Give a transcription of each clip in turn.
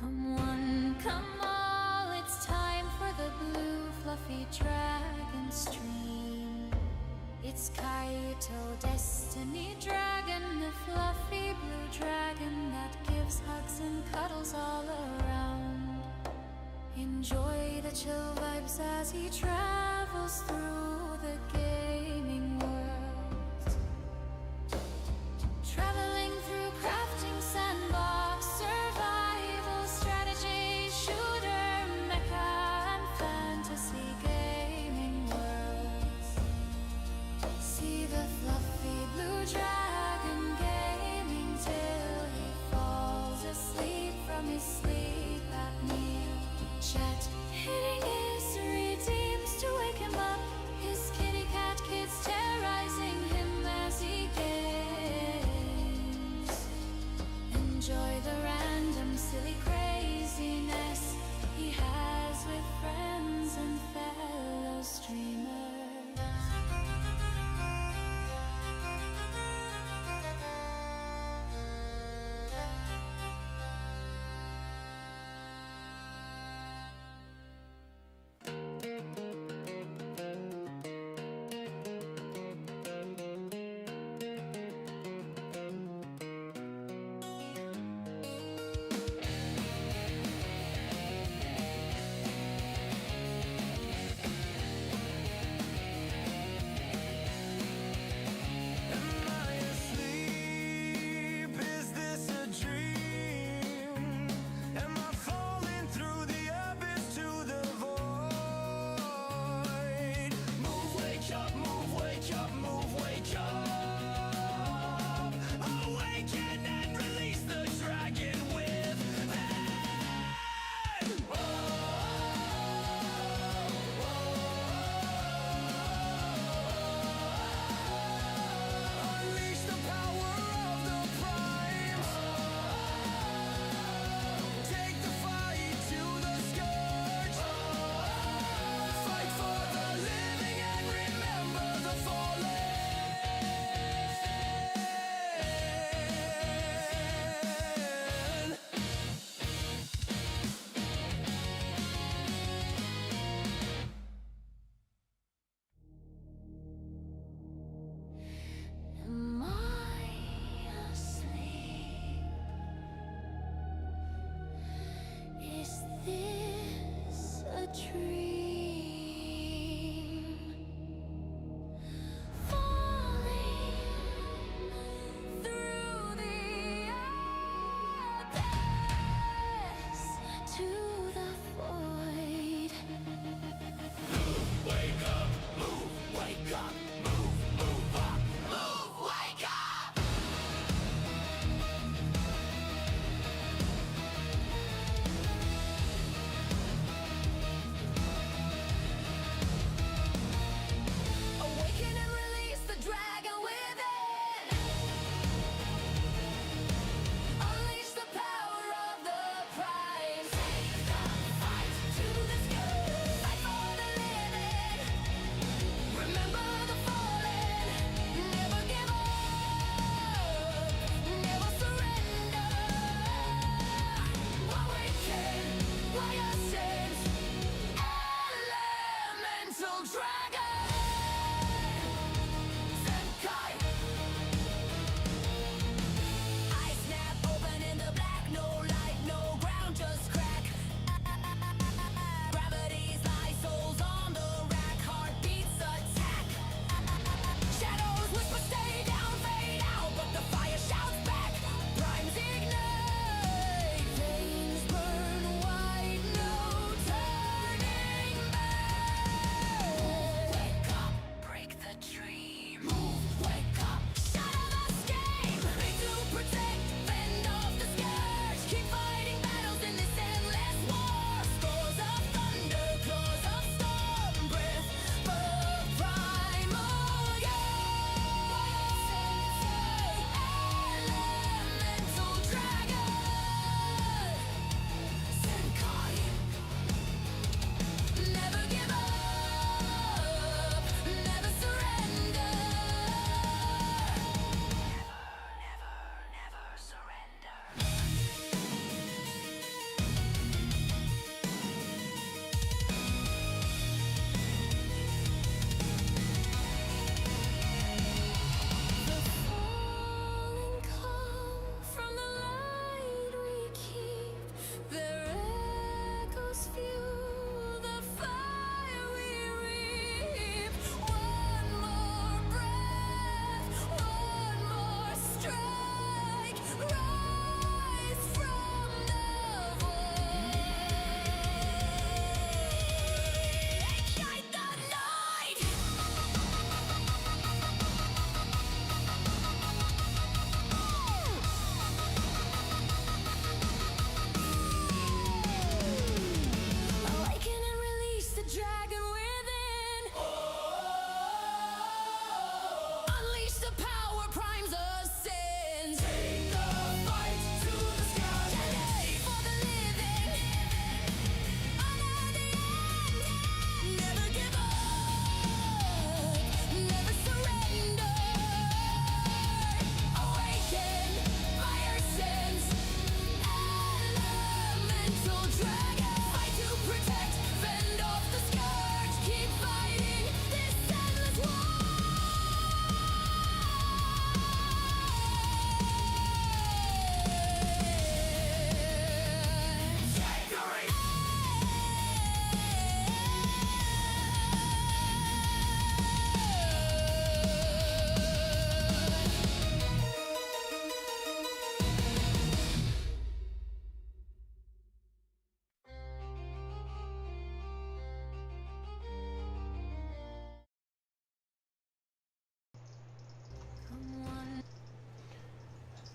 Come one, come all, it's time for the blue fluffy dragon stream. It's Kaito, destiny dragon, the fluffy blue dragon that gives hugs and cuddles all around. Enjoy the chill vibes as he travels through the gaming world. Traveling through crafting, sandbox, survival, strategy, shooter, mecha, and fantasy gaming worlds. See the fluffy blue dragon gaming till he falls asleep from his sleep apnea. Chat hitting his redeems to wake him up. His kitty cat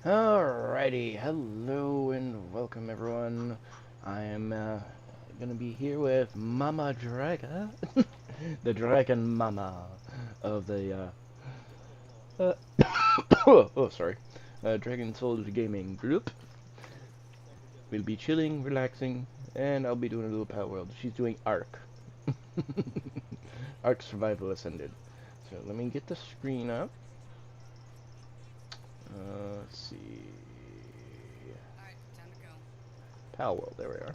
Alrighty, hello and welcome everyone. I am gonna be here with Mama Draga, the Dragon Mama of the sorry, Dragon Souls Gaming Group. We'll be chilling, relaxing, and I'll be doing a little Power World. She's doing Ark, Ark Survival Ascended. So let me get the screen up. Let's see, Power World. There we are.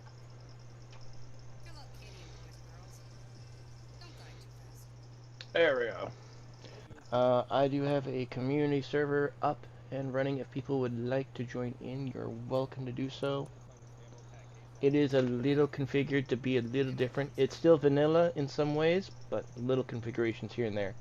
There we go. I do have a community server up and running. If people would like to join in, you're welcome to do so. It is a little configured to be a little different. It's still vanilla in some ways, but little configurations here and there.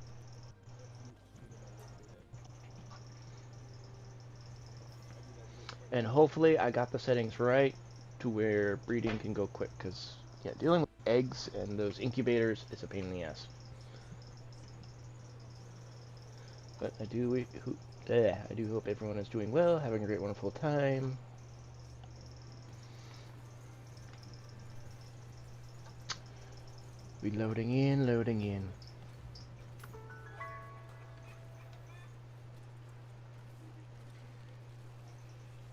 And hopefully I got the settings right to where breeding can go quick, because yeah, dealing with eggs and those incubators is a pain in the ass. But I do hope everyone is doing well, having a great, wonderful time. We loading in, loading in.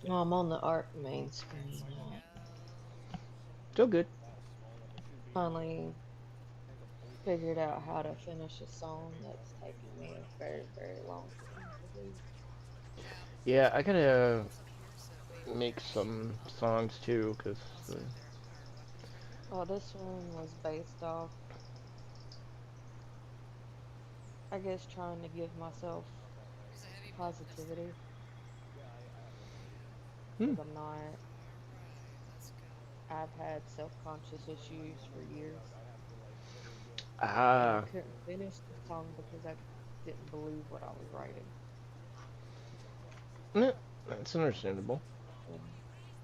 No, I'm on the art main screen now. So good. Finally figured out how to finish a song that's taken me a very, very long time to do. Yeah, I gotta make some songs too, cause Well, this one was based off, I guess, trying to give myself positivity hmm. because I've had self-conscious issues for years, and I Ah, couldn't finish the song because I didn't believe what I was writing. yeah, that's understandable. And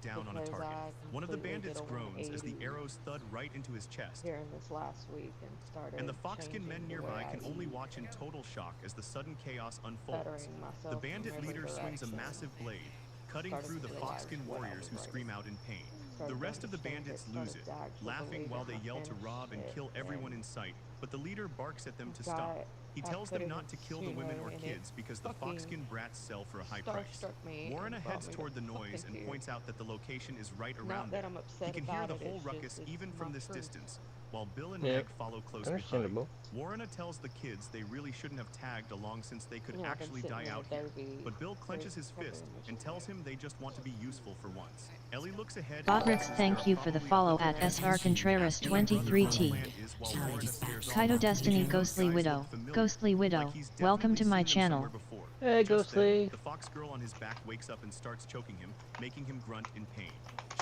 Down on a because target. I One of the completely did bandits a groans as the 180 arrows thud right into his chest, here in this last week and and started the foxkin men changing the way nearby I can only eat, watch in total shock as the sudden chaos unfolds. bettering The myself from bandit every leader swings a direction, massive blade, cutting started through to the realize foxkin what I warriors was who writing. scream out in pain. The Started to rest of the understand it, bandits lose started it, to actually laughing believe it, while and they I yell to finished rob and it. kill everyone And in sight, but the leader barks at them I've to stop. got, He I tells put them it not in to kill the women Sumo, or and it kids because the fucking foxkin brats sell for a high price. starstruck me and Warren brought heads me to toward the fucking noise and tears. points out that the location is right Not around that there. I'm He upset can hear about the it, whole it's ruckus just, it's even my from this truth. distance. While Bill and Yeah, Meg follow close behind, understandable. Warren tells the kids they really shouldn't have tagged along since they could You know, I've been actually sitting die in out here. Adobe But Bill clenches his fist and programming. tells him they just want to be useful for once. Ellie looks ahead and Botrix, guesses there are thank you for the probably a follow bunch of at enemies. SR Contreras Asking her brother what the 23T. plan is while Warren stares off. Kaito The Destiny two of those Ghostly guys look Widow. familiar, Ghostly like Widow, he's welcome definitely to my seen them somewhere channel. before. Hey, Just then, Ghostly. the fox girl on his back wakes up and starts choking him, making him grunt in pain.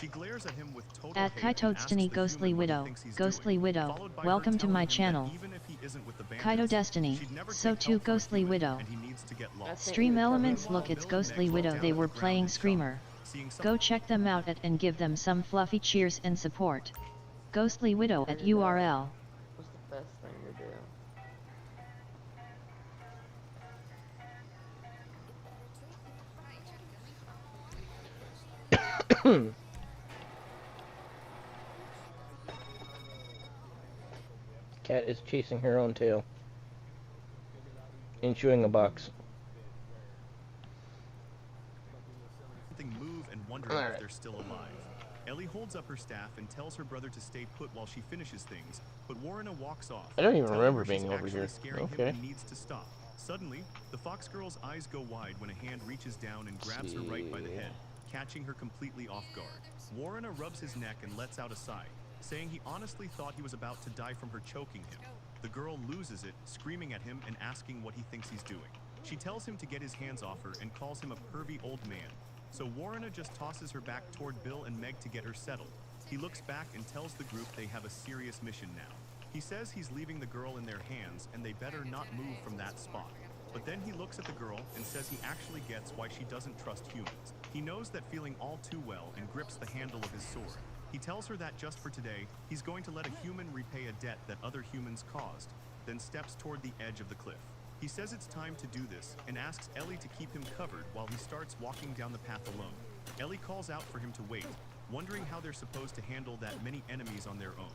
She glares at him with total At hate and Kaito asks Destiny the Ghostly human what he Widow. thinks he's doing, Ghostly Widow, followed by her welcome to telling my him that channel. even if he isn't with the Kaito bandits, Destiny, she'd never so take too help from a Ghostly human, Widow. and he needs to get I lost. sent you Stream the cover Elements art. look, it's Bill and Ghostly Meg look Widow, down they at were the ground playing in shock, Screamer. seeing something. Go check them out at and give them some fluffy cheers and support. Ghostly Widow at Figured that URL. was the best thing to do. Cat is chasing her own tail and chewing a box. Move and wondering if Alright. they're still alive. Ellie holds up her staff and tells her brother to stay put while she finishes things, but Warrena walks off, I don't even telling remember her she's being over actually here. scaring him Okay. and needs to stop. Suddenly, the fox girl's eyes go wide when a hand reaches down and grabs her right by the head, catching her completely off guard. Warrena rubs his neck and lets out a sigh, saying he honestly thought he was about to die from her choking him. The girl loses it, screaming at him and asking what he thinks he's doing. She tells him to get his hands off her and calls him a pervy old man. So Warrena just tosses her back toward Bill and Meg to get her settled. He looks back and tells the group they have a serious mission now. He says he's leaving the girl in their hands and they better not move from that spot. But then he looks at the girl and says he actually gets why she doesn't trust humans. He knows that feeling all too well and grips the handle of his sword. He tells her that just for today, he's going to let a human repay a debt that other humans caused, then steps toward the edge of the cliff. He says it's time to do this and asks Ellie to keep him covered while he starts walking down the path alone. Ellie calls out for him to wait, wondering how they're supposed to handle that many enemies on their own.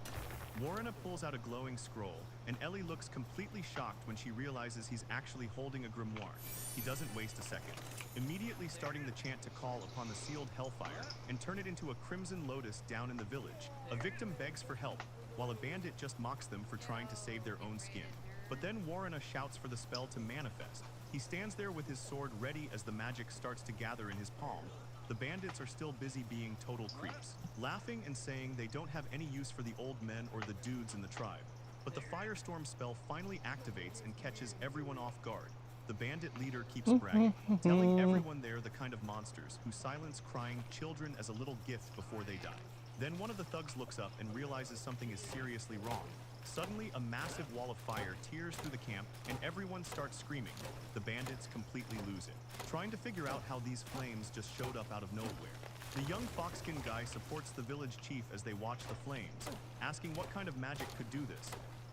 Warrena pulls out a glowing scroll, and Ellie looks completely shocked when she realizes he's actually holding a grimoire. He doesn't waste a second, immediately starting the chant to call upon the sealed hellfire and turn it into a crimson lotus down in the village. A victim begs for help, while a bandit just mocks them for trying to save their own skin. But then Warrena shouts for the spell to manifest. He stands there with his sword ready as the magic starts to gather in his palm. The bandits are still busy being total creeps, laughing and saying they don't have any use for the old men or the dudes in the tribe. But the firestorm spell finally activates and catches everyone off guard. The bandit leader keeps bragging, telling everyone they're the kind of monsters who silence crying children as a little gift before they die. Then one of the thugs looks up and realizes something is seriously wrong. Suddenly, a massive wall of fire tears through the camp, and everyone starts screaming. The bandits completely lose it, trying to figure out how these flames just showed up out of nowhere. The young foxskin guy supports the village chief as they watch the flames, asking what kind of magic could do this.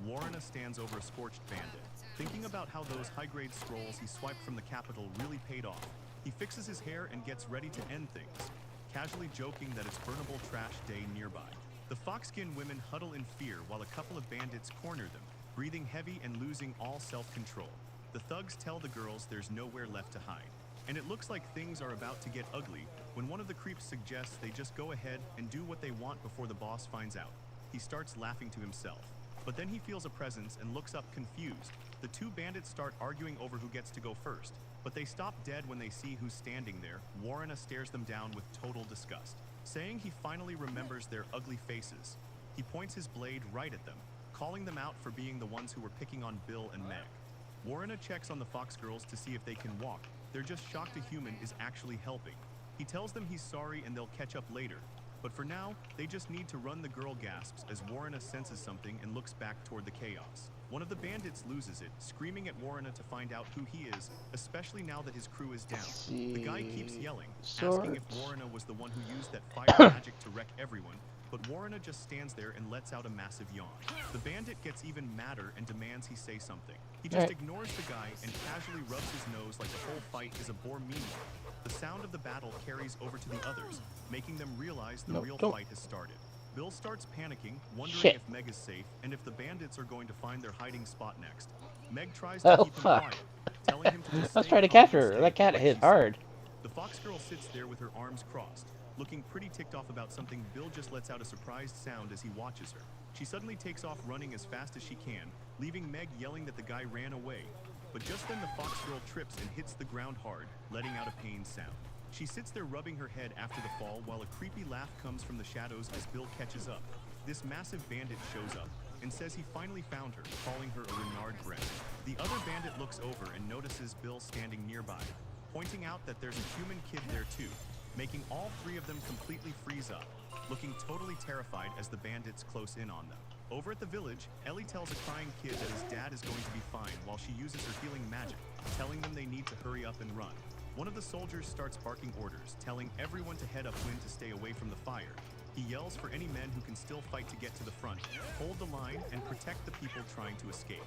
Warrena stands over a scorched bandit, thinking about how those high-grade scrolls he swiped from the capital really paid off. He fixes his hair and gets ready to end things, casually joking that it's burnable trash day nearby. The foxskin women huddle in fear while a couple of bandits corner them, breathing heavy and losing all self-control. The thugs tell the girls there's nowhere left to hide, and it looks like things are about to get ugly when one of the creeps suggests they just go ahead and do what they want before the boss finds out. He starts laughing to himself, but then he feels a presence and looks up confused. The two bandits start arguing over who gets to go first, but they stop dead when they see who's standing there. Warrena stares them down with total disgust, saying he finally remembers their ugly faces. He points his blade right at them, calling them out for being the ones who were picking on Bill and Meg. Warrena checks on the fox girls to see if they can walk. They're just shocked a human is actually helping. He tells them he's sorry and they'll catch up later. But for now, they just need to run. The girl gasps as Warrena senses something and looks back toward the chaos. One of the bandits loses it, screaming at Warrena to find out who he is, especially now that his crew is down. The guy keeps yelling, asking if Warrena was the one who used that fire magic to wreck everyone, but Warrena just stands there and lets out a massive yawn. The bandit gets even madder and demands he say something. He just ignores the guy and casually rubs his nose like the whole fight is a bore. Meanwhile, the sound of the battle carries over to the others, making them realize the real fight has started. Bill starts panicking, wondering if Meg is safe and if the bandits are going to find their hiding spot next. Meg tries to keep him quiet, telling him to just I was trying to capture her. That cat hit hard. The fox girl sits there with her arms crossed, looking pretty ticked off about something. Bill just lets out a surprised sound as he watches her. She suddenly takes off running as fast as she can, leaving Meg yelling that the guy ran away. But just then the fox girl trips and hits the ground hard, letting out a pained sound. She sits there rubbing her head after the fall while a creepy laugh comes from the shadows as Bill catches up. This massive bandit shows up and says he finally found her, calling her a Renard Gray. The other bandit looks over and notices Bill standing nearby, pointing out that there's a human kid there too, making all three of them completely freeze up, looking totally terrified as the bandits close in on them. Over at the village, Ellie tells a crying kid that his dad is going to be fine while she uses her healing magic, telling them they need to hurry up and run. One of the soldiers starts barking orders, telling everyone to head upwind to stay away from the fire. He yells for any men who can still fight to get to the front, hold the line, and protect the people trying to escape.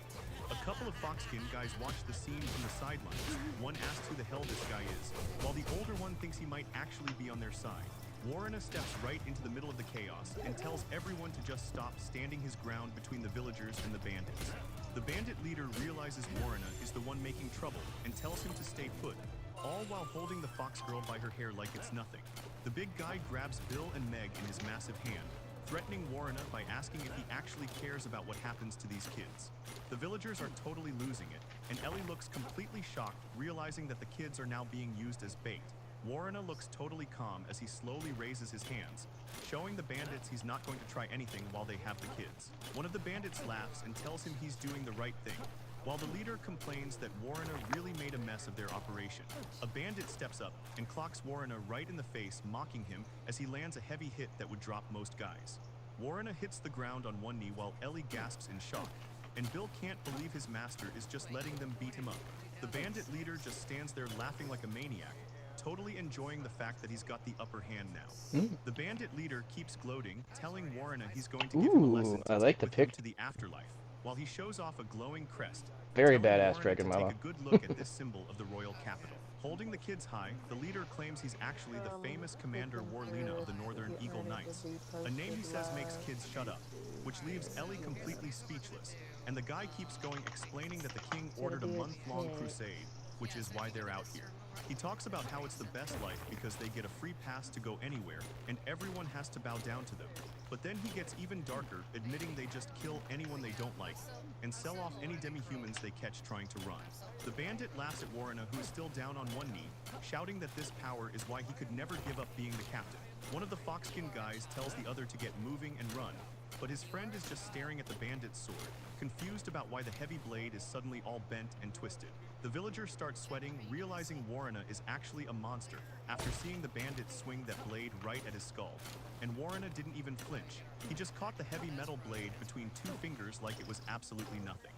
A couple of foxskin guys watch the scene from the sidelines. One asks who the hell this guy is, while the older one thinks he might actually be on their side. Warrena steps right into the middle of the chaos and tells everyone to just stop, standing his ground between the villagers and the bandits. The bandit leader realizes Warrena is the one making trouble and tells him to stay put, all while holding the fox girl by her hair like it's nothing. The big guy grabs Bill and Meg in his massive hand, threatening Warrena by asking if he actually cares about what happens to these kids. The villagers are totally losing it, and Ellie looks completely shocked, realizing that the kids are now being used as bait. Warrena looks totally calm as he slowly raises his hands, showing the bandits he's not going to try anything while they have the kids. One of the bandits laughs and tells him he's doing the right thing, while the leader complains that Warrena really made a mess of their operation. A bandit steps up and clocks Warrena right in the face, mocking him as he lands a heavy hit that would drop most guys. Warrena hits the ground on one knee while Ellie gasps in shock, and Bill can't believe his master is just letting them beat him up. The bandit leader just stands there laughing like a maniac, totally enjoying the fact that he's got the upper hand now. The bandit leader keeps gloating, telling Warrena he's going to give him a lesson to I like take the with him pic. to the afterlife. while he shows off a glowing crest, Very telling badass Warren Dragon to Mama. take a good look at this symbol of the royal capital. Holding the kids high, the leader claims he's actually the famous Commander Clicking Warlina through of the it, Northern getting Eagle ready to Knights, be a name he posted says makes live kids shut to up, which leaves Ellie YouTube. completely speechless, and the guy keeps going explaining that the king Gonna ordered a be a month-long text. crusade, which is why they're out here. He talks about how it's the best life because they get a free pass to go anywhere, and everyone has to bow down to them. But then he gets even darker, admitting they just kill anyone they don't like, and sell off any demi-humans they catch trying to run. The bandit laughs at Warrena, who is still down on one knee, shouting that this power is why he could never give up being the captain. One of the foxskin guys tells the other to get moving and run, but his friend is just staring at the bandit's sword, confused about why the heavy blade is suddenly all bent and twisted. The villager starts sweating, realizing Warrena is actually a monster after seeing the bandit swing that blade right at his skull. And Warrena didn't even flinch. He just caught the heavy metal blade between two fingers like it was absolutely nothing.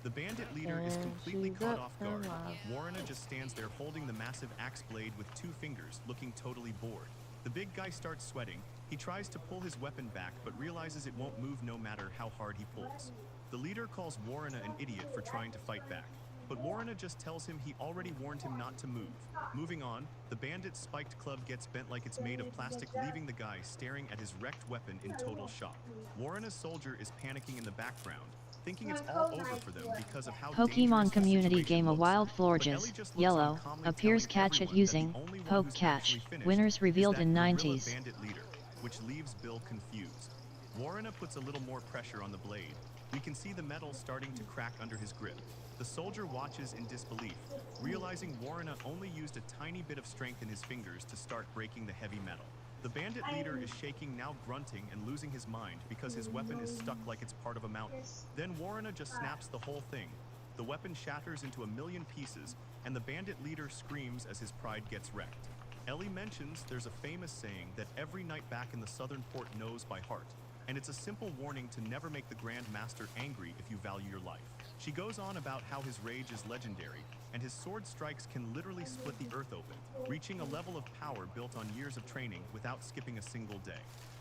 The bandit leader is And completely she's caught up off and guard. live. Warrena just stands there holding the massive axe blade with two fingers, looking totally bored. The big guy starts sweating. He tries to pull his weapon back, but realizes it won't move no matter how hard he pulls. The leader calls Warrena an idiot for trying to fight back, but Warrena just tells him he already warned him not to move. Moving on, the bandit's spiked club gets bent like it's made of plastic, leaving the guy staring at his wrecked weapon in total shock. Warrena's soldier is panicking in the background, thinking it's all over for them because of how dangerous Pokemon the community situation game a looks. Wild But Ellie Florges, just looks on yellow, calmly, appears telling catch it everyone that the using, only one poke who's catch, actually finished winners is revealed that in gorilla 90s. bandit leader, which leaves Bill confused. Warrena puts a little more pressure on the blade. We can see the metal starting to crack under his grip. The soldier watches in disbelief, realizing Warrena only used a tiny bit of strength in his fingers to start breaking the heavy metal. The bandit leader is shaking, now grunting and losing his mind because his weapon is stuck like it's part of a mountain. Then Warrena just snaps the whole thing. The weapon shatters into a million pieces, and the bandit leader screams as his pride gets wrecked. Ellie mentions there's a famous saying that every knight back in the southern port knows by heart, and it's a simple warning to never make the Grand Master angry if you value your life. She goes on about how his rage is legendary, and his sword strikes can literally split the earth open, reaching a level of power built on years of training without skipping a single day.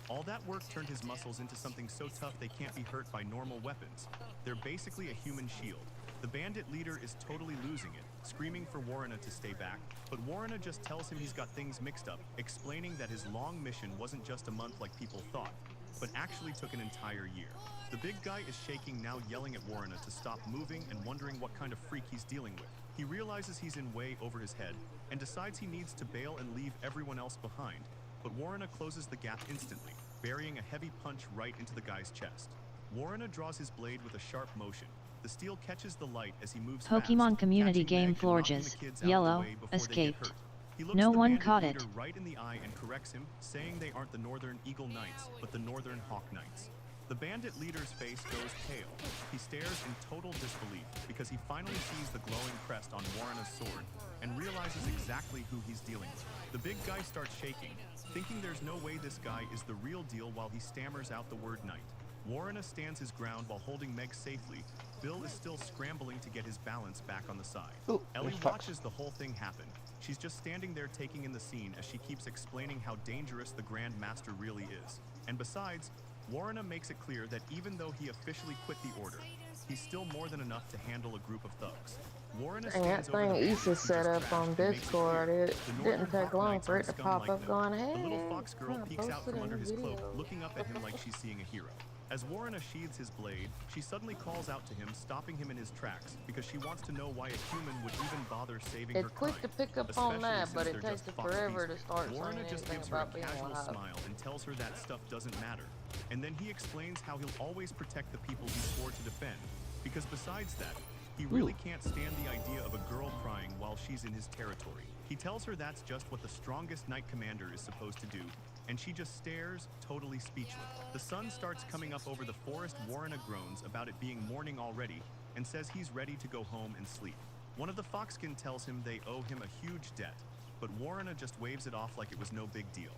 All that work turned his muscles into something so tough they can't be hurt by normal weapons. They're basically a human shield. The bandit leader is totally losing it, screaming for Warrena to stay back, but Warrena just tells him he's got things mixed up, explaining that his long mission wasn't just a month like people thought, but actually took an entire year. The big guy is shaking, now yelling at Warrena to stop moving and wondering what kind of freak he's dealing with. He realizes he's in way over his head and decides he needs to bail and leave everyone else behind, but Warrena closes the gap instantly, burying a heavy punch right into the guy's chest. Warrena draws his blade with a sharp motion. The steel catches the light as he moves Pokemon fast, community catching game Meg and knocking Florges, the kids out of the yellow, way before they get escaped. hurt. He looks No the one bandit caught leader it. right in the eye and corrects him, saying they aren't the Northern Eagle Knights, but the Northern Hawk Knights. The bandit leader's face goes pale. He stares in total disbelief because he finally sees the glowing crest on Warrena's sword and realizes exactly who he's dealing with. The big guy starts shaking, thinking there's no way this guy is the real deal while he stammers out the word knight. Warrena stands his ground while holding Meg safely. Bill is still scrambling to get his balance back on the side. Ooh, Ellie there's Fox. watches the whole thing happen. She's just standing there taking in the scene as she keeps explaining how dangerous the Grand Master really is. And besides, Warrena makes it clear that even though he officially quit the order, he's still more than enough to handle a group of thugs. Warrena And that stands over the thing bandits Issa who set just up crashed on and makes it Discord, clear it the didn't Northern take Hawk long Knights for aren't it to scum pop like up them. going, The hey, little fox girl I peeks out posted from in under a his cloak, video. looking up at him like she's seeing a hero. As Warrena sheathes his blade, she suddenly calls out to him, stopping him in his tracks, because she wants to know why a human would even bother saving her It's quick kind, to pick up on especially that, but since it they're takes just it fox forever to beasts. start saying Warrena just anything gives her a about being casual alive. smile and tells her that stuff doesn't matter. And then he explains how he'll always protect the people he swore to defend, because besides that, he really can't stand the idea of a girl crying while she's in his territory. He tells her that's just what the strongest knight commander is supposed to do, and she just stares, totally speechless. The sun starts coming up over the forest. Warrena groans about it being morning already and says he's ready to go home and sleep. One of the foxskin tells him they owe him a huge debt, but Warrena just waves it off like it was no big deal.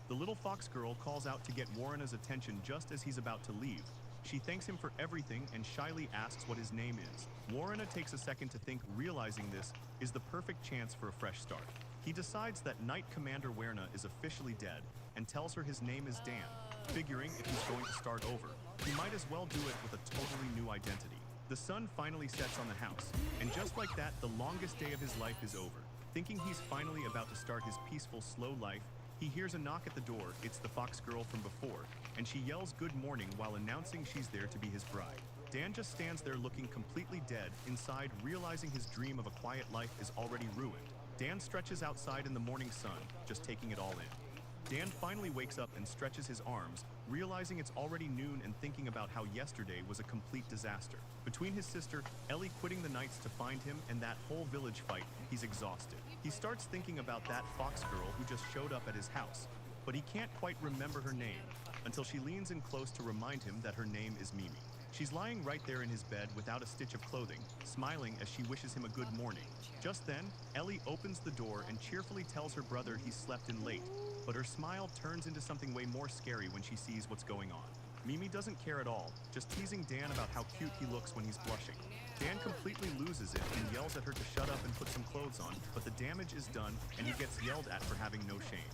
The little fox girl calls out to get Warrena's attention just as he's about to leave. She thanks him for everything and shyly asks what his name is. Warrena takes a second to think, realizing this is the perfect chance for a fresh start. He decides that Knight Commander Warrena is officially dead and tells her his name is Dan, figuring if he's going to start over, he might as well do it with a totally new identity. The sun finally sets on the house, and just like that, the longest day of his life is over. Thinking he's finally about to start his peaceful, slow life, he hears a knock at the door. It's the fox girl from before, and she yells good morning while announcing she's there to be his bride. Dan just stands there looking completely dead, inside realizing his dream of a quiet life is already ruined. Dan stretches outside in the morning sun, just taking it all in. Dan finally wakes up and stretches his arms, realizing it's already noon and thinking about how yesterday was a complete disaster. Between his sister, Ellie quitting the Knights to find him, and that whole village fight, he's exhausted. He starts thinking about that fox girl who just showed up at his house, but he can't quite remember her name, until she leans in close to remind him that her name is Mimi. She's lying right there in his bed without a stitch of clothing, smiling as she wishes him a good morning. Just then, Ellie opens the door and cheerfully tells her brother he slept in late, but her smile turns into something way more scary when she sees what's going on. Mimi doesn't care at all, just teasing Dan about how cute he looks when he's blushing. Dan completely loses it and yells at her to shut up and put some clothes on, but the damage is done and he gets yelled at for having no shame.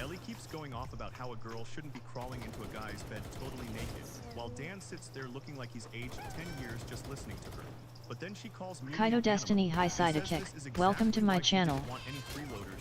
Ellie keeps going off about how a girl shouldn't be crawling into a guy's bed totally naked, while Dan sits there looking like he's aged 10 years just listening to her. But then she calls Mimi Kaito Destiny High Sidekick, welcome to my channel.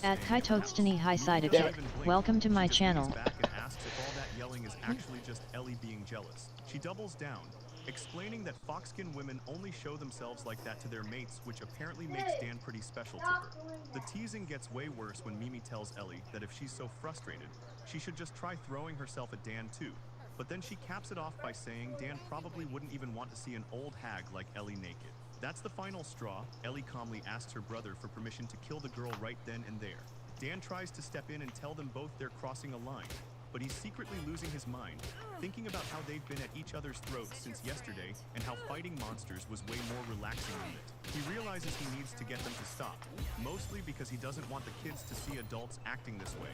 At Kaito Destiny High Sidekick, welcome to my channel. Back and asks if all that yelling is actually just Ellie being jealous. She doubles down, explaining that fox-skin women only show themselves like that to their mates, which apparently makes Dan pretty special to her. The teasing gets way worse when Mimi tells Ellie that if she's so frustrated, she should just try throwing herself at Dan too. But then she caps it off by saying Dan probably wouldn't even want to see an old hag like Ellie naked. That's the final straw. Ellie calmly asks her brother for permission to kill the girl right then and there. Dan tries to step in and tell them both they're crossing a line, but he's secretly losing his mind, thinking about how they've been at each other's throats since yesterday and how fighting monsters was way more relaxing than it. He realizes he needs to get them to stop, mostly because he doesn't want the kids to see adults acting this way.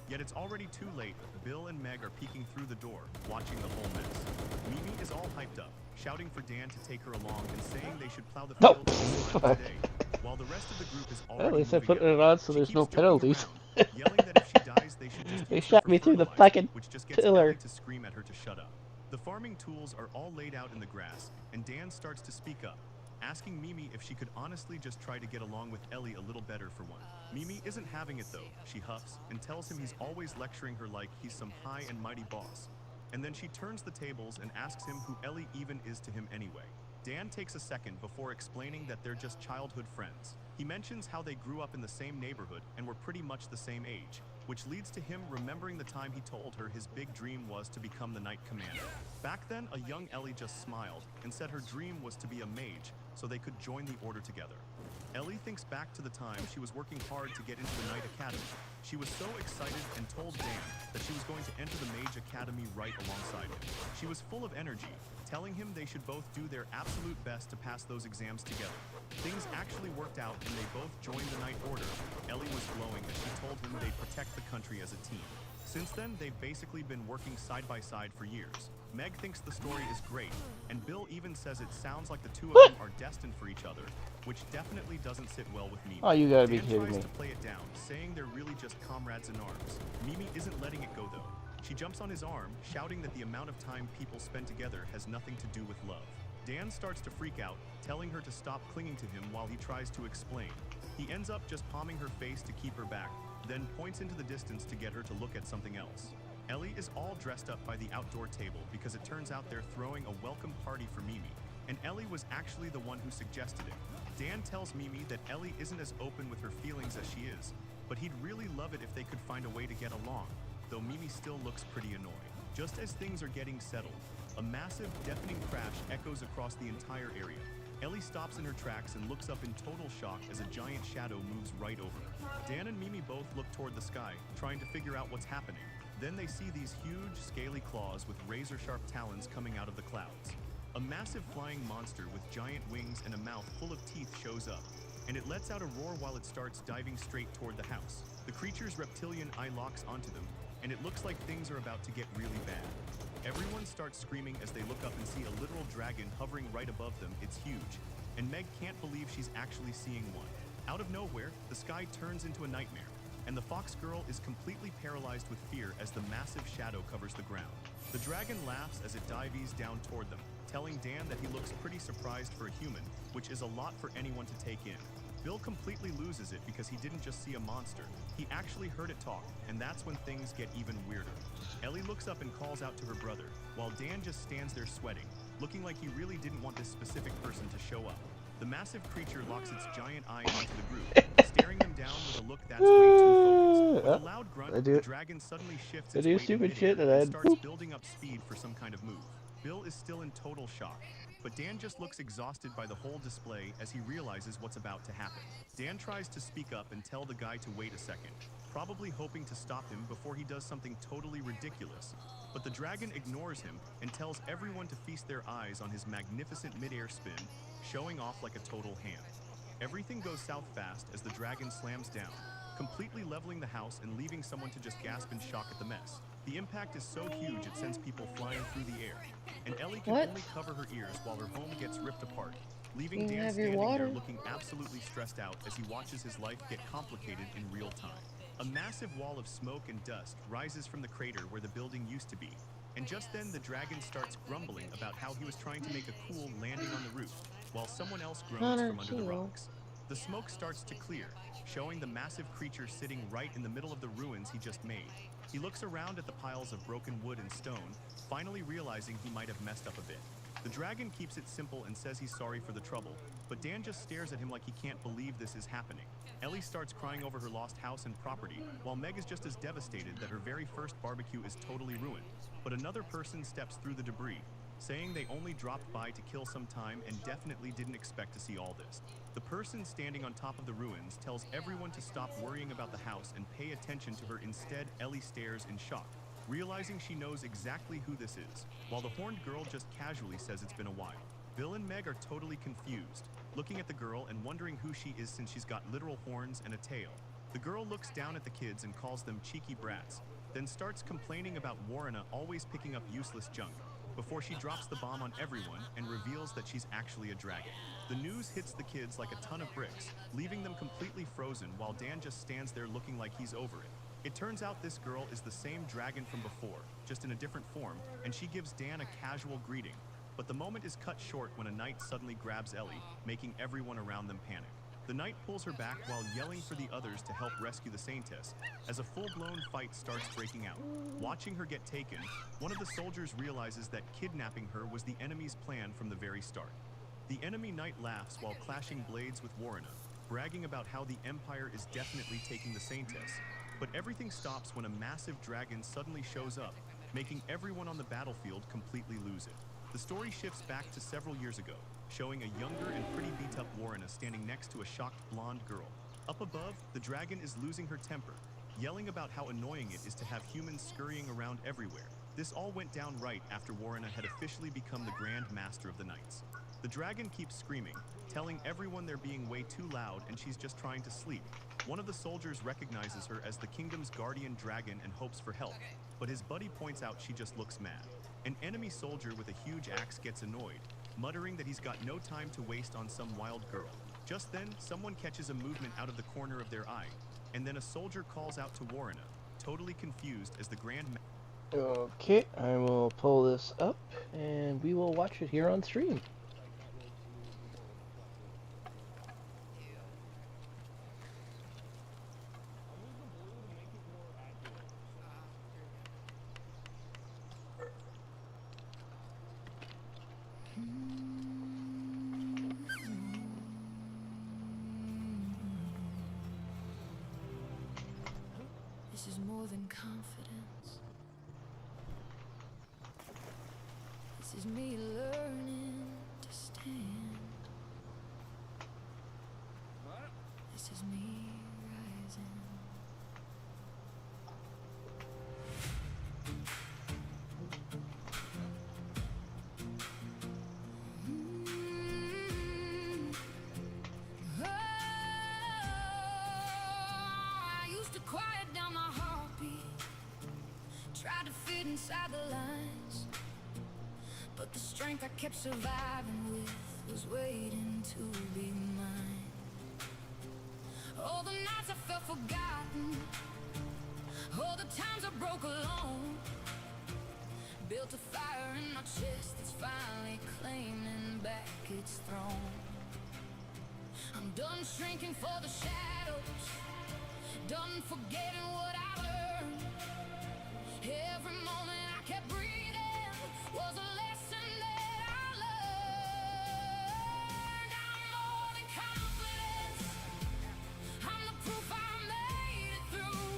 Yet it's already too late. Bill and Meg are peeking through the door, watching the whole mess. Mimi is all hyped up, shouting for Dan to take her along and saying they should plow the field today, while the rest of the group is already At least I moving put out. it on so She there's keeps no joking penalties. around, yelling that if she dies, they should just They use her shot for me through the fertilizer, fucking which just gets pillar. Ellie to scream at her to shut up. The farming tools are all laid out in the grass, and Dan starts to speak up, asking Mimi if she could honestly just try to get along with Ellie a little better for one. Mimi isn't having it though. She huffs and tells him he's always lecturing her like he's some high and mighty boss. And then she turns the tables and asks him who Ellie even is to him anyway. Dan takes a second before explaining that they're just childhood friends. He mentions how they grew up in the same neighborhood and were pretty much the same age, which leads to him remembering the time he told her his big dream was to become the Knight Commander. Back then, a young Ellie just smiled and said her dream was to be a mage so they could join the order together. Ellie thinks back to the time she was working hard to get into the Knight Academy. She was so excited and told Dan that she was going to enter the Mage Academy right alongside him. She was full of energy, telling him they should both do their absolute best to pass those exams together. Things actually worked out and they both joined the Knight Order. Ellie was glowing as she told him they'd protect the country as a team. Since then, they've basically been working side by side for years. Meg thinks the story is great, and Bill even says it sounds like the two of them are destined for each other, which definitely doesn't sit well with Mimi. Oh, you gotta be Dan kidding tries me. to play it down, saying they're really just comrades in arms. Mimi isn't letting it go though. She jumps on his arm, shouting that the amount of time people spend together has nothing to do with love. Dan starts to freak out, telling her to stop clinging to him while he tries to explain. He ends up just palming her face to keep her back, then points into the distance to get her to look at something else. Ellie is all dressed up by the outdoor table because it turns out they're throwing a welcome party for Mimi, and Ellie was actually the one who suggested it. Dan tells Mimi that Ellie isn't as open with her feelings as she is, but he'd really love it if they could find a way to get along, though Mimi still looks pretty annoyed. Just as things are getting settled, a massive, deafening crash echoes across the entire area. Ellie stops in her tracks and looks up in total shock as a giant shadow moves right over her. Dan and Mimi both look toward the sky, trying to figure out what's happening. Then they see these huge, scaly claws with razor-sharp talons coming out of the clouds. A massive flying monster with giant wings and a mouth full of teeth shows up, and it lets out a roar while it starts diving straight toward the house. The creature's reptilian eye locks onto them, and it looks like things are about to get really bad. Everyone starts screaming as they look up and see a literal dragon hovering right above them. It's huge, and Meg can't believe she's actually seeing one. Out of nowhere, the sky turns into a nightmare, and the fox girl is completely paralyzed with fear as the massive shadow covers the ground. The dragon laughs as it dives down toward them, telling Dan that he looks pretty surprised for a human, which is a lot for anyone to take in. Bill completely loses it because he didn't just see a monster, he actually heard it talk, and that's when things get even weirder. Ellie looks up and calls out to her brother, while Dan just stands there sweating, looking like he really didn't want this specific person to show up. The massive creature locks its giant eye onto the group, staring them down with a look that's way too focused. With a loud grunt, the dragon suddenly shifts its weight in midair and starts building up speed for some kind of move. Bill is still in total shock, but Dan just looks exhausted by the whole display as he realizes what's about to happen. Dan tries to speak up and tell the guy to wait a second, probably hoping to stop him before he does something totally ridiculous. But the dragon ignores him and tells everyone to feast their eyes on his magnificent mid-air spin, showing off like a total hand. Everything goes south fast as the dragon slams down, completely leveling the house and leaving someone to just gasp in shock at the mess. The impact is so huge it sends people flying through the air, and Ellie can only cover her ears while her home gets ripped apart, leaving Dan standing there looking absolutely stressed out as he watches his life get complicated in real time. A massive wall of smoke and dust rises from the crater where the building used to be, and just then the dragon starts grumbling about how he was trying to make a cool landing on the roof, while someone else groans from under the rocks. The smoke starts to clear, showing the massive creature sitting right in the middle of the ruins he just made. He looks around at the piles of broken wood and stone, finally realizing he might have messed up a bit. The dragon keeps it simple and says he's sorry for the trouble, but Dan just stares at him like he can't believe this is happening. Ellie starts crying over her lost house and property, while Meg is just as devastated that her very first barbecue is totally ruined. But another person steps through the debris, saying they only dropped by to kill some time and definitely didn't expect to see all this. The person standing on top of the ruins tells everyone to stop worrying about the house and pay attention to her instead. Ellie stares in shock, realizing she knows exactly who this is, while the horned girl just casually says it's been a while. Bill and Meg are totally confused, looking at the girl and wondering who she is since she's got literal horns and a tail. The girl looks down at the kids and calls them cheeky brats, then starts complaining about Warrena always picking up useless junk, before she drops the bomb on everyone and reveals that she's actually a dragon. The news hits the kids like a ton of bricks, leaving them completely frozen while Dan just stands there looking like he's over it. It turns out this girl is the same dragon from before, just in a different form, and she gives Dan a casual greeting. But the moment is cut short when a knight suddenly grabs Ellie, making everyone around them panic. The knight pulls her back while yelling for the others to help rescue the Saintess, as a full-blown fight starts breaking out. Watching her get taken, one of the soldiers realizes that kidnapping her was the enemy's plan from the very start. The enemy knight laughs while clashing blades with Warrena, bragging about how the Empire is definitely taking the Saintess. But everything stops when a massive dragon suddenly shows up, making everyone on the battlefield completely lose it. The story shifts back to several years ago, showing a younger and pretty beat-up Warrena standing next to a shocked blonde girl. Up above, the dragon is losing her temper, yelling about how annoying it is to have humans scurrying around everywhere. This all went down right after Warrena had officially become the Grand Master of the Knights. The dragon keeps screaming, telling everyone they're being way too loud and she's just trying to sleep. One of the soldiers recognizes her as the kingdom's guardian dragon and hopes for help, but his buddy points out she just looks mad. An enemy soldier with a huge axe gets annoyed, muttering that he's got no time to waste on some wild girl. Just then, someone catches a movement out of the corner of their eye, and then a soldier calls out to Warrena, totally confused as the Okay, I will pull this up, and we will watch it here on stream. This is more than confidence. This is me learning to stand. This is me rising. I used to quiet down my heartbeat, tried to fit inside the lines, but the strength I kept surviving with was waiting to be mine. All the nights I felt forgotten, all the times I broke alone. Built a fire in my chest that's finally claiming back its throne. I'm done shrinking for the shadows, done forgetting what I learned. Every moment I kept breathing was a lesson that I learned. I'm more than confidence, I'm the proof I made it through.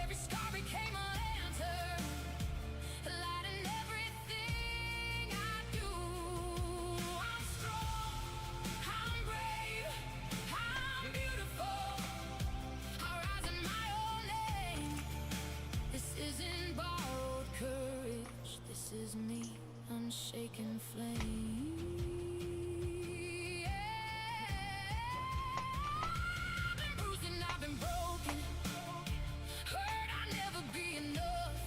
Every scar became a lantern, lighting everything I do. I'm strong, I'm brave, I'm beautiful. I rise in my own name. This isn't borrowed courage, this is me, unshaken flame. I've been bruised and I've been broken, hurt I'll never be enough.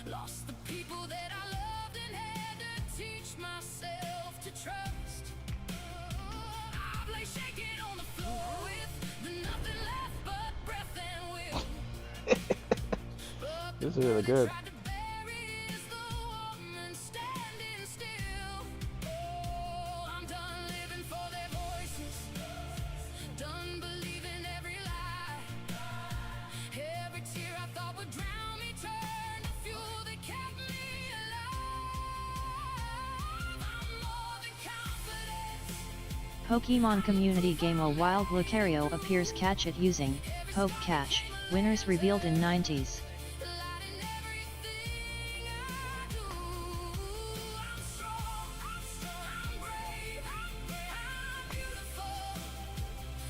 Lost the people that I loved and had to teach myself to trust. I've lay shaking on the floor with nothing left but breath and will. This is really good. Tried to bury is the woman standing still. Oh, I'm done living for their voices, done believing every lie. Every tear I thought would drown me turned to fuel that kept me alive. I'm more than confident. Pokemon community game A Wild Lucario appears. Catch it using Poke Catch. Winners revealed in 90s. Lighting everything I do. I'm strong, I'm brave, I'm beautiful.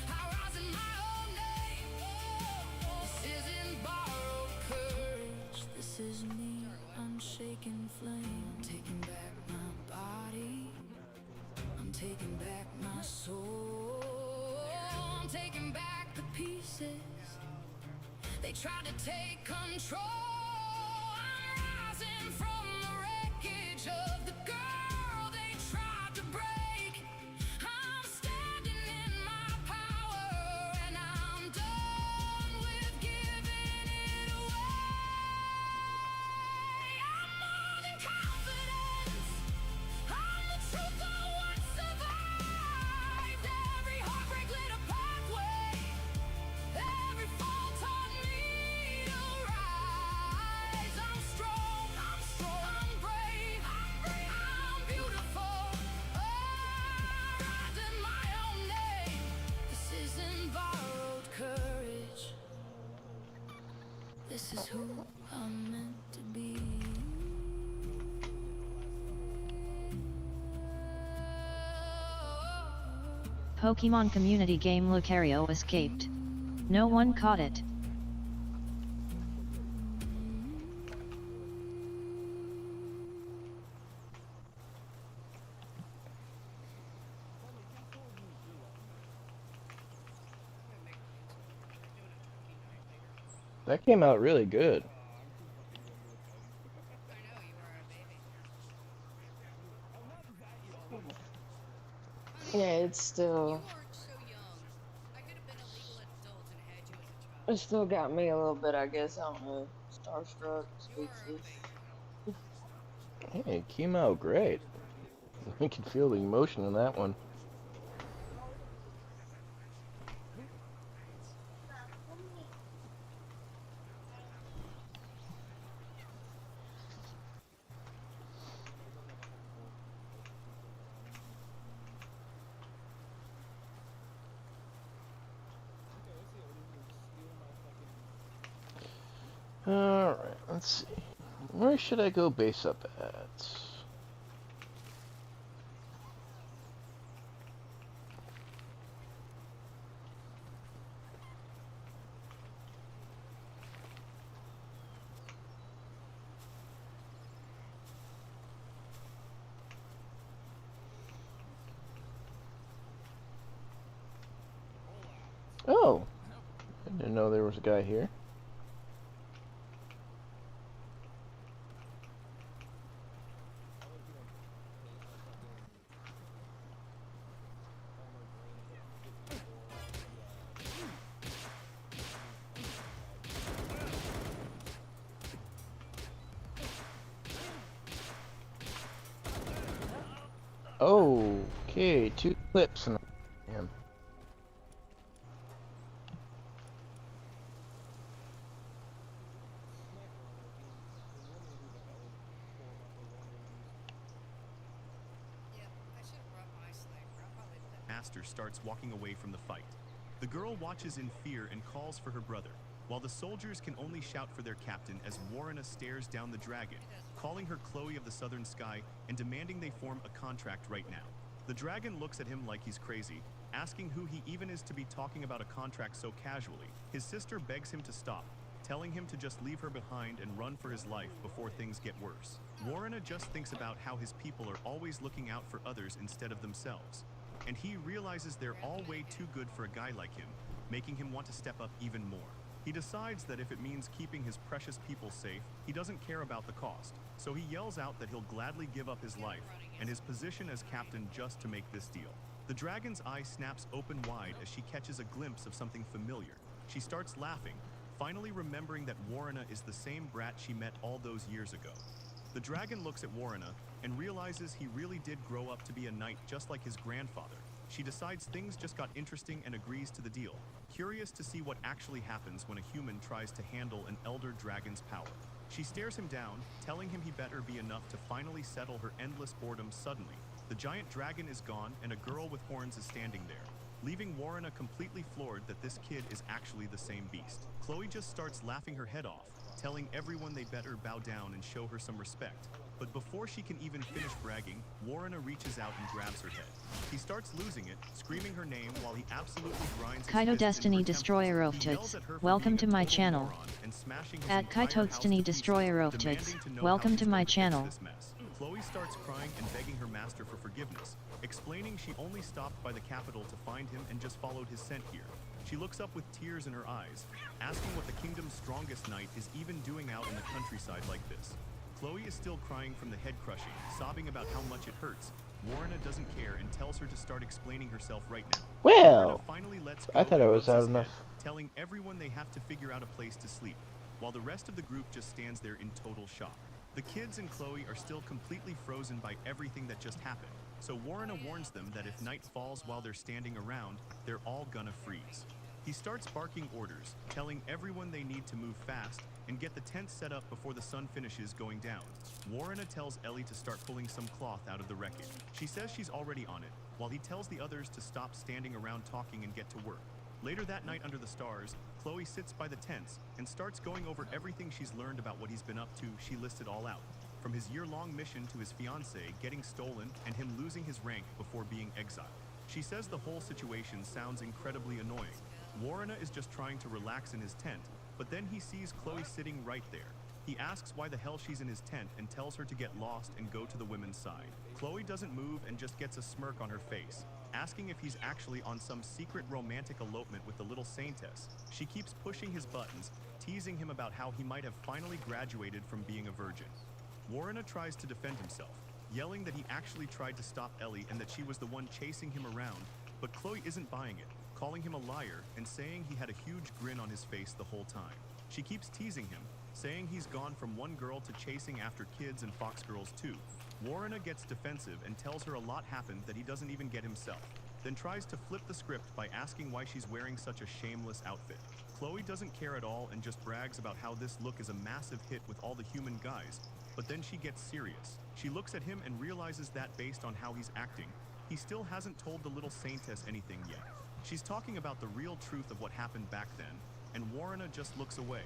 I rise in my own name. This isn't borrowed courage, this is me, unshaken flame. I'm taking back my body, I'm taking back my soul. I'm taking back the pieces they tried to take control. I'm rising from the wreckage of the girl they tried to break. I'm standing in my power and I'm done with giving it away. I'm more than confidence, I'm the truth of what survived. Every heartbreak lit a pathway, every fall taught me to rise. I'm strong, I'm brave, I'm beautiful. Oh, I rise in my own name. This isn't borrowed courage, this is who I'm meant to be. Pokemon community game Lucario escaped. No one caught it. That came out really good. Yeah, it's still. It still got me a little bit, I guess. I don't know. Starstruck, speechless. Hey, it came out great. I can feel the emotion in that one. Alright, let's see. Where should I go base up at? Oh, I didn't know there was a guy here. Okay, 2 clips and him. Master starts walking away from the fight. The girl watches in fear and calls for her brother, while the soldiers can only shout for their captain as Warrena stares down the dragon, calling her Chloe of the Southern Sky and demanding they form a contract right now. The dragon looks at him like he's crazy, asking who he even is to be talking about a contract so casually. His sister begs him to stop, telling him to just leave her behind and run for his life before things get worse. Warrena just thinks about how his people are always looking out for others instead of themselves, and he realizes they're all way too good for a guy like him, making him want to step up even more. He decides that if it means keeping his precious people safe, he doesn't care about the cost, so he yells out that he'll gladly give up his life and his position as captain just to make this deal. The dragon's eye snaps open wide as she catches a glimpse of something familiar. She starts laughing, finally remembering that Warrena is the same brat she met all those years ago. The dragon looks at Warrena and realizes he really did grow up to be a knight just like his grandfather. She decides things just got interesting and agrees to the deal, curious to see what actually happens when a human tries to handle an elder dragon's power. She stares him down, telling him he better be enough to finally settle her endless boredom. Suddenly, the giant dragon is gone and a girl with horns is standing there, leaving Warrena completely floored that this kid is actually the same beast. Chloe just starts laughing her head off, telling everyone they better bow down and show her some respect. But before she can even finish bragging, Warrena reaches out and grabs her head. He starts losing it, screaming her name while he absolutely grinds his Kaito fists Destiny into her Destroyer of temples. He yells Toots, at her for welcome being to a my total channel. moron and smashing his At entire Kaito house Destiny to pieces, Destroyer of Toots, demanding to know welcome how to she's my going to fix channel. this mess. Chloe starts crying and begging her master for forgiveness, explaining she only stopped by the capital to find him and just followed his scent here. She looks up with tears in her eyes, asking what the kingdom's strongest knight is even doing out in the countryside like this. Chloe is still crying from the head crushing, sobbing about how much it hurts. Warrena doesn't care and tells her to start explaining herself right now. Well, Warrena finally lets go I thought and I rubs was out his enough. head, telling everyone they have to figure out a place to sleep, while the rest of the group just stands there in total shock. The kids and Chloe are still completely frozen by everything that just happened, so Warrena warns them that if night falls while they're standing around, they're all gonna freeze. He starts barking orders, telling everyone they need to move fast and get the tent set up before the sun finishes going down. Warrena tells Ellie to start pulling some cloth out of the wreckage. She says she's already on it, while he tells the others to stop standing around talking and get to work. Later that night under the stars, Chloe sits by the tents and starts going over everything she's learned about what he's been up to. She lists it all out, from his year-long mission to his fiancée getting stolen and him losing his rank before being exiled. She says the whole situation sounds incredibly annoying. Warrena is just trying to relax in his tent, but then he sees Chloe sitting right there. He asks why the hell she's in his tent and tells her to get lost and go to the women's side. Chloe doesn't move and just gets a smirk on her face, asking if he's actually on some secret romantic elopement with the little saintess. She keeps pushing his buttons, teasing him about how he might have finally graduated from being a virgin. Warrena tries to defend himself, yelling that he actually tried to stop Ellie and that she was the one chasing him around, but Chloe isn't buying it, calling him a liar and saying he had a huge grin on his face the whole time. She keeps teasing him, saying he's gone from one girl to chasing after kids and fox girls too. Warrena gets defensive and tells her a lot happened that he doesn't even get himself, then tries to flip the script by asking why she's wearing such a shameless outfit. Chloe doesn't care at all and just brags about how this look is a massive hit with all the human guys, but then she gets serious. She looks at him and realizes that based on how he's acting, he still hasn't told the little saintess anything yet. She's talking about the real truth of what happened back then, and Warrena just looks away,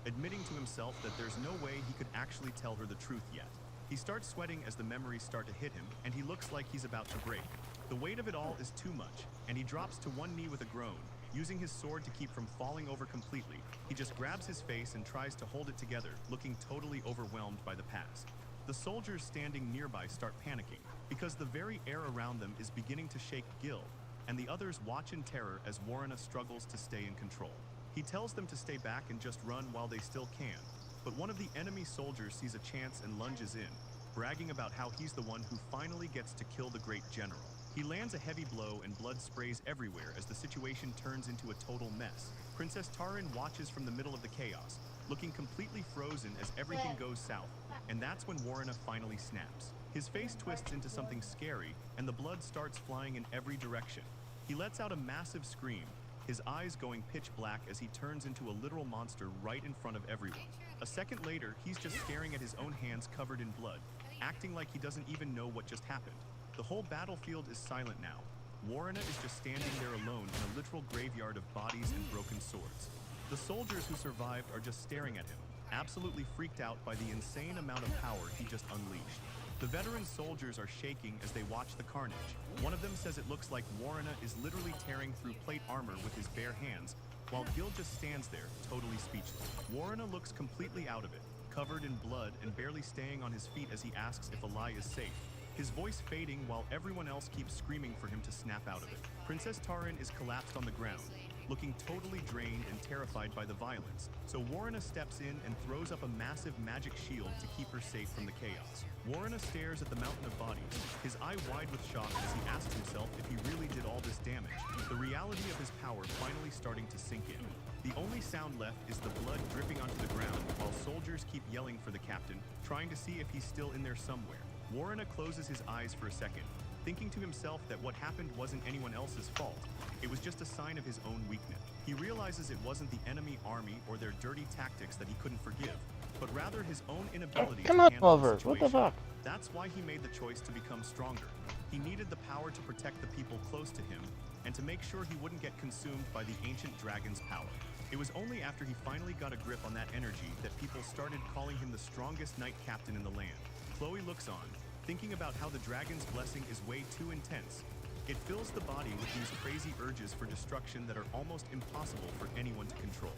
admitting to himself that there's no way he could actually tell her the truth yet. He starts sweating as the memories start to hit him, and he looks like he's about to break. The weight of it all is too much, and he drops to one knee with a groan, using his sword to keep from falling over completely. He just grabs his face and tries to hold it together, looking totally overwhelmed by the past. The soldiers standing nearby start panicking, because the very air around them is beginning to shake Gil, and the others watch in terror as Warrena struggles to stay in control. He tells them to stay back and just run while they still can, but one of the enemy soldiers sees a chance and lunges in, bragging about how he's the one who finally gets to kill the great general. He lands a heavy blow and blood sprays everywhere as the situation turns into a total mess. Princess Tarin watches from the middle of the chaos, looking completely frozen as everything goes south, and that's when Warrena finally snaps. His face twists into something scary, and the blood starts flying in every direction. He lets out a massive scream, his eyes going pitch black as he turns into a literal monster right in front of everyone. A second later, he's just staring at his own hands covered in blood, acting like he doesn't even know what just happened. The whole battlefield is silent now. Warrena is just standing there alone in a literal graveyard of bodies and broken swords. The soldiers who survived are just staring at him, absolutely freaked out by the insane amount of power he just unleashed. The veteran soldiers are shaking as they watch the carnage. One of them says it looks like Warrena is literally tearing through plate armor with his bare hands, while Gil just stands there, totally speechless. Warrena looks completely out of it, covered in blood and barely staying on his feet as he asks if a lie is safe, his voice fading while everyone else keeps screaming for him to snap out of it. Princess Tarin is collapsed on the ground, looking totally drained and terrified by the violence, so Warrena steps in and throws up a massive magic shield to keep her safe from the chaos. Warrena stares at the mountain of bodies, his eye wide with shock as he asks himself if he really did all this damage, the reality of his power finally starting to sink in. The only sound left is the blood dripping onto the ground while soldiers keep yelling for the captain, trying to see if he's still in there somewhere. Warrena closes his eyes for a second, thinking to himself that what happened wasn't anyone else's fault. It was just a sign of his own weakness. He realizes it wasn't the enemy army or their dirty tactics that he couldn't forgive, but rather his own inability to handle the situation. What the fuck? That's why he made the choice to become stronger. He needed the power to protect the people close to him and to make sure he wouldn't get consumed by the ancient dragon's power. It was only after he finally got a grip on that energy that people started calling him the strongest knight captain in the land. Chloe looks on, thinking about how the dragon's blessing is way too intense. It fills the body with these crazy urges for destruction that are almost impossible for anyone to control.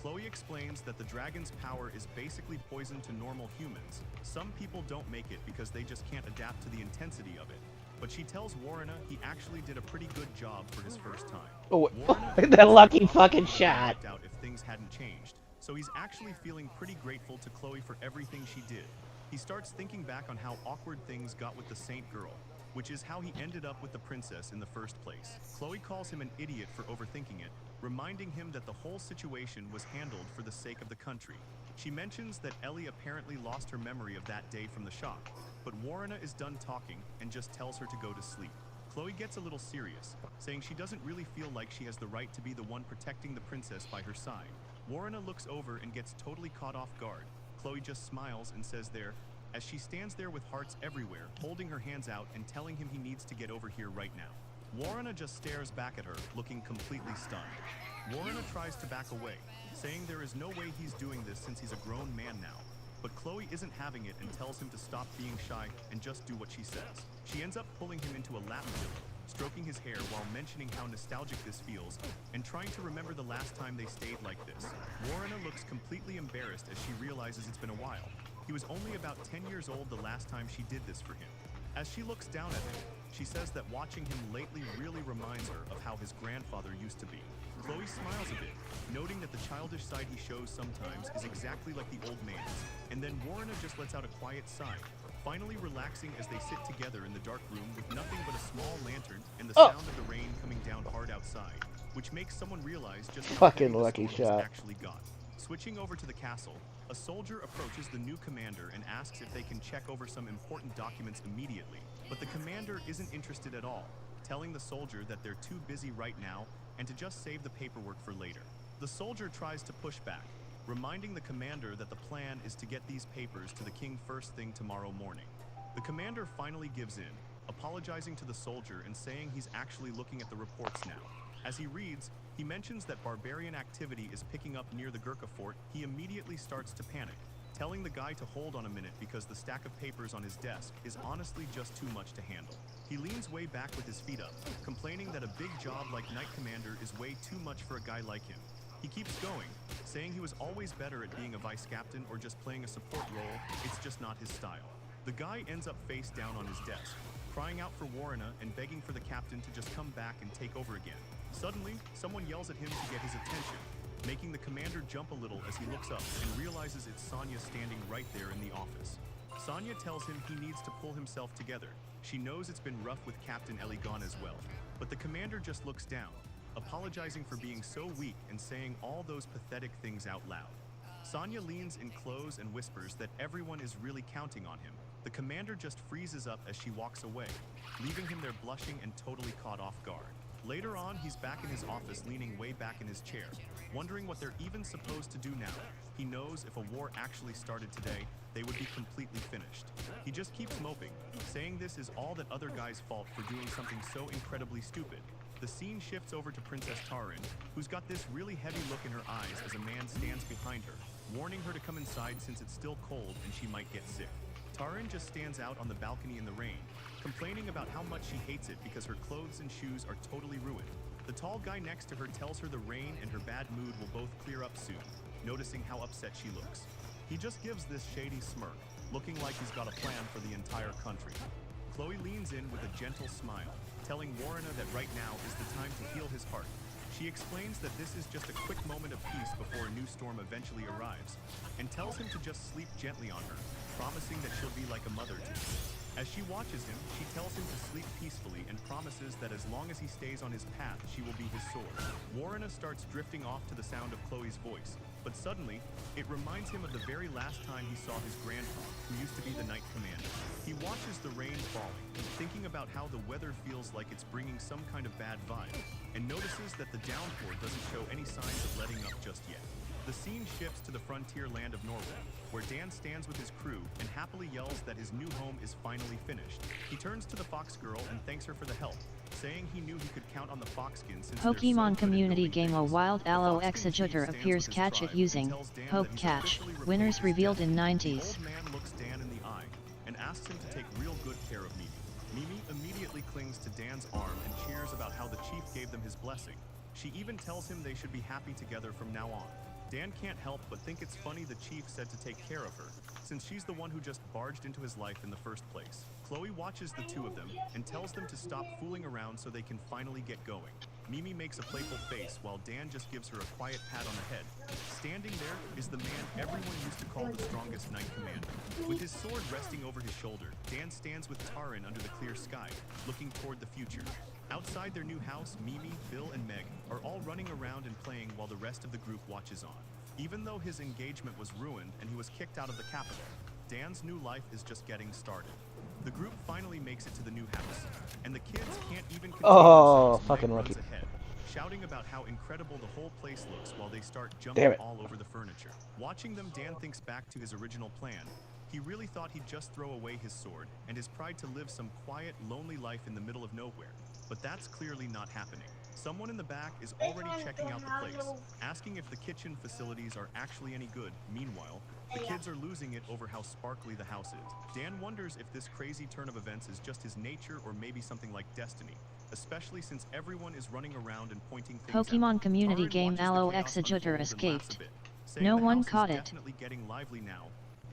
Chloe explains that the dragon's power is basically poison to normal humans. Some people don't make it because they just can't adapt to the intensity of it. But she tells Warrena he actually did a pretty good job for his first time. Oh, that lucky fucking shot. Out if things hadn't changed, so he's actually feeling pretty grateful to Chloe for everything she did. He starts thinking back on how awkward things got with the Saint girl, which is how he ended up with the princess in the first place. Chloe calls him an idiot for overthinking it, reminding him that the whole situation was handled for the sake of the country. She mentions that Ellie apparently lost her memory of that day from the shock, but Warrena is done talking and just tells her to go to sleep. Chloe gets a little serious, saying she doesn't really feel like she has the right to be the one protecting the princess by her side. Warrena looks over and gets totally caught off guard. Chloe just smiles and says there, as she stands there with hearts everywhere, holding her hands out and telling him he needs to get over here right now. Warrena just stares back at her, looking completely stunned. Warrena tries to back away, saying there is no way he's doing this since he's a grown man now. But Chloe isn't having it and tells him to stop being shy and just do what she says. She ends up pulling him into a lap pillow, stroking his hair while mentioning how nostalgic this feels and trying to remember the last time they stayed like this. Warrena looks completely embarrassed as she realizes it's been a while. He was only about 10 years old the last time she did this for him. As she looks down at him, she says that watching him lately really reminds her of how his grandfather used to be. Chloe smiles a bit, noting that the childish side he shows sometimes is exactly like the old man's, and then Warrena just lets out a quiet sigh, finally relaxing as they sit together in the dark room with nothing but a small lantern and the sound of the rain coming down hard outside, which makes someone realize just how Fucking heavy lucky the storm shot. has actually got. Switching over to the castle, a soldier approaches the new commander and asks if they can check over some important documents immediately, but the commander isn't interested at all, telling the soldier that they're too busy right now and to just save the paperwork for later. The soldier tries to push back, reminding the commander that the plan is to get these papers to the king first thing tomorrow morning. The commander finally gives in, apologizing to the soldier and saying he's actually looking at the reports now. As he reads, he mentions that barbarian activity is picking up near the Gurkha fort. He immediately starts to panic, telling the guy to hold on a minute because the stack of papers on his desk is honestly just too much to handle. He leans way back with his feet up, complaining that a big job like Knight Commander is way too much for a guy like him. He keeps going, saying he was always better at being a vice captain or just playing a support role, it's just not his style. The guy ends up face down on his desk, crying out for Warrena and begging for the captain to just come back and take over again. Suddenly, someone yells at him to get his attention, making the commander jump a little as he looks up and realizes it's Sonya standing right there in the office. Sonya tells him he needs to pull himself together. She knows it's been rough with Captain Ellie gone as well, but the commander just looks down, apologizing for being so weak and saying all those pathetic things out loud. Sonya leans in close and whispers that everyone is really counting on him, The commander just freezes up as she walks away, leaving him there blushing and totally caught off guard. Later on, he's back in his office leaning way back in his chair, wondering what they're even supposed to do now. He knows if a war actually started today, they would be completely finished. He just keeps moping, saying this is all that other guy's fault for doing something so incredibly stupid. The scene shifts over to Princess Tarin, who's got this really heavy look in her eyes as a man stands behind her, warning her to come inside since it's still cold and she might get sick. Tarin just stands out on the balcony in the rain, complaining about how much she hates it because her clothes and shoes are totally ruined. The tall guy next to her tells her the rain and her bad mood will both clear up soon, noticing how upset she looks. He just gives this shady smirk, looking like he's got a plan for the entire country. Chloe leans in with a gentle smile, telling Warrena that right now is the time to heal his heart. She explains that this is just a quick moment of peace before a new storm eventually arrives, and tells him to just sleep gently on her, promising that she'll be like a mother to him. As she watches him, she tells him to sleep peacefully and promises that as long as he stays on his path, she will be his sword. Warrena starts drifting off to the sound of Chloe's voice, but suddenly, it reminds him of the very last time he saw his grandpa, who used to be the Knight Commander. He watches the rain falling, thinking about how the weather feels like it's bringing some kind of bad vibe, and notices that the downpour doesn't show any signs of letting up just yet. The scene shifts to the frontier land of Norway, where Dan stands with his crew and happily yells that his new home is finally finished. He turns to the Fox Girl and thanks her for the help, saying he knew he could count on the Foxkin since Pokemon community game A Wild Aloe Executor appears catch it using Poke Catch. Winners revealed in 90s. The old man looks Dan in the eye and asks him to take real good care of Mimi. Mimi immediately clings to Dan's arm and cheers about how the chief gave them his blessing. She even tells him they should be happy together from now on. Dan can't help but think it's funny the chief said to take care of her, since she's the one who just barged into his life in the first place. Chloe watches the two of them and tells them to stop fooling around so they can finally get going. Mimi makes a playful face while Dan just gives her a quiet pat on the head. Standing there is the man everyone used to call the strongest Knight Commander. With his sword resting over his shoulder, Dan stands with Tarin under the clear sky, looking toward the future. Outside their new house, Mimi, Bill, and Meg are all running around and playing while the rest of the group watches on. Even though his engagement was ruined and he was kicked out of the capital, Dan's new life is just getting started. The group finally makes it to the new house, and the kids can't even contain themselves. Fucking Meg rookie. runs ahead, shouting about how incredible the whole place looks while they start jumping all over the furniture. Watching them, Dan thinks back to his original plan. He really thought he'd just throw away his sword and his pride to live some quiet, lonely life in the middle of nowhere. But that's clearly not happening. Someone in the back is already checking out the place, asking if the kitchen facilities are actually any good. Meanwhile, the kids are losing it over how sparkly the house is. Dan wonders if this crazy turn of events is just his nature or maybe something like destiny, especially since everyone is running around and pointing things Pokemon out. community Tarin game watches the Aloe chaos Executor unfold and laughs escaped. a bit, saying No the one house caught is it. definitely getting lively now.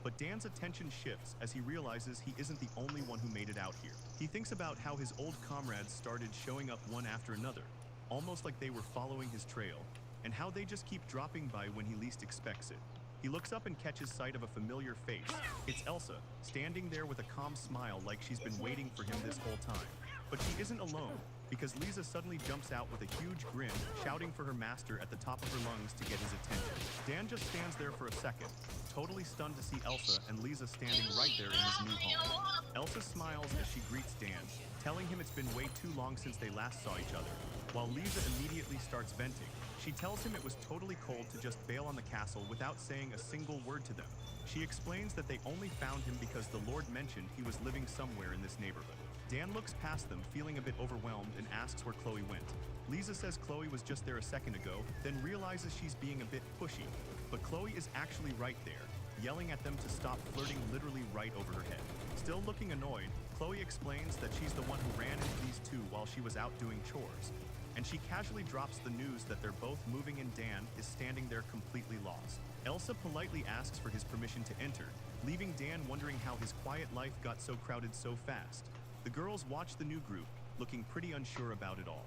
But Dan's attention shifts as he realizes he isn't the only one who made it out here. He thinks about how his old comrades started showing up one after another, almost like they were following his trail, and how they just keep dropping by when he least expects it. He looks up and catches sight of a familiar face. It's Elsa, standing there with a calm smile like she's been waiting for him this whole time. But she isn't alone, because Lisa suddenly jumps out with a huge grin, shouting for her master at the top of her lungs to get his attention. Dan just stands there for a second, totally stunned to see Elsa and Lisa standing right there in his new home. Elsa smiles as she greets Dan, telling him it's been way too long since they last saw each other, while Lisa immediately starts venting. She tells him it was totally cold to just bail on the castle without saying a single word to them. She explains that they only found him because the Lord mentioned he was living somewhere in this neighborhood. Dan looks past them, feeling a bit overwhelmed, and asks where Chloe went. Lisa says Chloe was just there a second ago, then realizes she's being a bit pushy. But Chloe is actually right there, yelling at them to stop flirting literally right over her head. Still looking annoyed, Chloe explains that she's the one who ran into these two while she was out doing chores. And she casually drops the news that they're both moving and Dan is standing there completely lost. Elsa politely asks for his permission to enter, leaving Dan wondering how his quiet life got so crowded so fast. The girls watch the new group, looking pretty unsure about it all.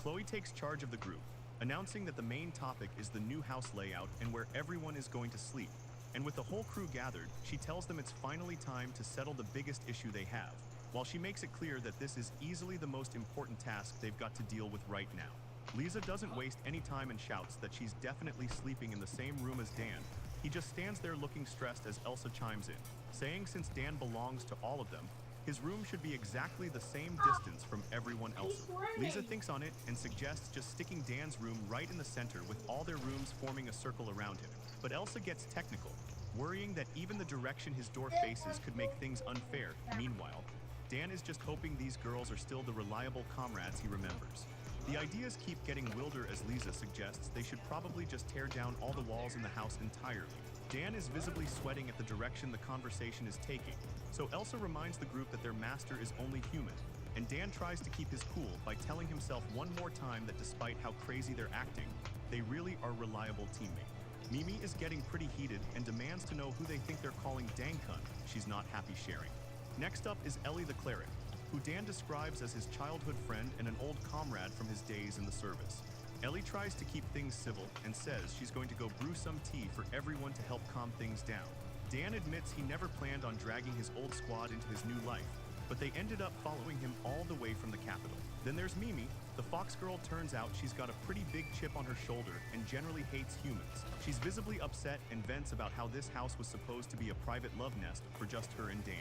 Chloe takes charge of the group, announcing that the main topic is the new house layout and where everyone is going to sleep. And with the whole crew gathered, she tells them it's finally time to settle the biggest issue they have, while she makes it clear that this is easily the most important task they've got to deal with right now. Lisa doesn't waste any time and shouts that she's definitely sleeping in the same room as Dan, He just stands there looking stressed as Elsa chimes in, saying since Dan belongs to all of them, his room should be exactly the same distance from everyone else's. Lisa thinks on it and suggests just sticking Dan's room right in the center with all their rooms forming a circle around him. But Elsa gets technical, worrying that even the direction his door faces could make things unfair. Meanwhile, Dan is just hoping these girls are still the reliable comrades he remembers. The ideas keep getting wilder as Lisa suggests they should probably just tear down all the walls in the house entirely. Dan is visibly sweating at the direction the conversation is taking, so Elsa reminds the group that their master is only human, and Dan tries to keep his cool by telling himself one more time that despite how crazy they're acting, they really are reliable teammates. Mimi is getting pretty heated and demands to know who they think they're calling Dankun. She's not happy sharing. Next up is Ellie the cleric, who Dan describes as his childhood friend and an old comrade from his days in the service. Ellie tries to keep things civil and says she's going to go brew some tea for everyone to help calm things down. Dan admits he never planned on dragging his old squad into his new life, but they ended up following him all the way from the capital. Then there's Mimi. The fox girl turns out she's got a pretty big chip on her shoulder and generally hates humans. She's visibly upset and vents about how this house was supposed to be a private love nest for just her and Dan.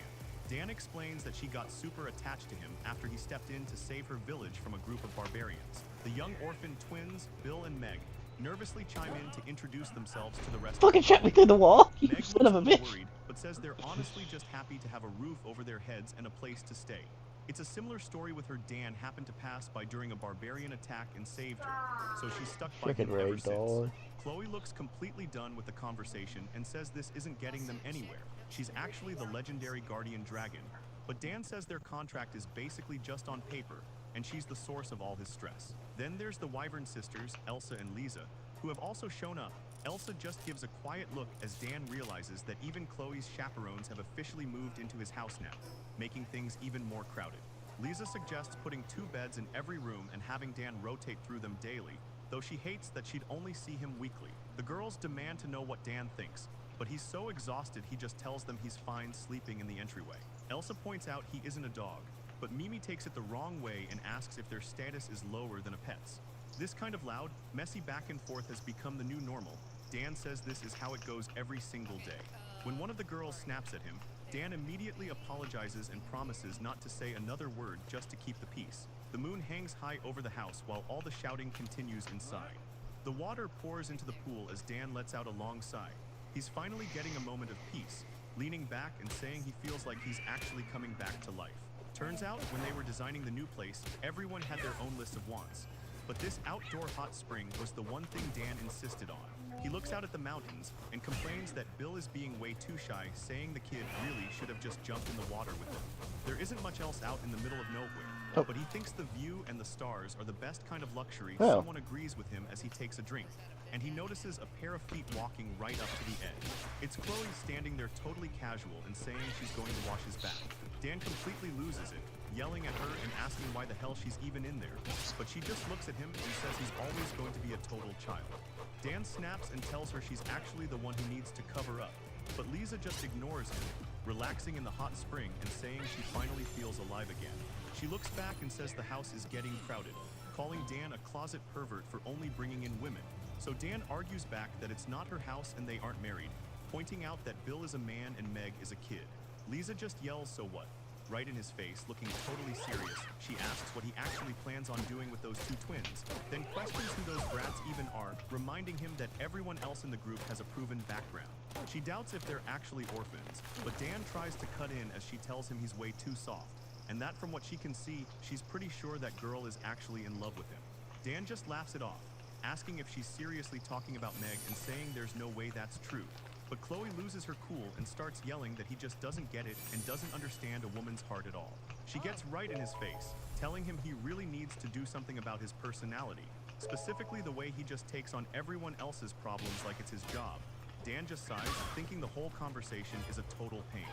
Dan explains that she got super attached to him after he stepped in to save her village from a group of barbarians. The young orphan twins, Bill and Meg, nervously chime in to introduce themselves to the rest Fucking of the shut me through the wall, you Meg son of a looks bitch. worried, but says they're honestly just happy to have a roof over their heads and a place to stay. It's a similar story with her Dan happened to pass by during a barbarian attack and saved her, so she's stuck by him ever since. Chloe looks completely done with the conversation and says this isn't getting them anywhere. She's actually the legendary guardian dragon, but Dan says their contract is basically just on paper, and she's the source of all his stress. Then there's the Wyvern sisters, Elsa and Lisa, who have also shown up. Elsa just gives a quiet look as Dan realizes that even Chloe's chaperones have officially moved into his house now, making things even more crowded. Lisa suggests putting 2 beds in every room and having Dan rotate through them daily, though she hates that she'd only see him weekly. The girls demand to know what Dan thinks, but he's so exhausted he just tells them he's fine sleeping in the entryway. Elsa points out he isn't a dog, but Mimi takes it the wrong way and asks if their status is lower than a pet's. This kind of loud, messy back and forth has become the new normal. Dan says this is how it goes every single day. When one of the girls snaps at him, Dan immediately apologizes and promises not to say another word just to keep the peace. The moon hangs high over the house while all the shouting continues inside. The water pours into the pool as Dan lets out a long sigh. He's finally getting a moment of peace, leaning back and saying he feels like he's actually coming back to life. Turns out, when they were designing the new place, everyone had their own list of wants. But this outdoor hot spring was the one thing Dan insisted on. He looks out at the mountains and complains that Bill is being way too shy, saying the kid really should have just jumped in the water with him. There isn't much else out in the middle of nowhere, but he thinks the view and the stars are the best kind of luxury. Someone agrees with him as he takes a drink, and he notices a pair of feet walking right up to the edge. It's Chloe standing there totally casual and saying she's going to wash his back. Dan completely loses it, yelling at her and asking why the hell she's even in there. But she just looks at him and says he's always going to be a total child. Dan snaps and tells her she's actually the one who needs to cover up, but Lisa just ignores him, relaxing in the hot spring and saying she finally feels alive again. She looks back and says the house is getting crowded, calling Dan a closet pervert for only bringing in women. So Dan argues back that it's not her house and they aren't married, pointing out that Bill is a man and Meg is a kid. Lisa just yells, "So what?" right in his face, looking totally serious. She asks what he actually plans on doing with those 2 twins, then questions who those brats even are, reminding him that everyone else in the group has a proven background. She doubts if they're actually orphans, but Dan tries to cut in as she tells him he's way too soft, and that from what she can see, she's pretty sure that girl is actually in love with him. Dan just laughs it off, asking if she's seriously talking about Meg and saying there's no way that's true. But Chloe loses her cool and starts yelling that he just doesn't get it and doesn't understand a woman's heart at all. She gets right in his face, telling him he really needs to do something about his personality, specifically the way he just takes on everyone else's problems like it's his job. Dan just sighs, thinking the whole conversation is a total pain.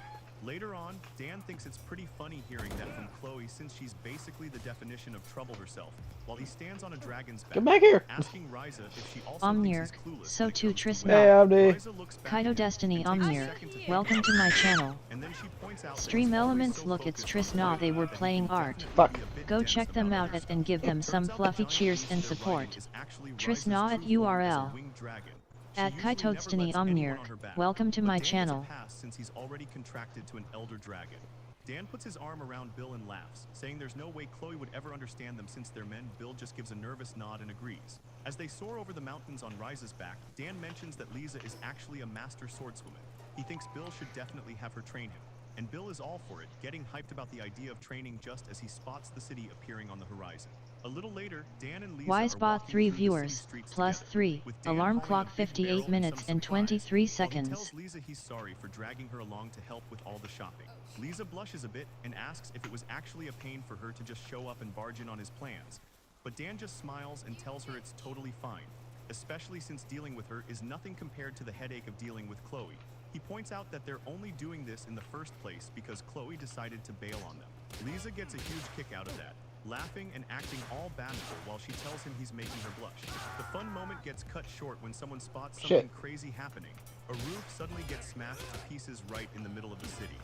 Later on, Dan thinks it's pretty funny hearing that from Chloe since she's basically the definition of trouble herself, while he stands on a dragon's back, Come back here! asking Ryza if she also Omnir, thinks he's clueless. so too Tris Hey, not. Omni. Ryza looks back Kaito at him Destiny and takes a Omnir, second to think welcome to my channel. and then she points out that Stream he's always Elements so look it's focused Tris on Na Chloe they were that he playing could art. definitely Fuck. be a bit Go dense check them about out others. and give them some Turns out the fluffy giant cheers beast and they're riding support. is actually Tris Ryza's Na true at form as a URL. winged dragon. At usually never Kaitotstani lets anyone Omnir, on her back, welcome to but my Dan channel. gets a pass since he's already contracted to an elder dragon. Dan puts his arm around Bill and laughs, saying there's no way Chloe would ever understand them since they're men. Bill just gives a nervous nod and agrees. As they soar over the mountains on Rise's back, Dan mentions that Lisa is actually a master swordswoman. He thinks Bill should definitely have her train him, and Bill is all for it, getting hyped about the idea of training just as he spots the city appearing on the horizon. A little later, Dan and Lisa are Wisebot walking 3 through the city viewers, streets plus together, 3, with Dan alarm hauling a clock big 58 barrel in minutes some and supplies, 23 while he seconds. tells Lisa he's sorry for dragging her along to help with all the shopping. Lisa blushes a bit and asks if it was actually a pain for her to just show up and barge in on his plans. But Dan just smiles and tells her it's totally fine, especially since dealing with her is nothing compared to the headache of dealing with Chloe. He points out that they're only doing this in the first place because Chloe decided to bail on them. Lisa gets a huge kick out of that, laughing and acting all bashful while she tells him he's making her blush. The fun moment gets cut short when someone spots something crazy happening. A roof suddenly gets smashed to pieces right in the middle of the city.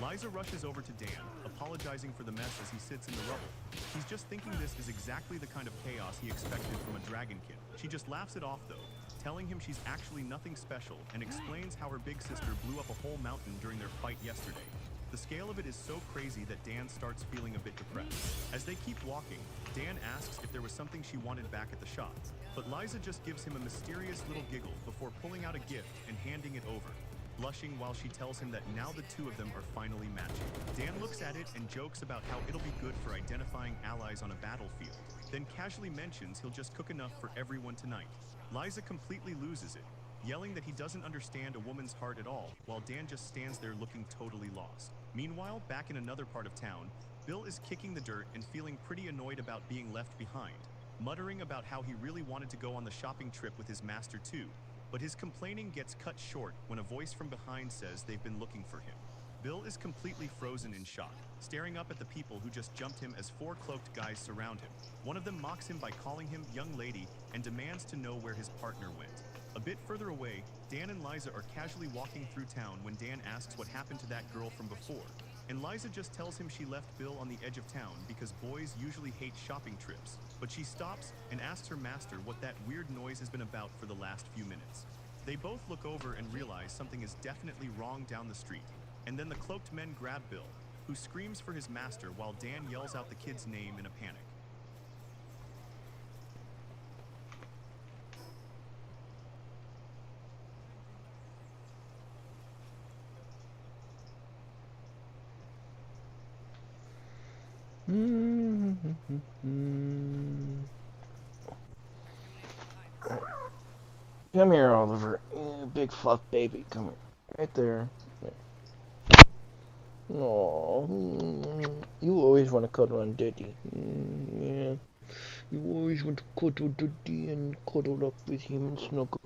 Liza rushes over to Dan, apologizing for the mess as he sits in the rubble. He's just thinking this is exactly the kind of chaos he expected from a dragon kid. She just laughs it off though, telling him she's actually nothing special and explains how her big sister blew up a whole mountain during their fight yesterday. The scale of it is so crazy that Dan starts feeling a bit depressed. As they keep walking, Dan asks if there was something she wanted back at the shop, but Liza just gives him a mysterious little giggle before pulling out a gift and handing it over, blushing while she tells him that now the two of them are finally matching. Dan looks at it and jokes about how it'll be good for identifying allies on a battlefield, then casually mentions he'll just cook enough for everyone tonight. Liza completely loses it, yelling that he doesn't understand a woman's heart at all, while Dan just stands there looking totally lost. Meanwhile, back in another part of town, Bill is kicking the dirt and feeling pretty annoyed about being left behind, muttering about how he really wanted to go on the shopping trip with his master too, but his complaining gets cut short when a voice from behind says they've been looking for him. Bill is completely frozen in shock, staring up at the people who just jumped him as 4 cloaked guys surround him. One of them mocks him by calling him young lady and demands to know where his partner went. A bit further away, Dan and Liza are casually walking through town when Dan asks what happened to that girl from before, and Liza just tells him she left Bill on the edge of town because boys usually hate shopping trips, but she stops and asks her master what that weird noise has been about for the last few minutes. They both look over and realize something is definitely wrong down the street, and then the cloaked men grab Bill, who screams for his master while Dan yells out the kid's name in a panic. Come here, Oliver. Big fluff baby. Come here. Right there. Oh, you always want to cuddle on Daddy. Yeah. You always want to cuddle Daddy and cuddle up with him and snuggle.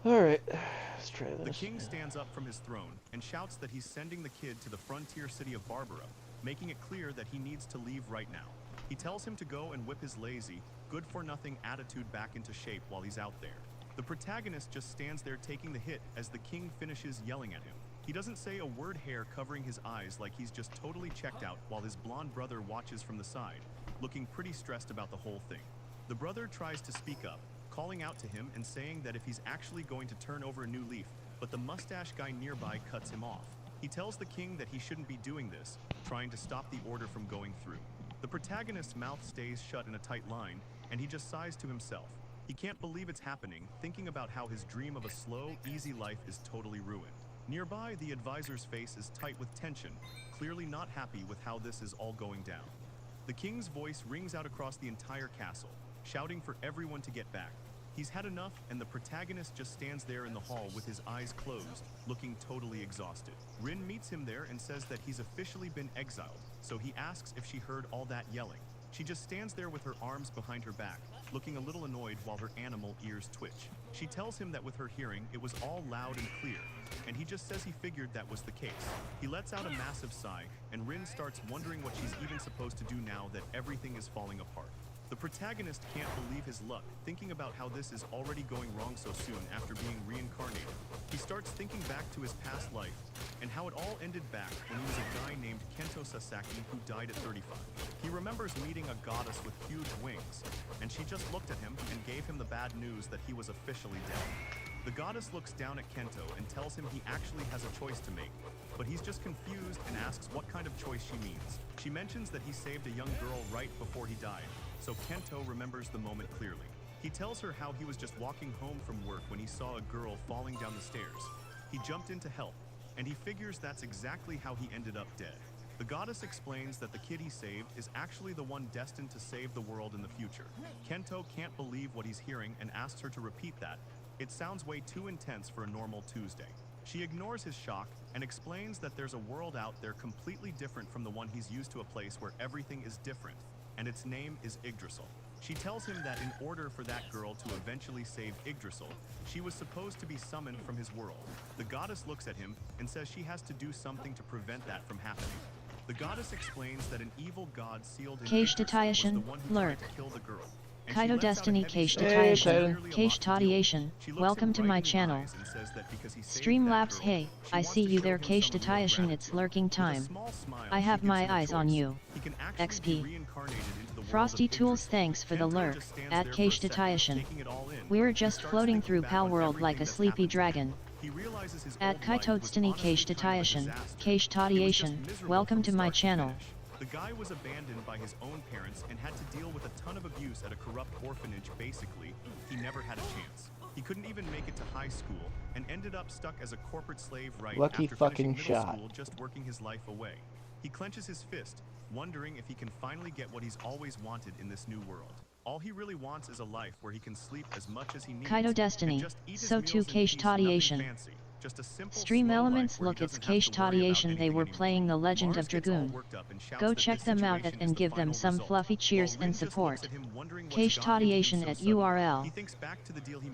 Alright, let's try this. The king stands up from his throne and shouts that he's sending the kid to the frontier city of Barbara, making it clear that he needs to leave right now. He tells him to go and whip his lazy, good-for-nothing attitude back into shape while he's out there. The protagonist just stands there taking the hit as the king finishes yelling at him. He doesn't say a word, hair covering his eyes like he's just totally checked out, while his blonde brother watches from the side, looking pretty stressed about the whole thing. The brother tries to speak up, calling out to him and saying that if he's actually going to turn over a new leaf, but the mustache guy nearby cuts him off. He tells the king that he shouldn't be doing this, trying to stop the order from going through. The protagonist's mouth stays shut in a tight line, and he just sighs to himself. He can't believe it's happening, thinking about how his dream of a slow, easy life is totally ruined. Nearby, the advisor's face is tight with tension, clearly not happy with how this is all going down. The king's voice rings out across the entire castle, shouting for everyone to get back. He's had enough, and the protagonist just stands there in the hall with his eyes closed, looking totally exhausted. Rin meets him there and says that he's officially been exiled, so he asks if she heard all that yelling. She just stands there with her arms behind her back, looking a little annoyed while her animal ears twitch. She tells him that with her hearing, it was all loud and clear, and he just says he figured that was the case. He lets out a massive sigh, and Rin starts wondering what she's even supposed to do now that everything is falling apart. The protagonist can't believe his luck, thinking about how this is already going wrong so soon after being reincarnated. He starts thinking back to his past life, and how it all ended back when he was a guy named Kaito Sasaki who died at 35. He remembers meeting a goddess with huge wings, and she just looked at him and gave him the bad news that he was officially dead. The goddess looks down at Kaito and tells him he actually has a choice to make, but he's just confused and asks what kind of choice she means. She mentions that he saved a young girl right before he died, so Kaito remembers the moment clearly. He tells her how he was just walking home from work when he saw a girl falling down the stairs. He jumped in to help, and he figures that's exactly how he ended up dead. The goddess explains that the kid he saved is actually the one destined to save the world in the future. Kaito can't believe what he's hearing and asks her to repeat that. It sounds way too intense for a normal Tuesday. She ignores his shock and explains that there's a world out there completely different from the one he's used to, a place where everything is different, and its name is Yggdrasil. She tells him that in order for that girl to eventually save Yggdrasil, she was supposed to be summoned from his world. The goddess looks at him and says she has to do something to prevent that from happening. The goddess explains that an evil god sealed in Yggdrasil was the one who tried to kill the girl. Kaito Destiny Keish Tatayashin, Keish Tatayashin, welcome to my channel. Streamlabs, hey, I see you there Keish Tatayashin, it's lurking time. I have my eyes on you. XP. Frosty Tools, thanks for the lurk, at Keish Tatayashin. We're just floating through Pal World like a sleepy dragon. At Kaito Destiny Keish Tatayashin, Keish Tatayashin, welcome to my channel. The guy was abandoned by his own parents and had to deal with a ton of abuse at a corrupt orphanage. Basically, he never had a chance. He couldn't even make it to high school and ended up stuck as a corporate slave right Lucky after fucking finishing middle shot. school, just working his life away. He clenches his fist, wondering if he can finally get what he's always wanted in this new world. All he really wants is a life where he can sleep as much as he needs. Kaito Destiny, so too Keish Tatayashin. Stream Elements, look, it's Keish Tatayashin, they were playing The Legend of Dragoon. Go check them out and give them some fluffy cheers and support. Keish Tatayashin at URL.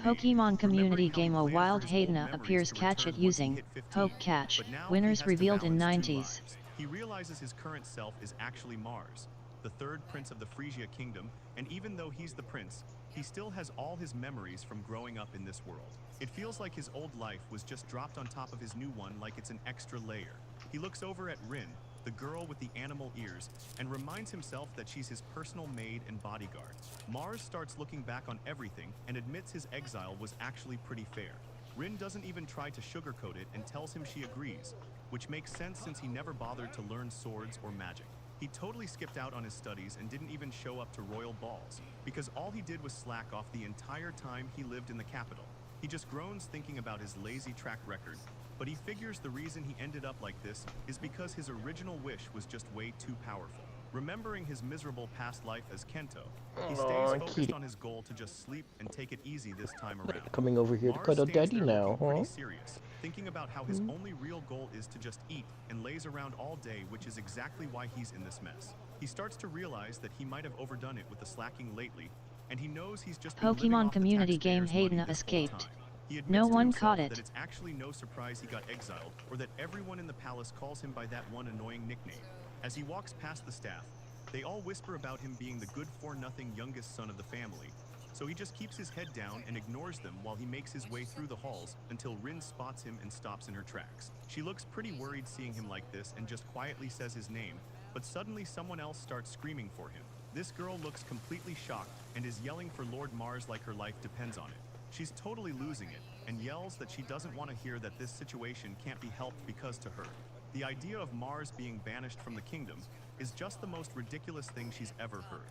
Pokemon community game A Wild Hayden appears, catch it using Poke Catch. Winners revealed in 90s. He realizes his current self is actually Mars, the third prince of the Frisia kingdom, and even though he's the prince, he still has all his memories from growing up in this world. It feels like his old life was just dropped on top of his new one, like it's an extra layer. He looks over at Rin, the girl with the animal ears, and reminds himself that she's his personal maid and bodyguard. Mars starts looking back on everything and admits his exile was actually pretty fair. Rin doesn't even try to sugarcoat it and tells him she agrees, which makes sense since he never bothered to learn swords or magic. He totally skipped out on his studies and didn't even show up to royal balls, because all he did was slack off the entire time he lived in the capital. He just groans thinking about his lazy track record, but he figures the reason he ended up like this is because his original wish was just way too powerful. Remembering his miserable past life as Kaito, he stays focused on his goal to just sleep and take it easy this time around. Coming over here to Mars cuddle stands daddy there now, looking huh? pretty serious, thinking about how his only real goal is to just eat and lays around all day, which is exactly why he's in this mess. He starts to realize that he might have overdone it with the slacking lately, and he knows he's just been living Pokemon off the community game taxpayers' money Hayden this whole escaped. time. He admits No to one himself caught it. that it's actually no surprise he got exiled, or that everyone in the palace calls him by that one annoying nickname. As he walks past the staff, they all whisper about him being the good-for-nothing youngest son of the family, so he just keeps his head down and ignores them while he makes his way through the halls until Rin spots him and stops in her tracks. She looks pretty worried seeing him like this and just quietly says his name, but suddenly someone else starts screaming for him. This girl looks completely shocked and is yelling for Lord Mars like her life depends on it. She's totally losing it and yells that she doesn't want to hear that this situation can't be helped because to her, the idea of Mars being banished from the kingdom is just the most ridiculous thing she's ever heard.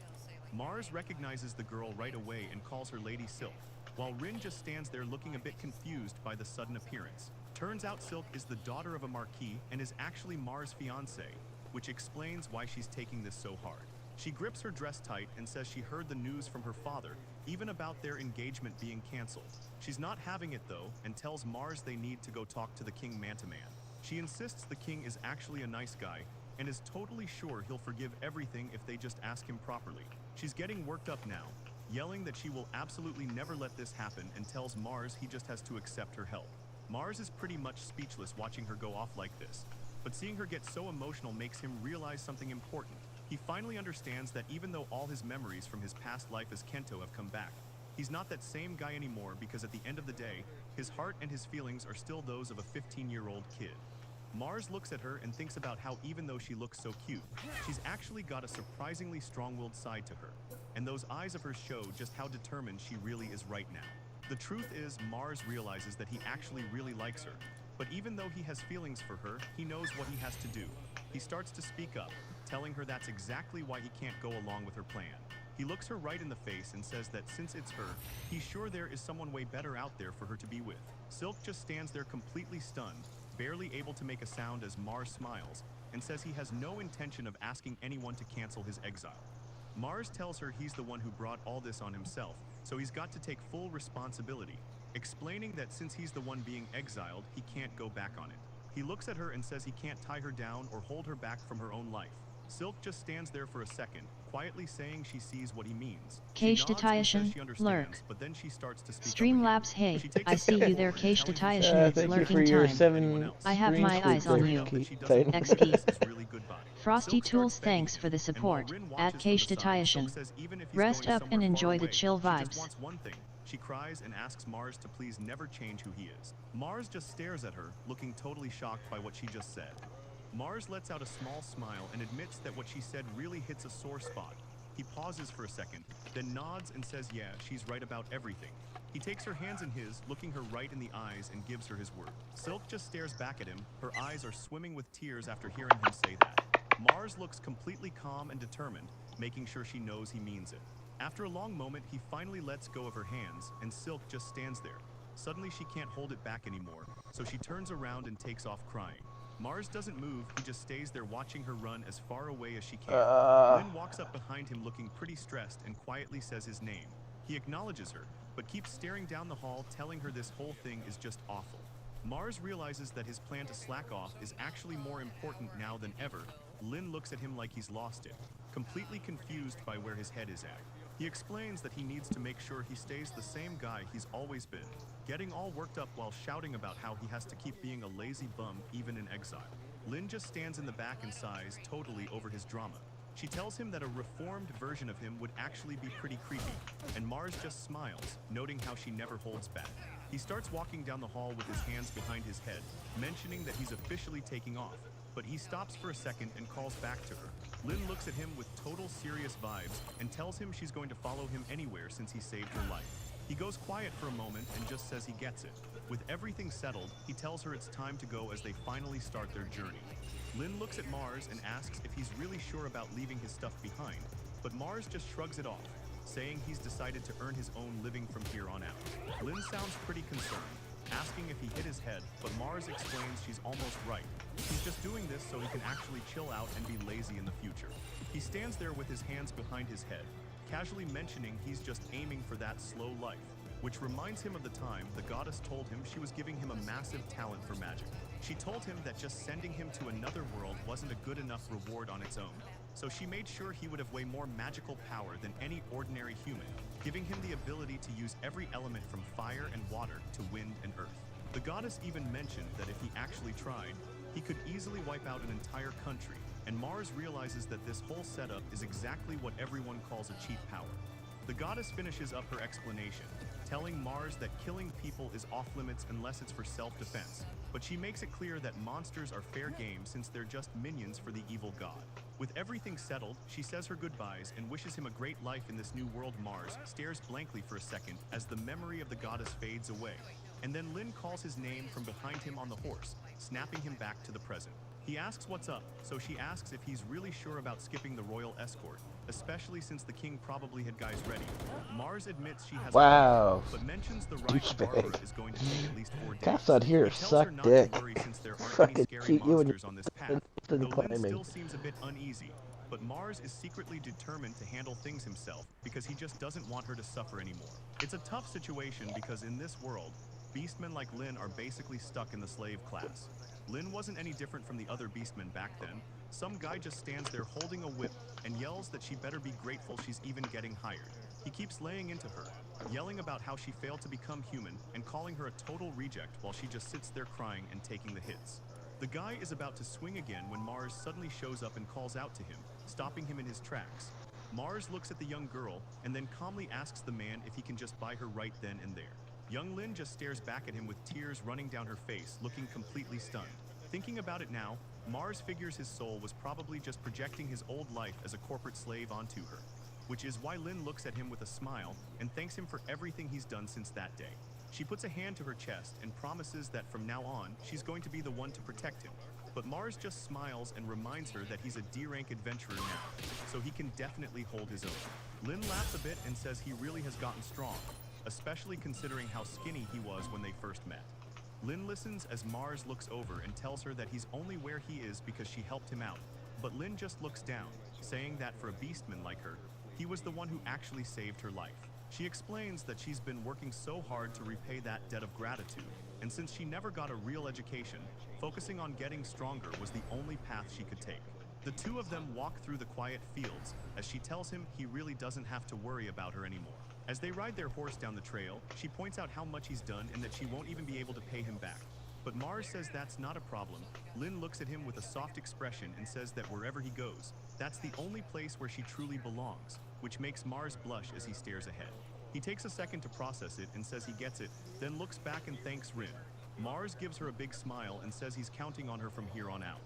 Mars recognizes the girl right away and calls her Lady Silk, while Rin just stands there looking a bit confused by the sudden appearance. Turns out Silk is the daughter of a marquis and is actually Mars' fiancé, which explains why she's taking this so hard. She grips her dress tight and says she heard the news from her father, even about their engagement being cancelled. She's not having it though, and tells Mars they need to go talk to the King Mantaman. She insists the king is actually a nice guy, and is totally sure he'll forgive everything if they just ask him properly. She's getting worked up now, yelling that she will absolutely never let this happen and tells Mars he just has to accept her help. Mars is pretty much speechless watching her go off like this, but seeing her get so emotional makes him realize something important. He finally understands that even though all his memories from his past life as Kaito have come back, he's not that same guy anymore because at the end of the day, his heart and his feelings are still those of a 15-year-old kid. Mars looks at her and thinks about how even though she looks so cute, she's actually got a surprisingly strong-willed side to her, and those eyes of hers show just how determined she really is right now. The truth is, Mars realizes that he actually really likes her, but even though he has feelings for her, he knows what he has to do. He starts to speak up, telling her that's exactly why he can't go along with her plan. He looks her right in the face and says that since it's her, he's sure there is someone way better out there for her to be with. Silk just stands there completely stunned, barely able to make a sound as Mars smiles, and says he has no intention of asking anyone to cancel his exile. Mars tells her he's the one who brought all this on himself, so he's got to take full responsibility, explaining that since he's the one being exiled, he can't go back on it. He looks at her and says he can't tie her down or hold her back from her own life. Silk just stands there for a second, quietly saying she sees what he means. Kaito Taishin, lurk. But then she starts to speak Streamlabs, hey, I see you there, Kaito Taishin, it's thank you for lurking your time. 7 I have my eyes on you. XP. Frosty Tools, thanks for the support, at Kaito Taishin. Rest up and enjoy the chill vibes. She cries and asks Mars to please never change who he is. Mars just stares at her, looking totally shocked by what she just said. Mars lets out a small smile and admits that what she said really hits a sore spot. He pauses for a second, then nods and says yeah, she's right about everything. He takes her hands in his, looking her right in the eyes and gives her his word. Silk just stares back at him, her eyes are swimming with tears after hearing him say that. Mars looks completely calm and determined, making sure she knows he means it. After a long moment, he finally lets go of her hands, and Silk just stands there. Suddenly she can't hold it back anymore, so she turns around and takes off crying. Mars doesn't move, he just stays there watching her run as far away as she can. Lynn walks up behind him looking pretty stressed and quietly says his name. He acknowledges her, but keeps staring down the hall, telling her this whole thing is just awful. Mars realizes that his plan to slack off is actually more important now than ever. Lynn looks at him like he's lost it, completely confused by where his head is at. He explains that he needs to make sure he stays the same guy he's always been, getting all worked up while shouting about how he has to keep being a lazy bum even in exile. Lynn just stands in the back and sighs totally over his drama. She tells him that a reformed version of him would actually be pretty creepy, and Mars just smiles, noting how she never holds back. He starts walking down the hall with his hands behind his head, mentioning that he's officially taking off, but he stops for a second and calls back to her. Lynn looks at him with total serious vibes and tells him she's going to follow him anywhere since he saved her life. He goes quiet for a moment and just says he gets it. With everything settled, he tells her it's time to go as they finally start their journey. Lynn looks at Mars and asks if he's really sure about leaving his stuff behind, but Mars just shrugs it off, saying he's decided to earn his own living from here on out. Lynn sounds pretty concerned, asking if he hit his head, but Mars explains she's almost right. He's just doing this so he can actually chill out and be lazy in the future. He stands there with his hands behind his head, casually mentioning he's just aiming for that slow life, which reminds him of the time the goddess told him she was giving him a massive talent for magic. She told him that just sending him to another world wasn't a good enough reward on its own, so she made sure he would have way more magical power than any ordinary human, giving him the ability to use every element from fire and water to wind and earth. The goddess even mentioned that if he actually tried, he could easily wipe out an entire country, and Mars realizes that this whole setup is exactly what everyone calls a cheap power. The goddess finishes up her explanation, telling Mars that killing people is off limits unless it's for self-defense, but she makes it clear that monsters are fair game since they're just minions for the evil god. With everything settled, she says her goodbyes and wishes him a great life in this new world. Mars stares blankly for a second as the memory of the goddess fades away, and then Lynn calls his name from behind him on the horse, snapping him back to the present. He asks what's up, so she asks if he's really sure about skipping the royal escort, especially since the king probably had guys ready. Mars admits she has wow. but mentions the ride to Barbara is going to take at least 4 days. Cats out here suck dick. Fucking cheat you and on this path, though Lynn still seems a bit uneasy. But Mars is secretly determined to handle things himself because he just doesn't want her to suffer anymore. It's a tough situation because in this world, beastmen like Lynn are basically stuck in the slave class. Lynn wasn't any different from the other beastmen back then. Some guy just stands there holding a whip and yells that she better be grateful she's even getting hired. He keeps laying into her, yelling about how she failed to become human and calling her a total reject while she just sits there crying and taking the hits. The guy is about to swing again when Mars suddenly shows up and calls out to him, stopping him in his tracks. Mars looks at the young girl and then calmly asks the man if he can just buy her right then and there. Young Lin just stares back at him with tears running down her face, looking completely stunned. Thinking about it now, Mars figures his soul was probably just projecting his old life as a corporate slave onto her, which is why Lin looks at him with a smile and thanks him for everything he's done since that day. She puts a hand to her chest and promises that from now on, she's going to be the one to protect him. But Mars just smiles and reminds her that he's a D-rank adventurer now, so he can definitely hold his own. Lin laughs a bit and says he really has gotten strong, especially considering how skinny he was when they first met. Lin listens as Mars looks over and tells her that he's only where he is because she helped him out, but Lin just looks down, saying that for a beastman like her, he was the one who actually saved her life. She explains that she's been working so hard to repay that debt of gratitude, and since she never got a real education, focusing on getting stronger was the only path she could take. The two of them walk through the quiet fields as she tells him he really doesn't have to worry about her anymore. As they ride their horse down the trail, she points out how much he's done and that she won't even be able to pay him back. But Mars says that's not a problem. Lin looks at him with a soft expression and says that wherever he goes, that's the only place where she truly belongs, which makes Mars blush as he stares ahead. He takes a second to process it and says he gets it, then looks back and thanks Rin. Mars gives her a big smile and says he's counting on her from here on out.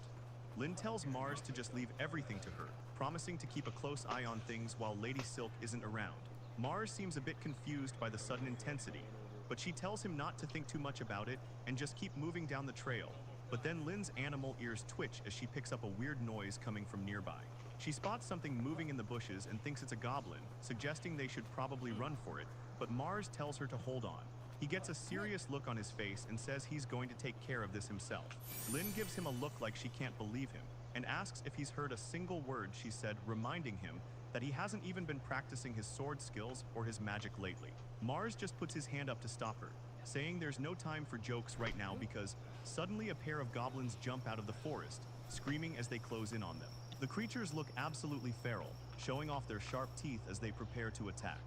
Lin tells Mars to just leave everything to her, promising to keep a close eye on things while Lady Silk isn't around. Mars seems a bit confused by the sudden intensity, but she tells him not to think too much about it and just keep moving down the trail. But then Lin's animal ears twitch as she picks up a weird noise coming from nearby. She spots something moving in the bushes and thinks it's a goblin, suggesting they should probably run for it, but Mars tells her to hold on. He gets a serious look on his face and says he's going to take care of this himself. Lin gives him a look like she can't believe him and asks if he's heard a single word she said, reminding him that he hasn't even been practicing his sword skills or his magic lately. Mars just puts his hand up to stop her, saying there's no time for jokes right now because suddenly a pair of goblins jump out of the forest, screaming as they close in on them. The creatures look absolutely feral, showing off their sharp teeth as they prepare to attack.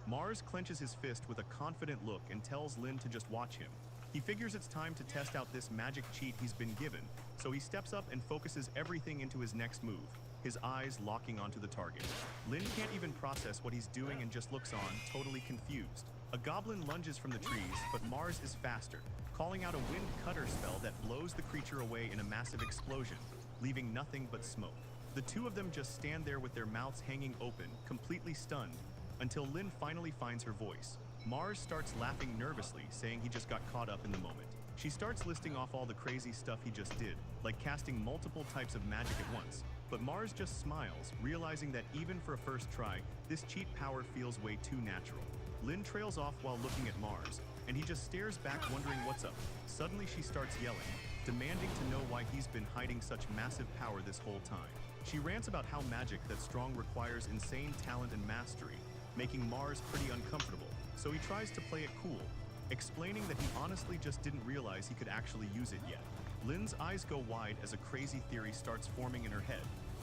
Mars clenches his fist with a confident look and tells Lin to just watch him. He figures it's time to test out this magic cheat he's been given, so he steps up and focuses everything into his next move, his eyes locking onto the target. Lin can't even process what he's doing and just looks on, totally confused. A goblin lunges from the trees, but Mars is faster, calling out a wind cutter spell that blows the creature away in a massive explosion, leaving nothing but smoke. The two of them just stand there with their mouths hanging open, completely stunned, until Lin finally finds her voice. Mars starts laughing nervously, saying he just got caught up in the moment. She starts listing off all the crazy stuff he just did, like casting multiple types of magic at once. But Mars just smiles, realizing that even for a first try, this cheat power feels way too natural. Lin trails off while looking at Mars, and he just stares back wondering what's up. Suddenly she starts yelling, demanding to know why he's been hiding such massive power this whole time. She rants about how magic that's strong requires insane talent and mastery, making Mars pretty uncomfortable, so he tries to play it cool, explaining that he honestly just didn't realize he could actually use it yet. Lin's eyes go wide as a crazy theory starts forming in her head,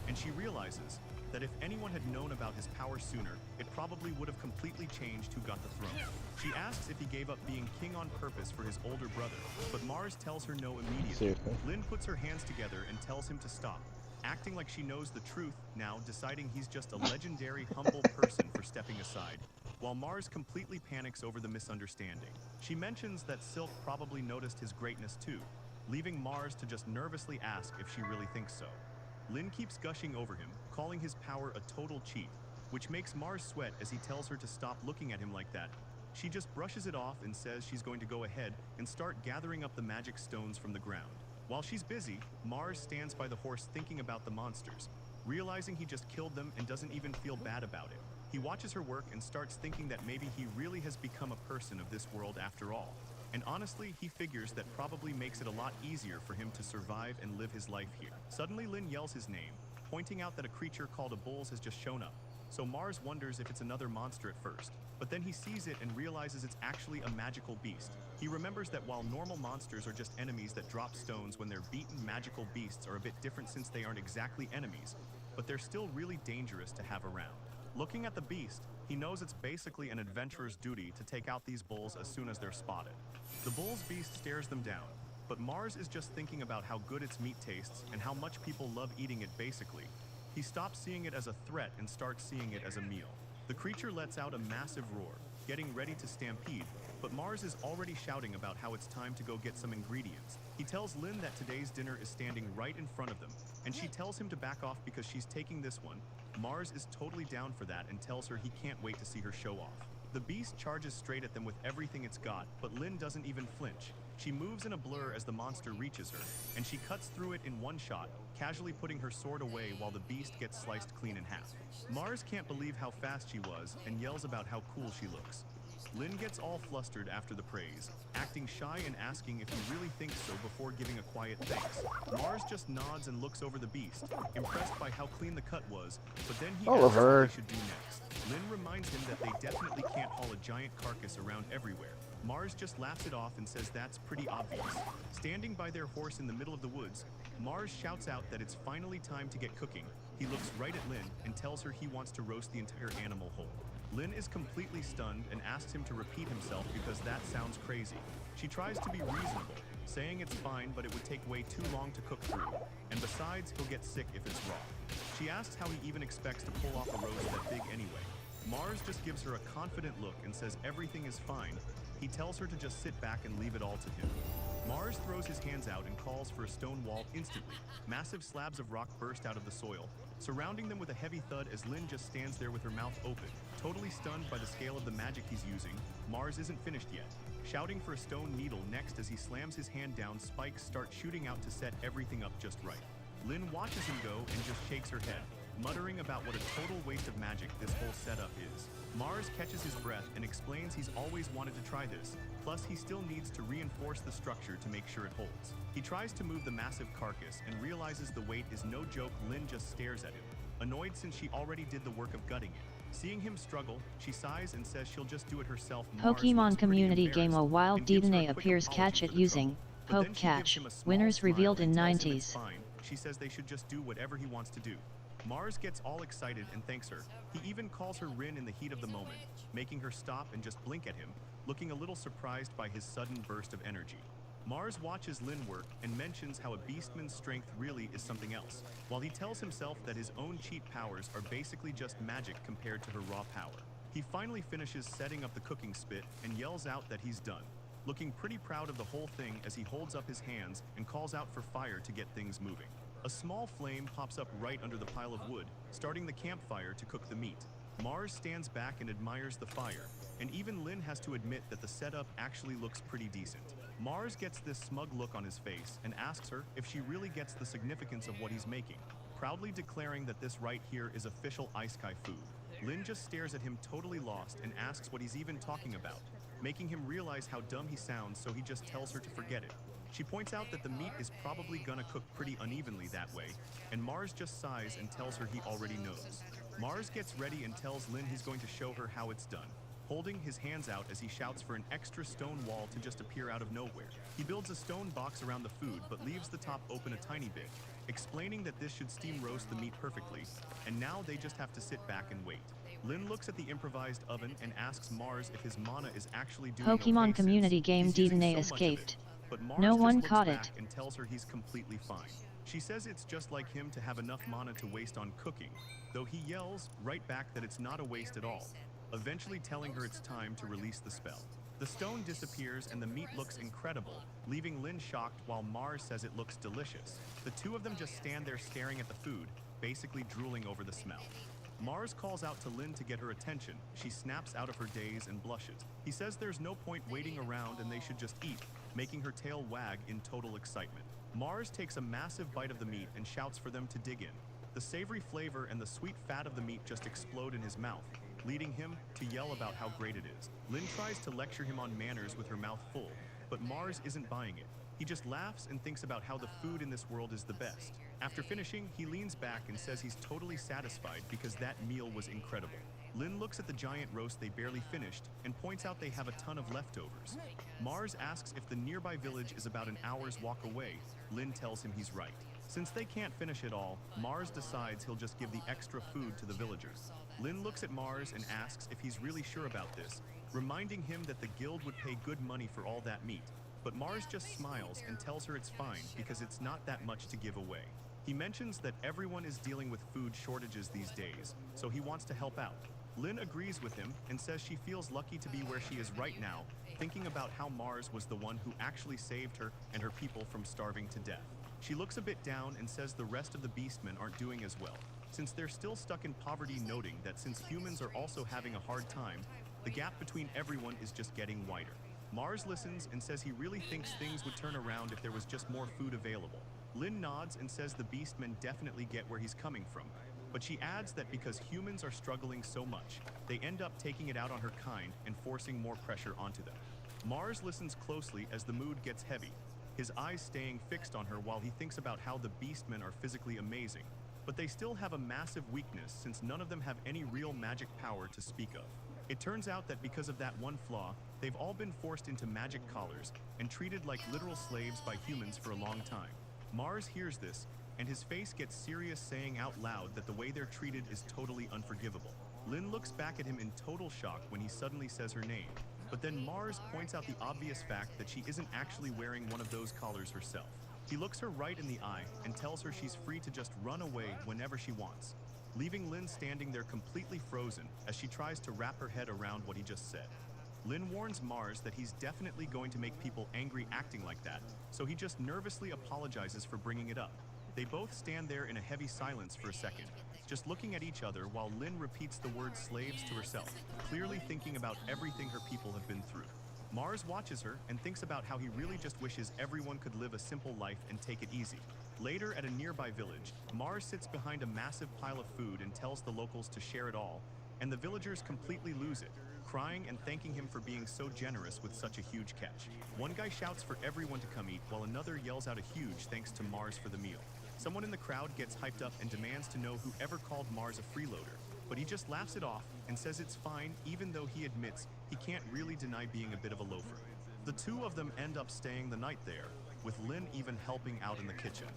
and she realizes that if anyone had known about his power sooner, it probably would have completely changed who got the throne. She asks if he gave up being king on purpose for his older brother, but Mars tells her no immediately. Seriously? Lin puts her hands together and tells him to stop, acting like she knows the truth, now deciding he's just a legendary, humble person for stepping aside, while Mars completely panics over the misunderstanding. She mentions that Silk probably noticed his greatness too, leaving Mars to just nervously ask if she really thinks so. Lin keeps gushing over him, calling his power a total cheat, which makes Mars sweat as he tells her to stop looking at him like that. She just brushes it off and says she's going to go ahead and start gathering up the magic stones from the ground. While she's busy, Mars stands by the horse thinking about the monsters, realizing he just killed them and doesn't even feel bad about it. He watches her work and starts thinking that maybe he really has become a person of this world after all. And honestly, he figures that probably makes it a lot easier for him to survive and live his life here. Suddenly, Lin yells his name, pointing out that a creature called a bulls has just shown up. So Mars wonders if it's another monster at first, but then he sees it and realizes it's actually a magical beast. He remembers that while normal monsters are just enemies that drop stones when they're beaten, magical beasts are a bit different since they aren't exactly enemies, but they're still really dangerous to have around. Looking at the beast, he knows it's basically an adventurer's duty to take out these bulls as soon as they're spotted. The bull's beast stares them down, but Mars is just thinking about how good its meat tastes and how much people love eating it basically, He stops seeing it as a threat and starts seeing it as a meal. The creature lets out a massive roar, getting ready to stampede, but Mars is already shouting about how it's time to go get some ingredients. He tells Lynn that today's dinner is standing right in front of them, and she tells him to back off because she's taking this one. Mars is totally down for that and tells her he can't wait to see her show off. The beast charges straight at them with everything it's got, but Lynn doesn't even flinch. She moves in a blur as the monster reaches her, and she cuts through it in one shot, casually putting her sword away while the beast gets sliced clean in half. Mars can't believe how fast she was and yells about how cool she looks. Lynn gets all flustered after the praise, acting shy and asking if he really thinks so before giving a quiet thanks. Mars just nods and looks over the beast, impressed by how clean the cut was, but then he asks what they should do next. Lynn reminds him that they definitely can't haul a giant carcass around everywhere. Mars just laughs it off and says that's pretty obvious. Standing by their horse in the middle of the woods, Mars shouts out that it's finally time to get cooking. He looks right at Lynn and tells her he wants to roast the entire animal whole. Lynn is completely stunned and asks him to repeat himself because that sounds crazy. She tries to be reasonable, saying it's fine but it would take way too long to cook through, and besides he'll get sick if it's raw. She asks how he even expects to pull off a roast that big anyway. Mars just gives her a confident look and says everything is fine. He tells her to just sit back and leave it all to him. Mars throws his hands out and calls for a stone wall instantly. Massive slabs of rock burst out of the soil, surrounding them with a heavy thud as Lynn just stands there with her mouth open. Totally stunned by the scale of the magic he's using, Mars isn't finished yet. Shouting for a stone needle next as he slams his hand down, spikes start shooting out to set everything up just right. Lynn watches him go and just shakes her head, muttering about what a total waste of magic this whole setup is. Mars catches his breath and explains he's always wanted to try this, plus he still needs to reinforce the structure to make sure it holds. He tries to move the massive carcass and realizes the weight is no joke. Lynn just stares at him, annoyed since she already did the work of gutting it. Seeing him struggle, she sighs and says she'll just do it herself. Pokemon community game A Wild DNA appears catch it using Poke Catch. Winners revealed in 90s. She says they should just do whatever he wants to do. Mars gets all excited and thanks her. He even calls her Rin in the heat of the moment, making her stop and just blink at him, looking a little surprised by his sudden burst of energy. Mars watches Lynn work and mentions how a beastman's strength really is something else, while he tells himself that his own cheat powers are basically just magic compared to her raw power. He finally finishes setting up the cooking spit and yells out that he's done, looking pretty proud of the whole thing as he holds up his hands and calls out for fire to get things moving. A small flame pops up right under the pile of wood, starting the campfire to cook the meat. Mars stands back and admires the fire, and even Lynn has to admit that the setup actually looks pretty decent. Mars gets this smug look on his face and asks her if she really gets the significance of what he's making, proudly declaring that this right here is official Ice-Kai food. Lynn just stares at him totally lost and asks what he's even talking about, making him realize how dumb he sounds, so he just tells her to forget it. She points out that the meat is probably gonna cook pretty unevenly that way, and Mars just sighs and tells her he already knows. Mars gets ready and tells Lynn he's going to show her how it's done, holding his hands out as he shouts for an extra stone wall to just appear out of nowhere. He builds a stone box around the food but leaves the top open a tiny bit, explaining that this should steam roast the meat perfectly, and now they just have to sit back and wait. Lynn looks at the improvised oven and asks Mars if his mana is actually doing Pokemon okay community since game he's using DNA so much of escaped. it. But Mars No just one looks caught back it. and tells her he's completely fine. She says it's just like him to have enough mana to waste on cooking, though he yells right back that it's not a waste at all, eventually telling her it's time to release the spell. The stone disappears and the meat looks incredible, leaving Lynn shocked while Mars says it looks delicious. The two of them just stand there staring at the food, basically drooling over the smell. Mars calls out to Lynn to get her attention. She snaps out of her daze and blushes. He says there's no point waiting around and they should just eat, making her tail wag in total excitement. Mars takes a massive bite of the meat and shouts for them to dig in. The savory flavor and the sweet fat of the meat just explode in his mouth, leading him to yell about how great it is. Lynn tries to lecture him on manners with her mouth full, but Mars isn't buying it. He just laughs and thinks about how the food in this world is the best. After finishing, he leans back and says he's totally satisfied because that meal was incredible. Lynn looks at the giant roast they barely finished and points out they have a ton of leftovers. Mars asks if the nearby village is about an hour's walk away. Lynn tells him he's right. Since they can't finish it all, Mars decides he'll just give the extra food to the villagers. Lynn looks at Mars and asks if he's really sure about this, reminding him that the guild would pay good money for all that meat. But Mars just smiles and tells her it's fine because it's not that much to give away. He mentions that everyone is dealing with food shortages these days, so he wants to help out. Lynn agrees with him and says she feels lucky to be where she is right now, thinking about how Mars was the one who actually saved her and her people from starving to death. She looks a bit down and says the rest of the Beastmen aren't doing as well, since they're still stuck in poverty, noting that since humans are also having a hard time, the gap between everyone is just getting wider. Mars listens and says he really thinks things would turn around if there was just more food available. Lynn nods and says the Beastmen definitely get where he's coming from, but she adds that because humans are struggling so much, they end up taking it out on her kind and forcing more pressure onto them. Mars listens closely as the mood gets heavy, his eyes staying fixed on her while he thinks about how the Beastmen are physically amazing, but they still have a massive weakness since none of them have any real magic power to speak of. It turns out that because of that one flaw, they've all been forced into magic collars and treated like literal slaves by humans for a long time. Mars hears this, and his face gets serious, saying out loud that the way they're treated is totally unforgivable. Lynn looks back at him in total shock when he suddenly says her name, but then Mars points out the obvious fact that she isn't actually wearing one of those collars herself. He looks her right in the eye and tells her she's free to just run away whenever she wants, leaving Lynn standing there completely frozen as she tries to wrap her head around what he just said. Lynn warns Mars that he's definitely going to make people angry acting like that, so he just nervously apologizes for bringing it up. They both stand there in a heavy silence for a second, just looking at each other while Lynn repeats the word slaves to herself, clearly thinking about everything her people have been through. Mars watches her and thinks about how he really just wishes everyone could live a simple life and take it easy. Later, at a nearby village, Mars sits behind a massive pile of food and tells the locals to share it all, and the villagers completely lose it, crying and thanking him for being so generous with such a huge catch. One guy shouts for everyone to come eat, while another yells out a huge thanks to Mars for the meal. Someone in the crowd gets hyped up and demands to know whoever called Mars a freeloader, but he just laughs it off and says it's fine, even though he admits he can't really deny being a bit of a loafer. The two of them end up staying the night there, with Lynn even helping out in the kitchen.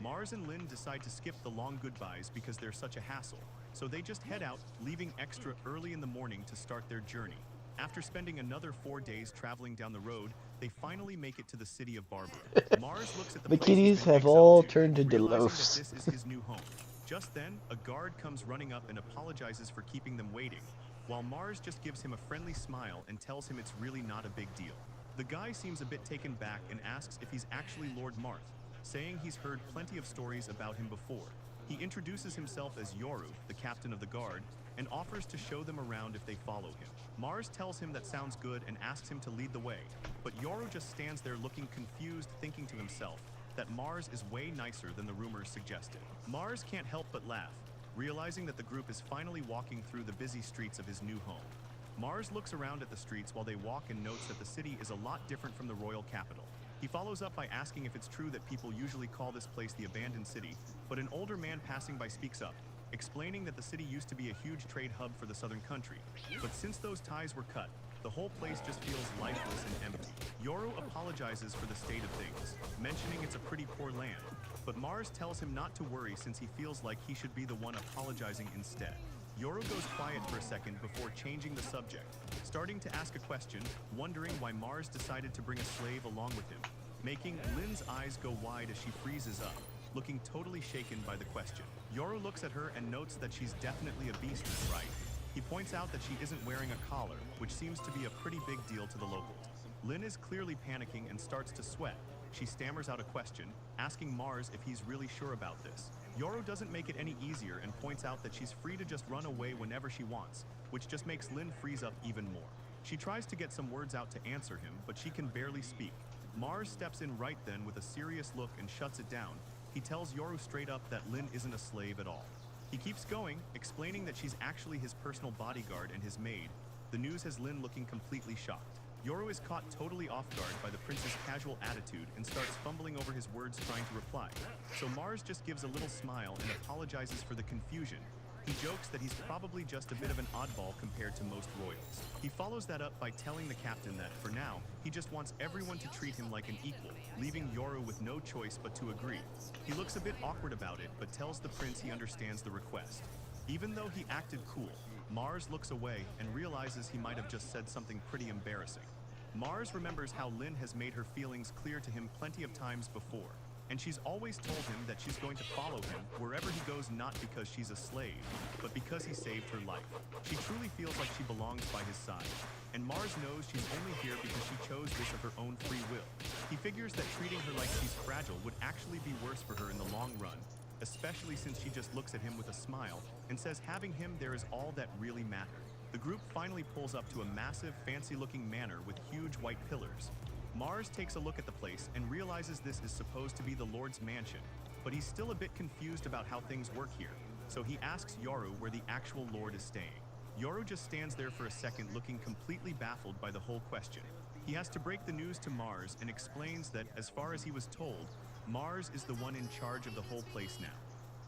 Mars and Lynn decide to skip the long goodbyes because they're such a hassle, so they just head out, leaving extra early in the morning to start their journey. After spending another 4 days traveling down the road, they finally make it to the city of Barbara. Mars looks at the The place he's kitties been have exiled all to, turned into realizing loafs. that this is his new home. Just then, a guard comes running up and apologizes for keeping them waiting, while Mars just gives him a friendly smile and tells him it's really not a big deal. The guy seems a bit taken back and asks if he's actually Lord Marth, saying he's heard plenty of stories about him before. He introduces himself as Yoru, the captain of the guard, and offers to show them around if they follow him. Mars tells him that sounds good and asks him to lead the way, but Yoru just stands there looking confused, thinking to himself that Mars is way nicer than the rumors suggested. Mars can't help but laugh, realizing that the group is finally walking through the busy streets of his new home. Mars looks around at the streets while they walk and notes that the city is a lot different from the royal capital. He follows up by asking if it's true that people usually call this place the abandoned city, but an older man passing by speaks up, explaining that the city used to be a huge trade hub for the southern country, but since those ties were cut, the whole place just feels lifeless and empty. Yoru apologizes for the state of things, mentioning it's a pretty poor land, but Mars tells him not to worry since he feels like he should be the one apologizing instead. Yoru goes quiet for a second before changing the subject, starting to ask a question, wondering why Mars decided to bring a slave along with him, making Lynn's eyes go wide as she freezes up, looking totally shaken by the question. Yoru looks at her and notes that she's definitely a beastman, right? He points out that she isn't wearing a collar, which seems to be a pretty big deal to the locals. Lynn is clearly panicking and starts to sweat. She stammers out a question, asking Mars if he's really sure about this. Yoru doesn't make it any easier and points out that she's free to just run away whenever she wants, which just makes Lynn freeze up even more. She tries to get some words out to answer him, but she can barely speak. Mars steps in right then with a serious look and shuts it down. He tells Yoru straight up that Lynn isn't a slave at all. He keeps going, explaining that she's actually his personal bodyguard and his maid. The news has Lynn looking completely shocked. Yoru is caught totally off guard by the prince's casual attitude and starts fumbling over his words trying to reply. So Mars just gives a little smile and apologizes for the confusion. He jokes that he's probably just a bit of an oddball compared to most royals. He follows that up by telling the captain that, for now, he just wants everyone to treat him like an equal, leaving Yoru with no choice but to agree. He looks a bit awkward about it, but tells the prince he understands the request. Even though he acted cool, Mars looks away and realizes he might have just said something pretty embarrassing. Mars remembers how Lynn has made her feelings clear to him plenty of times before, and she's always told him that she's going to follow him wherever he goes, not because she's a slave, but because he saved her life. She truly feels like she belongs by his side, and Mars knows she's only here because she chose this of her own free will. He figures that treating her like she's fragile would actually be worse for her in the long run, especially since she just looks at him with a smile and says having him there is all that really mattered. The group finally pulls up to a massive, fancy-looking manor with huge white pillars. Mars takes a look at the place and realizes this is supposed to be the Lord's mansion, but he's still a bit confused about how things work here, so he asks Yoru where the actual Lord is staying. Yoru just stands there for a second looking completely baffled by the whole question. He has to break the news to Mars and explains that, as far as he was told, Mars is the one in charge of the whole place now.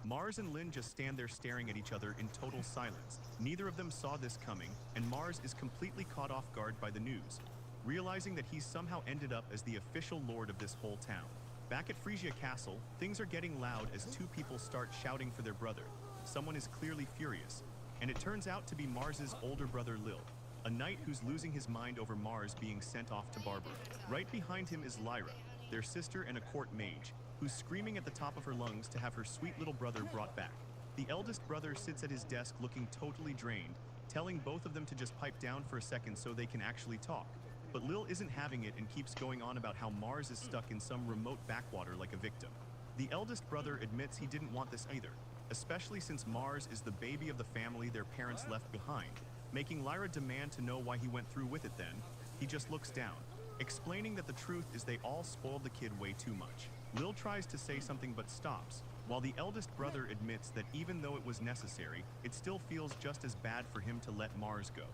Mars and Lynn just stand there staring at each other in total silence. Neither of them saw this coming, and Mars is completely caught off guard by the news, realizing that he's somehow ended up as the official lord of this whole town. Back at Frisia Castle, things are getting loud as two people start shouting for their brother. Someone is clearly furious, and it turns out to be Mars's older brother Lil, a knight who's losing his mind over Mars being sent off to Barbara. Right behind him is Lyra, their sister and a court mage, who's screaming at the top of her lungs to have her sweet little brother brought back. The eldest brother sits at his desk looking totally drained, telling both of them to just pipe down for a second so they can actually talk. But Lil isn't having it and keeps going on about how Mars is stuck in some remote backwater like a victim. The eldest brother admits he didn't want this either, especially since Mars is the baby of the family their parents left behind, making Lyra demand to know why he went through with it then. He just looks down, explaining that the truth is they all spoiled the kid way too much. Lil tries to say something but stops, while the eldest brother admits that even though it was necessary, it still feels just as bad for him to let Mars go.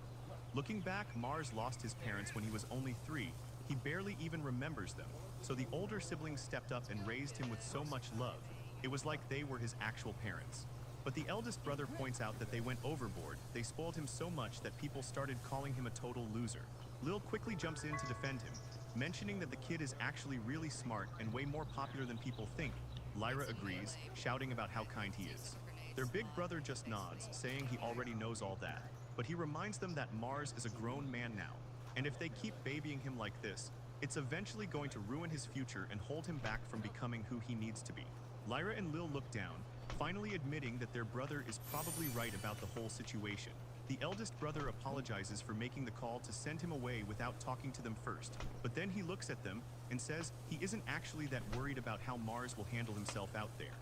Looking back, Mars lost his parents when he was only 3. He barely even remembers them, so the older siblings stepped up and raised him with so much love. It was like they were his actual parents. But the eldest brother points out that they went overboard. They spoiled him so much that people started calling him a total loser. Lil quickly jumps in to defend him, mentioning that the kid is actually really smart and way more popular than people think. Lyra agrees, shouting about how kind he is. Their big brother just nods, saying he already knows all that, but he reminds them that Mars is a grown man now, and if they keep babying him like this, it's eventually going to ruin his future and hold him back from becoming who he needs to be. Lyra and Lil look down, finally admitting that their brother is probably right about the whole situation. The eldest brother apologizes for making the call to send him away without talking to them first, but then he looks at them and says he isn't actually that worried about how Mars will handle himself out there.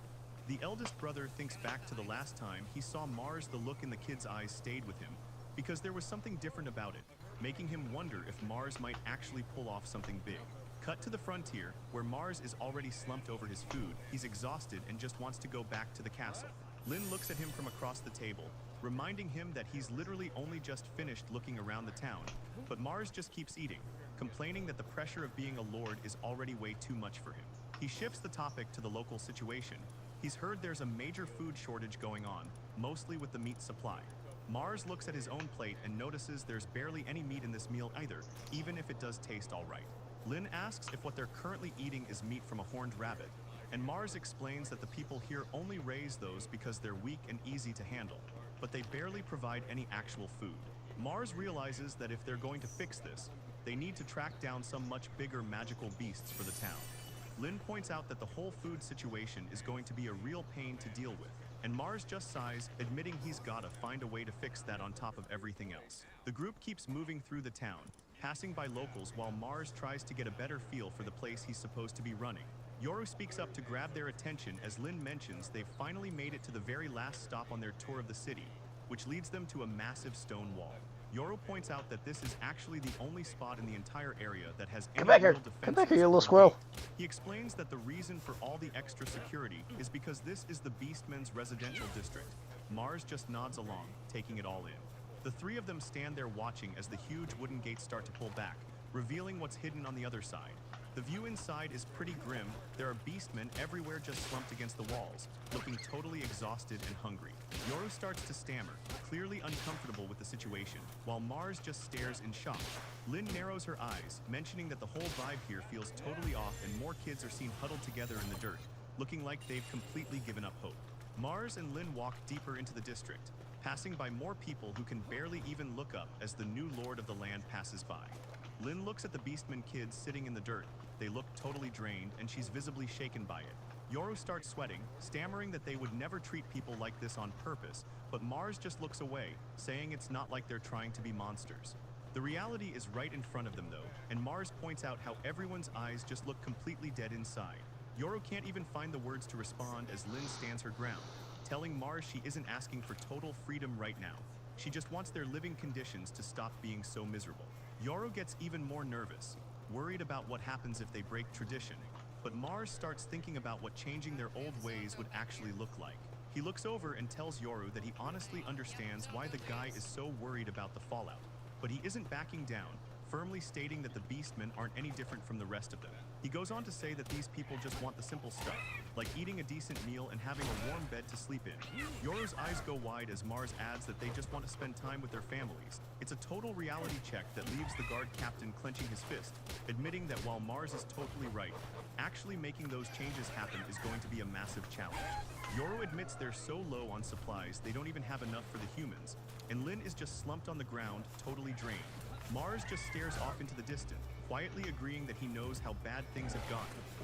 The eldest brother thinks back to the last time he saw Mars. The look in the kid's eyes stayed with him, because there was something different about it, making him wonder if Mars might actually pull off something big. Cut to the frontier, where Mars is already slumped over his food. He's exhausted and just wants to go back to the castle. Lynn looks at him from across the table, reminding him that he's literally only just finished looking around the town, but Mars just keeps eating, complaining that the pressure of being a lord is already way too much for him. He shifts the topic to the local situation. He's heard there's a major food shortage going on, mostly with the meat supply. Mars looks at his own plate and notices there's barely any meat in this meal either, even if it does taste all right. Lynn asks if what they're currently eating is meat from a horned rabbit, and Mars explains that the people here only raise those because they're weak and easy to handle, but they barely provide any actual food. Mars realizes that if they're going to fix this, they need to track down some much bigger magical beasts for the town. Lynn points out that the whole food situation is going to be a real pain to deal with, and Mars just sighs, admitting he's gotta find a way to fix that on top of everything else. The group keeps moving through the town, passing by locals while Mars tries to get a better feel for the place he's supposed to be running. Yoru speaks up to grab their attention as Lynn mentions they've finally made it to the very last stop on their tour of the city, which leads them to a massive stone wall. Yoru points out that this is actually the only spot in the entire area that has any real defenses. Come back here, you little squirrel. He explains that the reason for all the extra security is because this is the Beastmen's residential district. Mars just nods along, taking it all in. The three of them stand there watching as the huge wooden gates start to pull back, revealing what's hidden on the other side. The view inside is pretty grim. There are beastmen everywhere just slumped against the walls, looking totally exhausted and hungry. Yoru starts to stammer, clearly uncomfortable with the situation, while Mars just stares in shock. Lynn narrows her eyes, mentioning that the whole vibe here feels totally off and more kids are seen huddled together in the dirt, looking like they've completely given up hope. Mars and Lynn walk deeper into the district, passing by more people who can barely even look up as the new lord of the land passes by. Lin looks at the Beastmen kids sitting in the dirt. They look totally drained, and she's visibly shaken by it. Yoru starts sweating, stammering that they would never treat people like this on purpose, but Mars just looks away, saying it's not like they're trying to be monsters. The reality is right in front of them though, and Mars points out how everyone's eyes just look completely dead inside. Yoru can't even find the words to respond as Lin stands her ground, telling Mars she isn't asking for total freedom right now. She just wants their living conditions to stop being so miserable. Yoru gets even more nervous, worried about what happens if they break tradition. But Mars starts thinking about what changing their old ways would actually look like. He looks over and tells Yoru that he honestly understands why the guy is so worried about the fallout. But he isn't backing down, firmly stating that the Beastmen aren't any different from the rest of them. He goes on to say that these people just want the simple stuff, like eating a decent meal and having a warm bed to sleep in. Yoru's eyes go wide as Mars adds that they just want to spend time with their families. It's a total reality check that leaves the guard captain clenching his fist, admitting that while Mars is totally right, actually making those changes happen is going to be a massive challenge. Yoru admits they're so low on supplies they don't even have enough for the humans, and Lin is just slumped on the ground, totally drained. Mars just stares off into the distance, quietly agreeing that he knows how bad things have gone,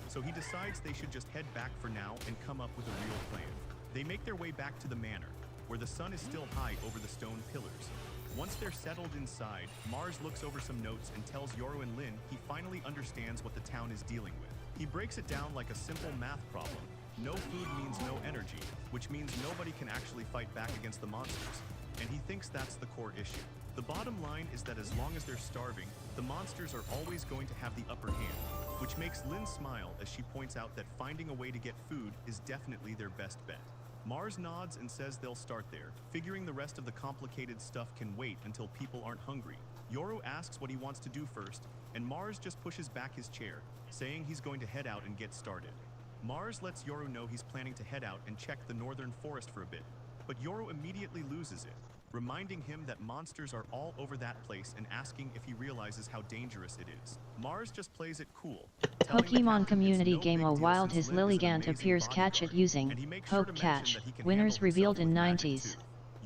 so he decides they should just head back for now and come up with a real plan. They make their way back to the manor, where the sun is still high over the stone pillars. Once they're settled inside, Mars looks over some notes and tells Yoru and Lin he finally understands what the town is dealing with. He breaks it down like a simple math problem. No food means no energy, which means nobody can actually fight back against the monsters, and he thinks that's the core issue. The bottom line is that as long as they're starving, the monsters are always going to have the upper hand, which makes Lin smile as she points out that finding a way to get food is definitely their best bet. Mars nods and says they'll start there, figuring the rest of the complicated stuff can wait until people aren't hungry. Yoru asks what he wants to do first, and Mars just pushes back his chair, saying he's going to head out and get started. Mars lets Yoru know he's planning to head out and check the northern forest for a bit, but Yoru immediately loses it, reminding him that monsters are all over that place and asking if he realizes how dangerous it is. Mars just plays it cool. Pokemon community game A Wild his Lilligant appears catch it using Poke Catch, winners revealed in 90s.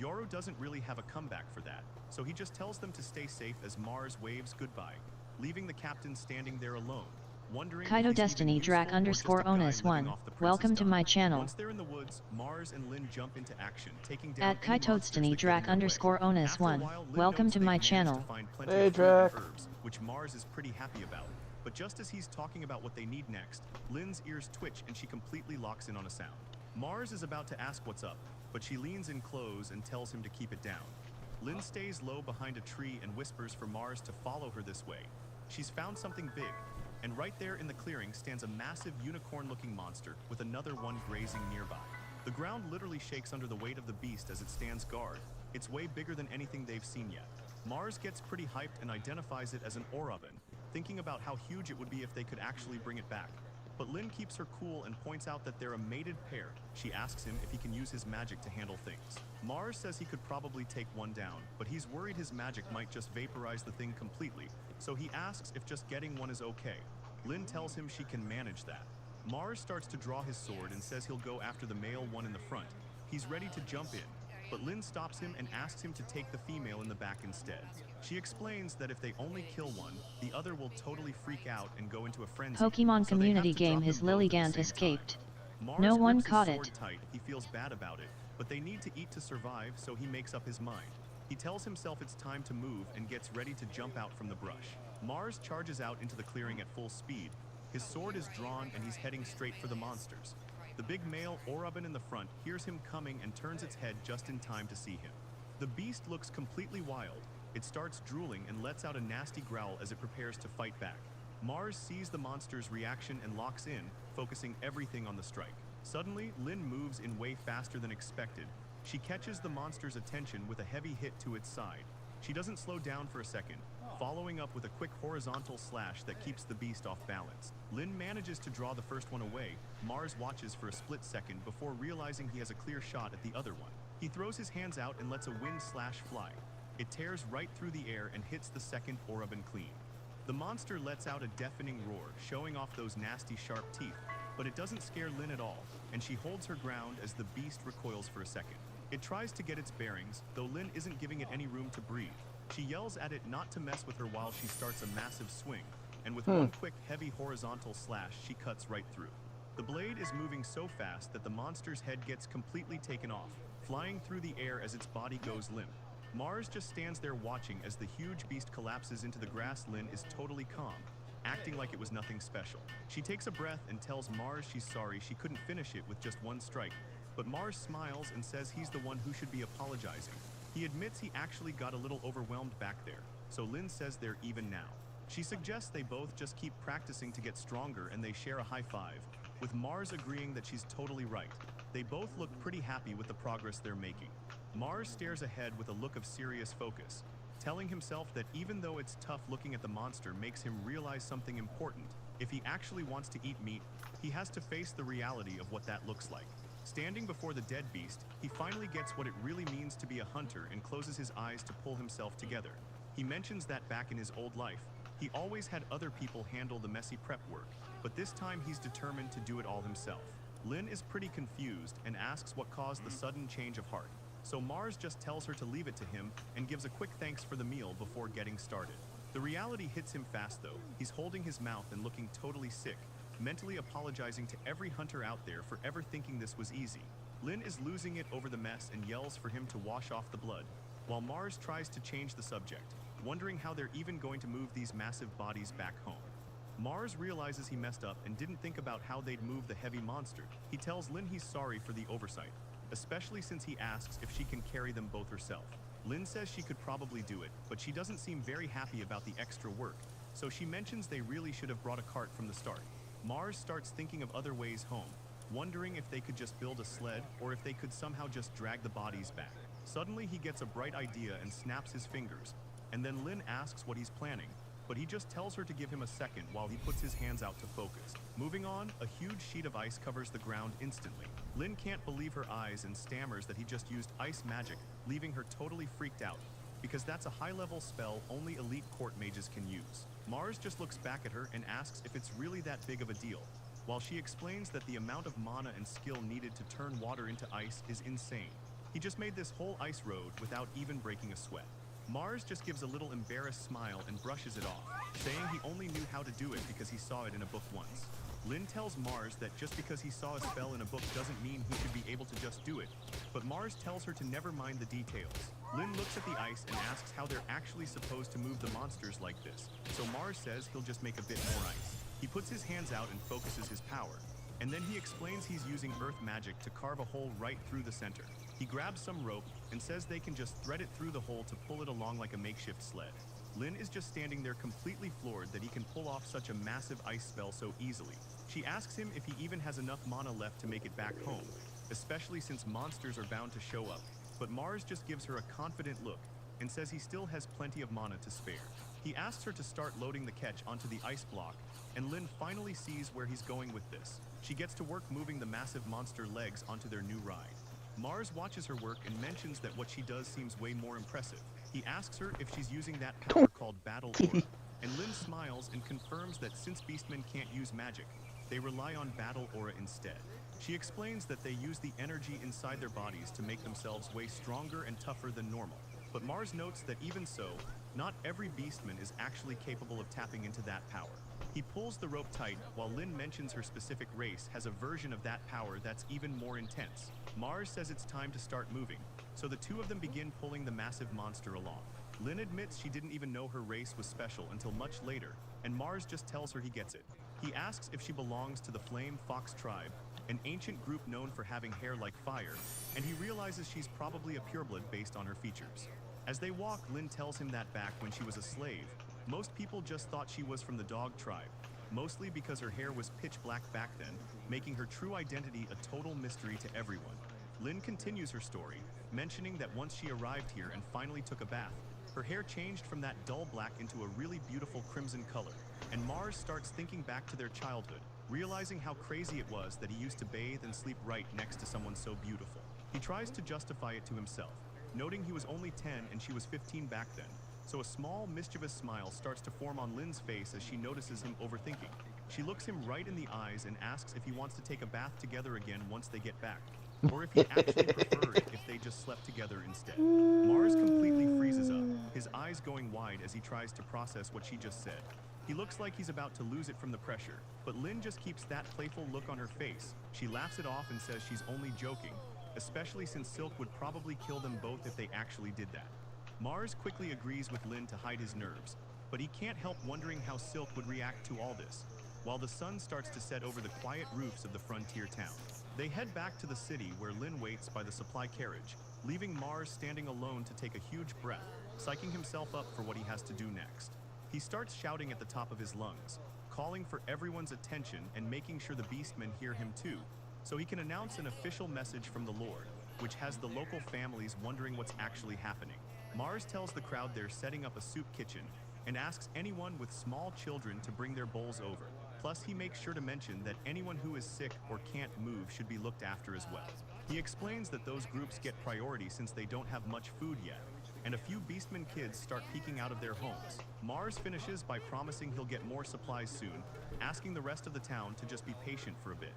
Yoru doesn't really have a comeback for that, so he just tells them to stay safe as Mars waves goodbye, leaving the captain standing there alone, wondering Kaito Destiny Drac _ Onus 1, welcome to my channel. Once they're in the woods, Mars and Lin jump into action, taking down At Kaito Destiny Drac _ Onus 1, welcome to my channel. Hey Drac. Herbs, which Mars is pretty happy about. But just as he's talking about what they need next, Lin's ears twitch and she completely locks in on a sound. Mars is about to ask what's up, but she leans in close and tells him to keep it down. Lin stays low behind a tree and whispers for Mars to follow her this way. She's found something big, and right there in the clearing stands a massive unicorn-looking monster with another one grazing nearby. The ground literally shakes under the weight of the beast as it stands guard. It's way bigger than anything they've seen yet. Mars gets pretty hyped and identifies it as an ore oven, thinking about how huge it would be if they could actually bring it back. But Lin keeps her cool and points out that they're a mated pair. She asks him if he can use his magic to handle things. Mars says he could probably take one down, but he's worried his magic might just vaporize the thing completely, so he asks if just getting one is okay. Lin tells him she can manage that. Mars starts to draw his sword and says he'll go after the male one in the front. He's ready to jump in, but Lin stops him and asks him to take the female in the back instead. She explains that if they only kill one, the other will totally freak out and go into a frenzy. Pokemon so they have community to drop game his them both at the Lilligant same escaped. time. Mars No one grips his caught sword it. tight. He feels bad about it, but they need to eat to survive, so he makes up his mind. He tells himself it's time to move and gets ready to jump out from the brush. Mars charges out into the clearing at full speed. His sword is drawn and he's heading straight for the monsters. The big male Orobin in the front hears him coming and turns its head just in time to see him. The beast looks completely wild. It starts drooling and lets out a nasty growl as it prepares to fight back. Mars sees the monster's reaction and locks in, focusing everything on the strike. Suddenly, Lin moves in way faster than expected. She catches the monster's attention with a heavy hit to its side. She doesn't slow down for a second, following up with a quick horizontal slash that keeps the beast off balance. Lin manages to draw the first one away. Mars watches for a split second before realizing he has a clear shot at the other one. He throws his hands out and lets a wind slash fly. It tears right through the air and hits the second Orobin clean. The monster lets out a deafening roar, showing off those nasty sharp teeth, but it doesn't scare Lin at all, and she holds her ground as the beast recoils for a second. It tries to get its bearings, though Lynn isn't giving it any room to breathe. She yells at it not to mess with her while she starts a massive swing, and with one quick, heavy horizontal slash, she cuts right through. The blade is moving so fast that the monster's head gets completely taken off, flying through the air as its body goes limp. Mars just stands there watching as the huge beast collapses into the grass. Lynn is totally calm, acting like it was nothing special. She takes a breath and tells Mars she's sorry she couldn't finish it with just one strike, but Mars smiles and says he's the one who should be apologizing. He admits he actually got a little overwhelmed back there, so Lynn says they're even now. She suggests they both just keep practicing to get stronger, and they share a high five, with Mars agreeing that she's totally right. They both look pretty happy with the progress they're making. Mars stares ahead with a look of serious focus, telling himself that even though it's tough, looking at the monster makes him realize something important. If he actually wants to eat meat, he has to face the reality of what that looks like. Standing before the dead beast, he finally gets what it really means to be a hunter and closes his eyes to pull himself together. He mentions that back in his old life, he always had other people handle the messy prep work, but this time he's determined to do it all himself. Lynn is pretty confused and asks what caused the sudden change of heart, so Mars just tells her to leave it to him and gives a quick thanks for the meal before getting started. The reality hits him fast though. He's holding his mouth and looking totally sick, mentally apologizing to every hunter out there for ever thinking this was easy. Lynn is losing it over the mess and yells for him to wash off the blood, while Mars tries to change the subject, wondering how they're even going to move these massive bodies back home. Mars realizes he messed up and didn't think about how they'd move the heavy monster. He tells Lynn he's sorry for the oversight, especially since he asks if she can carry them both herself. Lynn says she could probably do it, but she doesn't seem very happy about the extra work, so she mentions they really should have brought a cart from the start. Mars starts thinking of other ways home, wondering if they could just build a sled or if they could somehow just drag the bodies back. Suddenly he gets a bright idea and snaps his fingers, and then Lynn asks what he's planning, but he just tells her to give him a second while he puts his hands out to focus. Moving on, a huge sheet of ice covers the ground instantly. Lynn can't believe her eyes and stammers that he just used ice magic, leaving her totally freaked out, because that's a high-level spell only elite court mages can use. Mars just looks back at her and asks if it's really that big of a deal, while she explains that the amount of mana and skill needed to turn water into ice is insane. He just made this whole ice road without even breaking a sweat. Mars just gives a little embarrassed smile and brushes it off, saying he only knew how to do it because he saw it in a book once. Lynn tells Mars that just because he saw a spell in a book doesn't mean he should be able to just do it, but Mars tells her to never mind the details. Lynn looks at the ice and asks how they're actually supposed to move the monsters like this, so Mars says he'll just make a bit more ice. He puts his hands out and focuses his power, and then he explains he's using earth magic to carve a hole right through the center. He grabs some rope and says they can just thread it through the hole to pull it along like a makeshift sled. Lynn is just standing there completely floored that he can pull off such a massive ice spell so easily. She asks him if he even has enough mana left to make it back home, especially since monsters are bound to show up, but Mars just gives her a confident look and says he still has plenty of mana to spare. He asks her to start loading the catch onto the ice block, and Lynn finally sees where he's going with this. She gets to work moving the massive monster legs onto their new ride. Mars watches her work and mentions that what she does seems way more impressive. He asks her if she's using that power called Battle Aura, and Lynn smiles and confirms that since beastmen can't use magic, they rely on Battle Aura instead. She explains that they use the energy inside their bodies to make themselves way stronger and tougher than normal. But Mars notes that even so, not every beastman is actually capable of tapping into that power. He pulls the rope tight while Lynn mentions her specific race has a version of that power that's even more intense. Mars says it's time to start moving, so the two of them begin pulling the massive monster along. Lynn admits she didn't even know her race was special until much later, and Mars just tells her he gets it. He asks if she belongs to the Flame Fox tribe, an ancient group known for having hair like fire, and he realizes she's probably a pureblood based on her features. As they walk, Lynn tells him that back when she was a slave, most people just thought she was from the dog tribe, mostly because her hair was pitch black back then, making her true identity a total mystery to everyone. Lynn continues her story, mentioning that once she arrived here and finally took a bath, her hair changed from that dull black into a really beautiful crimson color, and Mars starts thinking back to their childhood, realizing how crazy it was that he used to bathe and sleep right next to someone so beautiful. He tries to justify it to himself, noting he was only 10 and she was 15 back then, so a small, mischievous smile starts to form on Lynn's face as she notices him overthinking. She looks him right in the eyes and asks if he wants to take a bath together again once they get back. or if he actually preferred if they just slept together instead. Mars completely freezes up, his eyes going wide as he tries to process what she just said. He looks like he's about to lose it from the pressure, but Lynn just keeps that playful look on her face. She laughs it off and says she's only joking, especially since Silk would probably kill them both if they actually did that. Mars quickly agrees with Lynn to hide his nerves, but he can't help wondering how Silk would react to all this, while the sun starts to set over the quiet roofs of the frontier town. They head back to the city where Lynn waits by the supply carriage, leaving Mars standing alone to take a huge breath, psyching himself up for what he has to do next. He starts shouting at the top of his lungs, calling for everyone's attention and making sure the beastmen hear him too, so he can announce an official message from the Lord, which has the local families wondering what's actually happening. Mars tells the crowd they're setting up a soup kitchen and asks anyone with small children to bring their bowls over. Plus, he makes sure to mention that anyone who is sick or can't move should be looked after as well. He explains that those groups get priority since they don't have much food yet, and a few Beastman kids start peeking out of their homes. Mars finishes by promising he'll get more supplies soon, asking the rest of the town to just be patient for a bit.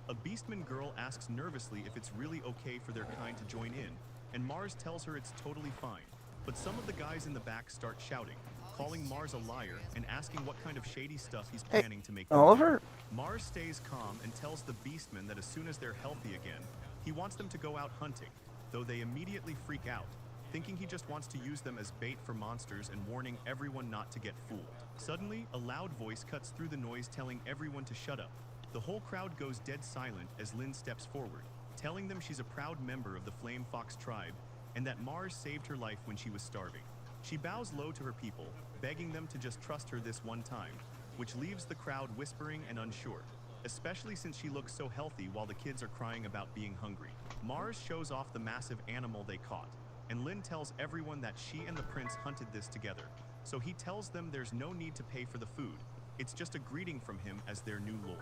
A Beastman girl asks nervously if it's really okay for their kind to join in, and Mars tells her it's totally fine. But some of the guys in the back start shouting, calling Mars a liar and asking what kind of shady stuff he's planning to make them Oliver? do. Mars stays calm and tells the Beastmen that as soon as they're healthy again, he wants them to go out hunting, though they immediately freak out, thinking he just wants to use them as bait for monsters and warning everyone not to get fooled. Suddenly, a loud voice cuts through the noise telling everyone to shut up. The whole crowd goes dead silent as Lynn steps forward, telling them she's a proud member of the Flame Fox tribe and that Mars saved her life when she was starving. She bows low to her people, begging them to just trust her this one time, which leaves the crowd whispering and unsure, especially since she looks so healthy while the kids are crying about being hungry. Mars shows off the massive animal they caught, and Lynn tells everyone that she and the prince hunted this together, so he tells them there's no need to pay for the food. It's just a greeting from him as their new lord.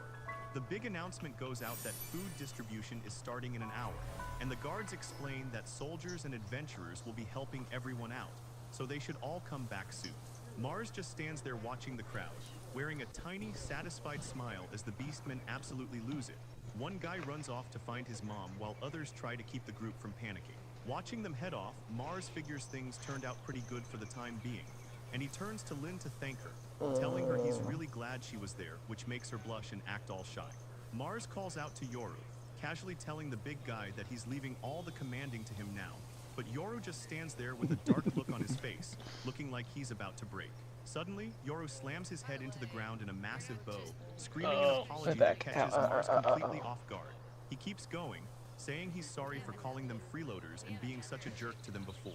The big announcement goes out that food distribution is starting in an hour, and the guards explain that soldiers and adventurers will be helping everyone out, so they should all come back soon. Mars just stands there watching the crowd, wearing a tiny, satisfied smile as the Beastmen absolutely lose it. One guy runs off to find his mom while others try to keep the group from panicking. Watching them head off, Mars figures things turned out pretty good for the time being, and he turns to Lynn to thank her, telling her he's really glad she was there, which makes her blush and act all shy. Mars calls out to Yoru, casually telling the big guy that he's leaving all the commanding to him now, but Yoru just stands there with a dark look on his face, looking like he's about to break. Suddenly, Yoru slams his head into the ground in a massive bow, screaming an apology that catches Mars completely off guard. He keeps going, saying he's sorry for calling them freeloaders and being such a jerk to them before.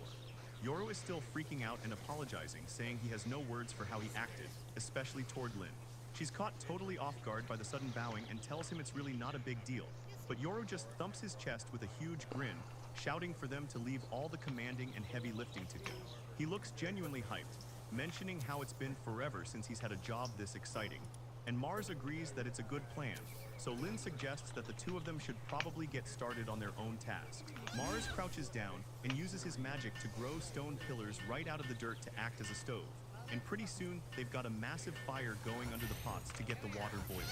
Yoru is still freaking out and apologizing, saying he has no words for how he acted, especially toward Lynn. She's caught totally off guard by the sudden bowing and tells him it's really not a big deal, but Yoru just thumps his chest with a huge grin, shouting for them to leave all the commanding and heavy lifting to him. He looks genuinely hyped, mentioning how it's been forever since he's had a job this exciting, and Mars agrees that it's a good plan, so Lynn suggests that the two of them should probably get started on their own tasks. Mars crouches down and uses his magic to grow stone pillars right out of the dirt to act as a stove, and pretty soon they've got a massive fire going under the pots to get the water boiling.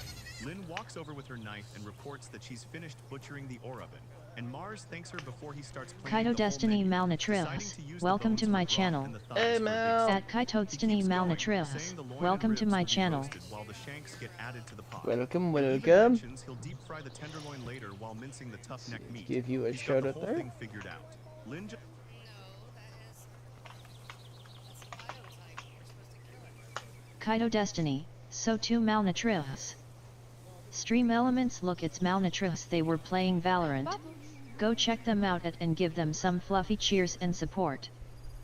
Lynn walks over with her knife and reports that she's finished butchering the ore oven, and Mars thanks her before he starts playing Kaito Destiny Malnutrius, welcome to my channel. Hey, Mal. At Kaito Destiny Malnutrius, welcome to my channel. Welcome, welcome. He'll deep fry the tenderloin later while mincing the tough neck meat. Give you a He's shout got out the whole there. thing figured out. Lynn Kaito Destiny, so too Malnutrius. Stream Elements, look, it's Malnutrius, they were playing Valorant. Go check them out and give them some fluffy cheers and support.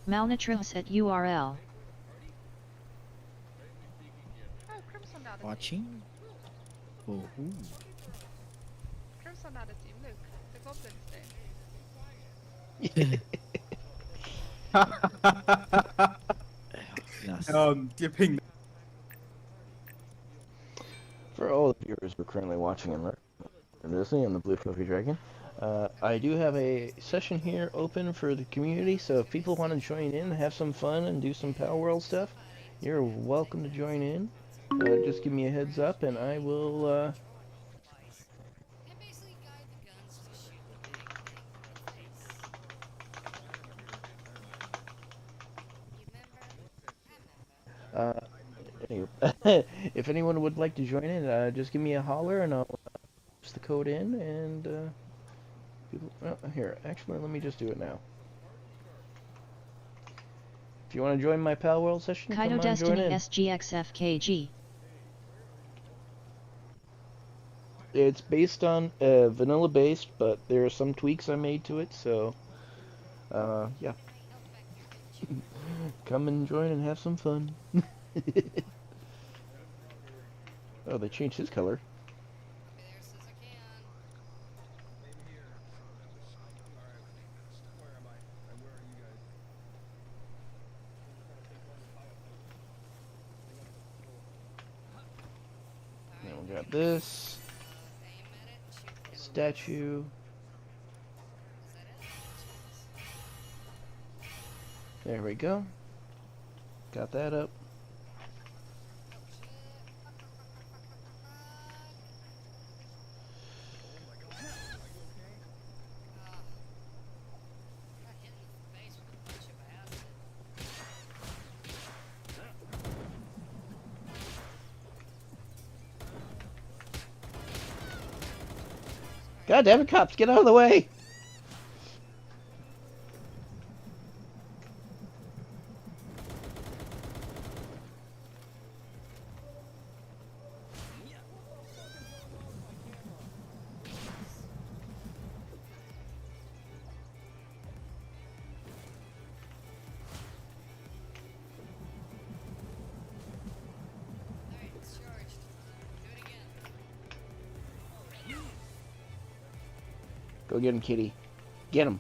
Malnutrius at URL. Oh, Crimson out of Watching? Oh, Crimson out of team. Look, the goblins there. Dipping. For all the viewers who are currently watching and listening on the Blue Fluffy Dragon, I do have a session here open for the community, so if people want to join in, have some fun, and do some Power World stuff, you're welcome to join in. Just give me a heads up, and I will Uh, anyway, if anyone would like to join in, just give me a holler and I'll post the code in and well, here, actually, let me just do it now. If you want to join my Pal World session, Kaito come on, join Destiny in. SGXFKG. It's based on vanilla based, but there are some tweaks I made to it, so yeah. Come and join and have some fun. Oh, they changed his color. Now we got this statue. There we go. Got that up. God damn it, cops, get out of the way! Go get him, kitty. Get him.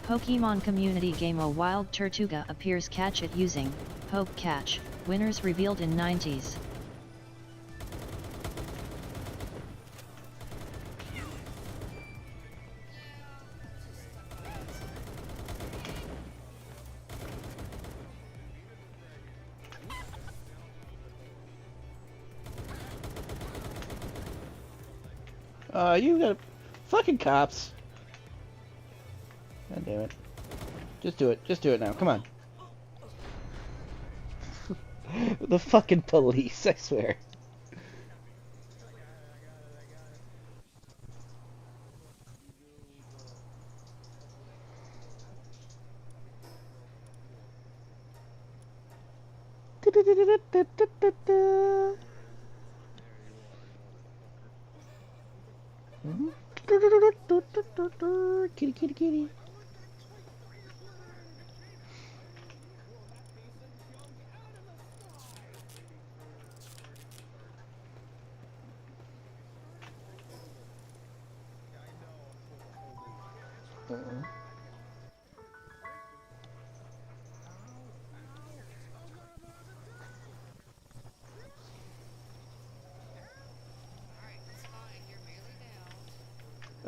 Pokemon community game A Wild Tortuga appears. Catch it using Poke Catch. Winners revealed in 90s. You got fucking cops. God damn it. Just do it. Just do it now. Come on. The fucking police, I swear. Kitty, kitty, kitty.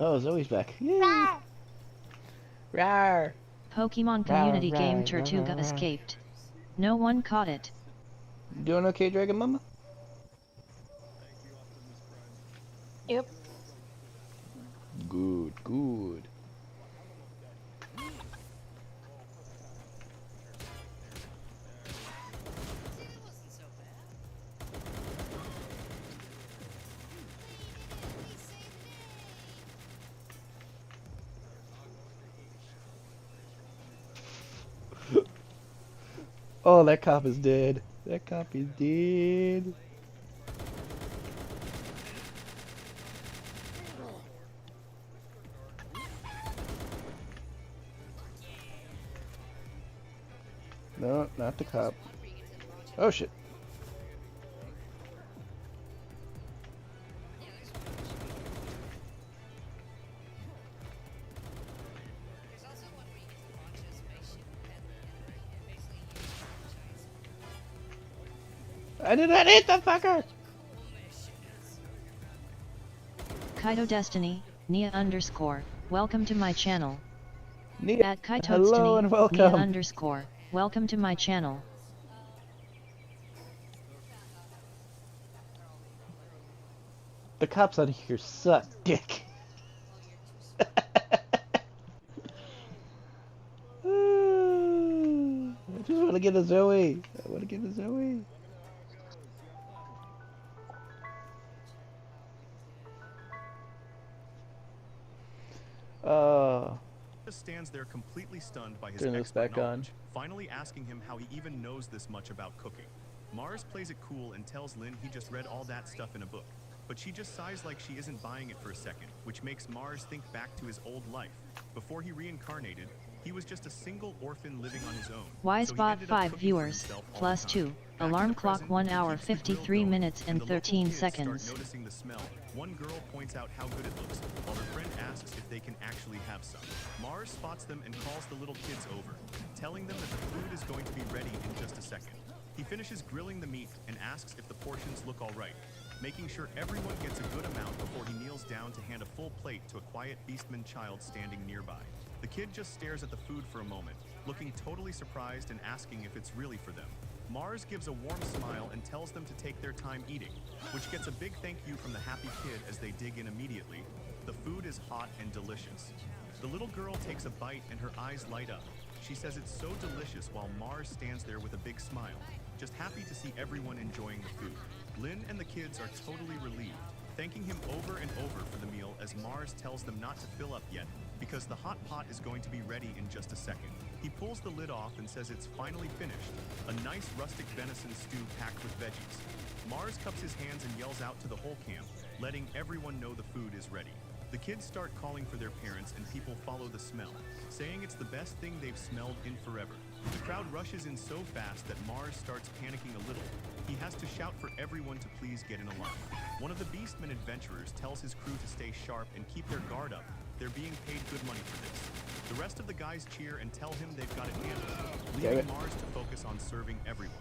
Oh, Zoe's back. Yay! Rawr! Pokemon community game Tortuga escaped. No one caught it. You doing okay, Dragon Mama? Yep. Good, good. Oh, that cop is dead. That cop is dead. No, not the cop. Oh shit. I did not hit the fucker! Kaito Destiny, Nia underscore, welcome to my channel. Nia, At Kaito hello and welcome. Nia underscore, welcome to my channel. The cops out here suck dick. I just want to get a Zoe. I want to get a Zoe. Just stands there completely stunned by his Turn this expert back on. knowledge, finally asking him how he even knows this much about cooking. Mars plays it cool and tells Lynn he just read all that stuff in a book, but she just sighs like she isn't buying it for a second, which makes Mars think back to his old life. Before he reincarnated, he was just a single orphan living on his own. Wisebot 5 viewers, plus 2, alarm clock 1 hour 53 minutes and 13 seconds. Noticing the smell, one girl points out how good it looks, while her friend asks if they can actually have some. Mars spots them and calls the little kids over, telling them that the food is going to be ready in just a second. He finishes grilling the meat and asks if the portions look all right, making sure everyone gets a good amount before he kneels down to hand a full plate to a quiet beastman child standing nearby. The kid just stares at the food for a moment, looking totally surprised and asking if it's really for them. Mars gives a warm smile and tells them to take their time eating, which gets a big thank you from the happy kid as they dig in immediately. The food is hot and delicious. The little girl takes a bite and her eyes light up. She says it's so delicious while Mars stands there with a big smile, just happy to see everyone enjoying the food. Lynn and the kids are totally relieved, thanking him over and over for the meal as Mars tells them not to fill up yet, because the hot pot is going to be ready in just a second. He pulls the lid off and says it's finally finished, a nice rustic venison stew packed with veggies. Mars cups his hands and yells out to the whole camp, letting everyone know the food is ready. The kids start calling for their parents and people follow the smell, saying it's the best thing they've smelled in forever. The crowd rushes in so fast that Mars starts panicking a little. He has to shout for everyone to please get in a line. One of the Beastmen adventurers tells his crew to stay sharp and keep their guard up. They're being paid good money for this. The rest of the guys cheer and tell him they've got it handled, leaving Mars to focus on serving everyone.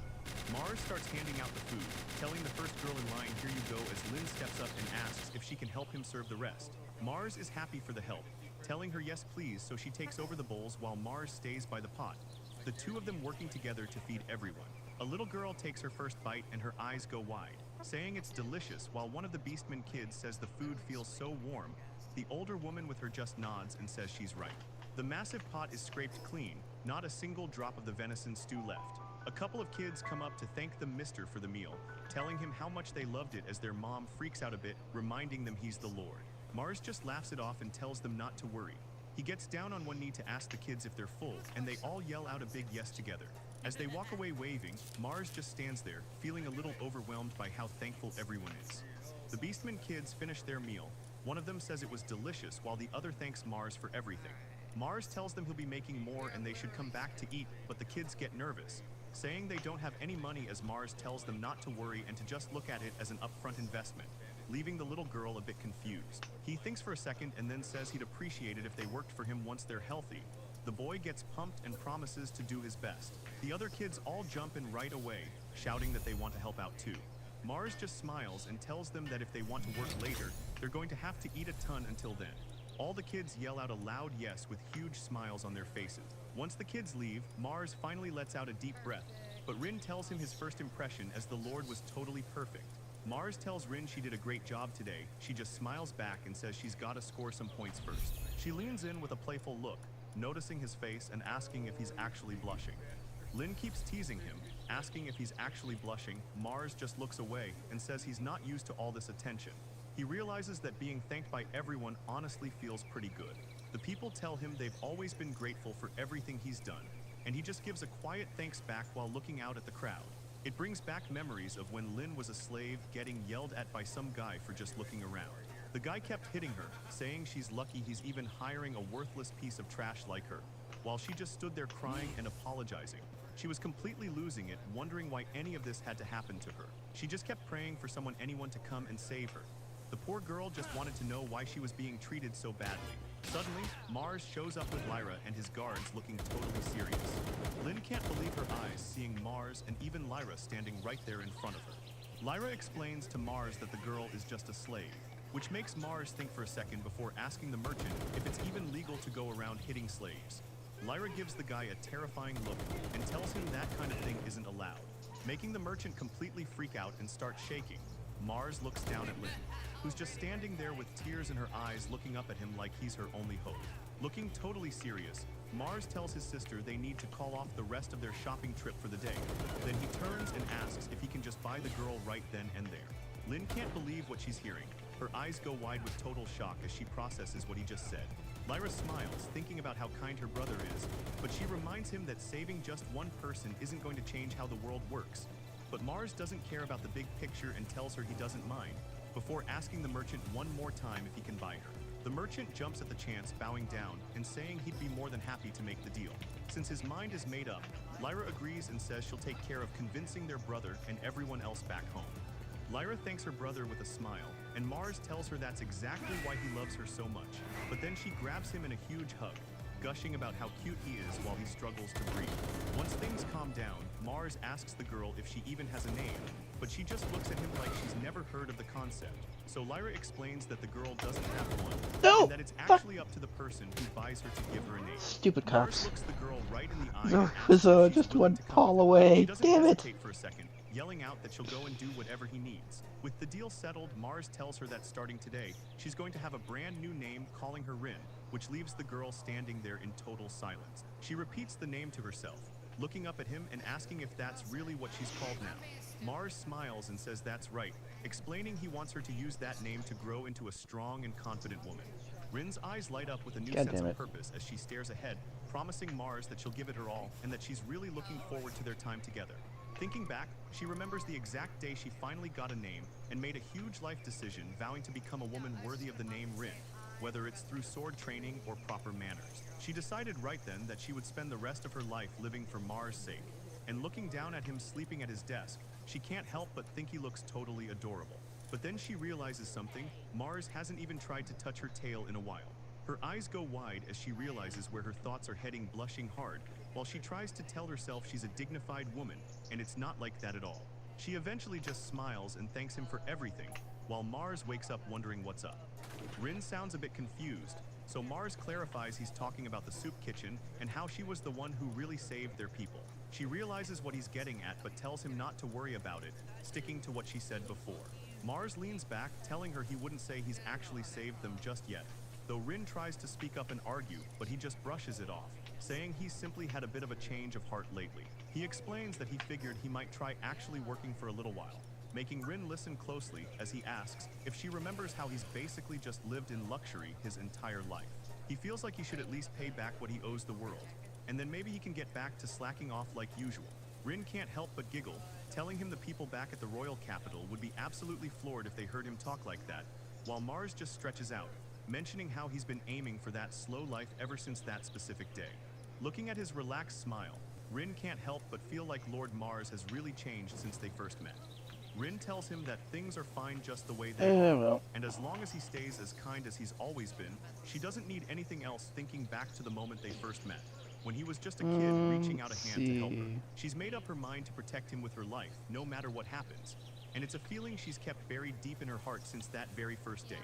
Mars starts handing out the food, telling the first girl in line, "Here you go," as Lynn steps up and asks if she can help him serve the rest. Mars is happy for the help, telling her yes please, so she takes over the bowls while Mars stays by the pot, the two of them working together to feed everyone. A little girl takes her first bite and her eyes go wide, saying it's delicious, while one of the Beastman kids says the food feels so warm. The older woman with her just nods and says she's right. The massive pot is scraped clean, not a single drop of the venison stew left. A couple of kids come up to thank the mister for the meal, telling him how much they loved it as their mom freaks out a bit, reminding them he's the Lord. Mars just laughs it off and tells them not to worry. He gets down on one knee to ask the kids if they're full, and they all yell out a big yes together. As they walk away waving, Mars just stands there, feeling a little overwhelmed by how thankful everyone is. The Beastman kids finish their meal. One of them says it was delicious, while the other thanks Mars for everything. Mars tells them he'll be making more and they should come back to eat, but the kids get nervous, saying they don't have any money, as Mars tells them not to worry and to just look at it as an upfront investment, leaving the little girl a bit confused. He thinks for a second and then says he'd appreciate it if they worked for him once they're healthy. The boy gets pumped and promises to do his best. The other kids all jump in right away, shouting that they want to help out too. Mars just smiles and tells them that if they want to work later, they're going to have to eat a ton until then. All the kids yell out a loud yes with huge smiles on their faces. Once the kids leave, Mars finally lets out a deep breath, but Rin tells him his first impression as the Lord was totally perfect. Mars tells Rin she did a great job today. She just smiles back and says she's got to score some points first. She leans in with a playful look, noticing his face and asking if he's actually blushing. Lynn keeps teasing him, asking if he's actually blushing. Mars just looks away and says he's not used to all this attention. He realizes that being thanked by everyone honestly feels pretty good. The people tell him they've always been grateful for everything he's done, and he just gives a quiet thanks back while looking out at the crowd. It brings back memories of when Lynn was a slave, getting yelled at by some guy for just looking around. The guy kept hitting her, saying she's lucky he's even hiring a worthless piece of trash like her, while she just stood there crying and apologizing. She was completely losing it, wondering why any of this had to happen to her. She just kept praying for anyone to come and save her. The poor girl just wanted to know why she was being treated so badly. Suddenly, Mars shows up with Lyra and his guards looking totally serious. Lynn can't believe her eyes seeing Mars and even Lyra standing right there in front of her. Lyra explains to Mars that the girl is just a slave, which makes Mars think for a second before asking the merchant if it's even legal to go around hitting slaves. Lyra gives the guy a terrifying look and tells him that kind of thing isn't allowed, making the merchant completely freak out and start shaking. Mars looks down at Lynn, who's just standing there with tears in her eyes looking up at him like he's her only hope. Looking totally serious, Mars tells his sister they need to call off the rest of their shopping trip for the day. Then he turns and asks if he can just buy the girl right then and there. Lynn can't believe what she's hearing. Her eyes go wide with total shock as she processes what he just said. Lyra smiles, thinking about how kind her brother is, but she reminds him that saving just one person isn't going to change how the world works. But Mars doesn't care about the big picture and tells her he doesn't mind, before asking the merchant one more time if he can buy her. The merchant jumps at the chance, bowing down and saying he'd be more than happy to make the deal. Since his mind is made up, Lyra agrees and says she'll take care of convincing their brother and everyone else back home. Lyra thanks her brother with a smile, and Mars tells her that's exactly why he loves her so much. But then she grabs him in a huge hug, gushing about how cute he is while he struggles to breathe. Once things calm down, Mars asks the girl if she even has a name, but she just looks at him like she's never heard of the concept. So Lyra explains that the girl doesn't have one, and that it's actually up to the person who buys her to give her a name. Stupid Mars cops. looks the girl right in the eye There and asks was if she's just willing one to come. call away. She doesn't Damn it. hesitate for a second, yelling out that she'll go and do whatever he needs. With the deal settled, Mars tells her that starting today, she's going to have a brand new name calling her Rin, which leaves the girl standing there in total silence. She repeats the name to herself, looking up at him and asking if that's really what she's called now. Mars smiles and says that's right, explaining he wants her to use that name to grow into a strong and confident woman. Rin's eyes light up with a new sense of purpose as she stares ahead, promising Mars that she'll give it her all and that she's really looking forward to their time together. Thinking back, she remembers the exact day she finally got a name and made a huge life decision, vowing to become a woman worthy of the name Rin, whether it's through sword training or proper manners. She decided right then that she would spend the rest of her life living for Mars' sake. And looking down at him sleeping at his desk, she can't help but think he looks totally adorable. But then she realizes something. Mars hasn't even tried to touch her tail in a while. Her eyes go wide as she realizes where her thoughts are heading, blushing hard, while she tries to tell herself she's a dignified woman, and it's not like that at all. She eventually just smiles and thanks him for everything, while Mars wakes up wondering what's up. Rin sounds a bit confused, so Mars clarifies he's talking about the soup kitchen and how she was the one who really saved their people. She realizes what he's getting at but tells him not to worry about it, sticking to what she said before. Mars leans back, telling her he wouldn't say he's actually saved them just yet, though Rin tries to speak up and argue, but he just brushes it off, saying he's simply had a bit of a change of heart lately. He explains that he figured he might try actually working for a little while, making Rin listen closely as he asks if she remembers how he's basically just lived in luxury his entire life. He feels like he should at least pay back what he owes the world, and then maybe he can get back to slacking off like usual. Rin can't help but giggle, telling him the people back at the royal capital would be absolutely floored if they heard him talk like that, while Mars just stretches out, mentioning how he's been aiming for that slow life ever since that specific day. Looking at his relaxed smile, Rin can't help but feel like Lord Mars has really changed since they first met. Rin tells him that things are fine just the way they are, and as long as he stays as kind as he's always been, she doesn't need anything else, thinking back to the moment they first met, when he was just a kid reaching out a hand to help her. She's made up her mind to protect him with her life, no matter what happens, and it's a feeling she's kept buried deep in her heart since that very first day.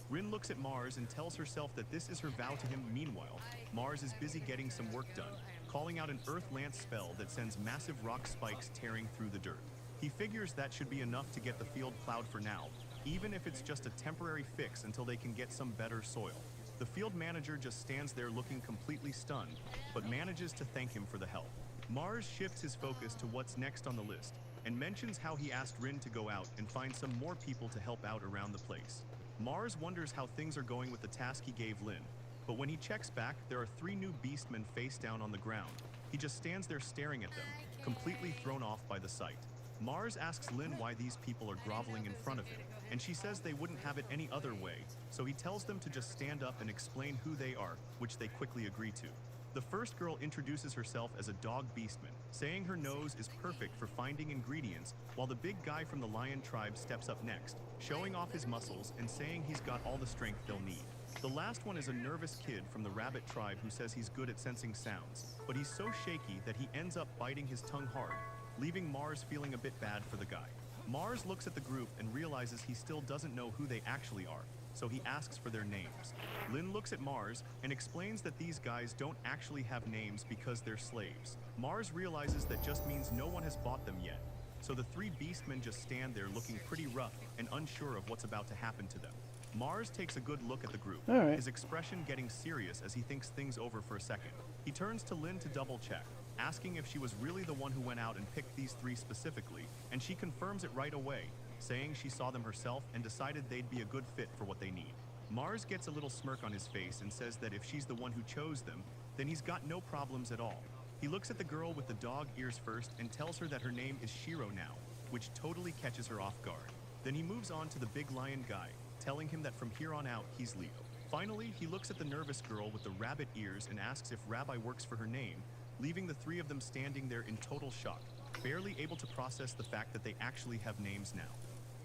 Rin looks at Mars and tells herself that this is her vow to him. Meanwhile, Mars is busy getting some work done, calling out an Earth Lance spell that sends massive rock spikes tearing through the dirt. He figures that should be enough to get the field plowed for now, even if it's just a temporary fix until they can get some better soil. The field manager just stands there looking completely stunned, but manages to thank him for the help. Mars shifts his focus to what's next on the list, and mentions how he asked Rin to go out and find some more people to help out around the place. Mars wonders how things are going with the task he gave Lynn, but when he checks back, there are 3 new beastmen face down on the ground. He just stands there staring at them, completely thrown off by the sight. Mars asks Lynn why these people are groveling in front of him, and she says they wouldn't have it any other way, so he tells them to just stand up and explain who they are, which they quickly agree to. The first girl introduces herself as a dog beastman, saying her nose is perfect for finding ingredients, while the big guy from the lion tribe steps up next, showing off his muscles and saying he's got all the strength they'll need. The last one is a nervous kid from the rabbit tribe who says he's good at sensing sounds, but he's so shaky that he ends up biting his tongue hard, leaving Mars feeling a bit bad for the guy. Mars looks at the group and realizes he still doesn't know who they actually are, so he asks for their names. Lin looks at Mars and explains that these guys don't actually have names because they're slaves. Mars realizes that just means no one has bought them yet, so the three beastmen just stand there looking pretty rough and unsure of what's about to happen to them. Mars takes a good look at the group, his expression getting serious as he thinks things over for a second. He turns to Lin to double check, asking if she was really the one who went out and picked these three specifically, and she confirms it right away, saying she saw them herself and decided they'd be a good fit for what they need. Mars gets a little smirk on his face and says that if she's the one who chose them, then he's got no problems at all. He looks at the girl with the dog ears first and tells her that her name is Shiro now, which totally catches her off guard. Then he moves on to the big lion guy, telling him that from here on out he's Leo. Finally, he looks at the nervous girl with the rabbit ears and asks if Rabbi works for her name, leaving the three of them standing there in total shock, barely able to process the fact that they actually have names now.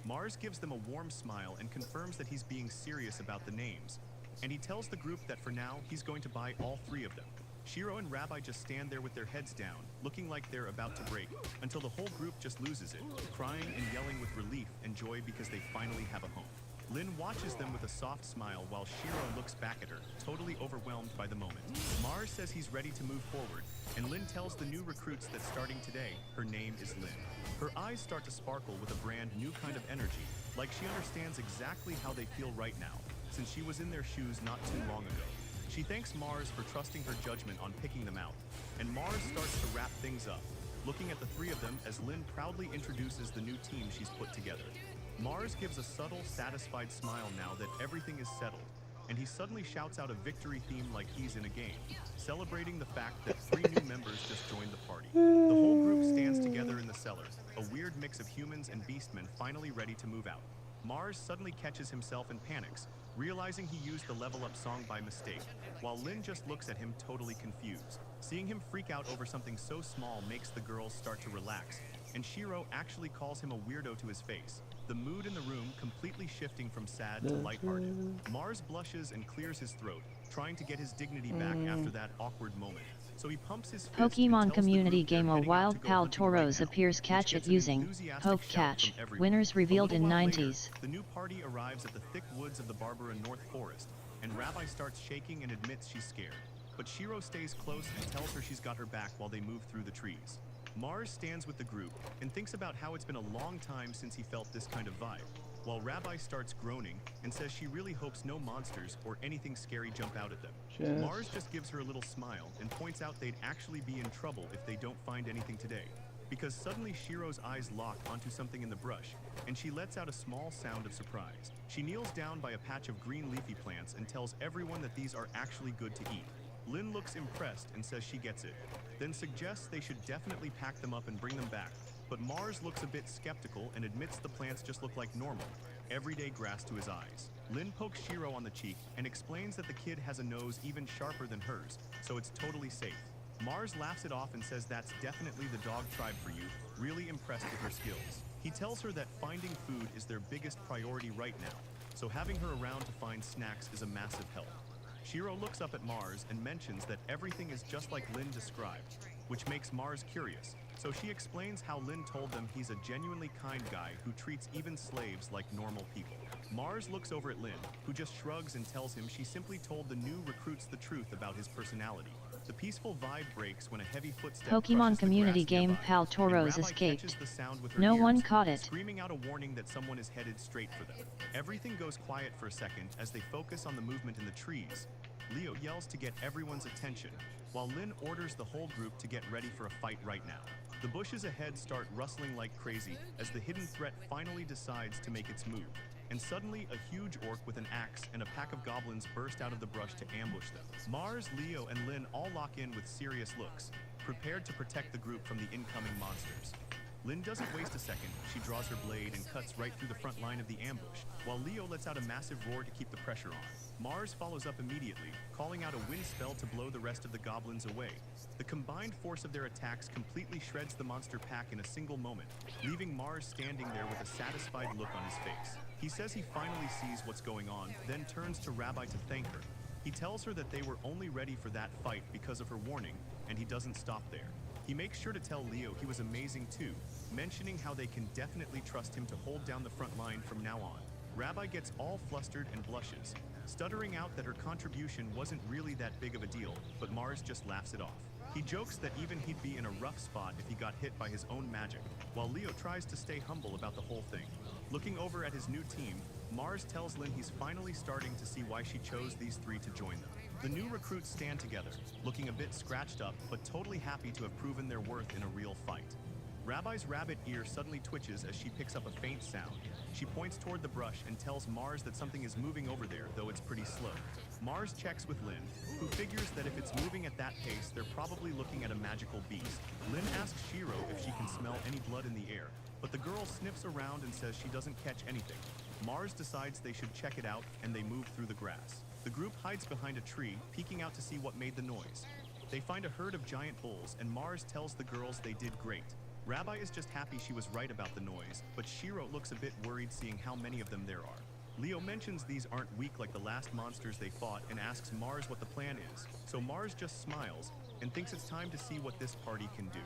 Mars gives them a warm smile and confirms that he's being serious about the names, and he tells the group that for now he's going to buy all three of them. Shiro and Rabbi just stand there with their heads down, looking like they're about to break, until the whole group just loses it, crying and yelling with relief and joy because they finally have a home. Lin watches them with a soft smile while Shiro looks back at her, totally overwhelmed by the moment. Mars says he's ready to move forward, and Lin tells the new recruits that starting today, her name is Lin. Her eyes start to sparkle with a brand new kind of energy, like she understands exactly how they feel right now, since she was in their shoes not too long ago. She thanks Mars for trusting her judgment on picking them out, and Mars starts to wrap things up, looking at the three of them as Lin proudly introduces the new team she's put together. Mars gives a subtle, satisfied smile now that everything is settled, and he suddenly shouts out a victory theme like he's in a game, celebrating the fact that three new members just joined the party. The whole group stands together in the cellar, a weird mix of humans and beastmen finally ready to move out. Mars suddenly catches himself and panics, realizing he used the level up song by mistake, while Lin just looks at him totally confused. Seeing him freak out over something so small makes the girls start to relax, and Shiro actually calls him a weirdo to his face, the mood in the room completely shifting from sad to lighthearted. Mars blushes and clears his throat, trying to get his dignity back after that awkward moment. So he pumps his fist Pokemon community game A Wild Pal Tauros appears catch it using Poke Catch. Winners revealed in 90s. The new party arrives at the thick woods of the Barbara North Forest, and Rabbi starts shaking and admits she's scared. But Shiro stays close and tells her she's got her back while they move through the trees. Mars stands with the group and thinks about how it's been a long time since he felt this kind of vibe, while Rabbi starts groaning and says she really hopes no monsters or anything scary jump out at them. Mars just gives her a little smile and points out they'd actually be in trouble if they don't find anything today, because suddenly Shiro's eyes lock onto something in the brush, and she lets out a small sound of surprise. She kneels down by a patch of green leafy plants and tells everyone that these are actually good to eat. Lin looks impressed and says she gets it, then suggests they should definitely pack them up and bring them back, but Mars looks a bit skeptical and admits the plants just look like normal, everyday grass to his eyes. Lin pokes Shiro on the cheek and explains that the kid has a nose even sharper than hers, so it's totally safe. Mars laughs it off and says that's definitely the dog tribe for you, really impressed with her skills. He tells her that finding food is their biggest priority right now, so having her around to find snacks is a massive help. Shiro looks up at Mars and mentions that everything is just like Lin described, which makes Mars curious, so she explains how Lin told them he's a genuinely kind guy who treats even slaves like normal people. Mars looks over at Lin, who just shrugs and tells him she simply told the new recruits the truth about his personality. The peaceful vibe breaks when a heavy footstep Pokemon community game Pal Tauros escaped. No one caught it. Screaming out a warning that someone is headed straight for them. Everything goes quiet for a second as they focus on the movement in the trees. Leo yells to get everyone's attention, while Lin orders the whole group to get ready for a fight right now. The bushes ahead start rustling like crazy as the hidden threat finally decides to make its move, and suddenly a huge orc with an axe and a pack of goblins burst out of the brush to ambush them. Mars, Leo, and Lin all lock in with serious looks, prepared to protect the group from the incoming monsters. Lin doesn't waste a second. She draws her blade and cuts right through the front line of the ambush, while Leo lets out a massive roar to keep the pressure on. Mars follows up immediately, calling out a wind spell to blow the rest of the goblins away. The combined force of their attacks completely shreds the monster pack in a single moment, leaving Mars standing there with a satisfied look on his face. He says he finally sees what's going on, then turns to Rabbi to thank her. He tells her that they were only ready for that fight because of her warning, and he doesn't stop there. He makes sure to tell Leo he was amazing too, mentioning how they can definitely trust him to hold down the front line from now on. Rabbi gets all flustered and blushes, stuttering out that her contribution wasn't really that big of a deal, but Mars just laughs it off. He jokes that even he'd be in a rough spot if he got hit by his own magic, while Leo tries to stay humble about the whole thing. Looking over at his new team, Mars tells Lynn he's finally starting to see why she chose these three to join them. The new recruits stand together, looking a bit scratched up, but totally happy to have proven their worth in a real fight. Rabbi's rabbit ear suddenly twitches as she picks up a faint sound. She points toward the brush and tells Mars that something is moving over there, though it's pretty slow. Mars checks with Lynn, who figures that if it's moving at that pace, they're probably looking at a magical beast. Lynn asks Shiro if she can smell any blood in the air, but the girl sniffs around and says she doesn't catch anything. Mars decides they should check it out, and they move through the grass. The group hides behind a tree, peeking out to see what made the noise. They find a herd of giant bulls, and Mars tells the girls they did great. Rabbi is just happy she was right about the noise, but Shiro looks a bit worried seeing how many of them there are. Leo mentions these aren't weak like the last monsters they fought and asks Mars what the plan is, so Mars just smiles and thinks it's time to see what this party can do.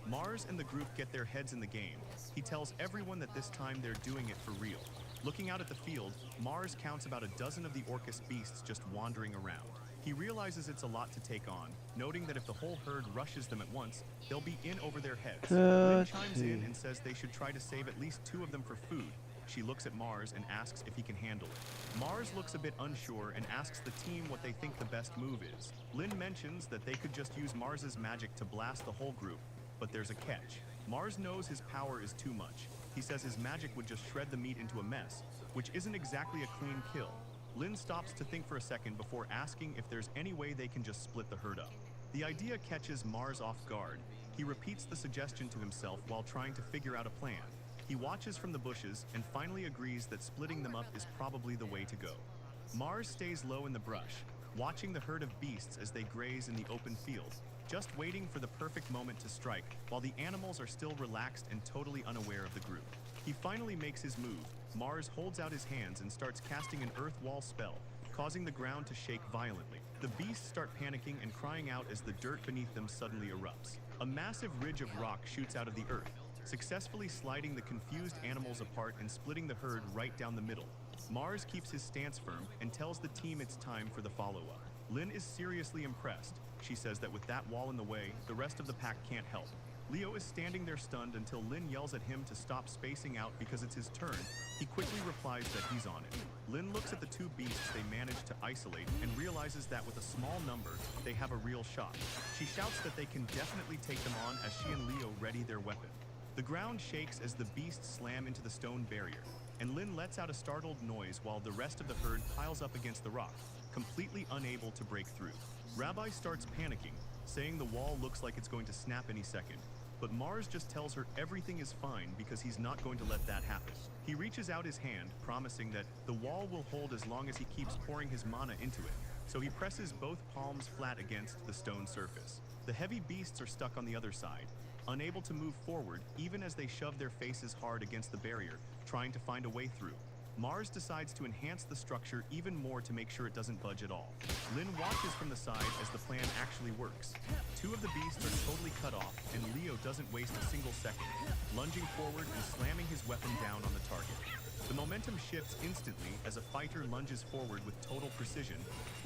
Mars and the group get their heads in the game. He tells everyone that this time they're doing it for real. Looking out at the field, Mars counts about a dozen of the Orcus beasts just wandering around. He realizes it's a lot to take on, noting that if the whole herd rushes them at once, they'll be in over their heads. Lynn chimes in and says they should try to save at least 2 of them for food. She looks at Mars and asks if he can handle it. Mars looks a bit unsure and asks the team what they think the best move is. Lynn mentions that they could just use Mars's magic to blast the whole group, but there's a catch. Mars knows his power is too much. He says his magic would just shred the meat into a mess, which isn't exactly a clean kill. Lynn stops to think for a second before asking if there's any way they can just split the herd up. The idea catches Mars off guard. He repeats the suggestion to himself while trying to figure out a plan. He watches from the bushes and finally agrees that splitting them up is probably the way to go. Mars stays low in the brush, watching the herd of beasts as they graze in the open field, just waiting for the perfect moment to strike, while the animals are still relaxed and totally unaware of the group. He finally makes his move. Mars holds out his hands and starts casting an earth wall spell, causing the ground to shake violently. The beasts start panicking and crying out as the dirt beneath them suddenly erupts. A massive ridge of rock shoots out of the earth, successfully sliding the confused animals apart and splitting the herd right down the middle. Mars keeps his stance firm and tells the team it's time for the follow-up. Lynn is seriously impressed. She says that with that wall in the way, the rest of the pack can't help. Leo is standing there stunned until Lynn yells at him to stop spacing out because it's his turn. He quickly replies that he's on it. Lynn looks at the 2 beasts they managed to isolate and realizes that with a small number, they have a real shot. She shouts that they can definitely take them on as she and Leo ready their weapon. The ground shakes as the beasts slam into the stone barrier, and Lynn lets out a startled noise while the rest of the herd piles up against the rock, completely unable to break through. Rabbi starts panicking, saying the wall looks like it's going to snap any second. But Mars just tells her everything is fine because he's not going to let that happen. He reaches out his hand, promising that the wall will hold as long as he keeps pouring his mana into it. So he presses both palms flat against the stone surface. The heavy beasts are stuck on the other side, unable to move forward even as they shove their faces hard against the barrier, trying to find a way through. Mars decides to enhance the structure even more to make sure it doesn't budge at all. Lynn watches from the side as the plan actually works. 2 of the beasts are totally cut off, and Leo doesn't waste a single second, lunging forward and slamming his weapon down on the target. The momentum shifts instantly as a fighter lunges forward with total precision,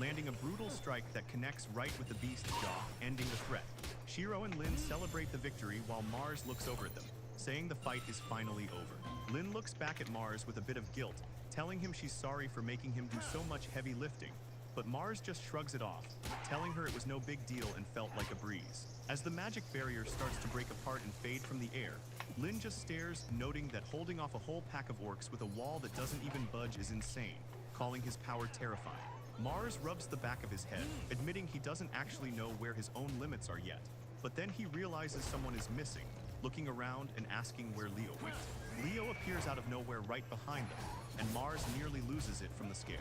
landing a brutal strike that connects right with the beast's jaw, ending the threat. Shiro and Lynn celebrate the victory while Mars looks over at them, saying the fight is finally over. Lynn looks back at Mars with a bit of guilt, telling him she's sorry for making him do so much heavy lifting, but Mars just shrugs it off, telling her it was no big deal and felt like a breeze. As the magic barrier starts to break apart and fade from the air, Lynn just stares, noting that holding off a whole pack of orcs with a wall that doesn't even budge is insane, calling his power terrifying. Mars rubs the back of his head, admitting he doesn't actually know where his own limits are yet, but then he realizes someone is missing, looking around and asking where Leo went. Leo appears out of nowhere right behind them, and Mars nearly loses it from the scare.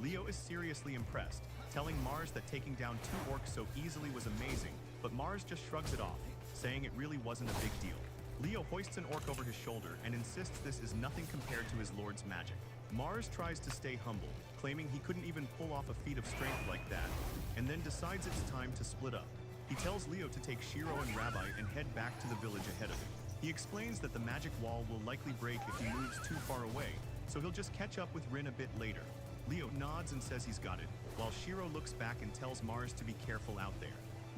Leo is seriously impressed, telling Mars that taking down 2 orcs so easily was amazing, but Mars just shrugs it off, saying it really wasn't a big deal. Leo hoists an orc over his shoulder and insists this is nothing compared to his lord's magic. Mars tries to stay humble, claiming he couldn't even pull off a feat of strength like that, and then decides it's time to split up. He tells Leo to take Shiro and Rabbi and head back to the village ahead of him. He explains that the magic wall will likely break if he moves too far away, so he'll just catch up with Rin a bit later. Leo nods and says he's got it, while Shiro looks back and tells Mars to be careful out there.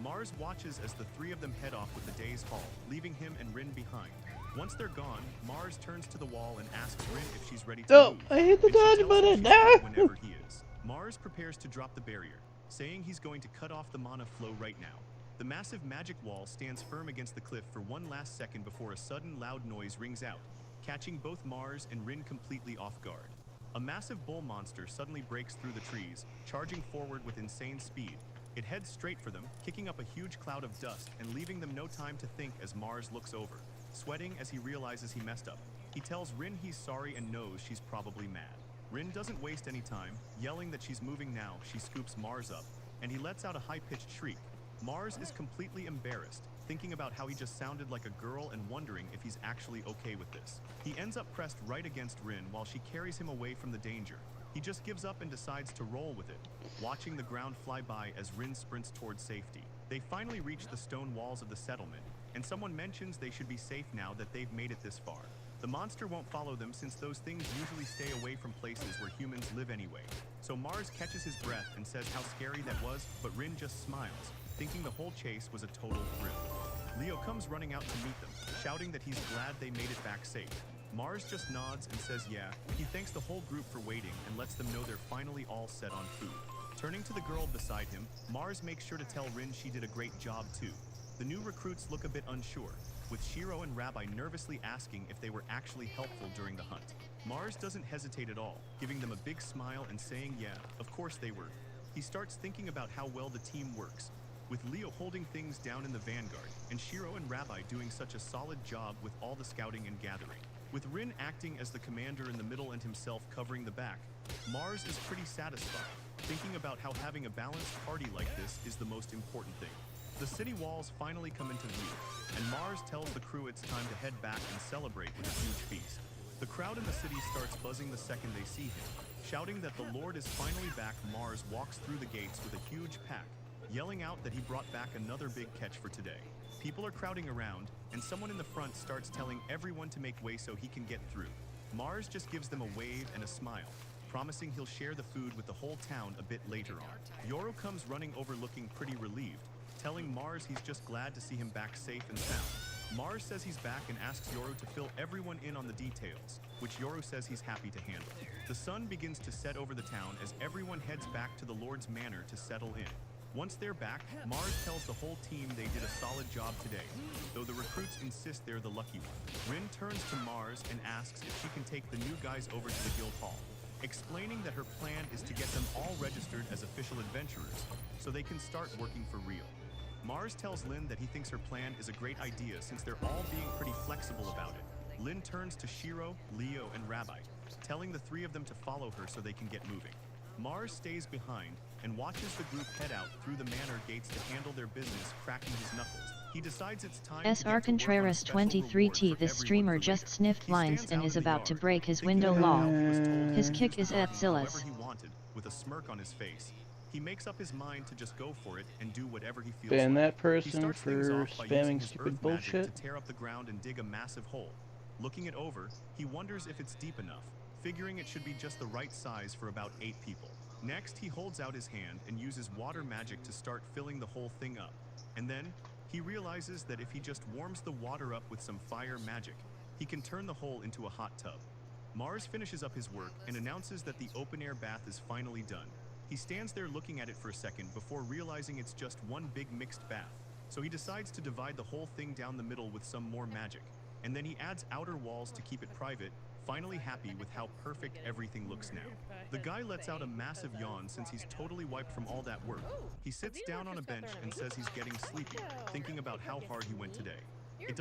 Mars watches as the three of them head off with the day's haul, leaving him and Rin behind. Once they're gone, Mars turns to the wall and asks Rin if she's ready to move. I hit the And she dodge tells him button. she's No! ready whenever he is. Mars prepares to drop the barrier, saying he's going to cut off the mana flow right now. The massive magic wall stands firm against the cliff for one last second before a sudden loud noise rings out, catching both Mars and Rin completely off guard. A massive bull monster suddenly breaks through the trees, charging forward with insane speed. It heads straight for them, kicking up a huge cloud of dust and leaving them no time to think as Mars looks over, sweating as he realizes he messed up. He tells Rin he's sorry and knows she's probably mad. Rin doesn't waste any time, yelling that she's moving now. She scoops Mars up, and he lets out a high-pitched shriek. Mars is completely embarrassed, thinking about how he just sounded like a girl and wondering if he's actually okay with this. He ends up pressed right against Rin while she carries him away from the danger. He just gives up and decides to roll with it, watching the ground fly by as Rin sprints towards safety. They finally reach the stone walls of the settlement, and someone mentions they should be safe now that they've made it this far. The monster won't follow them since those things usually stay away from places where humans live anyway. So Mars catches his breath and says how scary that was, but Rin just smiles, thinking the whole chase was a total thrill. Leo comes running out to meet them, shouting that he's glad they made it back safe. Mars just nods and says yeah. He thanks the whole group for waiting and lets them know they're finally all set on food. Turning to the girl beside him, Mars makes sure to tell Rin she did a great job too. The new recruits look a bit unsure, with Shiro and Rabbi nervously asking if they were actually helpful during the hunt. Mars doesn't hesitate at all, giving them a big smile and saying yeah, of course they were. He starts thinking about how well the team works, with Leo holding things down in the vanguard, and Shiro and Rabbi doing such a solid job with all the scouting and gathering. With Rin acting as the commander in the middle and himself covering the back, Mars is pretty satisfied, thinking about how having a balanced party like this is the most important thing. The city walls finally come into view, and Mars tells the crew it's time to head back and celebrate with a huge feast. The crowd in the city starts buzzing the second they see him. Shouting that the Lord is finally back, Mars walks through the gates with a huge pack, yelling out that he brought back another big catch for today. People are crowding around, and someone in the front starts telling everyone to make way so he can get through. Mars just gives them a wave and a smile, promising he'll share the food with the whole town a bit later on. Yoro comes running over looking pretty relieved, telling Mars he's just glad to see him back safe and sound. Mars says he's back and asks Yoro to fill everyone in on the details, which Yoro says he's happy to handle. The sun begins to set over the town as everyone heads back to the Lord's Manor to settle in. Once they're back, Mars tells the whole team they did a solid job today, though the recruits insist they're the lucky one. Rin turns to Mars and asks if she can take the new guys over to the guild hall, explaining that her plan is to get them all registered as official adventurers, so they can start working for real. Mars tells Lin that he thinks her plan is a great idea since they're all being pretty flexible about it. Lin turns to Shiro, Leo, and Rabbi, telling the three of them to follow her so they can get moving. Mars stays behind and watches the group head out through the manor gates to handle their business, cracking his knuckles. He decides it's time SR Contreras 23T. This streamer just sniffed lines and is about to break his window law. His kick is at Silas. He wanted, with a smirk on his face. He makes up his mind to just go for it and do whatever he feels Ban like. that person He starts things for off by using spamming his stupid earth magic bullshit. to tear up the ground and dig a massive hole. Looking it over, he wonders if it's deep enough, figuring it should be just the right size for about 8 people. Next, he holds out his hand and uses water magic to start filling the whole thing up. And then, he realizes that if he just warms the water up with some fire magic, he can turn the hole into a hot tub. Mars finishes up his work and announces that the open-air bath is finally done. He stands there looking at it for a second before realizing it's just one big mixed bath. So he decides to divide the whole thing down the middle with some more magic. And then he adds outer walls to keep it private, finally happy with how perfect everything looks now. The guy lets out a massive yawn since he's totally wiped from all that work. He sits down on a bench and says he's getting sleepy, thinking about how hard he went today. It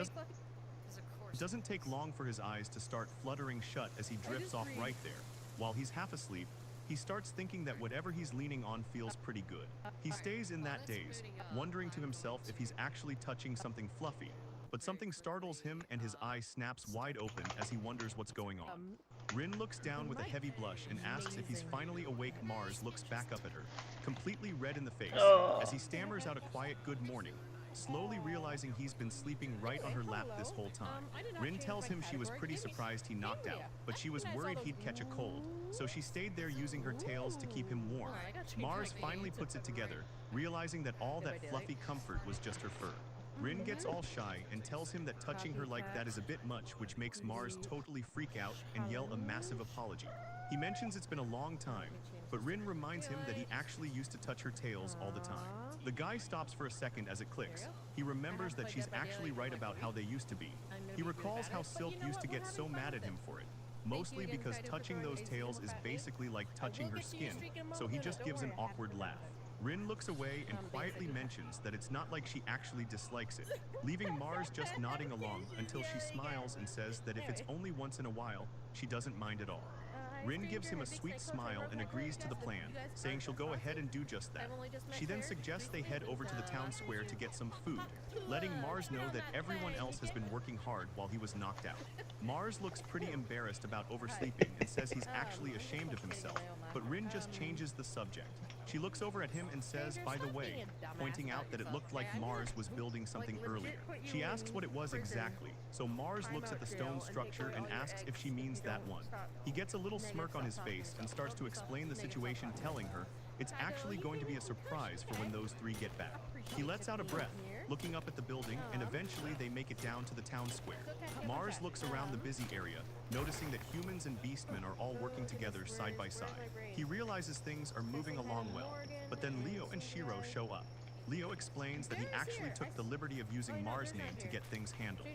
doesn't take long for his eyes to start fluttering shut as he drifts off right there. While he's half asleep, he starts thinking that whatever he's leaning on feels pretty good. He stays in that daze, wondering to himself if he's actually touching something fluffy, but something startles him and his eye snaps wide open as he wonders what's going on. Rin looks down with a heavy blush and asks if he's finally awake. Mars looks back up at her, completely red in the face, as he stammers out a quiet good morning, slowly realizing he's been sleeping right on her lap this whole time. Rin tells him she was pretty surprised he knocked out, but she was worried he'd catch a cold, so she stayed there using her tails to keep him warm. Mars finally puts it together, realizing that all that fluffy comfort was just her fur. Rin gets all shy and tells him that touching her like that is a bit much, which makes Mars totally freak out and yell a massive apology. He mentions it's been a long time, but Rin reminds him that he actually used to touch her tails all the time. The guy stops for a second as it clicks. He remembers that she's actually right about how they used to be. He recalls how Silk used to get so mad at him for it, mostly because touching those tails is basically like touching her skin, so he just gives an awkward laugh. Rin looks away and quietly mentions that it's not like she actually dislikes it, leaving Mars just nodding along until she smiles and says that if it's only once in a while, she doesn't mind at all. Rin gives him a sweet smile and agrees to the plan, saying she'll go ahead and do just that. She then suggests they head over to the town square to get some food, letting Mars know that everyone else has been working hard while he was knocked out. Mars looks pretty embarrassed about oversleeping and says he's actually ashamed of himself, but Rin just changes the subject. She looks over at him and says, by the way, pointing out that it looked like Mars was building something earlier. She asks what it was exactly, so Mars looks at the stone structure and asks if she means that one. He gets a little smirk on his face and starts to explain the situation, telling her it's actually going to be a surprise for when those three get back. He lets out a breath, looking up at the building, and eventually they make it down to the town square. Mars looks around the busy area, noticing that humans and beastmen are all working together side by side. He realizes things are moving along well, but then Leo and Shiro show up. Leo explains that he actually took the liberty of using Mars' name to get things handled.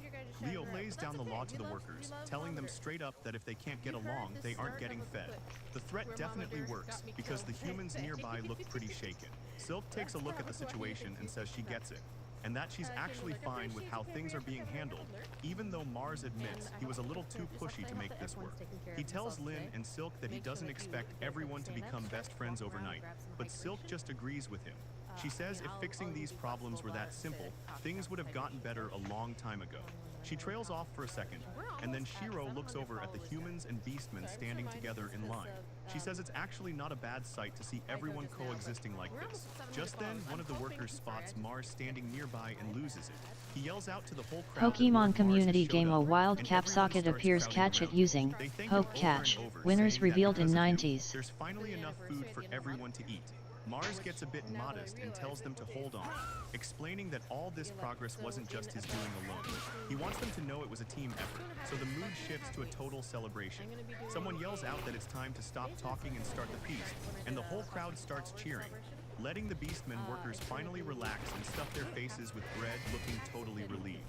Leo lays down the law to the workers, telling them straight up that if they can't get along, they aren't getting fed. The threat definitely works, because the humans nearby look pretty shaken. Silk takes a look at the situation and says she gets it, and that she's actually fine with how things are being handled, even though Mars admits he was a little too pushy to make this work. He tells Lin and Silk that he doesn't expect everyone to become best friends overnight, but Silk just agrees with him. She says if fixing these problems were that simple, things would have gotten better a long time ago. She trails off for a second, and then Shiro looks over at the humans and beastmen standing together in line. She says it's actually not a bad sight to see everyone coexisting like this. Just then, one of the workers spots Mars standing nearby and loses it. He yells out to the whole crowd that Pokemon Mars community has showed game up, a wild and cap everyone socket starts appears crowding catch it around. using They thank Poke him over Catch, and over, winners saying that revealed in because of him, 90s. there's finally enough food for everyone to eat. Mars gets a bit modest and tells them to hold on, explaining that all this progress wasn't just his doing alone. He wants them to know it was a team effort, so the mood shifts to a total celebration. Someone yells out that it's time to stop talking and start the feast, and the whole crowd starts cheering, letting the Beastmen workers finally relax and stuff their faces with bread, looking totally relieved.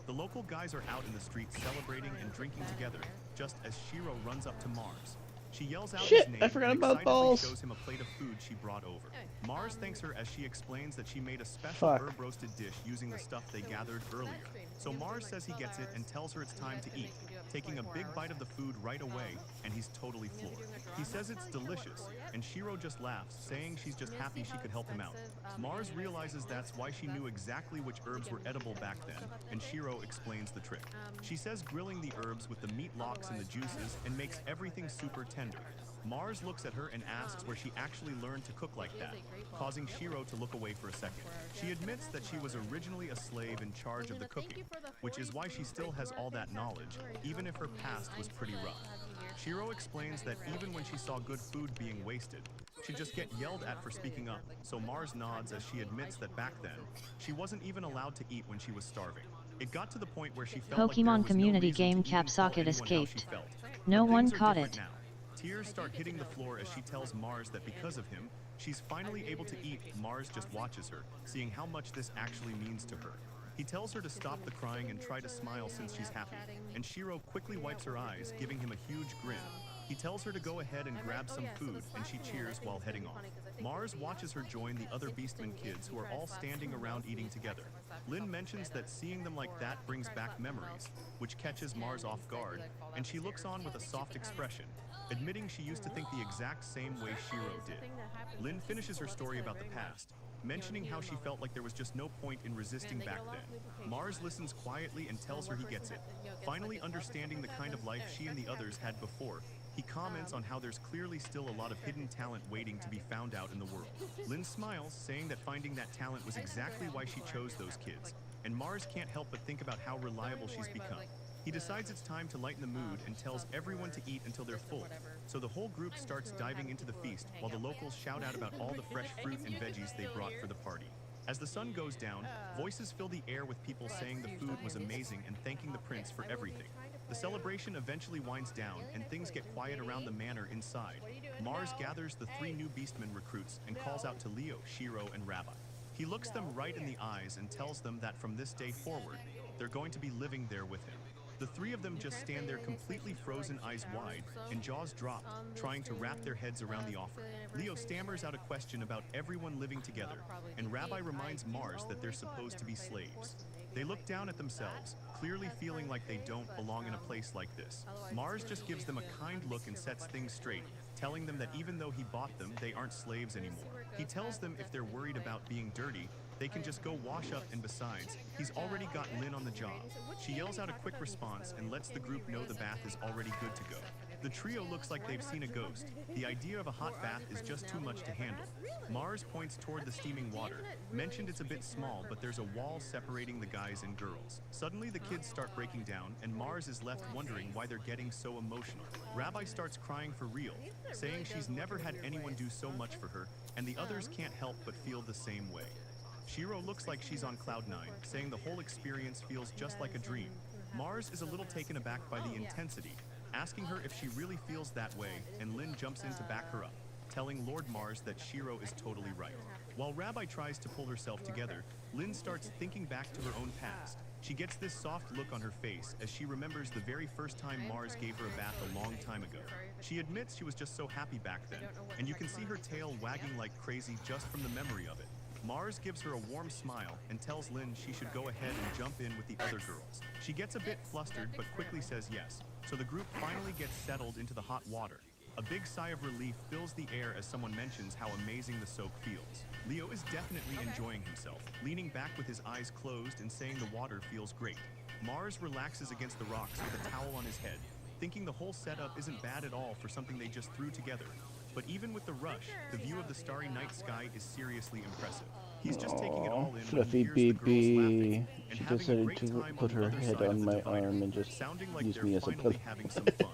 The local guys are out in the streets celebrating and drinking together, just as Shiro runs up to Mars. She yells out Shit, his name I forgot and about excitedly balls. shows him a plate of food she brought over. Mars thanks her as she explains that she made a special Fuck. herb-roasted dish using the stuff they gathered earlier. So Mars says he gets it and tells her it's time to eat, taking a big bite of the food right away, and he's totally floored. He says it's delicious, and Shiro just laughs, saying she's just happy she could help him out. Mars realizes that's why she knew exactly which herbs were edible back then, and Shiro explains the trick. She says grilling the herbs with the meat locks and the juices and makes everything super tender. Mars looks at her and asks where she actually learned to cook like that, causing Shiro to look away for a second. She admits that she was originally a slave in charge of the cooking, which is why she still has all that knowledge, even if her past was pretty rough. Shiro explains that even when she saw good food being wasted, she'd just get yelled at for speaking up, so Mars nods as she admits that back then, she wasn't even allowed to eat when she was starving. It got to the point where she felt like there Pokemon was community no reason game to even tell Capsocket anyone how she escaped. felt. No But one things are caught different it. now. Tears start hitting the floor as she tells Mars that because of him, she's finally able to eat. Mars just watches her, seeing how much this actually means to her. He tells her to stop the crying and try to smile since she's happy, and Shiro quickly wipes her eyes, giving him a huge grin. He tells her to go ahead and grab some food, and she cheers while heading off. Mars watches her join the other Beastmen kids who are all standing around eating together. Lin mentions that seeing them like that brings back memories, which catches Mars off guard, and she looks on with a soft expression, admitting she used to think the exact same way Shiro did. Lin finishes her story about the past, mentioning how she felt like there was just no point in resisting back then. Mars listens quietly and tells her he gets it. Finally understanding the kind of life she and the others had before, He comments on how there's clearly still a lot of hidden talent waiting to be found out in the world. Lynn smiles, saying that finding that talent was exactly why she chose those kids, and Mars can't help but think about how reliable she's become. He decides it's time to lighten the mood and tells everyone to eat until they're full, so the whole group starts diving into the feast while the locals shout out about all the fresh fruit and veggies they brought for the party. As the sun goes down, voices fill the air with people saying the food was amazing and thanking the prince for everything. The celebration eventually winds down and things get quiet around the manor inside. Mars gathers the 3 new Beastmen recruits and calls out to Leo, Shiro, and Rabbi. He looks them right in the eyes and tells them that from this day forward, they're going to be living there with him. The 3 of them just stand there completely frozen, eyes wide and jaws dropped, trying to wrap their heads around the offer. Leo stammers out a question about everyone living together, and Rabbi reminds Mars that they're supposed to be slaves. They look down at themselves, clearly feeling like they don't belong in a place like this. Mars just gives them a kind look and sets things straight, telling them that even though he bought them, they aren't slaves anymore. He tells them if they're worried about being dirty, they can just go wash up, and besides, he's already got Lynn on the job. She yells out a quick response and lets the group know the bath is already good to go. The trio looks like they've seen a ghost. The idea of a hot bath is just too much to handle. Mars points toward the steaming water. Mentioned it's a bit small, but there's a wall separating the guys and girls. Suddenly the kids start breaking down, and Mars is left wondering why they're getting so emotional. Rabbi starts crying for real, saying she's never had anyone do so much for her, and the others can't help but feel the same way. Shiro looks like she's on cloud 9, saying the whole experience feels just like a dream. Mars is a little taken aback by the intensity, asking her if she really feels that way, and Lynn jumps in to back her up, telling Lord Mars that Shiro is totally right. While Rabbi tries to pull herself together, Lynn starts thinking back to her own past. She gets this soft look on her face as she remembers the very first time Mars gave her a bath a long time ago. She admits she was just so happy back then, and you can see her tail wagging like crazy just from the memory of it. Mars gives her a warm smile and tells Lynn she should go ahead and jump in with the other girls. She gets a bit flustered but quickly says yes, so the group finally gets settled into the hot water. A big sigh of relief fills the air as someone mentions how amazing the soak feels. Leo is definitely enjoying himself, leaning back with his eyes closed and saying the water feels great. Mars relaxes against the rocks with a towel on his head, thinking the whole setup isn't bad at all for something they just threw together. But even with the rush, the view of the starry night sky is seriously impressive. He's just taking it all in Fluffy when he hears the girls baby. laughing and She having a decided great to time put on the her other head side on of the my divider, arm and just sounding like use they're me as a finally pillow. having some fun.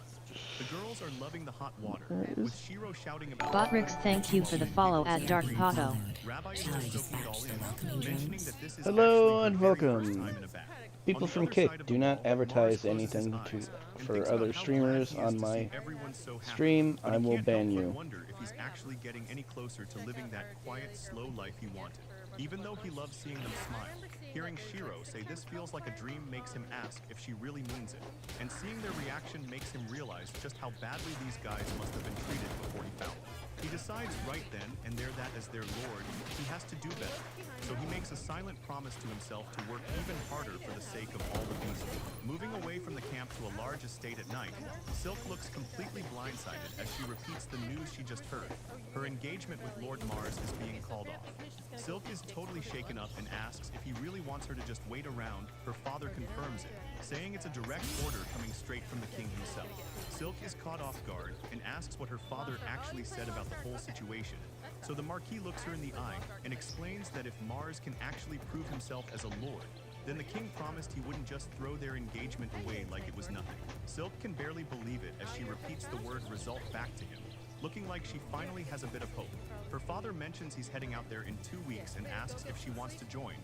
The girls are loving the hot water, with Shiro shouting about Botrix, thank you for the follow at Dark Pato. Rabbi is just soaking it all in, mentioning that this is Hello actually and her very first welcome. time in a bath. People On the from other Kick, side of do the not wall, Mars advertise closes anything his eyes and for thinks other about how streamers glad he is on to see my everyone so happy. stream. But I he will can't ban help but you. wonder if he's actually getting any closer to living that quiet, slow life he wanted. Even though he loves seeing them smile, hearing Shiro say this feels like a dream makes him ask if she really means it. And seeing their reaction makes him realize just how badly these guys must have been treated before he found them. He decides right then and there that as their lord, he has to do better. So he makes a silent promise to himself to work even harder for the sake of all the beasts. Moving away from the camp to a large estate at night, Silk looks completely blindsided as she repeats the news she just heard. Her engagement with Lord Mars is being called off. Silk is totally shaken up and asks if he really wants her to just wait around. Her father confirms it, saying it's a direct order coming straight from the king himself. Silk is caught off guard and asks what her father actually said about the whole situation. So the Marquis looks her in the eye and explains that if Mars can actually prove himself as a lord, then the king promised he wouldn't just throw their engagement away like it was nothing. Silk can barely believe it as she repeats the word result back to him, looking like she finally has a bit of hope. Her father mentions he's heading out there in 2 weeks and asks if she wants to join,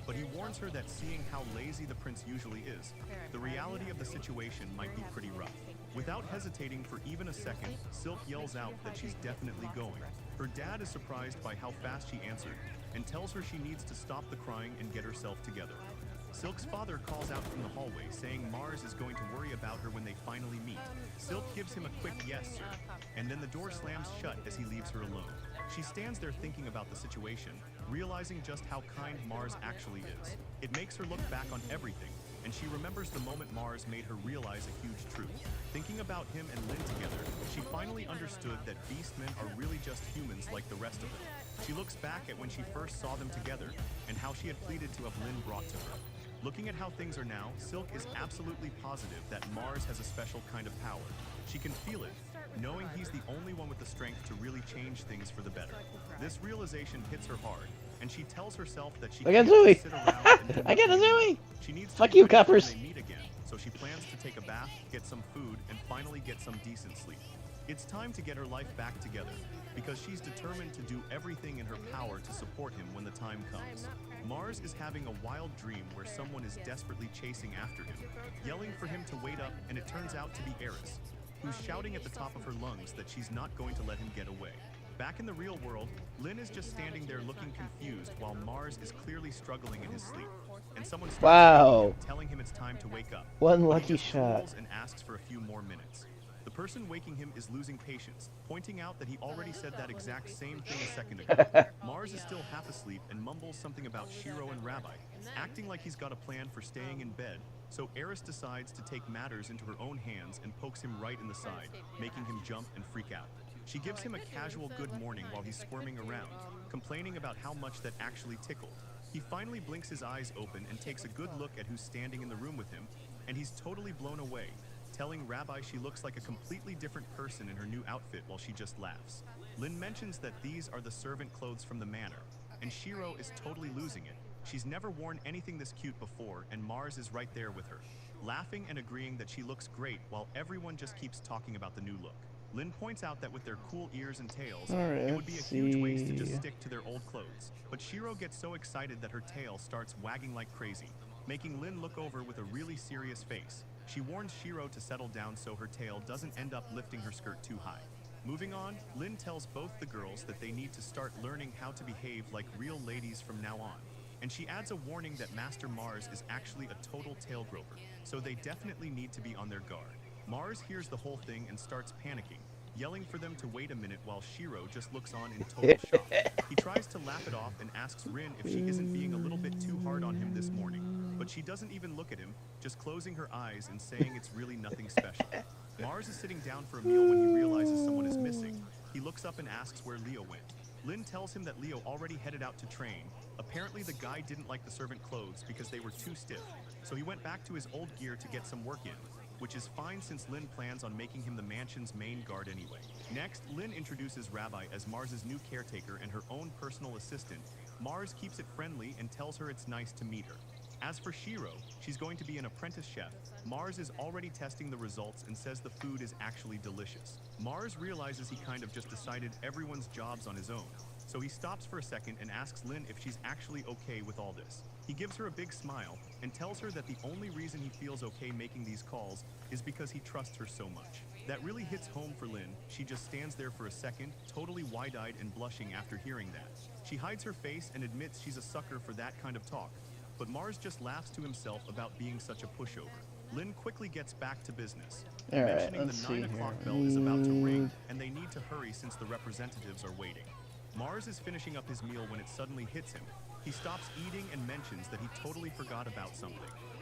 but he warns her that seeing how lazy the prince usually is, the reality of the situation might be pretty rough. Without hesitating for even a second, Silk yells out that she's definitely going. Her dad is surprised by how fast she answered and tells her she needs to stop the crying and get herself together. Silk's father calls out from the hallway, saying Mars is going to worry about her when they finally meet. Silk gives him a quick yes, sir, and then the door slams shut as he leaves her alone. She stands there thinking about the situation, realizing just how kind Mars actually is. It makes her look back on everything, and she remembers the moment Mars made her realize a huge truth. Thinking about him and Lynn together, she finally understood that beastmen are really just humans like the rest of them. She looks back at when she first saw them together, and how she had pleaded to have Lynn brought to her. Looking at how things are now, Silk is absolutely positive that Mars has a special kind of power. She can feel it, knowing he's the only one with the strength to really change things for the better. This realization hits her hard, and she tells herself that she I got can't Zooey! just sit around and do I got a nothing Zooey! anymore. She needs to Fuck be you, ready for when Cuppers! they meet again, so she plans to take a bath, get some food, and finally get some decent sleep. It's time to get her life back together, because she's determined to do everything in her power to support him when the time comes. Mars is having a wild dream where someone is desperately chasing after him, yelling for him to wait up, and it turns out to be Eris, who's shouting at the top of her lungs that she's not going to let him get away. Back in the real world, Lynn is just standing there looking confused while Mars is clearly struggling in his sleep. And someone starts Wow. him, telling him it's time to wake up. One But lucky he just shot. cools and asks for a few more minutes. The person waking him is losing patience, pointing out that he already said that exact same thing a second ago. Mars is still half asleep and mumbles something about Shiro and Rabbi, acting like he's got a plan for staying in bed, so Eris decides to take matters into her own hands and pokes him right in the side, making him jump and freak out. She gives him a casual good morning while he's squirming around, complaining about how much that actually tickled. He finally blinks his eyes open and takes a good look at who's standing in the room with him, and he's totally blown away, telling Rabbi she looks like a completely different person in her new outfit while she just laughs. Lynn mentions that these are the servant clothes from the manor, and Shiro is totally losing it. She's never worn anything this cute before, and Mars is right there with her, laughing and agreeing that she looks great while everyone just keeps talking about the new look. Lynn points out that with their cool ears and tails, Alright, it would be a let's huge waste to just see. stick to their old clothes. But Shiro gets so excited that her tail starts wagging like crazy, making Lynn look over with a really serious face. She warns Shiro to settle down so her tail doesn't end up lifting her skirt too high. Moving on, Lynn tells both the girls that they need to start learning how to behave like real ladies from now on. And she adds a warning that Master Mars is actually a total tail groper, so they definitely need to be on their guard. Mars hears the whole thing and starts panicking, yelling for them to wait a minute while Shiro just looks on in total shock. He tries to laugh it off and asks Rin if she isn't being a little bit too hard on him this morning, but she doesn't even look at him, just closing her eyes and saying it's really nothing special. Mars is sitting down for a meal when he realizes someone is missing. He looks up and asks where Leo went. Lynn tells him that Leo already headed out to train. Apparently the guy didn't like the servant clothes because they were too stiff, so he went back to his old gear to get some work in, which is fine since Lynn plans on making him the mansion's main guard anyway. Next, Lynn introduces Rabbi as Mars's new caretaker and her own personal assistant. Mars keeps it friendly and tells her it's nice to meet her. As for Shiro, she's going to be an apprentice chef. Mars is already testing the results and says the food is actually delicious. Mars realizes he kind of just decided everyone's jobs on his own, so he stops for a second and asks Lynn if she's actually okay with all this. He gives her a big smile and tells her that the only reason he feels okay making these calls is because he trusts her so much. That really hits home for Lynn. She just stands there for a second, totally wide-eyed and blushing after hearing that. She hides her face and admits she's a sucker for that kind of talk, but Mars just laughs to himself about being such a pushover. Lynn quickly gets back to business, Alright, mentioning let's the see 9 here. o'clock bell is about to ring and they need to hurry since the representatives are waiting. Mars is finishing up his meal when it suddenly hits him. He stops eating and mentions that he totally forgot about something.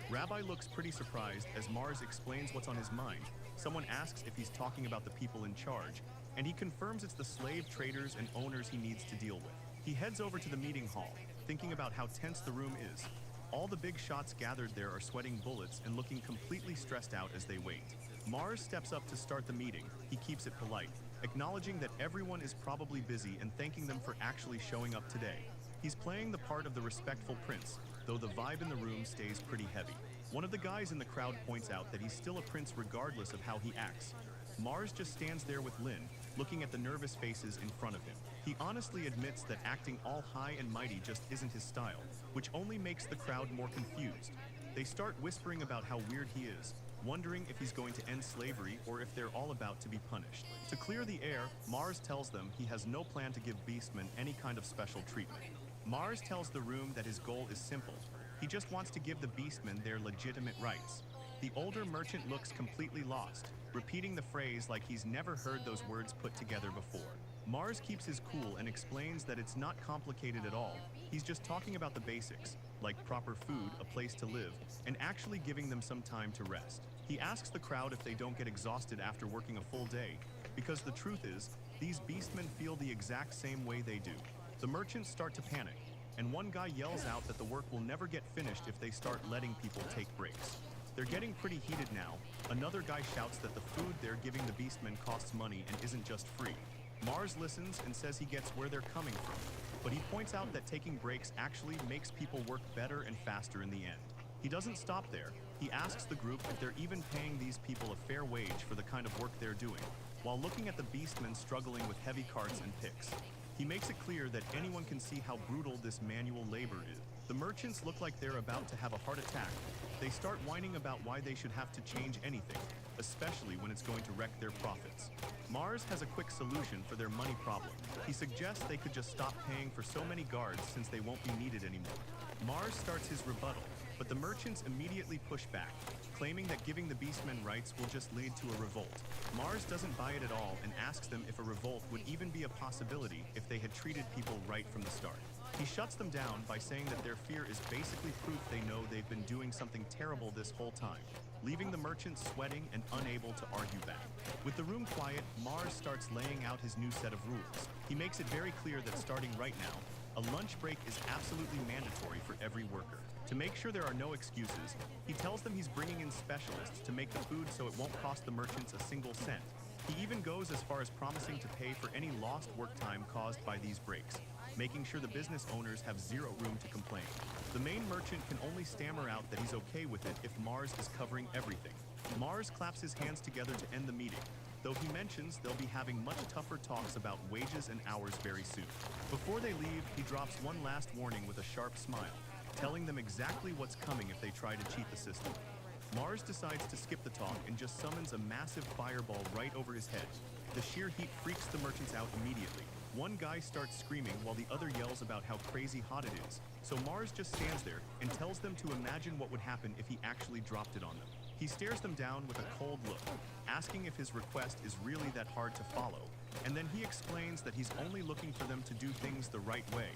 Rabbi looks pretty surprised as Mars explains what's on his mind. Someone asks if he's talking about the people in charge, and he confirms it's the slave traders and owners he needs to deal with. He heads over to the meeting hall, thinking about how tense the room is. All the big shots gathered there are sweating bullets and looking completely stressed out as they wait. Mars steps up to start the meeting. He keeps it polite, acknowledging that everyone is probably busy and thanking them for actually showing up today. He's playing the part of the respectful prince, though the vibe in the room stays pretty heavy. One of the guys in the crowd points out that he's still a prince regardless of how he acts. Mars just stands there with Lynn, looking at the nervous faces in front of him. He honestly admits that acting all high and mighty just isn't his style, which only makes the crowd more confused. They start whispering about how weird he is, wondering if he's going to end slavery or if they're all about to be punished. To clear the air, Mars tells them he has no plan to give beastmen any kind of special treatment. Mars tells the room that his goal is simple. He just wants to give the beastmen their legitimate rights. The older merchant looks completely lost, repeating the phrase like he's never heard those words put together before. Mars keeps his cool and explains that it's not complicated at all. He's just talking about the basics, like proper food, a place to live, and actually giving them some time to rest. He asks the crowd if they don't get exhausted after working a full day, because the truth is, these beastmen feel the exact same way they do. The merchants start to panic, and one guy yells out that the work will never get finished if they start letting people take breaks. They're getting pretty heated now. Another guy shouts that the food they're giving the beastmen costs money and isn't just free. Mars listens and says he gets where they're coming from, but he points out that taking breaks actually makes people work better and faster in the end. He doesn't stop there. He asks the group if they're even paying these people a fair wage for the kind of work they're doing, while looking at the beastmen struggling with heavy carts and picks. He makes it clear that anyone can see how brutal this manual labor is. The merchants look like they're about to have a heart attack. They start whining about why they should have to change anything, especially when it's going to wreck their profits. Mars has a quick solution for their money problem. He suggests they could just stop paying for so many guards since they won't be needed anymore. Mars starts his rebuttal, but the merchants immediately push back, claiming that giving the beastmen rights will just lead to a revolt. Mars doesn't buy it at all and asks them if a revolt would even be a possibility if they had treated people right from the start. He shuts them down by saying that their fear is basically proof they know they've been doing something terrible this whole time, leaving the merchants sweating and unable to argue back. With the room quiet, Mars starts laying out his new set of rules. He makes it very clear that starting right now, a lunch break is absolutely mandatory for every worker. To make sure there are no excuses, he tells them he's bringing in specialists to make the food so it won't cost the merchants a single cent. He even goes as far as promising to pay for any lost work time caused by these breaks, making sure the business owners have zero room to complain. The main merchant can only stammer out that he's okay with it if Mars is covering everything. Mars claps his hands together to end the meeting, though he mentions they'll be having much tougher talks about wages and hours very soon. Before they leave, he drops one last warning with a sharp smile, telling them exactly what's coming if they try to cheat the system. Mars decides to skip the talk and just summons a massive fireball right over his head. The sheer heat freaks the merchants out immediately. One guy starts screaming while the other yells about how crazy hot it is. So Mars just stands there and tells them to imagine what would happen if he actually dropped it on them. He stares them down with a cold look, asking if his request is really that hard to follow, and then he explains that he's only looking for them to do things the right way,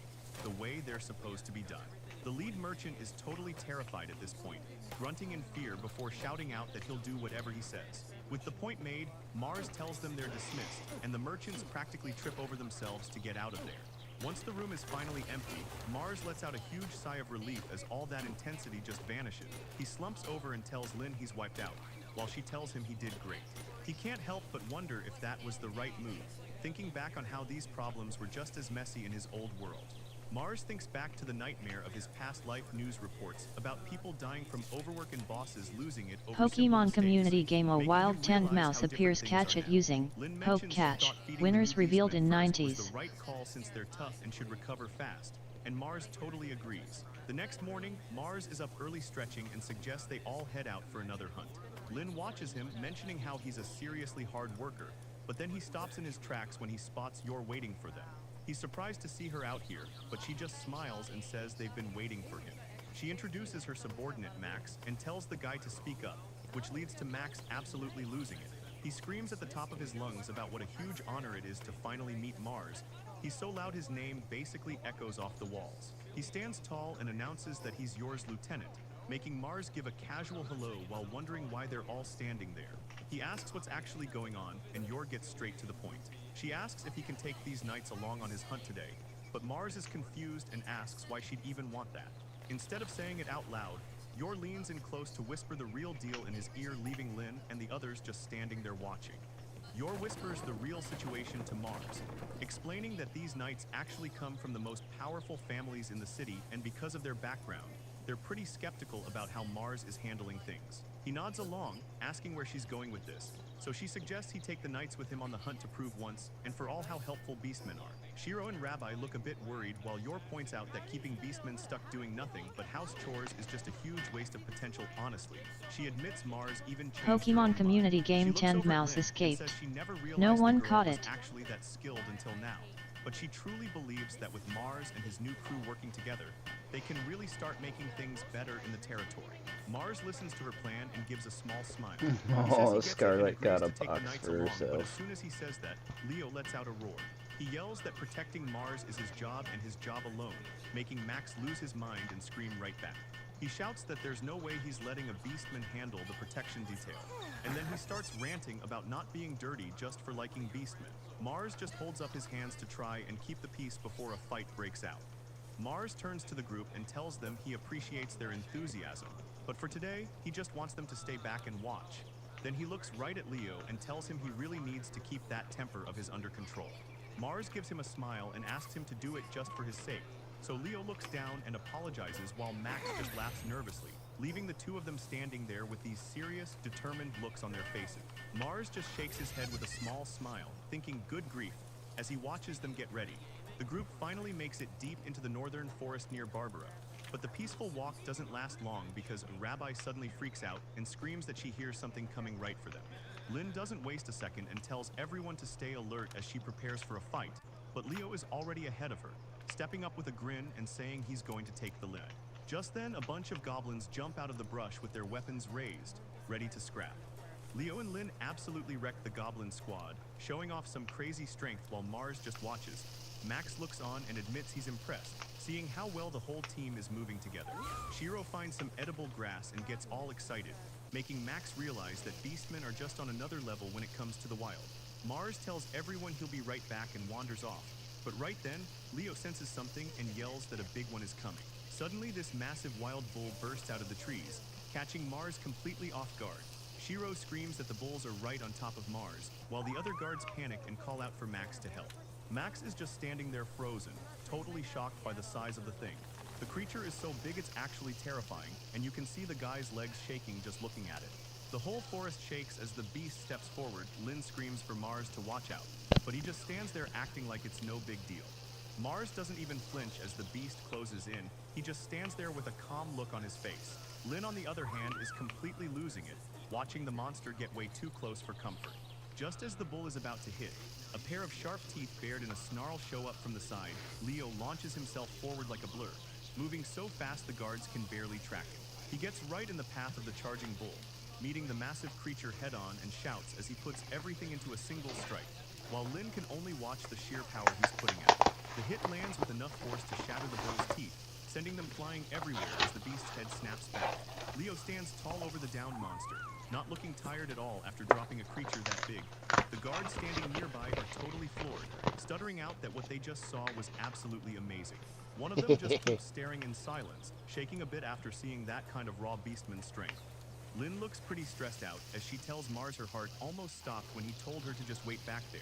the way they're supposed to be done. The lead merchant is totally terrified at this point, grunting in fear before shouting out that he'll do whatever he says. With the point made, Mars tells them they're dismissed, and the merchants practically trip over themselves to get out of there. Once the room is finally empty, Mars lets out a huge sigh of relief as all that intensity just vanishes. He slumps over and tells Lynn he's wiped out, while she tells him he did great. He can't help but wonder if that was the right move, thinking back on how these problems were just as messy in his old world. Mars thinks back to the nightmare of his past life news reports about people dying from overwork and bosses losing it over Pokemon community game A making wild him tanned realize mouse how different appears things catch are it now. using Lynn Poke mentions he Catch. thought feeding Winners the revealed in beastmen first was 90s. the right call since they're tough and should recover fast, and Mars totally agrees. The next morning, Mars is up early stretching and suggests they all head out for another hunt. Lynn watches him, mentioning how he's a seriously hard worker, but then he stops in his tracks when he spots Yor waiting for them. He's surprised to see her out here, but she just smiles and says they've been waiting for him. She introduces her subordinate, Max, and tells the guy to speak up, which leads to Max absolutely losing it. He screams at the top of his lungs about what a huge honor it is to finally meet Mars. He's so loud his name basically echoes off the walls. He stands tall and announces that he's Yor's lieutenant, making Mars give a casual hello while wondering why they're all standing there. He asks what's actually going on, and Yor gets straight to the point. She asks if he can take these knights along on his hunt today, but Mars is confused and asks why she'd even want that. Instead of saying it out loud, Yor leans in close to whisper the real deal in his ear, leaving Lynn and the others just standing there watching. Yor whispers the real situation to Mars, explaining that these knights actually come from the most powerful families in the city, and because of their background, they're pretty skeptical about how Mars is handling things. He nods along, asking where she's going with this, so she suggests he take the knights with him on the hunt to prove once and for all how helpful beastmen are. Shiro and Rabbi look a bit worried while Yor points out that keeping beastmen stuck doing nothing but house chores is just a huge waste of potential. Honestly, she admits Mars even changed her own Pokemon mind. community She game looks tanned over at mouse Lynn and escaped. says she never realized No the one girl caught was it. actually that skilled until now. But she truly believes that with Mars and his new crew working together, they can really start making things better in the territory. Mars listens to her plan and gives a small smile. He says he Oh, gets it and Scarlet agrees got a to take the box knights for along, but as herself. soon as he says that, Leo lets out a roar. He yells that protecting Mars is his job and his job alone, making Max lose his mind and scream right back. He shouts that there's no way he's letting a beastman handle the protection detail, and then he starts ranting about not being dirty just for liking beastmen. Mars just holds up his hands to try and keep the peace before a fight breaks out. Mars turns to the group and tells them he appreciates their enthusiasm, But for today, he just wants them to stay back and watch. Then he looks right at Leo and tells him he really needs to keep that temper of his under control. Mars gives him a smile and asks him to do it just for his sake. So Leo looks down and apologizes while Max just laughs nervously, leaving the two of them standing there with these serious, determined looks on their faces. Mars just shakes his head with a small smile, thinking good grief, as he watches them get ready. The group finally makes it deep into the northern forest near Barbara. But the peaceful walk doesn't last long because a rabbi suddenly freaks out and screams that she hears something coming right for them. Lynn doesn't waste a second and tells everyone to stay alert as she prepares for a fight, but Leo is already ahead of her, stepping up with a grin and saying he's going to take the lead. Just then, a bunch of goblins jump out of the brush with their weapons raised, ready to scrap. Leo and Lynn absolutely wreck the goblin squad, showing off some crazy strength while Mars just watches. Max looks on and admits he's impressed, seeing how well the whole team is moving together. Shiro finds some edible grass and gets all excited, making Max realize that beastmen are just on another level when it comes to the wild. Mars tells everyone he'll be right back and wanders off. But right then, Leo senses something and yells that a big one is coming. Suddenly, this massive wild bull bursts out of the trees, catching Mars completely off guard. Shiro screams that the bulls are right on top of Mars, while the other guards panic and call out for Max to help. Max is just standing there frozen, totally shocked by the size of the thing. The creature is so big it's actually terrifying, and you can see the guy's legs shaking just looking at it. The whole forest shakes as the beast steps forward. Lynn screams for Mars to watch out, but he just stands there acting like it's no big deal. Mars doesn't even flinch as the beast closes in. He just stands there with a calm look on his face. Lynn, on the other hand, is completely losing it, watching the monster get way too close for comfort. Just as the bull is about to hit, a pair of sharp teeth bared in a snarl show up from the side. Leo launches himself forward like a blur, moving so fast the guards can barely track him. He gets right in the path of the charging bull, meeting the massive creature head-on and shouts as he puts everything into a single strike, while Lynn can only watch the sheer power he's putting out. The hit lands with enough force to shatter the bull's teeth, sending them flying everywhere as the beast's head snaps back. Leo stands tall over the downed monster, not looking tired at all after dropping a creature that big. The guards standing nearby are totally floored, stuttering out that what they just saw was absolutely amazing. One of them just keeps staring in silence, shaking a bit after seeing that kind of raw beastman strength. Lynn looks pretty stressed out as she tells Mars her heart almost stopped when he told her to just wait back there.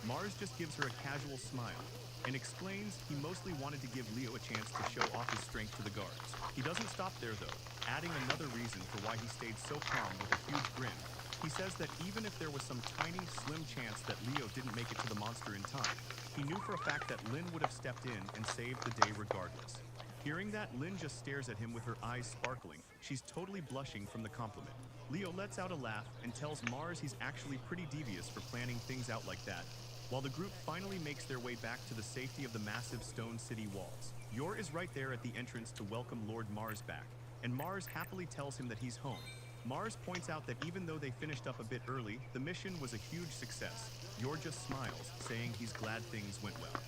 Mars just gives her a casual smile and explains he mostly wanted to give Leo a chance to show off his strength to the guards. He doesn't stop there though, adding another reason for why he stayed so calm with a huge grin. He says that even if there was some tiny, slim chance that Leo didn't make it to the monster in time, he knew for a fact that Lynn would have stepped in and saved the day regardless. Hearing that, Lynn just stares at him with her eyes sparkling. She's totally blushing from the compliment. Leo lets out a laugh and tells Mars he's actually pretty devious for planning things out like that, while the group finally makes their way back to the safety of the massive stone city walls. Yor is right there at the entrance to welcome Lord Mars back, and Mars happily tells him that he's home. Mars points out that even though they finished up a bit early, the mission was a huge success. Yor just smiles, saying he's glad things went well.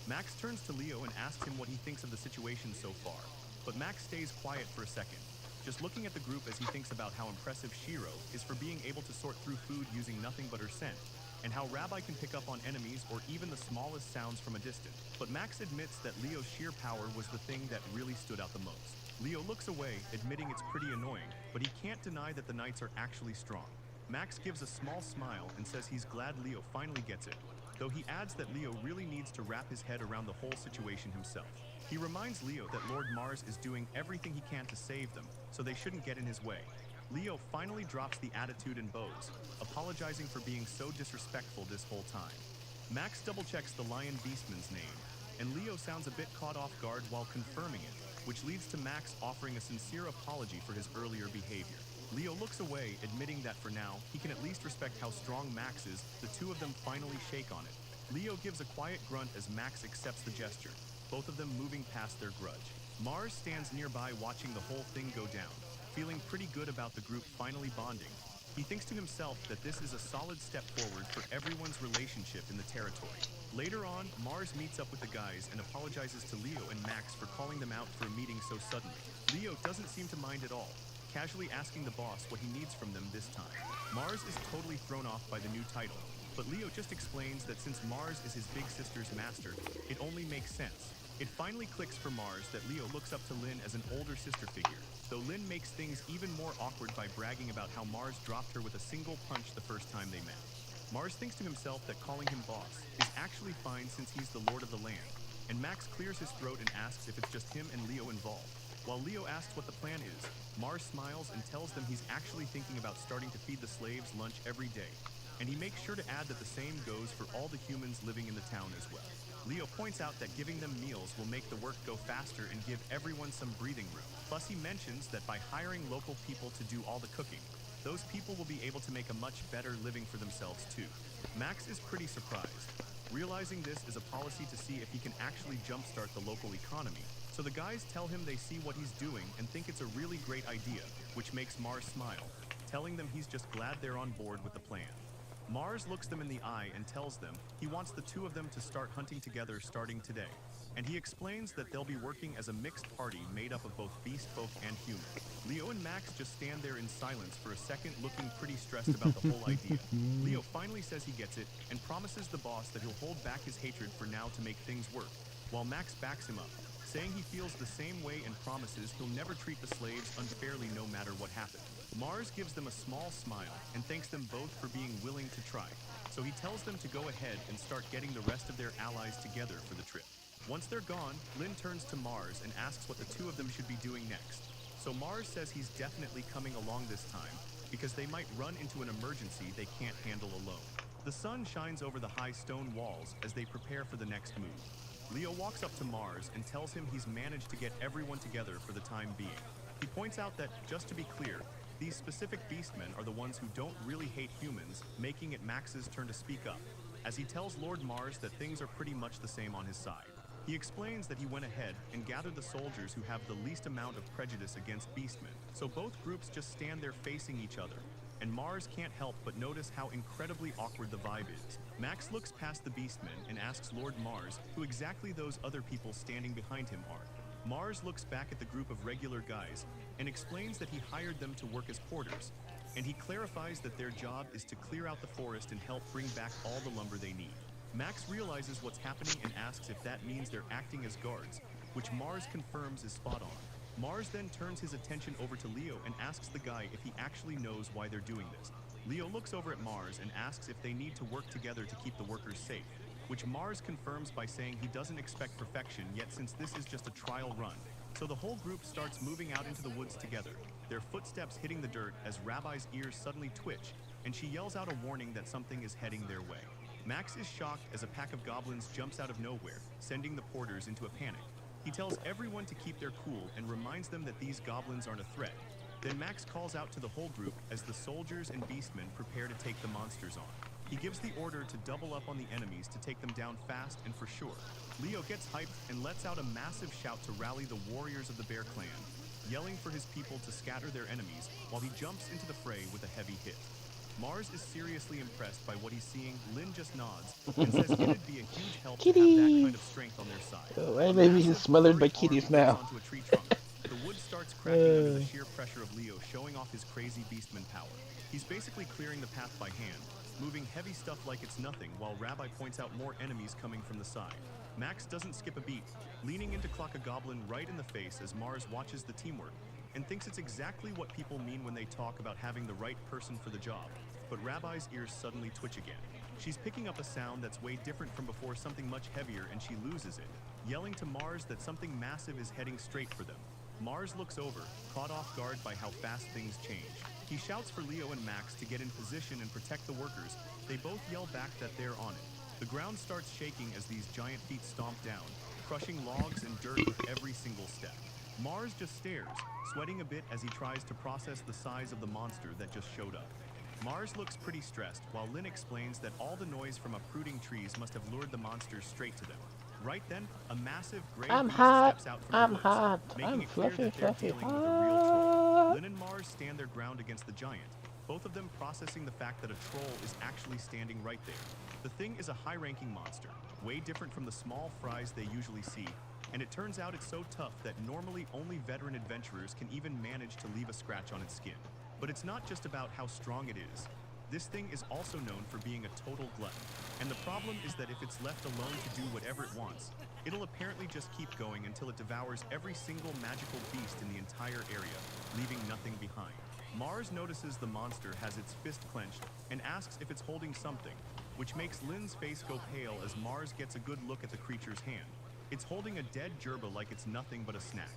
Max turns to Leo and asks him what he thinks of the situation so far, but Max stays quiet for a second, just looking at the group as he thinks about how impressive Shiro is for being able to sort through food using nothing but her scent, and how Rabbi can pick up on enemies or even the smallest sounds from a distance. But Max admits that Leo's sheer power was the thing that really stood out the most. Leo looks away, admitting it's pretty annoying, but he can't deny that the knights are actually strong. Max gives a small smile and says he's glad Leo finally gets it, though he adds that Leo really needs to wrap his head around the whole situation himself. He reminds Leo that Lord Mars is doing everything he can to save them, so they shouldn't get in his way. Leo finally drops the attitude and bows, apologizing for being so disrespectful this whole time. Max double-checks the Lion Beastman's name, and Leo sounds a bit caught off guard while confirming it, which leads to Max offering a sincere apology for his earlier behavior. Leo looks away, admitting that for now, he can at least respect how strong Max is. The two of them finally shake on it. Leo gives a quiet grunt as Max accepts the gesture, both of them moving past their grudge. Mars stands nearby watching the whole thing go down, feeling pretty good about the group finally bonding. He thinks to himself that this is a solid step forward for everyone's relationship in the territory. Later on, Mars meets up with the guys and apologizes to Leo and Max for calling them out for a meeting so suddenly. Leo doesn't seem to mind at all, casually asking the boss what he needs from them this time. Mars is totally thrown off by the new title, but Leo just explains that since Mars is his big sister's master, it only makes sense. It finally clicks for Mars that Leo looks up to Lynn as an older sister figure, though Lynn makes things even more awkward by bragging about how Mars dropped her with a single punch the first time they met. Mars thinks to himself that calling him boss is actually fine since he's the lord of the land, and Max clears his throat and asks if it's just him and Leo involved. While Leo asks what the plan is, Mars smiles and tells them he's actually thinking about starting to feed the slaves lunch every day, and he makes sure to add that the same goes for all the humans living in the town as well. Leo points out that giving them meals will make the work go faster and give everyone some breathing room. Plus he mentions that by hiring local people to do all the cooking, those people will be able to make a much better living for themselves too. Max is pretty surprised, realizing this is a policy to see if he can actually jumpstart the local economy. So the guys tell him they see what he's doing and think it's a really great idea, which makes Mars smile, telling them he's just glad they're on board with the plan. Mars looks them in the eye and tells them he wants the two of them to start hunting together starting today. And he explains that they'll be working as a mixed party made up of both beast folk and human. Leo and Max just stand there in silence for a second, looking pretty stressed about the whole idea. Leo finally says he gets it and promises the boss that he'll hold back his hatred for now to make things work, while Max backs him up, saying he feels the same way and promises he'll never treat the slaves unfairly no matter what happens. Mars gives them a small smile and thanks them both for being willing to try, so he tells them to go ahead and start getting the rest of their allies together for the trip. Once they're gone, Lynn turns to Mars and asks what the two of them should be doing next. So Mars says he's definitely coming along this time, because they might run into an emergency they can't handle alone. The sun shines over the high stone walls as they prepare for the next move. Leo walks up to Mars and tells him he's managed to get everyone together for the time being. He points out that, just to be clear, these specific beastmen are the ones who don't really hate humans, making it Max's turn to speak up, as he tells Lord Mars that things are pretty much the same on his side. He explains that he went ahead and gathered the soldiers who have the least amount of prejudice against beastmen, so both groups just stand there facing each other, and Mars can't help but notice how incredibly awkward the vibe is. Max looks past the beastmen and asks Lord Mars who exactly those other people standing behind him are. Mars looks back at the group of regular guys and explains that he hired them to work as porters, and he clarifies that their job is to clear out the forest and help bring back all the lumber they need. Max realizes what's happening and asks if that means they're acting as guards, which Mars confirms is spot on. Mars then turns his attention over to Leo and asks the guy if he actually knows why they're doing this. Leo looks over at Mars and asks if they need to work together to keep the workers safe, which Mars confirms by saying he doesn't expect perfection yet since this is just a trial run. So the whole group starts moving out into the woods together, their footsteps hitting the dirt as Rabbi's ears suddenly twitch, and she yells out a warning that something is heading their way. Max is shocked as a pack of goblins jumps out of nowhere, sending the porters into a panic. He tells everyone to keep their cool and reminds them that these goblins aren't a threat. Then Max calls out to the whole group as the soldiers and beastmen prepare to take the monsters on. He gives the order to double up on the enemies to take them down fast and for sure. Leo gets hyped and lets out a massive shout to rally the warriors of the Bear Clan, yelling for his people to scatter their enemies while he jumps into the fray with a heavy hit. Mars is seriously impressed by what he's seeing. Lynn just nods and says it'd be a huge help to have that kind of strength on their side. Oh, maybe he's smothered by kitties now. Onto a tree trunk. The wood starts cracking under the sheer pressure of Leo showing off his crazy beastman power. He's basically clearing the path by hand, moving heavy stuff like it's nothing while Rabbi points out more enemies coming from the side. Max doesn't skip a beat, leaning in to clock a goblin right in the face as Mars watches the teamwork and thinks it's exactly what people mean when they talk about having the right person for the job. But Rabbi's ears suddenly twitch again. She's picking up a sound that's way different from before, something much heavier, and she loses it, yelling to Mars that something massive is heading straight for them. Mars looks over, caught off guard by how fast things change. He shouts for Leo and Max to get in position and protect the workers. They both yell back that they're on it. The ground starts shaking as these giant feet stomp down, crushing logs and dirt with every single step. Mars just stares, sweating a bit as he tries to process the size of the monster that just showed up. Mars looks pretty stressed while Lynn explains that all the noise from uprooting trees must have lured the monsters straight to them. Right then, a massive gray beast steps out from the woods, making it clear that they're dealing with a real troll. Lynn and Mars stand their ground against the giant, both of them processing the fact that a troll is actually standing right there. The thing is a high-ranking monster, way different from the small fries they usually see, and it turns out it's so tough that normally only veteran adventurers can even manage to leave a scratch on its skin. But it's not just about how strong it is. This thing is also known for being a total glutton, and the problem is that if it's left alone to do whatever it wants, it'll apparently just keep going until it devours every single magical beast in the entire area, leaving nothing behind. Mars notices the monster has its fist clenched and asks if it's holding something, which makes Lynn's face go pale as Mars gets a good look at the creature's hand. It's holding a dead gerbil like it's nothing but a snack.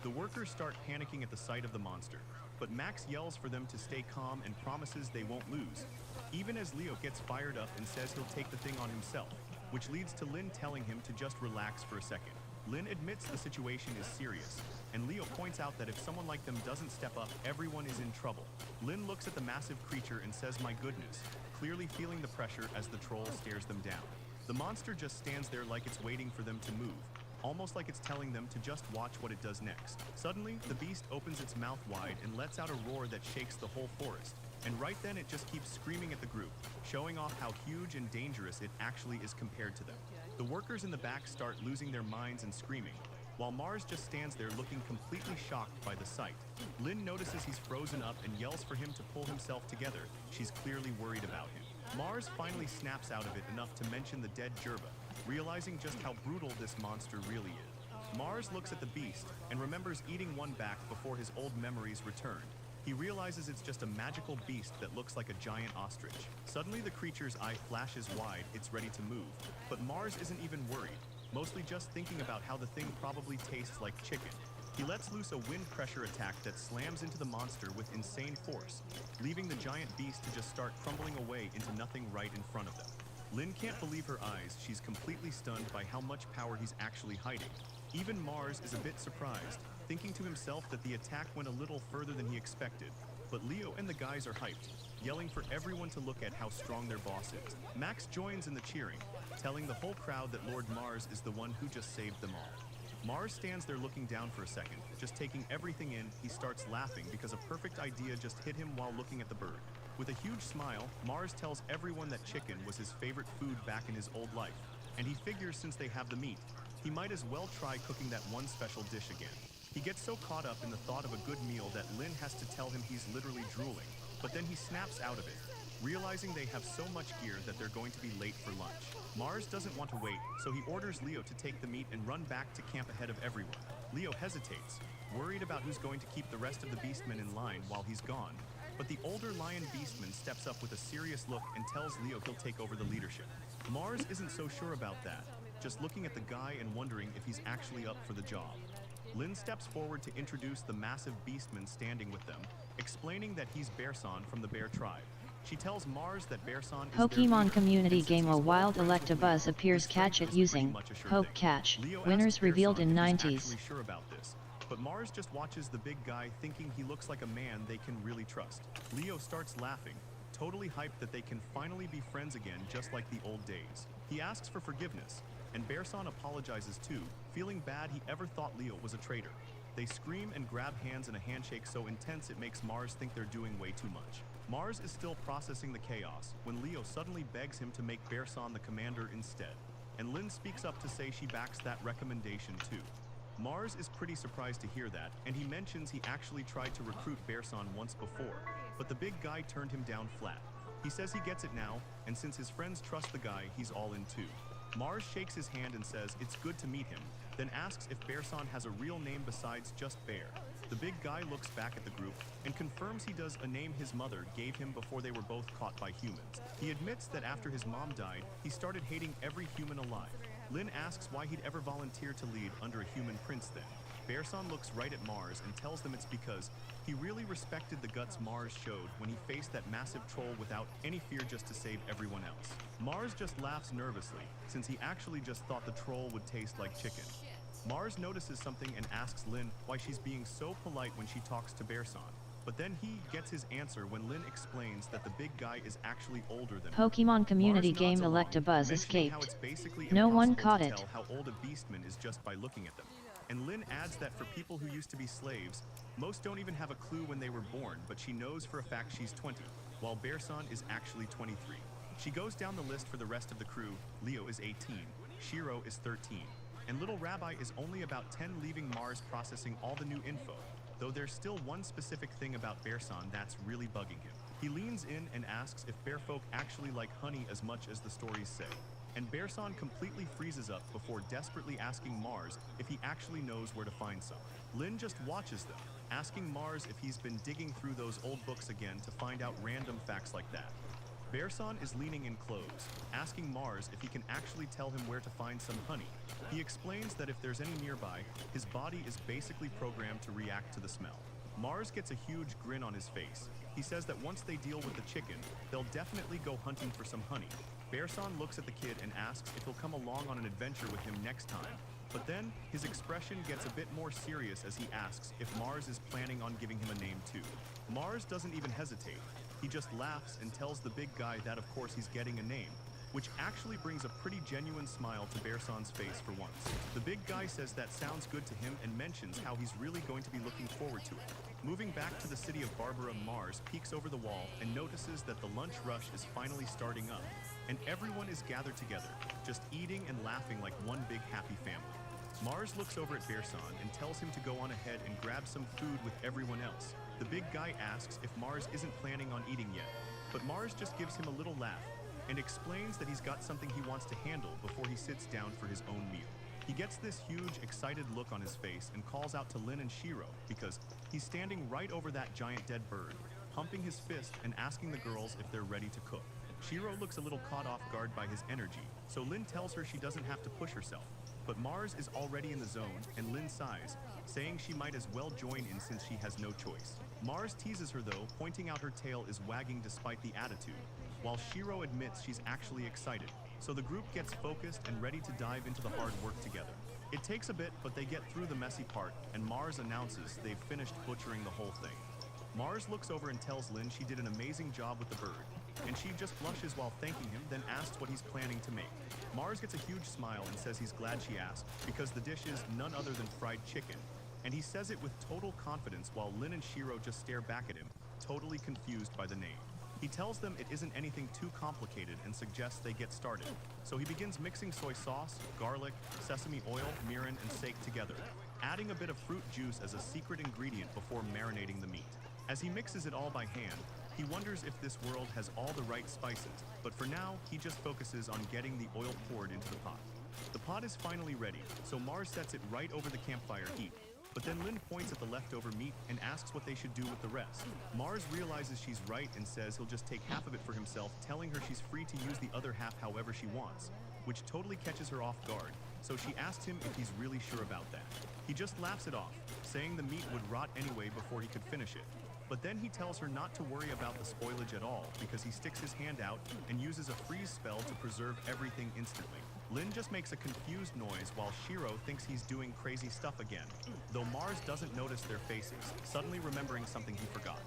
The workers start panicking at the sight of the monster, but Max yells for them to stay calm and promises they won't lose, even as Leo gets fired up and says he'll take the thing on himself, which leads to Lynn telling him to just relax for a second. Lynn admits the situation is serious, and Leo points out that if someone like them doesn't step up, everyone is in trouble. Lynn looks at the massive creature and says, "My goodness," clearly feeling the pressure as the troll stares them down. The monster just stands there like it's waiting for them to move, almost like it's telling them to just watch what it does next. Suddenly, the beast opens its mouth wide and lets out a roar that shakes the whole forest. And right then it just keeps screaming at the group, showing off how huge and dangerous it actually is compared to them. The workers in the back start losing their minds and screaming, while Mars just stands there looking completely shocked by the sight. Lynn notices he's frozen up and yells for him to pull himself together. She's clearly worried about him. Mars finally snaps out of it enough to mention the dead gerbil, realizing just how brutal this monster really is. Mars looks at the beast and remembers eating one back before his old memories returned. He realizes it's just a magical beast that looks like a giant ostrich. Suddenly the creature's eye flashes wide, it's ready to move. But Mars isn't even worried, mostly just thinking about how the thing probably tastes like chicken. He lets loose a wind pressure attack that slams into the monster with insane force, leaving the giant beast to just start crumbling away into nothing right in front of them. Lynn can't believe her eyes. She's completely stunned by how much power he's actually hiding. Even Mars is a bit surprised, thinking to himself that the attack went a little further than he expected. But Leo and the guys are hyped, yelling for everyone to look at how strong their boss is. Max joins in the cheering, telling the whole crowd that Lord Mars is the one who just saved them all. Mars stands there looking down for a second, just taking everything in. He starts laughing because a perfect idea just hit him while looking at the bird. With a huge smile, Mars tells everyone that chicken was his favorite food back in his old life, and he figures since they have the meat, he might as well try cooking that one special dish again. He gets so caught up in the thought of a good meal that Lynn has to tell him he's literally drooling, but then he snaps out of it, realizing they have so much gear that they're going to be late for lunch. Mars doesn't want to wait, so he orders Leo to take the meat and run back to camp ahead of everyone. Leo hesitates, worried about who's going to keep the rest of the beastmen in line while he's gone, but the older lion beastman steps up with a serious look and tells Leo he'll take over the leadership. Mars isn't so sure about that, just looking at the guy and wondering if he's actually up for the job. Lynn steps forward to introduce the massive beastman standing with them, explaining that he's Bearson from the bear tribe. She tells Mars that Bearson is Pokemon community game A Wild Electabuzz appears catch it using Poke Catch. Winners revealed in 90s. Sure about this, but Mars just watches the big guy thinking he looks like a man they can really trust. Leo starts laughing, totally hyped that they can finally be friends again just like the old days. He asks for forgiveness, and Bearson apologizes too, feeling bad he ever thought Leo was a traitor. They scream and grab hands in a handshake so intense it makes Mars think they're doing way too much. Mars is still processing the chaos when Leo suddenly begs him to make Bearson the commander instead, and Lynn speaks up to say she backs that recommendation too. Mars is pretty surprised to hear that, and he mentions he actually tried to recruit Bearson once before, but the big guy turned him down flat. He says he gets it now, and since his friends trust the guy, he's all in too. Mars shakes his hand and says it's good to meet him, then asks if Bearson has a real name besides just Bear. The big guy looks back at the group and confirms he does a name his mother gave him before they were both caught by humans. He admits that after his mom died, he started hating every human alive. Lynn asks why he'd ever volunteer to lead under a human prince then. Bearson looks right at Mars and tells them it's because he really respected the guts Mars showed when he faced that massive troll without any fear just to save everyone else. Mars just laughs nervously, since he actually just thought the troll would taste like chicken. Mars notices something and asks Lynn why she's being so polite when she talks to Bearson. But then he gets his answer when Lynn explains that the big guy is actually older than her. Pokemon community Mars game nods along, Electabuzz mentioning how escaped. it's basically No one impossible caught to it. tell how old a beastman is just by looking at them. And Lynn adds that for people who used to be slaves, most don't even have a clue when they were born, but she knows for a fact she's 20, while Bearson is actually 23. She goes down the list for the rest of the crew. Leo is 18, Shiro is 13, and Little Rabbi is only about 10, leaving Mars processing all the new info, though there's still one specific thing about Bearson that's really bugging him. He leans in and asks if bear folk actually like honey as much as the stories say. And Bearson completely freezes up before desperately asking Mars if he actually knows where to find some. Lynn just watches them, asking Mars if he's been digging through those old books again to find out random facts like that. Bearson is leaning in close, asking Mars if he can actually tell him where to find some honey. He explains that if there's any nearby, his body is basically programmed to react to the smell. Mars gets a huge grin on his face. He says that once they deal with the chicken, they'll definitely go hunting for some honey. Bearson looks at the kid and asks if he'll come along on an adventure with him next time. But then, his expression gets a bit more serious as he asks if Mars is planning on giving him a name too. Mars doesn't even hesitate. He just laughs and tells the big guy that of course he's getting a name, which actually brings a pretty genuine smile to Bearson's face for once. The big guy says that sounds good to him and mentions how he's really going to be looking forward to it. Moving back to the city of Barbara, Mars peeks over the wall and notices that the lunch rush is finally starting up, and everyone is gathered together, just eating and laughing like one big happy family. Mars looks over at Bearson and tells him to go on ahead and grab some food with everyone else. The big guy asks if Mars isn't planning on eating yet, but Mars just gives him a little laugh and explains that he's got something he wants to handle before he sits down for his own meal. He gets this huge, excited look on his face and calls out to Lin and Shiro because he's standing right over that giant dead bird, pumping his fist and asking the girls if they're ready to cook. Shiro looks a little caught off guard by his energy, so Lin tells her she doesn't have to push herself. But Mars is already in the zone, and Lin sighs, saying she might as well join in since she has no choice. Mars teases her though, pointing out her tail is wagging despite the attitude, while Shiro admits she's actually excited. So the group gets focused and ready to dive into the hard work together. It takes a bit, but they get through the messy part, and Mars announces they've finished butchering the whole thing. Mars looks over and tells Lin she did an amazing job with the bird, and she just blushes while thanking him, then asks what he's planning to make. Mars gets a huge smile and says he's glad she asked, because the dish is none other than fried chicken, and he says it with total confidence while Lin and Shiro just stare back at him, totally confused by the name. He tells them it isn't anything too complicated and suggests they get started. So he begins mixing soy sauce, garlic, sesame oil, mirin, and sake together, adding a bit of fruit juice as a secret ingredient before marinating the meat. As he mixes it all by hand, he wonders if this world has all the right spices, but for now, he just focuses on getting the oil poured into the pot. The pot is finally ready, so Mars sets it right over the campfire heat. But then Lin points at the leftover meat and asks what they should do with the rest. Mars realizes she's right and says he'll just take half of it for himself, telling her she's free to use the other half however she wants, which totally catches her off guard, so she asks him if he's really sure about that. He just laughs it off, saying the meat would rot anyway before he could finish it. But then he tells her not to worry about the spoilage at all because he sticks his hand out and uses a freeze spell to preserve everything instantly. Lin just makes a confused noise while Shiro thinks he's doing crazy stuff again, though Mars doesn't notice their faces, suddenly remembering something he forgot.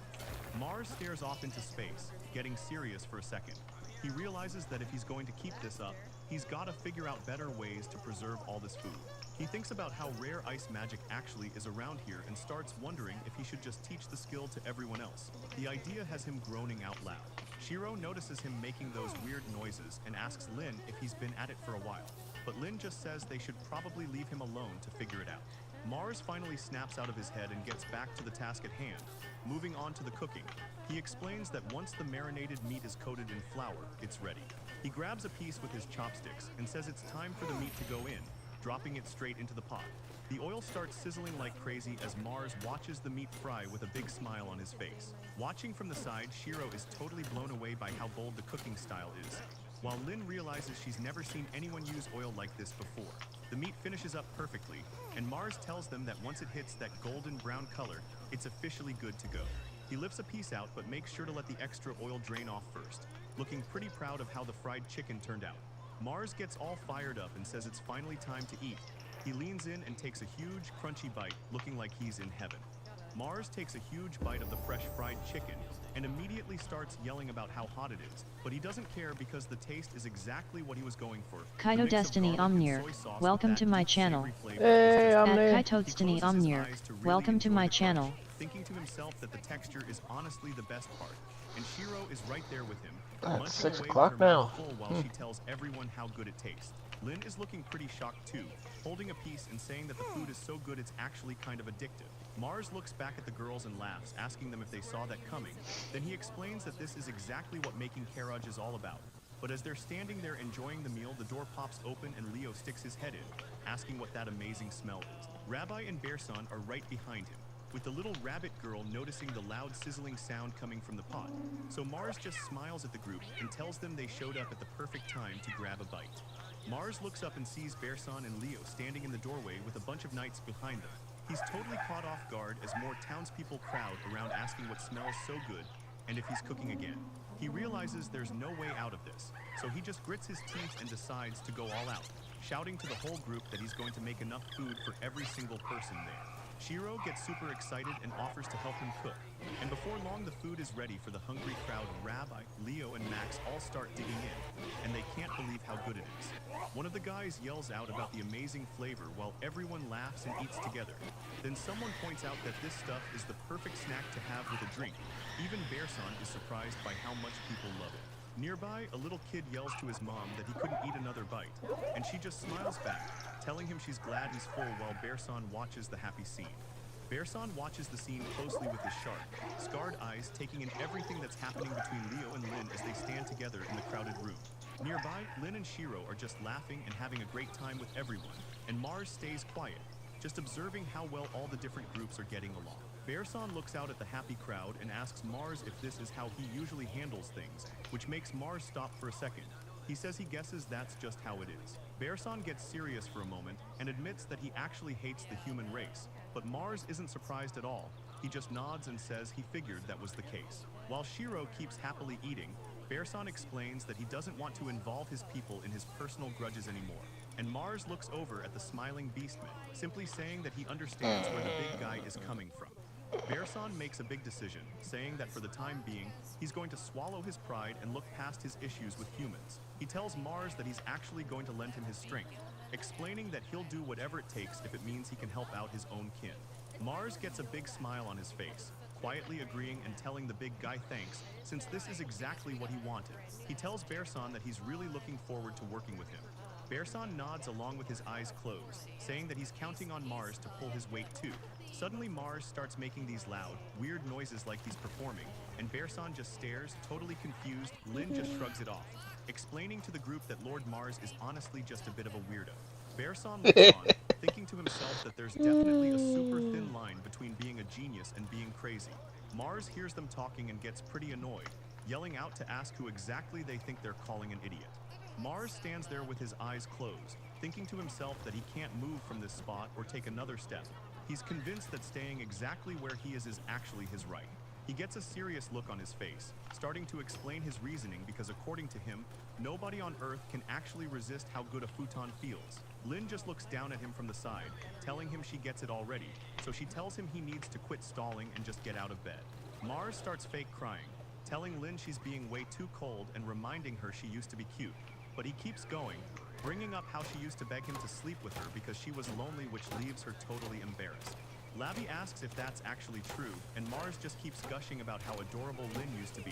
Mars stares off into space, getting serious for a second. He realizes that if he's going to keep this up, he's gotta figure out better ways to preserve all this food. He thinks about how rare ice magic actually is around here and starts wondering if he should just teach the skill to everyone else. The idea has him groaning out loud. Shiro notices him making those weird noises and asks Lin if he's been at it for a while, but Lin just says they should probably leave him alone to figure it out. Mars finally snaps out of his head and gets back to the task at hand, moving on to the cooking. He explains that once the marinated meat is coated in flour, it's ready. He grabs a piece with his chopsticks and says it's time for the meat to go in, dropping it straight into the pot. The oil starts sizzling like crazy as Mars watches the meat fry with a big smile on his face. Watching from the side, Shiro is totally blown away by how bold the cooking style is, while Lin realizes she's never seen anyone use oil like this before. The meat finishes up perfectly, and Mars tells them that once it hits that golden brown color, it's officially good to go. He lifts a piece out but makes sure to let the extra oil drain off first, looking pretty proud of how the fried chicken turned out. Mars gets all fired up and says it's finally time to eat. He leans in and takes a huge, crunchy bite, looking like he's in heaven. Mars takes a huge bite of the fresh fried chicken and immediately starts yelling about how hot it is, but he doesn't care because the taste is exactly what he was going for. Kaito Destiny Omnir, welcome to my channel. Hey, At Omni. Kaito Destiny Omnir, welcome to my channel. Thinking to himself that the texture is honestly the best part, and Shiro is right there with him, It's munching 6 away with o'clock her now. mouth full while she tells everyone how good it tastes. Lynn is looking pretty shocked too, holding a piece and saying that the food is so good it's actually kind of addictive. Mars looks back at the girls and laughs, asking them if they saw that coming. Then he explains that this is exactly what making Karaj is all about. But as they're standing there enjoying the meal, the door pops open and Leo sticks his head in, asking what that amazing smell is. Rabbi and Bearson are right behind him, with the little rabbit girl noticing the loud sizzling sound coming from the pot. So Mars just smiles at the group and tells them they showed up at the perfect time to grab a bite. Mars looks up and sees Bearson and Leo standing in the doorway with a bunch of knights behind them. He's totally caught off guard as more townspeople crowd around asking what smells so good and if he's cooking again. He realizes there's no way out of this, so he just grits his teeth and decides to go all out, shouting to the whole group that he's going to make enough food for every single person there. Shiro gets super excited and offers to help him cook. And before long, the food is ready for the hungry crowd. Rabbi, Leo, and Max all start digging in, and they can't believe how good it is. One of the guys yells out about the amazing flavor while everyone laughs and eats together. Then someone points out that this stuff is the perfect snack to have with a drink. Even Bearson is surprised by how much people love it. Nearby, a little kid yells to his mom that he couldn't eat another bite, and she just smiles back, telling him she's glad he's full while Bearson watches the happy scene. Bearson watches the scene closely with his sharp, scarred eyes, taking in everything that's happening between Leo and Lynn as they stand together in the crowded room. Nearby, Lynn and Shiro are just laughing and having a great time with everyone, and Mars stays quiet, just observing how well all the different groups are getting along. Bearson looks out at the happy crowd and asks Mars if this is how he usually handles things, which makes Mars stop for a second. He says he guesses that's just how it is. Bearson gets serious for a moment and admits that he actually hates the human race, but Mars isn't surprised at all. He just nods and says he figured that was the case. While Shiro keeps happily eating, Bearson explains that he doesn't want to involve his people in his personal grudges anymore. And Mars looks over at the smiling beastman, simply saying that he understands where the big guy is coming from. Bearson makes a big decision, saying that for the time being, he's going to swallow his pride and look past his issues with humans. He tells Mars that he's actually going to lend him his strength, explaining that he'll do whatever it takes if it means he can help out his own kin. Mars gets a big smile on his face, quietly agreeing and telling the big guy thanks, since this is exactly what he wanted. He tells Bearson that he's really looking forward to working with him. Bearson nods along with his eyes closed, saying that he's counting on Mars to pull his weight too. Suddenly Mars starts making these loud, weird noises like he's performing, and Bearson just stares, totally confused. Lynn just shrugs it off, explaining to the group that Lord Mars is honestly just a bit of a weirdo. Bearson looks on, thinking to himself that there's definitely a super thin line between being a genius and being crazy. Mars hears them talking and gets pretty annoyed, yelling out to ask who exactly they think they're calling an idiot. Mars stands there with his eyes closed, thinking to himself that he can't move from this spot or take another step. He's convinced that staying exactly where he is actually his right. He gets a serious look on his face, starting to explain his reasoning because according to him, nobody on Earth can actually resist how good a futon feels. Lynn just looks down at him from the side, telling him she gets it already, so she tells him he needs to quit stalling and just get out of bed. Mars starts fake crying, telling Lynn she's being way too cold and reminding her she used to be cute. But he keeps going, bringing up how she used to beg him to sleep with her because she was lonely, which leaves her totally embarrassed. Labby asks if that's actually true, and Mars just keeps gushing about how adorable Lynn used to be.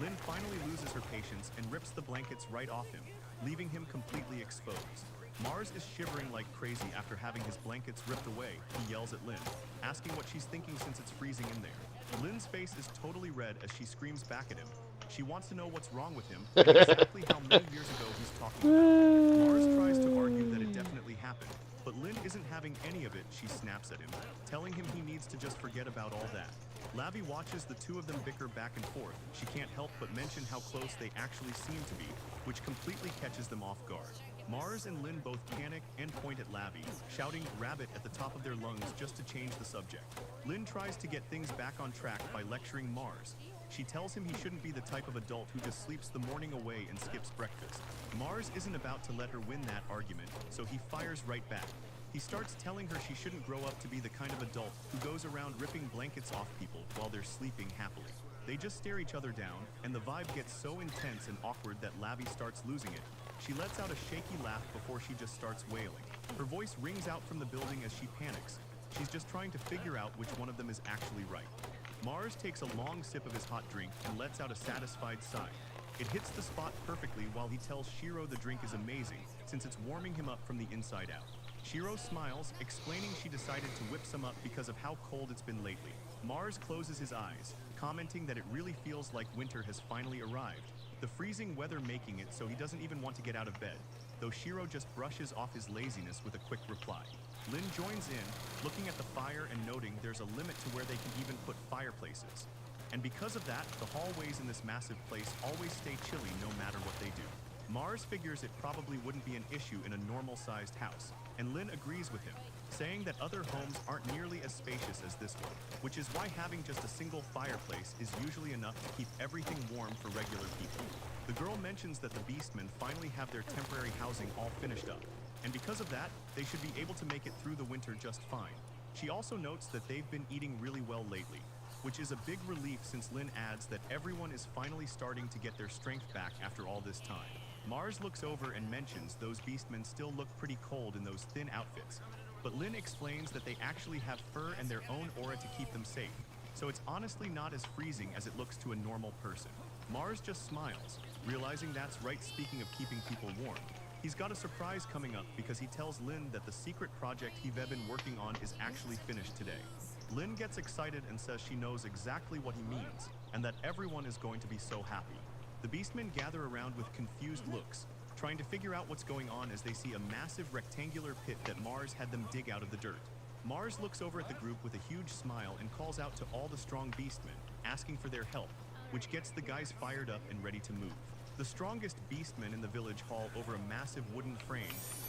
Lynn finally loses her patience and rips the blankets right off him, leaving him completely exposed. Mars is shivering like crazy after having his blankets ripped away. He yells at Lynn, asking what she's thinking since it's freezing in there. Lynn's face is totally red as she screams back at him. She wants to know what's wrong with him and exactly how many years ago he's talking about. Mars tries to argue that it definitely happened, but Lynn isn't having any of it. She snaps at him, telling him he needs to just forget about all that. Labby watches the two of them bicker back and forth. She can't help but mention how close they actually seem to be, which completely catches them off guard. Mars and Lynn both panic and point at Labby, shouting "rabbit" at the top of their lungs just to change the subject. Lynn tries to get things back on track by lecturing Mars. She tells him he shouldn't be the type of adult who just sleeps the morning away and skips breakfast. Mars isn't about to let her win that argument, so he fires right back. He starts telling her she shouldn't grow up to be the kind of adult who goes around ripping blankets off people while they're sleeping happily. They just stare each other down, and the vibe gets so intense and awkward that Labby starts losing it. She lets out a shaky laugh before she just starts wailing. Her voice rings out from the building as she panics. She's just trying to figure out which one of them is actually right. Mars takes a long sip of his hot drink and lets out a satisfied sigh. It hits the spot perfectly while he tells Shiro the drink is amazing since it's warming him up from the inside out. Shiro smiles, explaining she decided to whip some up because of how cold it's been lately. Mars closes his eyes, commenting that it really feels like winter has finally arrived, the freezing weather making it so he doesn't even want to get out of bed, though Shiro just brushes off his laziness with a quick reply. Lin joins in, looking at the fire and noting there's a limit to where they can even put fireplaces. And because of that, the hallways in this massive place always stay chilly no matter what they do. Mars figures it probably wouldn't be an issue in a normal-sized house, and Lin agrees with him, saying that other homes aren't nearly as spacious as this one, which is why having just a single fireplace is usually enough to keep everything warm for regular people. The girl mentions that the Beastmen finally have their temporary housing all finished up, and because of that, they should be able to make it through the winter just fine. She also notes that they've been eating really well lately, which is a big relief since Lin adds that everyone is finally starting to get their strength back after all this time. Mars looks over and mentions those Beastmen still look pretty cold in those thin outfits, but Lin explains that they actually have fur and their own aura to keep them safe, so it's honestly not as freezing as it looks to a normal person. Mars just smiles, realizing that's right. Speaking of keeping people warm, he's got a surprise coming up because he tells Lin that the secret project he've been working on is actually finished today. Lin gets excited and says she knows exactly what he means, and that everyone is going to be so happy. The Beastmen gather around with confused looks, trying to figure out what's going on as they see a massive rectangular pit that Mars had them dig out of the dirt. Mars looks over at the group with a huge smile and calls out to all the strong Beastmen, asking for their help, which gets the guys fired up and ready to move. The strongest Beastmen in the village haul over a massive wooden frame,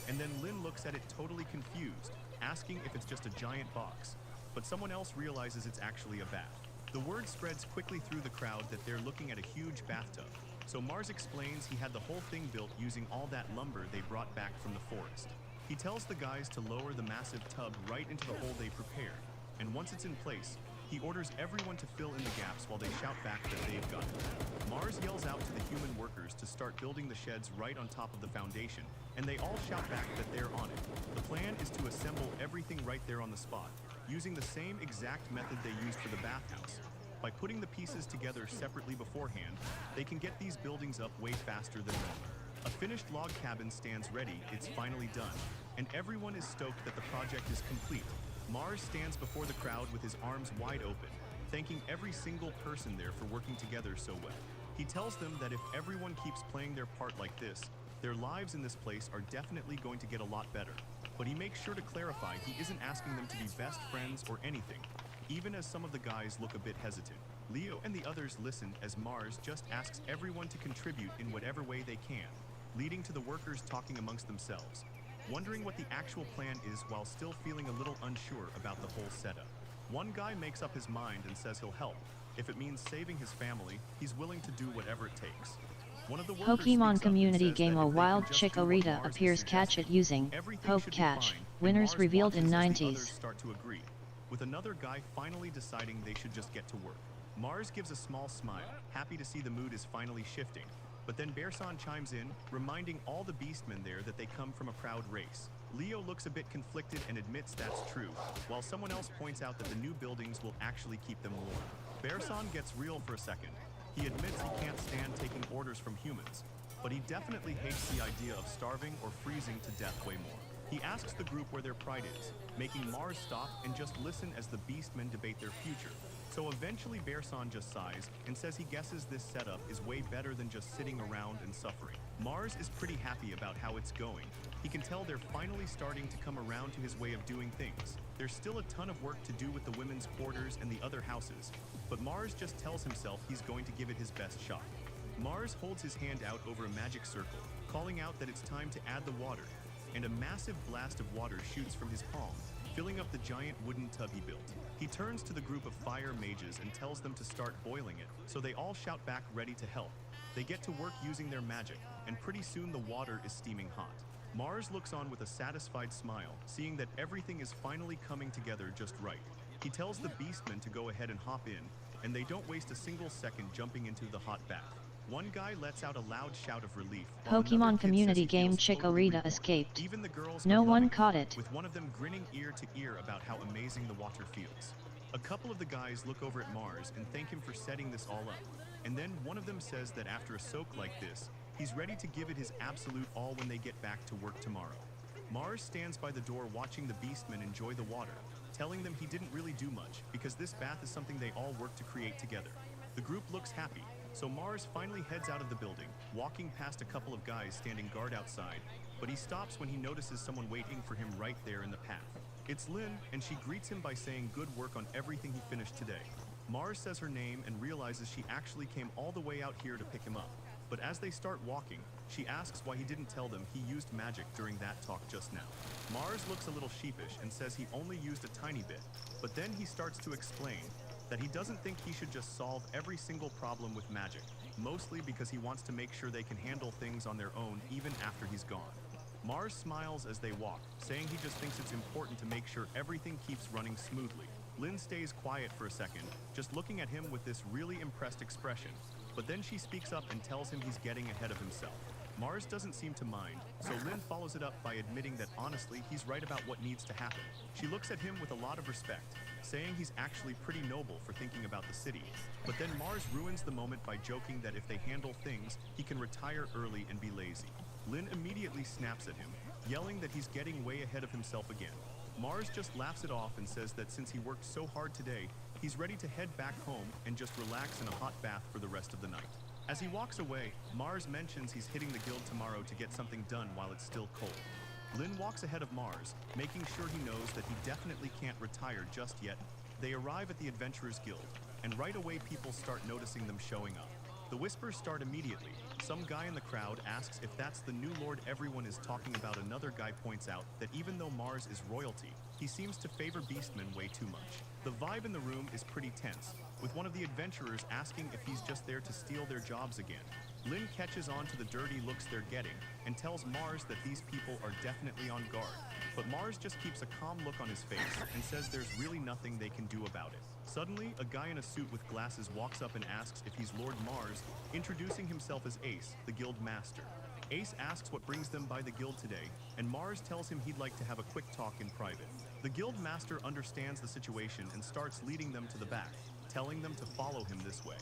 and then Lin looks at it totally confused, asking if it's just a giant box, but someone else realizes it's actually a bath. The word spreads quickly through the crowd that they're looking at a huge bathtub, so Mars explains he had the whole thing built using all that lumber they brought back from the forest. He tells the guys to lower the massive tub right into the hole they prepared, and once it's in place, he orders everyone to fill in the gaps while they shout back that they've got it. Mars yells out to the human workers to start building the sheds right on top of the foundation, and they all shout back that they're on it. The plan is to assemble everything right there on the spot, using the same exact method they used for the bathhouse. By putting the pieces together separately beforehand, they can get these buildings up way faster than normal. A finished log cabin stands ready, it's finally done, and everyone is stoked that the project is complete. Mars stands before the crowd with his arms wide open, thanking every single person there for working together so well. He tells them that if everyone keeps playing their part like this, their lives in this place are definitely going to get a lot better. But he makes sure to clarify he isn't asking them to be best friends or anything, even as some of the guys look a bit hesitant. Leo and the others listen as Mars just asks everyone to contribute in whatever way they can, leading to the workers talking amongst themselves, wondering what the actual plan is while still feeling a little unsure about the whole setup. One guy makes up his mind and says he'll help. If it means saving his family, he's willing to do whatever it takes. One of the workers Pokemon speaks up community and says game that A if they Wild can just do what Chikorita Mars is appears catch it suggesting, using everything Poke should be Catch. fine, and Winners Mars revealed in watches as the others 90s. start to agree, with another guy finally deciding they should just get to work. Mars gives a small smile, happy to see the mood is finally shifting, but then Bearson chimes in, reminding all the Beastmen there that they come from a proud race. Leo looks a bit conflicted and admits that's true, while someone else points out that the new buildings will actually keep them warm. Bearson gets real for a second. He admits he can't stand taking orders from humans, but he definitely hates the idea of starving or freezing to death way more. He asks the group where their pride is, making Mars stop and just listen as the Beastmen debate their future. So eventually Bearson just sighs and says he guesses this setup is way better than just sitting around and suffering. Mars is pretty happy about how it's going. He can tell they're finally starting to come around to his way of doing things. There's still a ton of work to do with the women's quarters and the other houses, but Mars just tells himself he's going to give it his best shot. Mars holds his hand out over a magic circle, calling out that it's time to add the water, and a massive blast of water shoots from his palm, filling up the giant wooden tub he built. He turns to the group of fire mages and tells them to start boiling it, so they all shout back ready to help. They get to work using their magic, and pretty soon the water is steaming hot. Mars looks on with a satisfied smile, seeing that everything is finally coming together just right. He tells the Beastmen to go ahead and hop in, and they don't waste a single second jumping into the hot bath. One guy lets out a loud shout of relief, while another Pokemon kid community says he game feels totally Chikorita reborn. escaped. Even the girls No are one loving caught it. with one of them grinning ear to ear about how amazing the water feels. A couple of the guys look over at Mars and thank him for setting this all up. And then one of them says that after a soak like this, he's ready to give it his absolute all when they get back to work tomorrow. Mars stands by the door watching the Beastmen enjoy the water, telling them he didn't really do much because this bath is something they all work to create together. The group looks happy, so Mars finally heads out of the building, walking past a couple of guys standing guard outside, but he stops when he notices someone waiting for him right there in the path. It's Lynn, and she greets him by saying good work on everything he finished today. Mars says her name and realizes she actually came all the way out here to pick him up. But as they start walking, she asks why he didn't tell them he used magic during that talk just now. Mars looks a little sheepish and says he only used a tiny bit, but then he starts to explain that he doesn't think he should just solve every single problem with magic, mostly because he wants to make sure they can handle things on their own even after he's gone. Mars smiles as they walk, saying he just thinks it's important to make sure everything keeps running smoothly. Lynn stays quiet for a second, just looking at him with this really impressed expression, but then she speaks up and tells him he's getting ahead of himself. Mars doesn't seem to mind, so Lynn follows it up by admitting that honestly he's right about what needs to happen. She looks at him with a lot of respect, saying he's actually pretty noble for thinking about the city, but then Mars ruins the moment by joking that if they handle things, he can retire early and be lazy. Lynn immediately snaps at him, yelling that he's getting way ahead of himself again. Mars just laughs it off and says that since he worked so hard today, he's ready to head back home and just relax in a hot bath for the rest of the night. As he walks away, Mars mentions he's hitting the guild tomorrow to get something done while it's still cold. Lynn walks ahead of Mars, making sure he knows that he definitely can't retire just yet. They arrive at the Adventurers Guild, and right away people start noticing them showing up. The whispers start immediately. Some guy in the crowd asks if that's the new lord everyone is talking about. Another guy points out that even though Mars is royalty, he seems to favor beastmen way too much. The vibe in the room is pretty tense, with one of the adventurers asking if he's just there to steal their jobs again. Lynn catches on to the dirty looks they're getting and tells Mars that these people are definitely on guard, but Mars just keeps a calm look on his face and says there's really nothing they can do about it. Suddenly, a guy in a suit with glasses walks up and asks if he's Lord Mars, introducing himself as Ace, the guild master. Ace asks what brings them by the guild today, and Mars tells him he'd like to have a quick talk in private. The guild master understands the situation and starts leading them to the back, telling them to follow him this way.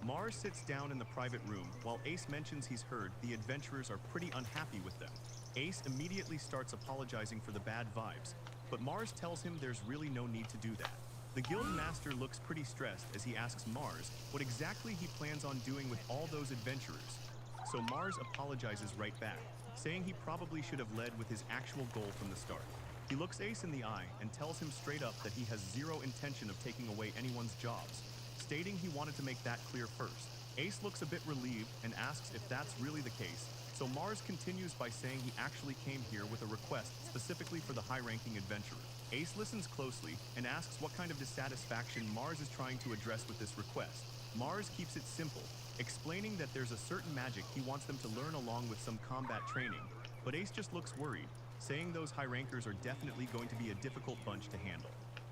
Mars sits down in the private room while Ace mentions he's heard the adventurers are pretty unhappy with them. Ace immediately starts apologizing for the bad vibes, but Mars tells him there's really no need to do that. The guild master looks pretty stressed as he asks Mars what exactly he plans on doing with all those adventurers. So Mars apologizes right back, saying he probably should have led with his actual goal from the start. He looks Ace in the eye and tells him straight up that he has zero intention of taking away anyone's jobs, stating he wanted to make that clear first. Ace looks a bit relieved and asks if that's really the case, so Mars continues by saying he actually came here with a request specifically for the high-ranking adventurer. Ace listens closely and asks what kind of dissatisfaction Mars is trying to address with this request. Mars keeps it simple, explaining that there's a certain magic he wants them to learn along with some combat training, but Ace just looks worried, saying those high-rankers are definitely going to be a difficult bunch to handle.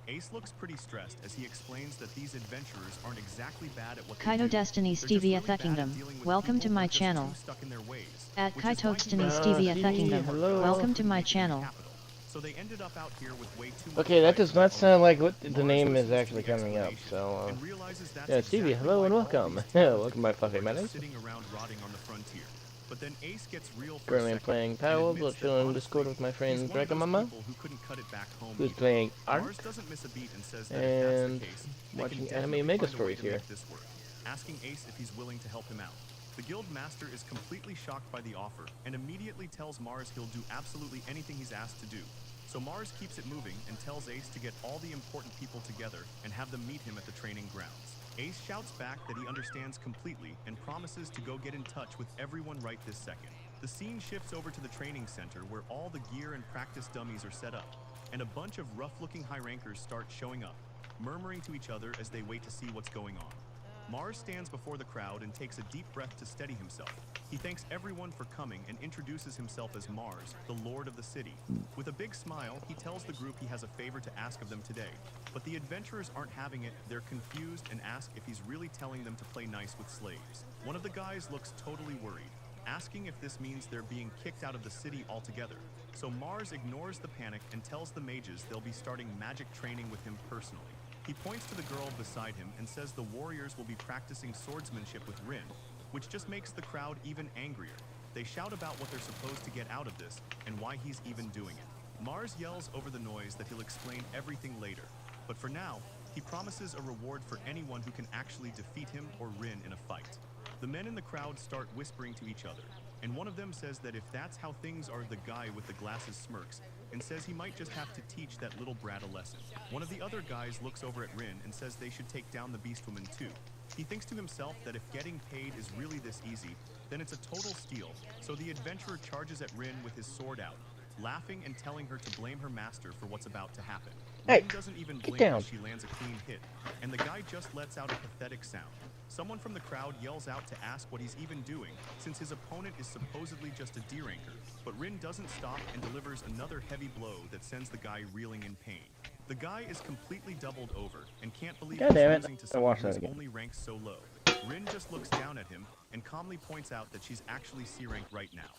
Ace looks pretty stressed as he explains that these adventurers aren't exactly bad at what they do. Kaito Destiny They're just Stevia really bad at Thuckingdom, dealing with welcome to people my who are just channel. too stuck in their ways, At which is Kaito why he Destiny wants Stevia to Thuckingdom, hello. welcome to my make it channel. capital. So they ended up out here with way too much Okay, that pride does for their not own sound like good. what the Mars name is listens to actually the coming up, explanation so, and realizes that's yeah, Stevie, exactly hello why and all welcome. these Yeah, towns welcome to my fluffy are melody. just sitting around rotting on the frontier. But then Ace gets real for Currently a I'm second playing and Powell, admits but that chilling in Discord honestly, with my he's friend one of Dragon those Mama, people who couldn't cut it back home who's either. playing Ark, Mars doesn't miss a beat and says that if that's the and case, they can watching definitely anime mega find a way stories to here. make this work, asking Ace if he's willing to help him out. The guild master is completely shocked by the offer and immediately tells Mars he'll do absolutely anything he's asked to do. So Mars keeps it moving and tells Ace to get all the important people together and have them meet him at the training grounds. Ace shouts back that he understands completely and promises to go get in touch with everyone right this second. The scene shifts over to the training center where all the gear and practice dummies are set up, and a bunch of rough-looking high-rankers start showing up, murmuring to each other as they wait to see what's going on. Mars stands before the crowd and takes a deep breath to steady himself. He thanks everyone for coming and introduces himself as Mars, the Lord of the City. With a big smile, he tells the group he has a favor to ask of them today. But the adventurers aren't having it, they're confused and ask if he's really telling them to play nice with slaves. One of the guys looks totally worried, asking if this means they're being kicked out of the city altogether. So Mars ignores the panic and tells the mages they'll be starting magic training with him personally. He points to the girl beside him and says the warriors will be practicing swordsmanship with Rin, which just makes the crowd even angrier. They shout about what they're supposed to get out of this and why he's even doing it. Mars yells over the noise that he'll explain everything later, but for now, he promises a reward for anyone who can actually defeat him or Rin in a fight. The men in the crowd start whispering to each other, and one of them says that if that's how things are, the guy with the glasses smirks and says he might just have to teach that little brat a lesson. One of the other guys looks over at Rin and says they should take down the beast woman too. He thinks to himself that if getting paid is really this easy, then it's a total steal, so the adventurer charges at Rin with his sword out, laughing and telling her to blame her master for what's about to happen. Hey, Rin doesn't even get blink down. as she lands a clean hit, and the guy just lets out a pathetic sound. Someone from the crowd yells out to ask what he's even doing, since his opponent is supposedly just a deer anchor, but Rin doesn't stop and delivers another heavy blow that sends the guy reeling in pain. The guy is completely doubled over and can't believe God he's damn it. losing to I'll someone watch who's that again. only ranked so low. Rin just looks down at him and calmly points out that she's actually C-rank right now.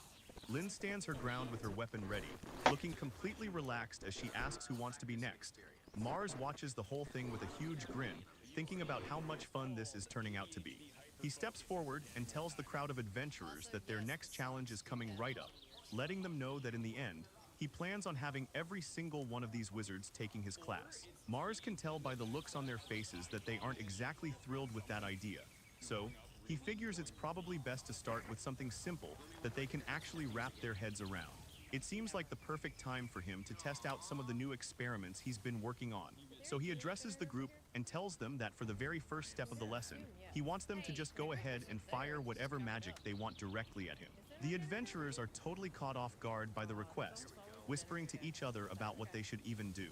Lynn stands her ground with her weapon ready, looking completely relaxed as she asks who wants to be next. Mars watches the whole thing with a huge grin, thinking about how much fun this is turning out to be. He steps forward and tells the crowd of adventurers that their next challenge is coming right up, letting them know that in the end, he plans on having every single one of these wizards taking his class. Mars can tell by the looks on their faces that they aren't exactly thrilled with that idea. So, he figures it's probably best to start with something simple that they can actually wrap their heads around. It seems like the perfect time for him to test out some of the new experiments he's been working on. So he addresses the group and tells them that for the very first step of the lesson, he wants them to just go ahead and fire whatever magic they want directly at him. The adventurers are totally caught off guard by the request, whispering to each other about what they should even do.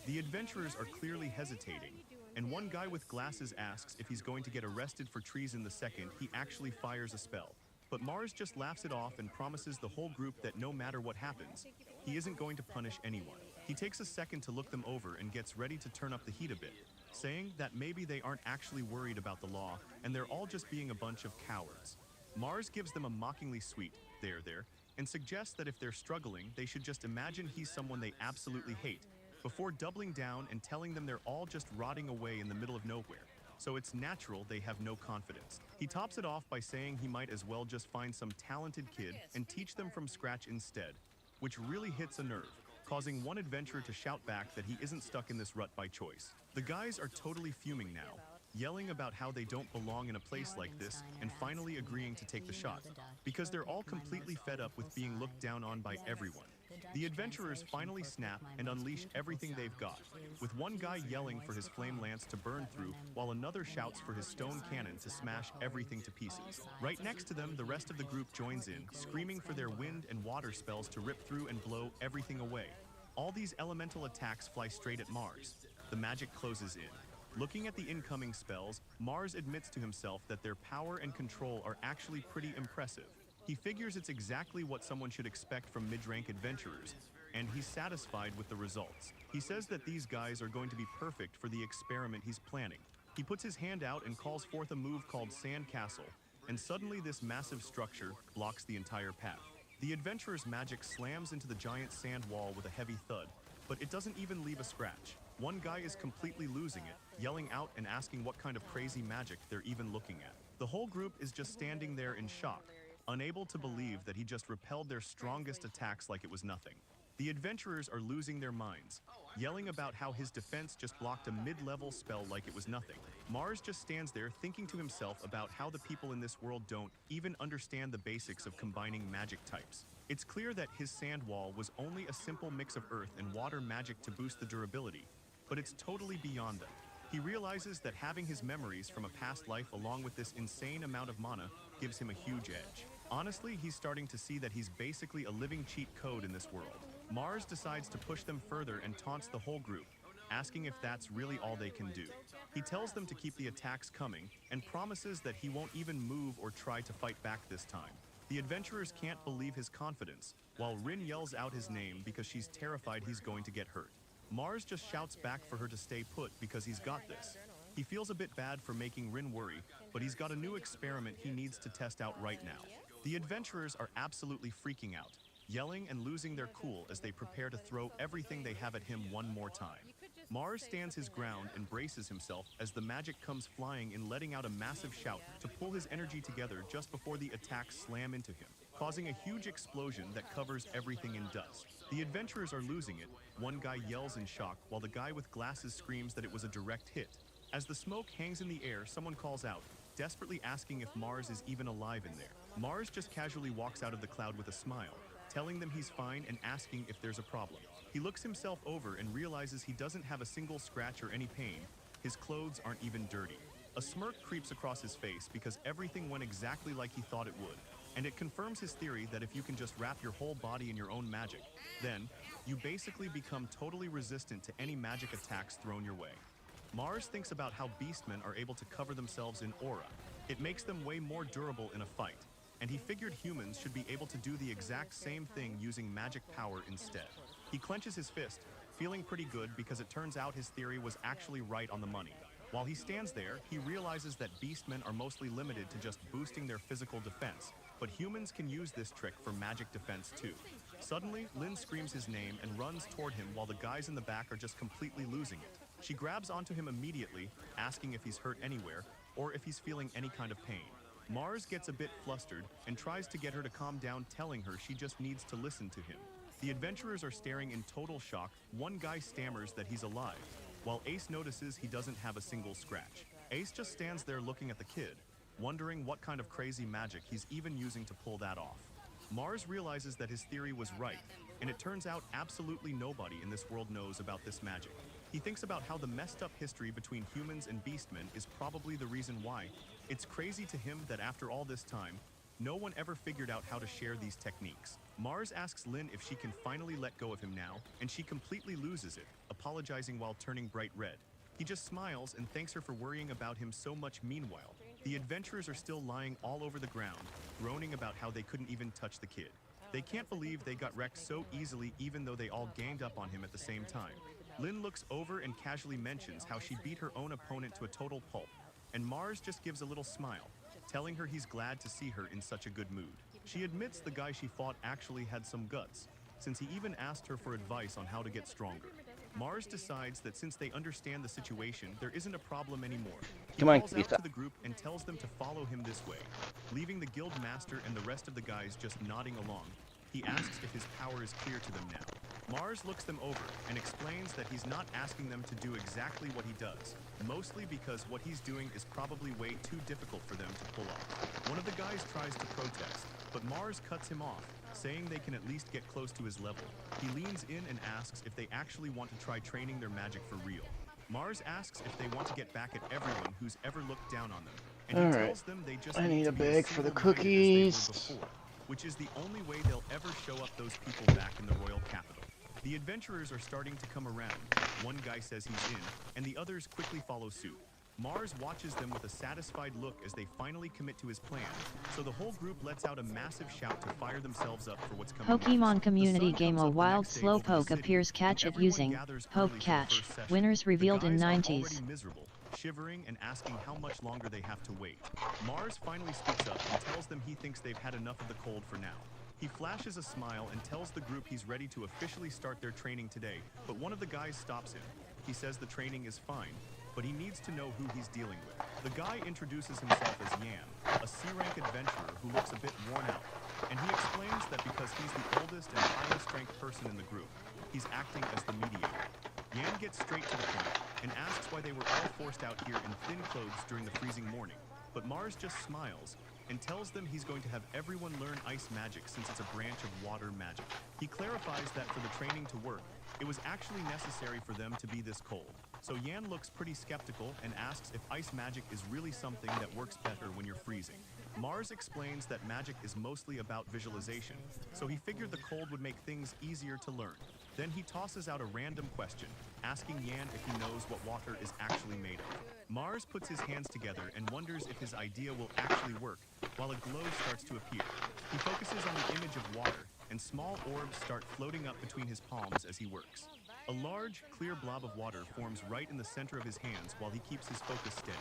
The adventurers are clearly hesitating, and one guy with glasses asks if he's going to get arrested for treason the second he actually fires a spell. But Mars just laughs it off and promises the whole group that no matter what happens, he isn't going to punish anyone. He takes a second to look them over and gets ready to turn up the heat a bit, saying that maybe they aren't actually worried about the law and they're all just being a bunch of cowards. Mars gives them a mockingly sweet there, and suggests that if they're struggling, they should just imagine he's someone they absolutely hate, before doubling down and telling them they're all just rotting away in the middle of nowhere. So it's natural they have no confidence. He tops it off by saying he might as well just find some talented kid and teach them from scratch instead, which really hits a nerve, causing one adventurer to shout back that he isn't stuck in this rut by choice. The guys are totally fuming now, yelling about how they don't belong in a place like this and finally agreeing to take the shot, because they're all completely fed up with being looked down on by everyone. The adventurers finally snap and unleash everything they've got, with one guy yelling for his flame lance to burn through while another shouts for his stone cannon to smash everything to pieces. Right next to them, the rest of the group joins in, screaming for their wind and water spells to rip through and blow everything away. All these elemental attacks fly straight at Mars. The magic closes in. Looking at the incoming spells, Mars admits to himself that their power and control are actually pretty impressive. He figures it's exactly what someone should expect from mid-rank adventurers, and he's satisfied with the results. He says that these guys are going to be perfect for the experiment he's planning. He puts his hand out and calls forth a move called Sand Castle, and suddenly this massive structure blocks the entire path. The adventurer's magic slams into the giant sand wall with a heavy thud, but it doesn't even leave a scratch. One guy is completely losing it, yelling out and asking what kind of crazy magic they're even looking at. The whole group is just standing there in shock, unable to believe that he just repelled their strongest attacks like it was nothing. The adventurers are losing their minds, yelling about how his defense just blocked a mid-level spell like it was nothing. Mars just stands there thinking to himself about how the people in this world don't even understand the basics of combining magic types. It's clear that his sand wall was only a simple mix of earth and water magic to boost the durability, but it's totally beyond them. He realizes that having his memories from a past life along with this insane amount of mana gives him a huge edge. Honestly, he's starting to see that he's basically a living cheat code in this world. Mars decides to push them further and taunts the whole group, asking if that's really all they can do. He tells them to keep the attacks coming and promises that he won't even move or try to fight back this time. The adventurers can't believe his confidence, while Rin yells out his name because she's terrified he's going to get hurt. Mars just shouts back for her to stay put because he's got this. He feels a bit bad for making Rin worry, but he's got a new experiment he needs to test out right now. The adventurers are absolutely freaking out, yelling and losing their cool as they prepare to throw everything they have at him one more time. Mars stands his ground and braces himself as the magic comes flying and letting out a massive shout to pull his energy together just before the attacks slam into him, causing a huge explosion that covers everything in dust. The adventurers are losing it. One guy yells in shock while the guy with glasses screams that it was a direct hit. As the smoke hangs in the air, someone calls out, desperately asking if Mars is even alive in there. Mars just casually walks out of the cloud with a smile, telling them he's fine and asking if there's a problem. He looks himself over and realizes he doesn't have a single scratch or any pain. His clothes aren't even dirty. A smirk creeps across his face because everything went exactly like he thought it would. And it confirms his theory that if you can just wrap your whole body in your own magic, then you basically become totally resistant to any magic attacks thrown your way. Mars thinks about how beastmen are able to cover themselves in aura. It makes them way more durable in a fight, and he figured humans should be able to do the exact same thing using magic power instead. He clenches his fist, feeling pretty good because it turns out his theory was actually right on the money. While he stands there, he realizes that beastmen are mostly limited to just boosting their physical defense, but humans can use this trick for magic defense too. Suddenly, Lynn screams his name and runs toward him while the guys in the back are just completely losing it. She grabs onto him immediately, asking if he's hurt anywhere or if he's feeling any kind of pain. Mars gets a bit flustered and tries to get her to calm down, telling her she just needs to listen to him. The adventurers are staring in total shock. One guy stammers that he's alive, while Ace notices he doesn't have a single scratch. Ace just stands there looking at the kid, wondering what kind of crazy magic he's even using to pull that off. Mars realizes that his theory was right, and it turns out absolutely nobody in this world knows about this magic. He thinks about how the messed up history between humans and beastmen is probably the reason why. It's crazy to him that after all this time, no one ever figured out how to share these techniques. Mars asks Lynn if she can finally let go of him now, and she completely loses it, apologizing while turning bright red. He just smiles and thanks her for worrying about him so much. Meanwhile, the adventurers are still lying all over the ground, groaning about how they couldn't even touch the kid. They can't believe they got wrecked so easily even though they all ganged up on him at the same time. Lynn looks over and casually mentions how she beat her own opponent to a total pulp, and Mars just gives a little smile, telling her he's glad to see her in such a good mood. She admits the guy she fought actually had some guts, since he even asked her for advice on how to get stronger. Mars decides that since they understand the situation, there isn't a problem anymore. He calls out to the group and tells them to follow him this way, leaving the guild master and the rest of the guys just nodding along. He asks if his power is clear to them now. Mars looks them over and explains that he's not asking them to do exactly what he does, mostly because what he's doing is probably way too difficult for them to pull off. One of the guys tries to protest, but Mars cuts him off, saying they can at least get close to his level. He leans in and asks if they actually want to try training their magic for real. Mars asks if they want to get back at everyone who's ever looked down on them, and he tells them they just need a to be bag as for the single-minded as they were cookies. before, which is the only way they'll ever show up those people back in the royal capital. The adventurers are starting to come around. One guy says he's in, and the others quickly follow suit. Mars watches them with a satisfied look as they finally commit to his plan, so the whole group lets out a massive shout to fire themselves up for what's coming Pokemon next. community The sun game comes a up the wild next day over the slowpoke city, appears catch and it everyone using gathers poke early for the catch. first session. Winners revealed The in guys are 90s. already miserable, shivering and asking how much longer they have to wait. Mars finally speaks up and tells them he thinks they've had enough of the cold for now. He flashes a smile and tells the group he's ready to officially start their training today, but one of the guys stops him. He says the training is fine, but he needs to know who he's dealing with. The guy introduces himself as Yan, a C-rank adventurer who looks a bit worn out, and he explains that because he's the oldest and highest ranked person in the group, he's acting as the mediator. Yan gets straight to the point and asks why they were all forced out here in thin clothes during the freezing morning, but Mars just smiles and tells them he's going to have everyone learn ice magic since it's a branch of water magic. He clarifies that for the training to work, it was actually necessary for them to be this cold. So Yan looks pretty skeptical and asks if ice magic is really something that works better when you're freezing. Mars explains that magic is mostly about visualization, so he figured the cold would make things easier to learn. Then he tosses out a random question, asking Yan if he knows what water is actually made of. Mars puts his hands together and wonders if his idea will actually work, while a glow starts to appear. He focuses on the image of water, and small orbs start floating up between his palms as he works. A large, clear blob of water forms right in the center of his hands while he keeps his focus steady.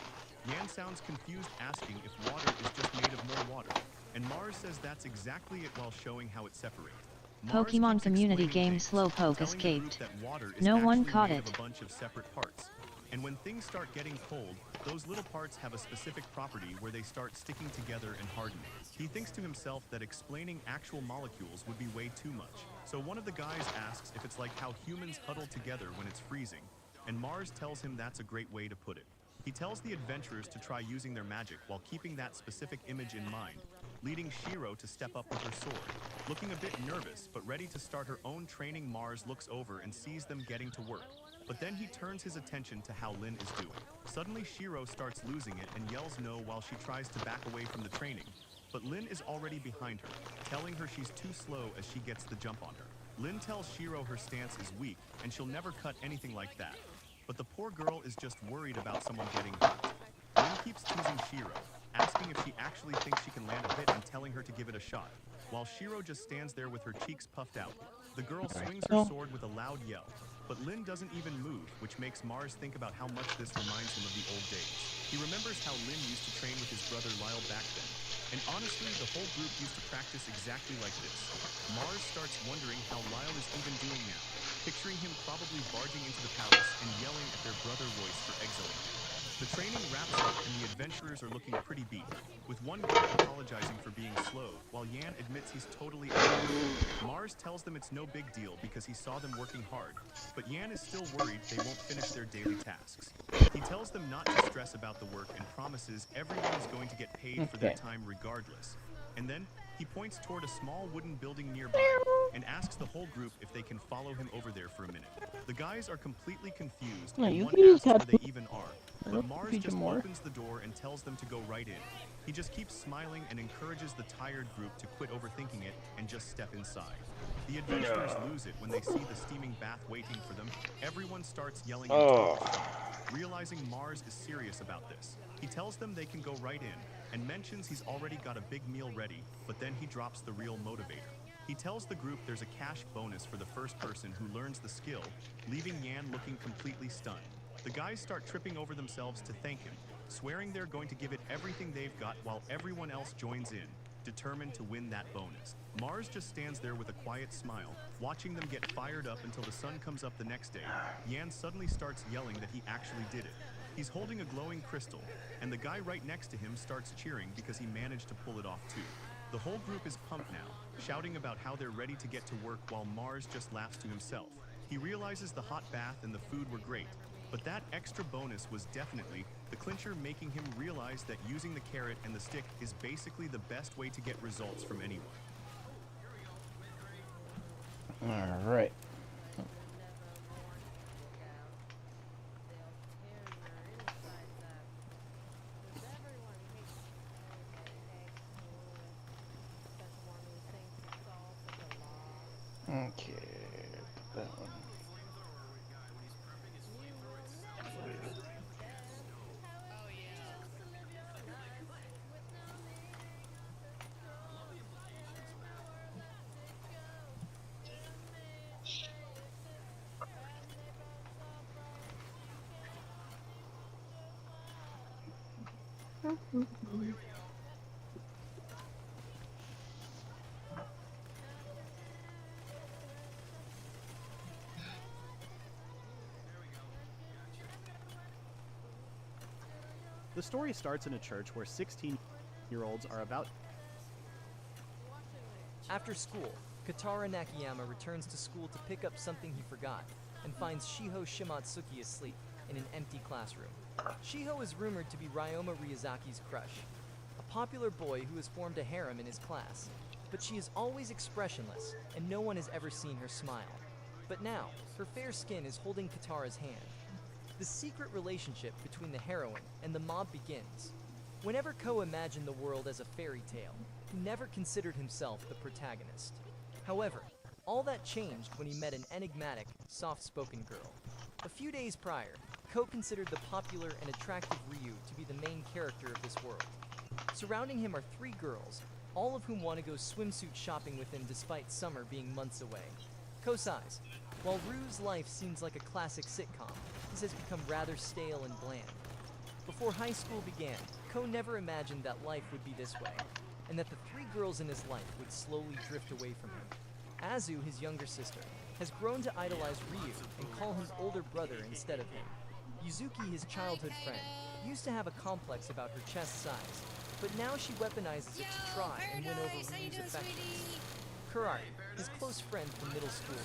Yan sounds confused, asking if water is just made of more water, and Mars says that's exactly it while showing how it separates. Mars Pokemon keeps community explaining game things, Slowpoke telling the group escaped. that water is No one actually caught made it. of a bunch of separate parts. And when things start getting cold, those little parts have a specific property where they start sticking together and hardening. He thinks to himself that explaining actual molecules would be way too much. So one of the guys asks if it's like how humans huddle together when it's freezing, and Mars tells him that's a great way to put it. He tells the adventurers to try using their magic while keeping that specific image in mind, leading Shiro to step up with her sword. Looking a bit nervous, but ready to start her own training, Mars looks over and sees them getting to work. But then he turns his attention to how Lin is doing. Suddenly Shiro starts losing it and yells no while she tries to back away from the training. But Lin is already behind her, telling her she's too slow as she gets the jump on her. Lin tells Shiro her stance is weak and she'll never cut anything like that. But the poor girl is just worried about someone getting hurt. Lin keeps teasing Shiro, asking if she actually thinks she can land a hit and telling her to give it a shot, while Shiro just stands there with her cheeks puffed out. The girl swings her sword with a loud yell, but Lin doesn't even move, which makes Mars think about how much this reminds him of the old days. He remembers how Lin used to train with his brother Lyle back then, and honestly, the whole group used to practice exactly like this. Mars starts wondering how Lyle is even doing now, picturing him probably barging into the palace and yelling at their brother Royce for exiling him. The training wraps up and the adventurers are looking pretty beat, with one guy apologizing for being slow, while Yan admits he's totally angry. Mars tells them it's no big deal because he saw them working hard, but Yan is still worried they won't finish their daily tasks. He tells them not to stress about the work and promises everyone is going to get paid for their time regardless. And then, he points toward a small wooden building nearby and asks the whole group if they can follow him over there for a minute. The guys are completely confused No, and you one can use asks where that. they even are, I but don't Mars feed you just more. opens the door and tells them to go right in. He just keeps smiling and encourages the tired group to quit overthinking it and just step inside. The adventurers lose it when they see the steaming bath waiting for them. Everyone starts yelling in total shock, realizing Mars is serious about this. He tells them they can go right in and mentions he's already got a big meal ready, but then he drops the real motivator. He tells the group there's a cash bonus for the first person who learns the skill, leaving Yan looking completely stunned. The guys start tripping over themselves to thank him, swearing they're going to give it everything they've got while everyone else joins in, determined to win that bonus. Mars just stands there with a quiet smile, watching them get fired up until the sun comes up the next day. Yan suddenly starts yelling that he actually did it. He's holding a glowing crystal, and the guy right next to him starts cheering because he managed to pull it off too. The whole group is pumped now, shouting about how they're ready to get to work while Mars just laughs to himself. He realizes the hot bath and the food were great, but that extra bonus was definitely the clincher, making him realize that using the carrot and the stick is basically the best way to get results from anyone. Alright. Okay, put that one. The story starts in a church where 16-year-olds are about... After school, Katara Nakayama returns to school to pick up something he forgot, and finds Shiho Shimatsuki asleep in an empty classroom. Shiho is rumored to be Ryoma Ryazaki's crush, a popular boy who has formed a harem in his class, but she is always expressionless, and no one has ever seen her smile. But now, her fair skin is holding Katara's hand. The secret relationship between the heroine and the mob begins. Whenever Ko imagined the world as a fairy tale, he never considered himself the protagonist. However, all that changed when he met an enigmatic, soft-spoken girl. A few days prior, Ko considered the popular and attractive Ryu to be the main character of this world. Surrounding him are 3 girls, all of whom want to go swimsuit shopping with him despite summer being months away. Ko sighs. While Ryu's life seems like a classic sitcom, his has become rather stale and bland. Before high school began, Ko never imagined that life would be this way, and that the 3 girls in his life would slowly drift away from him. Azu, his younger sister, has grown to idolize Ryu and call him older brother instead of him. Yuzuki, his childhood friend, used to have a complex about her chest size, but now she weaponizes it to try and win over Ryu's affections. Kurari, his close friend from middle school,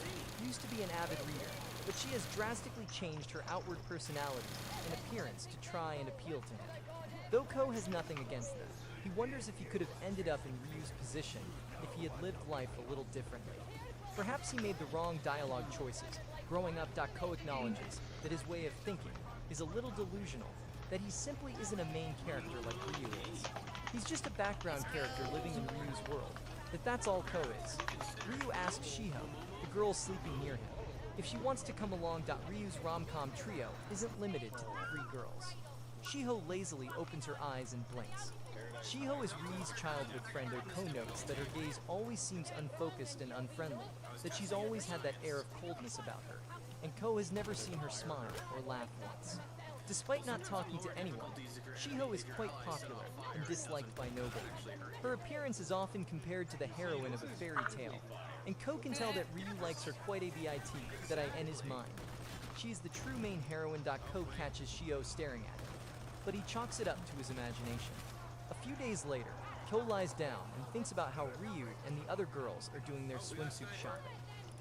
used to be an avid reader, but she has drastically changed her outward personality and appearance to try and appeal to him. Though Ko has nothing against them, he wonders if he could have ended up in Ryu's position if he had lived life a little differently. Perhaps he made the wrong dialogue choices. Growing up, Ko acknowledges that his way of thinking is a little delusional, that he simply isn't a main character like Ryu is. He's just a background character living in Ryu's world, that's all Ko is. Ryu asks Shiho, the girl sleeping near him, if she wants to come along. Ryu's rom-com trio isn't limited to 3 girls. Shiho lazily opens her eyes and blinks. Shiho is Ryu's childhood friend, though Ko notes that her gaze always seems unfocused and unfriendly, that she's always had that air of coldness about her, and Ko has never seen her smile or laugh once. Despite not talking to anyone, Shiho is quite popular and disliked by nobody. Her appearance is often compared to the heroine of a fairy tale, and Ko can tell that Ryu likes her quite a bit, that I N is mine. She is the true main heroine. Ko catches Shiho staring at him, but he chalks it up to his imagination. A few days later, Ko lies down and thinks about how Ryu and the other girls are doing their swimsuit shopping.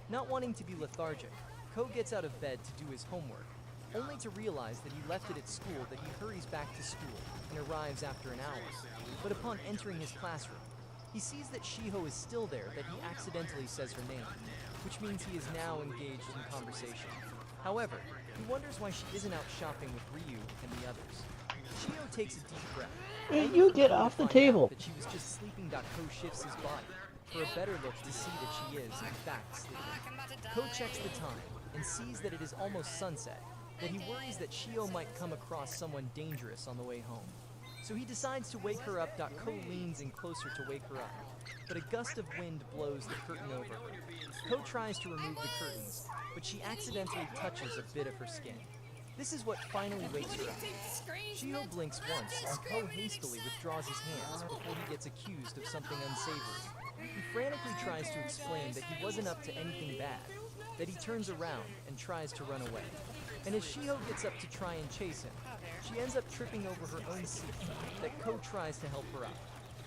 Not wanting to be lethargic, Ko gets out of bed to do his homework, only to realize that he left it at school. That he hurries back to school and arrives after an hour. But upon entering his classroom, he sees that Shiho is still there, that he accidentally says her name, which means he is now engaged in conversation. However, he wonders why she isn't out shopping with Ryu and the others. Shiho takes a deep breath. Hey, you get off the table! That she was just sleeping. Ko shifts his body for a better look to see that she is, in fact, sleeping. Ko checks the time and sees that it is almost sunset, that he worries that Shiho might come across someone dangerous on the way home. So he decides to wake her up. Ko leans in closer to wake her up, but a gust of wind blows the curtain over her. Ko tries to remove the curtains, but she accidentally touches a bit of her skin. This is what finally wakes her up. Shiho blinks once, and Ko hastily withdraws his hands before he gets accused of something unsavory. He frantically tries to explain that he wasn't up to anything bad, that he turns around and tries to run away. And as Shiho gets up to try and chase him, she ends up tripping over her own seat, that Ko tries to help her up.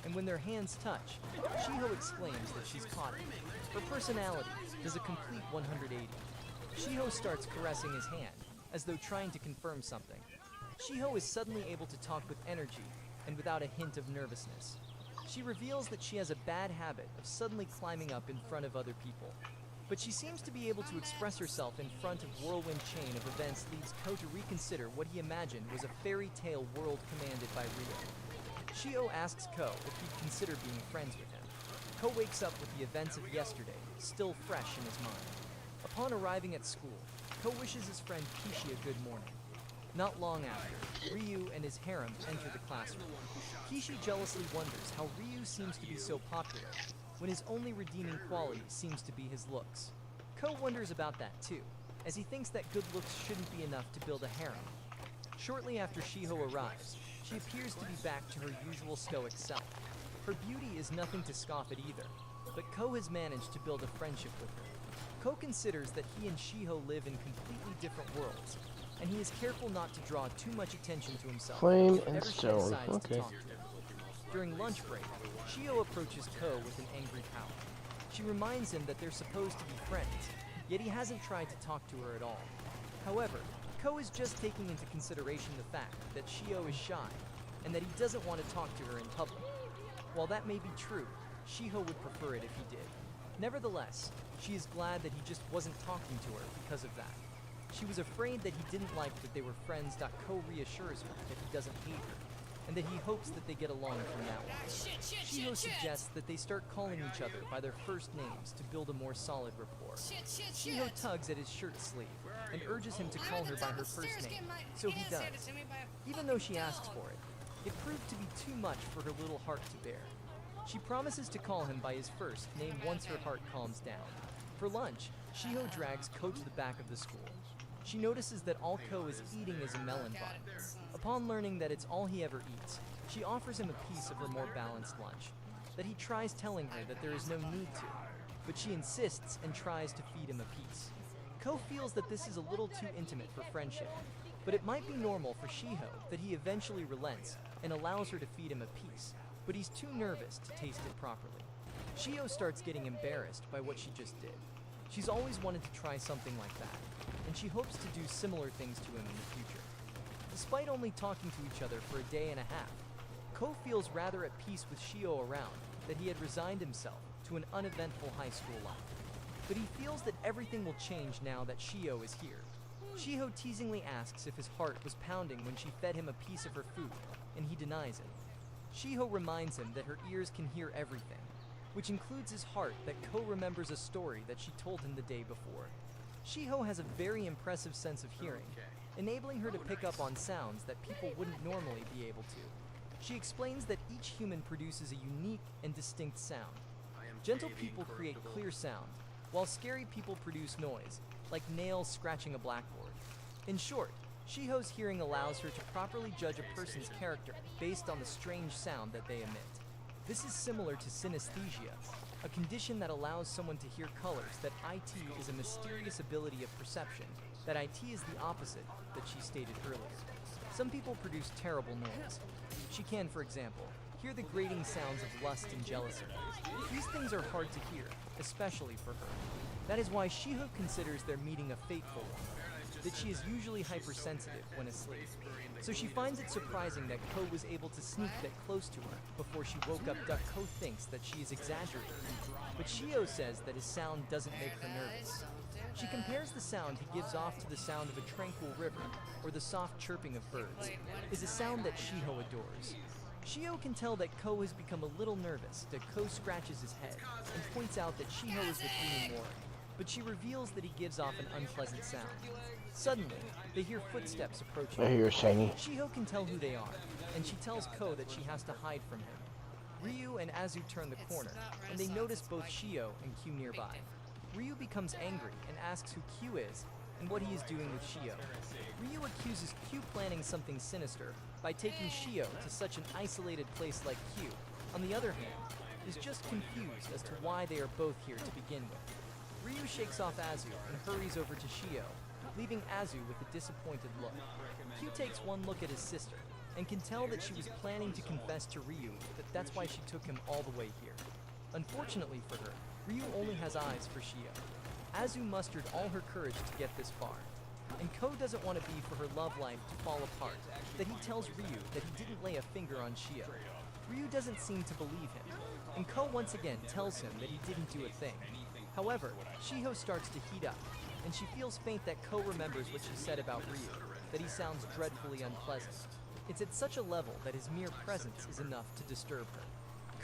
And when their hands touch, Shiho exclaims that she's caught him. Her personality does a complete 180. Shiho starts caressing his hand, as though trying to confirm something. Shiho is suddenly able to talk with energy and without a hint of nervousness. She reveals that she has a bad habit of suddenly climbing up in front of other people. But she seems to be able to express herself in front of whirlwind chain of events leads Ko to reconsider what he imagined was a fairy tale world commanded by Ryu. Shiho asks Ko if he'd consider being friends with him. Ko wakes up with the events of yesterday still fresh in his mind. Upon arriving at school, Ko wishes his friend Kishi a good morning. Not long after, Ryu and his harem enter the classroom. Kishi jealously wonders how Ryu seems to be so popular, when his only redeeming quality seems to be his looks. Ko wonders about that too, as he thinks that good looks shouldn't be enough to build a harem. Shortly after Shiho arrives, she appears to be back to her usual stoic self. Her beauty is nothing to scoff at either, but Ko has managed to build a friendship with her. Ko considers that he and Shiho live in completely different worlds, and he is careful not to draw too much attention to himself Flame and whenever she stone. decides to Okay. talk to him. During lunch break, Shiho approaches Ko with an angry pout. She reminds him that they're supposed to be friends, yet he hasn't tried to talk to her at all. However, Ko is just taking into consideration the fact that Shiho is shy, and that he doesn't want to talk to her in public. While that may be true, Shiho would prefer it if he did. Nevertheless, she is glad that he just wasn't talking to her because of that. She was afraid that he didn't like that they were friends. Ko reassures her that he doesn't hate her, and that he hopes that they get along from now on. Shiho suggests that they start calling each other by their first names to build a more solid rapport. Shiho tugs at his shirt sleeve and urges him to call her by her first name, so he does. Even though she asks for it, it proved to be too much for her little heart to bear. She promises to call him by his first name once her heart calms down. For lunch, Shiho drags Ko to the back of the school. She notices that all Ko is eating is a melon bun. Upon learning that it's all he ever eats, she offers him a piece of her more balanced lunch, that he tries telling her that there is no need to. but she insists and tries to feed him a piece. Ko feels that this is a little too intimate for friendship, but it might be normal for Shiho that he eventually relents and allows her to feed him a piece, but he's too nervous to taste it properly. Shiho starts getting embarrassed by what she just did. She's always wanted to try something like that, and she hopes to do similar things to him in the future. Despite only talking to each other for a day and a half, Ko feels rather at peace with Shiho around that he had resigned himself to an uneventful high school life. But he feels that everything will change now that Shiho is here. Shiho teasingly asks if his heart was pounding when she fed him a piece of her food, and he denies it. Shiho reminds him that her ears can hear everything, which includes his heart that Ko remembers a story that she told him the day before. Shiho has a very impressive sense of hearing, enabling her to pick up on sounds that people wouldn't normally be able to. She explains that each human produces a unique and distinct sound. Gentle people create clear sound, while scary people produce noise, like nails scratching a blackboard. In short, Shiho's hearing allows her to properly judge a person's character based on the strange sound that they emit. This is similar to synesthesia, a condition that allows someone to hear colors. That IT is a mysterious ability of perception, that IT is the opposite that she stated earlier. Some people produce terrible noise. She can, for example, hear the grating sounds of lust and jealousy. These things are hard to hear, especially for her. That is why Shiho considers their meeting a fateful one, that she is usually hypersensitive when asleep. So she finds it surprising that Ko was able to sneak that close to her before she woke up. Ko thinks that she is exaggerating, but Shiho says that his sound doesn't make her nervous. She compares the sound he gives off to the sound of a tranquil river, or the soft chirping of birds, is a sound that Shiho adores. Shiho can tell that Ko has become a little nervous. That Ko scratches his head and points out that Shiho is with Ryu more, but she reveals that he gives off an unpleasant sound. Suddenly, they hear footsteps approaching. I hear shiny. Shiho can tell who they are, and she tells Ko that she has to hide from him. Ryu and Azu turn the corner, and they notice both Shiho and Q nearby. Ryu becomes angry and asks who Q is and what he is doing with Shiho. Ryu accuses Q planning something sinister by taking Shiho to such an isolated place like Q. On the other hand, is just confused as to why they are both here to begin with. Ryu shakes off Azu and hurries over to Shiho, leaving Azu with a disappointed look. Q takes one look at his sister and can tell that she was planning to confess to Ryu that's why she took him all the way here. Unfortunately for her, Ryu only has eyes for Shiho. Azu mustered all her courage to get this far, and Ko doesn't want to be for her love life to fall apart, that he tells Ryu that he didn't lay a finger on Shiho. Ryu doesn't seem to believe him, and Ko once again tells him that he didn't do a thing. However, Shiho starts to heat up, and she feels faint that Ko remembers what she said about Ryu, that he sounds dreadfully unpleasant. It's at such a level that his mere presence is enough to disturb her.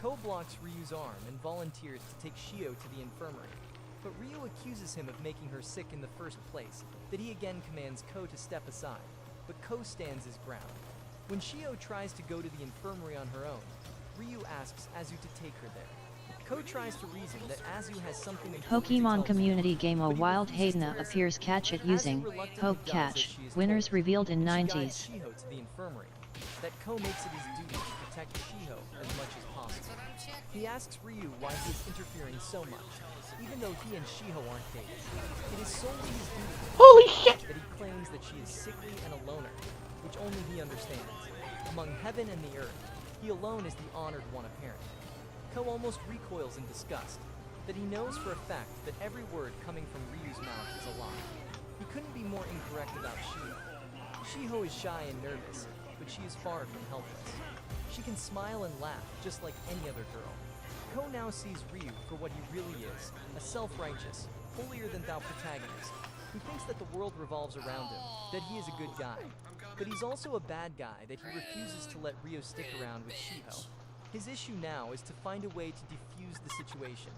Ko blocks Ryu's arm and volunteers to take Shiho to the infirmary, but Ryu accuses him of making her sick in the first place, that he again commands Ko to step aside, but Ko stands his ground. When Shiho tries to go to the infirmary on her own, Ryu asks Azu to take her there. Ko tries to reason that Azu has something important to tell Pokemon her, community game A but he Wild refuses to Haidna listen. appears catch it Azu using reluctantly Poke does as Catch, she is winners told, revealed in and she guides 90s. Shiho to the infirmary, that Ko makes it his duty to protect Shiho as much as possible. He asks Ryu why he is interfering so much, even though he and Shiho aren't dating. It is solely his duty Holy shit! that he claims that she is sickly and a loner, which only he understands. Among heaven and the earth, he alone is the honored one apparently. Ko almost recoils in disgust, that he knows for a fact that every word coming from Ryu's mouth is a lie. He couldn't be more incorrect about Shiho. Shiho is shy and nervous, but she is far from helpless. She can smile and laugh just like any other girl. Ko now sees Ryu for what he really is, a self-righteous, holier-than-thou protagonist, who thinks that the world revolves around him, that he is a good guy. But he's also a bad guy, that he refuses to let Ryu stick around with Shiho. His issue now is to find a way to defuse the situation,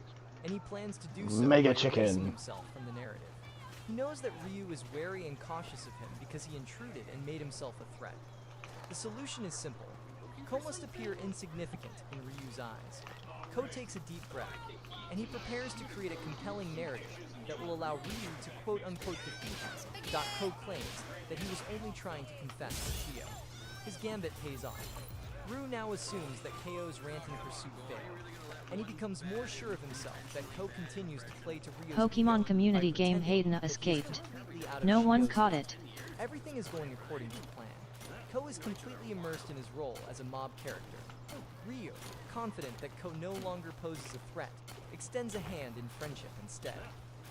and he plans to do so Mega by Chicken. erasing himself from the narrative. He knows that Ryu is wary and cautious of him because he intruded and made himself a threat. The solution is simple. Ko must appear insignificant in Ryu's eyes. Ko takes a deep breath, and he prepares to create a compelling narrative that will allow Ryu to quote-unquote defeat him. Ko claims that he was only trying to confess to Shiho. His gambit pays off. Rue now assumes that KO's ranting pursuit failed, and he becomes more sure of himself that Ko continues to play to Ryo's Pokemon ego community by game pretending Hayden that he is escaped. completely out of No one Shiho's caught league. it. Everything is going according to plan. Ko is completely immersed in his role as a mob character. Ryo, confident that Ko no longer poses a threat, extends a hand in friendship instead.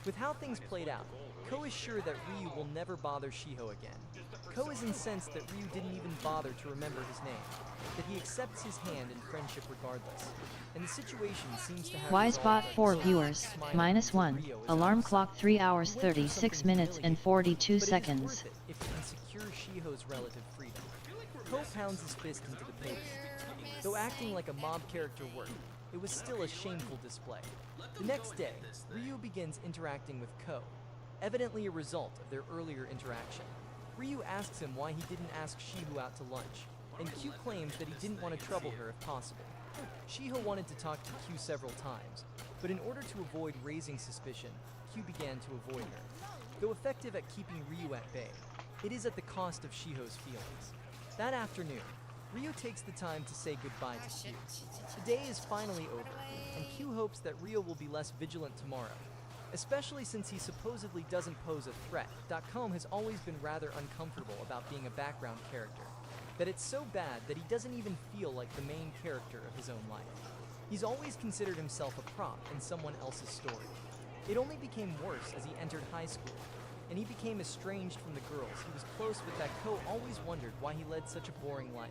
With how things played out, Ko is sure that Ryu will never bother Shiho again. Ko is incensed that Ryu didn't even bother to remember his name, that he accepts his hand in friendship regardless. And the situation seems to have Wisebot resolved 4 itself, viewers, smiling -1, that Ryo is alarm outside. clock 3 hours He went through 36 something minutes and humiliating, 42 but seconds. it is worth it if he can secure Shiho's relative freedom. Ko pounds his fist into the pavement. Though acting like a mob character worked, it was still a shameful display. The next day, Ryu begins interacting with Ko, evidently a result of their earlier interaction. Ryu asks him why he didn't ask Shiho out to lunch, and Q claims that he didn't want to trouble her if possible. Shiho wanted to talk to Q several times, but in order to avoid raising suspicion, Q began to avoid her. Though effective at keeping Ryu at bay, it is at the cost of Shiho's feelings. That afternoon, Ryu takes the time to say goodbye to Q. The day is finally over, and Q hopes that Ryo will be less vigilant tomorrow, especially since he supposedly doesn't pose a threat. .com has always been rather uncomfortable about being a background character, that it's so bad that he doesn't even feel like the main character of his own life. He's always considered himself a prop in someone else's story. It only became worse as he entered high school, and he became estranged from the girls he was close with. That Ko always wondered why he led such a boring life,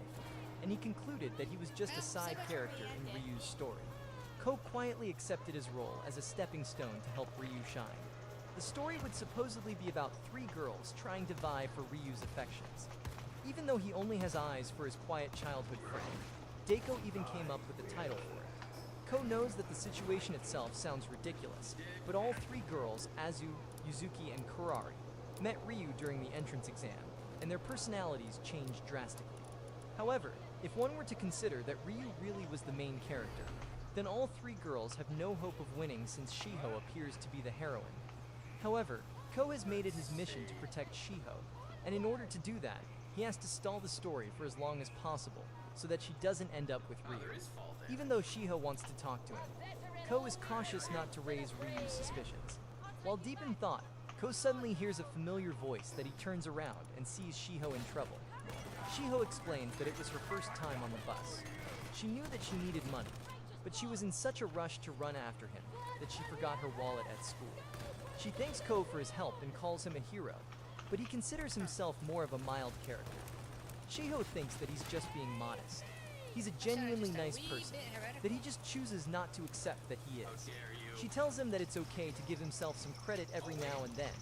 and he concluded that he was just a side character in Ryu's story. Ko quietly accepted his role as a stepping stone to help Ryu shine. The story would supposedly be about 3 girls trying to vie for Ryu's affections. Even though he only has eyes for his quiet childhood friend, Deiko even came up with a title for it. Ko knows that the situation itself sounds ridiculous, but all 3 girls, Azu, Yuzuki, and Kurari, met Ryu during the entrance exam, and their personalities changed drastically. However, if one were to consider that Ryu really was the main character, then all 3 girls have no hope of winning since Shiho appears to be the heroine. However, Ko has made it his mission to protect Shiho, and in order to do that, he has to stall the story for as long as possible so that she doesn't end up with Ryu. Even though Shiho wants to talk to him, Ko is cautious not to raise Ryu's suspicions. While deep in thought, Ko suddenly hears a familiar voice that he turns around and sees Shiho in trouble. Shiho explains that it was her first time on the bus. She knew that she needed money, but she was in such a rush to run after him that she forgot her wallet at school. She thanks Ko for his help and calls him a hero, but he considers himself more of a mild character. Shiho thinks that he's just being modest. He's a genuinely nice person, that he just chooses not to accept that he is. She tells him that it's okay to give himself some credit every now and then,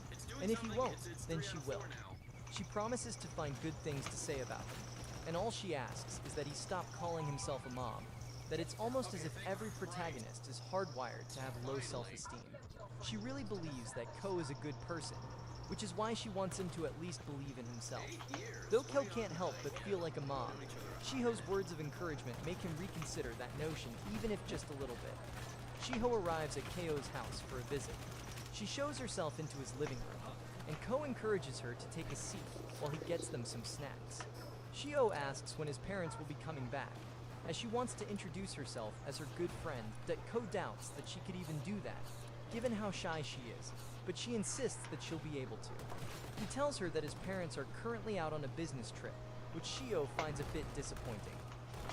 and if he won't, then she will. She promises to find good things to say about him, and all she asks is that he stop calling himself a mob, that it's almost as if every protagonist is hardwired to have low self-esteem. She really believes that Ko is a good person, which is why she wants him to at least believe in himself. Though Ko can't help but feel like a mob, Shiho's words of encouragement make him reconsider that notion even if just a little bit. Shiho arrives at Keio's house for a visit. She shows herself into his living room, and Ko encourages her to take a seat while he gets them some snacks. Shiho asks when his parents will be coming back, as she wants to introduce herself as her good friend. That Ko doubts that she could even do that, given how shy she is, but she insists that she'll be able to. He tells her that his parents are currently out on a business trip, which Shiho finds a bit disappointing.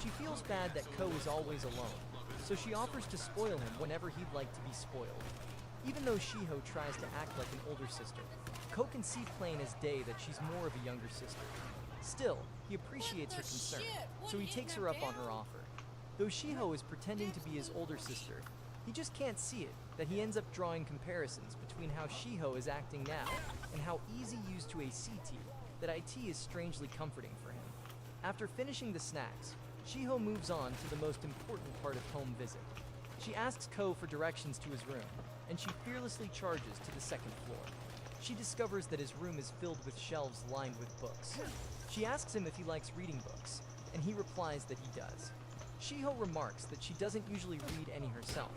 She feels bad that Ko is always alone, so she offers to spoil him whenever he'd like to be spoiled. Even though Shiho tries to act like an older sister, Ko can see plain as day that she's more of a younger sister. Still, he appreciates her concern, so he takes her up on her offer. Though Shiho is pretending to be his older sister, he just can't see it, that he ends up drawing comparisons between how Shiho is acting now and how easy used to a CT, that IT is strangely comforting for him. After finishing the snacks, Shiho moves on to the most important part of home visit. She asks Ko for directions to his room, and she fearlessly charges to the 2nd floor. She discovers that his room is filled with shelves lined with books. She asks him if he likes reading books, and he replies that he does. Shiho remarks that she doesn't usually read any herself,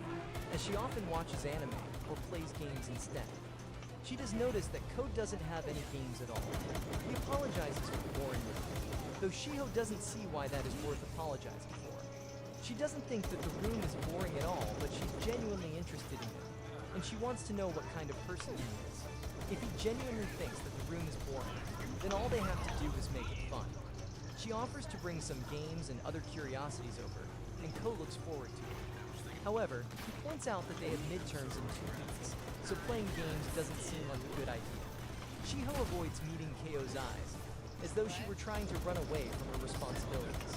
as she often watches anime or plays games instead. She does notice that Ko doesn't have any games at all. He apologizes for boring her, though Shiho doesn't see why that is worth apologizing for. She doesn't think that the room is boring at all, but she's genuinely interested in him, and she wants to know what kind of person he is. If he genuinely thinks that the room is boring, then all they have to do is make it fun. She offers to bring some games and other curiosities over, and Ko looks forward to it. However, he points out that they have midterms in 2 weeks, so playing games doesn't seem like a good idea. Shiho avoids meeting Keio's eyes, as though she were trying to run away from her responsibilities.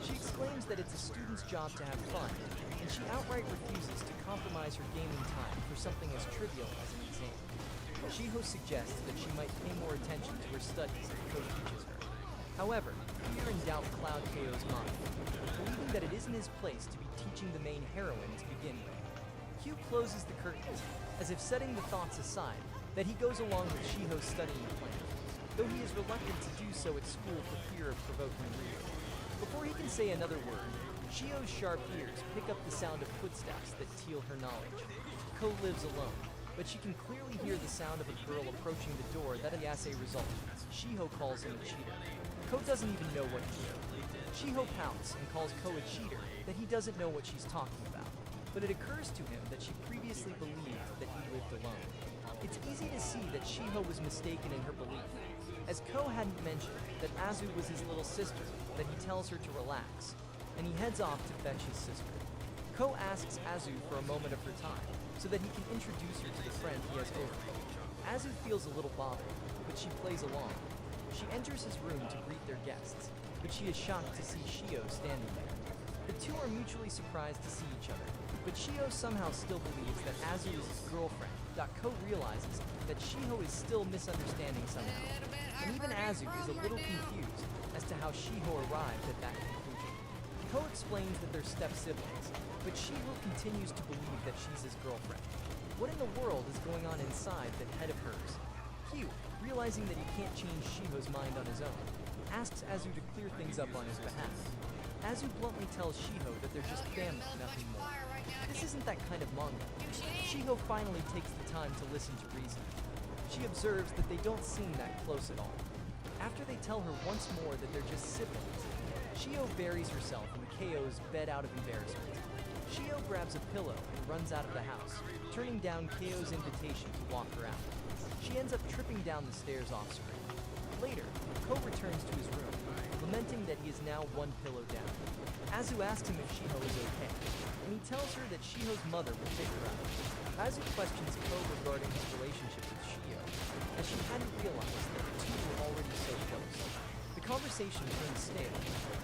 She exclaims that it's a student's job to have fun, and she outright refuses to compromise her gaming time for something as trivial as an exam. Shiho suggests that she might pay more attention to her studies if Ko teaches her. However, fear and doubt cloud Keio's mind, believing that it isn't his place to be teaching the main heroine to begin with. Q closes the curtains, as if setting the thoughts aside, that he goes along with Shiho's studying plan, though he is reluctant to do so at school for fear of provoking Ryu. Before he can say another word, Shiho's sharp ears pick up the sound of footsteps that teal her knowledge. Ko lives alone, but she can clearly hear the sound of a girl approaching the door that the assay result. Shiho calls him a cheater. Ko doesn't even know what to do. Shiho pouts and calls Ko a cheater, that he doesn't know what she's talking about. But it occurs to him that she previously believed that he lived alone. It's easy to see that Shiho was mistaken in her belief, as Ko hadn't mentioned that Azu was his little sister, that he tells her to relax, and he heads off to fetch his sister. Ko asks Azu for a moment of her time, so that he can introduce her to the friend he has over. Azu feels a little bothered, but she plays along. She enters his room to greet their guests, but she is shocked to see Shiho standing there. The two are mutually surprised to see each other, but Shiho somehow still believes that Azu is his girlfriend. Ko realizes that Shiho is still misunderstanding somehow, and even Azu is a little confused as to how Shiho arrived at that conclusion. Ko explains that they're step-siblings, but Shiho continues to believe that she's his girlfriend. What in the world is going on inside that head of hers? Q, realizing that he can't change Shiho's mind on his own, asks Azu to clear things up on his behalf. Azu bluntly tells Shiho that they're just family, nothing more. This isn't that kind of manga. Shiho finally takes the time to listen to reason. She observes that they don't seem that close at all. After they tell her once more that they're just siblings, Shiho buries herself in KO's bed out of embarrassment. Shiho grabs a pillow and runs out of the house, turning down KO's invitation to walk her out. She ends up tripping down the stairs off screen. Later, Ko returns to his room, lamenting that he is now one pillow down. Azu asks him if Shiho is okay, and he tells her that Shiho's mother will take her out. Azu questions Ko regarding his relationship with Shiho, as she hadn't realized that the two were already so close. The conversation turns stale,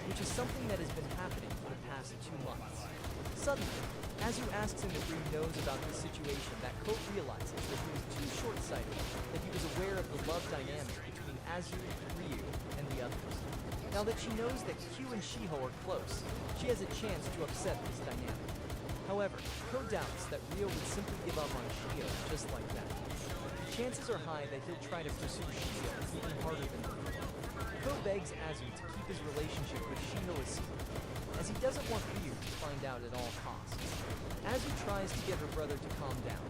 which is something that has been happening for the past 2 months. Suddenly, Azu asks him if Ryu knows about the situation that Ko realizes that he was too short-sighted, that he was aware of the love dynamic between Azu, Ryu, and the others. Now that she knows that Q and Shiho are close, she has a chance to upset this dynamic. However, Ko doubts that Ryo would simply give up on Shiho just like that. The chances are high that he'll try to pursue Shiho even harder than before. Ko begs Azu to keep his relationship with Shiho a secret, as he doesn't want Ryu to find out at all costs. Azu tries to get her brother to calm down.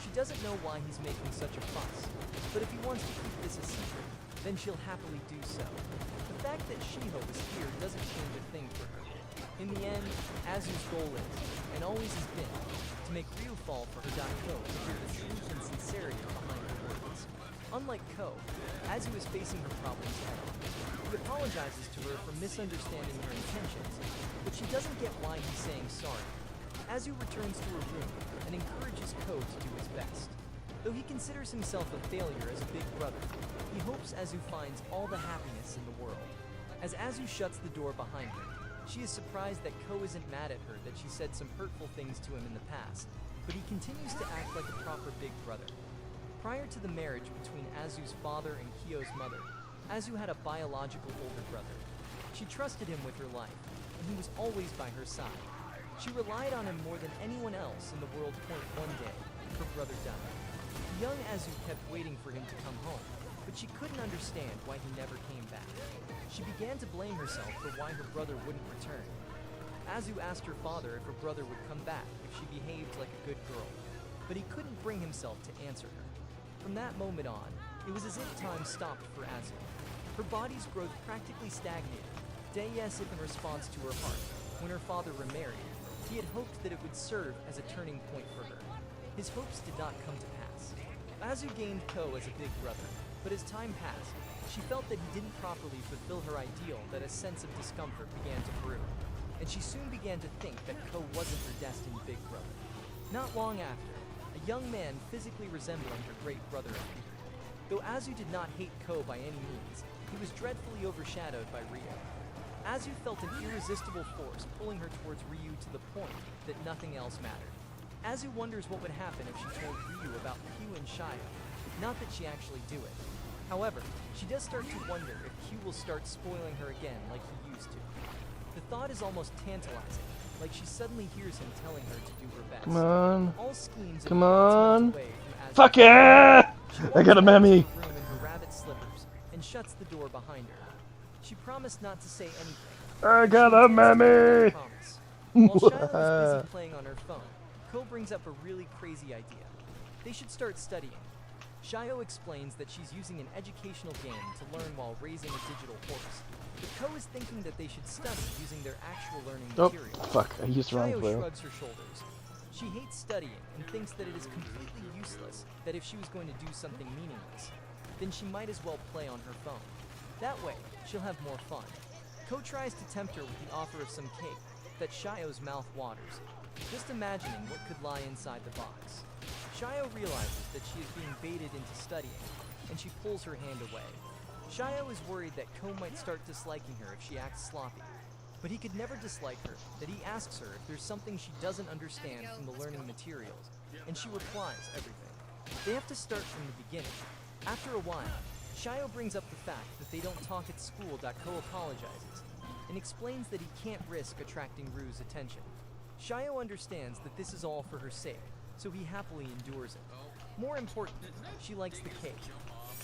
She doesn't know why he's making such a fuss, but if he wants to keep this a secret, then she'll happily do so. The fact that Shiho is here doesn't change a thing for her. In the end, Azu's goal is, and always has been, to make Ryu fall for her Ko to hear the truth and sincerity behind her words. Unlike Ko, Azu is facing her problems head-on. He apologizes to her for misunderstanding her intentions, but she doesn't get why he's saying sorry. Azu returns to her room and encourages Ko to do his best. Though he considers himself a failure as a big brother, he hopes Azu finds all the happiness in the world. As Azu shuts the door behind her, she is surprised that Ko isn't mad at her that she said some hurtful things to him in the past, but he continues to act like a proper big brother. Prior to the marriage between Azu's father and Kyo's mother, Azu had a biological older brother. She trusted him with her life, and he was always by her side. She relied on him more than anyone else in the world. One day, her brother died. Young Azu kept waiting for him to come home, but she couldn't understand why he never came back. She began to blame herself for why her brother wouldn't return. Azu asked her father if her brother would come back if she behaved like a good girl, but he couldn't bring himself to answer her. From that moment on, it was as if time stopped for Azu. Her body's growth practically stagnated, day as if in response to her heart. When her father remarried, he had hoped that it would serve as a turning point for her. His hopes did not come to pass. Azu gained Ko as a big brother, but as time passed, she felt that he didn't properly fulfill her ideal, that a sense of discomfort began to brew, and she soon began to think that Ko wasn't her destined big brother. Not long after, a young man physically resembling her great brother appeared. Though Azu did not hate Ko by any means, he was dreadfully overshadowed by Ryo. Azu felt an irresistible force pulling her towards Ryu to the point that nothing else mattered. Azu wonders what would happen if she told Ryu about Q and Shio. Not that she actually do it. However, she does start to wonder if Q will start spoiling her again like he used to. The thought is almost tantalizing, like she suddenly hears him telling her to do her best. Come on. All schemes Come on. away from Azu's Fuck yeah! She I got a walks back to mammy. her room in her rabbit slippers and shuts the door behind her. She promised not to say anything. I got a She intends to keep her mammy. promise. While Shiloh is busy playing on her phone, Ko brings up a really crazy idea. They should start studying. Shio explains that she's using an educational game to learn while raising a digital horse. But Ko is thinking that they should study using their actual learning Oh, materials. fuck. I used the wrong Shio player. shrugs her shoulders. She hates studying and thinks that it is completely useless, that if she was going to do something meaningless, then she might as well play on her phone. That way, she'll have more fun. Ko tries to tempt her with the offer of some cake, that Shio's mouth waters, just imagining what could lie inside the box. Shio realizes that she is being baited into studying, and she pulls her hand away. Shio is worried that Ko might start disliking her if she acts sloppy, but he could never dislike her, that he asks her if there's something she doesn't understand from the learning materials, and she replies everything. They have to start from the beginning. After a while, Shio brings up the fact that they don't talk at school. Ko apologizes, and explains that he can't risk attracting Ryu's attention. Shio understands that this is all for her sake, so he happily endures it. More importantly, she likes the cake.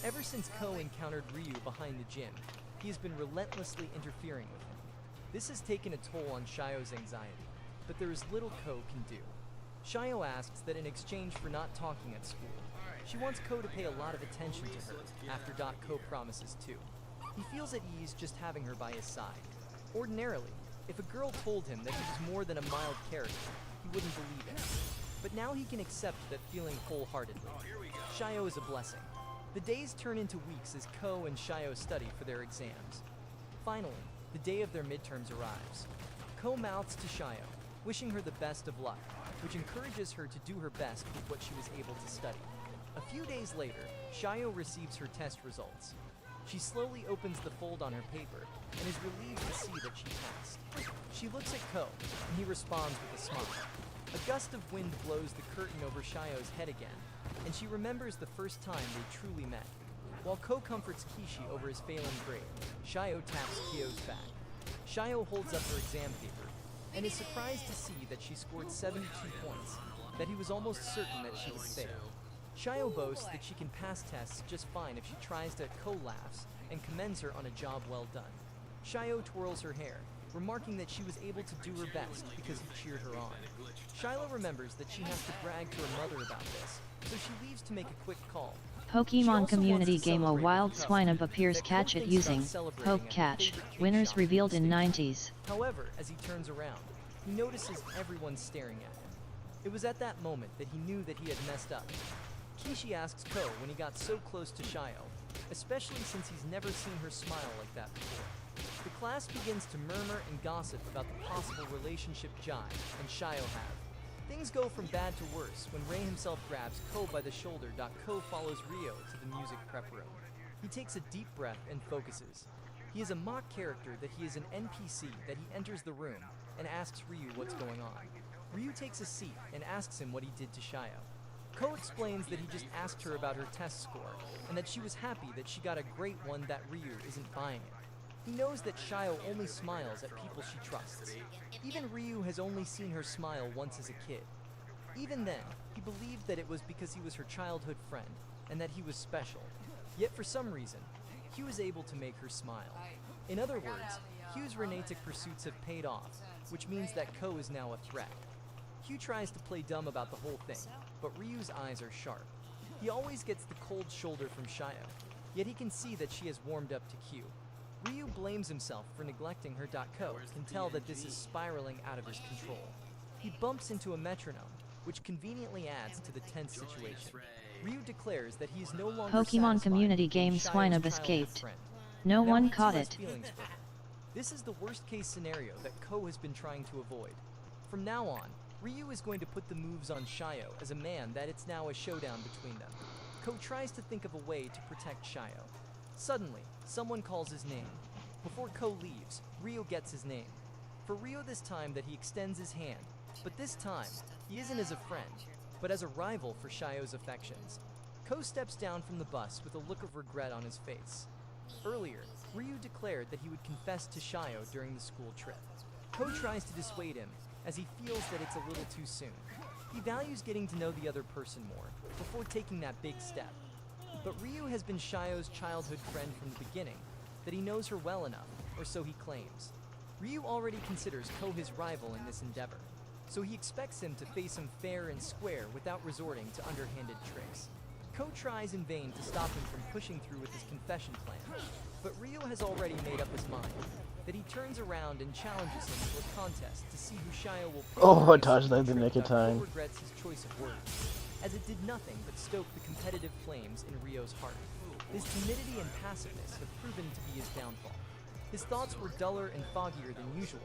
Ever since Ko encountered Ryu behind the gym, he has been relentlessly interfering with him. This has taken a toll on Shio's anxiety, but there is little Ko can do. Shio asks that in exchange for not talking at school, she wants Ko to pay a lot of attention to her, after Ko promises to. He feels at ease just having her by his side. Ordinarily, if a girl told him that he was more than a mild character, he wouldn't believe it. But now he can accept that feeling wholeheartedly. Shio is a blessing. The days turn into weeks as Ko and Shio study for their exams. Finally, the day of their midterms arrives. Ko mouths to Shio, wishing her the best of luck, which encourages her to do her best with what she was able to study. A few days later, Shio receives her test results. She slowly opens the fold on her paper and is relieved to see that she passed. She looks at Ko, and he responds with a smile. A gust of wind blows the curtain over Shio's head again, and she remembers the first time they truly met. While Ko comforts Kishi over his failing grade, Shio taps Kyo's back. Shio holds up her exam paper, and is surprised to see that she scored 72 points, that he was almost certain that she would fail. Shio boasts that she can pass tests just fine if she tries to. Ko laughs and commends her on a job well done. Shio twirls her hair, remarking that she was able to do her best because he cheered her on. Shilo remembers that she has to brag to her mother about this, so she leaves to make a quick call. Pokemon community game A Wild Swinub appears catch it using Poke Catch, winners revealed in 90s. However, as he turns around, he notices everyone staring at him. It was at that moment that he knew that he had messed up. Kishi asks Ko when he got so close to Shio, especially since he's never seen her smile like that before. The class begins to murmur and gossip about the possible relationship Jai and Shio have. Things go from bad to worse when Ray himself grabs Ko by the shoulder. Ko follows Ryo to the music prep room. He takes a deep breath and focuses. He is a mock character that he is an NPC that he enters the room and asks Ryu what's going on. Ryu takes a seat and asks him what he did to Shio. Ko explains that he just asked her about her test score, and that she was happy that she got a great one, that Ryu isn't buying it. He knows that Shio only smiles at people she trusts. Even Ryu has only seen her smile once as a kid. Even then, he believed that it was because he was her childhood friend, and that he was special. Yet for some reason, Hugh is able to make her smile. In other words, Hugh's romantic pursuits have paid off, which means that Ko is now a threat. Hugh tries to play dumb about the whole thing, but Ryu's eyes are sharp. He always gets the cold shoulder from Shio. yet he can see that she has warmed up to Q. Ryu blames himself for neglecting her. Ko can tell that this is spiraling out of his control. He bumps into a metronome, which conveniently adds to the tense situation. Ryu declares that he is no longer Pokemon community game Shayo's Swinub childhood escaped. friend. No Now one he too caught has it. feelings for her. This is the worst case scenario that Ko has been trying to avoid. From now on, Ryu is going to put the moves on Shayo as a man that it's now a showdown between them. Ko tries to think of a way to protect Shayo. Suddenly, someone calls his name. Before Ko leaves, Ryu gets his name. For Ryu this time that he extends his hand, but this time, he isn't as a friend, but as a rival for Shayo's affections. Ko steps down from the bus with a look of regret on his face. Earlier, Ryu declared that he would confess to Shayo during the school trip. Ko tries to dissuade him, as he feels that it's a little too soon. He values getting to know the other person more, before taking that big step. But Ryu has been Shayo's childhood friend from the beginning, that he knows her well enough, or so he claims. Ryu already considers Ko his rival in this endeavor, so he expects him to face him fair and square without resorting to underhanded tricks. Ko tries in vain to stop him from pushing through with his confession plan, but Ryu has already made up his mind, that he turns around and challenges him to a contest to see who Shayo will pick. Oh, I dodged that in the nick of time. Ko regrets his choice of words, as it did nothing but stoke the competitive flames in Ryo's heart. His timidity and passiveness have proven to be his downfall. His thoughts were duller and foggier than usual.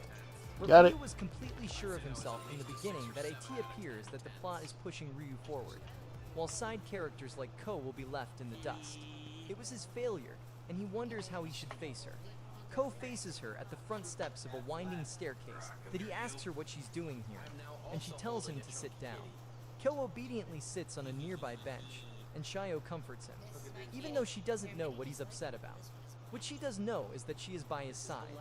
But Got Ryu it. was completely sure of himself from the beginning that it appears that the plot is pushing Ryu forward, while side characters like Ko will be left in the dust. It was his failure, and he wonders how he should face her. Ko faces her at the front steps of a winding staircase that he asks her what she's doing here, and she tells him to sit down. Ko obediently sits on a nearby bench, and Shayo comforts him, even though she doesn't know what he's upset about. What she does know is that she is by his side.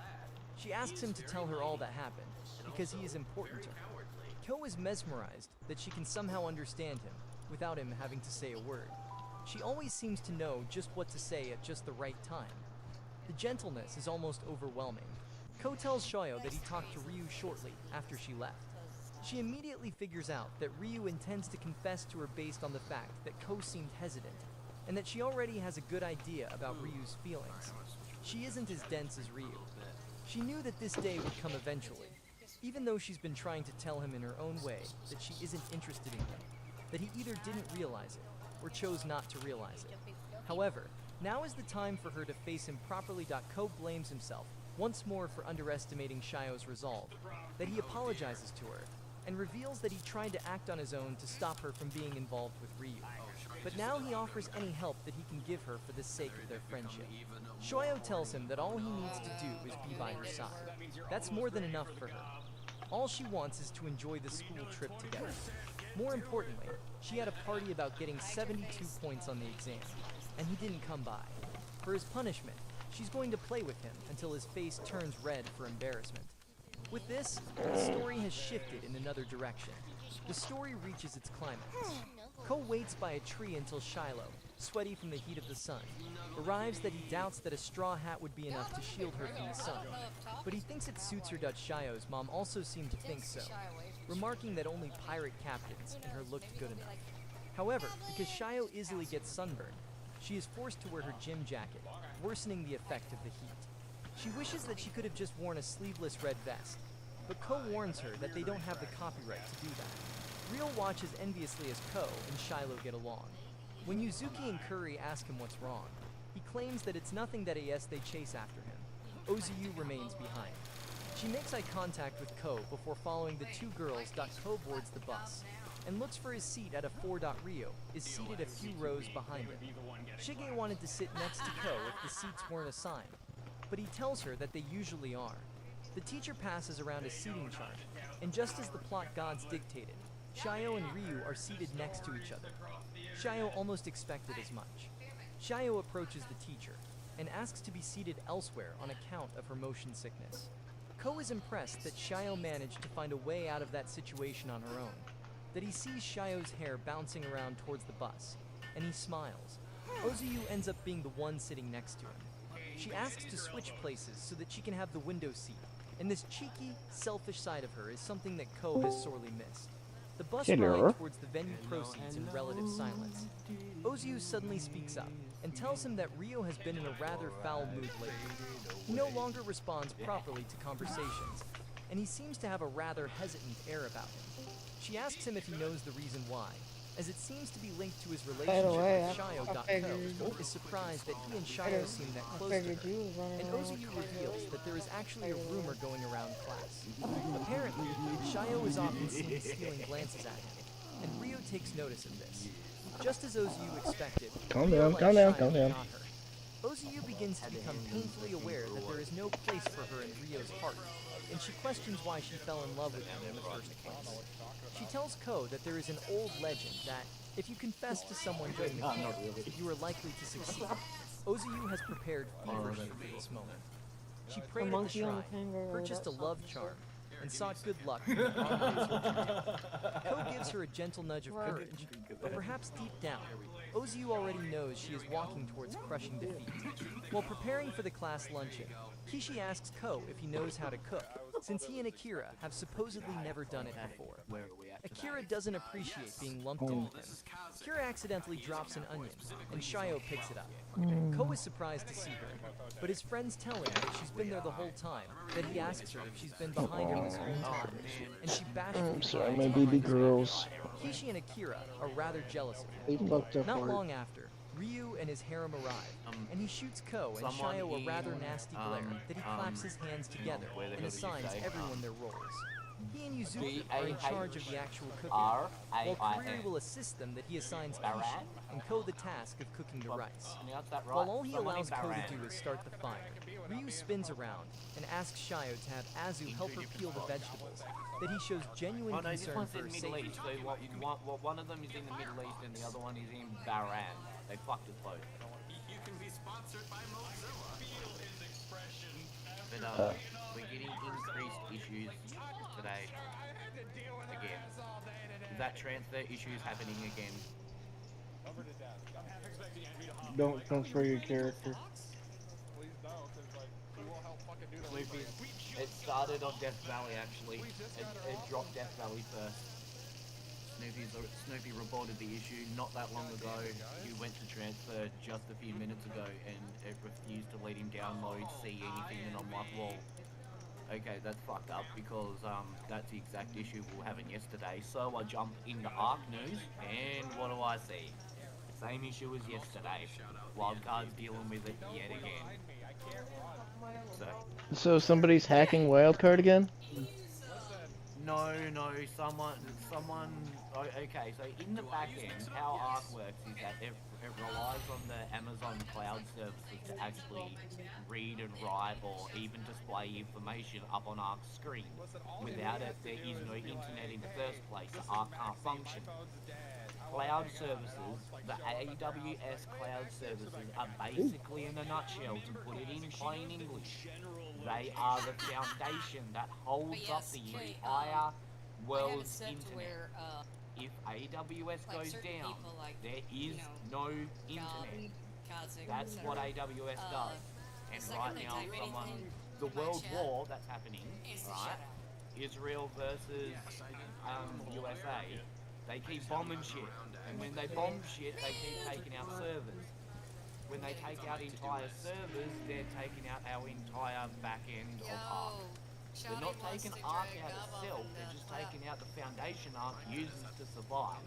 She asks him to tell her all that happened, because he is important to her. Ko is mesmerized that she can somehow understand him, without him having to say a word. She always seems to know just what to say at just the right time. The gentleness is almost overwhelming. Ko tells Shayo that he talked to Ryu shortly after she left. She immediately figures out that Ryu intends to confess to her based on the fact that Ko seemed hesitant, and that she already has a good idea about Ryu's feelings. She isn't as dense as Ryu. She knew that this day would come eventually, even though she's been trying to tell him in her own way that she isn't interested in him, that he either didn't realize it, or chose not to realize it. However, now is the time for her to face him properly. Ko blames himself once more for underestimating Shayo's resolve, that he apologizes to her, and reveals that he tried to act on his own to stop her from being involved with Ryu. But now he offers any help that he can give her for the sake of their friendship. Shayo tells him that all he needs to do is be by her side. That's more than enough for her. All she wants is to enjoy the school trip together. More importantly, she had a party about getting 72 points on the exam, and he didn't come by. For his punishment, she's going to play with him until his face turns red for embarrassment. With this, the story has shifted in another direction. The story reaches its climax. Ko waits by a tree until Shiloh, sweaty from the heat of the sun, arrives that he doubts that a straw hat would be enough to shield her from the sun. But he thinks it suits her. Shilo's mom also seemed to think so, remarking that only pirate captains and her looked good enough. However, because Shayo easily gets sunburned, she is forced to wear her gym jacket, worsening the effect of the heat. She wishes that she could have just worn a sleeveless red vest, but Ko warns her that they don't have the copyright to do that. Real watches enviously as Ko and Shiloh get along. When Yuzuki and Curry ask him what's wrong, he claims that it's nothing that they chase after him. Ozu remains behind. She makes eye contact with Ko before following the two girls. Ko boards the bus and looks for his seat at a 4. Rio is seated a few rows behind him. Shige wanted to sit next to Ko if the seats weren't assigned, but he tells her that they usually are. The teacher passes around a seating chart, and just as the plot gods dictated, Shayo and Ryu are seated next to each other. Shayo almost expected as much. Shayo approaches the teacher and asks to be seated elsewhere on account of her motion sickness. Ko is impressed that Shayo managed to find a way out of that situation on her own, that he sees Shayo's hair bouncing around towards the bus, and he smiles. Ozu ends up being the one sitting next to him. She asks to switch places so that she can have the window seat, and this cheeky, selfish side of her is something that Ko has sorely missed. The bus ride towards the venue proceeds in relative silence. Ozu suddenly speaks up, and tells him that Rio has been in a rather foul mood lately. He no longer responds properly to conversations, and he seems to have a rather hesitant air about him. She asks him if he knows the reason why, as it seems to be linked to his relationship with Shio. Is surprised that he and Shio seem that close to her, and Ozuyu reveals that there is actually a rumor going around class. Apparently, Shio is often seen stealing glances at him, and Rio takes notice of this. Just as Ozuyu expected, Rio lets Shio not her. Ozuyu begins to become painfully aware that there is no place for her in Rio's heart, and she questions why she fell in love with him in the first place. She tells Ko that there is an old legend that, if you confess to someone during the camp, you are likely to succeed. Ozuyu has prepared feverishly for this moment. She prayed at the shrine, purchased a love charm, and sought good luck when the wrong ways were tempted. Ko gives her a gentle nudge of courage, but perhaps deep down, Ozuyu already knows she is walking towards crushing defeat. While preparing for the class luncheon, Kishi asks Ko if he knows how to cook, since he and Akira have supposedly never done it before. Akira doesn't appreciate being lumped in with him. Akira accidentally drops an onion, and Shio picks it up. Ko is surprised to see her, but his friends tell him that she's been there the whole time, that he asks her if she's been behind him this whole time, and she bashfully I'm sorry, hides my behind baby his back. girls. Kishi and Akira are rather jealous of He him. fucked up Not hard. long after, Ryu and his harem arrive, and he shoots Ko and Shio a rather nasty glare that he claps his hands together and assigns everyone their roles. He and Yuzuki are in charge of the actual cooking, while Kuriri will assist them that he assigns Kishi and Ko the task of cooking the rice. While all he allows Ko to do is start the fire, Ryu spins around and asks Shio to have Azu help her peel the vegetables, that he shows genuine concern for her safety. One of them is in the Middle East and the other one is in Bahrain. They fucked us both. You can be sponsored by Mozilla. Feel his expression. But we're getting increased issues today. Again. Is that transfer issues happening again? Don't transfer your character. It started on Death Valley actually. It dropped Death Valley first. Snoopy reported the issue not that long ago. He went to transfer just a few minutes ago and it refused to let him download, see anything, and I'm like, well, okay, that's fucked up because that's the exact issue we were having yesterday. So I jumped into Arc News and what do I see? Same issue as yesterday. Wildcard's dealing with it yet again. So somebody's hacking Wildcard again? No, someone, okay, so in the back end, how Arc works is that it relies on the Amazon cloud services to actually read and write or even display information up on Arc's screen. Without it, there is no internet in the first place, so Arc can't function. Cloud services, the AWS cloud services are basically, in a nutshell, to put it in plain English, they are the foundation that holds up the entire world's internet. If AWS goes down, there is no internet. That's what AWS does. And right now, the world war that's happening, right? Israel versus USA. They keep bombing shit, and when they bomb shit, they keep taking out servers. When they take out entire servers, they're taking out our entire back end of Arc. They're not taking Arc out itself, they're just taking out the foundation Arc uses to survive.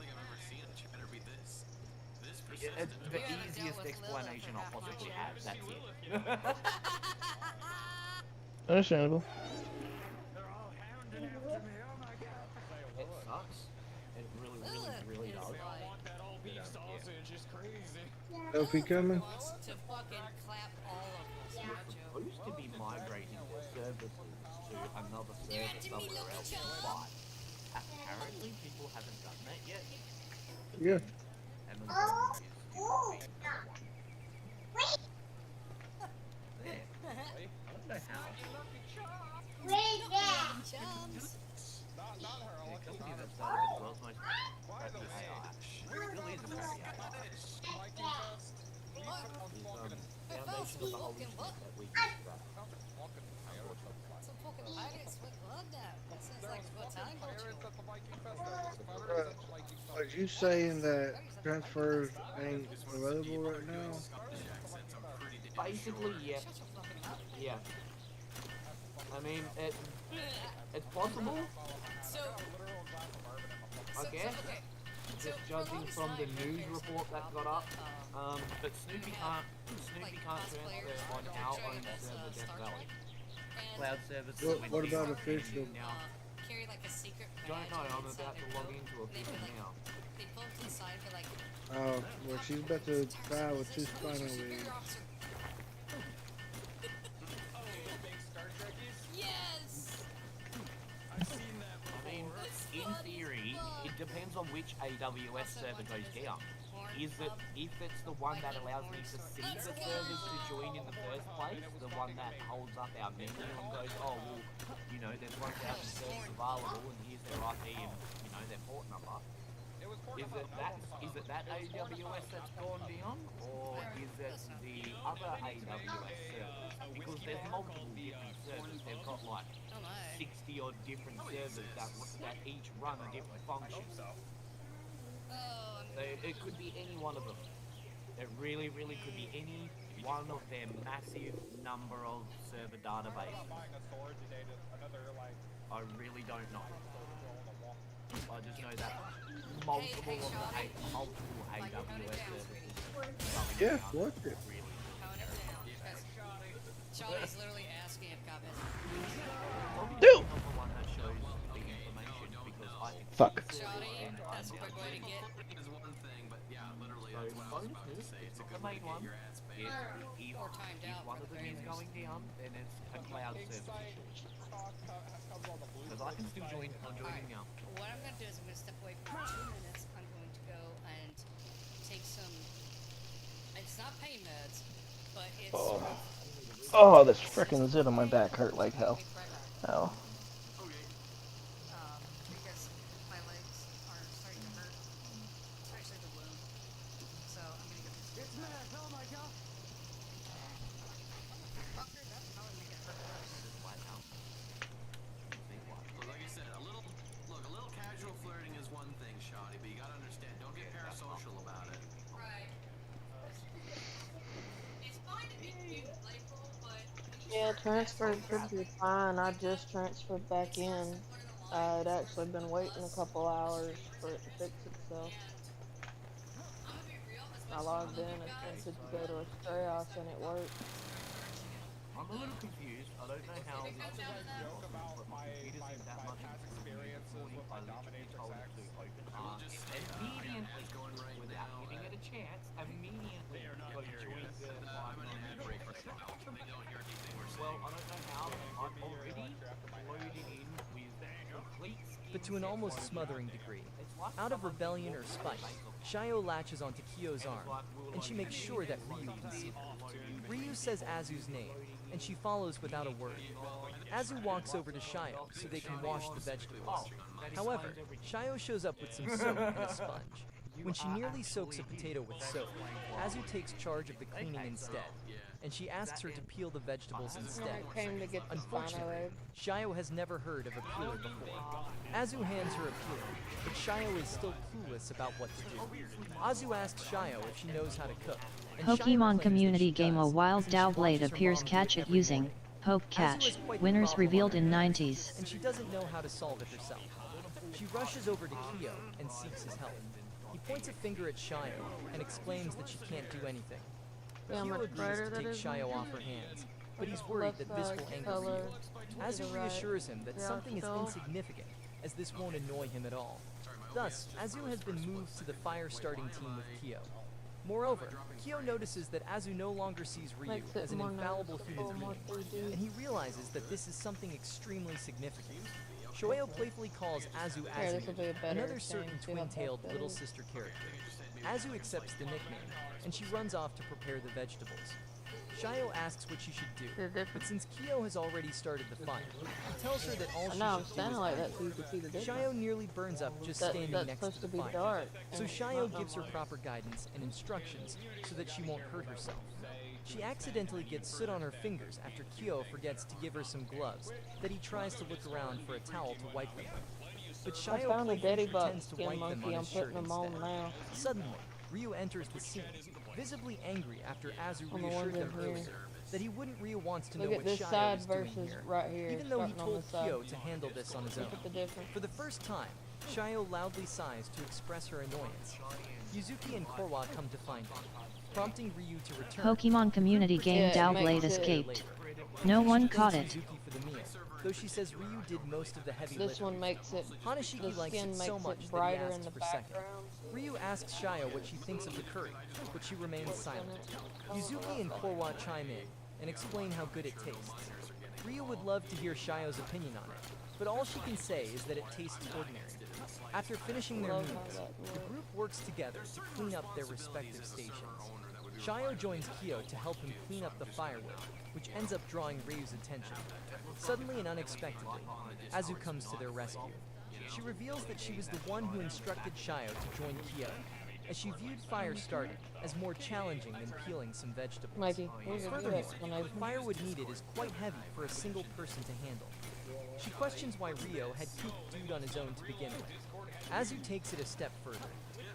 It's the easiest explanation I'll possibly have, that's it. Understandable. It sucks. It really does. Sophie coming? To fucking clap all of us. You're supposed to be migrating services to another server somewhere else, but apparently people haven't done that yet. Yeah. Amazon is being number one. There. I don't know how. The company that started it as well is most crappy AI. It really is a crappy AI. Foundation of the whole internet that we use for that. Some fucking pirates with blood now. Sounds like what time? Was you saying that Transfers ain't available right now. Basically, yeah. Yeah. I mean, it's possible. I guess. Just judging from the news report that got up. But Snoopy can't transfer on our own server, Death Valley. Cloud service. What about official? Now, don't know. I'm about to log into official now. Oh, well, she's about to file with two spinal leads. I mean, in theory, it depends on which AWS server goes down. Is it if it's the one that allows me to see the servers to join in the first place, the one that holds up our menu and goes, oh well, you know, there's 1,000 servers available and here's their IP and you know their port number. Is it that AWS that's gone down, or is it the other AWS servers? Because there's multiple different servers. They've got like 60 odd different servers that each run a different function. So it could be any one of them. It really could be any one of their massive number of server databases. I really don't know. I just know that multiple AWS servers. Yeah, watch it. Charlie's literally asking if God Dude! Fuck. Charlie, that's a quick way to get. The main one is if one of them is going down, then it's a cloud service. Because I can still join. I'm joining now. What I'm going to do is I'm going to step away for 2 minutes. I'm going to go and take some. It's not pain meds, but it's. Oh, this frickin' zit on my back hurt like hell. Ow. Because my legs are starting to hurt, especially the wound. So I'm going to get this. It's Matt. Oh my God. Fucker, that's probably make it hurt worse. Look, like I said, a little casual flirting is one thing, Shawty, but you gotta understand, don't get parasocial about it. Right. It's fine to be cute and playful, but. Yeah, transfer should be fine. I just transferred back in. I'd actually been waiting a couple hours for it to fix itself. I logged in, attempted to go to a stray house, and it worked. I'm a little confused. I don't know how this is possible, but my computer isn't that much experience this morning. I literally told it to open up immediately, without giving it a chance, immediately go join the Well, I don't know how. I'm already loaded in with complete skins. But to an almost smothering degree. Out of rebellion or spite, Shio latches onto Kyo's arm, and she makes sure that Ryu can see her. Ryu says Azu's name, and she follows without a word. Azu walks over to Shio so they can wash the vegetables. However, Shio shows up with some soap and a sponge. When she nearly soaks a potato with soap, Azu takes charge of the cleaning instead, and she asks her to peel the vegetables instead. Came to get the spinal Unfortunately, egg. Shio has never heard of a peeler before. Azu hands her a peeler, but Shio is still clueless about what to do. Azu asks Shio if she knows how to cook, and Shio Pokemon claims that community she game A does, Wild since she Dowblade watches her appears mom catch cook it every using morning. Poke Azu Catch. has quite the Winners problem revealed on in her hands, 90s. and she doesn't know how to solve it herself. She rushes over to Kyo and seeks his help. He points a finger at Shio and explains that she can't do anything. Yeah, Kyo much agrees brighter to that take is. Shio off her hands, but he's worried that this will anger color Ryu. to the Azu right. reassures him that Yeah, something is still. insignificant, as this won't annoy him at all. Thus, Azu has been moved to the fire-starting team with Kyo. Moreover, Kyo notices that Azu no longer sees Ryu Makes it as an more infallible noticeable, human more being, 3D. and he realizes that this is something extremely significant. Shoyo playfully calls Azu Here, this'll be a Azu, better another thing. certain See what twin-tailed that little is. sister character. Azu accepts the nickname, and she runs off to prepare the vegetables. Shio asks what she should do, The difference. but since Kyo has already started the fire, he tells her that all I she know, I'm should do standing is like wait. that so you can see the difference. Shio nearly burns up just standing That's next supposed to to the be fire. dark. So and Shio not no gives her more. proper guidance and instructions so that she won't hurt herself. She accidentally gets soot on her fingers after Kyo forgets to give her some gloves that he tries to look around for a towel to wipe them with. But I Shio found a playfully daddy buck pretends to skin wipe them monkey. on I'm his shirt putting them on instead. now. Suddenly, Ryu enters the scene, visibly angry after Azu On the reassured ones in them here. earlier that he wouldn't. Ryu wants to know Look at what this Shio side is doing versus here, right here. even though he starting on told this side. Kyo to handle this on his own. Look at the difference. For the first time, Shio loudly sighs to express her annoyance. Yuzuki and Korwa come to find him, prompting Ryu to return. Pokemon community game Dowblade escaped. No one caught it. Yuzuki for the meal, though she says Ryu did most of the heavy This lifting. one makes it, Hanashiki the likes skin it makes so much it that brighter he in asks the for second. background. Ryu asks Shio what she thinks of the curry, but she remains silent. Yuzuki and Korwa chime in and explain how good it tastes. Ryu would love to hear Shio's opinion on it, but all she can say is that it tastes ordinary. After finishing their Love meals, how that the group works together to clean up their respective stations. Shio joins Kyo to help him clean up the firewood, which ends up drawing Ryu's attention. Suddenly and unexpectedly, Azu comes to their rescue. She reveals that she was the one who instructed Shio to join Kyo, as she viewed fire starting as more challenging than peeling some vegetables. Mikey, here's a good Furthermore, explanation. the firewood needed is quite heavy for a single person to handle. She questions why Rio had cooped Dude on his own to begin with. Azu takes it a step further,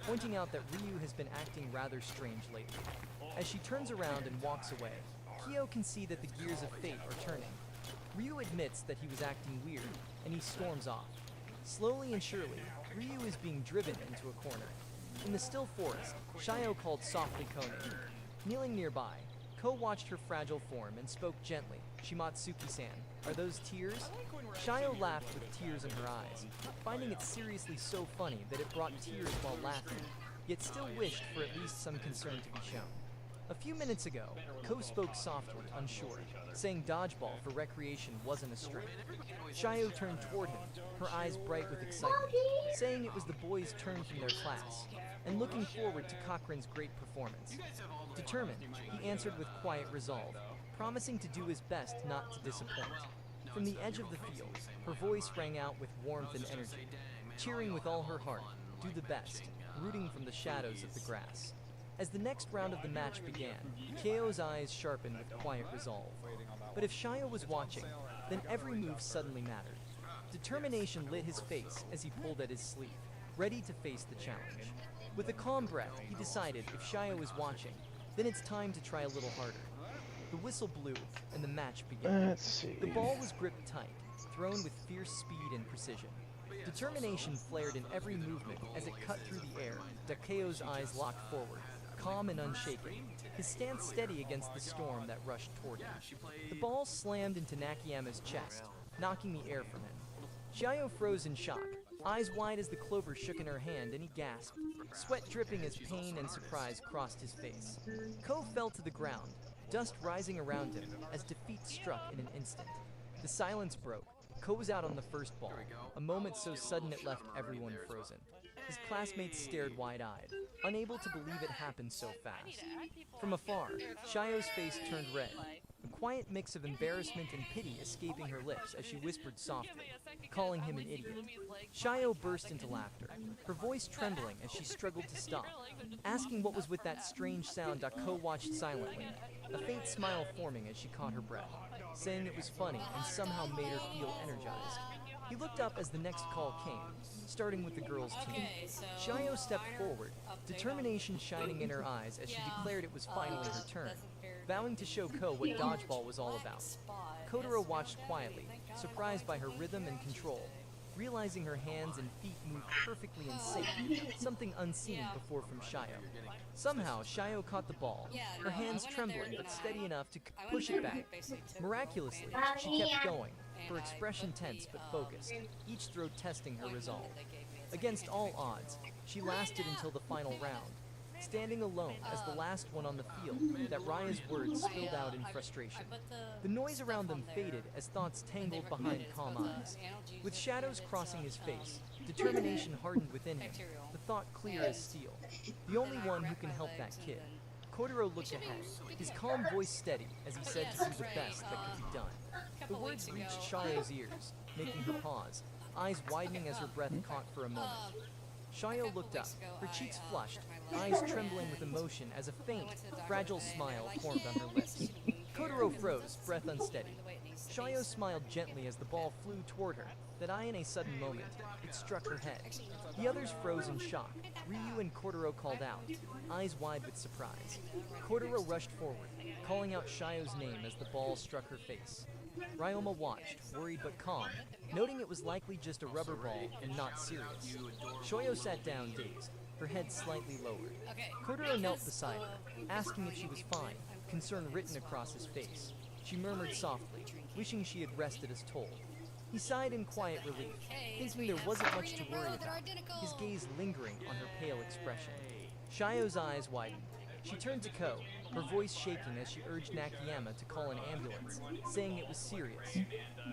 pointing out that Ryu has been acting rather strange lately. As she turns around and walks away, Kyo can see that the gears of fate are turning. Ryu admits that he was acting weird, and he storms off. Slowly and surely, Ryu is being driven into a corner. In the still forest, Shio called softly Kone. Kneeling nearby, Ko watched her fragile form and spoke gently. Shimatsuki-san, are those tears? Shio laughed with tears in her eyes, finding it seriously so funny that it brought tears while laughing, yet still wished for at least some concern to be shown. A few minutes ago, Ko spoke softly, unsure, saying dodgeball for recreation wasn't a strength. Shio turned toward him, her eyes bright with excitement, saying it was the boys' turn from their class, and looking forward to Cochrane's great performance. Determined, he answered with quiet resolve, promising to do his best not to disappoint. From the edge of the field, her voice rang out with warmth and energy, cheering with all her heart, do the best, rooting from the shadows of the grass. As the next round of the match began, Keo's eyes sharpened with quiet resolve. But if Shio was watching, then every move suddenly mattered. Determination lit his face as he pulled at his sleeve, ready to face the challenge. With a calm breath, he decided if Shio was watching, then it's time to try a little harder. The whistle blew, and the match began. Let's see. The ball was gripped tight, thrown with fierce speed and precision. Determination flared in every movement as it cut through the air. Dakeo's eyes locked forward, calm and unshaken, his stance steady against the storm that rushed toward him. The ball slammed into Nakayama's chest, knocking the air from him. Shio froze in shock, eyes wide as the clover shook in her hand, and he gasped, sweat dripping as pain and surprise crossed his face. Ko fell to the ground, dust rising around him as defeat struck in an instant. The silence broke. Ko was out on the first ball, a moment so sudden it left everyone frozen. His classmates stared wide-eyed, unable to believe it happened so fast. From afar, Shio's face turned red, a quiet mix of embarrassment and pity escaping her lips as she whispered softly, calling him an idiot. Shio burst into laughter, her voice trembling as she struggled to stop, asking what was with that strange sound. Dako watched silently, a faint smile forming as she caught her breath, saying it was funny and somehow made her feel energized. He looked up as the next call came, starting with the girls' team. Shio stepped forward, determination shining in her eyes as she declared it was finally her turn, vowing to show Ko what dodgeball was all about. Kotaro watched quietly, surprised by her rhythm and control, realizing her hands and feet moved perfectly in sync, something unseen before from Shio. Somehow, Shio caught the ball, her hands trembling but steady enough to push it back. Miraculously, she kept going, her expression tense but focused, each throw testing her resolve. Against all odds, she lasted until the final round, standing alone as the last one on the field that Raya's words spilled out in frustration. The noise around them faded as thoughts tangled behind calm eyes. With shadows crossing his face, determination hardened within him, the thought clear as steel. The only one who can help that kid. Kotaro looked ahead, his calm voice steady as he said to do the best that could be done. The words reached Shio's ears, making her pause, eyes widening as her breath caught for a moment. Shio looked up, her cheeks flushed, eyes trembling with emotion as a faint, fragile smile formed on her lips. Kotaro froze, breath unsteady. Shayo smiled gently as the ball flew toward her, that in a sudden moment, it struck her head. The others froze in shock. Ryu and Kotaro called out, eyes wide with surprise. Kotaro rushed forward, calling out Shayo's name as the ball struck her face. Ryoma watched, worried but calm, noting it was likely just a rubber ball and not serious. Shoyo sat down dazed, her head slightly lowered. Kotaro knelt beside her, asking if she was fine, concern written across his face. She murmured softly, wishing she had rested as told. He sighed in quiet relief, thinking there wasn't much to worry about, his gaze lingering on her pale expression. Shayo's eyes widened. She turned to Ko, her voice shaking as she urged Nakayama to call an ambulance, saying it was serious.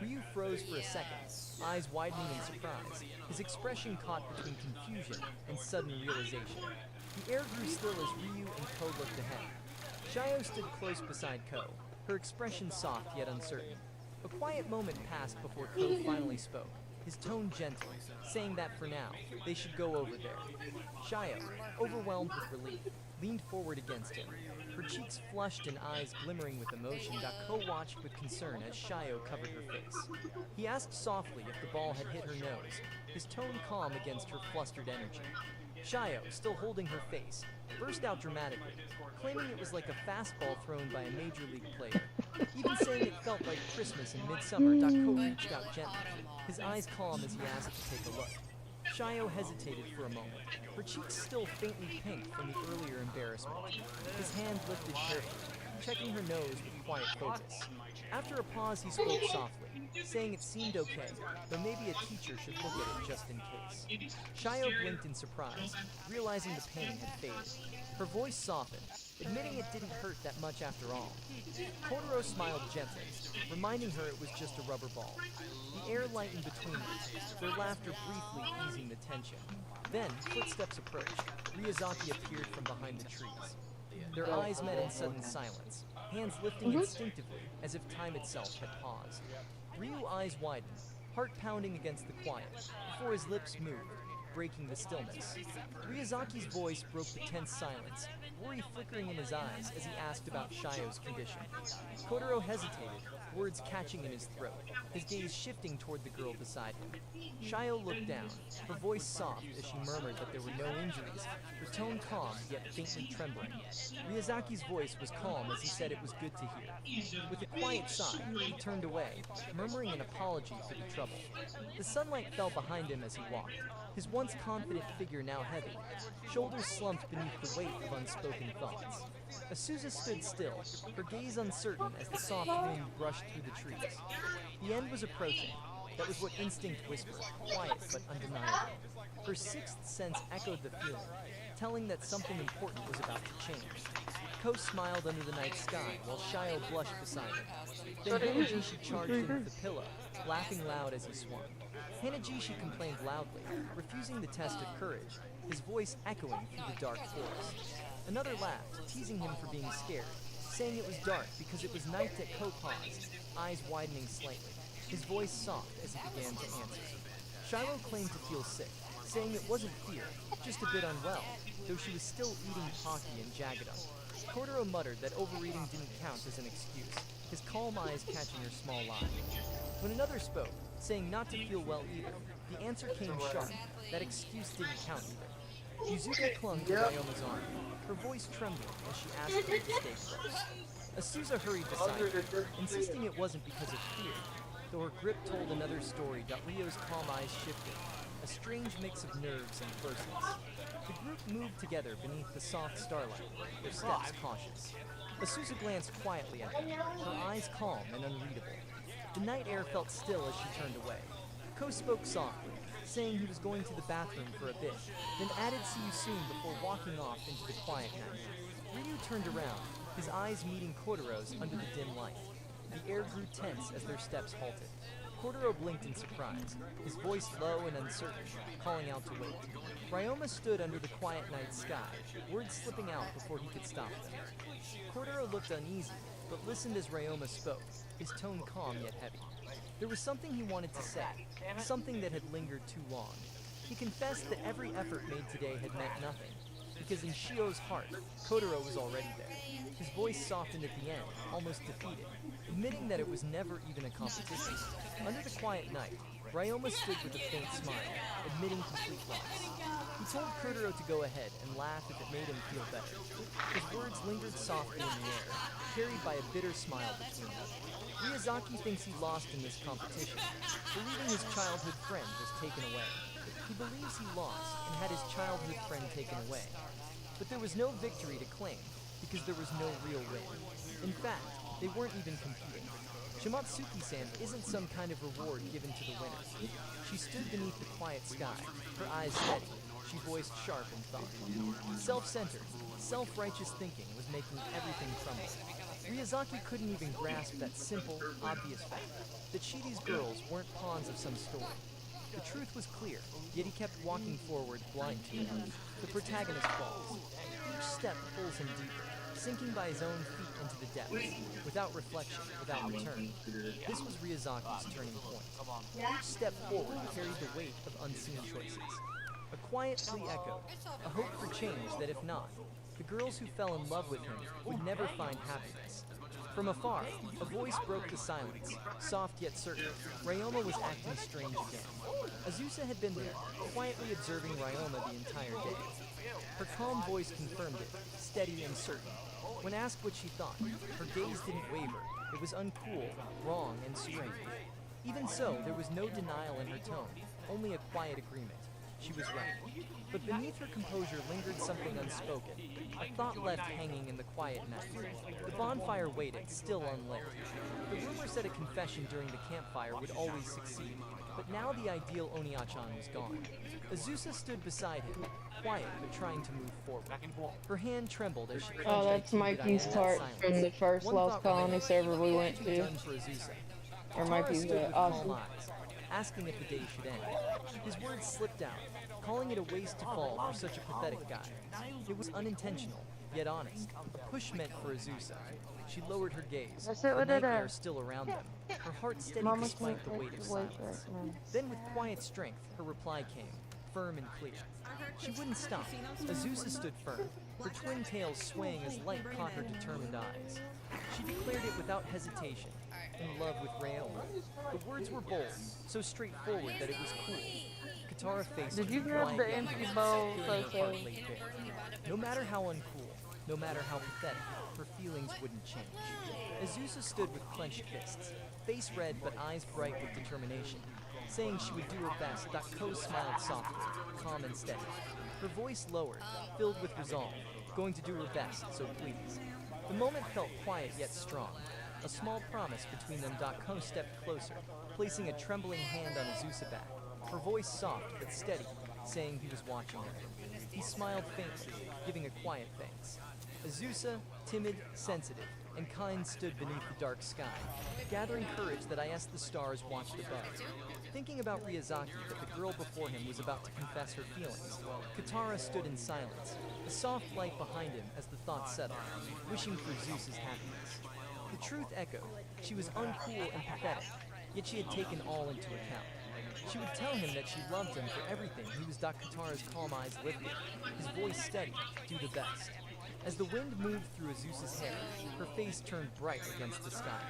Ryu froze for a second, eyes widening in surprise, his expression caught between confusion and sudden realization. The air grew still as Ryu and Ko looked ahead. Shayo stood close beside Ko, her expression soft yet uncertain. A quiet moment passed before Ko finally spoke, his tone gentle, saying that for now, they should go over there. Shayo, overwhelmed with relief, leaned forward against him, her cheeks flushed and eyes glimmering with emotion that Ko watched with concern as Shayo covered her face. He asked softly if the ball had hit her nose, his tone calm against her flustered energy. Shayo, still holding her face, burst out dramatically, claiming it was like a fastball thrown by a major league player. Even saying it felt like Christmas in midsummer, Ko reached out gently, his eyes calm as he asked to take a look. Shayo hesitated for a moment, her cheeks still faintly pink from the earlier embarrassment. His hand lifted carefully, checking her nose with quiet focus. After a pause, he spoke softly, saying it seemed okay, though maybe a teacher should look at it just in case. Shayo blinked in surprise, realizing the pain had faded. Her voice softened, admitting it didn't hurt that much after all. Kotaro smiled gently, reminding her it was just a rubber ball. The air lightened between them, their laughter briefly easing the tension. Then, footsteps approached. Miyazaki appeared from behind the trees. Their eyes met in sudden silence, hands lifting instinctively as if time itself had paused. Ryu eyes widened, heart pounding against the quiet, before his lips moved, breaking the stillness. Miyazaki's voice broke the tense silence, worry flickering in his eyes as he asked about Shayo's condition. Kotaro hesitated, words catching in his throat, his gaze shifting toward the girl beside him. Shayo looked down, her voice soft as she murmured that there were no injuries, her tone calm yet faintly trembling. Miyazaki's voice was calm as he said it was good to hear. With a quiet sigh, he turned away, murmuring an apology for the trouble. The sunlight fell behind him as he walked, his once confident figure now heavy, shoulders slumped beneath the weight of unspoken thoughts. Asusa stood still, her gaze uncertain as the soft wind brushed through the trees. The end was approaching. That was what instinct whispered, quiet but undeniable. Her sixth sense echoed the feeling, telling that something important was about to change. Ko smiled under the night sky while Shayo blushed beside her. Then Hanajishi charged in with the pillow, laughing loud as he swung. Hanajishi complained loudly, refusing the test of courage, his voice echoing through the dark forest. Another laughed, teasing him for being scared, saying it was dark because it was night at Ko paused, eyes widening slightly, his voice soft as he began to answer. Shiloh claimed to feel sick, saying it wasn't fear, just a bit unwell, though she was still eating Pocky and Jagadum. Kotaro muttered that overeating didn't count as an excuse, his calm eyes catching her small lie. When another spoke, saying not to feel well either, the answer came sharp, that excuse didn't count either. Yuzuka clung to Ryoma's arm, her voice trembling as she asked her to stay close. Asusa hurried beside her, insisting it wasn't because of fear, though her grip told another story that Ryo's calm eyes shifted, a strange mix of nerves and closeness. The group moved together beneath the soft starlight, their steps cautious. Asusa glanced quietly at them, her eyes calm and unreadable. The night air felt still as she turned away. Ko spoke softly, saying he was going to the bathroom for a bit, then added see you soon before walking off into the quiet night. Ryu turned around, his eyes meeting Kotaro's under the dim light. The air grew tense as their steps halted. Kotaro blinked in surprise, his voice low and uncertain, calling out to wait. Ryoma stood under the quiet night sky, words slipping out before he could stop them. Kotaro looked uneasy, but listened as Ryoma spoke, his tone calm yet heavy. There was something he wanted to say, something that had lingered too long. He confessed that every effort made today had meant nothing. because in Shio's heart, Kotaro was already there. His voice softened at the end, almost defeated, admitting that it was never even a competition. Under the quiet night, Ryoma stood with a faint smile, admitting complete loss. He told Kotaro to go ahead and laugh if it made him feel better. His words lingered softly in the air, carried by a bitter smile between them. Miyazaki thinks he lost in this competition, believing his childhood friend was taken away. He believes he lost and had his childhood friend taken away. But there was no victory to claim, because there was no real win. In fact, they weren't even competing. Shimatsuki-san isn't some kind of reward given to the winner. She stood beneath the quiet sky, her eyes steady. She voiced sharp and thoughtful. Self-centered, self-righteous thinking was making everything crumble. Miyazaki couldn't even grasp that simple, obvious fact, that Shidi's girls weren't pawns of some story. The truth was clear, yet he kept walking forward blind to it. The protagonist falls. Each step pulls him deeper, sinking by his own feet into the depths, without reflection, without return. This was Ryazaki's turning point. Each step forward carried the weight of unseen choices. A quiet plea echoed, a hope for change that if not, the girls who fell in love with him would never find happiness. From afar, a voice broke the silence, soft yet certain. Ryoma was acting strange again. Azusa had been there, quietly observing Ryoma the entire day. Her calm voice confirmed it, steady and certain. When asked what she thought, her gaze didn't waver. It was uncool, wrong, and strange. Even so, there was no denial in her tone, only a quiet agreement. She was right. But beneath her composure lingered something unspoken, a thought left hanging in the quiet night. The bonfire waited, still unlit. The rumor said a confession during the campfire would always succeed, but now the ideal Oniachan was gone. Azusa stood beside him, quiet but trying to move forward. Her hand trembled as she clenched Oh, that's Mikey's part from the first Lost Colony server we went to. Or Mikey's awesome. Eyes, asking if the day should end. His words slipped out, calling it a waste to fall for such a pathetic guy. It was unintentional, yet honest. A push meant for Azusa. She lowered her gaze, the nightmare still around them, her heart steady despite the weight of silence. Then with quiet strength, her reply came, firm and clear. She wouldn't stop. Azusa stood firm, her twin tails swaying as light caught her determined eyes. She declared it without hesitation, in love with Ryoma. The words were bold, so straightforward that it was cool. Katara faced Did you grab the empty bowl, Kaito? No matter how uncool, no matter how pathetic, her feelings wouldn't change. Azusa stood with clenched fists, face red but eyes bright with determination. Saying she would do her best, Ko smiled softly, calm and steady. Her voice lowered, filled with resolve, going to do her best, so please. The moment felt quiet yet strong. A small promise between them. Ko stepped closer, placing a trembling hand on Azusa back. Her voice soft but steady, saying he was watching her. He smiled faintly, giving a quiet thanks. Azusa, timid, sensitive, and kind stood beneath the dark sky, gathering courage that I asked the stars watched above. Thinking about Ryazaki that the girl before him was about to confess her feelings, Katara stood in silence, a soft light behind him as the thought settled, wishing for Zeus's happiness. The truth echoed. She was uncool and pathetic, yet she had taken all into account. She would tell him that she loved him for everything. He was Katara's calm eyes lifted, his voice steady, do the best. As the wind moved through Azusa's hair, her face turned bright against the sky.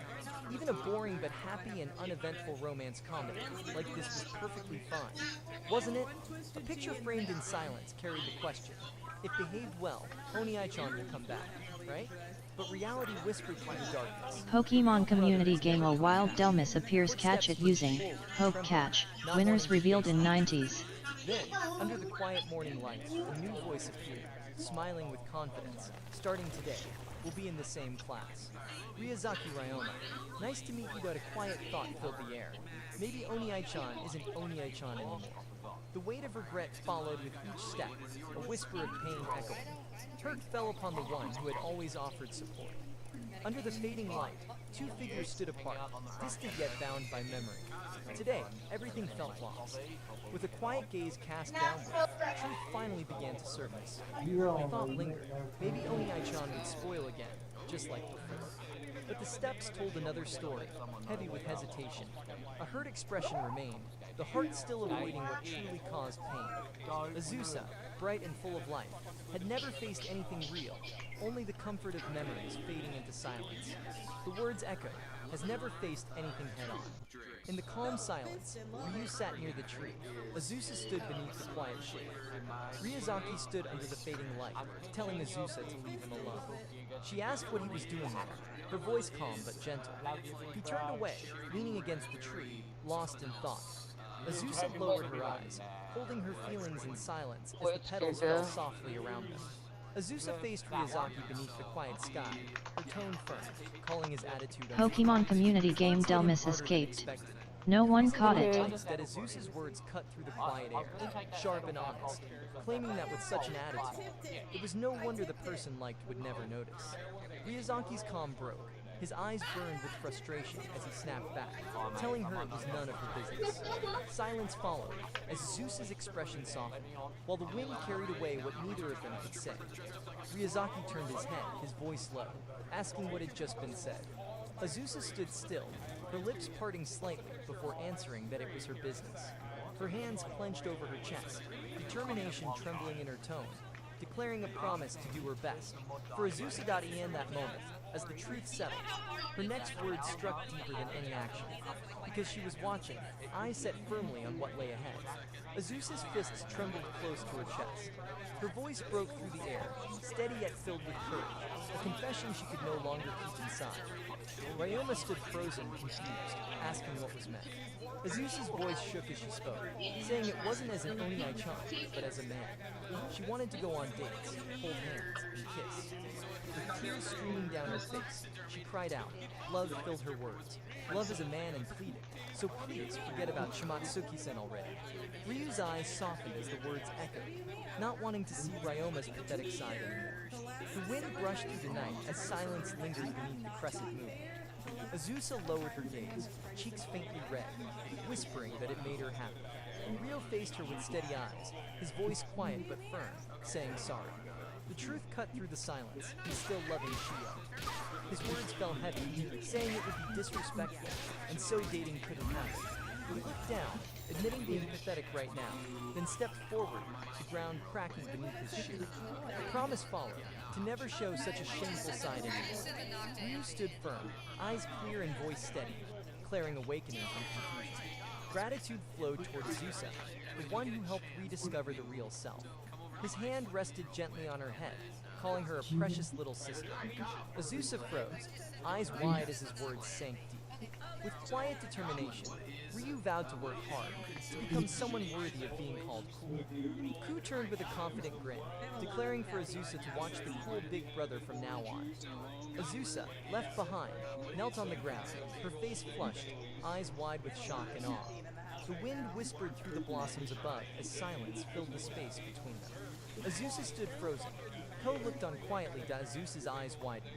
Even a boring but happy and uneventful romance comedy like this was perfectly fine. Wasn't it? A picture framed in silence carried the question. If behaved well, Oni-chan will come back, right? But reality whispered through the darkness. Pokemon community game A Wild Delmus appears catch it using Poke Catch, winners revealed in 90s. Then, under the quiet morning light, a new voice appeared, smiling with confidence. Starting today, we'll be in the same class. Ryazaki Ryoma, nice to meet you, but a quiet thought filled the air. Maybe Oni-chan isn't Oni-chan anymore. The weight of regret followed with each step, a whisper of pain echoing. Hurt fell upon the one who had always offered support. Under the fading light, two figures stood apart, distant yet bound by memory. Today, everything felt lost. With a quiet gaze cast downward, truth finally began to surface. My thought lingered. Maybe Oni-chan would spoil again, just like before. But the steps told another story, heavy with hesitation. A hurt expression remained, the heart still avoiding what truly caused pain. Azusa, bright and full of life, had never faced anything real, only the comfort of memories fading into silence. The words echoed, has never faced anything head-on. In the calm silence, Ryu sat near the tree. Azusa stood beneath the quiet shade. Ryuzaki stood under the fading light, telling Azusa to leave him alone. She asked what he was doing there, her voice calm but gentle. He turned away, leaning against the tree, lost in thought. Azusa lowered her eyes, holding her feelings in silence as the petals fell softly around them. Azusa faced Ryuzaki beneath the quiet sky, her tone firm, calling his attitude Pokemon community game Delmas escaped. No one caught it. That Azusa's words cut through the quiet air, sharp and honest, claiming that with such an attitude, it was no wonder the person liked would never notice. Ryuzaki's calm broke. His eyes burned with frustration as he snapped back, telling her it was none of her business. Silence followed, as Zeus's expression softened, while the wind carried away what neither of them could say. Ryuzaki turned his head, his voice low, asking what had just been said. Azusa stood still, her lips parting slightly before answering that it was her business. Her hands clenched over her chest, determination trembling in her tone, declaring a promise to do her best. For Azusa.en that moment, as the truth settled, her next words struck deeper than any action. Because she was watching, eyes set firmly on what lay ahead. Azusa's fists trembled close to her chest. Her voice broke through the air, steady yet filled with courage, a confession she could no longer keep inside. Ryoma stood frozen, confused, asking what was meant. Azusa's voice shook as she spoke, saying it wasn't as an Onii-chan, but as a man. She wanted to go on dates, hold hands, and kiss. With tears streaming down her face, she cried out. Love filled her words. Love as a man and pleaded. So please forget about Shimatsuki-sen already. Ryu's eyes softened as the words echoed, not wanting to see Ryoma's pathetic side anymore. The wind brushed through the night as silence lingered beneath the crescent moon. Azusa lowered her gaze, cheeks faintly red, whispering that it made her happy. Ryo faced her with steady eyes, his voice quiet but firm, saying sorry. The truth cut through the silence, he's still loving Shio. His words fell heavy, saying it would be disrespectful, and so dating couldn't happen. He looked down, admitting being pathetic right now, then stepped forward, the ground cracking beneath his shoe. A promise followed, to never show such a shameful side anymore. Ryu stood firm, eyes clear and voice steady, declaring awakening from confusion. Gratitude flowed toward Azusa, the one who helped rediscover the real self. His hand rested gently on her head, calling her a precious little sister. Azusa froze, eyes wide as his words sank deep. With quiet determination, Ryu vowed to work hard, to become someone worthy of being called cool. Ku turned with a confident grin, declaring for Azusa to watch the cool big brother from now on. Azusa, left behind, knelt on the ground, her face flushed, eyes wide with shock and awe. The wind whispered through the blossoms above as silence filled the space between them. Azusa stood frozen. Ko looked on quietly as Azusa's eyes widened.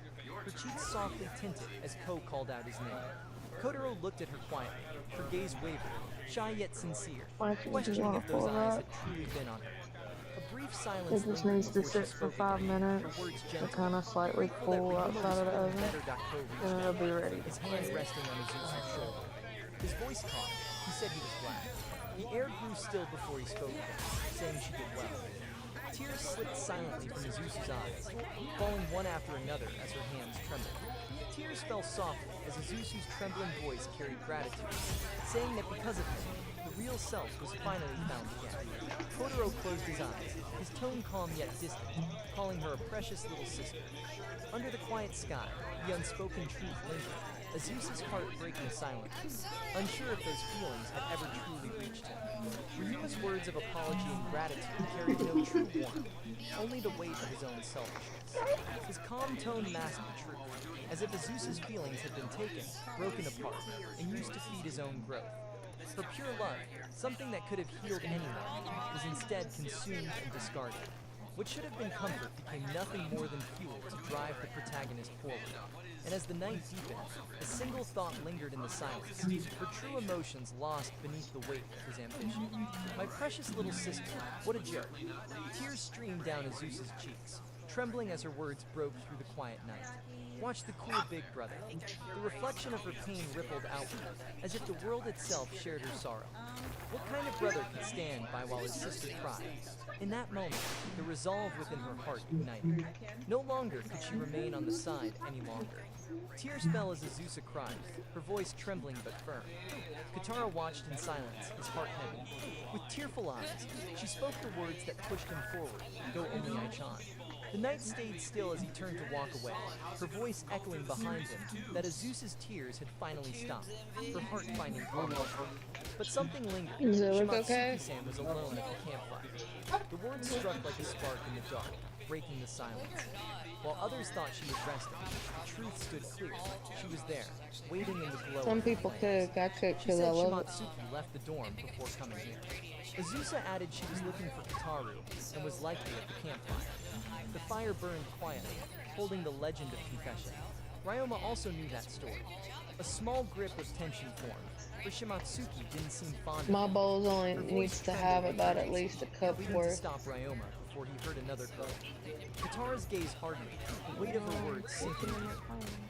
Her cheeks softly tinted as Ko called out his name. Kotaro looked at her quietly, her gaze wavered, shy yet sincere, questioning if those eyes had truly been on her. A brief silence It just lingered needs to before she sit for spoke 5 again, minutes her words to gentle. kind of slightly Grateful that cool Ryuma outside of the responded oven, better, Ko reached and it'll out, be ready. his hand resting on Azusa's shoulder. His voice calm, he said he was glad. The air grew still before he spoke again, saying she did well. Tears slipped silently from Azusa's eyes, falling one after another as her hands trembled. Tears fell softly as Azusa's trembling voice carried gratitude, saying that because of him, the real self was finally found again. Kotaro closed his eyes, his tone calm yet distant, calling her a precious little sister. Under the quiet sky, the unspoken truth lingered, Azusa's heart breaking silently, unsure if those feelings had ever truly reached him. Ryuma's words of apology and gratitude carried no true warmth, only the weight of his own selfishness. His calm tone masked the truth, as if Azusa's feelings had been taken, broken apart, and used to feed his own growth. Her pure love, something that could have healed anyone, was instead consumed and discarded. What should have been comfort became nothing more than fuel to drive the protagonist forward. And as the night deepened, a single thought lingered in the silence, her true emotions lost beneath the weight of his ambition. My precious little sister, what a joke. Tears streamed down Azusa's cheeks. trembling as her words broke through the quiet night. Watch the cool big brother. The reflection of her pain rippled outward, as if the world itself shared her sorrow. What kind of brother could stand by while his sister cried? In that moment, the resolve within her heart ignited. No longer could she remain on the side any longer. Tears fell as Azusa cried, her voice trembling but firm. Katara watched in silence, his heart heavy. With tearful eyes, she spoke the words that pushed him forward, go only Aichan. The knight stayed still as he turned to walk away, her voice echoing behind him that Azusa's tears had finally stopped, her heart finding calm. But something lingered. Does it look okay? Shimatsuki-san was alone at the campfire. The words struck like a spark in the dark, breaking the silence. While others thought she was resting, the truth stood clear. She was there, waiting in the glow. Some people could, I could, She because said I love it. Shimatsuki left the dorm before coming here. Azusa added she was looking for Kataru and was likely at the campfire. The fire burned quietly, holding the legend of confession. Ryoma also knew that story. A small grip of tension formed, for Shimatsuki didn't seem fond of My him. bowls only Her voice needs to trembled have with about at urgency, least a cup leading to worth. stop Ryoma before he heard another cry. Katara's gaze hardened, the weight of her words sinking in him.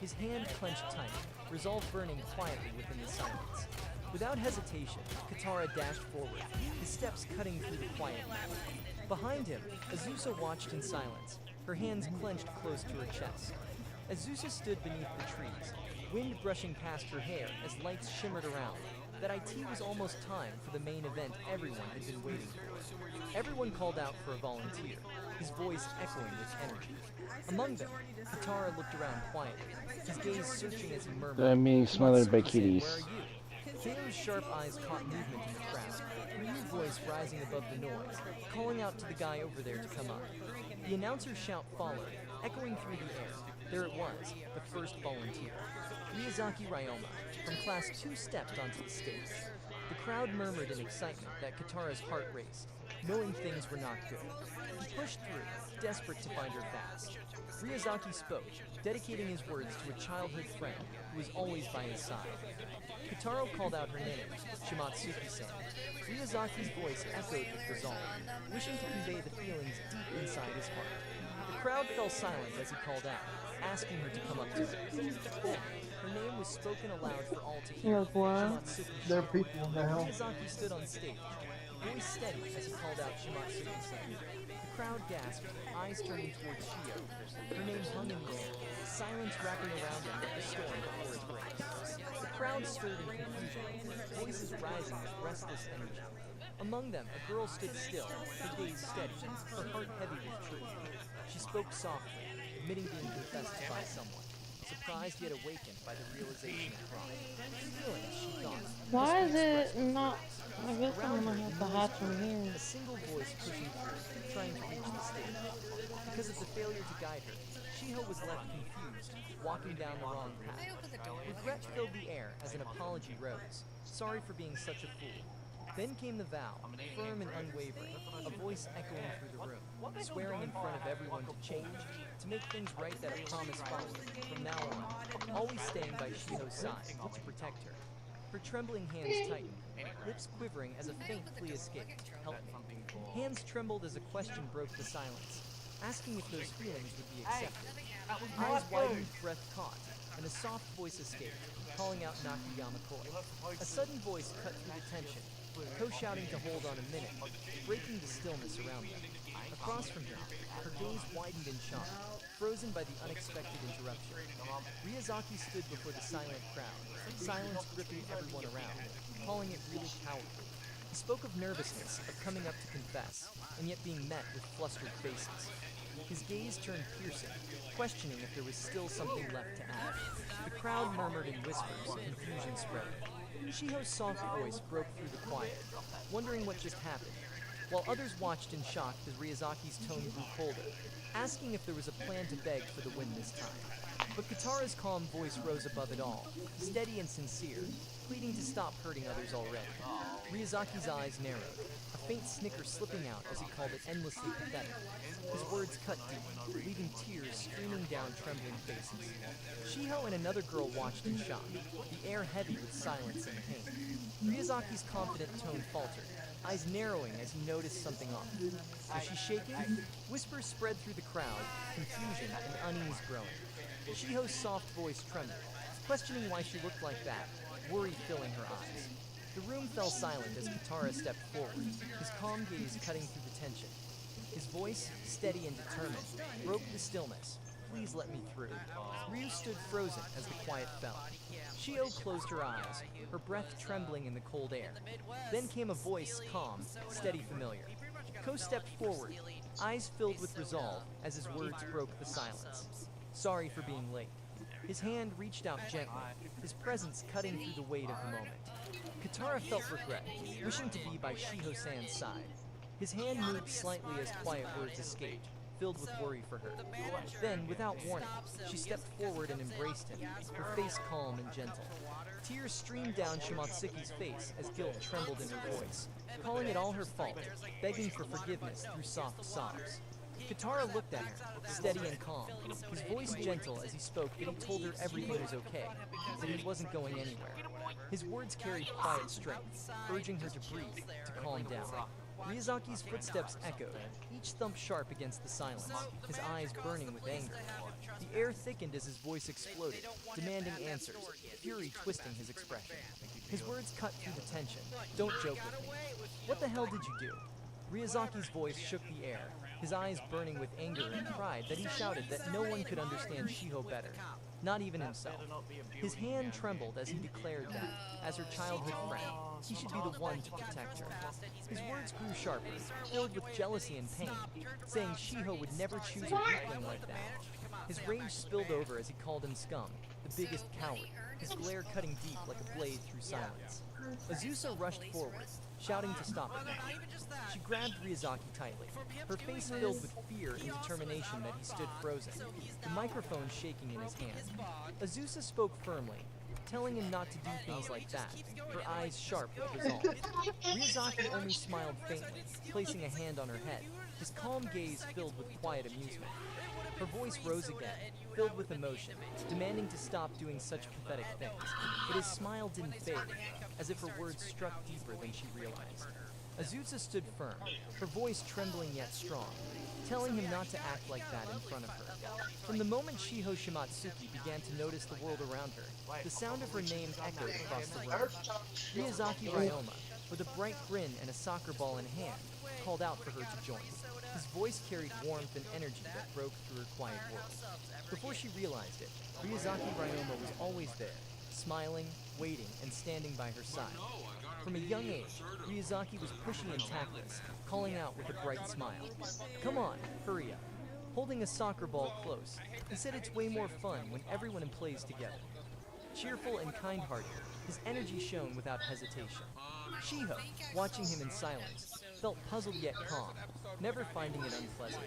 His hand clenched tight, resolve burning quietly within the silence. Without hesitation, Katara dashed forward, his steps cutting through the quiet night. Behind him, Azusa watched in silence, her hands clenched close to her chest. Azusa stood beneath the trees, wind brushing past her hair as lights shimmered around. That IT was almost time for the main event everyone had been waiting for. Everyone called out for a volunteer, his voice echoing with energy. Among them, Katara looked around quietly, his gaze searching as he murmured, I'm being smothered by "Shimatsuki-san, kitties. where are you?" Kaito's sharp eyes caught movement in the crowd, her new voice rising above the noise, calling out to the guy over there to come up. The announcer's shout followed, echoing through the air. There it was, the first volunteer. Miyazaki Ryoma, from Class 2 stepped onto the stage. The crowd murmured in excitement that Katara's heart raced, knowing things were not good. He pushed through, desperate to find her fast. Miyazaki spoke, dedicating his words to a childhood friend who was always by his side. Katara called out her name, Shimatsuki-san. Miyazaki's voice echoed with resolve, wishing to convey the feelings deep inside his heart. The crowd fell silent as he called out, asking her to come up to him. Then, her name was spoken aloud for all to hear. Look, what? There are people now. Miyazaki stood on stage, voice steady as he called out Shimatsuki-san. The crowd gasped, eyes turning towards Shio. Her name hung in the air, silence wrapping around him like a storm before it breaks. The crowd stirred in confusion, voices rising with restless energy. Among them, a girl stood still, her gaze steady, her heart heavy with truth. She spoke softly, admitting being confessed to by someone, surprised yet awakened by the realization of crime. Feelings, she thought. Why is it not? I guess I'm Around her, gonna have to hide from here. a single voice pushing through, trying to reach the stage. Because of the failure to guide her, Shiho was left confused, walking down the wrong path. Regret filled the air as an apology rose, sorry for being such a fool. Then came the vow, firm and unwavering, a voice echoing through the room, swearing in front of everyone to change, to make things right that a promise followed, from now on, always staying by Shiho's side, to protect her. Her trembling hands tightened, lips quivering as a faint plea escaped. Help me. Hands trembled as a question broke the silence, asking if those feelings would be accepted. Eyes widened, breath caught, and a soft voice escaped, calling out Nakayama Koi. A sudden voice cut through the tension, Ko shouting to hold on a minute, breaking the stillness around them. Across from him, her gaze widened in shock, frozen by the unexpected interruption. Miyazaki stood before the silent crowd, silence gripping everyone around, calling it really cowardly. He spoke of nervousness, of coming up to confess, and yet being met with flustered faces. His gaze turned piercing, questioning if there was still something left to add. The crowd murmured in whispers, confusion spread. Shiho's soft voice broke through the quiet, wondering what just happened, while others watched in shock as Ryazaki's tone grew colder, asking if there was a plan to beg for the win this time. But Katara's calm voice rose above it all, steady and sincere, pleading to stop hurting others already. Ryazaki's eyes narrowed, a faint snicker slipping out as he called it endlessly pathetic. His words cut deep, leaving tears streaming down trembling faces. Shiho and another girl watched in shock, the air heavy with silence and pain. Ryazaki's confident tone faltered, eyes narrowing as he noticed something off. Is she shaking? Whispers spread through the crowd, confusion and unease growing. Shiho's soft voice trembled, questioning why she looked like that, worry filling her eyes. The room fell silent as Katara stepped forward, his calm gaze cutting through the tension. His voice, steady and determined, broke the stillness. Please let me through. Ryu stood frozen as the quiet fell. Shiho closed her eyes, her breath trembling in the cold air. Then came a voice calm, steady, familiar. Ko stepped forward, eyes filled with resolve as his words broke the silence. Sorry for being late. His hand reached out gently, his presence cutting through the weight of the moment. Katara felt regret, wishing to be by Shiho-san's side. His hand moved slightly as quiet words escaped, filled with worry for her. Then, without warning, she stepped forward and embraced him, her face calm and gentle. Tears streamed down Shimotsuki's face as guilt trembled in her voice, calling it all her fault, begging for forgiveness through soft sobs. Katara looked at her, steady and calm, his voice gentle as he spoke that he told her everything was okay, that he wasn't going anywhere. His words carried quiet strength, urging her to breathe, to calm down. Miyazaki's footsteps echoed, each thump sharp against the silence, his eyes burning with anger. The air thickened as his voice exploded, demanding answers, fury twisting his expression. His words cut through the tension. Don't joke with me. What the hell did you do? Miyazaki's voice shook the air, his eyes burning with anger and pride that he shouted that no one could understand Shiho better, not even himself. His hand trembled as he declared that, as her childhood friend, he should be the one to protect her. His words grew sharper, filled with jealousy and pain, saying Shiho would never choose a weakling like that. His rage spilled over as he called him scum, the biggest coward, his glare cutting deep like a blade through silence. Azusa rushed forward, shouting to stop him. She grabbed Miyazaki tightly, her face filled with fear and determination that he stood frozen, the microphone shaking in his hand. Azusa spoke firmly, telling him not to do things like that, her eyes sharp with resolve. Miyazaki only smiled faintly, placing a hand on her head, his calm gaze filled with quiet amusement. Her voice rose again, filled with emotion, demanding to stop doing such pathetic things, but his smile didn't fade, as if her words struck deeper than she realized. Azusa stood firm, her voice trembling yet strong, telling him not to act like that in front of her. From the moment Shiho Shimatsuki began to notice the world around her, the sound of her name echoed across the room. Miyazaki Ryoma, with a bright grin and a soccer ball in hand, called out for her to join. His voice carried warmth and energy that broke through her quiet world. Before she realized it, Miyazaki Ryoma was always there, smiling, waiting, and standing by her side. From a young age, Miyazaki was pushy and tactless, calling out with a bright smile. Come on, hurry up. Holding a soccer ball close, he said it's way more fun when everyone plays together. Cheerful and kind-hearted, his energy shone without hesitation. Shiho, watching him in silence, felt puzzled yet calm, never finding it unpleasant.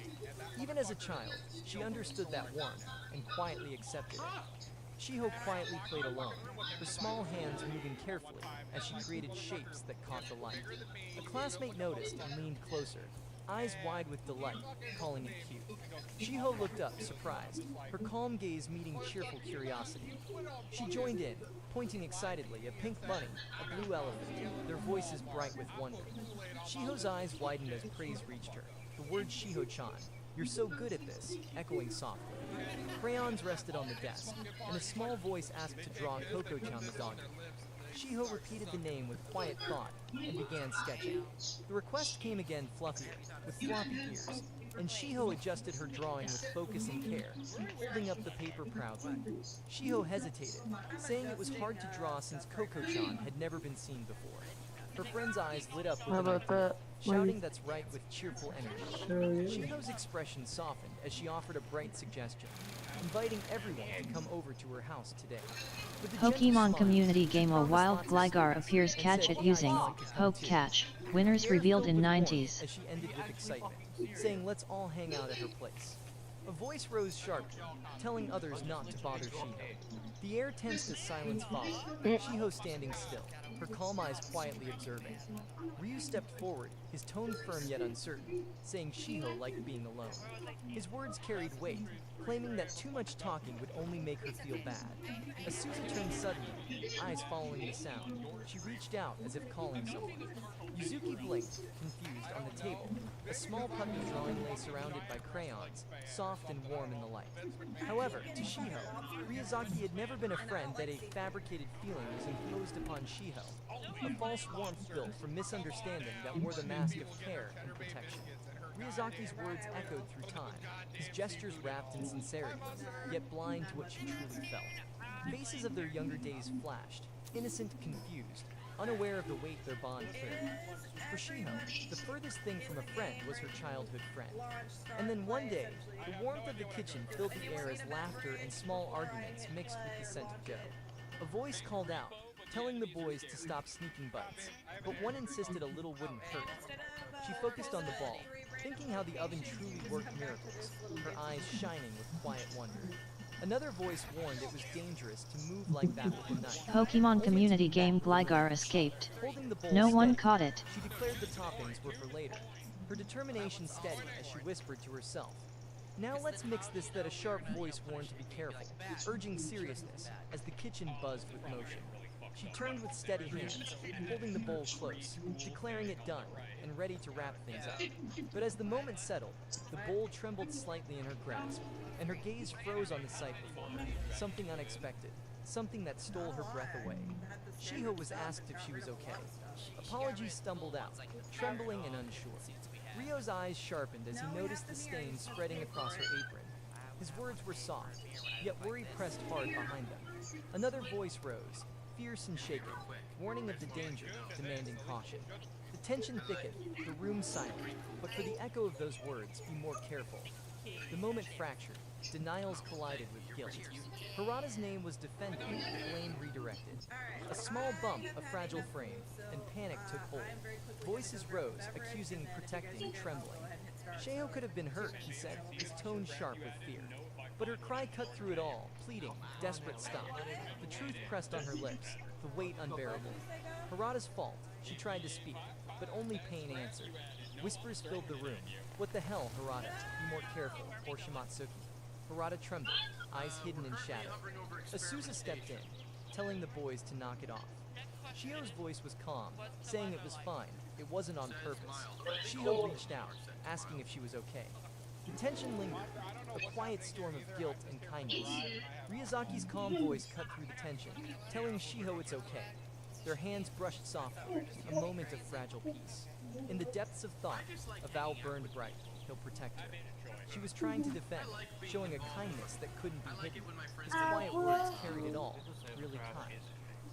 Even as a child, she understood that warmth and quietly accepted it. Shiho quietly played alone, her small hands moving carefully as she created shapes that caught the light. A classmate noticed and leaned closer, eyes wide with delight, calling it cute. Shiho looked up, surprised, her calm gaze meeting cheerful curiosity. She joined in, pointing excitedly, a pink bunny, a blue elephant, their voices bright with wonder. Shiho's eyes widened as praise reached her, the word Shiho-chan, "You're so good at this," echoing softly. Crayons rested on the desk, and a small voice asked to draw Coco-chan the doggy. Shiho repeated the name with quiet thought and began sketching. The request came again fluffier, with floppy ears, and Shiho adjusted her drawing with focus and care, holding up the paper proudly. Shiho hesitated, saying it was hard to draw since Coco-chan had never been seen before. Her friend's eyes lit up with an shouting that's right with cheerful energy. Shiho's expression softened as she offered a bright suggestion, inviting everyone to come over to her house today. Pokemon community game A wild Gligar appears catch it using Poke Catch. Winners revealed in 90s. As she ended with excitement, saying let's all hang out at her place. A voice rose sharply, telling others not to bother Shiho. The air tensed as silence followed, Shiho standing still, her calm eyes quietly observing. Ryu stepped forward, his tone firm yet uncertain, saying Shiho liked being alone. His words carried weight, claiming that too much talking would only make her feel bad. As Susie turned suddenly, eyes following the sound, she reached out as if calling someone. Yuzuki blinked, confused, on the table. A small puppy drawing lay surrounded by crayons, soft and warm in the light. However, to Shiho, Ryuzaki had never been a friend that a fabricated feeling was imposed upon Shiho, a false warmth built from misunderstanding that wore the mask of care and protection. Ryozaki's words echoed through time, his gestures wrapped in sincerity, yet blind to what she truly felt. Faces of their younger days flashed, innocent, confused, unaware of the weight their bond carried. For Shiho, the furthest thing from a friend was her childhood friend. And then one day, the warmth of the kitchen filled the air as laughter and small arguments mixed with the scent of dough. A voice called out, telling the boys to stop sneaking bites, but one insisted a little wooden curtain. She focused on the ball, thinking how the oven truly worked miracles, her eyes shining with quiet wonder. Another voice warned it was dangerous to move like that with a knife. Pokemon community game Gligar escaped. No one caught it. She declared the toppings were for later, her determination steady as she whispered to herself. Now let's mix this, that a sharp voice warned to be careful, urging seriousness as the kitchen buzzed with motion. She turned with steady hands, holding the bowl close, declaring it done and ready to wrap things up. But as the moment settled, the bowl trembled slightly in her grasp, and her gaze froze on the sight before her, something unexpected, something that stole her breath away. Shiho was asked if she was okay. Apologies stumbled out, trembling and unsure. Ryo's eyes sharpened as he noticed the stain spreading across her apron. His words were soft, yet worry pressed hard behind them. Another voice rose, fierce and shaken, warning of the danger, demanding caution. The tension thickened, the room silent, but for the echo of those words, be more careful. The moment fractured, denials collided with guilt. Harada's name was defended, blame redirected. A small bump, a fragile frame, and panic took hold. Voices rose, accusing, protecting, trembling. Shiho could have been hurt, he said, his tone sharp with fear. But her cry cut through it all, pleading, desperate stop. The truth pressed on her lips, the weight unbearable. Harada's fault, she tried to speak, but only pain answered. Whispers filled the room. What the hell, Harada? Be more careful, or Shimatsuki. Harada trembled, eyes hidden in shadow. Asusa stepped in, telling the boys to knock it off. Shiho's voice was calm, saying it was fine, it wasn't on purpose. Shiho reached out, asking if she was okay. The tension lingered, a quiet storm of guilt and kindness. Ryozaki's calm voice cut through the tension, telling Shiho it's okay. Their hands brushed softly, a moment of fragile peace. In the depths of thought, a vow burned bright, he'll protect her. She was trying to defend, showing a kindness that couldn't be hidden. His quiet words carried it all, really kind.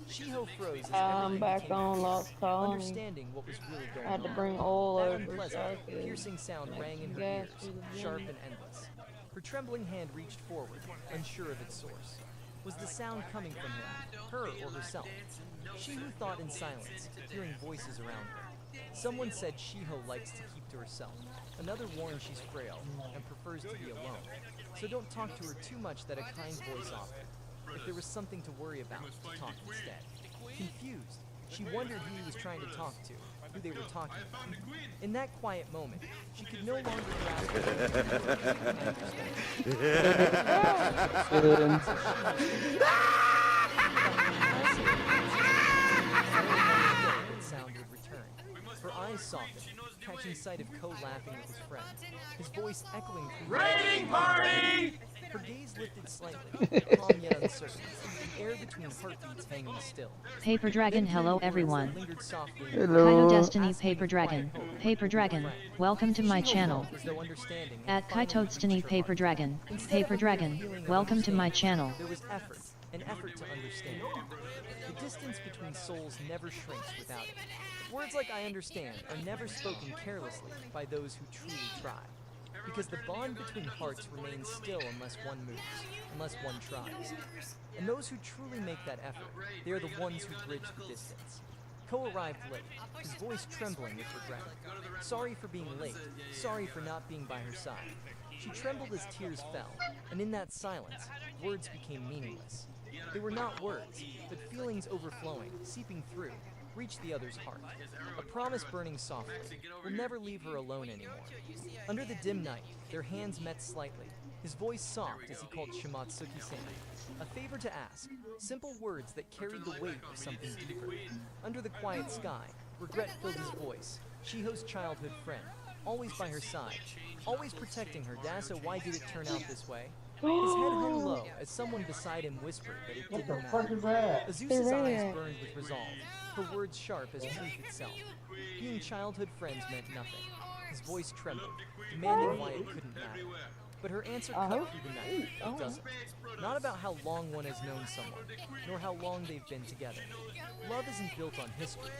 Shiho froze as I'm everything back became on clear, lost call. understanding what was really going I had to on. bring oil That over unpleasant, so I could piercing sound make rang in some her gas ears, through the sharp blender. and endless. Her trembling hand reached forward, unsure of its source. Was the sound coming from him, her or herself? She who thought in silence, hearing voices around her. Someone said Shiho likes to keep to herself. Another warned she's frail and prefers to be alone. So don't talk to her too much, that a kind voice offered. If there was something to worry about, to talk instead. Confused, she wondered who he was trying to talk to, who they were talking about. In that quiet moment, she could no longer grasp sound would return. Her eyes softened, catching sight of Ko laughing with his friend, his voice echoing through Raiding party! Her gaze lifted slightly, calm yet uncertain, the air between heartbeats hanging still. Paper Dragon, hello everyone. Lingered softly. Kaito Destiny Paper Dragon. Paper Dragon, welcome to my channel. As though understanding At Kaito Destiny Paper Dragon. Paper Dragon, welcome to my channel. There was effort, an effort to understand. The distance between souls never shrinks without it. Words like I understand are never spoken carelessly by those who truly try. Because the bond between hearts remains still unless one moves, unless one tries. And those who truly make that effort, they are the ones who bridge the distance. Ko arrived late, his voice trembling with regret. Sorry for being late, sorry for not being by her side. She trembled as tears fell, and in that silence, words became meaningless. They were not words, but feelings overflowing, seeping through, reach the other's heart. A promise burning softly will never leave her alone anymore. Under the dim night, their hands met slightly, his voice soft as he called Shimatsuki-san. A favor to ask, simple words that carried the weight of something deeper. Under the quiet sky, regret filled his voice. Shiho's childhood friend, always by her side, always protecting her. Dasa, why did it turn out this way? His head hung low as someone beside him whispered that it didn't matter. Azusa's eyes burned with resolve, her words sharp as truth itself. Being childhood friends meant nothing. His voice trembled, demanding why it couldn't matter. But her answer cut through the night. It doesn't. Not about how long one has known someone, nor how long they've been together. Love isn't built on history.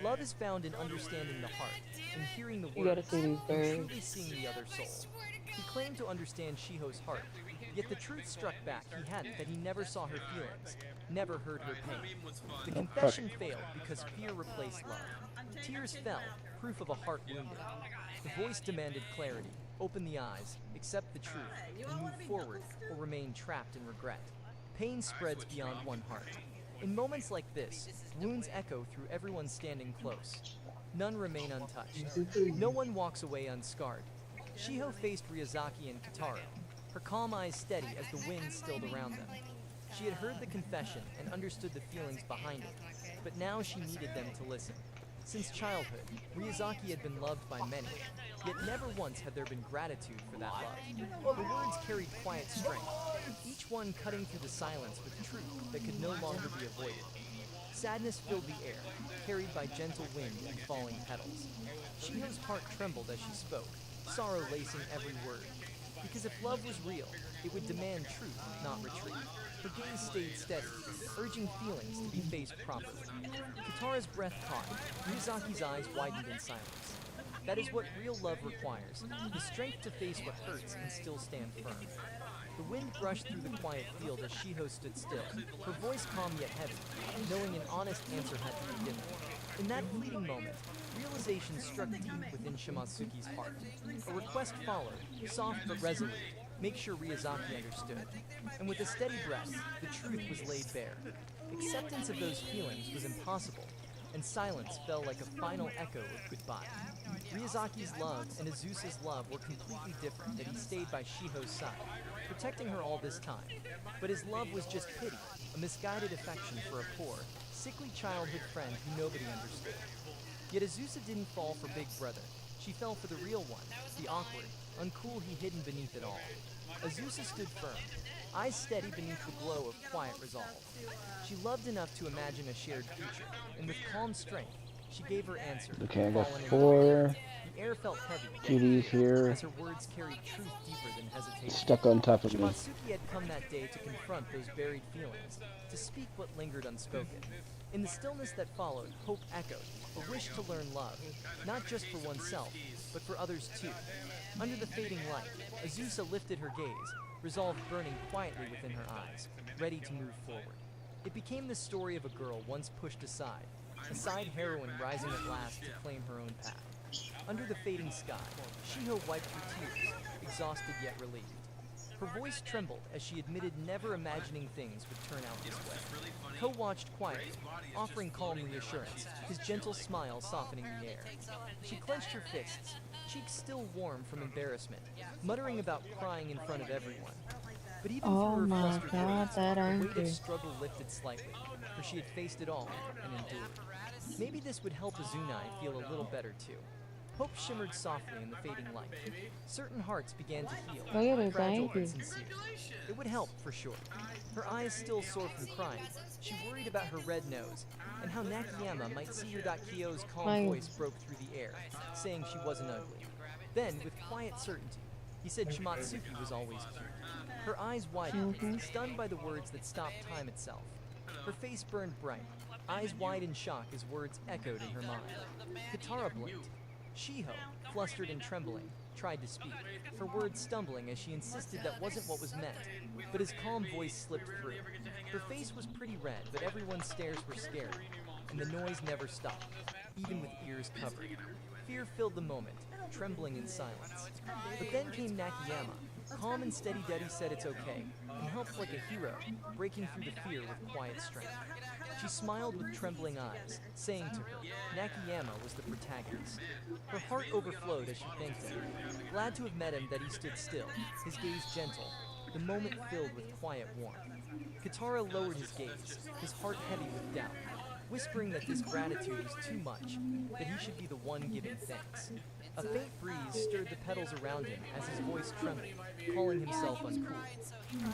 Love is found in understanding the heart, in hearing the words, and truly seeing the other soul. He claimed to understand Shiho's heart, yet the truth struck back he hadn't, that he never saw her feelings, never heard her pain. The confession failed because fear replaced love. Tears fell, proof of a heart wounded. The voice demanded clarity. Open the eyes, accept the truth, and move forward, or remain trapped in regret. Pain spreads beyond one heart. In moments like this, wounds echo through everyone standing close. None remain untouched. No one walks away unscarred. Shiho faced Ryazaki and Kitaro, her calm eyes steady as the wind stilled around them. She had heard the confession and understood the feelings behind it, but now she needed them to listen. Since childhood, Ryazaki had been loved by many, yet never once had there been gratitude for that love. Her words carried quiet strength, each one cutting through the silence with truth that could no longer be avoided. Sadness filled the air, carried by gentle wind and falling petals. Shiho's heart trembled as she spoke, sorrow lacing every word. Because if love was real, it would demand truth, not retreat. Her gaze stayed steady, urging feelings to be faced properly. Kitara's breath caught, Ryazaki's eyes widened in silence. That is what real love requires, the strength to face what hurts and still stand firm. The wind brushed through the quiet field as Shiho stood still, her voice calm yet heavy, knowing an honest answer had to be given. In that fleeting moment, realization struck deep within Shimatsuki's heart. A request followed, soft but resolute. Make sure Ryazaki understood. And with a steady breath, the truth was laid bare. Acceptance of those feelings was impossible, and silence fell like a final echo of goodbye. Ryazaki's love and Azusa's love were completely different, that he stayed by Shiho's side, protecting her all this time. But his love was just pity, a misguided affection for a poor, sickly childhood friend who nobody understood. Yet Azusa didn't fall for Big Brother. She fell for the real one, the awkward, uncool he hidden beneath it all. Azusa stood firm, eyes steady beneath the glow of quiet resolve. She loved enough to imagine a shared future, and with calm strength, she gave her answer. Okay, I got fallen in 4 love. The air felt heavy, GDs here. as her words carried truth deeper than hesitation. Stuck on top of me. Shimatsuki had come that day to confront those buried feelings, to speak what lingered unspoken. In the stillness that followed, hope echoed, a wish to learn love, not just for oneself, but for others too. Under the fading light, Azusa lifted her gaze, resolve burning quietly within her eyes, ready to move forward. It became the story of a girl once pushed aside, a side heroine rising at last to claim her own path. Under the fading sky, Shiho wiped her tears, exhausted yet relieved. Her voice trembled as she admitted never imagining things would turn out this way. Ko watched quietly, offering calm reassurance, his gentle smile softening the air. She clenched her fists, cheeks still warm from embarrassment, muttering about crying in front of everyone. But even through her flustered words, the weight of struggle lifted slightly, for she had faced it all and endured. Maybe this would help Azunai feel a little better too. Hope shimmered softly in the fading light. Certain hearts began to heal, fragile and sincere. It would help, for sure. Her eyes still sore from crying, she worried about her red nose, and how Nakayama might see her. Kyo's calm voice broke through the air, saying she wasn't ugly. Then, with quiet certainty, he said Shimatsuki was always cute. Her eyes widened, stunned by the words that stopped time itself. Her face burned bright, eyes wide in shock as words echoed in her mind. Kitara blinked. Shiho, flustered and trembling, tried to speak, her words stumbling as she insisted that wasn't what was meant, but his calm voice slipped through. Her face was pretty red, but everyone's stares were scary, and the noise never stopped, even with ears covered. Fear filled the moment, trembling in silence. But then came Nakayama, Calm and steady-steady said it's okay, and helped like a hero, breaking through the fear with quiet strength. She smiled with trembling eyes, saying to her, Nakayama was the protagonist. Her heart overflowed as she thanked him. Glad to have met him that he stood still, his gaze gentle, the moment filled with quiet warmth. Katara lowered his gaze, his heart heavy with doubt, whispering that this gratitude was too much, that he should be the one giving thanks. A faint breeze stirred the petals around him as his voice trembled, calling himself uncool.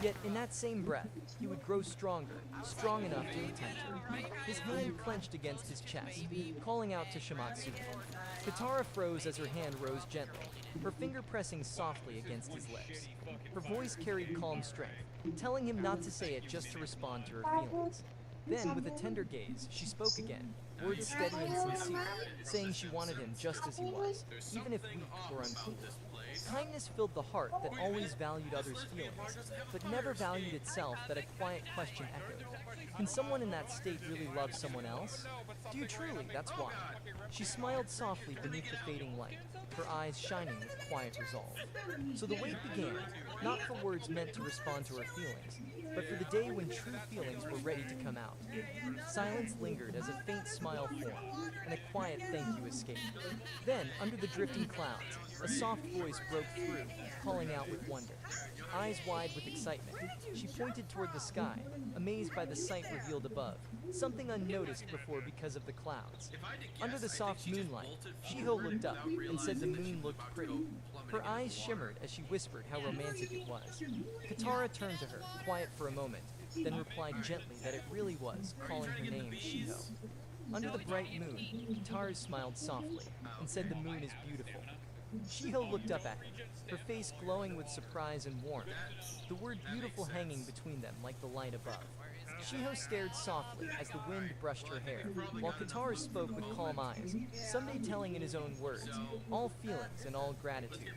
Yet in that same breath, he would grow stronger, strong enough to tempt her. His hand clenched against his chest, calling out to Shimatsuki. Katara froze as her hand rose gently, her finger pressing softly against his lips. Her voice carried calm strength, telling him not to say it just to respond to her feelings. Then, with a tender gaze, she spoke again, words steady and sincere, saying she wanted him just as he was, even if weak or uncool. Kindness filled the heart that always valued others' feelings, but never valued itself, that a quiet question echoed. Can someone in that state really love someone else? Do you truly? That's why. She smiled softly beneath the fading light, her eyes shining with quiet resolve. So the wait began, not for words meant to respond to her feelings, but for the day when true feelings were ready to come out. Silence lingered as a faint smile formed, and a quiet thank you escaped. Then, under the drifting clouds, a soft voice broke through, calling out with wonder. Eyes wide with excitement, she pointed toward the sky, amazed by the sight revealed above, something unnoticed before because of the clouds. Under the soft moonlight, Shiho looked up and said the moon looked pretty. Her eyes shimmered as she whispered how romantic it was. Katara turned to her, quiet for a moment, then replied gently that it really was, calling her name Shiho. Under the bright moon, Katara smiled softly and said the moon is beautiful. Shiho looked up at him, her face glowing with surprise and warmth, the word beautiful hanging between them like the light above. Shiho stared softly as the wind brushed her hair, while Katara spoke with calm eyes, someday telling in his own words, all feelings and all gratitude.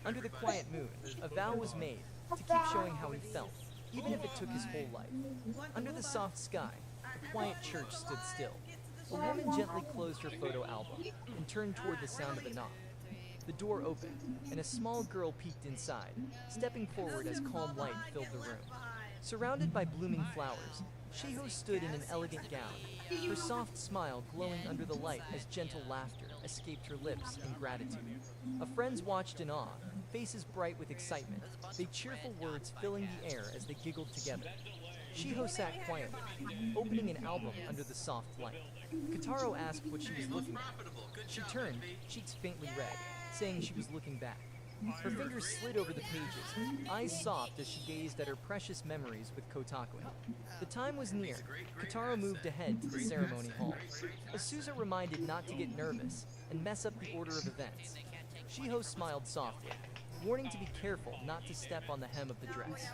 Under the quiet moon, a vow was made to keep showing how he felt, even if it took his whole life. Under the soft sky, a quiet church stood still. A woman gently closed her photo album and turned toward the sound of a knock. The door opened, and a small girl peeked inside, stepping forward as calm light filled the room. Surrounded by blooming flowers, Shiho stood in an elegant gown, her soft smile glowing under the light as gentle laughter escaped her lips in gratitude. A friends watched in awe, faces bright with excitement, their cheerful words filling the air as they giggled together. Shiho sat quietly, opening an album under the soft light. Kataro asked what she was looking at. She turned, cheeks faintly red, saying she was looking back. Her fingers slid over the pages, eyes soft as she gazed at her precious memories with Kotakuen. The time was near. Kataro moved ahead to the ceremony hall. Asusa reminded not to get nervous and mess up the order of events. Shiho smiled softly, warning to be careful not to step on the hem of the dress.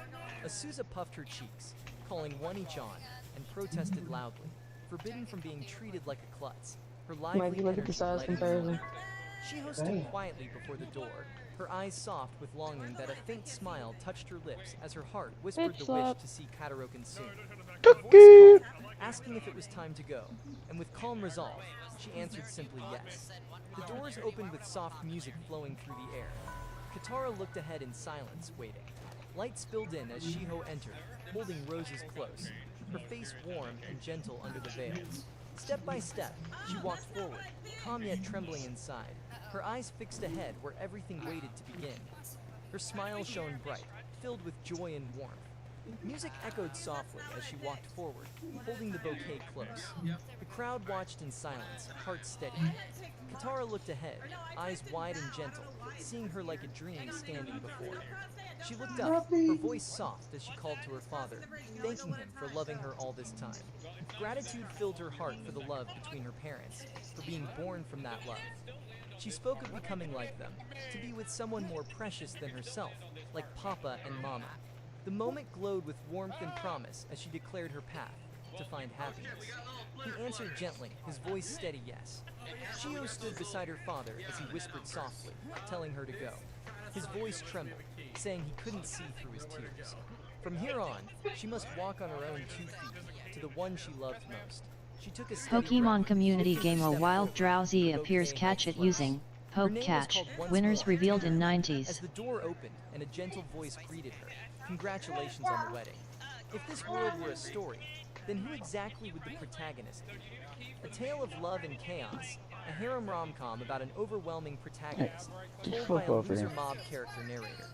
Asusa puffed her cheeks, calling one each on, and protested loudly, forbidden from being treated like a klutz. Her lively Look at the size comparison. Shiho stood quietly before the door, her eyes soft with longing that a faint smile touched her lips as her heart whispered the wish to see Kataroken soon. Her voice called, asking if it was time to go, and with calm resolve, she answered simply yes. The doors opened with soft music flowing through the air. Katara looked ahead in silence, waiting. Light spilled in as Shiho entered, holding roses close, her face warm and gentle under the veil. Step by step, she walked forward, calm yet trembling inside, her eyes fixed ahead where everything waited to begin. Her smile shone bright, filled with joy and warmth. Music echoed softly as she walked forward, holding the bouquet close. The crowd watched in silence, hearts steady. Katara looked ahead, eyes wide and gentle, seeing her like a dream standing before her. She looked up, her voice soft as she called to her father, thanking him for loving her all this time. Gratitude filled her heart for the love between her parents, for being born from that love. She spoke of becoming like them, to be with someone more precious than herself, like Papa and Mama. The moment glowed with warmth and promise as she declared her path to find happiness. He answered gently, his voice steady yes. Shiho stood beside her father as he whispered softly, telling her to go. His voice trembled, saying he couldn't see through his tears. From here on, she must walk on her own 2 feet, to the one she loved most. She took a steady Pokemon breath, community taking a game a step wild forward, drowsy the appears bouquet catch held it using close. Hope name was catch. called once Winners more. revealed in As 90s. the door opened and a gentle voice greeted her, congratulations on the wedding. If this world were a story, then who exactly would the protagonist be? A tale of love and chaos, a harem rom-com about an overwhelming protagonist, told by a loser mob character narrator.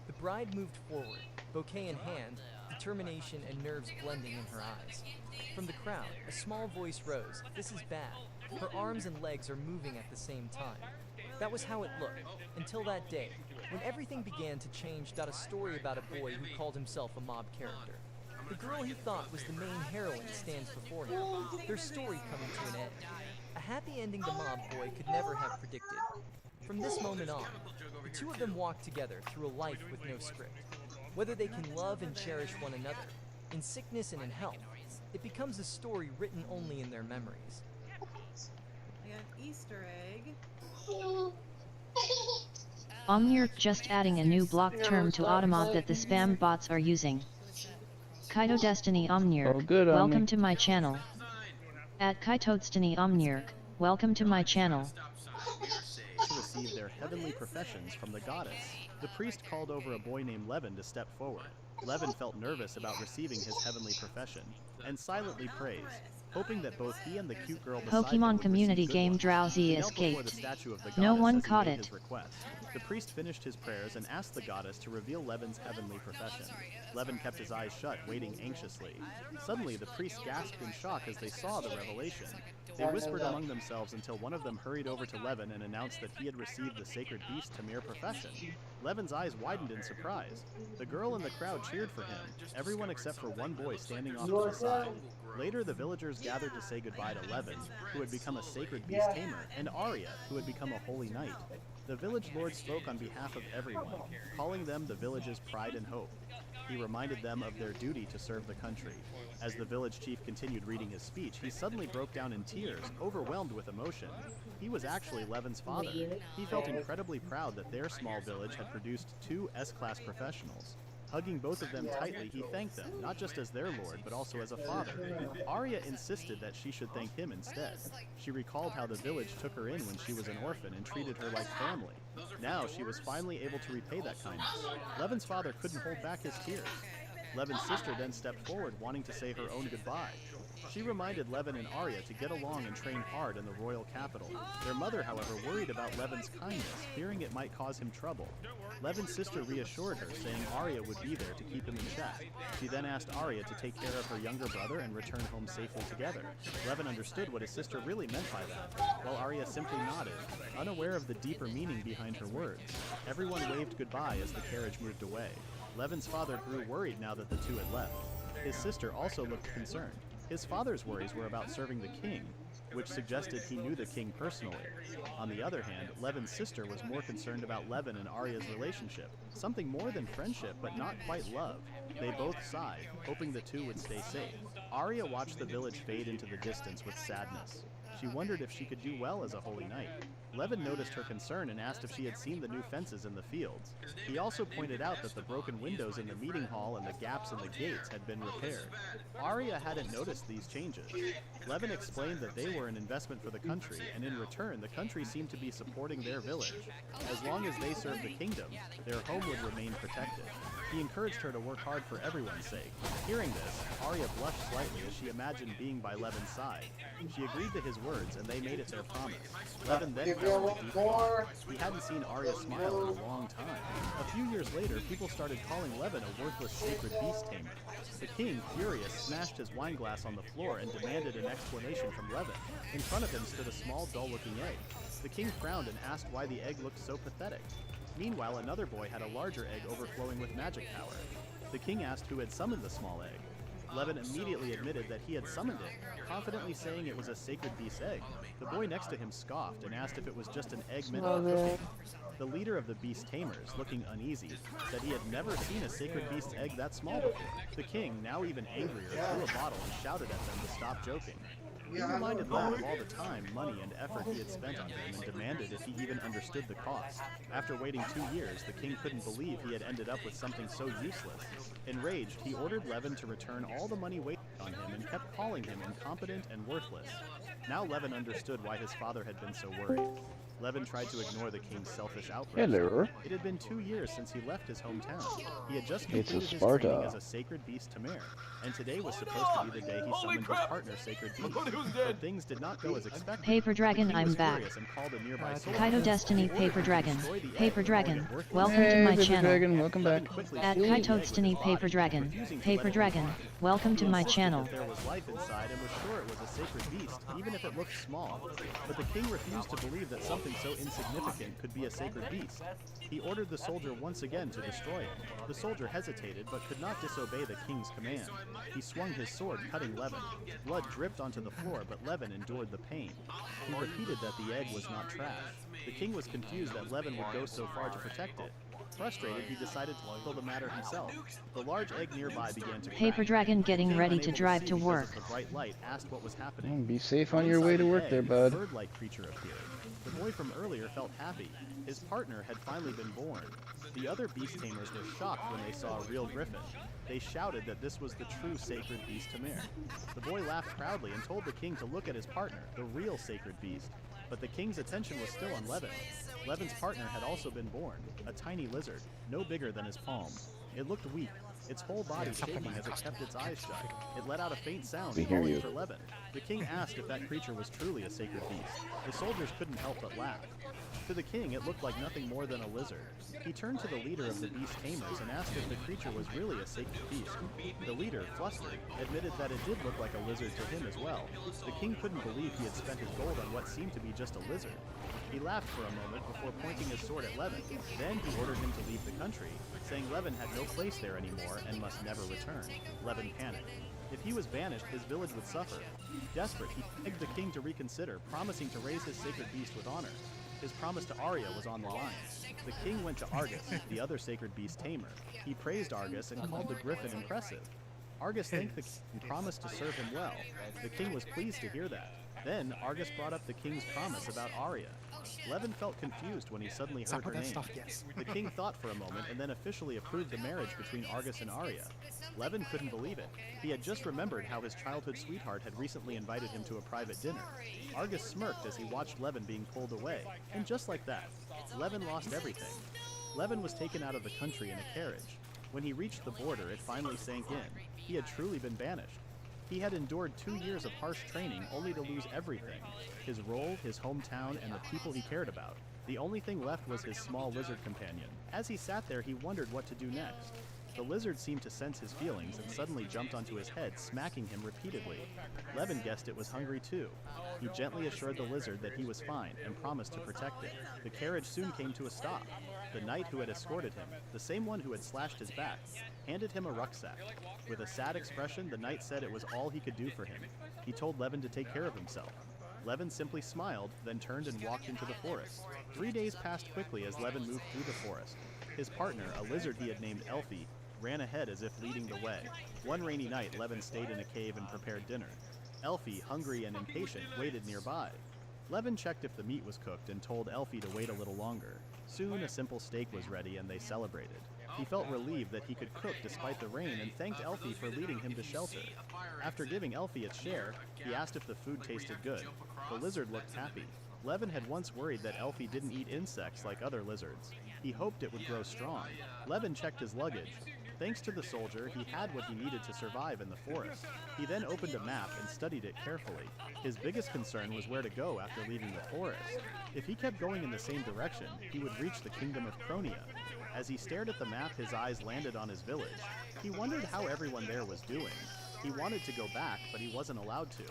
The bride moved forward, bouquet in hand, determination and nerves blending in her eyes. From the crowd, a small voice rose, "This is bad." Her arms and legs are moving at the same time. That was how it looked, until that day, when everything began to change. A story about a boy who called himself a mob character. The girl he thought was the main heroine stands before him, their story coming to an end. A happy ending the mob boy could never have predicted. From this moment on, the two of them walk together through a life with no script. Whether they can love and cherish one another, in sickness and in health, it becomes a story written only in their memories. I got an Easter egg. Omnurk just adding a new block term to Automod that the spam bots are using. Kaito Destiny Omnurk, Oh, good, welcome Omni. to my channel. At Kaito Destiny Omnurk, welcome to my channel. To receive their heavenly professions from the goddess, the priest called over a boy named Levin to step forward. Levin felt nervous about receiving his heavenly profession, and silently praised, hoping that both he and the cute girl beside him Pokemon would community receive good game ones. Drowsy He knelt before the escaped. statue of the No goddess one as he caught made it. his request. The priest finished his prayers and asked the goddess to reveal Levin's heavenly profession. Levin kept his eyes shut, waiting anxiously. Suddenly, the priest gasped in shock as they saw the revelation. They whispered among themselves until one of them hurried over to Levin and announced that he had received the sacred beast Tamir profession. Levin's eyes widened in surprise. The girl in the crowd cheered for him, everyone except for one boy standing off to the side. Later, the villagers gathered to say goodbye to Levin, who had become a sacred beast tamer, and Arya, who had become a holy knight. The village lord spoke on behalf of everyone, calling them the village's pride and hope. He reminded them of their duty to serve the country. As the village chief continued reading his speech, he suddenly broke down in tears, overwhelmed with emotion. He was actually Levin's father. He felt incredibly proud that their small village had produced 2 S-class professionals. Hugging both of them tightly, he thanked them, not just as their lord, but also as a father. Arya insisted that she should thank him instead. She recalled how the village took her in when she was an orphan and treated her like family. Now she was finally able to repay that kindness. Levin's father couldn't hold back his tears. Levin's sister then stepped forward, wanting to say her own goodbye. She reminded Levin and Arya to get along and train hard in the royal capital. Their mother, however, worried about Levin's kindness, fearing it might cause him trouble. Levin's sister reassured her, saying Arya would be there to keep him in check. She then asked Arya to take care of her younger brother and return home safely together. Levin understood what his sister really meant by that, while Arya simply nodded, unaware of the deeper meaning behind her words. Everyone waved goodbye as the carriage moved away. Levin's father grew worried now that the two had left. His sister also looked concerned. His father's worries were about serving the king, which suggested he knew the king personally. On the other hand, Levin's sister was more concerned about Levin and Arya's relationship, something more than friendship but not quite love. They both sighed, hoping the two would stay safe. Arya watched the village fade into the distance with sadness. She wondered if she could do well as a holy knight. Levin noticed her concern and asked if she had seen the new fences in the fields. He also pointed out that the broken windows in the meeting hall and the gaps in the gates had been repaired. Arya hadn't noticed these changes. Levin explained that they were an investment for the country, and in return, the country seemed to be supporting their village. As long as they served the kingdom, their home would remain protected. He encouraged her to work hard for everyone's sake. Hearing this, Arya blushed slightly as she imagined being by Levin's side. She agreed to his words, and they made it their promise. Levin then fell into deep thought. He hadn't seen Arya smile in a long time. A few years later, people started calling Levin a worthless sacred beast tamer. The king, furious, smashed his wineglass on the floor and demanded an explanation from Levin. In front of him stood a small, dull-looking egg. The king frowned and asked why the egg looked so pathetic. Meanwhile, another boy had a larger egg overflowing with magic power. The king asked who had summoned the small egg. Levin immediately admitted that he had summoned it, confidently saying it was a sacred beast egg. The boy next to him scoffed and asked if it was just an egg meant for cooking. The leader of the beast tamers, looking uneasy, said he had never seen a sacred beast's egg that small before. The king, now even angrier, threw a bottle and shouted at them to stop joking. He reminded Levin of all the time, money, and effort he had spent on him and demanded if he even understood the cost. After waiting 2 years, the king couldn't believe he had ended up with something so useless. Enraged, he ordered Levin to return all the money wasted on him and kept calling him incompetent and worthless. Now Levin understood why his father had been so worried. Levin tried to ignore the king's selfish outburst. Hello. It had been 2 years since he left his hometown. He had just It's completed a his Sparta. training as a sacred beast Tamir, and today was supposed to be the day he summoned his partner, Sacred Beast. But things did not go as expected. Paper Dragon, The king I'm was back. furious and called a nearby soldier. Kaito Destiny, He ordered Paper him to Dragon. destroy the egg Paper before it Dragon, had worked welcome to Hey, my Paper channel. Dragon, welcome back. Levin quickly At sealed the egg Kaito with his Destiny, body, Paper Dragon. refusing to Paper let it Dragon, fly. welcome to He my insisted channel. that there was life inside and was sure it was a sacred beast, even if it looked small. But the king refused to believe that something so insignificant could be a sacred beast. He ordered the soldier once again to destroy it. The soldier hesitated, but could not disobey the king's command. He swung his sword, cutting Levin. Blood dripped onto the floor, but Levin endured the pain. He repeated that the egg was not trash. The king was confused that Levin would go so far to protect it. Frustrated, he decided to handle the matter himself. The large egg nearby began to crack. Paper Dragon getting King, ready unable to drive see to because work. of the bright light, asked what was happening. Be safe on your way to work there, bud. A bird-like creature appeared. The boy from earlier felt happy. His partner had finally been born. The other beast tamers were shocked when they saw a real griffin. They shouted that this was the true sacred beast Tamir. The boy laughed proudly and told the king to look at his partner, the real sacred beast. But the king's attention was still on Levin. Levin's partner had also been born, a tiny lizard, no bigger than his palm. It looked weak, its whole body shaking as it kept its eyes shut. It let out a faint sound, We hear calling you. for Levin. The king asked if that creature was truly a sacred beast. The soldiers couldn't help but laugh. To the king, it looked like nothing more than a lizard. He turned to the leader of the beast tamers and asked if the creature was really a sacred beast. The leader, flustered, admitted that it did look like a lizard to him as well. The king couldn't believe he had spent his gold on what seemed to be just a lizard. He laughed for a moment before pointing his sword at Levin. Then he ordered him to leave the country, saying Levin had no place there anymore and must never return. Levin panicked. If he was banished, his village would suffer. Desperate, he begged the king to reconsider, promising to raise his sacred beast with honor. His promise to Arya was on the line. The king went to Argus, the other sacred beast tamer. He praised Argus and called the griffin impressive. Argus thanked the king and promised to serve him well. The king was pleased to hear that. Then Argus brought up the king's promise about Arya. Levin felt confused when he suddenly heard her name. The king thought for a moment and then officially approved the marriage between Argus and Arya. Levin couldn't believe it. He had just remembered how his childhood sweetheart had recently invited him to a private dinner. Argus smirked as he watched Levin being pulled away, and just like that, Levin lost everything. Levin was taken out of the country in a carriage. When he reached the border, it finally sank in. He had truly been banished. He had endured 2 years of harsh training only to lose everything. His role, his hometown, and the people he cared about. The only thing left was his small lizard companion. As he sat there, he wondered what to do next. The lizard seemed to sense his feelings and suddenly jumped onto his head, smacking him repeatedly. Levin guessed it was hungry too. He gently assured the lizard that he was fine and promised to protect it. The carriage soon came to a stop. The knight who had escorted him, the same one who had slashed his back, handed him a rucksack. With a sad expression, the knight said it was all he could do for him. He told Levin to take care of himself. Levin simply smiled, then turned and walked into the forest. 3 days passed quickly as Levin moved through the forest. His partner, a lizard he had named Elfie, ran ahead as if leading the way. One rainy night, Levin stayed in a cave and prepared dinner. Elfie, hungry and impatient, waited nearby. Levin checked if the meat was cooked and told Elfie to wait a little longer. Soon, a simple steak was ready and they celebrated. He felt relieved that he could cook despite the rain and thanked Elfie for leading him to shelter. After giving Elfie its share, he asked if the food tasted good. The lizard looked happy. Levin had once worried that Elfie didn't eat insects like other lizards. He hoped it would grow strong. Levin checked his luggage. Thanks to the soldier, he had what he needed to survive in the forest. He then opened a map and studied it carefully. His biggest concern was where to go after leaving the forest. If he kept going in the same direction, he would reach the kingdom of Cronia. As he stared at the map, his eyes landed on his village. He wondered how everyone there was doing. He wanted to go back, but he wasn't allowed to.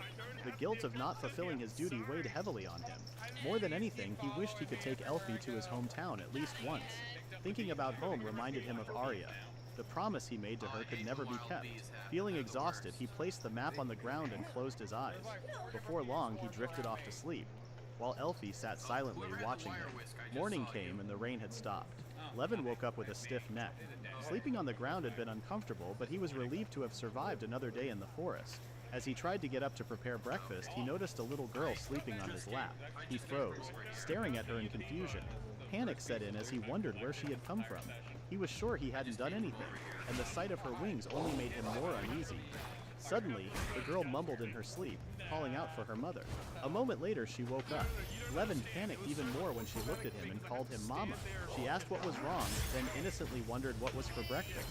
The guilt of not fulfilling his duty weighed heavily on him. More than anything, he wished he could take Elfie to his hometown at least once. Thinking about home reminded him of Arya. The promise he made to her could never be kept. Feeling exhausted, he placed the map on the ground and closed his eyes. Before long, he drifted off to sleep, while Elfie sat silently watching him. Morning came and the rain had stopped. Levin woke up with a stiff neck. Sleeping on the ground had been uncomfortable, but he was relieved to have survived another day in the forest. As he tried to get up to prepare breakfast, he noticed a little girl sleeping on his lap. He froze, staring at her in confusion. Panic set in as he wondered where she had come from. He was sure he hadn't done anything, and the sight of her wings only made him more uneasy. Suddenly, the girl mumbled in her sleep, calling out for her mother. A moment later, she woke up. Levin panicked even more when she looked at him and called him Mama. She asked what was wrong, then innocently wondered what was for breakfast.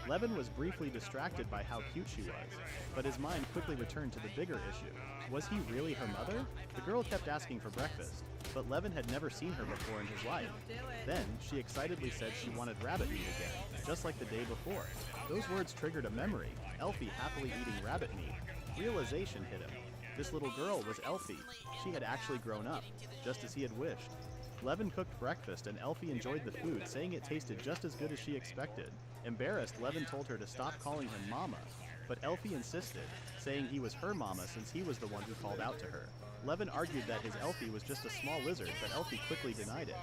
Levin was briefly distracted by how cute she was, but his mind quickly returned to the bigger issue. Was he really her mother? The girl kept asking for breakfast, but Levin had never seen her before in his life. Then, she excitedly said she wanted rabbit meat again, just like the day before. Those words triggered a memory, Elfie happily eating rabbit meat. Realization hit him. This little girl was Elfie. She had actually grown up, just as he had wished. Levin cooked breakfast and Elfie enjoyed the food, saying it tasted just as good as she expected. Embarrassed, Levin told her to stop calling him Mama, but Elfie insisted, saying he was her mama since he was the one who called out to her. Levin argued that his Elfie was just a small lizard, but Elfie quickly denied it.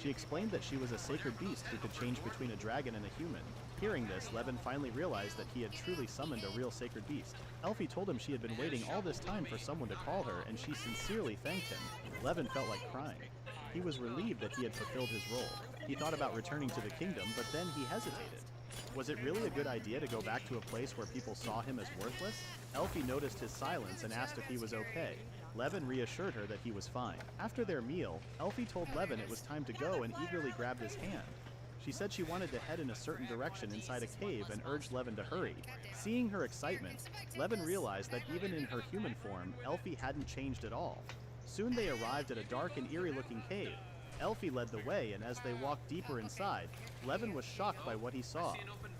She explained that she was a sacred beast who could change between a dragon and a human. Hearing this, Levin finally realized that he had truly summoned a real sacred beast. Elfie told him she had been waiting all this time for someone to call her, and she sincerely thanked him. Levin felt like crying. He was relieved that he had fulfilled his role. He thought about returning to the kingdom, but then he hesitated. Was it really a good idea to go back to a place where people saw him as worthless? Elfie noticed his silence and asked if he was okay. Levin reassured her that he was fine. After their meal, Elfie told Levin it was time to go and eagerly grabbed his hand. She said she wanted to head in a certain direction inside a cave and urged Levin to hurry. Seeing her excitement, Levin realized that even in her human form, Elfie hadn't changed at all. Soon they arrived at a dark and eerie-looking cave. Elfie led the way, and as they walked deeper inside, Levin was shocked by what he saw.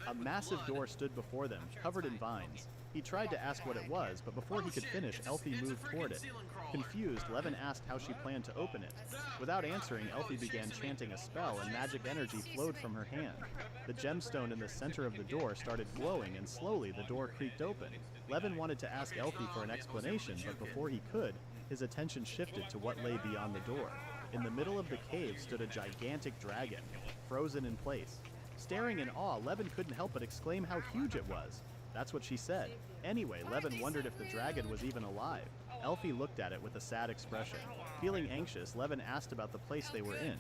A massive door stood before them, covered in vines. He tried to ask what it was, but before he could finish, Elfie moved toward it. Confused, Levin asked how she planned to open it. Without answering, Elfie began chanting a spell, and magic energy flowed from her hand. The gemstone in the center of the door started glowing, and slowly the door creaked open. Levin wanted to ask Elfie for an explanation, but before he could, his attention shifted to what lay beyond the door. In the middle of the cave stood a gigantic dragon, frozen in place. Staring in awe, Levin couldn't help but exclaim how huge it was. That's what she said. Anyway, Levin wondered if the dragon was even alive. Elfie looked at it with a sad expression. Feeling anxious, Levin asked about the place they were in.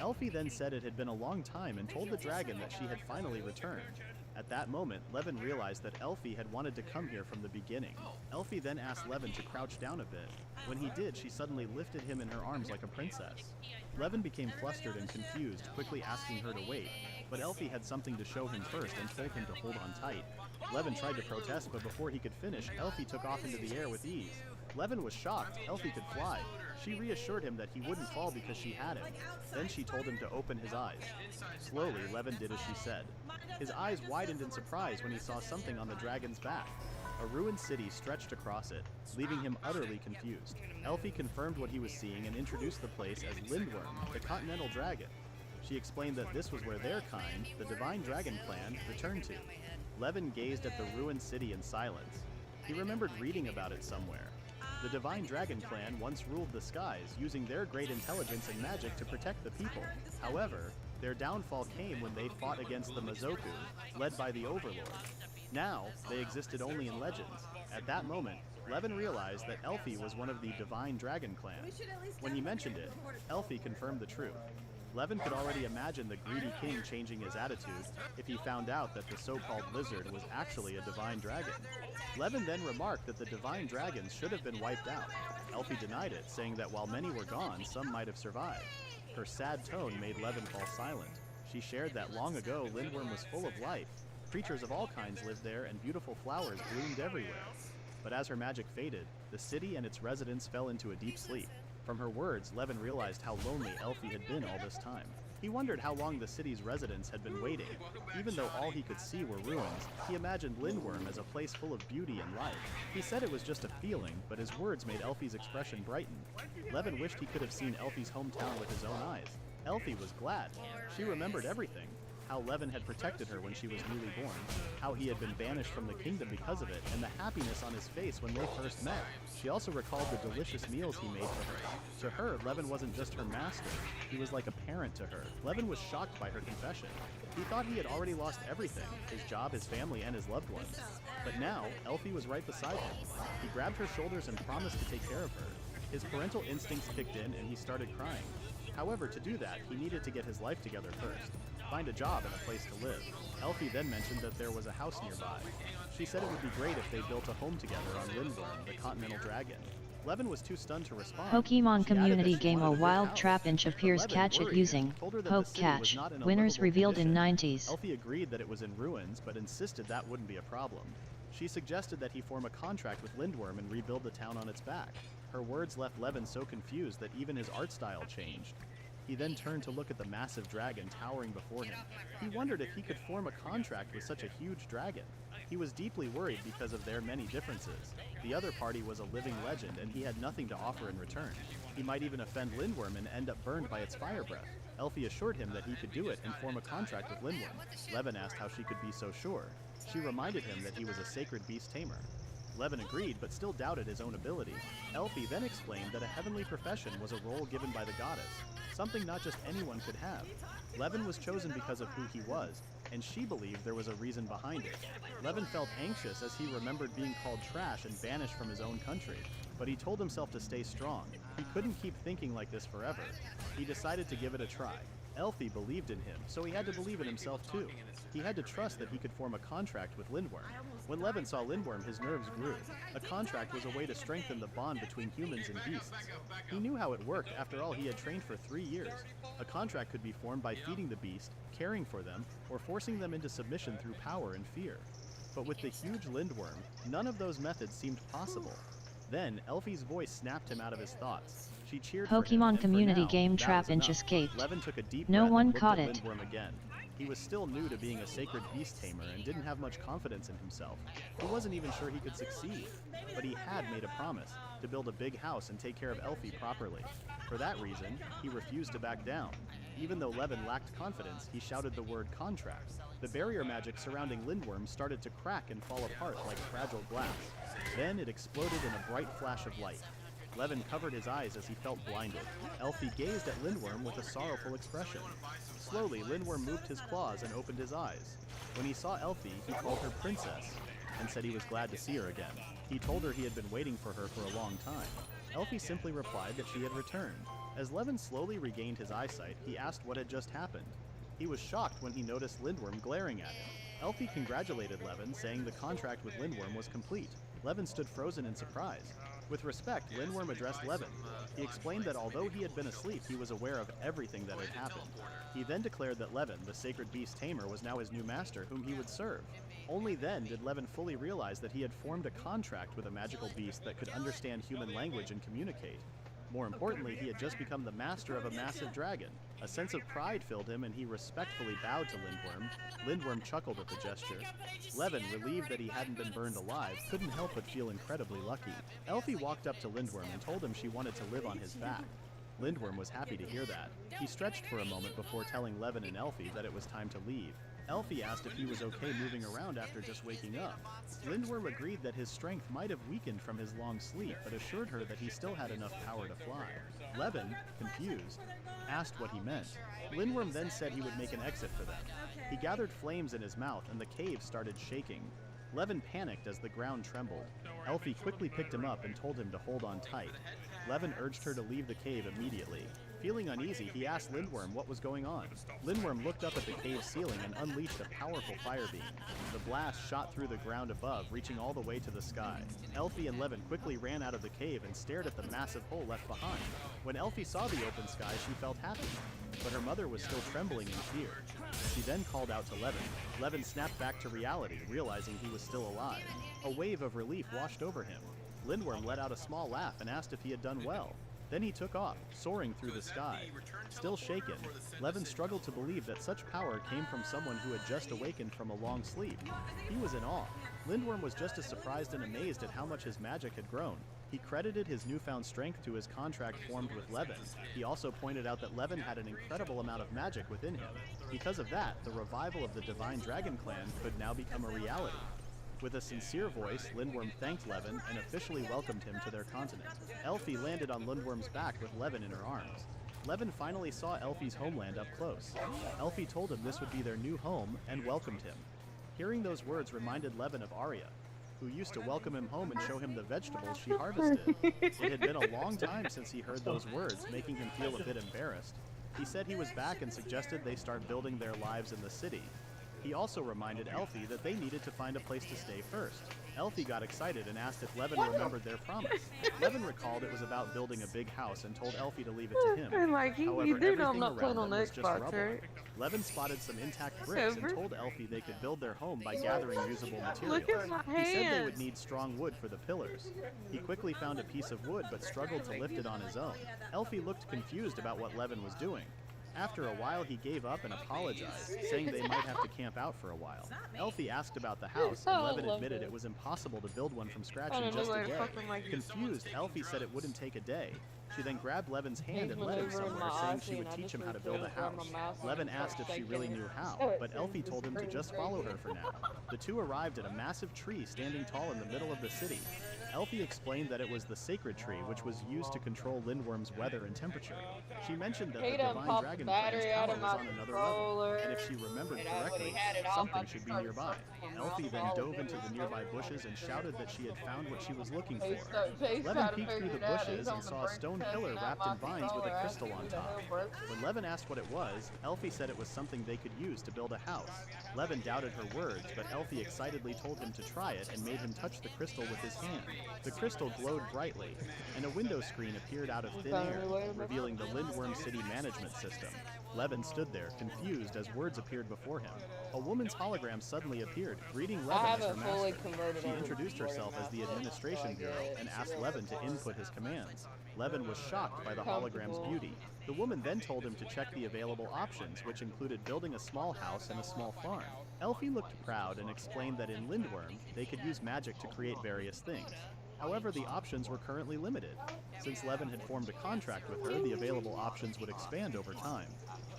Elfie then said it had been a long time and told the dragon that she had finally returned. At that moment, Levin realized that Elfie had wanted to come here from the beginning. Elfie then asked Levin to crouch down a bit. When he did, she suddenly lifted him in her arms like a princess. Levin became flustered and confused, quickly asking her to wait, but Elfie had something to show him first and told him to hold on tight. Levin tried to protest, but before he could finish, Elfie took off into the air with ease. Levin was shocked. Elfie could fly. She reassured him that he wouldn't fall because she had him. Then she told him to open his eyes. Slowly, Levin did as she said. His eyes widened in surprise when he saw something on the dragon's back. A ruined city stretched across it, leaving him utterly confused. Elfie confirmed what he was seeing and introduced the place as Lindworm, the continental dragon. She explained that this was where their kind, the Divine Dragon Clan, returned to. Levin gazed at the ruined city in silence. He remembered reading about it somewhere. The Divine Dragon Clan once ruled the skies, using their great intelligence and magic to protect the people. However, their downfall came when they fought against the Mazoku, led by the Overlord. Now, they existed only in legends. At that moment, Levin realized that Elfie was one of the Divine Dragon Clan. When he mentioned it, Elfie confirmed the truth. Levin could already imagine the greedy king changing his attitude if he found out that the so-called lizard was actually a divine dragon. Levin then remarked that the divine dragons should have been wiped out. Elfie denied it, saying that while many were gone, some might have survived. Her sad tone made Levin fall silent. She shared that long ago, Lindworm was full of life. Creatures of all kinds lived there, and beautiful flowers bloomed everywhere. But as her magic faded, the city and its residents fell into a deep sleep. From her words, Levin realized how lonely Elfie had been all this time. He wondered how long the city's residents had been waiting. Even though all he could see were ruins, he imagined Lindworm as a place full of beauty and life. He said it was just a feeling, but his words made Elfie's expression brighten. Levin wished he could have seen Elfie's hometown with his own eyes. Elfie was glad. She remembered everything. How Levin had protected her when she was newly born, how he had been banished from the kingdom because of it, and the happiness on his face when they first met. She also recalled the delicious meals he made for her. To her, Levin wasn't just her master, he was like a parent to her. Levin was shocked by her confession. He thought he had already lost everything, his job, his family, and his loved ones. But now, Elfie was right beside him. He grabbed her shoulders and promised to take care of her. His parental instincts kicked in and he started crying. However, to do that, he needed to get his life together first. find a job and a place to live. Elfie then mentioned that there was a house nearby. She said it would be great if they built a home together on Lindworm, the continental dragon. Levin was too stunned to respond. Pokemon She added community that she game wanted a a big wild house. trap-inch appears Levin, catch it worried, using told her that Poke the city was catch. not in a Winners livable revealed condition. in 90s. Elfie agreed that it was in ruins, but insisted that wouldn't be a problem. She suggested that he form a contract with Lindworm and rebuild the town on its back. Her words left Levin so confused that even his art style changed. He then turned to look at the massive dragon towering before him. He wondered if he could form a contract with such a huge dragon. He was deeply worried because of their many differences. The other party was a living legend, and he had nothing to offer in return. He might even offend Lindworm and end up burned by its fire breath. Elfie assured him that he could do it and form a contract with Lindworm. Levin asked how she could be so sure. She reminded him that he was a sacred beast tamer. Levin agreed, but still doubted his own ability. Elfie then explained that a heavenly profession was a role given by the goddess, something not just anyone could have. Levin was chosen because of who he was, and she believed there was a reason behind it. Levin felt anxious as he remembered being called trash and banished from his own country, but he told himself to stay strong. He couldn't keep thinking like this forever. He decided to give it a try. Elfie believed in him, so he had to believe in himself too. He had to trust that he could form a contract with Lindworm. When Levin saw Lindworm, his nerves grew. A contract was a way to strengthen the bond between humans and beasts. He knew how it worked. After all, he had trained for 3 years. A contract could be formed by feeding the beast, caring for them, or forcing them into submission through power and fear. But with the huge Lindworm, none of those methods seemed possible. Then, Elfie's voice snapped him out of his thoughts. She cheered for him, Pokemon and for community now, game that trap was inch enough. escaped. Levin took a deep No breath one and looked caught at it. Lindworm again. He was still new to being a sacred beast tamer and didn't have much confidence in himself. He wasn't even sure he could succeed, but he had made a promise to build a big house and take care of Elfie properly. For that reason, he refused to back down. Even though Levin lacked confidence, he shouted the word contract. The barrier magic surrounding Lindworm started to crack and fall apart like fragile glass. Then it exploded in a bright flash of light. Levin covered his eyes as he felt blinded. Elfie gazed at Lindworm with a sorrowful expression. Slowly, Lindworm moved his claws and opened his eyes. When he saw Elfie, he called her Princess and said he was glad to see her again. He told her he had been waiting for her for a long time. Elfie simply replied that she had returned. As Levin slowly regained his eyesight, he asked what had just happened. He was shocked when he noticed Lindworm glaring at him. Elfie congratulated Levin, saying the contract with Lindworm was complete. Levin stood frozen in surprise. With respect, Lindworm addressed Levin. He explained that although he had been asleep, he was aware of everything that had happened. He then declared that Levin, the sacred beast tamer, was now his new master, whom he would serve. Only then did Levin fully realize that he had formed a contract with a magical beast that could understand human language and communicate. More importantly, he had just become the master of a massive dragon. A sense of pride filled him, and he respectfully bowed to Lindworm. Lindworm chuckled at the gesture. Levin, relieved that he hadn't been burned alive, couldn't help but feel incredibly lucky. Elfie walked up to Lindworm and told him she wanted to live on his back. Lindworm was happy to hear that. He stretched for a moment before telling Levin and Elfie that it was time to leave. Elfie asked if he was okay moving around after just waking up. Lindworm agreed that his strength might have weakened from his long sleep, but assured her that he still had enough power to fly. Levin, confused, asked what he meant. Lindworm then said he would make an exit for them. He gathered flames in his mouth, and the cave started shaking. Levin panicked as the ground trembled. Elfie quickly picked him up and told him to hold on tight. Levin urged her to leave the cave immediately. Feeling uneasy, he asked Lindworm what was going on. Lindworm looked up at the cave ceiling and unleashed a powerful fire beam. The blast shot through the ground above, reaching all the way to the sky. Elfie and Levin quickly ran out of the cave and stared at the massive hole left behind. When Elfie saw the open sky, she felt happy, but her mother was still trembling in fear. She then called out to Levin. Levin snapped back to reality, realizing he was still alive. A wave of relief washed over him. Lindworm let out a small laugh and asked if he had done well. Then he took off, soaring through the sky. Still shaken, Levin struggled to believe that such power came from someone who had just awakened from a long sleep. He was in awe. Lindworm was just as surprised and amazed at how much his magic had grown. He credited his newfound strength to his contract formed with Levin. He also pointed out that Levin had an incredible amount of magic within him. Because of that, the revival of the Divine Dragon Clan could now become a reality. With a sincere voice, Lindworm thanked Levin and officially welcomed him to their continent. Elfie landed on Lindworm's back with Levin in her arms. Levin finally saw Elfie's homeland up close. Elfie told him this would be their new home and welcomed him. Hearing those words reminded Levin of Arya, who used to welcome him home and show him the vegetables she harvested. It had been a long time since he heard those words, making him feel a bit embarrassed. He said he was back and suggested they start building their lives in the city. He also reminded Elfie that they needed to find a place to stay first. Elfie got excited and asked if Levin remembered their promise. Levin recalled it was about building a big house and told Elfie to leave it to him. And like, However, you do know I'm everything not playing around on them the was just Xbox, rubble. right? Levin spotted some intact bricks and Over. told Elfie they could build their home by gathering usable materials. Look at my He said they hands. would need strong wood for the pillars. He quickly found a piece of wood but struggled to lift it on his own. Elfie looked confused about what Levin was doing. After a while, he gave up and apologized, saying they might have to camp out for a while. Elfie asked about the house, and Levin admitted it was impossible to build one from scratch in just a day. Confused, Elfie said it wouldn't take a day. She then grabbed Levin's hand and led him somewhere, saying she would teach him how to build a house. Levin asked if she really knew how, but Elfie told him to just follow her for now. The two arrived at a massive tree standing tall in the middle of the city. Elfie explained that it was the sacred tree, which was used to control Lindworm's weather and temperature. She mentioned that the divine dragon clan's power was on another level, and if she remembered correctly, something should be nearby. Elfie then dove into the nearby bushes and shouted that she had found what she was looking for. Levin peeked through the bushes and saw a stone pillar wrapped in vines with a crystal on top. When Levin asked what it was, Elfie said it was something they could use to build a house. Levin doubted her words, but Elfie excitedly told him to try it and made him touch the crystal with his hand. The crystal glowed brightly, and a window screen appeared out of thin air, revealing the Lindworm City management system. Levin stood there, confused, as words appeared before him. A woman's hologram suddenly appeared, greeting Levin as her master. She introduced herself as the administration bureau and asked Levin to input his commands. Levin was shocked by the hologram's beauty. The woman then told him to check the available options, which included building a small house and a small farm. Elfie looked proud and explained that in Lindworm, they could use magic to create various things. However, the options were currently limited. Since Levin had formed a contract with her, the available options would expand over time.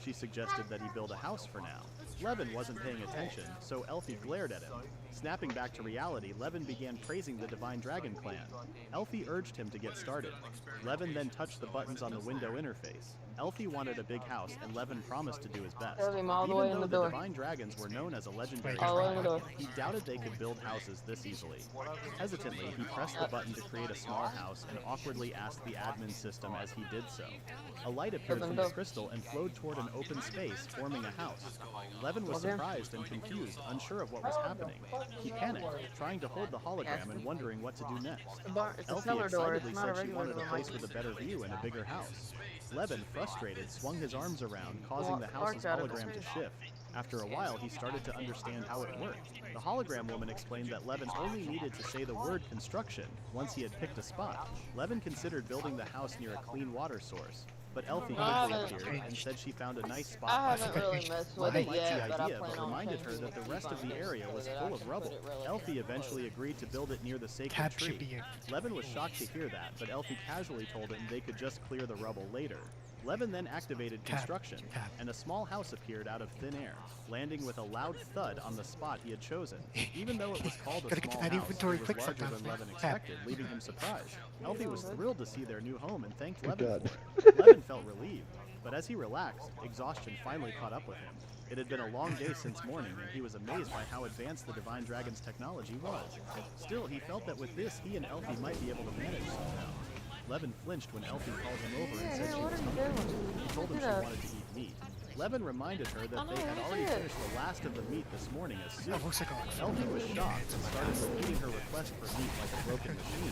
She suggested that he build a house for now. Levin wasn't paying attention, so Elfie glared at him. Snapping back to reality, Levin began praising the Divine Dragon Clan. Elfie urged him to get started. Levin then touched the buttons on the window interface. Elfie wanted a big house, and Levin promised to do his best. Even though the Divine Dragons were known as a legendary tribe, he doubted they could build houses this easily. Hesitantly, he pressed the button to create a small house and awkwardly asked the admin system as he did so. A light appeared from the crystal and flowed toward an open space, forming a house. Levin was surprised and confused, unsure of what was happening. He panicked, trying to hold the hologram and wondering what to do next. Elfie excitedly said she wanted a place with a better view and a bigger house. Levin, frustrated, swung his arms around, causing the house's hologram to shift. After a while, he started to understand how it worked. The hologram woman explained that Levin only needed to say the word construction once he had picked a spot. Levin considered building the house near a clean water source, but Elfie quickly appeared and said she found a nice spot. I haven't really messed with it yet, the but I idea, plan but on reminded her that the rest of the area was full of rubble. Elfie eventually agreed to build it near the sacred tree. Levin was shocked to hear that, but Elfie casually told him they could just clear the rubble later. Levin then activated construction, and a small house appeared out of thin air, landing with a loud thud on the spot he had chosen. Even though it was called a small house, it was larger than Levin expected, leaving him surprised. Elfie was thrilled to see their new home and thanked Levin for it. Levin felt relieved, but as he relaxed, exhaustion finally caught up with him. It had been a long day since morning, and he was amazed by how advanced the Divine Dragon's technology was. Still, he felt that with this, he and Elfie might be able to manage somehow. Levin flinched when Elfie called him over and said she was hungry. He told him she wanted to eat meat. Levin reminded her that they had already finished the last of the meat this morning as soup. Elfie was shocked and started repeating her request for meat like a broken machine.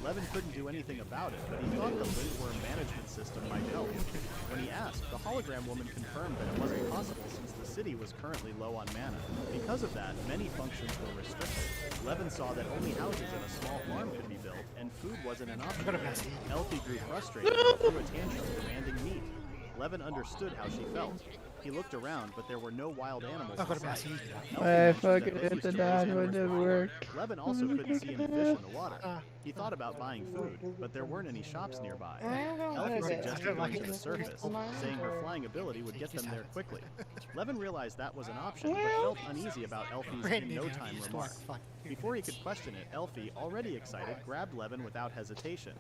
Levin couldn't do anything about it, but he thought the Lindworm management system might help. When he asked, the hologram woman confirmed that it wasn't possible since the city was currently low on mana. Because of that, many functions were restricted. Levin saw that only houses and a small farm could be built, and food wasn't an option. Elfie grew frustrated and threw a tantrum demanding meat. Levin understood how she felt. He looked around, but there were no wild animals in sight. I fucking hit the dodge when it didn't work. Levin also couldn't see any fish in the water. He thought about buying food, but there weren't any shops nearby. Elfie suggested going to the surface, saying her flying ability would get them there quickly. Levin realized that was an option, but felt uneasy about Elfie's in-no-time remark. Before he could question it, Elfie, already excited, grabbed Levin without hesitation.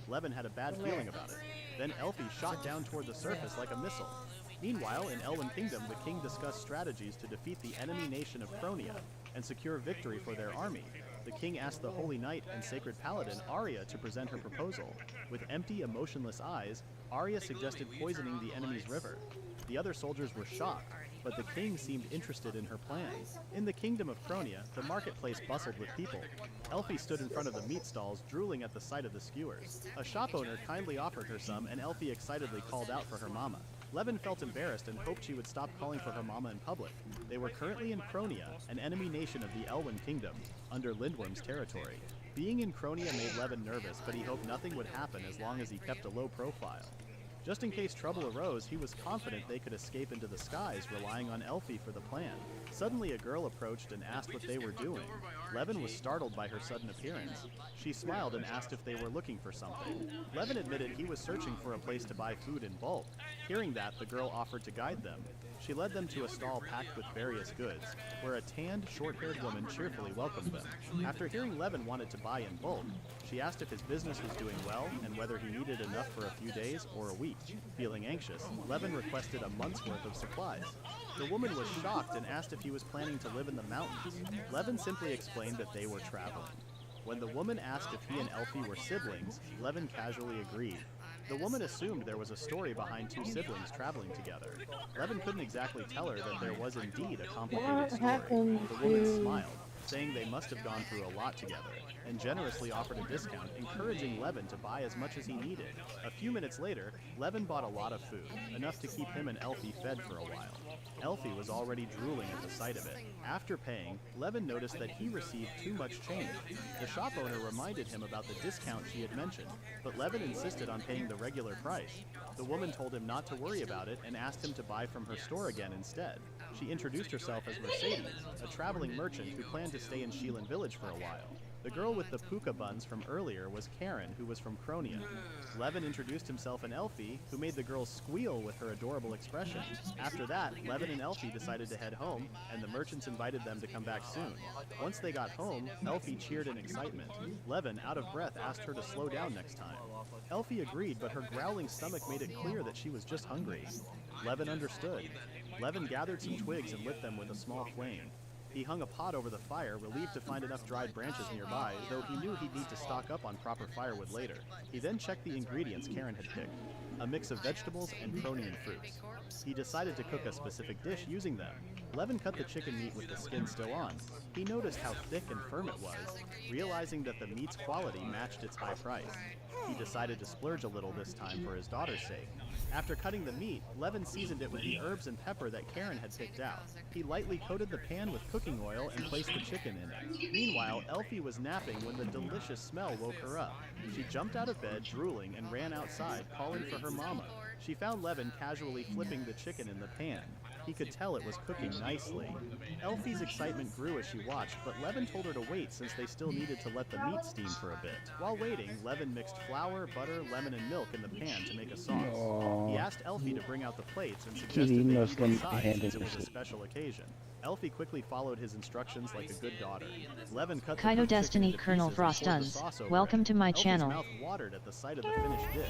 Levin had a bad feeling about it. Then Elfie shot down toward the surface like a missile. Meanwhile, in Elwyn Kingdom, the king discussed strategies to defeat the enemy nation of Cronia and secure victory for their army. The king asked the Holy Knight and Sacred Paladin, Arya, to present her proposal. With empty, emotionless eyes, Arya suggested poisoning the enemy's river. The other soldiers were shocked, but the king seemed interested in her plans. In the kingdom of Cronia, the marketplace bustled with people. Elfie stood in front of the meat stalls, drooling at the sight of the skewers. A shop owner kindly offered her some, and Elfie excitedly called out for her mama. Levin felt embarrassed and hoped she would stop calling for her mama in public. They were currently in Cronia, an enemy nation of the Elwyn Kingdom, under Lindworm's territory. Being in Cronia made Levin nervous, but he hoped nothing would happen as long as he kept a low profile. Just in case trouble arose, he was confident they could escape into the skies, relying on Elfie for the plan. Suddenly, a girl approached and asked what they were doing. Levin was startled by her sudden appearance. She smiled and asked if they were looking for something. Levin admitted he was searching for a place to buy food in bulk. Hearing that, the girl offered to guide them. She led them to a stall packed with various goods, where a tanned, short-haired woman cheerfully welcomed them. After hearing Levin wanted to buy in bulk, she asked if his business was doing well and whether he needed enough for a few days or a week. Feeling anxious, Levin requested a month's worth of supplies. The woman was shocked and asked if he was planning to live in the mountains. Levin simply explained that they were traveling. When the woman asked if he and Elfie were siblings, Levin casually agreed. The woman assumed there was a story behind two siblings traveling together. Levin couldn't exactly tell her that there was indeed a complicated story. The woman smiled, saying they must have gone through a lot together, and generously offered a discount, encouraging Levin to buy as much as he needed. A few minutes later, Levin bought a lot of food, enough to keep him and Elfie fed for a while. Elfie was already drooling at the sight of it. After paying, Levin noticed that he received too much change. The shop owner reminded him about the discount she had mentioned, but Levin insisted on paying the regular price. The woman told him not to worry about it and asked him to buy from her store again instead. She introduced herself as Mercedes, a traveling merchant who planned to stay in Sheelan Village for a while. The girl with the puka buns from earlier was Karen, who was from Cronia. Levin introduced himself and Elfie, who made the girl squeal with her adorable expression. After that, Levin and Elfie decided to head home, and the merchants invited them to come back soon. Once they got home, Elfie cheered in excitement. Levin, out of breath, asked her to slow down next time. Elfie agreed, but her growling stomach made it clear that she was just hungry. Levin understood. Levin gathered some twigs and lit them with a small flame. He hung a pot over the fire, relieved to find enough dried branches nearby, though he knew he'd need to stock up on proper firewood later. He then checked the ingredients Karen had picked, a mix of vegetables and Cronian fruits. He decided to cook a specific dish using them. Levin cut the chicken meat with the skin still on. He noticed how thick and firm it was, realizing that the meat's quality matched its high price. He decided to splurge a little this time for his daughter's sake. After cutting the meat, Levin seasoned it with the herbs and pepper that Karen had picked out. He lightly coated the pan with cooking oil and placed the chicken in it. Meanwhile, Elfie was napping when the delicious smell woke her up. She jumped out of bed, drooling, and ran outside, calling for her mama. She found Levin casually flipping the chicken in the pan. He could tell it was cooking nicely. Elfie's excitement grew as she watched, but Levin told her to wait since they still needed to let the meat steam for a bit. While waiting, Levin mixed flour, butter, lemon, and milk in the pan to make a sauce. He asked Elfie to bring out the plates and suggested they eat inside since it was a special occasion. Elfie quickly followed his instructions like a good daughter. Levin cut the Kaito Destiny Colonel Frostuns, welcome to my channel. Elfie's mouth watered at the sight of the finished dish.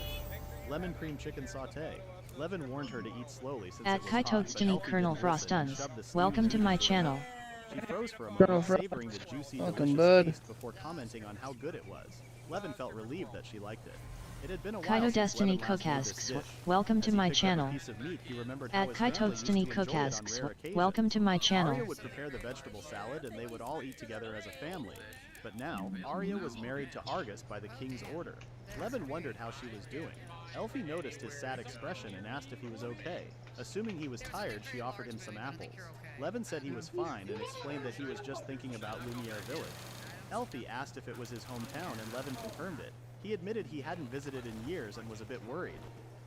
Lemon cream chicken sauté. Levin warned her to eat slowly since At it was Kaito hot, but Destiny Elfie Colonel didn't listen and Frostuns, shoved the welcome to steaming my juice in her channel. mouth. She froze for a Colonel moment, savoring the juicy, Welcome, delicious bud. taste before commenting on how good it was. Levin felt relieved that she liked it. It had been a while Kaito since Destiny Levin last made this Cookasks, dish. welcome As to he my picked up a channel. piece of meat, he remembered how At his Kaito family used to Destiny enjoy it on Cookasks, rare occasions. welcome to my channel. Arya would prepare the vegetable salad and they would all eat together as a family. But now, Arya was married to Argus by the king's order. Levin wondered how she was doing. Elfie noticed his sad expression and asked if he was okay. Assuming he was tired, she offered him some apples. Levin said he was fine and explained that he was just thinking about Lumiere Village. Elfie asked if it was his hometown and Levin confirmed it. He admitted he hadn't visited in years and was a bit worried.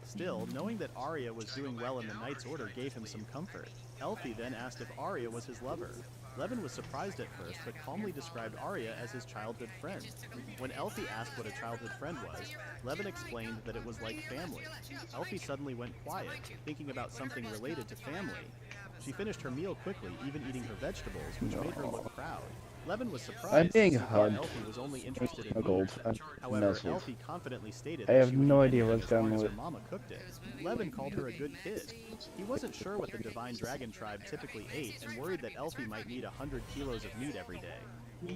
Still, knowing that Arya was doing well in the Knight's Order gave him some comfort. Elfie then asked if Arya was his lover. Levin was surprised at first, but calmly described Arya as his childhood friend. When Elfie asked what a childhood friend was, Levin explained that it was like family. Elfie suddenly went quiet, thinking about something related to family. She finished her meal quickly, even eating her vegetables, which made her look proud. Levin was surprised I'm being since he thought hugged. Elfie was only interested in Snuggled. meat. I'm However, nestled. Elfie confidently stated I that have she would no eat idea anything what's as long down as her with. mama cooked it. Levin called her a good kid. He wasn't sure what the Divine Dragon tribe typically ate and worried that Elfie might need 100 kilos of meat every day.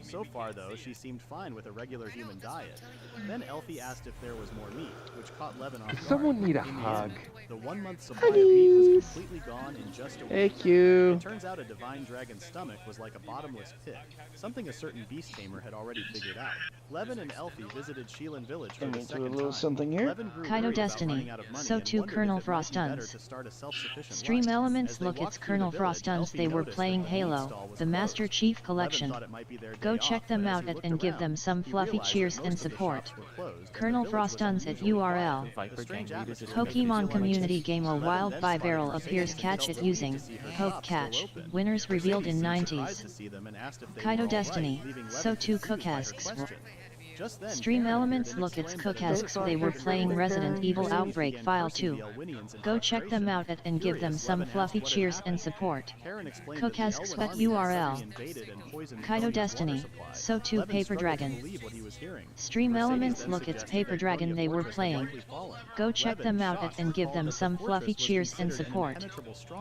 So far, though, she seemed fine with a regular human diet. Then Elfie asked if there was more meat, which caught Levin off guard. Someone need a In the hug. end, the 1 month supply of meat was completely gone in just a week. Thank you. It turns out a divine dragon's stomach was like a bottomless pit, something a certain beast tamer had already figured out. Levin and Elfie visited Sheelan Village for the second time. Something here. Kaito Destiny. So too Colonel Frostuns. Stream Elements look it's Colonel Frostuns they were playing Halo, the Master Chief Collection. Go check them out and give them some fluffy cheers and support. Colonel Frostuns at URL. Pokemon Community Game A Wild Barrel appears catch it using Poke Catch. Winners revealed in 90s. Kaito Destiny. So too Cook asks. Stream Elements look it's Cook asks they were playing Resident Evil Outbreak File 2. Go check them out and give them some fluffy cheers and support. Cook asks at URL. Kaito Destiny. So too Paper Dragon. Stream Elements look it's Paper Dragon they were playing. Go check them out and give them some fluffy cheers and support.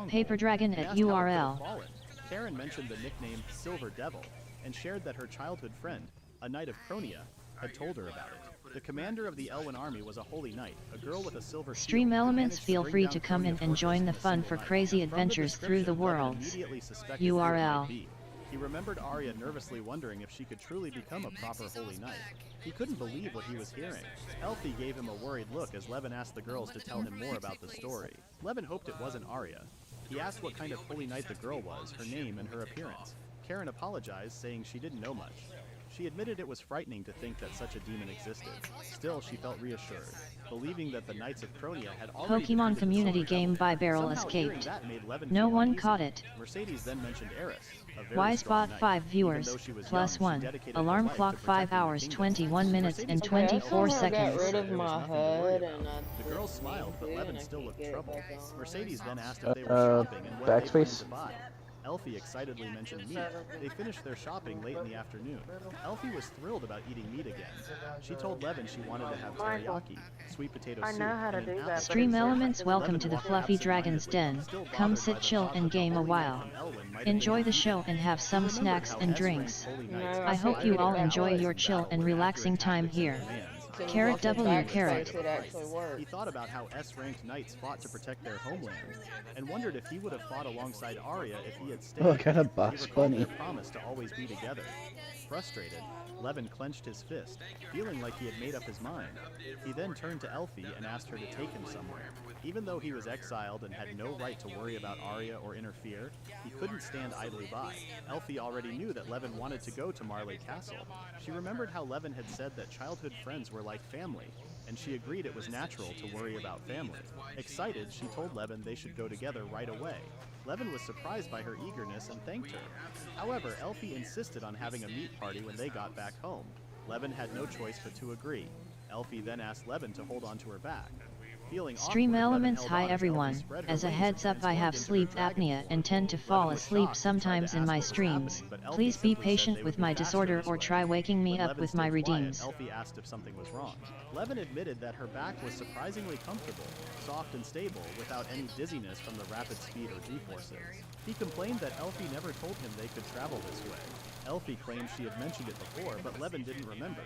Paper Dragon at URL. Karen mentioned the nickname Silver Devil and shared that her childhood friend, a knight of Cronia, had told her about it. The commander of the Elwyn army was a holy knight, a girl with a silver shield. Stream Elements feel free to come in and join the fun for crazy adventures through the worlds. URL. He remembered Arya nervously wondering if she could truly become a proper holy knight. He couldn't believe what he was hearing. Elfie gave him a worried look as Levin asked the girls to tell him more about the story. Levin hoped it wasn't Arya. He asked what kind of holy knight the girl was, her name, and her appearance. Karen apologized, saying she didn't know much. She admitted it was frightening to think that such a demon existed. Still, she felt reassured, believing that the Knights of Cronia had already Pokemon Community Game by Barrel escaped. No one caught it. Mercedes then mentioned Eris, a very Wisebot 5 viewers, +1. Alarm clock 5 hours 21 minutes and 24 seconds. Rid of my HUD and the girl smiled, but Levin still looked troubled. Mercedes then asked if they were shopping and what they planned to buy. Elfie excitedly mentioned meat. They finished their shopping late in the afternoon. Elfie was thrilled about eating meat again. She told Levin she wanted to have teriyaki, sweet potato soup, and an apple. Stream Elements welcome to the Fluffy Dragon's Den. Come sit chill and game a while. Enjoy the show and have some snacks and drinks. I hope you all enjoy your chill and relaxing time here. Carrot W carrot. He thought about how S-ranked knights fought to protect their homeland, and wondered if he would have fought alongside Arya if he had stayed. Oh, kind of Bugs Bunny. Their promise to always be together. Frustrated, Levin clenched his fist, feeling like he had made up his mind. He then turned to Elfie and asked her to take him somewhere. Even though he was exiled and had no right to worry about Arya or interfere, he couldn't stand idly by. Elfie already knew that Levin wanted to go to Marley Castle. She remembered how Levin had said that childhood friends were like family, and she agreed it was natural to worry about family. Excited, she told Levin they should go together right away. Levin was surprised by her eagerness and thanked her. However, Elfie insisted on having a meat party when they got back home. Levin had no choice but to agree. Elfie then asked Levin to hold onto her back. Stream Elements. Hi everyone, as a heads up I have sleep apnea and tend to fall asleep sometimes in my streams. Please be patient with my disorder or try waking me up with my redeems. Elfie asked if something was wrong. Levin admitted that her back was surprisingly comfortable, soft and stable, without any dizziness from the rapid speed or G-forces. He complained that Elfie never told him they could travel this way. Elfie claimed she had mentioned it before, but Levin didn't remember.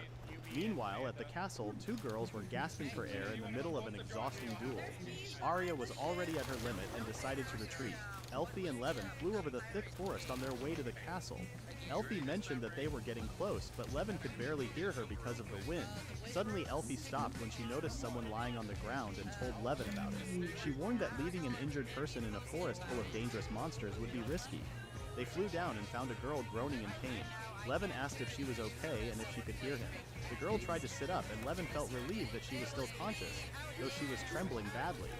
Meanwhile, at the castle, two girls were gasping for air in the middle of an exhausting duel. Arya was already at her limit and decided to retreat. Elfie and Levin flew over the thick forest on their way to the castle. Elfie mentioned that they were getting close, but Levin could barely hear her because of the wind. Suddenly, Elfie stopped when she noticed someone lying on the ground and told Levin about it. She warned that leaving an injured person in a forest full of dangerous monsters would be risky. They flew down and found a girl groaning in pain. Levin asked if she was okay and if she could hear him. The girl tried to sit up, and Levin felt relieved that she was still conscious, though she was trembling badly.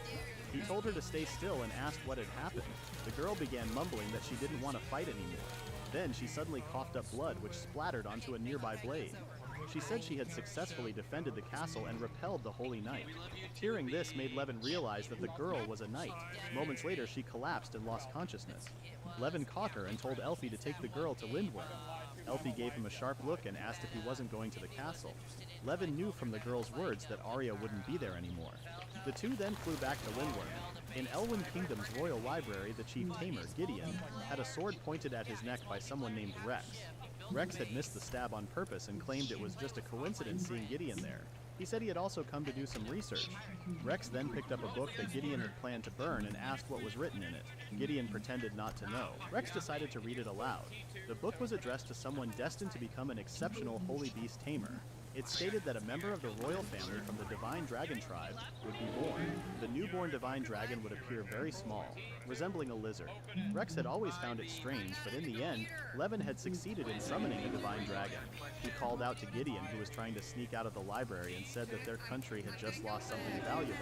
He told her to stay still and asked what had happened. The girl began mumbling that she didn't want to fight anymore. Then she suddenly coughed up blood, which splattered onto a nearby blade. She said she had successfully defended the castle and repelled the Holy Knight. Hearing this made Levin realize that the girl was a knight. Moments later, she collapsed and lost consciousness. Levin caught her and told Elfie to take the girl to Lindworm. Elfie gave him a sharp look and asked if he wasn't going to the castle. Levin knew from the girl's words that Arya wouldn't be there anymore. The two then flew back to Lindworm. In Elwyn Kingdom's royal library, the chief tamer, Gideon, had a sword pointed at his neck by someone named Rex. Rex had missed the stab on purpose and claimed it was just a coincidence seeing Gideon there. He said he had also come to do some research. Rex then picked up a book that Gideon had planned to burn and asked what was written in it. Gideon pretended not to know. Rex decided to read it aloud. The book was addressed to someone destined to become an exceptional holy beast tamer. It stated that a member of the royal family from the Divine Dragon tribe would be born. The newborn Divine Dragon would appear very small, resembling a lizard. Rex had always found it strange, but in the end, Levin had succeeded in summoning a Divine Dragon. He called out to Gideon, who was trying to sneak out of the library, and said that their country had just lost something valuable.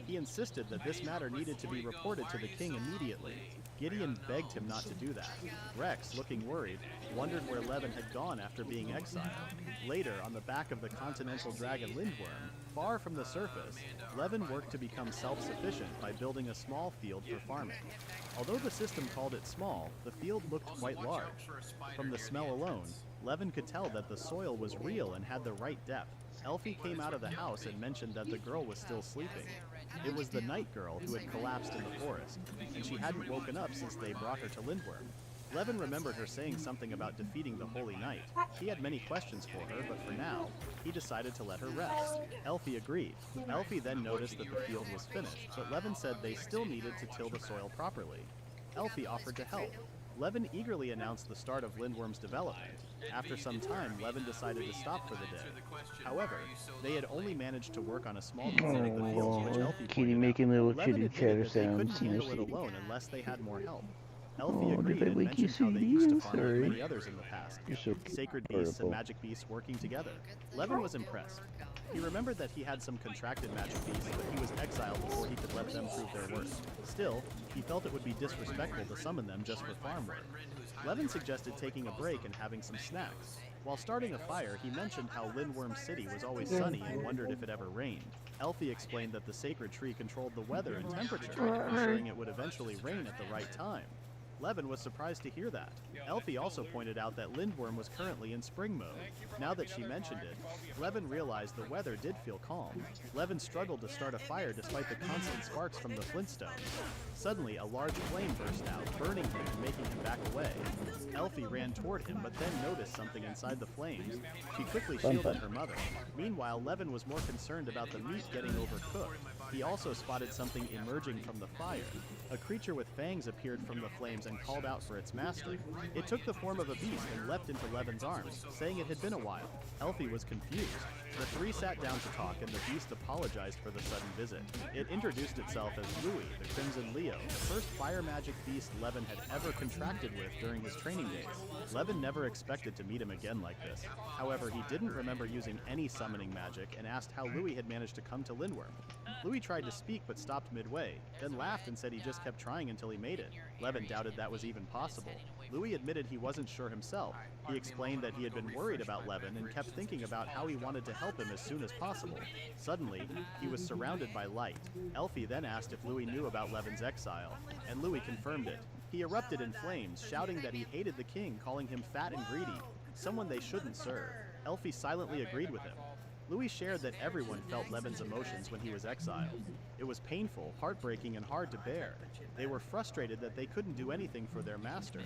He insisted that this matter needed to be reported to the king immediately. Gideon begged him not to do that. Rex, looking worried, wondered where Levin had gone after being exiled. Later, on the back of the continental dragon Lindworm, far from the surface, Levin worked to become self-sufficient by building a small field for farming. Although the system called it small, the field looked quite large. From the smell alone, Levin could tell that the soil was real and had the right depth. Elfie came out of the house and mentioned that the girl was still sleeping. It was the night girl who had collapsed in the forest, and she hadn't woken up since they brought her to Lindworm. Levin remembered her saying something about defeating the Holy Knight. He had many questions for her, but for now, he decided to let her rest. Elfie agreed. Elfie then noticed that the field was finished, but Levin said they still needed to till the soil properly. Elfie offered to help. Levin eagerly announced the start of Lindworm's development. After some time, Levin decided to stop for the day. However, they had only managed to work on a small percent of the fields, which Elfie pointed making out. little Levin kitty admitted chatter that they couldn't sounds. handle it alone unless they had more help. Elfie Oh, agreed did I and wake you, mentioned how they sweetie? used to I'm farm with sorry. many others in the past. You're so Sacred beasts and adorable. magic beasts working together. Levin was impressed. He remembered that he had some contracted magic beasts, but he was exiled before he could let them prove their worth. Still, he felt it would be disrespectful to summon them just for farm work. Levin suggested taking a break and having some snacks. While starting a fire, he mentioned how Lindworm City was always sunny and wondered if it ever rained. Elfie explained that the sacred tree controlled the weather and temperature, ensuring it would eventually rain at the right time. Levin was surprised to hear that. Elfie also pointed out that Lindworm was currently in spring mode. Now that she mentioned it, Levin realized the weather did feel calm. Levin struggled to start a fire despite the constant sparks from the flintstones. Suddenly, a large flame burst out, burning him and making him back away. Elfie ran toward him, but then noticed something inside the flames. She quickly shielded her mother. Meanwhile, Levin was more concerned about the meat getting overcooked. He also spotted something emerging from the fire. A creature with fangs appeared from the flames and called out for its master. It took the form of a beast and leapt into Levin's arms, saying it had been a while. Elfie was confused. The three sat down to talk, and the beast apologized for the sudden visit. It introduced itself as Louis, the Crimson Leo, the first fire magic beast Levin had ever contracted with during his training days. Levin never expected to meet him again like this. However, he didn't remember using any summoning magic and asked how Louis had managed to come to Lindworm. Louis tried to speak but stopped midway, then laughed and said he just kept trying until he made it. Levin doubted that was even possible. Louis admitted he wasn't sure himself. He explained that he had been worried about Levin and kept thinking about how he wanted to help him as soon as possible. Suddenly, he was surrounded by light. Elfie then asked if Louis knew about Levin's exile, and Louis confirmed it. He erupted in flames, shouting that he hated the king, calling him fat and greedy, someone they shouldn't serve. Elfie silently agreed with him. Louis shared that everyone felt Levin's emotions when he was exiled. It was painful, heartbreaking, and hard to bear. They were frustrated that they couldn't do anything for their master.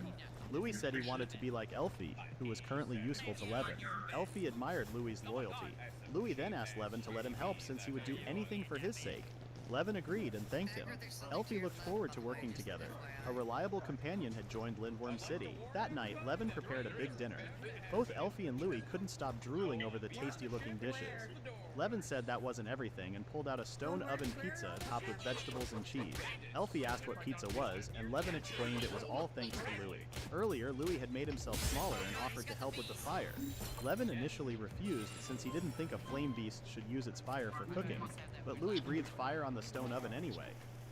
Louis said he wanted to be like Elfie, who was currently useful to Levin. Elfie admired Louis's loyalty. Louis then asked Levin to let him help since he would do anything for his sake. Levin agreed and thanked him. Elfie looked forward to working together. A reliable companion had joined Lindworm City. That night, Levin prepared a big dinner. Both Elfie and Louis couldn't stop drooling over the tasty-looking dishes. Levin said that wasn't everything and pulled out a stone oven pizza topped with vegetables and cheese. Elfie asked what pizza was, and Levin explained it was all thanks to Louis. Earlier, Louis had made himself smaller and offered to help with the fire. Levin initially refused since he didn't think a flame beast should use its fire for cooking, but Louis breathed fire on the stone oven anyway.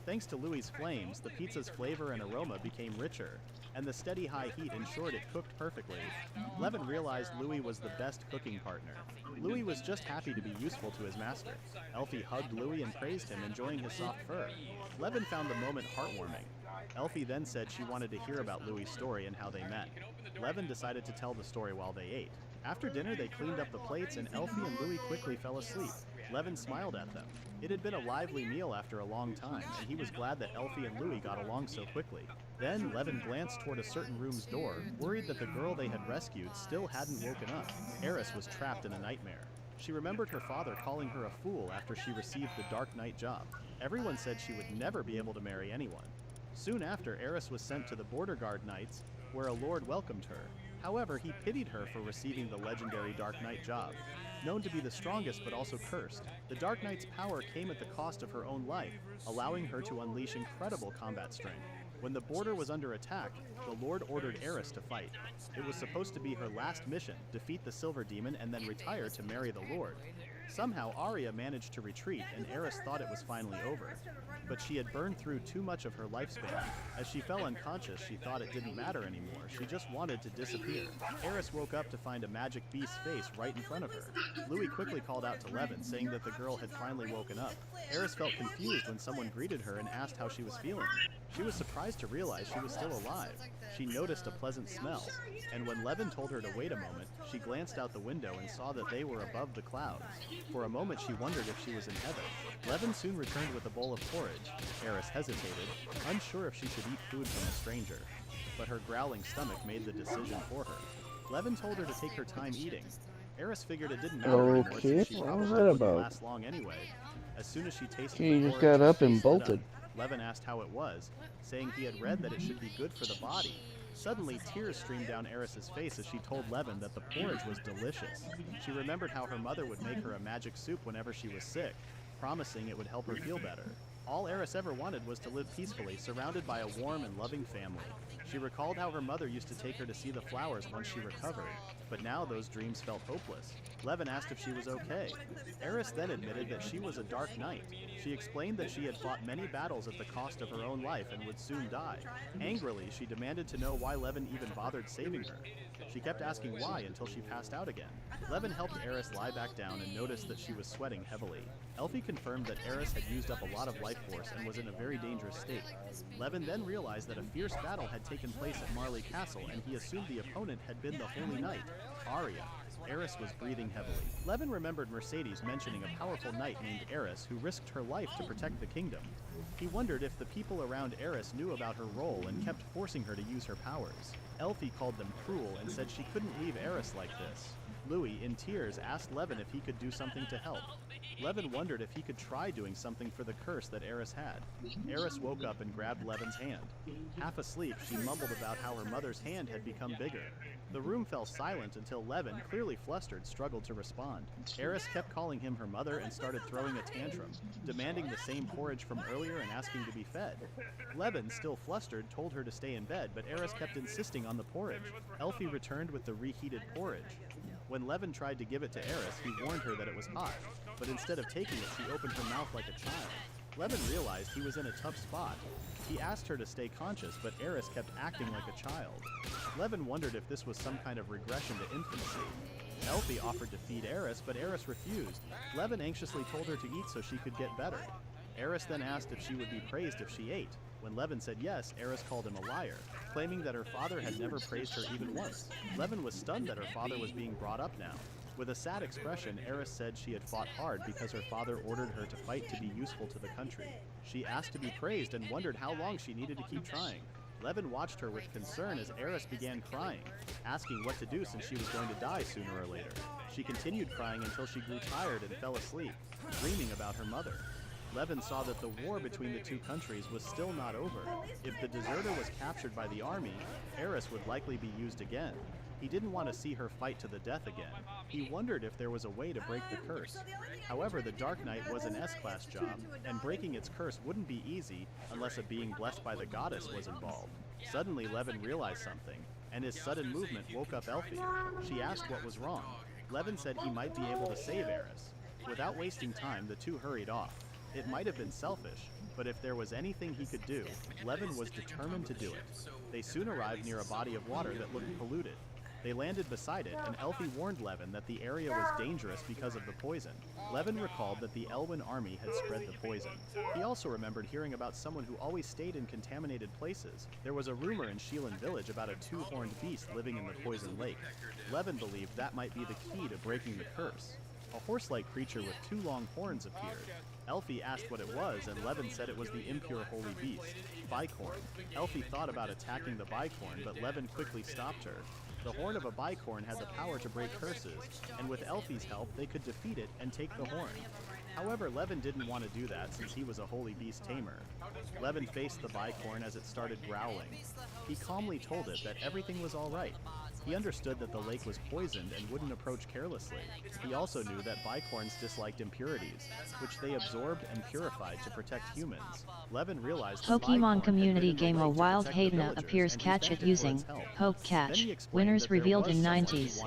Thanks to Louis's flames, the pizza's flavor and aroma became richer, and the steady high heat ensured it cooked perfectly. Levin realized Louis was the best cooking partner. Louis was just happy to be useful to his master. Elfie hugged Louis and praised him, enjoying his soft fur. Levin found the moment heartwarming. Elfie then said she wanted to hear about Louis' story and how they met. Levin decided to tell the story while they ate. After dinner, they cleaned up the plates, and Elfie and Louis quickly fell asleep. Levin smiled at them. It had been a lively meal after a long time, and he was glad that Elfie and Louie got along so quickly. Then, Levin glanced toward a certain room's door, worried that the girl they had rescued still hadn't woken up. Eris was trapped in a nightmare. She remembered her father calling her a fool after she received the Dark Knight job. Everyone said she would never be able to marry anyone. Soon after, Eris was sent to the Border Guard Knights, where a lord welcomed her. However, he pitied her for receiving the legendary Dark Knight job. Known to be the strongest but also cursed, the Dark Knight's power came at the cost of her own life, allowing her to unleash incredible combat strength. When the border was under attack, the Lord ordered Eris to fight. It was supposed to be her last mission, defeat the Silver Demon and then retire to marry the Lord. Somehow, Arya managed to retreat and Eris thought it was finally over. But she had burned through too much of her lifespan. As she fell unconscious, she thought it didn't matter anymore. She just wanted to disappear. Eris woke up to find a magic beast's face right in front of her. Louis quickly called out to Levin, saying that the girl had finally woken up. Eris felt confused when someone greeted her and asked how she was feeling. She was surprised to realize she was still alive. She noticed a pleasant smell, and when Levin told her to wait a moment, she glanced out the window and saw that they were above the clouds. For a moment she wondered if she was in heaven. Levin soon returned with a bowl of porridge. Eris hesitated, unsure if she should eat food from a stranger, but her growling stomach made the decision for her. Levin told her to take her time eating. Eris figured it didn't matter anymore since she what was probably that wouldn't about? last long anyway. As soon as she tasted He the just porridge, got up she and stood bolted. up. Levin asked how it was, saying he had read that it should be good for the body. Suddenly, tears streamed down Eris's face as she told Levin that the porridge was delicious. She remembered how her mother would make her a magic soup whenever she was sick, promising it would help her feel better. All Eris ever wanted was to live peacefully, surrounded by a warm and loving family. She recalled how her mother used to take her to see the flowers once she recovered, but now those dreams felt hopeless. Levin asked if she was okay. Eris then admitted that she was a Dark Knight. She explained that she had fought many battles at the cost of her own life and would soon die. Angrily, she demanded to know why Levin even bothered saving her. She kept asking why until she passed out again. Levin helped Eris lie back down and noticed that she was sweating heavily. Elfie confirmed that Eris had used up a lot of life force and was in a very dangerous state. Levin then realized that a fierce battle had taken place at Marley Castle, and he assumed the opponent had been the Holy Knight, Arya. Eris was breathing heavily. Levin remembered Mercedes mentioning a powerful knight named Eris who risked her life to protect the kingdom. He wondered if the people around Eris knew about her role and kept forcing her to use her powers. Elfie called them cruel and said she couldn't leave Eris like this. Louis, in tears, asked Levin if he could do something to help. Levin wondered if he could try doing something for the curse that Eris had. Eris woke up and grabbed Levin's hand. Half asleep, she mumbled about how her mother's hand had become bigger. The room fell silent until Levin, clearly flustered, struggled to respond. Eris kept calling him her mother and started throwing a tantrum, demanding the same porridge from earlier and asking to be fed. Levin, still flustered, told her to stay in bed, but Eris kept insisting on the porridge. Elfie returned with the reheated porridge. When Levin tried to give it to Eris, he warned her that it was hot, but instead of taking it, she opened her mouth like a child. Levin realized he was in a tough spot. He asked her to stay conscious, but Eris kept acting like a child. Levin wondered if this was some kind of regression to infancy. Elfie offered to feed Eris, but Eris refused. Levin anxiously told her to eat so she could get better. Eris then asked if she would be praised if she ate. When Levin said yes, Eris called him a liar, claiming that her father had never praised her even once. Levin was stunned that her father was being brought up now. With a sad expression, Eris said she had fought hard because her father ordered her to fight to be useful to the country. She asked to be praised and wondered how long she needed to keep trying. Levin watched her with concern as Eris began crying, asking what to do since she was going to die sooner or later. She continued crying until she grew tired and fell asleep, dreaming about her mother. Levin saw that the war between the two countries was still not over. If the deserter was captured by the army, Eris would likely be used again. He didn't want to see her fight to the death again. He wondered if there was a way to break the curse. However, the Dark Knight was an S-class job, and breaking its curse wouldn't be easy unless a being blessed by the goddess was involved. Suddenly, Levin realized something, and his sudden movement woke up Elfie. She asked what was wrong. Levin said he might be able to save Eris. Without wasting time, the two hurried off. It might have been selfish, but if there was anything he could do, Levin was determined to do it. They soon arrived near a body of water that looked polluted. They landed beside it, and Elfie warned Levin that the area was dangerous because of the poison. Levin recalled that the Elwyn army had spread the poison. He also remembered hearing about someone who always stayed in contaminated places. There was a rumor in Sheelan village about a two-horned beast living in the poison lake. Levin believed that might be the key to breaking the curse. A horse-like creature with 2 long horns appeared. Elfie asked what it was, and Levin said it was the impure holy beast, Bicorn. Elfie thought about attacking the Bicorn, but Levin quickly stopped her. The horn of a bicorn had the power to break curses, and with Elfie's help, they could defeat it and take the horn. However, Levin didn't want to do that since he was a holy beast tamer. Levin faced the bicorn as it started growling. He calmly told it that everything was all right. He understood that the lake was poisoned and wouldn't approach carelessly. He also knew that bicorns disliked impurities, which they absorbed and purified to protect humans. Levin realized Pokemon community game A Wild Hyena appears catch it using Poke Catch. Winners revealed in 90s.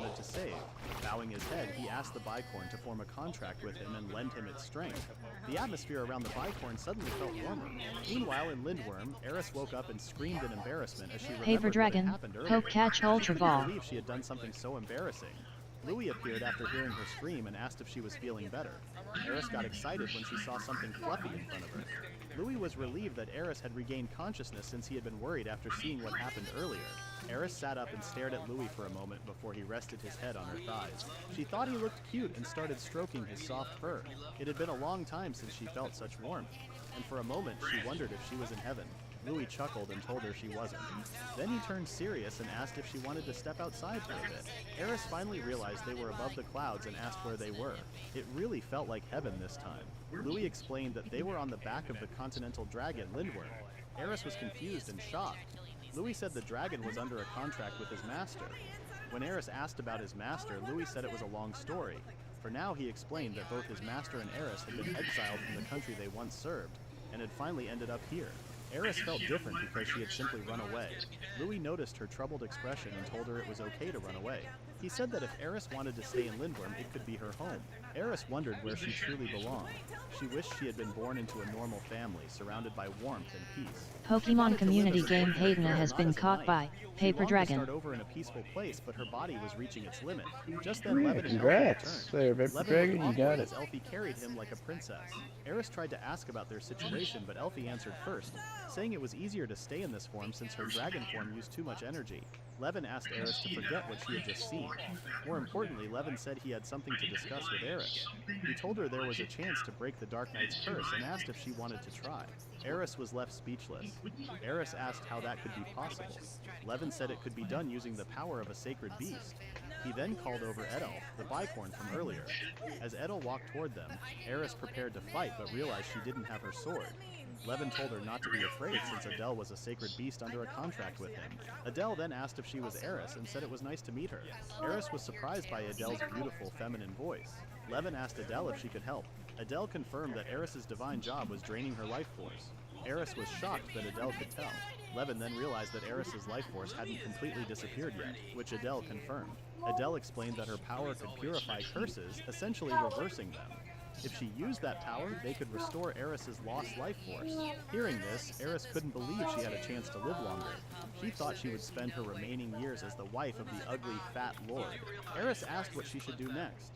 Bowing his head, he asked the bicorn to form a contract with him and lend him its strength. The atmosphere around the bicorn suddenly felt warmer. Meanwhile, in Lindworm, Eris woke up and screamed in embarrassment as she remembered Paper Dragon, what had happened earlier. Poke Catch Ultra Ball. She couldn't believe she had done something so embarrassing. Louie appeared after hearing her scream and asked if she was feeling better. Eris got excited when she saw something fluffy in front of her. Louie was relieved that Eris had regained consciousness since he had been worried after seeing what happened earlier. Eris sat up and stared at Louie for a moment before he rested his head on her thighs. She thought he looked cute and started stroking his soft fur. It had been a long time since she felt such warmth, and for a moment she wondered if she was in heaven. Louie chuckled and told her she wasn't. Then he turned serious and asked if she wanted to step outside for a bit. Eris finally realized they were above the clouds and asked where they were. It really felt like heaven this time. Louie explained that they were on the back of the continental dragon, Lindworm. Eris was confused and shocked. Louie said the dragon was under a contract with his master. When Eris asked about his master, Louie said it was a long story. For now, he explained that both his master and Eris had been exiled from the country they once served, and had finally ended up here. Eris felt different because she had simply run away. Louie noticed her troubled expression and told her it was okay to run away. He said that if Eris wanted to stay in Lindworm, it could be her home. Eris wondered where she truly belonged. She wished she had been born into a normal family, surrounded by warmth and peace. Pokemon community game Hayden has been caught by Paper Dragon. She wanted to start over in a peaceful place, but her body was reaching its limit. Just then, Levin and Congrats there, Paper Dragon, you got it. As Elfie carried him like a princess. Eris tried to ask about their situation, but Elfie answered first, saying it was easier to stay in this form since her dragon form used too much energy. Levin asked Eris to forget what she had just seen. More importantly, Levin said he had something to discuss with Eris. He told her there was a chance to break the Dark Knight's curse and asked if she wanted to try. Eris was left speechless. Eris asked how that could be possible. Levin said it could be done using the power of a sacred beast. He then called over Edel, the bicorn from earlier. As Edel walked toward them, Eris prepared to fight but realized she didn't have her sword. Levin told her not to be afraid since Adele was a sacred beast under a contract with him. Adele then asked if she was Eris and said it was nice to meet her. Eris was surprised by Adele's beautiful feminine voice. Levin asked Adele if she could help. Adele confirmed that Eris's divine job was draining her life force. Eris was shocked that Adele could tell. Levin then realized that Eris's life force hadn't completely disappeared yet, which Adele confirmed. Adele explained that her power could purify curses, essentially reversing them. If she used that power, they could restore Eris's lost life force. Hearing this, Eris couldn't believe she had a chance to live longer. She thought she would spend her remaining years as the wife of the ugly, fat lord. Eris asked what she should do next.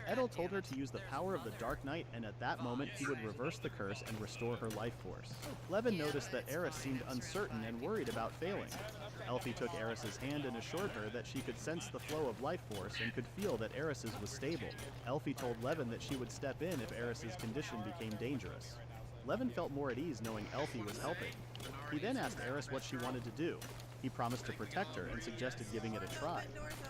Edel told her to use the power of the Dark Knight, and at that moment he would reverse the curse and restore her life force. Levin noticed that Eris seemed uncertain and worried about failing. Elfie took Eris's hand and assured her that she could sense the flow of life force and could feel that Eris's was stable. Elfie told Levin that she would step in if Eris's condition became dangerous. Levin felt more at ease knowing Elfie was helping. He then asked Eris what she wanted to do. He promised to protect her and suggested giving it a try.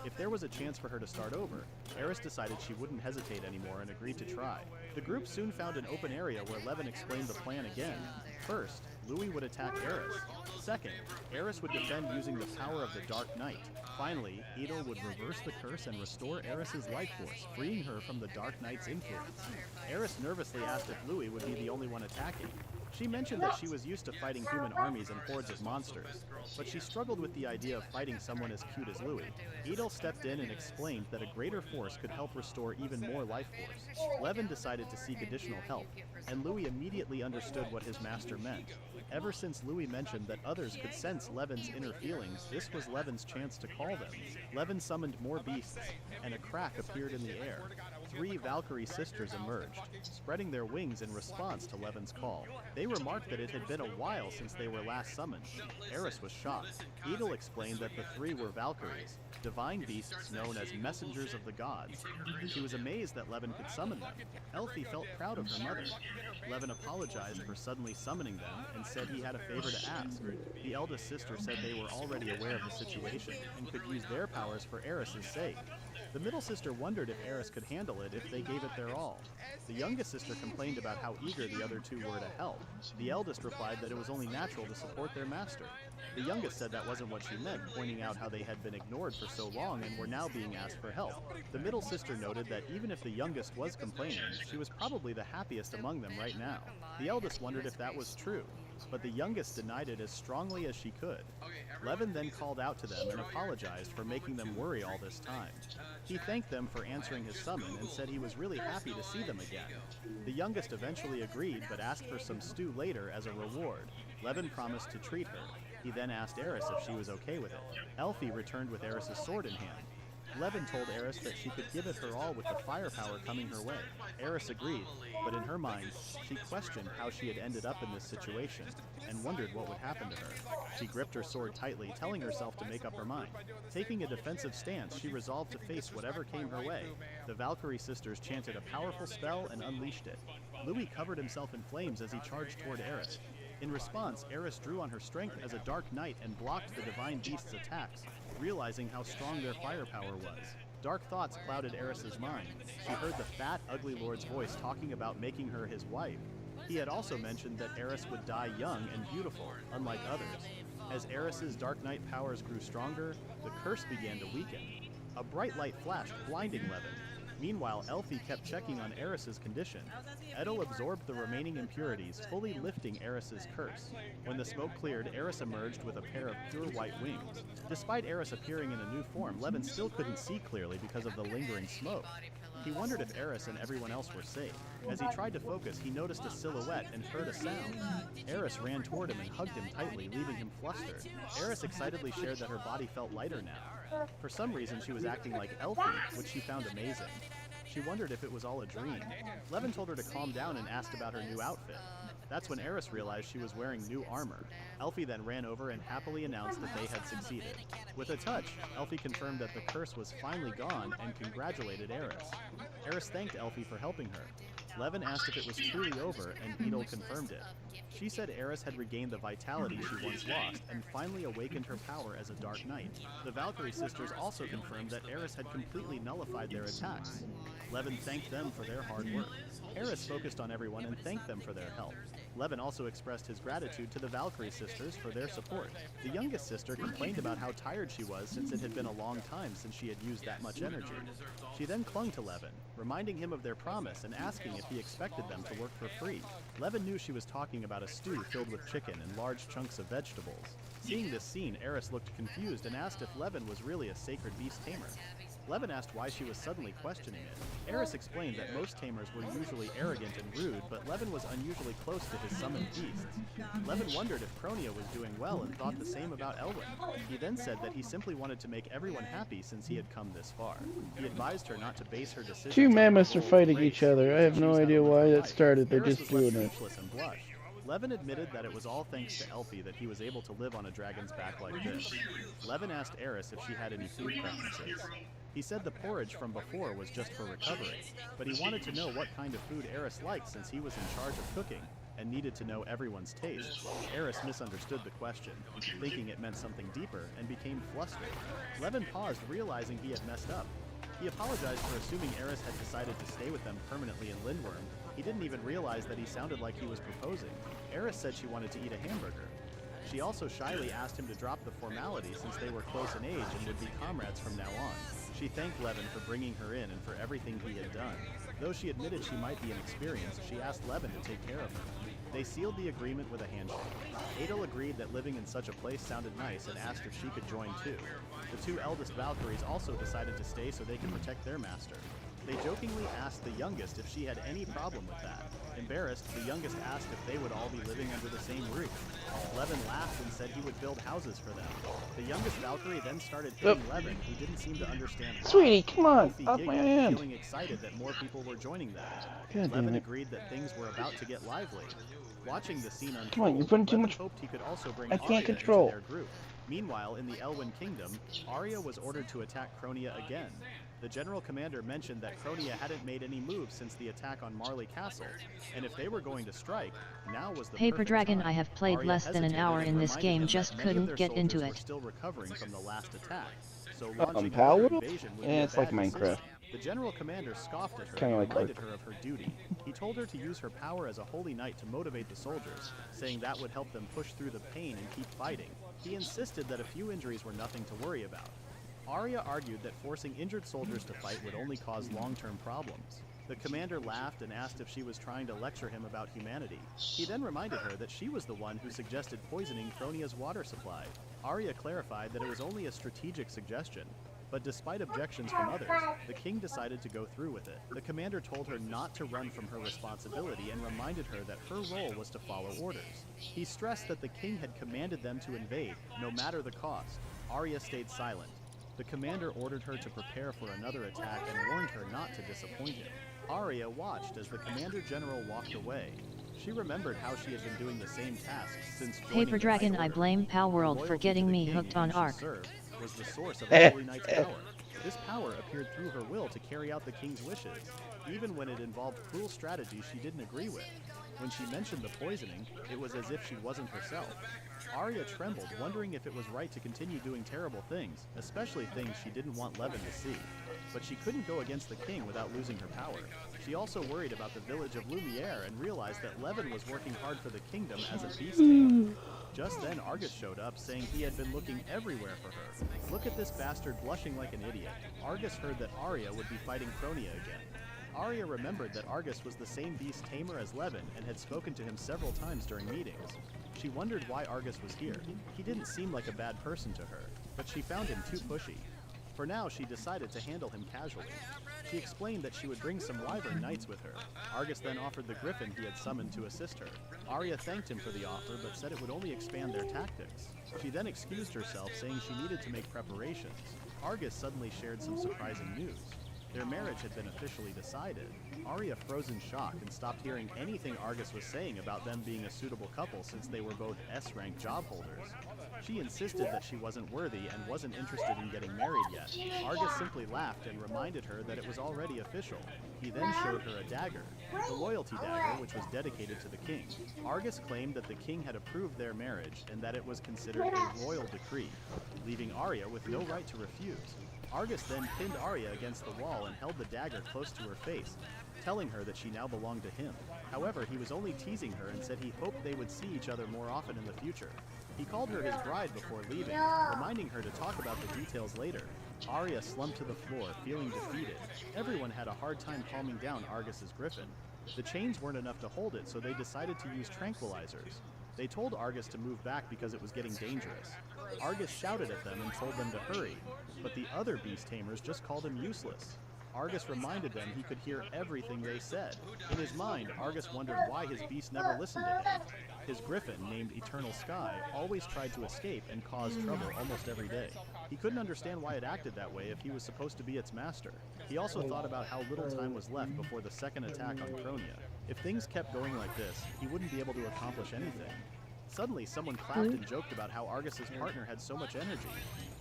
If there was a chance for her to start over, Eris decided she wouldn't hesitate anymore and agreed to try. The group soon found an open area where Levin explained the plan again. First, Louie would attack Eris. Second, Eris would defend using the power of the Dark Knight. Finally, Edel would reverse the curse and restore Eris's life force, freeing her from the Dark Knight's influence. Eris nervously asked if Louie would be the only one attacking. She mentioned that she was used to fighting human armies and hordes of monsters, but she struggled with the idea of fighting someone as cute as Louie. Edel stepped in and explained that a greater force could help restore even more life force. Levin decided to seek additional help, and Louie immediately understood what his master meant. Ever since Louie mentioned that others could sense Levin's inner feelings, this was Levin's chance to call them. Levin summoned more beasts, and a crack appeared in the air. 3 Valkyrie sisters emerged, spreading their wings in response to Levin's call. They remarked that it had been a while since they were last summoned. Eris was shocked. Edel explained that the three were Valkyries, divine beasts known as messengers of the gods. She was amazed that Levin could summon them. Elfie felt proud of her mother. Levin apologized for suddenly summoning them and said he had a favor to ask. The eldest sister said they were already aware of the situation and could use their powers for Eris's sake. The middle sister wondered if Eris could handle it if they gave it their all. The youngest sister complained about how eager the other two were to help. The eldest replied that it was only natural to support their master. The youngest said that wasn't what she meant, pointing out how they had been ignored for so long and were now being asked for help. The middle sister noted that even if the youngest was complaining, she was probably the happiest among them right now. The eldest wondered if that was true, but the youngest denied it as strongly as she could. Levin then called out to them and apologized for making them worry all this time. He thanked them for answering his summon and said he was really happy to see them again. The youngest eventually agreed but asked for some stew later as a reward. Levin promised to treat her. He then asked Eris if she was okay with it. Elfie returned with Eris's sword in hand. Levin told Eris that she could give it her all with the firepower coming her way. Eris agreed, but in her mind, she questioned how she had ended up in this situation and wondered what would happen to her. She gripped her sword tightly, telling herself to make up her mind. Taking a defensive stance, she resolved to face whatever came her way. The Valkyrie sisters chanted a powerful spell and unleashed it. Louis covered himself in flames as he charged toward Eris. In response, Eris drew on her strength as a dark knight and blocked the divine beast's attacks, realizing how strong their firepower was. Dark thoughts clouded Eris's mind. She heard the fat, ugly lord's voice talking about making her his wife. He had also mentioned that Eris would die young and beautiful, unlike others. As Eris's dark knight powers grew stronger, the curse began to weaken. A bright light flashed, blinding Levin. Meanwhile, Elfie kept checking on Eris's condition. Edel absorbed the remaining impurities, fully lifting Eris's curse. When the smoke cleared, Eris emerged with a pair of pure white wings. Despite Eris appearing in a new form, Levin still couldn't see clearly because of the lingering smoke. He wondered if Eris and everyone else were safe. As he tried to focus, he noticed a silhouette and heard a sound. Eris ran toward him and hugged him tightly, leaving him flustered. Eris excitedly shared that her body felt lighter now. For some reason, she was acting like Elfie, which she found amazing. She wondered if it was all a dream. Levin told her to calm down and asked about her new outfit. That's when Eris realized she was wearing new armor. Elfie then ran over and happily announced that they had succeeded. With a touch, Elfie confirmed that the curse was finally gone and congratulated Eris. Eris thanked Elfie for helping her. Levin asked if it was truly over, and Edel confirmed it. She said Eris had regained the vitality she once lost and finally awakened her power as a Dark Knight. The Valkyrie sisters also confirmed that Eris had completely nullified their attacks. Levin thanked them for their hard work. Eris focused on everyone and thanked them for their help. Levin also expressed his gratitude to the Valkyrie sisters for their support. The youngest sister complained about how tired she was since it had been a long time since she had used that much energy. She then clung to Levin, reminding him of their promise and asking if he expected them to work for free. Levin knew she was talking about a stew filled with chicken and large chunks of vegetables. Seeing this scene, Eris looked confused and asked if Levin was really a sacred beast tamer. Levin asked why she was suddenly questioning it. Eris explained that most tamers were usually arrogant and rude, but Levin was unusually close to his summoned beasts. Levin wondered if Cronia was doing well and thought the same about Elwyn. He then said that he simply wanted to make everyone happy since he had come this far. He advised her not to base her decisions Two on mammoths are her fighting race. each other. I have no idea why that started. They're Eris just was left doing it. speechless and blushed. Levin admitted that it was all thanks to Elfie that he was able to live on a dragon's back like this. Levin asked Eris if she had any food preferences. He said the porridge from before was just for recovery, but he wanted to know what kind of food Eris liked since he was in charge of cooking and needed to know everyone's taste. Eris misunderstood the question, thinking it meant something deeper, and became flustered. Levin paused, realizing he had messed up. He apologized for assuming Eris had decided to stay with them permanently in Lindworm. He didn't even realize that he sounded like he was proposing. Eris said she wanted to eat a hamburger. She also shyly asked him to drop the formality since they were close in age and would be comrades from now on. She thanked Levin for bringing her in and for everything he had done. Though she admitted she might be inexperienced, she asked Levin to take care of her. They sealed the agreement with a handshake. Adel agreed that living in such a place sounded nice and asked if she could join too. The two eldest Valkyries also decided to stay so they could protect their master. They jokingly asked the youngest if she had any problem with that. Embarrassed, the youngest asked if they would all be living under the same roof. Levin laughed and said he would build houses for them. The youngest Valkyrie then started hitting Levin, who didn't seem to understand why. Sweetie, come on, Kofi off my giggled, hand. feeling excited that more people were joining them. God damn Levin it. agreed that things were about to get lively. Watching the scene unfold, Come on, you're putting too Levin much. hoped he could also bring I Arya can't into control. their group. Meanwhile, in the Elwyn Kingdom, Arya was ordered to attack Cronia again. The general commander mentioned that Cronia hadn't made any moves since the attack on Marley Castle, and if they were going to strike, now was the Paper perfect Dragon, time. I have played Arya less than an hesitated hour and in this reminded game, him just that many of couldn't their get into soldiers were it. still recovering from the last attack, so launching Power another World? invasion would Yeah, be a it's like bad decision. Minecraft. The general commander scoffed at her Kinda and like reminded Ark. her of her duty. He told her to use her power as a holy knight to motivate the soldiers, saying that would help them push through the pain and keep fighting. He insisted that a few injuries were nothing to worry about. Arya argued that forcing injured soldiers to fight would only cause long-term problems. The commander laughed and asked if she was trying to lecture him about humanity. He then reminded her that she was the one who suggested poisoning Cronia's water supply. Arya clarified that it was only a strategic suggestion, but despite objections from others, the king decided to go through with it. The commander told her not to run from her responsibility and reminded her that her role was to follow orders. He stressed that the king had commanded them to invade, no matter the cost. Arya stayed silent. The commander ordered her to prepare for another attack and warned her not to disappoint him. Arya watched as the commander general walked away. She remembered how she had been doing the same tasks since joining Paper the Dragon, Night I Order. blame Pal World Loyalty for to getting the me king hooked whom on she Ark. served was the source of the Holy Knight's power. This power appeared through her will to carry out the king's wishes, even when it involved cruel strategies she didn't agree with. When she mentioned the poisoning, it was as if she wasn't herself. Arya trembled, wondering if it was right to continue doing terrible things, especially things she didn't want Levin to see. But she couldn't go against the king without losing her power. She also worried about the village of Lumiere and realized that Levin was working hard for the kingdom as a beast tamer. Just then Argus showed up, saying he had been looking everywhere for her. Look at this bastard blushing like an idiot. Argus heard that Arya would be fighting Cronia again. Arya remembered that Argus was the same beast tamer as Levin and had spoken to him several times during meetings. She wondered why Argus was here. He didn't seem like a bad person to her, but she found him too pushy. For now, she decided to handle him casually. She explained that she would bring some wyvern knights with her. Argus then offered the griffin he had summoned to assist her. Arya thanked him for the offer, but said it would only expand their tactics. She then excused herself, saying she needed to make preparations. Argus suddenly shared some surprising news. Their marriage had been officially decided. Arya froze in shock and stopped hearing anything Argus was saying about them being a suitable couple since they were both S-rank job holders. She insisted that she wasn't worthy and wasn't interested in getting married yet. Argus simply laughed and reminded her that it was already official. He then showed her a dagger, the loyalty dagger, which was dedicated to the king. Argus claimed that the king had approved their marriage and that it was considered a royal decree, leaving Arya with no right to refuse. Argus then pinned Arya against the wall and held the dagger close to her face, telling her that she now belonged to him. However, he was only teasing her and said he hoped they would see each other more often in the future. He called her his bride before leaving, reminding her to talk about the details later. Arya slumped to the floor, feeling defeated. Everyone had a hard time calming down Argus's griffin. The chains weren't enough to hold it, so they decided to use tranquilizers. They told Argus to move back because it was getting dangerous. Argus shouted at them and told them to hurry, but the other beast tamers just called him useless. Argus reminded them he could hear everything they said. In his mind, Argus wondered why his beast never listened to him. His griffin, named Eternal Sky, always tried to escape and caused trouble almost every day. He couldn't understand why it acted that way if he was supposed to be its master. He also thought about how little time was left before the second attack on Cronia. If things kept going like this, he wouldn't be able to accomplish anything. Suddenly, someone clapped and joked about how Argus's partner had so much energy.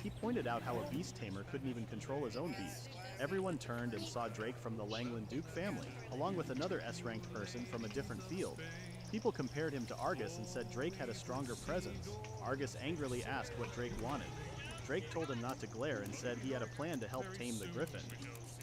He pointed out how a beast tamer couldn't even control his own beast. Everyone turned and saw Drake from the Langland Duke family, along with another S-ranked person from a different field. People compared him to Argus and said Drake had a stronger presence. Argus angrily asked what Drake wanted. Drake told him not to glare and said he had a plan to help tame the griffin.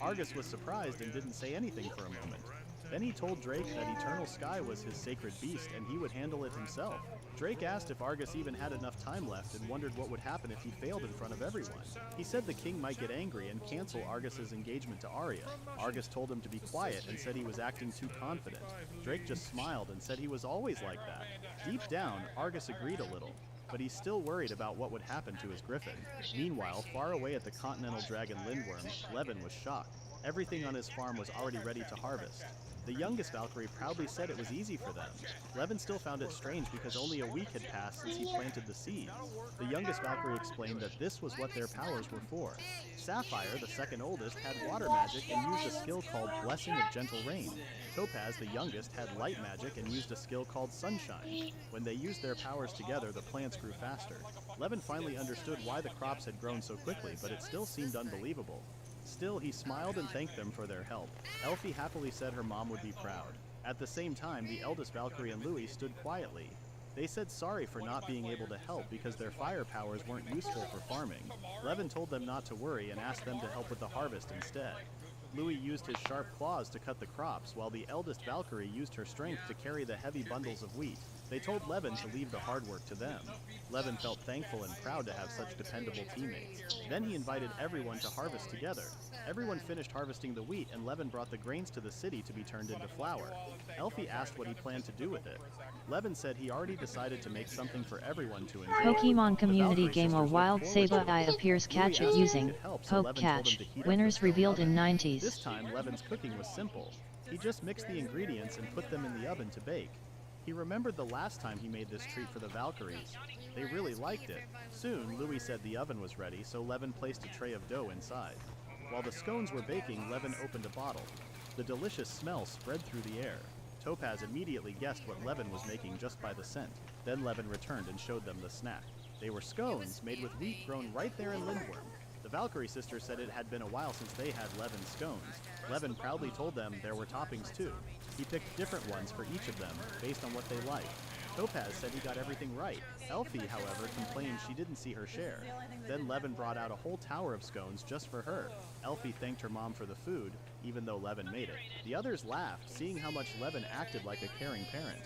Argus was surprised and didn't say anything for a moment. Then he told Drake that Eternal Sky was his sacred beast and he would handle it himself. Drake asked if Argus even had enough time left and wondered what would happen if he failed in front of everyone. He said the king might get angry and cancel Argus's engagement to Arya. Argus told him to be quiet and said he was acting too confident. Drake just smiled and said he was always like that. Deep down, Argus agreed a little, but he's still worried about what would happen to his griffin. Meanwhile, far away at the Continental Dragon Lindworm, Levin was shocked. Everything on his farm was already ready to harvest. The youngest Valkyrie proudly said it was easy for them. Levin still found it strange because only a week had passed since he planted the seeds. The youngest Valkyrie explained that this was what their powers were for. Sapphire, the second oldest, had water magic and used a skill called Blessing of Gentle Rain. Topaz, the youngest, had light magic and used a skill called Sunshine. When they used their powers together, the plants grew faster. Levin finally understood why the crops had grown so quickly, but it still seemed unbelievable. Still, he smiled and thanked them for their help. Elfie happily said her mom would be proud. At the same time, the eldest Valkyrie and Louis stood quietly. They said sorry for not being able to help because their fire powers weren't useful for farming. Levin told them not to worry and asked them to help with the harvest instead. Louis used his sharp claws to cut the crops, while the eldest Valkyrie used her strength to carry the heavy bundles of wheat. They told Levin to leave the hard work to them. Levin felt thankful and proud to have such dependable teammates. Then he invited everyone to harvest together. Everyone finished harvesting the wheat, and Levin brought the grains to the city to be turned into flour. Elfie asked what he planned to do with it. Levin said he already decided to make something for everyone to enjoy. Pokemon community game or Wild Sableye appears catch it using Poke Catch. Winners revealed in 90s. This time, Levin's cooking was simple. He just mixed the ingredients and put them in the oven to bake. He remembered the last time he made this treat for the Valkyries. They really liked it. Soon, Louis said the oven was ready, so Levin placed a tray of dough inside. While the scones were baking, Levin opened a bottle. The delicious smell spread through the air. Topaz immediately guessed what Levin was making just by the scent. Then Levin returned and showed them the snack. They were scones made with wheat grown right there in Lindworm. The Valkyrie sisters said it had been a while since they had Levin's scones. Levin proudly told them there were toppings too. He picked different ones for each of them, based on what they liked. Topaz said he got everything right. Elfie, however, complained she didn't see her share. Then Levin brought out a whole tower of scones just for her. Elfie thanked her mom for the food, even though Levin made it. The others laughed, seeing how much Levin acted like a caring parent.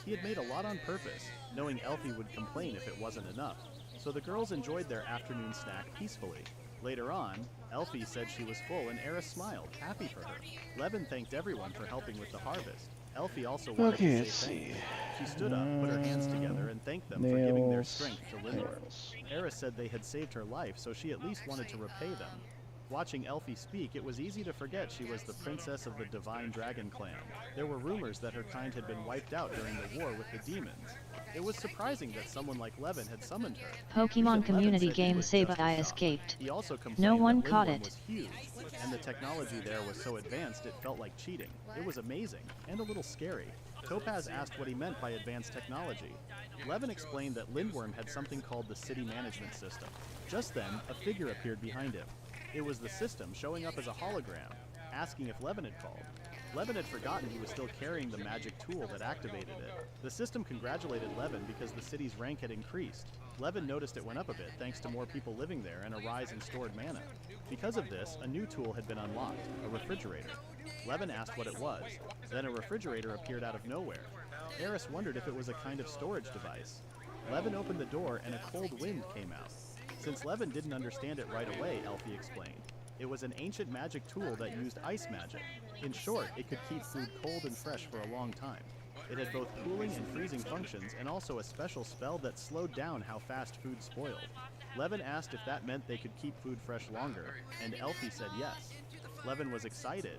He had made a lot on purpose, knowing Elfie would complain if it wasn't enough. So the girls enjoyed their afternoon snack peacefully. Later on, Elfie said she was full and Eris smiled, happy for her. Levin thanked everyone for helping with the harvest. Elfie also wanted to say thanks. She stood up, put her hands together, and thanked them for giving their strength to Lindworm. Eris said they had saved her life, so she at least wanted to repay them. Watching Elfie speak, it was easy to forget she was the princess of the Divine Dragon Clan. There were rumors that her kind had been wiped out during the war with the demons. It was surprising that someone like Levin had summoned her. Pokemon community game Sableye escaped. No one caught it. Was huge, and the technology there was so advanced it felt like cheating. It was amazing, and a little scary. Topaz asked what he meant by advanced technology. Levin explained that Lindworm had something called the City Management System. Just then, a figure appeared behind him. It was the system showing up as a hologram, asking if Levin had called. Levin had forgotten he was still carrying the magic tool that activated it. The system congratulated Levin because the city's rank had increased. Levin noticed it went up a bit thanks to more people living there and a rise in stored mana. Because of this, a new tool had been unlocked, a refrigerator. Levin asked what it was. Then a refrigerator appeared out of nowhere. Eris wondered if it was a kind of storage device. Levin opened the door and a cold wind came out. Since Levin didn't understand it right away, Elfie explained, it was an ancient magic tool that used ice magic. In short, it could keep food cold and fresh for a long time. It had both cooling and freezing functions and also a special spell that slowed down how fast food spoiled. Levin asked if that meant they could keep food fresh longer, and Elfie said yes. Levin was excited.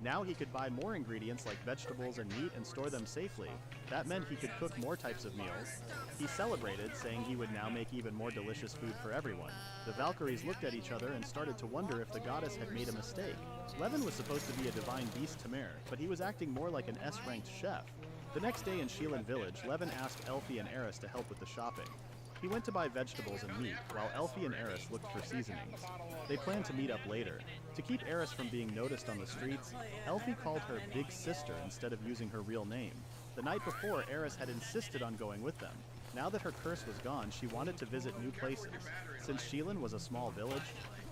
Now he could buy more ingredients like vegetables and meat and store them safely. That meant he could cook more types of meals. He celebrated, saying he would now make even more delicious food for everyone. The Valkyries looked at each other and started to wonder if the goddess had made a mistake. Levin was supposed to be a divine beast Tamir, but he was acting more like an S-ranked chef. The next day in Sheelan Village, Levin asked Elfie and Eris to help with the shopping. He went to buy vegetables and meat, while Elfie and Eris looked for seasonings. They planned to meet up later. To keep Eris from being noticed on the streets, Elfie called her Big Sister instead of using her real name. The night before, Eris had insisted on going with them. Now that her curse was gone, she wanted to visit new places. Since Sheelan was a small village,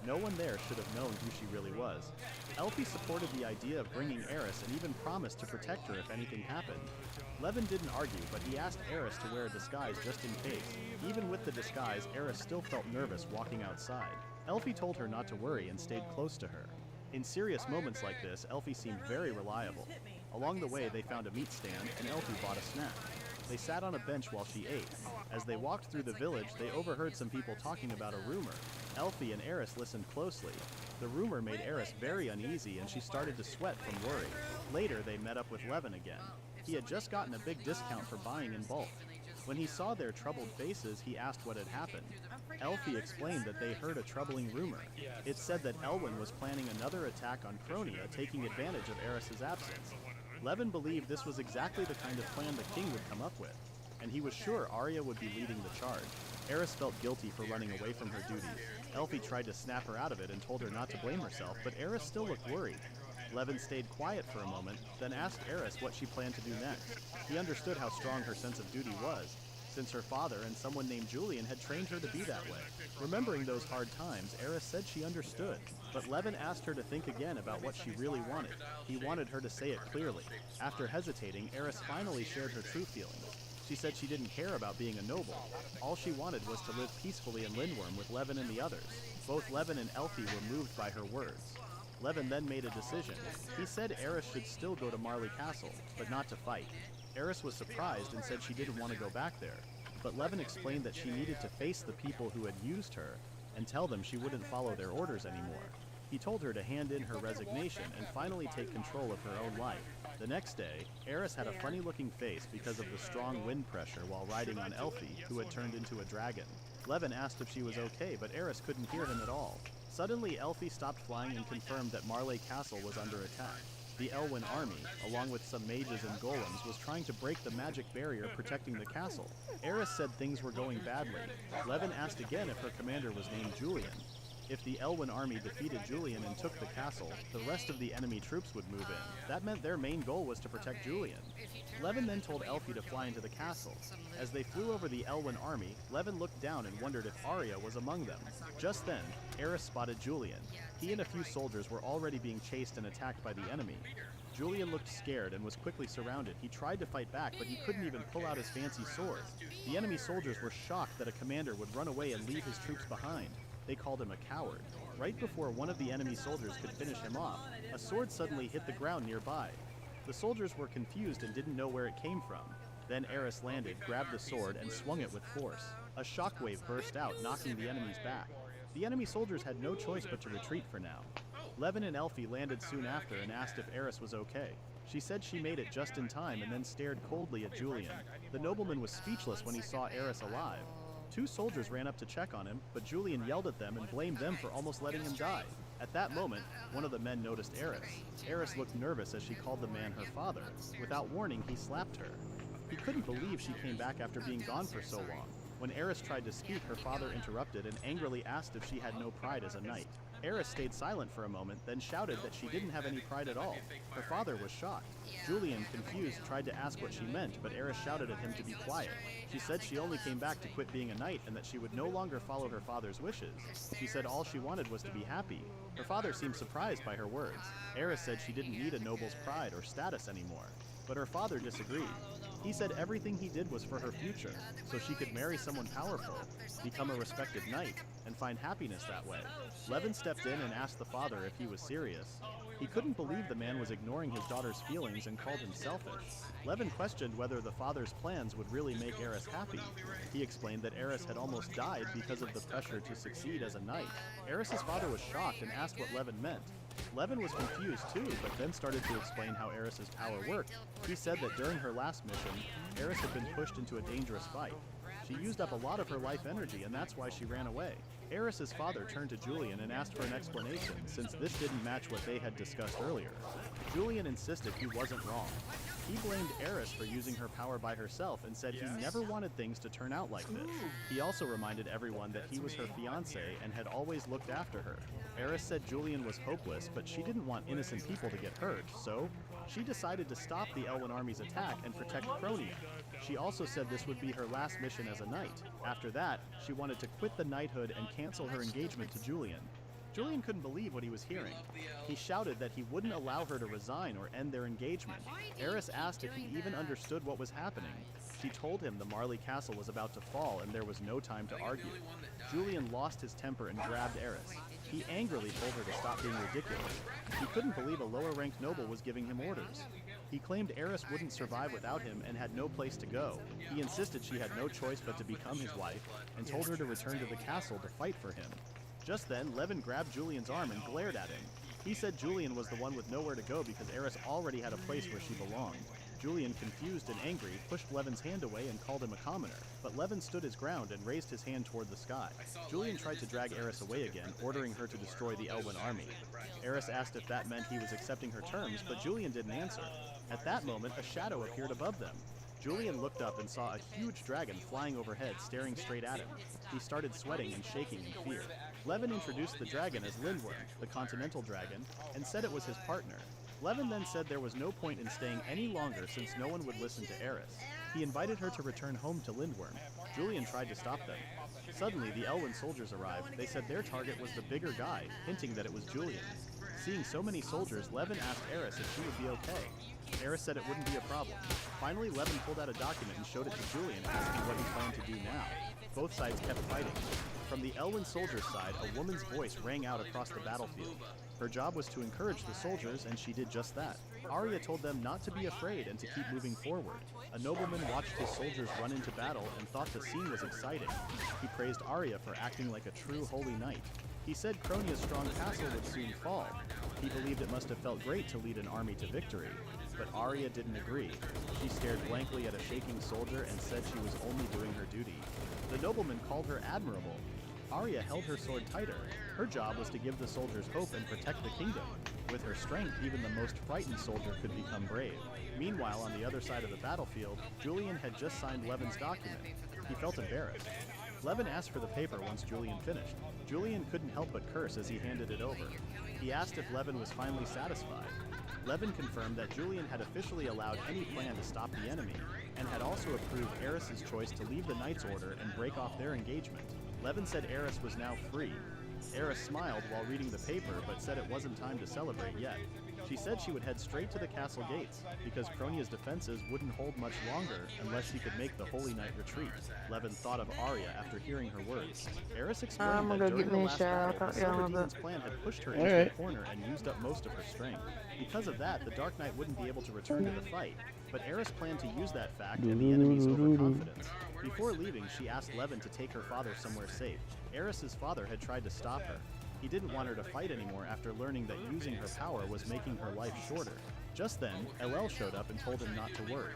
no one there should have known who she really was. Elfie supported the idea of bringing Eris and even promised to protect her if anything happened. Levin didn't argue, but he asked Eris to wear a disguise just in case. Even with the disguise, Eris still felt nervous walking outside. Elfie told her not to worry and stayed close to her. In serious moments like this, Elfie seemed very reliable. Along the way, they found a meat stand, and Elfie bought a snack. They sat on a bench while she ate. As they walked through the village, they overheard some people talking about a rumor. Elfie and Eris listened closely. The rumor made Eris very uneasy and she started to sweat from worry. Later, they met up with Levin again. He had just gotten a big discount for buying in bulk. When he saw their troubled faces, he asked what had happened. Elfie explained that they heard a troubling rumor. It said that Elwyn was planning another attack on Cronia, taking advantage of Eris's absence. Levin believed this was exactly the kind of plan the king would come up with, and he was sure Arya would be leading the charge. Eris felt guilty for running away from her duties. Elfie tried to snap her out of it and told her not to blame herself, but Eris still looked worried. Levin stayed quiet for a moment, then asked Eris what she planned to do next. He understood how strong her sense of duty was, since her father and someone named Julian had trained her to be that way. Remembering those hard times, Eris said she understood, but Levin asked her to think again about what she really wanted. He wanted her to say it clearly. After hesitating, Eris finally shared her true feelings. She said she didn't care about being a noble. All she wanted was to live peacefully in Lindworm with Levin and the others. Both Levin and Elfie were moved by her words. Levin then made a decision. He said Eris should still go to Marley Castle, but not to fight. Eris was surprised and said she didn't want to go back there, but Levin explained that she needed to face the people who had used her and tell them she wouldn't follow their orders anymore. He told her to hand in her resignation and finally take control of her own life. The next day, Eris had a funny-looking face because of the strong wind pressure while riding on Elfie, who had turned into a dragon. Levin asked if she was okay, but Eris couldn't hear him at all. Suddenly, Elfie stopped flying and confirmed that Marley Castle was under attack. The Elwyn army, along with some mages and golems, was trying to break the magic barrier protecting the castle. Eris said things were going badly. Levin asked again if her commander was named Julian. If the Elwyn army defeated Julian and took the castle, the rest of the enemy troops would move in. That meant their main goal was to protect Julian. Levin then told Elfie to fly into the castle. As they flew over the Elwyn army, Levin looked down and wondered if Arya was among them. Just then, Eris spotted Julian. He and a few soldiers were already being chased and attacked by the enemy. Julian looked scared and was quickly surrounded. He tried to fight back, but he couldn't even pull out his fancy sword. The enemy soldiers were shocked that a commander would run away and leave his troops behind. They called him a coward. Right before one of the enemy soldiers could finish him off, a sword suddenly hit the ground nearby. The soldiers were confused and didn't know where it came from. Then Eris landed, grabbed the sword, and swung it with force. A shockwave burst out, knocking the enemies back. The enemy soldiers had no choice but to retreat for now. Levin and Elfie landed soon after and asked if Eris was okay. She said she made it just in time and then stared coldly at Julian. The nobleman was speechless when he saw Eris alive. Two soldiers ran up to check on him, but Julian yelled at them and blamed them for almost letting him die. At that moment, one of the men noticed Eris. Eris looked nervous as she called the man her father. Without warning, he slapped her. He couldn't believe she came back after being gone for so long. When Eris tried to speak, her father interrupted and angrily asked if she had no pride as a knight. Eris stayed silent for a moment, then shouted that she didn't have any pride at all. Her father was shocked. Julian, confused, tried to ask what she meant, but Eris shouted at him to be quiet. She said she only came back to quit being a knight and that she would no longer follow her father's wishes. She said all she wanted was to be happy. Her father seemed surprised by her words. Eris said she didn't need a noble's pride or status anymore. But her father disagreed. He said everything he did was for her future, so she could marry someone powerful, become a respected knight, and find happiness that way. Levin stepped in and asked the father if he was serious. He couldn't believe the man was ignoring his daughter's feelings and called him selfish. Levin questioned whether the father's plans would really make Eris happy. He explained that Eris had almost died because of the pressure to succeed as a knight. Eris's father was shocked and asked what Levin meant. Levin was confused too, but then started to explain how Eris's power worked. He said that during her last mission, Eris had been pushed into a dangerous fight. She used up a lot of her life energy, and that's why she ran away. Eris's father turned to Julian and asked for an explanation, since this didn't match what they had discussed earlier. Julian insisted he wasn't wrong. He blamed Eris for using her power by herself and said he never wanted things to turn out like this. He also reminded everyone that he was her fiancé and had always looked after her. Eris said Julian was hopeless, but she didn't want innocent people to get hurt, so she decided to stop the Elwyn army's attack and protect Cronia. She also said this would be her last mission as a knight. After that, she wanted to quit the knighthood and cancel her engagement to Julian. Julian couldn't believe what he was hearing. He shouted that he wouldn't allow her to resign or end their engagement. Eris asked if he even understood what was happening. She told him the Marley Castle was about to fall and there was no time to argue. Julian lost his temper and grabbed Eris. He angrily told her to stop being ridiculous. He couldn't believe a lower-ranked noble was giving him orders. He claimed Eris wouldn't survive without him and had no place to go. He insisted she had no choice but to become his wife and told her to return to the castle to fight for him. Just then, Levin grabbed Julian's arm and glared at him. He said Julian was the one with nowhere to go because Eris already had a place where she belonged. Julian, confused and angry, pushed Levin's hand away and called him a commoner, but Levin stood his ground and raised his hand toward the sky. Julian tried to drag Eris away again, ordering her to destroy the Elwyn army. Eris asked if that meant he was accepting her terms, but Julian didn't answer. At that moment, a shadow appeared above them. Julian looked up and saw a huge dragon flying overhead, staring straight at him. He started sweating and shaking in fear. Levin introduced the dragon as Lindworm, the continental dragon, and said it was his partner. Levin then said there was no point in staying any longer since no one would listen to Eris. He invited her to return home to Lindworm. Julian tried to stop them. Suddenly, the Elwyn soldiers arrived. They said their target was the bigger guy, hinting that it was Julian. Seeing so many soldiers, Levin asked Eris if she would be okay. Eris said it wouldn't be a problem. Finally, Levin pulled out a document and showed it to Julian, asking what he planned to do now. Both sides kept fighting. From the Elwyn soldiers' side, a woman's voice rang out across the battlefield. Her job was to encourage the soldiers, and she did just that. Arya told them not to be afraid and to keep moving forward. A nobleman watched his soldiers run into battle and thought the scene was exciting. He praised Arya for acting like a true holy knight. He said Cronia's strong castle would soon fall. He believed it must have felt great to lead an army to victory. But Arya didn't agree. She stared blankly at a shaking soldier and said she was only doing her duty. The nobleman called her admirable. Arya held her sword tighter. Her job was to give the soldiers hope and protect the kingdom. With her strength, even the most frightened soldier could become brave. Meanwhile, on the other side of the battlefield, Julian had just signed Levin's document. He felt embarrassed. Levin asked for the paper once Julian finished. Julian couldn't help but curse as he handed it over. He asked if Levin was finally satisfied. Levin confirmed that Julian had officially allowed any plan to stop the enemy, and had also approved Eris's choice to leave the Knight's Order and break off their engagement. Levin said Eris was now free. Eris smiled while reading the paper, but said it wasn't time to celebrate yet. She said she would head straight to the castle gates, because Cronia's defenses wouldn't hold much longer unless she could make the Holy Knight retreat. Levin thought of Arya after hearing her words. Eris explained that during the last battle, the Silver Demon's plan had pushed her into a corner and used up most of her strength. Because of that, the Dark Knight wouldn't be able to return to the fight, but Eris planned to use that fact and the enemy's overconfidence. Before leaving, she asked Levin to take her father somewhere safe. Eris's father had tried to stop her. He didn't want her to fight anymore after learning that using her power was making her life shorter. Just then, Elel showed up and told him not to worry.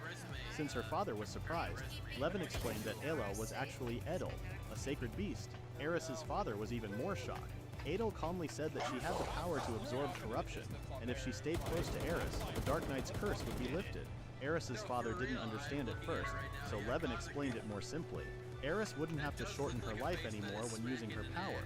Since her father was surprised, Levin explained that Elel was actually Edel, a sacred beast. Eris's father was even more shocked. Edel calmly said that she had the power to absorb corruption, and if she stayed close to Eris, the Dark Knight's curse would be lifted. Eris's father didn't understand at first, so Levin explained it more simply. Eris wouldn't have to shorten her life anymore when using her power.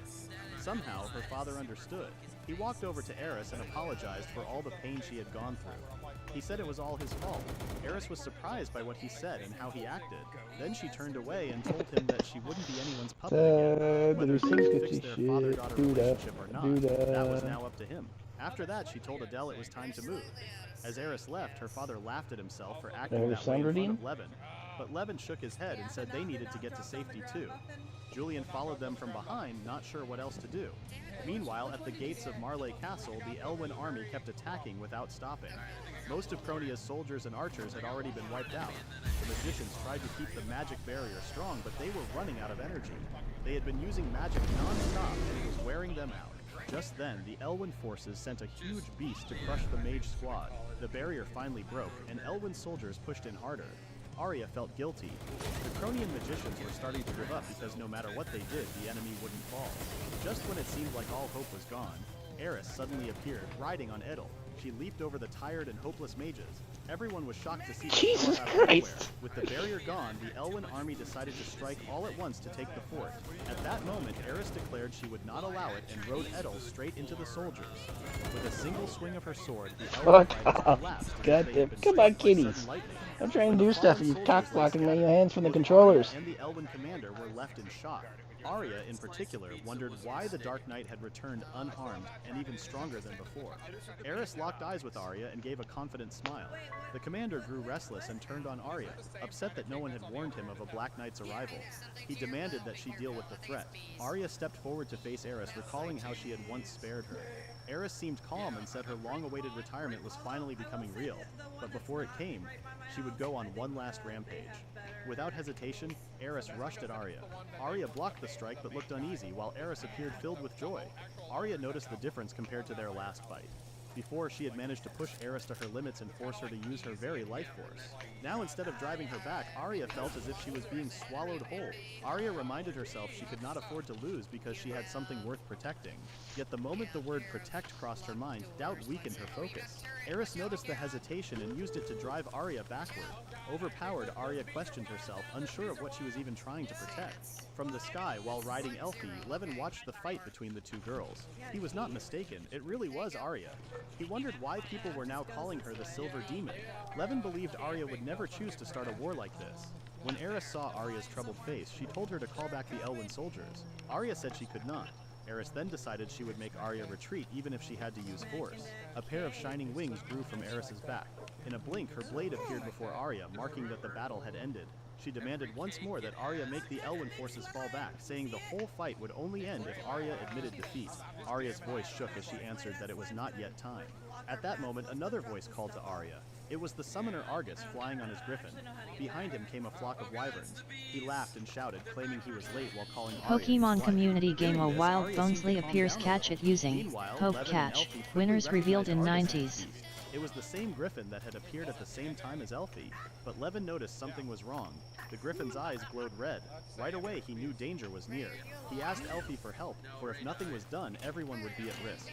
Somehow, her father understood. He walked over to Eris and apologized for all the pain she had gone through. He said it was all his fault. Eris was surprised by what he said and how he acted. Then she turned away and told him that she wouldn't be anyone's puppet again. Whether they would fix their father-daughter relationship or not, that was now up to him. After that, she told Adele it was time to move. As Eris left, her father laughed at himself for acting that way in front of Levin. But Levin shook his head and said they needed to get to safety too. Julian followed them from behind, not sure what else to do. Meanwhile, at the gates of Marley Castle, the Elwyn army kept attacking without stopping. Most of Cronia's soldiers and archers had already been wiped out. The magicians tried to keep the magic barrier strong, but they were running out of energy. They had been using magic non-stop, and it was wearing them out. Just then, the Elwyn forces sent a huge beast to crush the mage squad. The barrier finally broke, and Elwyn soldiers pushed in harder. Arya felt guilty. The Cronian magicians were starting to give up because no matter what they did, the enemy wouldn't fall. Just when it seemed like all hope was gone, Eris suddenly appeared, riding on Edel. She leaped over the tired and hopeless mages. Everyone was shocked to see Jesus her out of nowhere. Christ! With the barrier gone, the Elwyn army decided to strike all at once to take the fort. At that moment, Eris declared she would not allow it and rode Edel straight into the soldiers. With a single swing of her sword, the Elwyn riders collapsed. God damn. Come on, kitties. I'm trying to do stuff and you cock blocking my hands from the controllers. And the Elwyn commander were left in shock. Arya, in particular, wondered why the Dark Knight had returned unharmed and even stronger than before. Eris locked eyes with Arya and gave a confident smile. The commander grew restless and turned on Arya, upset that no one had warned him of a Black Knight's arrival. He demanded that she deal with the threat. Arya stepped forward to face Eris, recalling how she had once spared her. Eris seemed calm and said her long-awaited retirement was finally becoming real, but before it came, she would go on one last rampage. Without hesitation, Eris rushed at Arya. Arya blocked the strike but looked uneasy, while Eris appeared filled with joy. Arya noticed the difference compared to their last fight. Before, she had managed to push Eris to her limits and force her to use her very life force. Now, instead of driving her back, Arya felt as if she was being swallowed whole. Arya reminded herself she could not afford to lose because she had something worth protecting. Yet the moment the word protect crossed her mind, doubt weakened her focus. Eris noticed the hesitation and used it to drive Arya backward. Overpowered, Arya questioned herself, unsure of what she was even trying to protect. From the sky, while riding Elfie, Levin watched the fight between the two girls. He was not mistaken, it really was Arya. He wondered why people were now calling her the Silver Demon. Levin believed Arya would never choose to start a war like this. When Eris saw Arya's troubled face, she told her to call back the Elwyn soldiers. Arya said she could not. Eris then decided she would make Arya retreat even if she had to use force. A pair of shining wings grew from Eris's back. In a blink, her blade appeared before Arya, marking that the battle had ended. She demanded once more that Arya make the Elwyn forces fall back, saying the whole fight would only end if Arya admitted defeat. Arya's voice shook as she answered that it was not yet time. At that moment, another voice called to Arya. It was the summoner Argus flying on his griffin. Behind him came a flock of wyverns. He laughed and shouted, claiming he was late while calling Arya Pokemon his community wife. game Hearing a this, wild Arya Bonesley seemed to calm appears down a catch little. it using Meanwhile, Hope Levin and catch. Elfie quickly Winners revealed in recognized Argus 90s. as the beast. It was the same griffin that had appeared at the same time as Elfie, but Levin noticed something was wrong. The griffin's eyes glowed red. Right away, he knew danger was near. He asked Elfie for help, for if nothing was done, everyone would be at risk.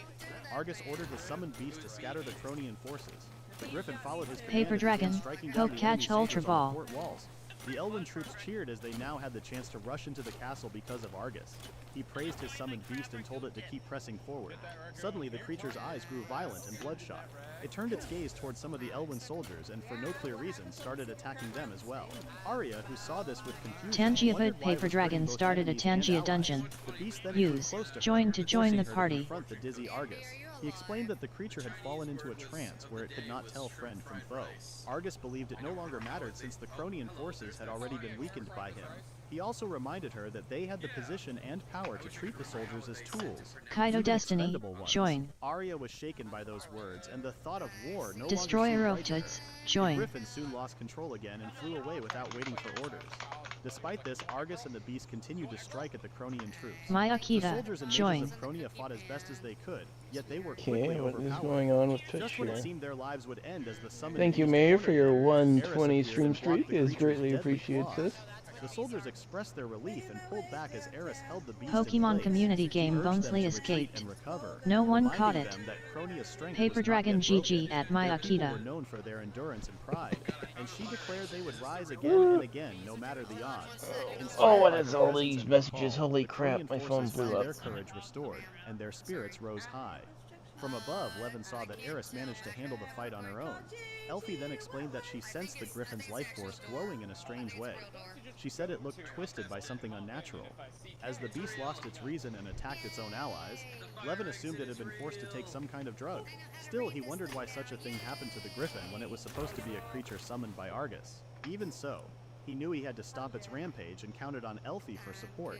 Argus ordered the summoned beast to scatter the Cronian forces. The griffin followed his command Paper and began Dragon, striking down Hope the catch enemy Ultra soldiers on Ball. the fort walls. The Elwyn troops cheered as they now had the chance to rush into the castle because of Argus. He praised his summoned beast and told it to keep pressing forward. Suddenly, the creature's eyes grew violent and bloodshot. It turned its gaze towards some of the Elwyn soldiers and, for no clear reason, started attacking them as well. Arya, who saw this with confusion, Tangia wondered Hood why it Paper was Dragon hurting both started a enemies and Tangia allies. dungeon. The beast then flew Use close to her, join to join forcing the her to party. confront the dizzy Argus. He explained that the creature had fallen into a trance where it could not tell friend from foe. Argus believed it no longer mattered since the Cronian forces had already been weakened by him. He also reminded her that they had the position and power to treat the soldiers as tools. Kaito even Destiny, expendable ones. join. Arya was shaken by those words, and the thought of war no Destroyer longer of seemed right to Toots, her. join. The griffin soon lost control again and flew away without waiting for orders. Despite this, Argus and the beast continued to strike at the Cronian troops. Maya The Kita, soldiers and join. mages of Cronia fought as best as they could, yet they were quickly Okay, what is overpowered. going on with Twitch Just when here? it seemed their lives would end as the summoned Thank you, beast Mayor, ordered for your them, 120 Eris stream appeared and blocked streak. the Is creature's greatly deadly appreciated, claws. sis. The soldiers expressed their relief and pulled back as Eris held the beast Pokemon in place. community She game urged them Bonesley to retreat escaped. and recover, No one reminding caught it. them that Cronia's strength Paper was not Dragon yet GG broken. at Their Maya people Kita. were known for their endurance and pride, and she declared they would rise again and again, no matter the odds. Inspired Oh, what by is her all presence these and messages? recall, Holy the crap, Cronian my phone forces blew found up. their courage restored, and their spirits rose high. From above, Levin saw that Eris managed to handle the fight on her own. Elfie then explained that she sensed the griffin's life force glowing in a strange way. She said it looked twisted by something unnatural. As the beast lost its reason and attacked its own allies, Levin assumed it had been forced to take some kind of drug. Still, he wondered why such a thing happened to the griffin when it was supposed to be a creature summoned by Argus. Even so, he knew he had to stop its rampage and counted on Elfie for support.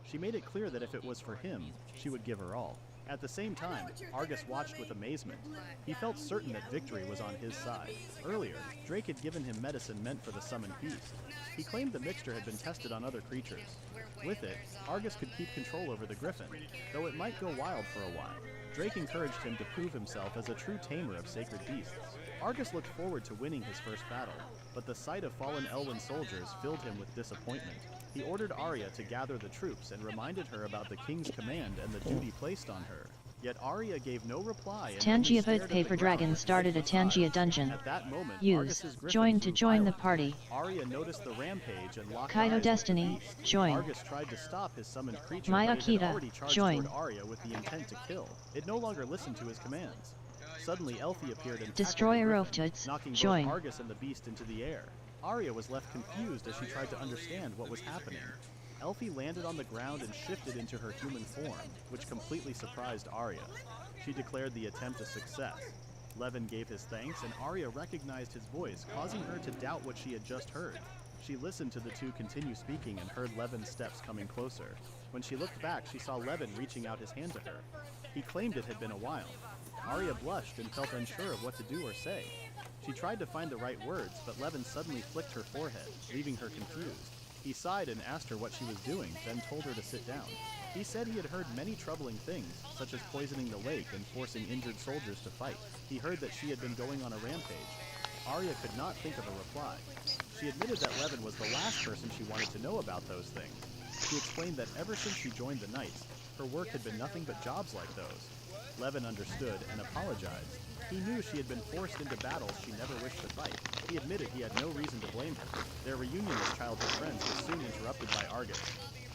She made it clear that if it was for him, she would give her all. At the same time, Argus watched with amazement. He felt certain that victory was on his side. Earlier, Drake had given him medicine meant for the summoned beast. He claimed the mixture had been tested on other creatures. With it, Argus could keep control over the griffin, though it might go wild for a while. Drake encouraged him to prove himself as a true tamer of sacred beasts. Argus looked forward to winning his first battle, but the sight of fallen Elwyn soldiers filled him with disappointment. He ordered Arya to gather the troops and reminded her about the king's command and the duty placed on her. Yet Arya gave no reply and only Tangia stared Hood at the Paper ground Dragon with started a vacant Tangia eyes. dungeon. At that moment, Use Argus's griffin join to grew join the violent. party. Arya noticed the rampage and locked Kaito eyes with the Destiny, beast. join. Argus tried to stop his summoned creature, Maya but it had Kita, already charged join. toward Arya with the intent to kill. It no longer listened to his commands. Suddenly, Elfie appeared and tackled the Destroyer griffin, of Toots, knocking join. both Argus and the beast into the air. Arya was left confused as she tried to understand what was happening. Elfie landed on the ground and shifted into her human form, which completely surprised Arya. She declared the attempt a success. Levin gave his thanks, and Arya recognized his voice, causing her to doubt what she had just heard. She listened to the two continue speaking and heard Levin's steps coming closer. When she looked back, she saw Levin reaching out his hand to her. He claimed it had been a while. Arya blushed and felt unsure of what to do or say. She tried to find the right words, but Levin suddenly flicked her forehead, leaving her confused. He sighed and asked her what she was doing, then told her to sit down. He said he had heard many troubling things, such as poisoning the lake and forcing injured soldiers to fight. He heard that she had been going on a rampage. Arya could not think of a reply. She admitted that Levin was the last person she wanted to know about those things. She explained that ever since she joined the Knights, her work had been nothing but jobs like those. Levin understood and apologized. He knew she had been forced into battles she never wished to fight. He admitted he had no reason to blame her. Their reunion as childhood friends was soon interrupted by Argus.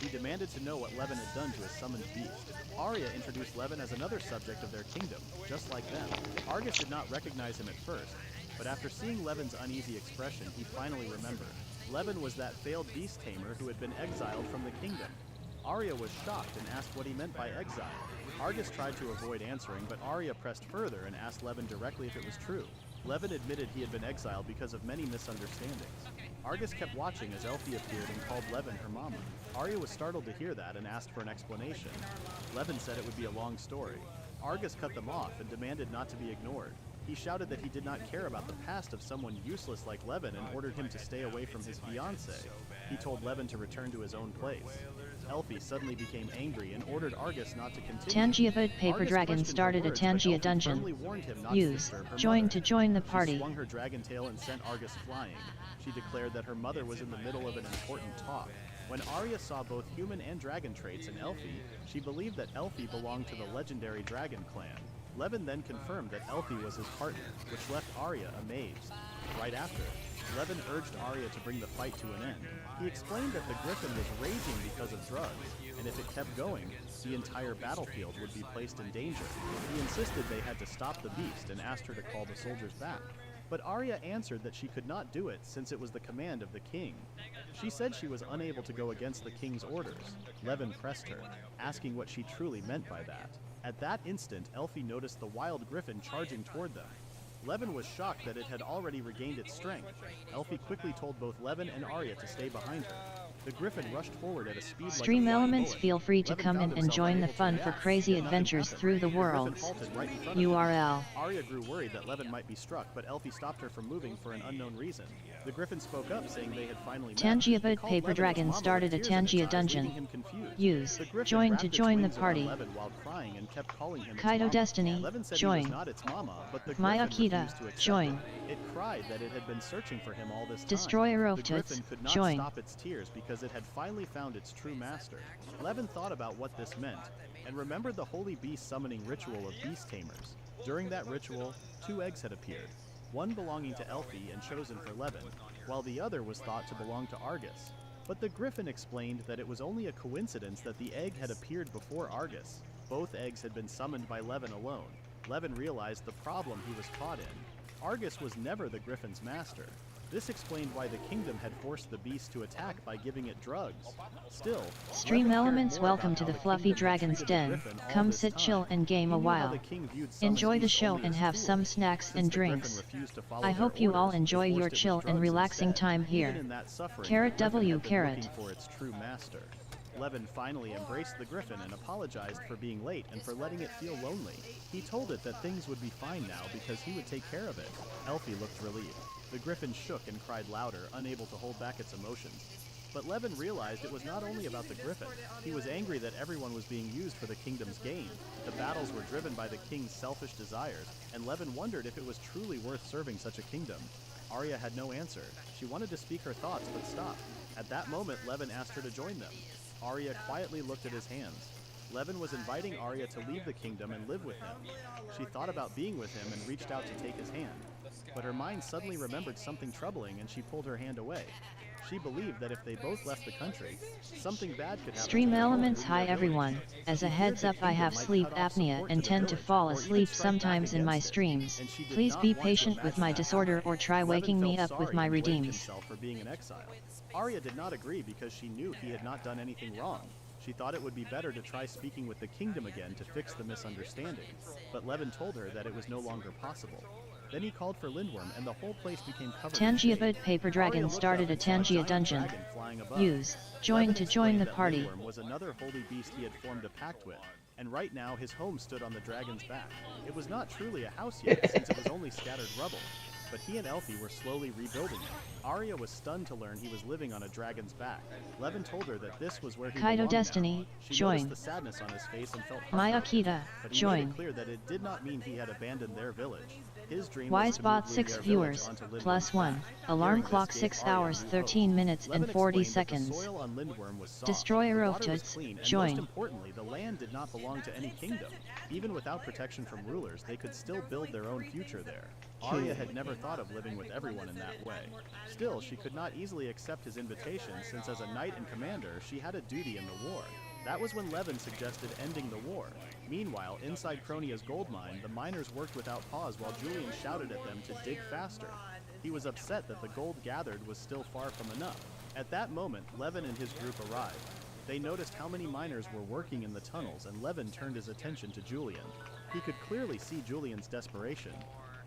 He demanded to know what Levin had done to his summoned beast. Arya introduced Levin as another subject of their kingdom, just like them. Argus did not recognize him at first, but after seeing Levin's uneasy expression, he finally remembered. Levin was that failed beast tamer who had been exiled from the kingdom. Arya was shocked and asked what he meant by exile. Argus tried to avoid answering, but Arya pressed further and asked Levin directly if it was true. Levin admitted he had been exiled because of many misunderstandings. Argus kept watching as Elfie appeared and called Levin her mama. Arya was startled to hear that and asked for an explanation. Levin said it would be a long story. Argus cut them off and demanded not to be ignored. He shouted that he did not care about the past of someone useless like Levin and ordered him to stay away from his fiancée. He told Levin to return to his own place. Elfie suddenly became angry and ordered Argus not to continue. Tangia Boat Paper Dragon started a Tangia dungeon. Use join to join the party. She swung her dragon tail and sent Argus flying. She declared that her mother was in the middle of an important talk. When Arya saw both human and dragon traits in Elfie, she believed that Elfie belonged to the legendary dragon clan. Levin then confirmed that Elfie was his partner, which left Arya amazed. Right after, Levin urged Arya to bring the fight to an end. He explained that the griffin was raging because of drugs, and if it kept going, the entire battlefield would be placed in danger. He insisted they had to stop the beast and asked her to call the soldiers back. But Arya answered that she could not do it since it was the command of the king. She said she was unable to go against the king's orders. Levin pressed her, asking what she truly meant by that. At that instant, Elfie noticed the wild griffin charging toward them. Levin was shocked that it had already regained its strength. Elfie quickly told both Levin and Arya to stay behind her. The griffin rushed forward at a speed Stream like a elements bullet. feel free to Levin come found in and himself join the unable to fun for react, crazy and nothing adventures happened. through the The griffin worlds. halted right in front of them. URL. Arya grew worried that Levin might be struck, but Elfie stopped her from moving for an unknown reason. The griffin spoke up, saying they had finally met. Tangia It Boat called Paper Levin its Dragon mama started a with tears in its Tangia eyes, dungeon. leaving him confused. Use The griffin join wrapped to its join the wings around party. Levin while crying and kept calling him its Kaito mama. Destiny, Levin said join. he was not its mama, but the Maya griffin Kita, refused to accept join. it. It cried that it had been searching for him all this time. Destroyer of The Toots, griffin could not join. stop its tears because it had finally found its true master. Levin thought about what this meant, and remembered the holy beast summoning ritual of beast tamers. During that ritual, 2 eggs had appeared, one belonging to Elfie and chosen for Levin, while the other was thought to belong to Argus. But the griffin explained that it was only a coincidence that the egg had appeared before Argus. Both eggs had been summoned by Levin alone. Levin realized the problem he was caught in. Argus was never the griffin's master. This explained why the kingdom had forced the beast to attack by giving it drugs. Still, Stream Levin cared elements more welcome about to how the Fluffy kingdom had Dragon's treated the Den. griffin all Come this sit, time. chill, and game He a knew how while. the king viewed summoned Enjoy the beasts show only and as have tools. some snacks Since and the griffin drinks. refused to follow I their hope you all orders, they enjoy your forced it with chill and drugs relaxing instead. time here. Even in that suffering, Carrot the griffin W had been carrot. looking for its true master. Levin finally embraced the griffin and apologized for being late and for letting it feel lonely. He told it that things would be fine now because he would take care of it. Elfie looked relieved. The griffin shook and cried louder, unable to hold back its emotions. But Levin realized it was not only about the griffin. He was angry that everyone was being used for the kingdom's gain. The battles were driven by the king's selfish desires, and Levin wondered if it was truly worth serving such a kingdom. Arya had no answer. She wanted to speak her thoughts, but stopped. At that moment, Levin asked her to join them. Arya quietly looked at his hands. Levin was inviting Arya to leave the kingdom and live with him. She thought about being with him and reached out to take his hand. But her mind suddenly remembered something troubling and she pulled her hand away. She believed that if they both left the country, something bad could happen. Stream to their elements home hi and their everyone, village. as She a feared heads the up I kingdom have might sleep cut off apnea support and to the tend to village, fall or even asleep strike back sometimes in my against it. streams. And she did Please not be want to patient with imagine my that disorder happening. or try Levin waking me felt up with sorry my and blamed redeems. himself for being in exile. Arya did not agree because she knew he had not done anything wrong. She thought it would be better to try speaking with the kingdom again to fix the misunderstanding, but Levin told her that it was no longer possible. Then he called for Lindworm and the whole place became covered in Tangia shade. Boat Paper Dragon Arya looked started up a and saw Tangia giant dungeon. dragon flying above. Use join Levin to join the explained that party. Lindworm was another holy beast he had formed a pact with, and right now his home stood on the dragon's back. It was not truly a house yet since it was only scattered rubble. but he and Elfie were slowly rebuilding it. Arya was stunned to learn he was living on a dragon's back. Levin told her that this was where he Kaito belonged Destiny, now. She join. noticed the sadness on his face and felt Maya heartbroken, Kita, but he join. made it clear that it did not mean he had abandoned their village. His dream was to Wisebot move 6 their viewers, village onto plus Lindworm's 1, back. alarm Hearing clock this 6 gave Arya hours new 13 hope. minutes Levin and 40 explained that the seconds. soil on Lindworm was soft, Destroyer the of water was Tuts, clean, and most join. importantly, the land did not belong to any kingdom. Even without protection from rulers, they could still build their own future there. Arya had never thought of living with everyone in that way. Still, she could not easily accept his invitation since as a knight and commander, she had a duty in the war. That was when Levin suggested ending the war. Meanwhile, inside Cronia's gold mine, the miners worked without pause while Julian shouted at them to dig faster. He was upset that the gold gathered was still far from enough. At that moment, Levin and his group arrived. They noticed how many miners were working in the tunnels, and Levin turned his attention to Julian. He could clearly see Julian's desperation.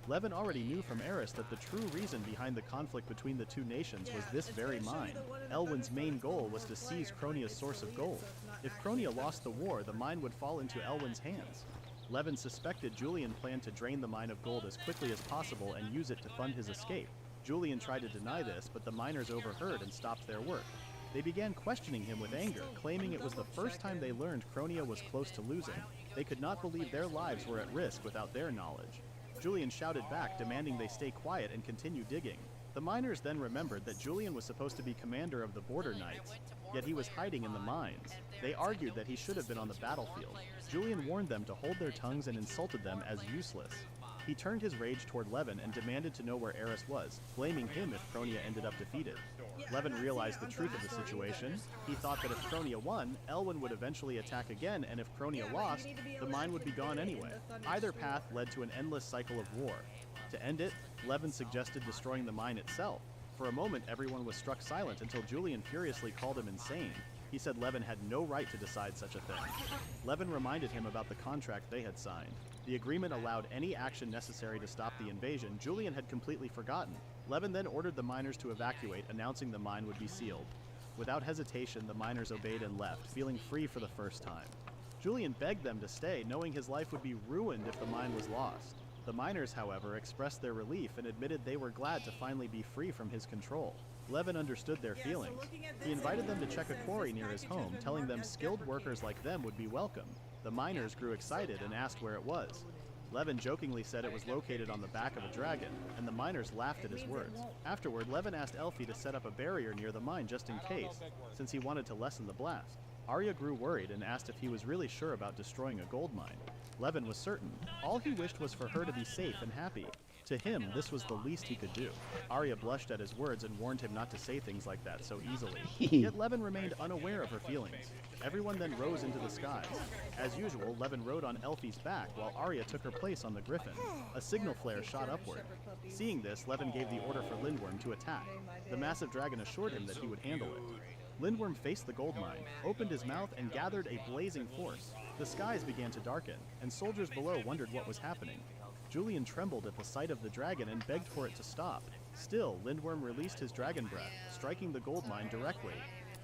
Levin already knew from Eris that the true reason behind the conflict between the two nations was this very mine. Elwyn's main goal was to seize Cronia's source of gold. If Cronia lost the war, the mine would fall into Elwyn's hands. Levin suspected Julian planned to drain the mine of gold as quickly as possible and use it to fund his escape. Julian tried to deny this, but the miners overheard and stopped their work. They began questioning him with anger, claiming it was the first time they learned Cronia was close to losing. They could not believe their lives were at risk without their knowledge. Julian shouted back, demanding they stay quiet and continue digging. The miners then remembered that Julian was supposed to be commander of the Border Knights, yet he was hiding in the mines. They argued that he should have been on the battlefield. Julian warned them to hold their tongues and insulted them as useless. He turned his rage toward Levin and demanded to know where Eris was, blaming him if Cronia ended up defeated. Levin realized the truth of the situation. He thought that if Cronia won, Elwyn would eventually attack again, and if Cronia lost, the mine would be gone anyway. Either path led to an endless cycle of war. To end it, Levin suggested destroying the mine itself. For a moment, everyone was struck silent until Julian furiously called him insane. He said Levin had no right to decide such a thing. Levin reminded him about the contract they had signed. The agreement allowed any action necessary to stop the invasion Julian had completely forgotten. Levin then ordered the miners to evacuate, announcing the mine would be sealed. Without hesitation, the miners obeyed and left, feeling free for the first time. Julian begged them to stay, knowing his life would be ruined if the mine was lost. The miners, however, expressed their relief and admitted they were glad to finally be free from his control. Levin understood their feelings. He invited them to check a quarry near his home, telling them skilled workers like them would be welcome. The miners grew excited and asked where it was. Levin jokingly said it was located on the back of a dragon, and the miners laughed at his words. Afterward, Levin asked Elfie to set up a barrier near the mine just in case, since he wanted to lessen the blast. Arya grew worried and asked if he was really sure about destroying a gold mine. Levin was certain. All he wished was for her to be safe and happy. To him, this was the least he could do. Arya blushed at his words and warned him not to say things like that so easily. Yet Levin remained unaware of her feelings. Everyone then rose into the skies. As usual, Levin rode on Elfie's back while Arya took her place on the griffin. A signal flare shot upward. Seeing this, Levin gave the order for Lindworm to attack. The massive dragon assured him that he would handle it. Lindworm faced the gold mine, opened his mouth, and gathered a blazing force. The skies began to darken, and soldiers below wondered what was happening. Julian trembled at the sight of the dragon and begged for it to stop. Still, Lindworm released his dragon breath, striking the gold mine directly.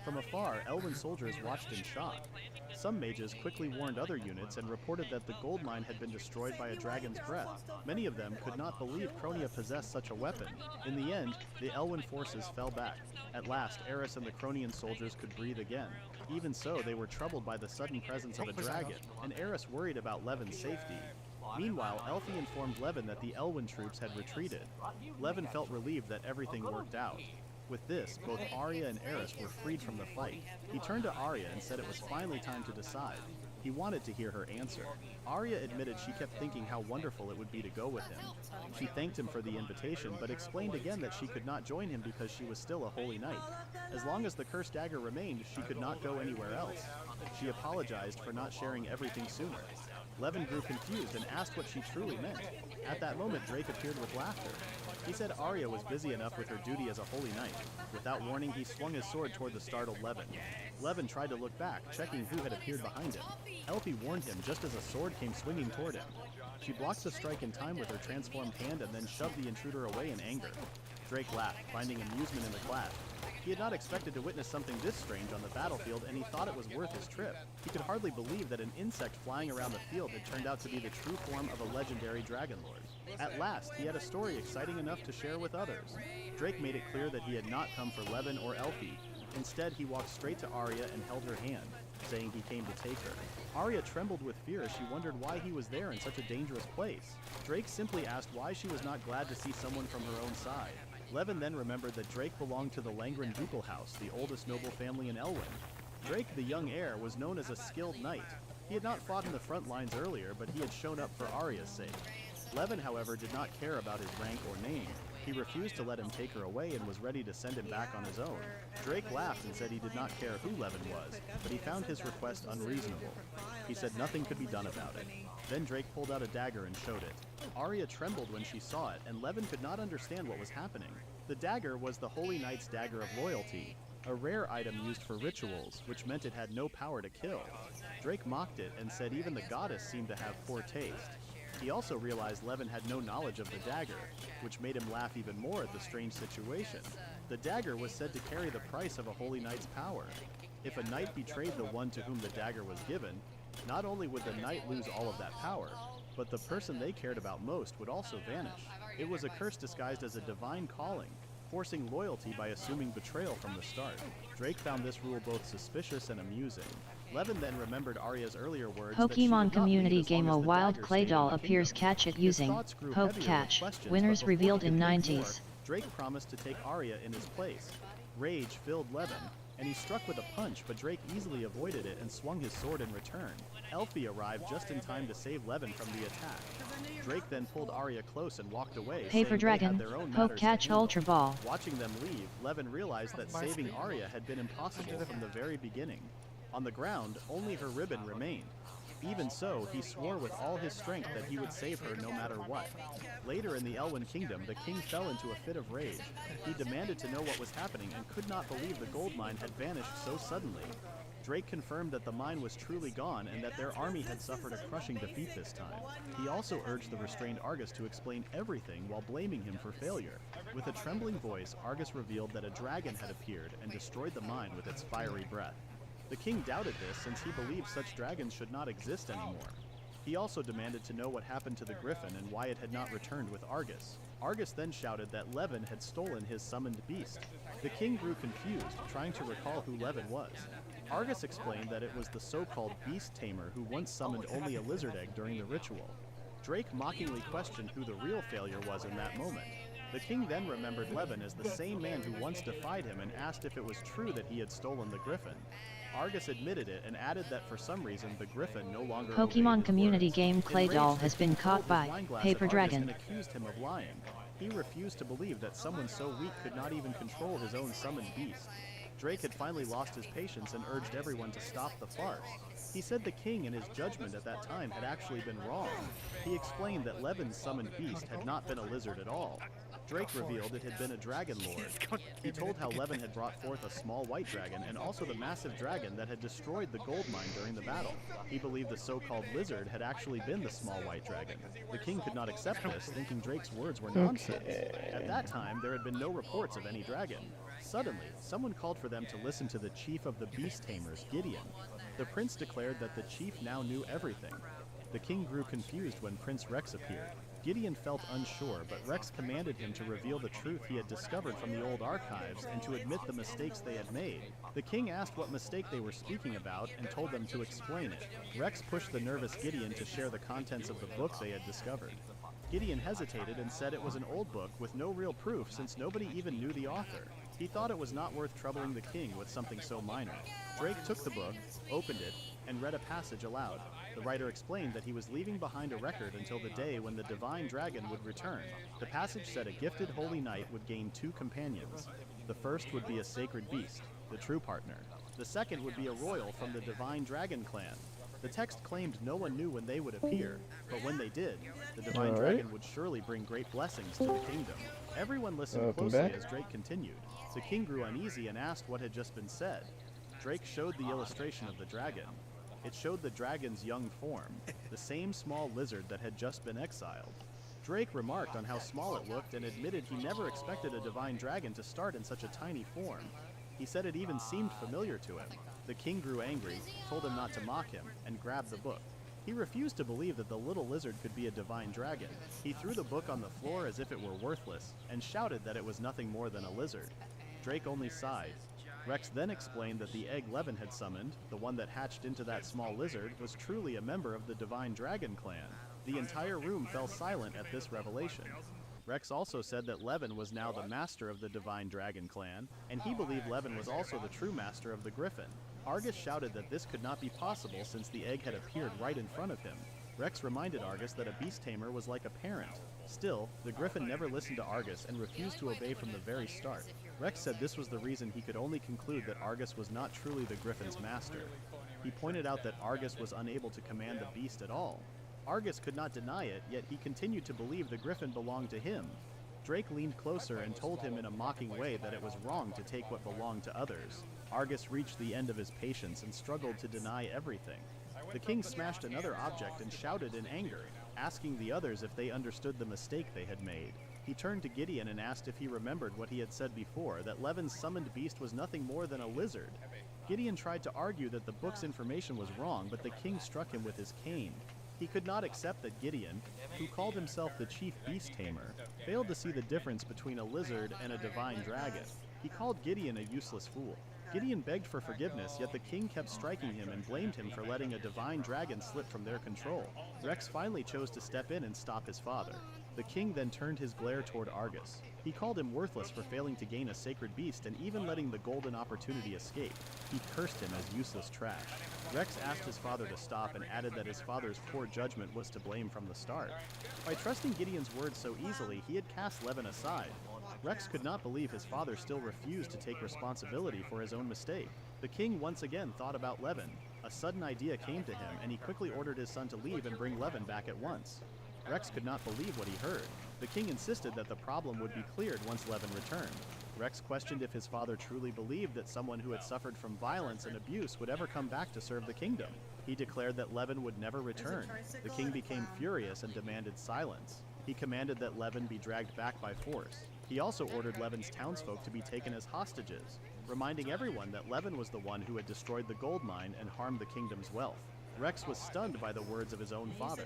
From afar, Elwyn soldiers watched in shock. Some mages quickly warned other units and reported that the gold mine had been destroyed by a dragon's breath. Many of them could not believe Cronia possessed such a weapon. In the end, the Elwyn forces fell back. At last, Eris and the Cronian soldiers could breathe again. Even so, they were troubled by the sudden presence of a dragon, and Eris worried about Levin's safety. Meanwhile, Elfie informed Levin that the Elwyn troops had retreated. Levin felt relieved that everything worked out. With this, both Arya and Eris were freed from the fight. He turned to Arya and said it was finally time to decide. He wanted to hear her answer. Arya admitted she kept thinking how wonderful it would be to go with him. She thanked him for the invitation, but explained again that she could not join him because she was still a holy knight. As long as the cursed dagger remained, she could not go anywhere else. She apologized for not sharing everything sooner. Levin grew confused and asked what she truly meant. At that moment, Drake appeared with laughter. He said Arya was busy enough with her duty as a holy knight. Without warning, he swung his sword toward the startled Levin. Levin tried to look back, checking who had appeared behind him. Elfie warned him just as a sword came swinging toward him. She blocked the strike in time with her transformed hand and then shoved the intruder away in anger. Drake laughed, finding amusement in the clash. He had not expected to witness something this strange on the battlefield, and he thought it was worth his trip. He could hardly believe that an insect flying around the field had turned out to be the true form of a legendary dragon lord. At last, he had a story exciting enough to share with others. Drake made it clear that he had not come for Levin or Elfie. Instead, he walked straight to Arya and held her hand, saying he came to take her. Arya trembled with fear as she wondered why he was there in such a dangerous place. Drake simply asked why she was not glad to see someone from her own side. Levin then remembered that Drake belonged to the Langren ducal house, the oldest noble family in Elwyn. Drake, the young heir, was known as a skilled knight. He had not fought in the front lines earlier, but he had shown up for Arya's sake. Levin, however, did not care about his rank or name. He refused to let him take her away and was ready to send him back on his own. Drake laughed and said he did not care who Levin was, but he found his request unreasonable. He said nothing could be done about it. Then Drake pulled out a dagger and showed it. Arya trembled when she saw it, and Levin could not understand what was happening. The dagger was the Holy Knight's dagger of loyalty, a rare item used for rituals, which meant it had no power to kill. Drake mocked it and said even the goddess seemed to have poor taste. He also realized Levin had no knowledge of the dagger, which made him laugh even more at the strange situation. The dagger was said to carry the price of a holy knight's power. If a knight betrayed the one to whom the dagger was given, not only would the knight lose all of that power, but the person they cared about most would also vanish. It was a curse disguised as a divine calling, forcing loyalty by assuming betrayal from the start. Drake found this rule both suspicious and amusing. Levin then remembered Arya's earlier words Pokemon community game a wild clay doll appears catch it using Poke Catch. Winners revealed in 90s. Drake promised to take Arya in his place. Rage filled Levin, and he struck with a punch, but Drake easily avoided it and swung his sword in return. Elfie arrived just in time to save Levin from the attack. Drake then pulled Arya close and walked away, Paper Dragon, Poke Catch Ultra Ball. Watching them leave, Levin realized that saving Arya had been impossible from the very beginning. On the ground, only her ribbon remained. Even so, he swore with all his strength that he would save her no matter what. Later in the Elwyn Kingdom, the king fell into a fit of rage. He demanded to know what was happening and could not believe the gold mine had vanished so suddenly. Drake confirmed that the mine was truly gone and that their army had suffered a crushing defeat this time. He also urged the restrained Argus to explain everything while blaming him for failure. With a trembling voice, Argus revealed that a dragon had appeared and destroyed the mine with its fiery breath. The king doubted this since he believed such dragons should not exist anymore. He also demanded to know what happened to the griffin and why it had not returned with Argus. Argus then shouted that Levin had stolen his summoned beast. The king grew confused, trying to recall who Levin was. Argus explained that it was the so-called beast tamer who once summoned only a lizard egg during the ritual. Drake mockingly questioned who the real failure was in that moment. The king then remembered Levin as the same man who once defied him and asked if it was true that he had stolen the griffin. Argus admitted it and added that for some reason the griffin no longer Pokemon community game Clay Doll has been caught by Paper Dragon. And accused him of lying. He refused to believe that someone so weak could not even control his own summoned beast. Drake had finally lost his patience and urged everyone to stop the farce. He said the king in his judgment at that time had actually been wrong. He explained that Levin's summoned beast had not been a lizard at all. Drake revealed it had been a dragon lord. He told how Levin had brought forth a small white dragon and also the massive dragon that had destroyed the gold mine during the battle. He believed the so-called lizard had actually been the small white dragon. The king could not accept this, thinking Drake's words were nonsense. At that time, there had been no reports of any dragon. Suddenly, someone called for them to listen to the chief of the beast tamers, Gideon. The prince declared that the chief now knew everything. The king grew confused when Prince Rex appeared. Gideon felt unsure, but Rex commanded him to reveal the truth he had discovered from the old archives and to admit the mistakes they had made. The king asked what mistake they were speaking about and told them to explain it. Rex pushed the nervous Gideon to share the contents of the book they had discovered. Gideon hesitated and said it was an old book with no real proof since nobody even knew the author. He thought it was not worth troubling the king with something so minor. Drake took the book, opened it, and read a passage aloud. The writer explained that he was leaving behind a record until the day when the divine dragon would return. The passage said a gifted holy knight would gain 2 companions. The first would be a sacred beast, the true partner. The second would be a royal from the divine dragon clan. The text claimed no one knew when they would appear, but when they did, the divine dragon would surely bring great blessings to the kingdom. Everyone listened closely as Drake continued. The king grew uneasy and asked what had just been said. Drake showed the illustration of the dragon. It showed the dragon's young form, the same small lizard that had just been exiled. Drake remarked on how small it looked and admitted he never expected a divine dragon to start in such a tiny form. He said it even seemed familiar to him. The king grew angry, told him not to mock him, and grabbed the book. He refused to believe that the little lizard could be a divine dragon. He threw the book on the floor as if it were worthless, and shouted that it was nothing more than a lizard. Drake only sighed. Rex then explained that the egg Levin had summoned, the one that hatched into that small lizard, was truly a member of the Divine Dragon clan. The entire room fell silent at this revelation. Rex also said that Levin was now the master of the Divine Dragon clan, and he believed Levin was also the true master of the Griffin. Argus shouted that this could not be possible since the egg had appeared right in front of him. Rex reminded Argus that a beast tamer was like a parent. Still, the Griffin never listened to Argus and refused to obey from the very start. Rex said this was the reason he could only conclude that Argus was not truly the Griffin's master. He pointed out that Argus was unable to command the beast at all. Argus could not deny it, yet he continued to believe the Griffin belonged to him. Drake leaned closer and told him in a mocking way that it was wrong to take what belonged to others. Argus reached the end of his patience and struggled to deny everything. The king smashed another object and shouted in anger, asking the others if they understood the mistake they had made. He turned to Gideon and asked if he remembered what he had said before, that Levin's summoned beast was nothing more than a lizard. Gideon tried to argue that the book's information was wrong, but the king struck him with his cane. He could not accept that Gideon, who called himself the chief beast tamer, failed to see the difference between a lizard and a divine dragon. He called Gideon a useless fool. Gideon begged for forgiveness, yet the king kept striking him and blamed him for letting a divine dragon slip from their control. Rex finally chose to step in and stop his father. The king then turned his glare toward Argus. He called him worthless for failing to gain a sacred beast and even letting the golden opportunity escape. He cursed him as useless trash. Rex asked his father to stop and added that his father's poor judgment was to blame from the start. By trusting Gideon's words so easily, he had cast Levin aside. Rex could not believe his father still refused to take responsibility for his own mistake. The king once again thought about Levin. A sudden idea came to him, and he quickly ordered his son to leave and bring Levin back at once. Rex could not believe what he heard. The king insisted that the problem would be cleared once Levin returned. Rex questioned if his father truly believed that someone who had suffered from violence and abuse would ever come back to serve the kingdom. He declared that Levin would never return. The king became furious and demanded silence. He commanded that Levin be dragged back by force. He also ordered Levin's townsfolk to be taken as hostages, reminding everyone that Levin was the one who had destroyed the gold mine and harmed the kingdom's wealth. Rex was stunned by the words of his own father.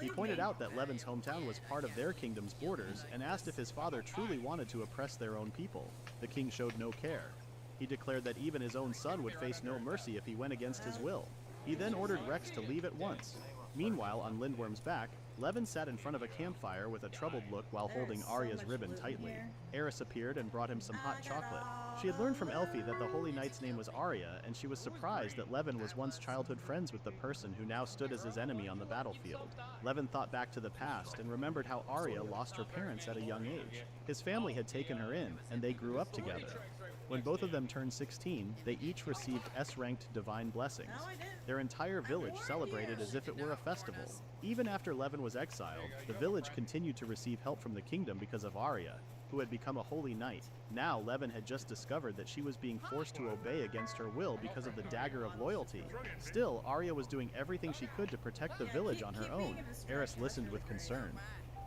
He pointed out that Levin's hometown was part of their kingdom's borders and asked if his father truly wanted to oppress their own people. The king showed no care. He declared that even his own son would face no mercy if he went against his will. He then ordered Rex to leave at once. Meanwhile, on Lindworm's back, Levin sat in front of a campfire with a troubled look while holding Arya's ribbon tightly. Eris appeared and brought him some hot chocolate. She had learned from Elfie that the Holy Knight's name was Arya, and she was surprised that Levin was once childhood friends with the person who now stood as his enemy on the battlefield. Levin thought back to the past and remembered how Arya lost her parents at a young age. His family had taken her in, and they grew up together. When both of them turned 16, they each received S-ranked divine blessings. Their entire village celebrated as if it were a festival. Even after Levin was exiled, the village continued to receive help from the kingdom because of Arya, who had become a holy knight. Now Levin had just discovered that she was being forced to obey against her will because of the dagger of loyalty. Still, Arya was doing everything she could to protect the village on her own. Eris listened with concern.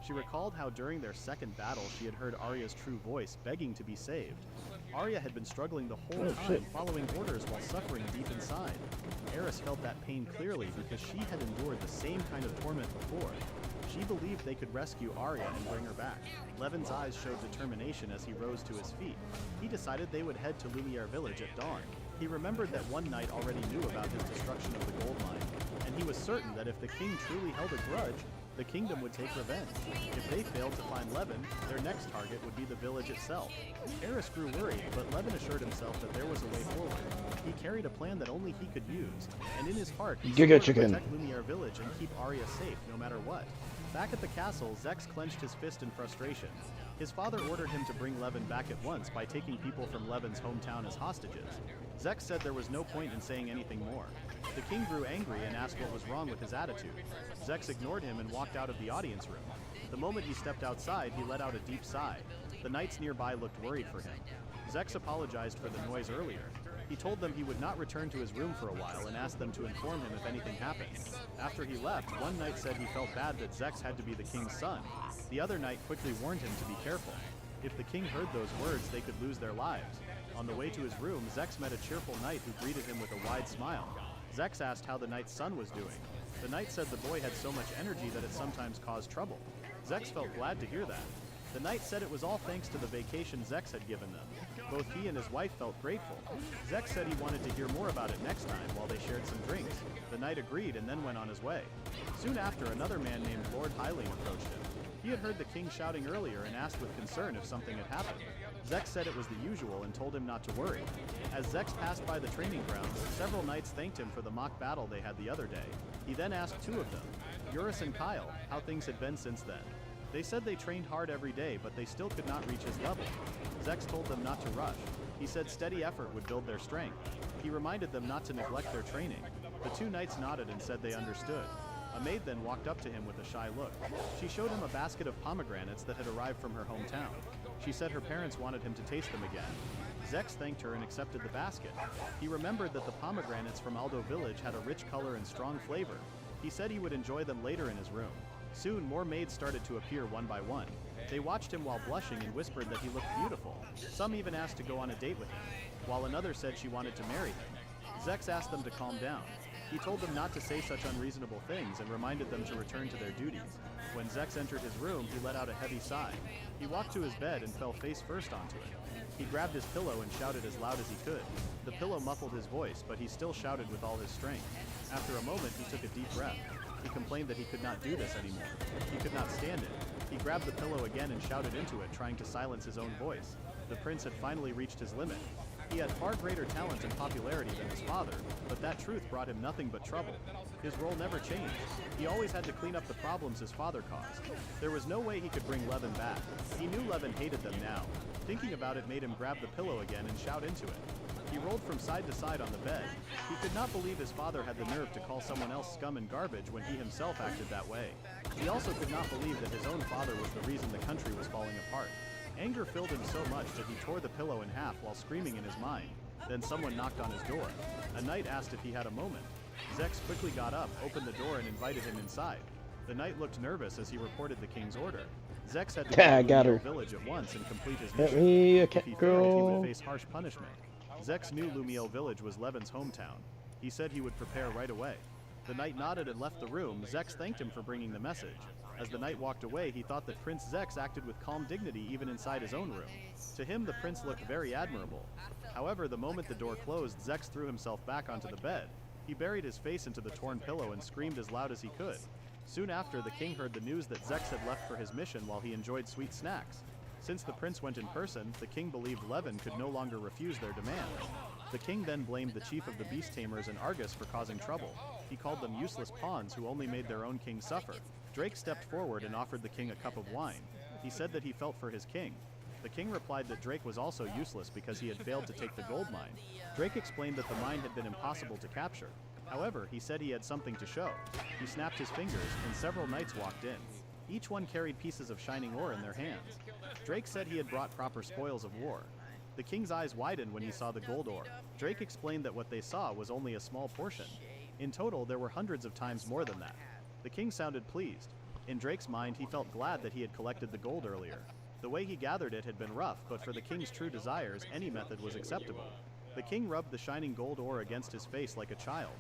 She recalled how during their second battle she had heard Arya's true voice begging to be saved. Arya had been struggling the whole time, following orders while suffering deep inside. Eris felt that pain clearly because she had endured the same kind of torment before. She believed they could rescue Arya and bring her back. Levin's eyes showed determination as he rose to his feet. He decided they would head to Lumiere village at dawn. He remembered that one knight already knew about his destruction of the gold mine, and he was certain that if the king truly held a grudge, the kingdom would take revenge. If they failed to find Levin, their next target would be the village itself. Eris grew worried, but Levin assured himself that there was a way forward. He carried a plan that only he could use, and in his heart, he swore to protect Lumiere village and keep Arya safe no matter what. Back at the castle, Zex clenched his fist in frustration. His father ordered him to bring Levin back at once by taking people from Levin's hometown as hostages. Zex said there was no point in saying anything more. The king grew angry and asked what was wrong with his attitude. Zex ignored him and walked out of the audience room. The moment he stepped outside, he let out a deep sigh. The knights nearby looked worried for him. Zex apologized for the noise earlier. He told them he would not return to his room for a while and asked them to inform him if anything happened. After he left, one knight said he felt bad that Zex had to be the king's son. The other knight quickly warned him to be careful. If the king heard those words, they could lose their lives. On the way to his room, Zex met a cheerful knight who greeted him with a wide smile. Zex asked how the knight's son was doing. The knight said the boy had so much energy that it sometimes caused trouble. Zex felt glad to hear that. The knight said it was all thanks to the vacation Zex had given them. Both he and his wife felt grateful. Zex said he wanted to hear more about it next time while they shared some drinks. The knight agreed and then went on his way. Soon after, another man named Lord Hylian approached him. He had heard the king shouting earlier and asked with concern if something had happened. Zex said it was the usual and told him not to worry. As Zex passed by the training grounds, several knights thanked him for the mock battle they had the other day. He then asked two of them, Eurus and Kyle, how things had been since then. They said they trained hard every day, but they still could not reach his level. Zex told them not to rush. He said steady effort would build their strength. He reminded them not to neglect their training. The two knights nodded and said they understood. A maid then walked up to him with a shy look. She showed him a basket of pomegranates that had arrived from her hometown. She said her parents wanted him to taste them again. Zex thanked her and accepted the basket. He remembered that the pomegranates from Aldo Village had a rich color and strong flavor. He said he would enjoy them later in his room. Soon, more maids started to appear one by one. They watched him while blushing and whispered that he looked beautiful. Some even asked to go on a date with him, while another said she wanted to marry him. Zex asked them to calm down. He told them not to say such unreasonable things and reminded them to return to their duties. When Zex entered his room, he let out a heavy sigh. He walked to his bed and fell face first onto it. He grabbed his pillow and shouted as loud as he could. The pillow muffled his voice, but he still shouted with all his strength. After a moment, he took a deep breath. He complained that he could not do this anymore. He could not stand it. He grabbed the pillow again and shouted into it, trying to silence his own voice. The prince had finally reached his limit. He had far greater talent and popularity than his father, but that truth brought him nothing but trouble. His role never changed. He always had to clean up the problems his father caused. There was no way he could bring Levin back. He knew Levin hated them now. Thinking about it made him grab the pillow again and shout into it. He rolled from side to side on the bed. He could not believe his father had the nerve to call someone else scum and garbage when he himself acted that way. He also could not believe that his own father was the reason the country was falling apart. Anger filled him so much that he tore the pillow in half while screaming in his mind. Then someone knocked on his door. A knight asked if he had a moment. Zex quickly got up, opened the door, and invited him inside. The knight looked nervous as he reported the king's order. Zex had to go to the village at once and complete his mission. If he failed, he would face harsh punishment. Zex knew Lumiel village was Levin's hometown. He said he would prepare right away. The knight nodded and left the room. Zex thanked him for bringing the message. As the knight walked away, he thought that Prince Zex acted with calm dignity even inside his own room. To him, the prince looked very admirable. However, the moment the door closed, Zex threw himself back onto the bed. He buried his face into the torn pillow and screamed as loud as he could. Soon after, the king heard the news that Zex had left for his mission while he enjoyed sweet snacks. Since the prince went in person, the king believed Levin could no longer refuse their demands. The king then blamed the chief of the beast tamers and Argus for causing trouble. He called them useless pawns who only made their own king suffer. Drake stepped forward and offered the king a cup of wine. He said that he felt for his king. The king replied that Drake was also useless because he had failed to take the gold mine. Drake explained that the mine had been impossible to capture. However, he said he had something to show. He snapped his fingers, and several knights walked in. Each one carried pieces of shining ore in their hands. Drake said he had brought proper spoils of war. The king's eyes widened when he saw the gold ore. Drake explained that what they saw was only a small portion. In total, there were hundreds of times more than that. The king sounded pleased. In Drake's mind, he felt glad that he had collected the gold earlier. The way he gathered it had been rough, but for the king's true desires, any method was acceptable. The king rubbed the shining gold ore against his face like a child.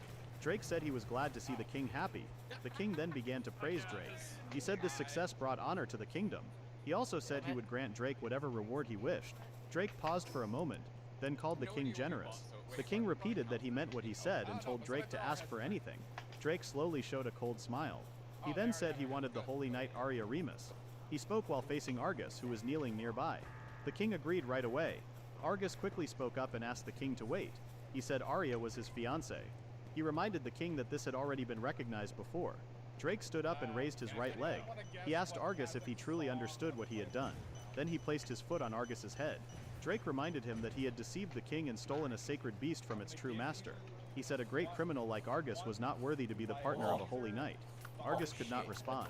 Drake said he was glad to see the king happy. The king then began to praise Drake. He said this success brought honor to the kingdom. He also said he would grant Drake whatever reward he wished. Drake paused for a moment, then called the king generous. The king repeated that he meant what he said and told Drake to ask for anything. Drake slowly showed a cold smile. He then said he wanted the holy knight Arya Remus. He spoke while facing Argus, who was kneeling nearby. The king agreed right away. Argus quickly spoke up and asked the king to wait. He said Arya was his fiancée. He reminded the king that this had already been recognized before. Drake stood up and raised his right leg. He asked Argus if he truly understood what he had done. Then he placed his foot on Argus's head. Drake reminded him that he had deceived the king and stolen a sacred beast from its true master. He said a great criminal like Argus was not worthy to be the partner of a holy knight. Argus could not respond.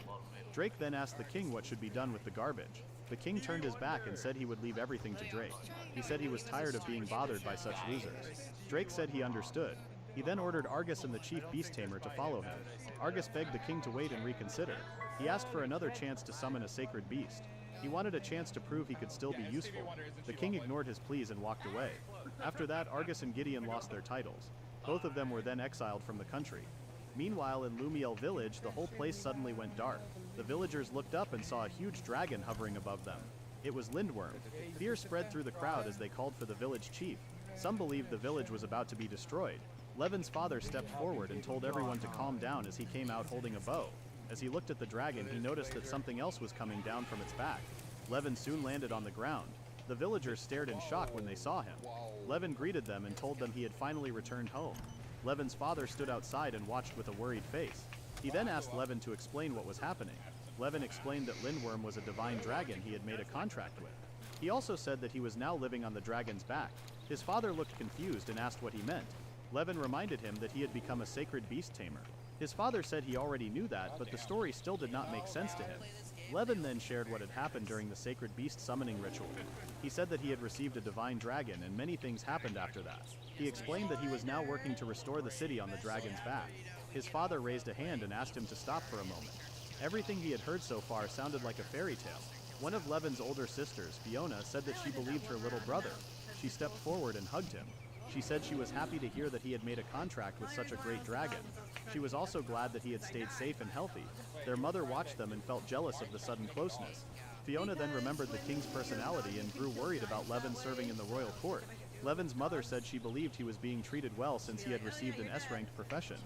Drake then asked the king what should be done with the garbage. The king turned his back and said he would leave everything to Drake. He said he was tired of being bothered by such losers. Drake said he understood. He then ordered Argus and the chief beast tamer to follow him. Argus begged the king to wait and reconsider. He asked for another chance to summon a sacred beast. He wanted a chance to prove he could still be useful. The king ignored his pleas and walked away. After that, Argus and Gideon lost their titles. Both of them were then exiled from the country. Meanwhile, in Lumiel village, the whole place suddenly went dark. The villagers looked up and saw a huge dragon hovering above them. It was Lindworm. Fear spread through the crowd as they called for the village chief. Some believed the village was about to be destroyed. Levin's father stepped forward and told everyone to calm down as he came out holding a bow. As he looked at the dragon, he noticed that something else was coming down from its back. Levin soon landed on the ground. The villagers stared in shock when they saw him. Levin greeted them and told them he had finally returned home. Levin's father stood outside and watched with a worried face. He then asked Levin to explain what was happening. Levin explained that Lindworm was a divine dragon he had made a contract with. He also said that he was now living on the dragon's back. His father looked confused and asked what he meant. Levin reminded him that he had become a sacred beast tamer. His father said he already knew that, but the story still did not make sense to him. Levin then shared what had happened during the sacred beast summoning ritual. He said that he had received a divine dragon and many things happened after that. He explained that he was now working to restore the city on the dragon's back. His father raised a hand and asked him to stop for a moment. Everything he had heard so far sounded like a fairy tale. One of Levin's older sisters, Fiona, said that she believed her little brother. She stepped forward and hugged him. She said she was happy to hear that he had made a contract with such a great dragon. She was also glad that he had stayed safe and healthy. Their mother watched them and felt jealous of the sudden closeness. Fiona then remembered the king's personality and grew worried about Levin serving in the royal court. Levin's mother said she believed he was being treated well since he had received an S-ranked profession.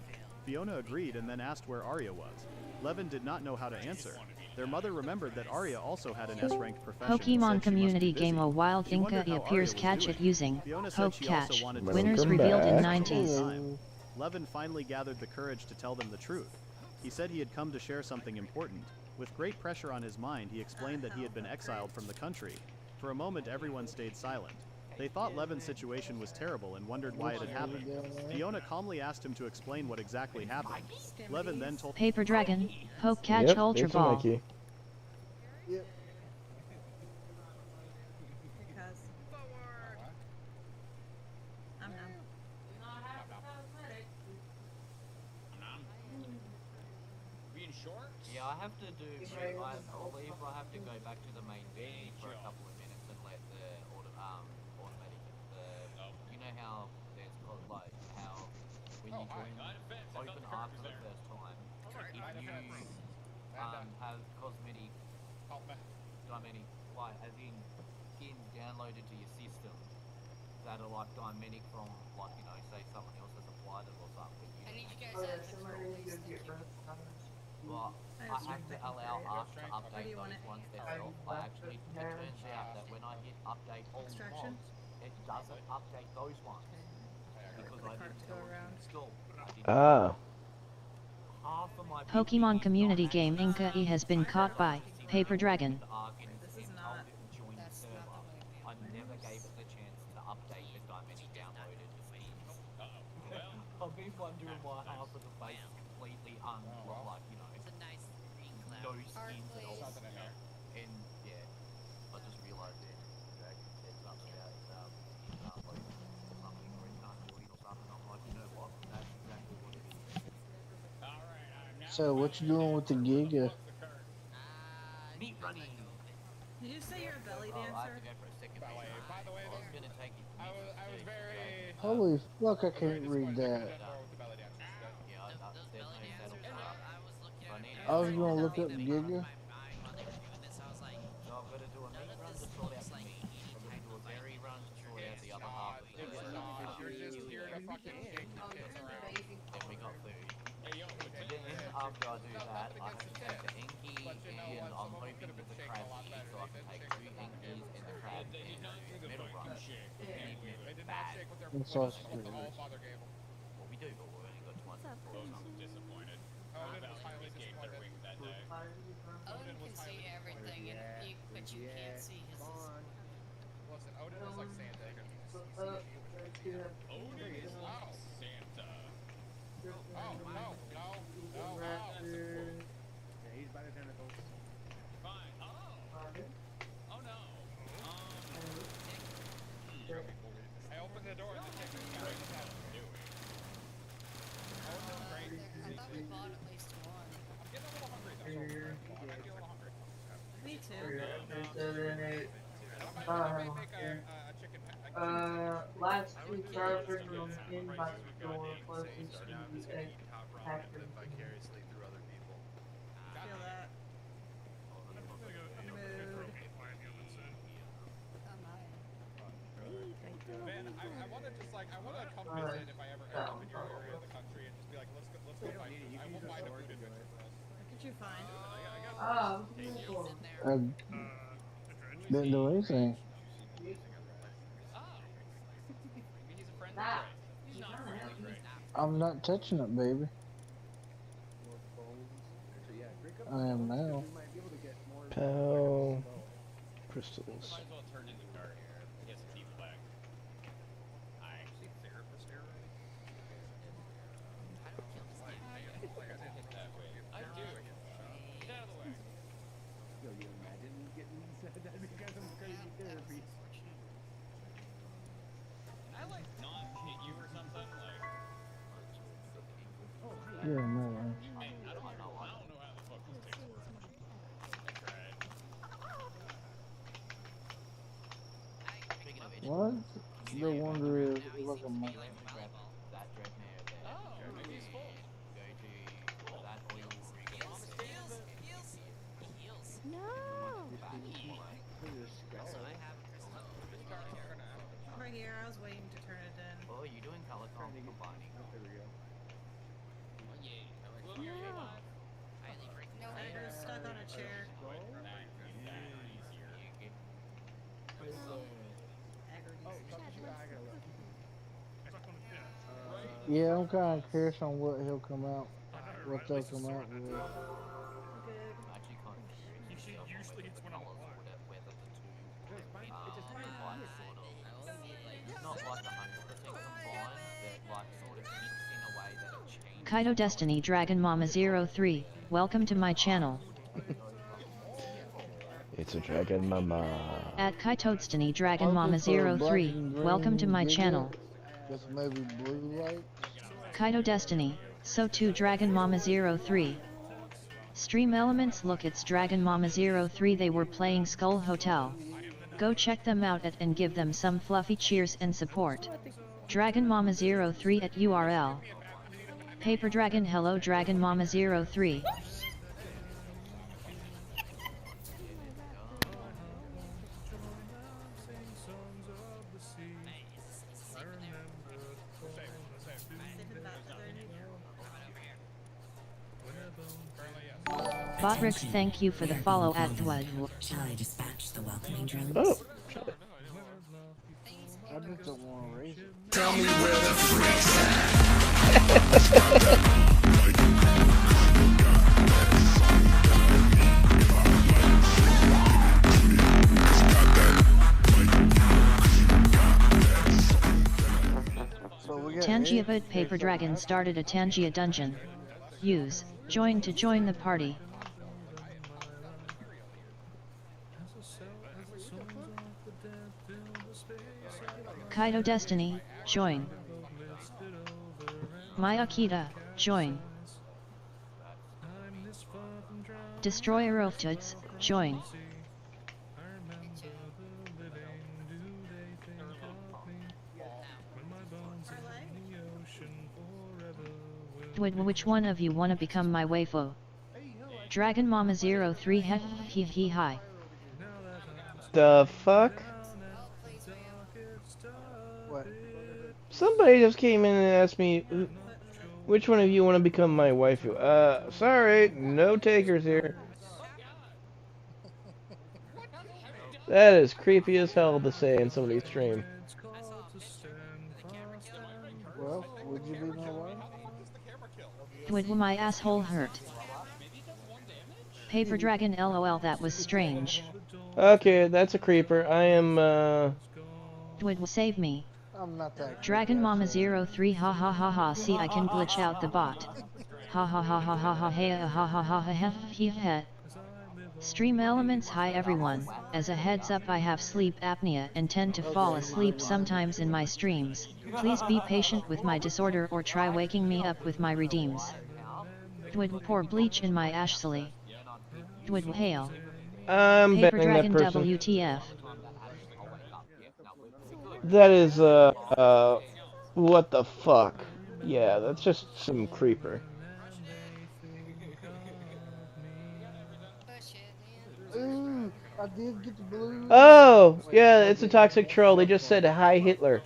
Fiona agreed and then asked where Arya was. Levin did not know how to answer. Their mother remembered that Arya also had an S-ranked profession. Pokemon community game A Wild Inca appears catch it using Poke Catch. Winners revealed in 90s. Levin finally gathered the courage to tell them the truth. He said he had come to share something important. With great pressure on his mind, he explained that he had been exiled from the country. For a moment, everyone stayed silent. They thought Levin's situation was terrible and wondered why it had happened. Fiona calmly asked him to explain what exactly happened. Levin then told Paper Dragon, Poke Catch Ultra Ball. Yep. Because I'm numb. Yeah, I have to do. I believe I have to go back to the main menu for a couple of minutes and let the automatic. You know how there's like how when you join open art for the first time, if you have cosmetic diamenic, like as in skin downloaded to your system that are like diamenic from like say someone else has applied it or something. Well, I have to allow us to update those ones themselves. It turns out that when I hit update all mods, it doesn't update those ones. Because I didn't tell it to install. Half of my Pokemon community game Inca E has been caught by Paper Dragon. This is not. I never gave it the chance to update the diamenic downloaded skins. I've been wondering why half of the base is completely unlocked, no skins at all. And yeah, I just realized that Dragon said something about it can't load or something, or it can't log in or something. I'm like, you know what? That's exactly what it is. So what you doing with the Giga? Meat running. Did you say you're a belly I have dancer? to go for a second. By the way, I was gonna take it. I was very. Holy fuck, I can't read that. Yeah, there's no settle for that. I was gonna look up Giga. So I'm gonna do a meat run to sort out the meat. I'm gonna do a berry run to sort out the other half. Then we got food. Then after I do that, I have to take the Enki, and I'm hoping with the crab here, so I can take 2 Enkis and the crab and do metal run. Even if it's bad. That's awesome. What we do, but we've only got 2 months before. I'm disappointed. Odin can see everything, but you can't see his. Listen, Odin is like Santa. Odin is like Santa. Oh, no. I don't make care. a chicken a chicken Last two I stars would written kill on you pin right by so door goddamn insane. closest So to now I'm the just gonna egg keep hot rodding and pattern live to me. vicariously through other people. Feel that. Mood. Man, I wanna just like I wanna come Alright, visit if I ever end up so in your area of the country and just be like let's go find food. I won't mind a food adventure for us. What could you find? I guess what's the next one? I didn't do anything. oh. Maybe he's a friend of That. Dre. He's not a Kinda friend of happy. Dre. I'm not touching it, baby. I am now. Pow. Crystals. Might as well turn in the car here. Get some people back. I actually therapist error. That way. I do. Get out of the way. Yo, you imagine getting that because of crazy therapy. Can I like not hit you or something? Like Yeah, no. hey, I don't know how the fuck this takes work. I tried. What? No wonder it was a month. That dreadnought there. Oh, maybe he's full. Go to that oil rig. Right here, I was waiting to turn it in. Oh, you doing color combining? There we go. Oh yeah. You're stuck on a chair. Yeah, I'm kind of curious on what he'll come out, what they'll come out with. Good. Actually, kind of curious Usually it's when I'm alone. whether the two combine sort of. It's not like 100% combined, but like sort of mix in a way that it changes. Kaito Destiny Dragon Mama 03, welcome to my channel. It's a dragon mama. At Kaito Destiny Dragon I'll Mama go for a black 03, and welcome to green my Giga channel. With maybe blue lights. Kaito Destiny, so too Dragon Mama 03. Stream Elements, look, it's Dragon Mama 03, they were playing Skull Hotel. Go check them out and give them some fluffy cheers and support. Dragon Mama 03 at URL. Paper Dragon, hello Dragon Mama 03. Botrix, thank you for the follow at Thwad. Shall I dispatch the welcoming drones? Oh. I just don't want to raise it. Tell me where the freaks Tangia Bud Paper Dragon started a Tangia dungeon. Use join to join the party. Kaito Destiny, join. Mayakita, join. Destroyer of Tuts, join. Which one of you wanna become my waifu? Dragon Mama 03 he hi. The fuck? What? Somebody just came in and asked me, which one of you want to become my waifu? Sorry, no takers here. That is creepy as hell to say in somebody's stream. Well, would you be my wife? Would my asshole hurt? Paper Dragon LOL, that was strange. Okay, that's a creeper. I am, Would save me. I'm not that. Dragon Mama 03 ha ha ha ha, see I can glitch out the bot. Ha ha ha ha ha ha hey ha ha ha ha he he. Stream Elements, hi everyone. As a heads up, I have sleep apnea and tend to fall asleep sometimes in my streams. Please be patient with my disorder or try waking me up with my redeems. Would pour bleach in my ashsley. Would hail. I'm Paper betting that Dragon person. WTF. That is, what the fuck? Yeah, that's just some creeper. Ooh, I did get the blue. Oh, Wait, yeah, wait, it's a wait, toxic troll. They what just said Hi Hitler.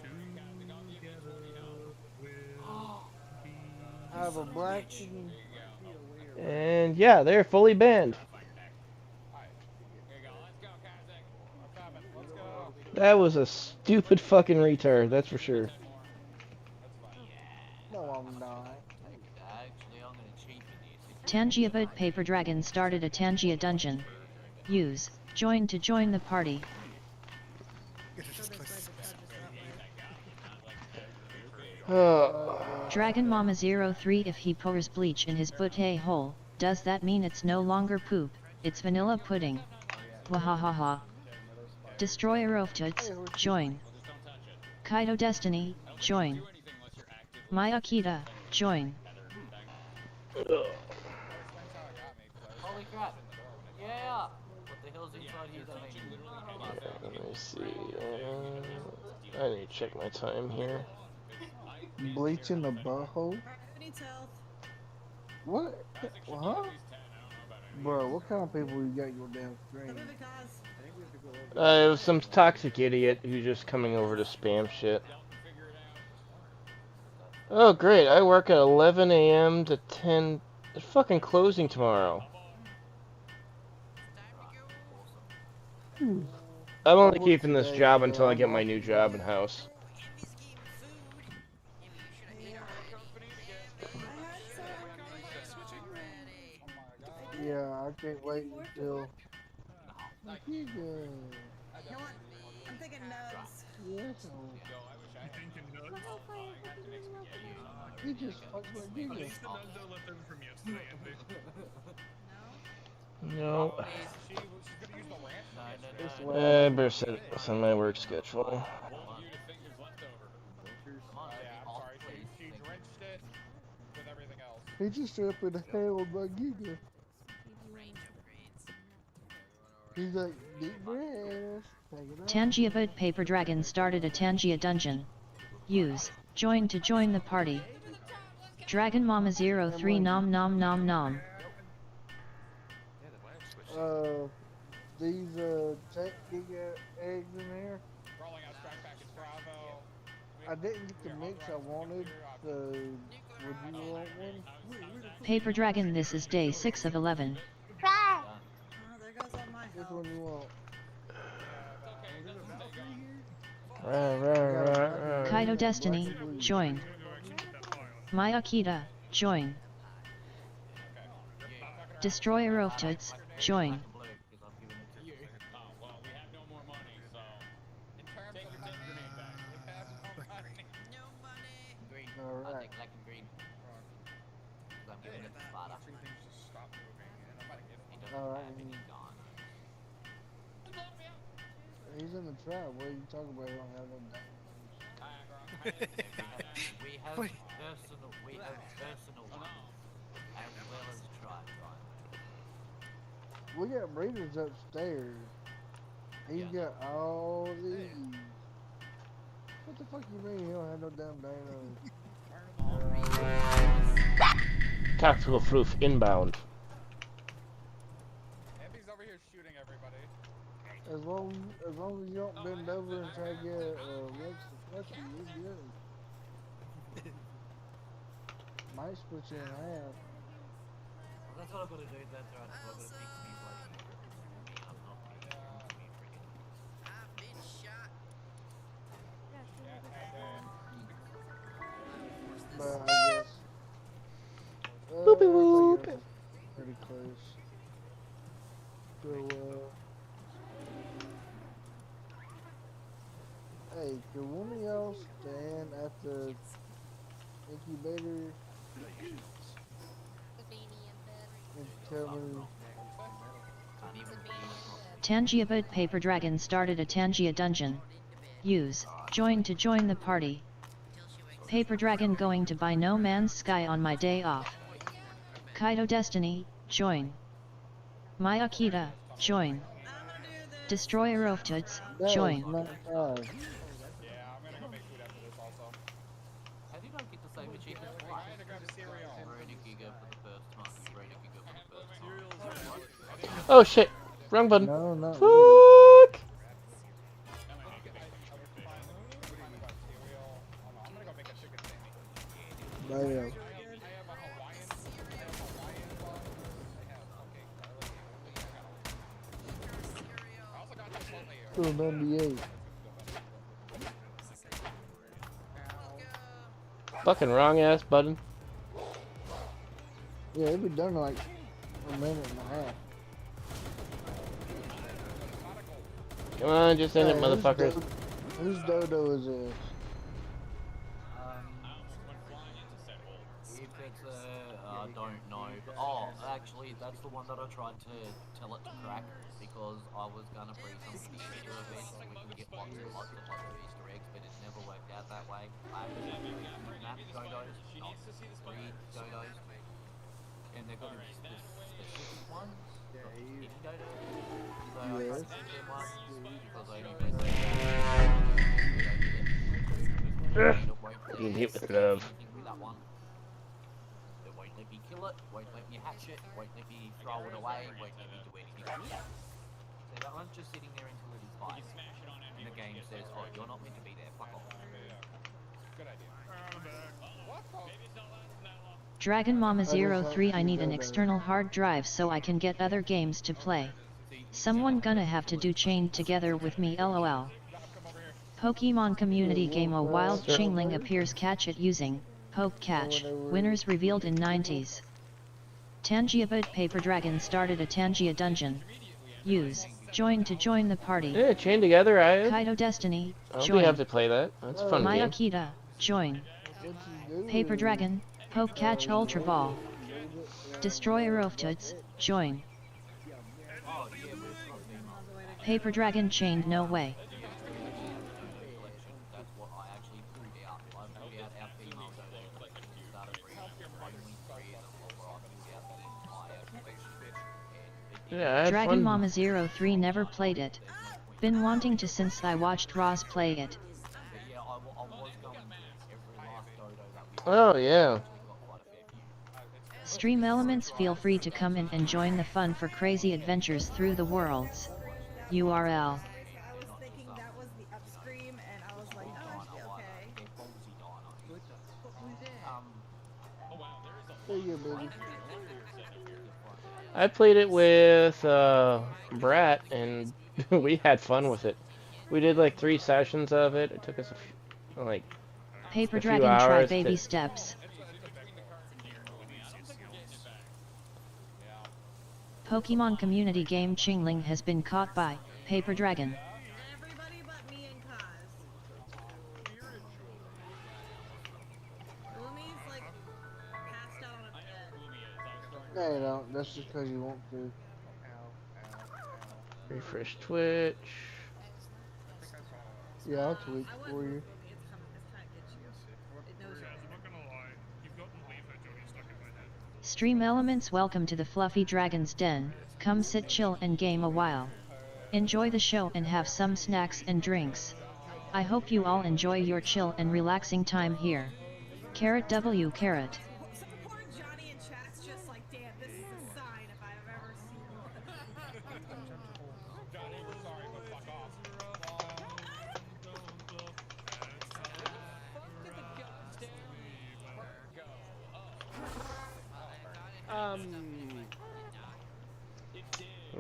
I have a black and And yeah, they're fully banned. That was a stupid fucking retard, that's for sure. no, I'm not. Actually, I'm gonna cheapen this. Tangia Boat Paper Dragon started a Tangia dungeon. Use join to join the party. Dragon Mama 03 if he pours bleach in his butte hole, does that mean it's no longer poop, it's vanilla pudding? Wahahaha. Destroyer of Toots, join. Kaito Destiny, join. Maya Kita, join. Holy crap! Yeah! What the hell's inside here that makes me Let me see. I need to check my time here. Bleach in the butthole? Who needs health? What? Huh? Bro, what kind of people you got your damn screen? It was some toxic idiot who's just coming over to spam shit. Oh, great. I work at 11 a.m. to 10. It's fucking closing tomorrow. I'm only keeping this job until I get my new job and house. Yeah, I can't wait until. You know what? I'm thinking nugs. Yes. He just fucked my giga. No. I better send my work schedule. He just straight up in the hell with my giga. He's like, deep breath. Tangia Boat Paper Dragon started a Tangia dungeon. Use join to join the party. Dragon Mama 03 nom nom nom nom. These tech giga eggs in here. I didn't get the mix I wanted, so would you want one? Paper Dragon, this is day 6 of 11. Oh, there goes all my Which health. one you want? Kaito Destiny, join. Maya Kita, join. Destroyer of Toots, join. Alright. Black and green. I'm giving it to Sparta. Alright. He's in the trap. What are you talking about? He don't have no We have personal ones, as well as tribe ones. We got breeders upstairs. He's got all these. What the fuck you mean he don't have no damn dinos? Tactical proof inbound. As long as you don't bend over and try to get Rex to touch you, you're good. Might split you in half. Well, that's what I'm gonna do. That's right. I'm gonna fix me bloody. I'm not gonna be freaking. I've been shot. But I guess. Boopy whoop. Pretty close. So, hey, can one of y'all stand at the incubator and tell me? Tangia Boat Paper Dragon started a Tangia dungeon. Use join to join the party. Paper Dragon going to buy No Man's Sky on my day off. Kaito Destiny, join. Maya Kita, join. Destroyer of Toots, join. Oh shit! Wrong button. No, not really. Fuck! Bam. To an NBA. Fucking wrong ass button. Yeah, it'd be done in like a minute and a half. Come on, just end it, motherfuckers. Whose dodo is this? If it's I don't know. Oh, actually, that's the one that I tried to tell it to crack because I was gonna free some of the Easter events so we can get lots and lots and lots of Easter eggs, but it never worked out that way. I actually map dodos, not breed dodos, and they've got the specific ones. Mini dodos. So I tried to use them ones because I only went Being hit with love. with that one. It won't let me kill it, won't let me hatch it, won't let me throw it away, won't let me do anything like that. So that one's just sitting there until it is fine. And the game says, oh, you're not meant to be there, fuck off. Dragon Mama 03 I need an external hard drive so I can get other games to play. Someone gonna have to do Chained Together with me lol. Pokemon Community Game A Wild Chingling appears catch it using Poke Catch, winners revealed in 90s. Tangia but Paper Dragon started a Tangia dungeon. Use join to join the party. Yeah, Chained Together, Kaito Destiny, I'll join. be have to play that. That's a fun game. Mayakita, join. Paper Dragon, Poke Catch Ultra Ball. Destroyer of Tuts, join. Paper Dragon Chained No Way. That's what I actually pulled out. I pulled out our female dodo and started breeding. Only 3 of them were I pulled out the entire collection. Yeah, Dragon Mama 03 never played it. Been wanting to since I watched Roz play it. Yeah, I was going to every last dodo that we Oh yeah. Stream Elements, feel free to come in and join the fun for crazy adventures through the worlds. URL. I played it with Brat, and we had fun with it. We did like 3 sessions of it. It took us Paper a few Dragon try hours baby to... steps. Pokemon Community Game Chingling has been caught by Paper Dragon. Everybody but me and Kaz. Lumi's like passed out on a bed. No, you don't. That's just because you want to. Refresh Twitch. Yeah, I'll tweet for you. Stream Elements, welcome to the Fluffy Dragon's Den. Come sit, chill and game a while. Enjoy the show and have some snacks and drinks. I hope you all enjoy your chill and relaxing time here. Carrot W carrot. Poor Johnny in chat's just like, damn, this is a sign if I've ever seen one. Johnny, we're sorry, but fuck off.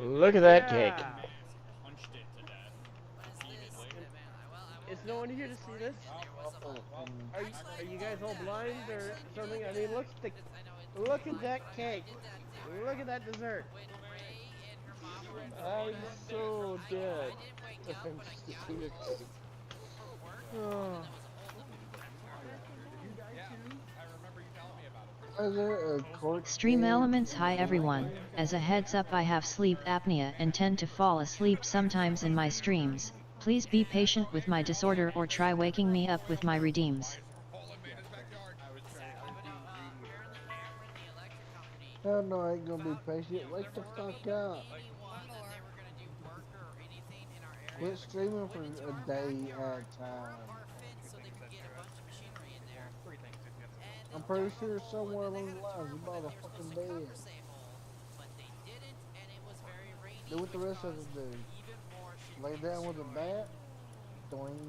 Look at that cake. Is no one here to see this? Are you guys all blind or something? I mean, look at that cake. Look at that dessert. I'm so dead. I'm just to see the cake. Oh. Stream Elements, hi everyone. As a heads up, I have sleep apnea and tend to fall asleep sometimes in my streams. Please be patient with my disorder or try waking me up with my redeems. Hell no, I ain't gonna be patient. Wake the fuck up. Quit streaming for a day at a time. I'm pretty sure somewhere along the lines you bought a fucking bed. Do what the rest of us do. Lay down with a bat. Doing.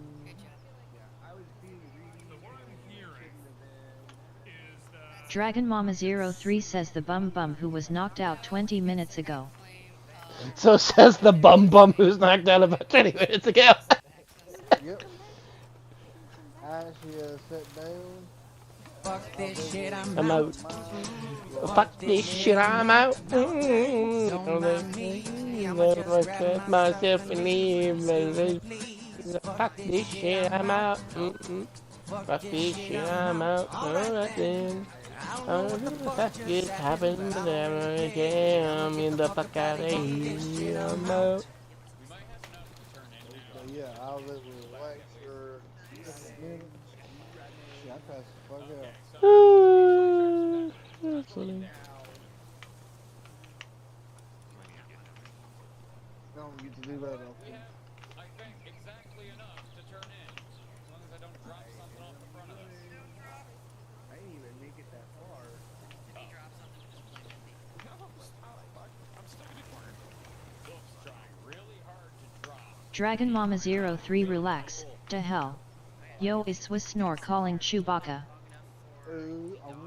Dragon Mama 03 says the bum bum who was knocked out 20 minutes ago. So says the bum bum who's knocked out about 20 minutes ago. Yep. She sat down. Fuck this shit, I'm out. Fuck this shit, I'm out. Don't mind me, I'ma just grab myself and leave. Fuck this shit, I'm out. Fuck this shit, I'm out. Alright then. Fuck this happened, but I'm in the fuck out of here. I'm out. Yeah, I'll let it relax for just a minute. Shit, I passed the fuck out. That's funny. I don't get to do that often. I think exactly enough to turn in, as long as I don't drop something off the front of this. I didn't even make it that far. If you drop something, just play with me. No, I'm stuck in the corner. Wolf's trying really hard to drop. Dragon Mama 03 relax, to hell. Yo is Swiss Snore calling Chewbacca.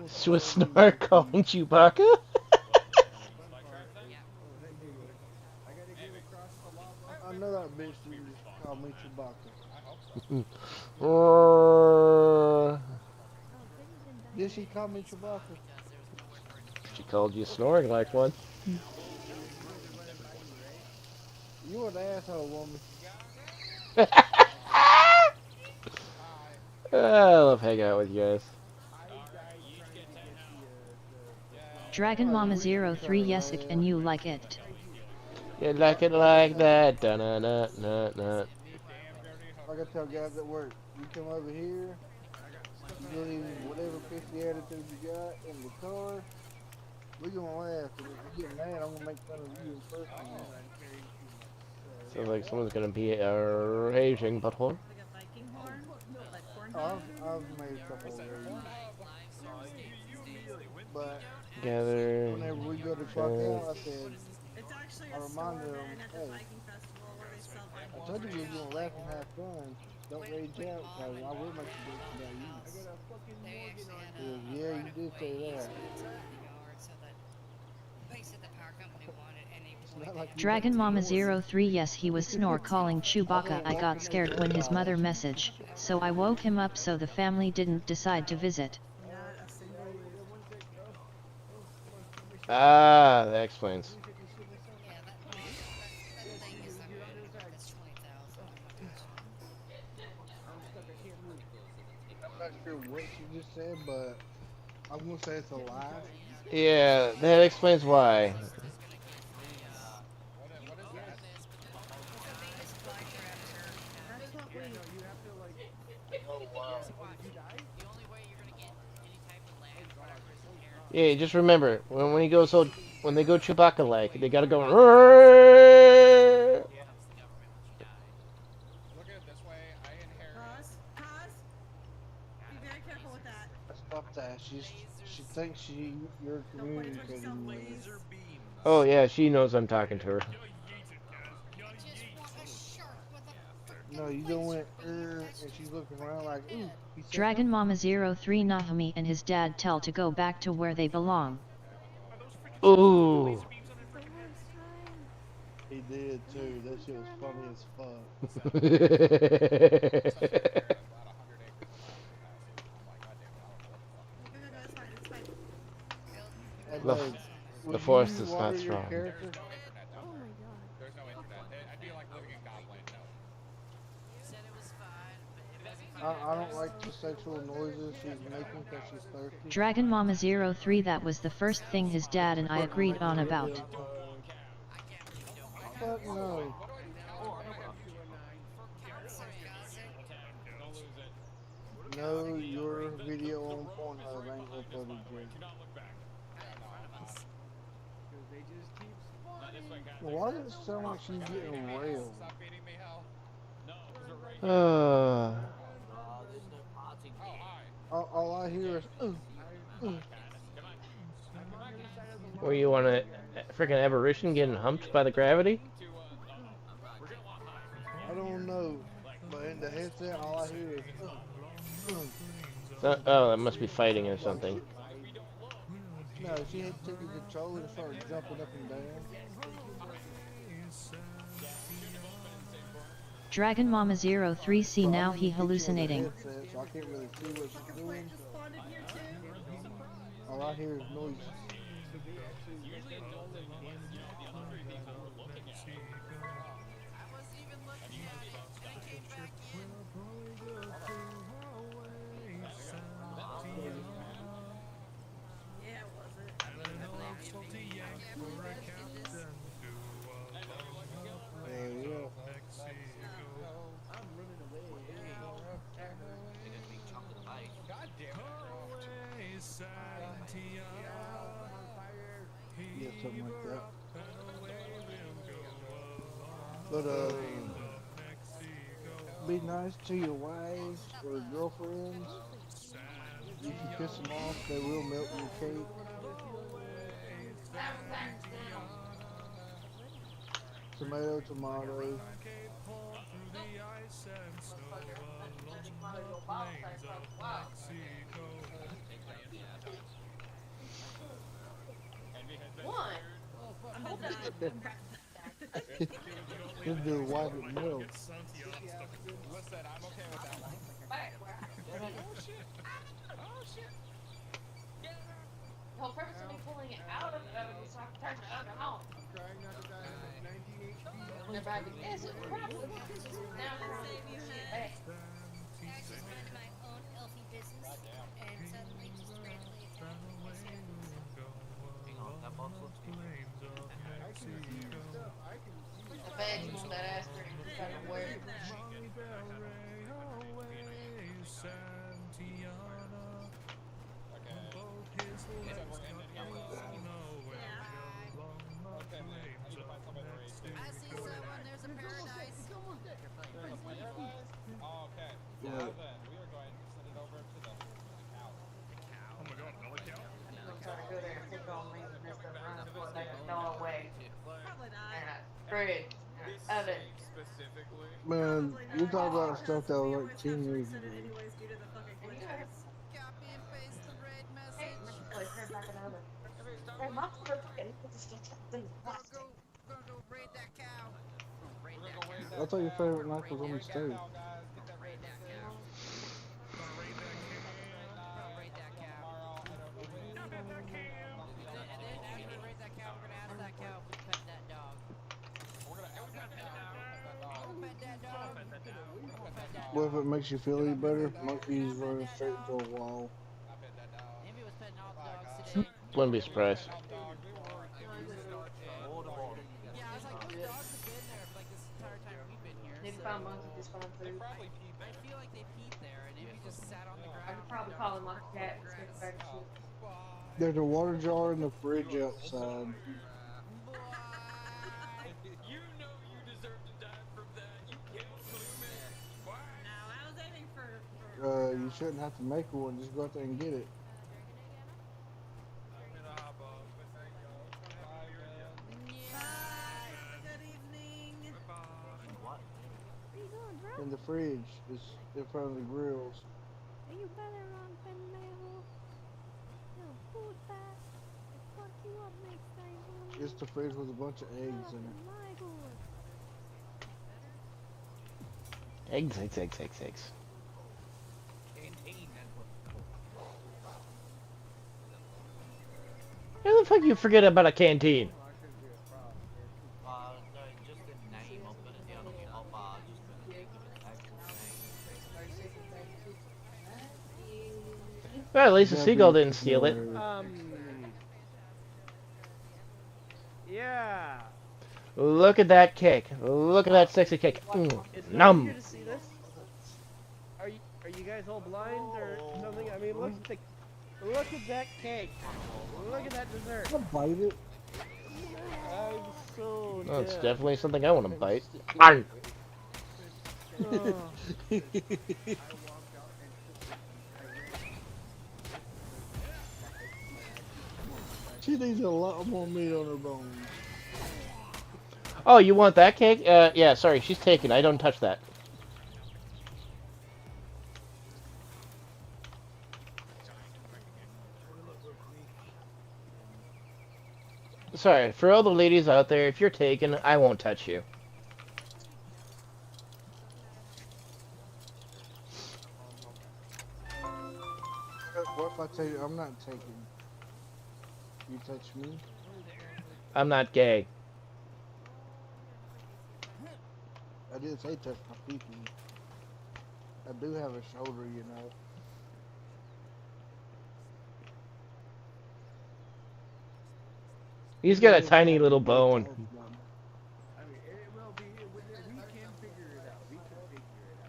Swiss Snore calling Chewbacca? I know that bitch just called me Chewbacca. Did she call me Chewbacca? She called you snoring like one. You an asshole, woman. I love hanging out with you guys. Dragon Mama 03 Yesik and you like it. You like it like that. Da na na na na. Like I tell guys at work, you come over here, you leave whatever pissy attitude you got in the car, we're gonna laugh. And if you get mad, I'm gonna make fun of you in person. Sounds like someone's gonna be a raging butthole. I've made a couple of those. But Gather. whenever we go to clock out, I said, I reminded them, hey, I told you we were gonna laugh and have fun. Don't rage out, because I will make you do it about you. Yeah, you did say that. Dragon Mama 03 yes he was Snore calling Chewbacca. I got scared when his mother messaged, so I woke him up so the family didn't decide to visit. Ah, that explains. I'm not sure what you just said, but I'm gonna say it's a lie. Yeah, that explains why. Yeah, just remember when he goes so when they go Chewbacca like they gotta go. Look at it this way. I inherit. Be very careful with that. Stop that. She thinks you're communicating with her. Oh yeah, she knows I'm talking to her. No, you don't went, and she's looking around like, ooh. Dragon Mama 03 Nahumi and his dad tell to go back to where they belong. Ooh. He did too. That shit was funny as fuck. The forest is not strong. I don't like the sexual noises she's making because she's thirsty. Dragon Mama 03 that was the first thing his dad and I agreed on about. Fuck no. No, your video on Pornhub ain't uploaded yet. Why does it sound like she's getting railed? All I hear is, Where you wanna Freaking aberration getting humped by the gravity? I don't know, but in the headset, all I hear is. Oh, that must be fighting or something. No, she had took the controller and started jumping up and down. Dragon Mama 03C But now I'm in he the picture of the hallucinating. headset, so I can't really see what she's doing. All I hear is noise. Yeah, was it? Yeah. I'm running away. Take a big chunk of the base. God damn it. Yeah, something like that. But be nice to your wives or girlfriends. If you piss them off, they will melt your cake. Tomato, tomato. What? This dude wipe it milk. Listen, I'm okay with that one. Oh shit! Oh shit! The whole purpose of me pulling it out of the oven was so I could turn the oven on. I'm trying not to die of 19 HP. And everybody would guess it probably now we're Save you shit head. back. Actually minding my own elfie business and suddenly just randomly attacking my samples. Hang on, that box looks good. I bet you want that ass cream to kind of wear. I see someone, there's a paradise. Oh, okay. Yeah. Now then, we are going to send it over to the cow. Oh my god, another cow? I'm trying to go there and pick on me and this stuff around before they can throw away. Probably not. And a fridge, and an oven. Specifically. Man, you talk about stuff that was like 10 years Resend ago. it anyways due to the fucking glitches. Copy and paste the red Hey, message. let's turn back an oven. Hey, my motherfucking is still trapped in the plastic. Gonna go raid that cow. Raid We're that gonna go raid cow. that I thought your favorite knife was on the stove. cow, guys. Get that Raid that cow. Gonna raid that Gonna raid that cow. tomorrow. I don't know when. And then after we raid that cow, we're gonna ask that cow if we pet that dog. We're gonna ask that cow. We'll pet that dog. We'll pet that Well, dog. if it makes you feel any better, monkeys running straight into a wall. I bet that dog. Envy was petting all the dogs today. Wouldn't be surprised. Dog, we were. Yeah, I was like, those dogs have been there for like this entire time we've been here. Need to So find monkey just find They food. probably peed I there. feel like they peed there, and Envy just sat on the ground. I could probably call him like a cat and stick back to shit. There's a water jar in the fridge outside. You know you deserve to die from that. You killed Blue Why? No, I was aiming for You shouldn't have to make one, just go out there and get it. I'm gonna hop off, but thank y'all. Bye, man. Good evening. What? In the fridge, it's in front of the grills. You better run, pendejo. No, food back. Fuck you up next time, homie. It's the fridge with a bunch of eggs in it. My good. Eggs, eggs, eggs, eggs, eggs. Canteen. How the fuck you forget about a canteen? No, just the name. I'll put it down on the top bar. Just for the name of its actual name. Well, at least the seagull didn't steal it. Yeah. Look at that cake. Look at that sexy cake. Is no one Num. here to see this? Are you guys all blind or something? I mean, look at that cake. Look at that dessert. I'll bite it. I'm so Oh, it's dead. definitely something I want to bite. Arr. Oh. She needs a lot more meat on her bones. Oh, you want that cake? Yeah, sorry, she's taken. I don't touch that. Sorry, for all the ladies out there, if you're taken, I won't touch you. What if I tell you I'm not taking? You touch me? I'm not gay. I didn't say touch my pee-pee. I do have a shoulder, you know. He's got a tiny little bone. I mean, it will be. We can figure it out. We can figure it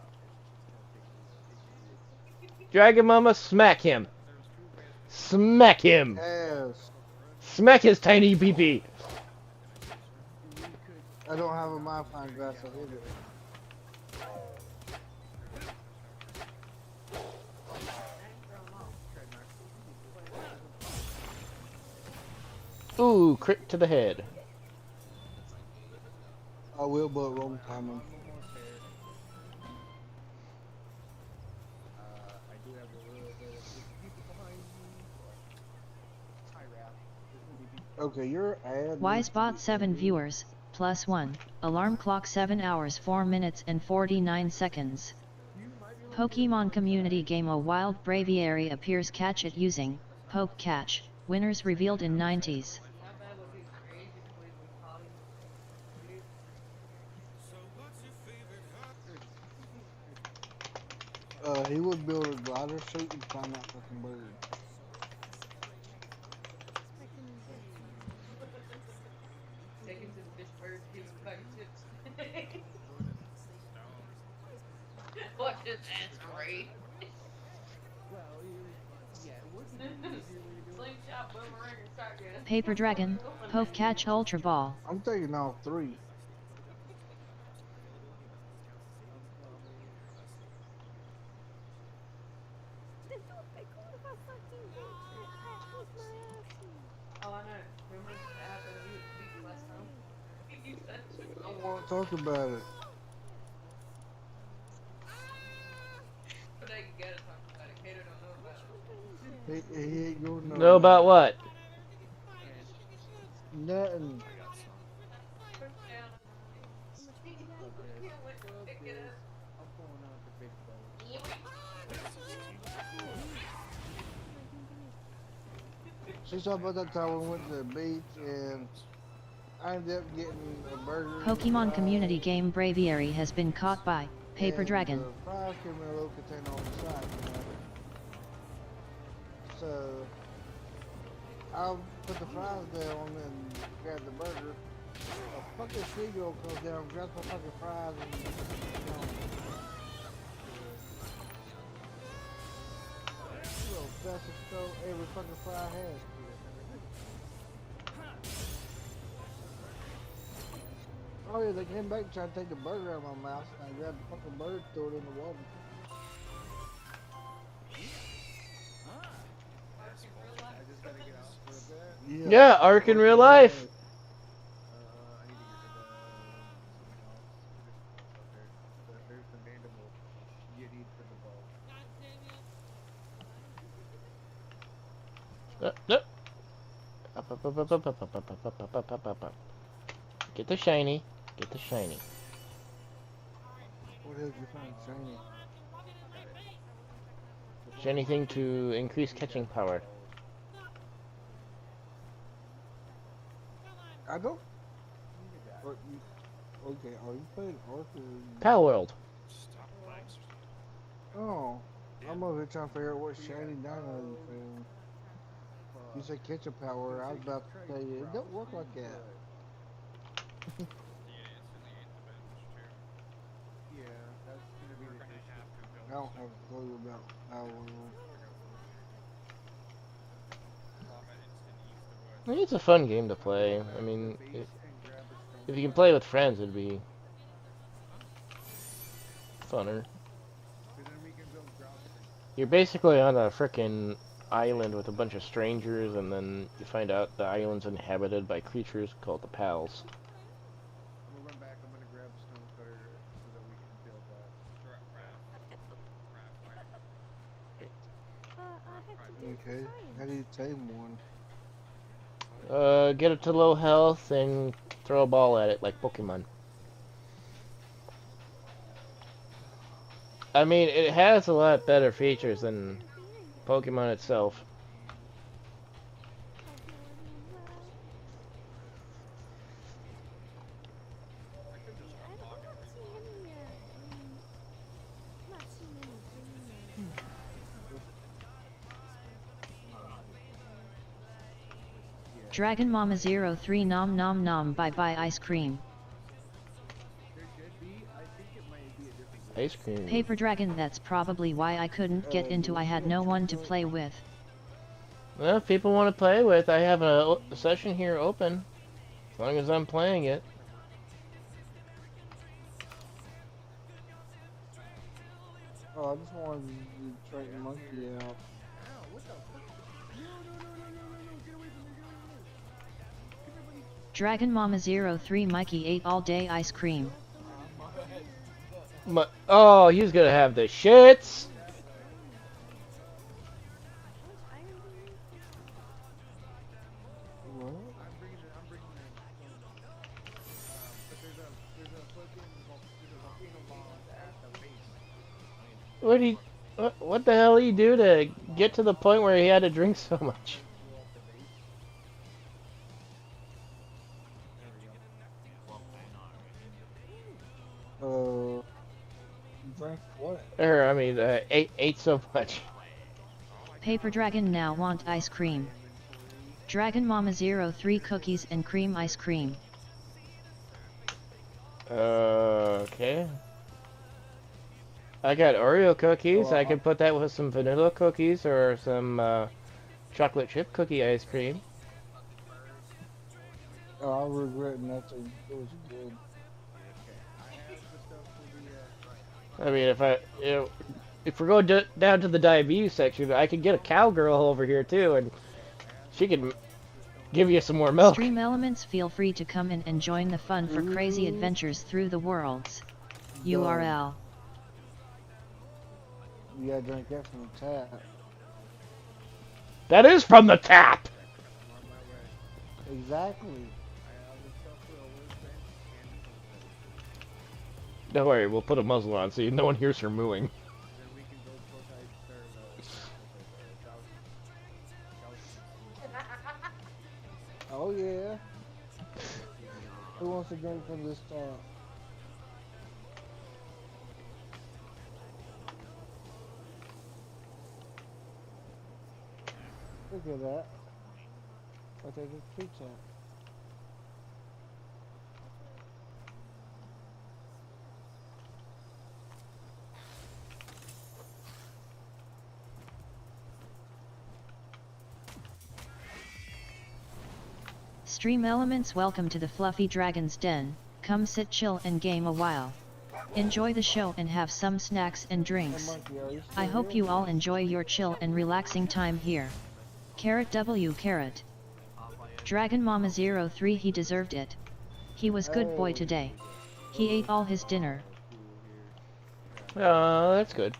out. Dragon Mama, smack him. Smack him. Yes. Smack his tiny pee-pee. I don't have a magnifying glass to hit it. Ooh, crit to the head. I will, but wrong timing. I do have a little bit of people behind me. Okay, you're ad. Wisebot 7 viewers, +1. Alarm clock 7 hours 4 minutes and 49 seconds. Pokemon community game A Wild Braviary appears catch it using Poke Catch. Winners revealed in 90s. He would build a glider suit and climb that fucking bird. Watch his ass break. Slingshot, boomerang, and shotgun. Paper Dragon, Poke Catch Ultra Ball. I'm taking all three. Oh, I know. Remember what happened? You would speak last time. You said I don't want to talk about it. but I gotta talk about it. Kato don't know about it. He ain't gonna know. Know about what? Nothing. She talked about that time we went to the beach and I ended up getting a burger. Pokemon community game Braviary has been caught by Paper Dragon. The fries came in a little container on the side, you know. So I put the fries down and grabbed the burger. A fucking seagull comes down, grabs my fucking fries and little bastard stole every fucking fry I had. Oh yeah, they came back trying to take the burger out of my mouth, and I grabbed the fucking bird, threw it in the water. Yeah, Ark in real life. No. Get the shiny. Get the shiny. What did you find shiny? Shiny thing to increase catching power. I don't. Okay, are you playing Ark or? Pal World. Oh, I'm over here trying to figure out what shiny dino you found. You said catch a power. I was about to tell you it don't work like that. I don't have a clue about Power World. I mean, it's a fun game to play. I mean, if you can play with friends, it'd be funner. You're basically on a frickin' island with a bunch of strangers, and then you find out the island's inhabited by creatures called the Pals. I'm gonna run back. I'm gonna grab a stone cutter so that we can build that. I have to do Okay, science. how do you tame one? Get it to low health and throw a ball at it like Pokemon. I mean, it has a lot better features than Pokemon itself. Hope you're doing well. Yeah, I'm not seeing any, not seeing anything, Dragon Mama 03 nom nom nom bye bye ice cream. There should be. I think it might be a different. Ice cream. Paper Dragon, that's probably why I couldn't get into. I had no one to play with. Well, if people want to play with, I have a session here open. As long as I'm playing it. Oh, I just wanted to try the monkey out. Dragon Mama 03 Mikey ate all day ice cream. Oh, he's gonna have the shits! What? I'm bringing it. But there's a volcano bomb at the base. What the hell did he do to get to the point where he had to drink so much? Drink what? Or, I mean, ate so much. Paper Dragon now want ice cream. Dragon Mama 03 cookies and cream ice cream. Okay. I got Oreo cookies. I can put that with some vanilla cookies or some chocolate chip cookie ice cream. Oh, I regret nothing. It was good. I mean, if we're going down to the diabetes section, I could get a cowgirl over here too, and she can give you some more milk. Stream Elements, feel free to come in and join the fun for crazy adventures through the worlds. URL. You gotta drink that from the tap. That is from the tap! Exactly. Don't worry, we'll put a muzzle on so no one hears her mooing. Oh yeah. Who wants to drink from this tap? Look at that. I take a tree tap. Stream Elements, welcome to the Fluffy Dragon's Den. Come sit, chill and game a while. Enjoy the show and have some snacks and drinks. I hope you all enjoy your chill and relaxing time here. Carrot W carrot. Dragon Mama 03, he deserved it. He was good boy today. He ate all his dinner. Oh, that's good.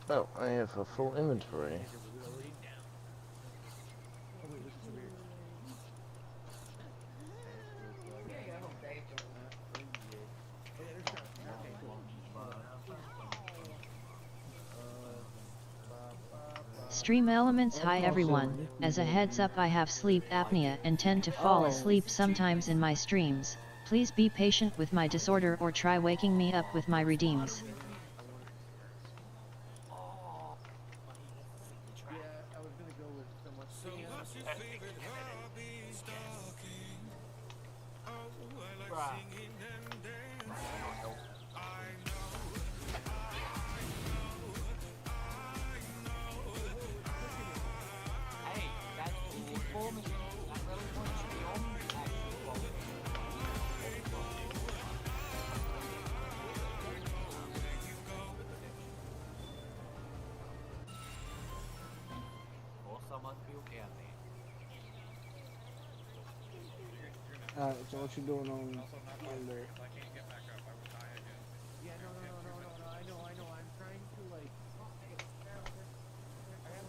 Oh, I have a full inventory. Stream Elements, hi everyone. As a heads up, I have sleep apnea and tend to fall asleep sometimes in my streams. Please be patient with my disorder or try waking me up with my redeems. Alright, so what you doing on Also, not that there? if I can't get back up, I will die again. Yeah, no, I know. I'm trying to like.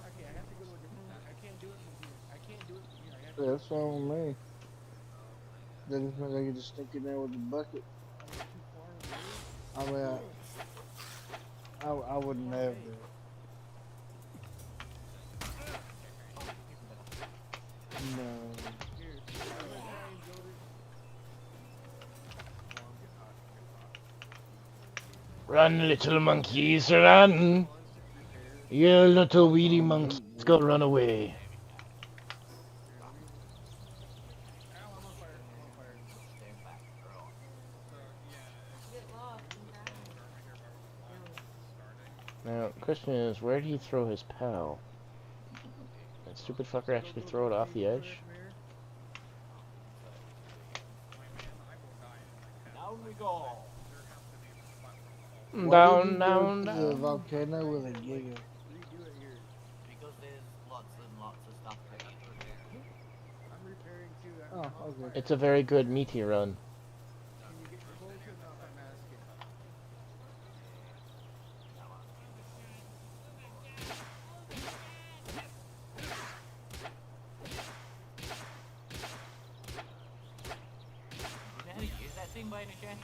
Okay, I have to go to a different. I can't do it from here. I can't do it from here. I have to Yeah, go that's to. fine with me. Then it's like you just stick in there with the bucket. Oh, it's too far away. I mean, I would never. No. Here, I'm gonna try and go to. Oh, I'm getting hot. Run, little monkeys, run! You little weedy monkeys, go run away. Ow, I'm on fire. I'm on fire. Now, question is, where did he throw his pal? That stupid fucker actually throw it off the edge? Down we go. Why did you Down, go down, to the down. volcano with a giga? Redo it here. Because there's lots and lots of stuff to eat. I'm repairing too. Oh, okay. It's a very good meaty run. Can you get closer enough? I'm asking. You know how to use that thing by any chance?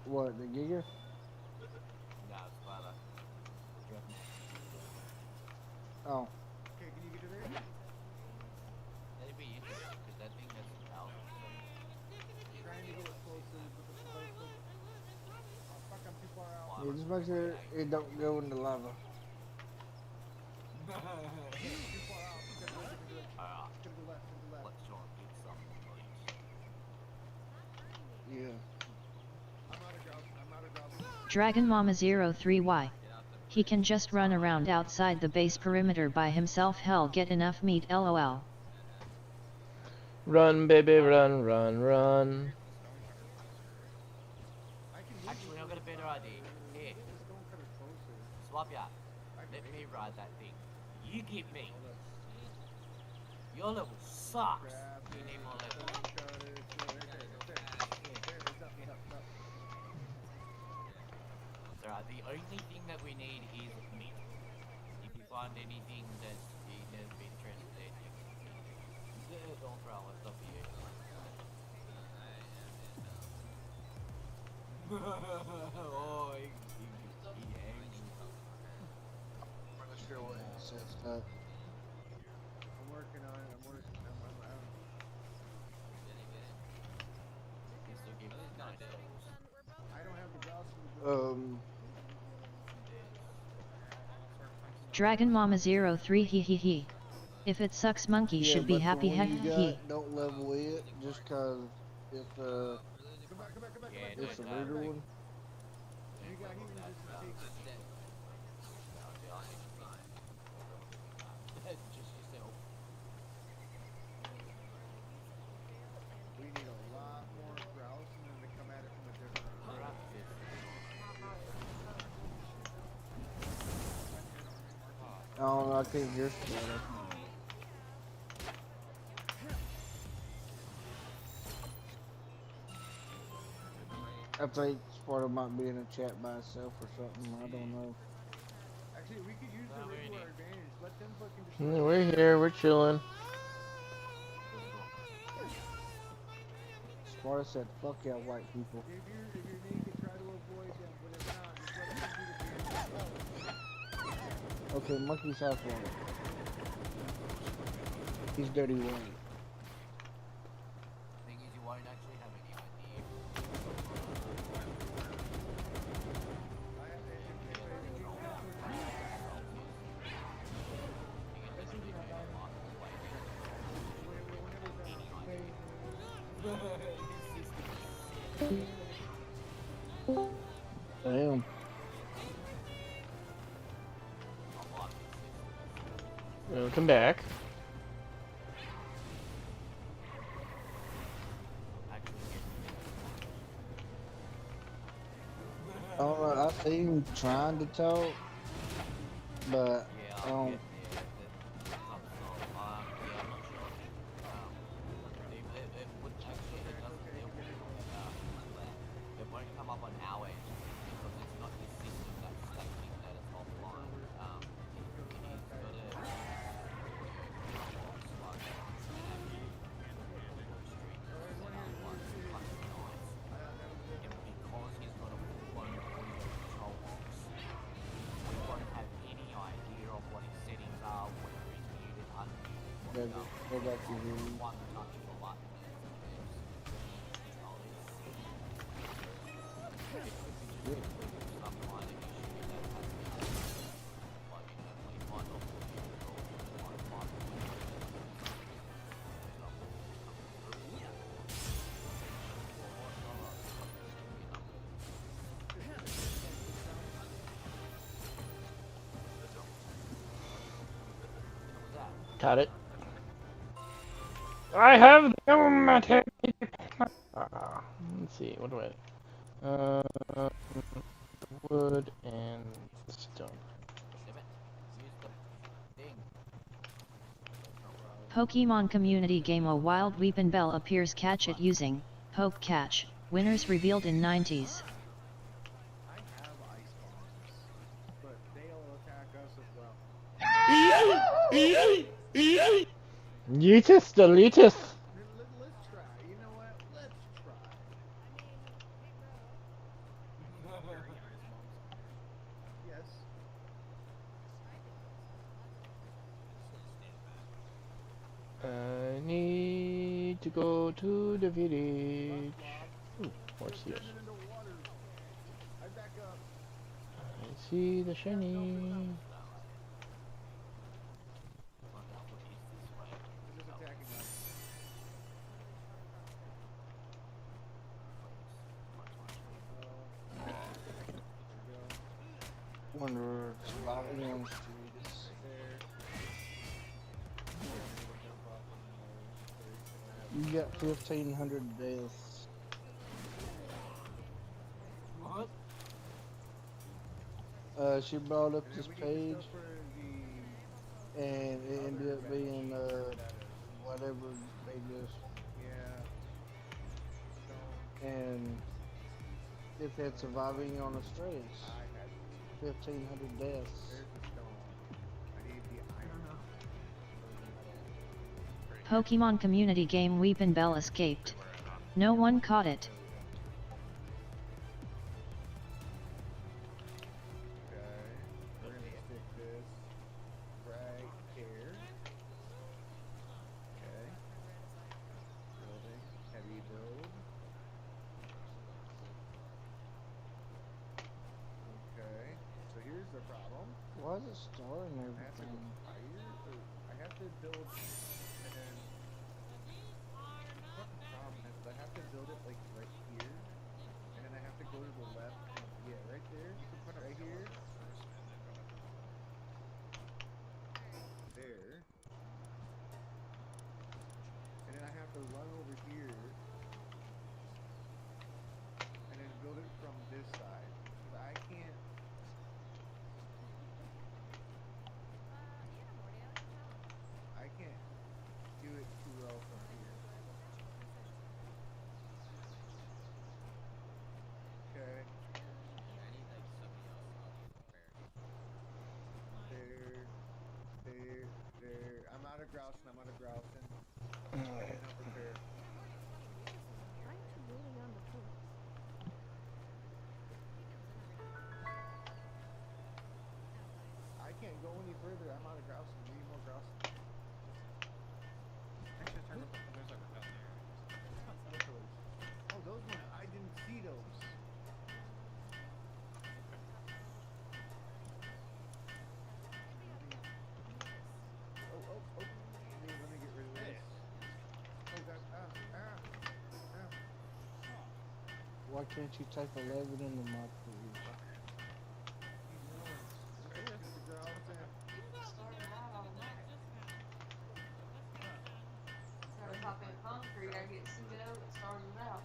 What, the giga? No, it's flat. Oh. Okay, can you get to there? That'd be interesting, because that thing has some power. Trying to get closer, but the closer. Oh fuck, I'm too far out. Yeah, just make sure it don't go in the lava. Too far out. Gotta go a different direction. Gotta go left. Let's try and get something, please. Yeah. I'm out of jobs. Dragon Mama 03Y. He can just run around outside the base perimeter by himself. Hell, get enough meat, lol. Run, baby, run, run, run. Actually, I've got a better idea. Here. Swap ya. Let me ride that thing. You get me. Your level sucks. You need more level. Alright, the only thing that we need is meat. If you find anything that's been translated, don't throw it up here. Oh, he angry. I'm not sure what it says stuff. I'm working on it. I don't have the jobs for the Dragon Mama 03 he he he. If it sucks, monkey should be but happy, the he one you he. got, don't level it just cause it's it's a weirder one. You got heat resistant tape. Just yourself. We need a lot more grouse and then to come at it from a different Oh, I can't hear better. I think Sparta might be in a chat by itself or something. I don't know. Actually, we could use the rig to our advantage. Let them fucking destroy. We're here, we're chilling. Sparta said, "Fuck yeah, white people." If you're naked, try to avoid them. But if not, just let them do the Okay, monkey's half white. He's dirty white. Thing is, you won't actually have any idea. Damn. Welcome back. I see him trying to talk, but I don't. Go back to the. One touch of a button. Some kind of issue that has plugging that we might not push it or might find Got it. I have the matter. Let's see, what do I? Wood and stone. Pokemon community game A Wild Weepin' Bell appears catch it using Poke Catch. Winners revealed in 90s. I have ice bombs, but they'll attack us as well. Yeetus, deletus. Let's try. You know what? Let's try. Yes. I need to go to the village. Ooh, what's here? I back up. I see the shiny. They're just attacking us. When we're surviving on the streets. You got 1,500 deaths. What? She brought up this page, and it ended up being whatever they just. Yeah. And if it's surviving on the streets, 1,500 deaths. There's the stone. I need the iron. Pokemon community game Weepin' Bell escaped. No one caught it. Okay. We're gonna stick this right here. Okay. Building. Heavy build. Okay. So here's the problem. Why is it storing I have to go everything? higher, or I have to build, and then fucking problem is I have to build it like right here, and then I have to go to the left, and yeah, right there, right here, there, and then I have to run over here, and then build it from this side, because I can't. I can't do it too well from here. Okay. There. I'm out of grousing. I did not prepare. I can't go any further. I'm out of grousing. We need more grousing. Oh, those ones. I didn't see those. Oh. Let me get rid of this. Oh, God. Why can't you type 11 into my page? Concrete, I get CO that started it out.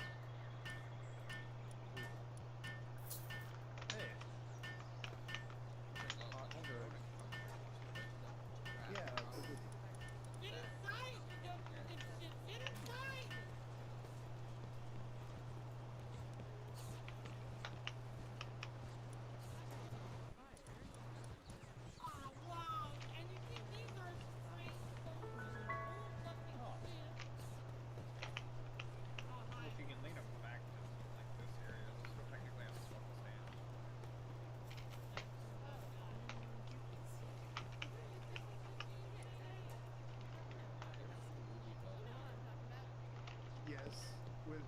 with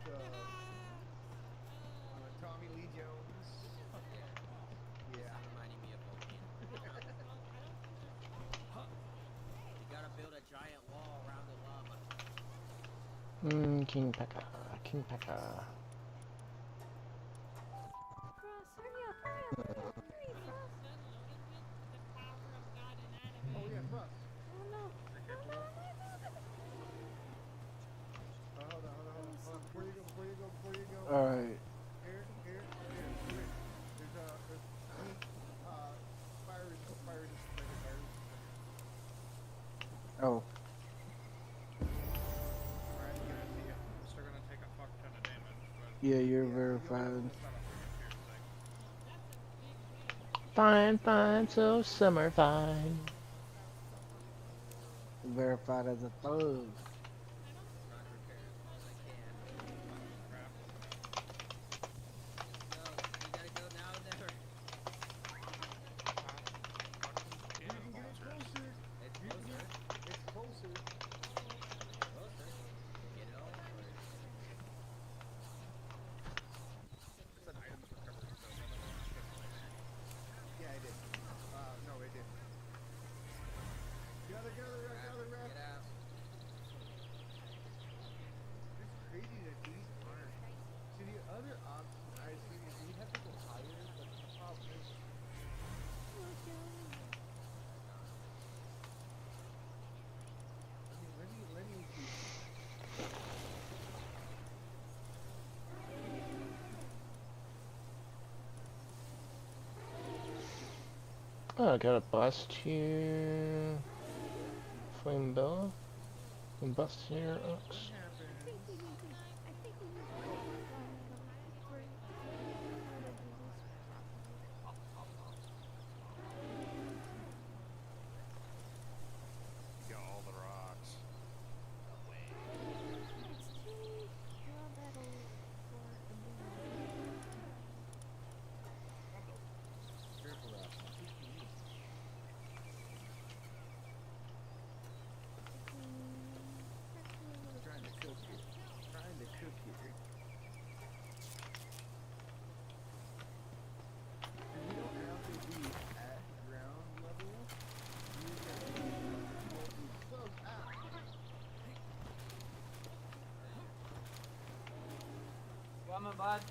Tommy Lee Jones. Fuck yeah. Yeah. Stop reminding me of Logan. You gotta build a giant wall around the llama. King Pekka, King Pekka. Frost, hurry up, hurry up, hurry up, hurry, Frost. Oh yeah, Frost. Oh no, oh no, no, no, no. Hold on. Before you go. All right. Here. There's fire resistance right here. Fire resistance right here. Oh. Alright, good to see you. I'm still gonna take a fuck ton of damage, but... Yeah, you're verified. Fine, so summer fine. Verified as a thug. Roger cares more than I can. Crap. No, you gotta go now or never. You can get it closer. It's closer. It's closer. Closer. Get it all? Or... It said items recovery, so one of them should like... Yeah, it did. No, it didn't. Gather, ref. Get out. It's crazy that these aren't. See, the other option I see is we have to go higher, but the problem is. Let me see. Oh, I got a bust here. Flame Bella. And bust here, Ox. I think we need to work on for how to do this properly. Got all the rocks. It's too raw battle for a Careful, Ralph. Trying to cook it. And you don't have to be at ground level. You can be remotely close. Come on, bud.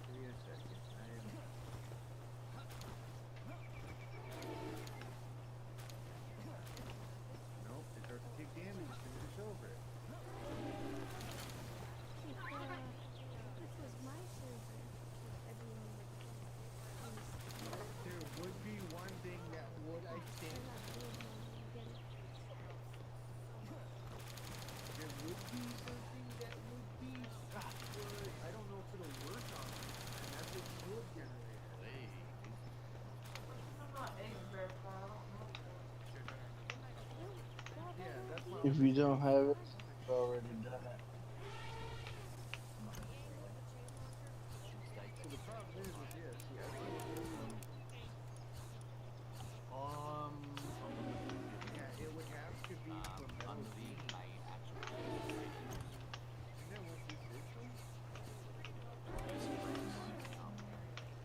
Give me a second. Nope, it starts to take damage as soon as it's over it. This was my server. Everyone There would be one thing that would, I think. There would be something that would be good. I don't know if it'll work on it. And that's a shield generator. Yeah, that's what If you don't have it, you've already done it. So the problem is with this, yeah. Yeah, it would have to be from metal beam. Isn't that what this is from?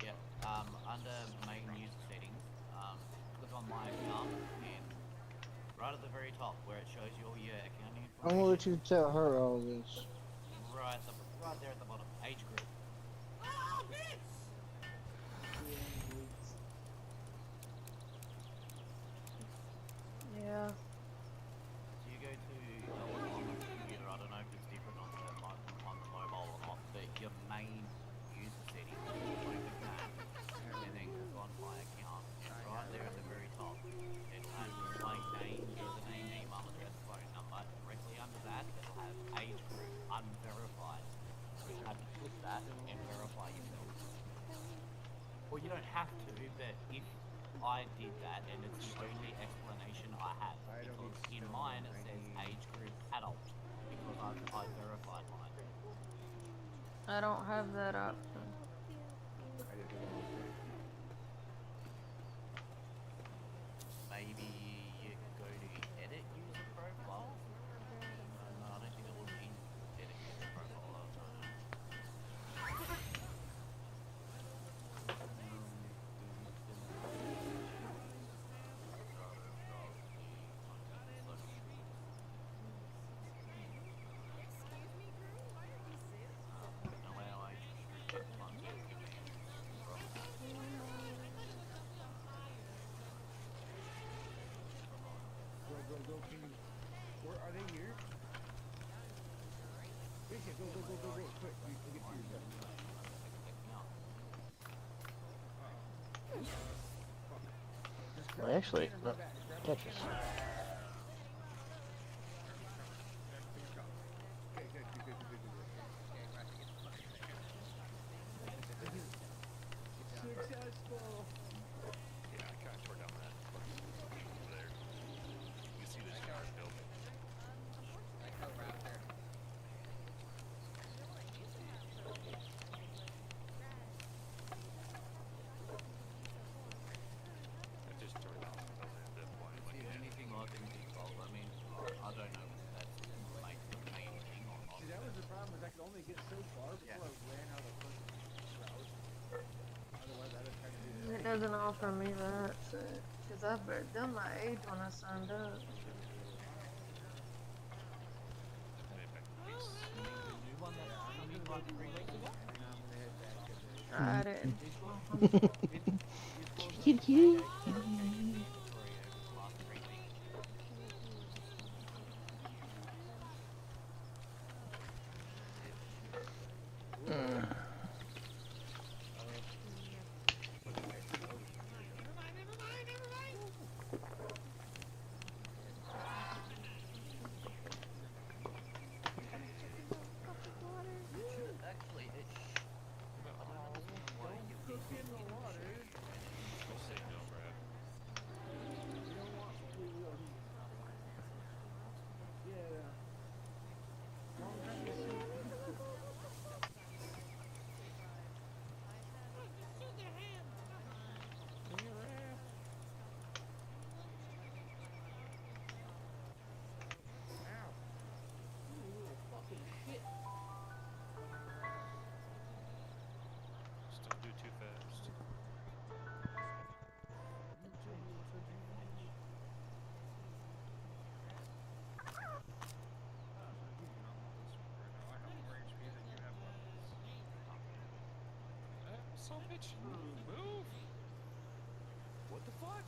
Yep. Under main user settings, click on my account and right at the very top where it shows you all your accounting I'm gonna let you tell her all this. right there at the bottom, age group. Yeah. So you go to on the computer, I don't know if it's different on the mobile or not, but your main user settings, open that, and then click on my account. And right there at the very top, it'll have my name, username, email address, phone number. Directly under that, it'll have age group unverified. So you have to click that and verify yourself. Well, you don't have to, but if I did that, and it's the only explanation I have, because in mine it says age group adult, because I verified mine. I don't have that option. Maybe you go to Are they here? Rachel, go, quick. You can get to your gun. Well, actually, no, Tetris. Successful. Yeah, I kind of tore down that fucking over there. You can see the shower building. I just tore down the point. See, anything I think default, I mean, I don't know if that's like the main thing or not. See, that was the problem, is I could only get so far before I ran out of fucking route. Otherwise, I'd have tried to do that. It doesn't offer me that shit. Because I've done my age when I signed up. I didn't. Kitty. Just don't do too fast. Son of a bitch, move! What the fuck?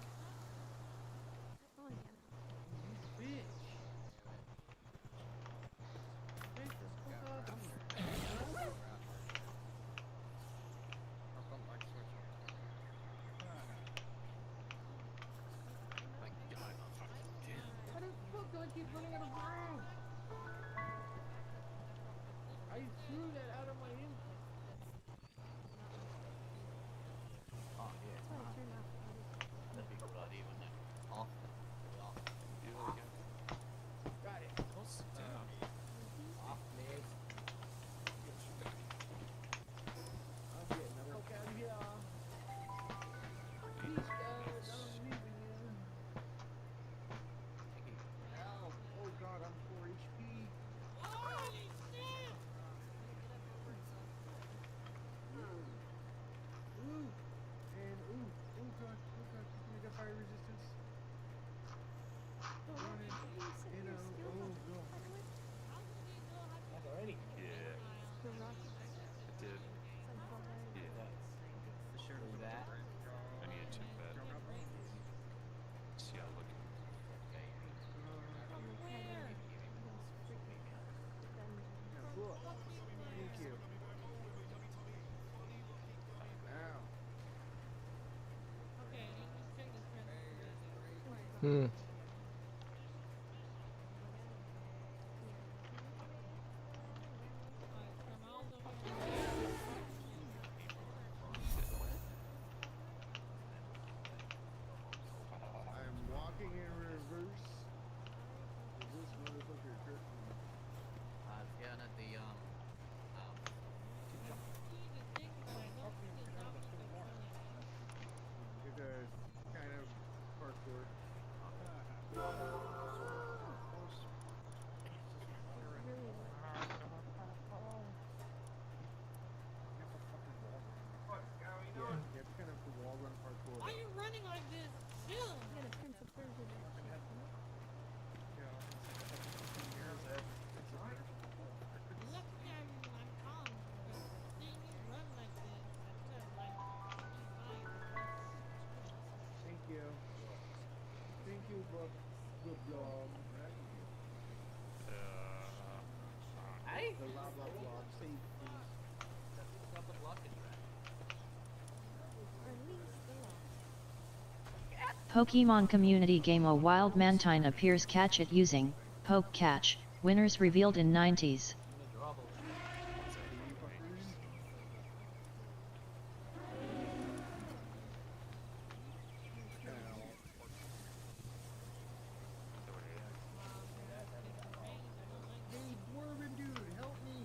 How the fuck do I keep running out of room? I threw that out of my input. Oh, yeah. That'd be a good idea, wouldn't it? Off. Off. Do that again. Got it. Don't sit down. Off, please. I'll get another coke out of here. Peace, guys. I'm leaving you. Ow. Oh god, I'm 4 HP. Ooh. And ooh. Oh god. We got fire resistance. Running. You know. Oh god. That's already. Yeah. I did. Yeah. Do that. I need to check that. See how looking. Cool. Thank you. Ow. Hmm. I'm walking in reverse. This motherfucker hurt me. Down at the, It's a kind of parkour. Yeah, it's kind of the wall run parkour. Why are you running like this? Chill. Looking at you, I'm calm. Seeing you run like this, I could have like Thank you. Thank you, Bob. Good job. The blah blah blah safety. What's up with luck and track? Pokemon community game A Wild Mantine appears catch it using Poke Catch. Winners revealed in 90s. Hey, dwarven dude, help me!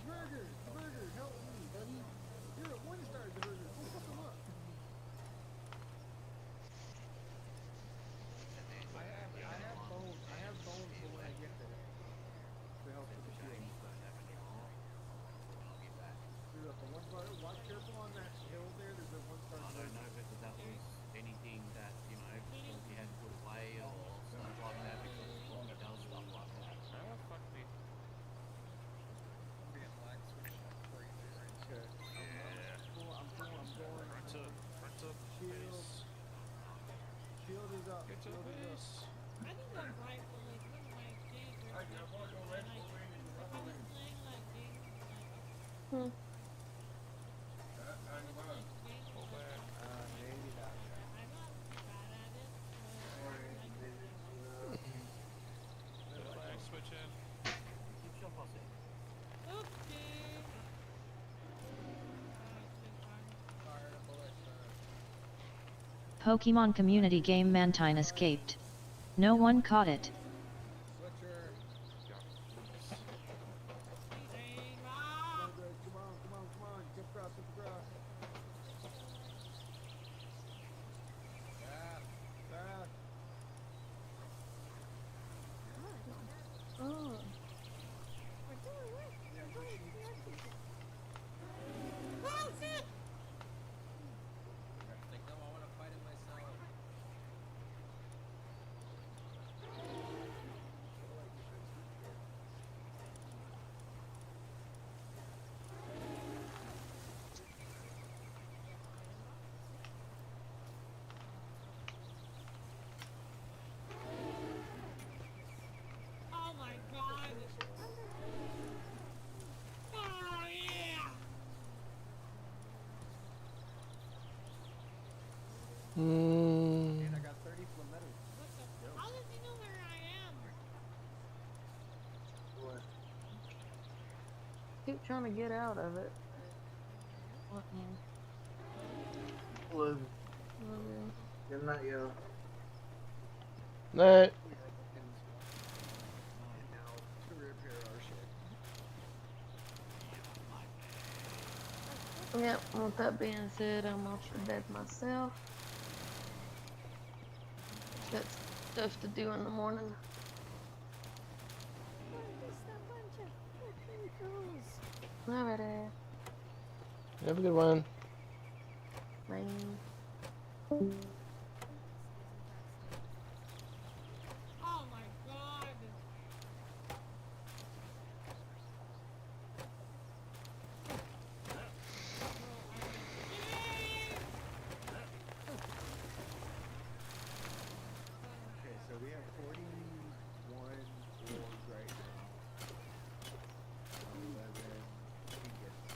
Burger, help me, buddy! You're at 1-star, the burger. Go fuck him up. I have bones for when I get there. To help with the shield. Dude, at the 1-star, watch careful on that hill there. There's a 1-star. I don't know whether that was anything that, you know, he had put away or stuff like that, because he does stuff like that. Okay. I'm going. Shield is up. Shield is up. I think I'm rightfully one of my favorite. Like, if I was playing like games like Maybe not. I'm not bad at it. Switch in. Keep your boss in. Okay. Pokemon community game Mantine escaped. No one caught it. Switcher. Come on. Jump across. Back. Oh. Oh shit! Like, no, I want to fight it myself. Oh my god! Oh yeah! And I got 30 flamettos. How does he know where I am? What? Keep trying to get out of it. What Look. now? Good night, yo. That To repair our shit. Yep, with that being said, I'm off to bed myself. Got stuff to do in the morning. Alrighty. have a good one. Bye. Oh my god! Okay, so we have 41 orbs right now. 11 ingots.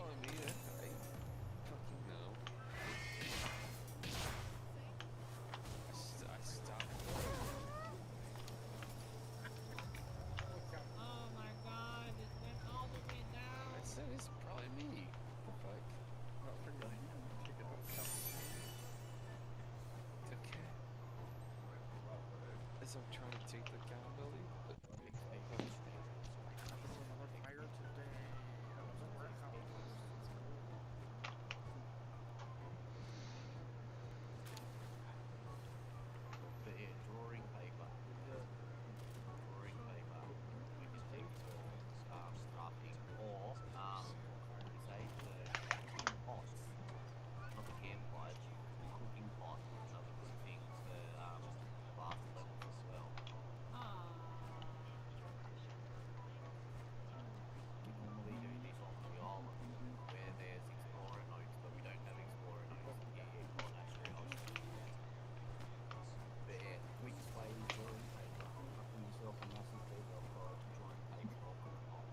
telling me that I fucking know. I stopped. Oh my god, it went all the way down. I said it's probably me. The fuck? Not for nothing. Pick it up. It's okay. As I'm trying to take the accountability, but Another fire today. Another warehouse. But yeah, drawing paper. Drawing paper. We can take turns crafting or what we say, the cooking pots. Not the campfires, the cooking pot, which are the good things for last levels as well. We normally do this on the island where there's explorer notes, but we don't have explorer notes here on Astros. But yeah, quickest way is drawing paper. Cutting yourself a massive piece of drawing paper or put it on.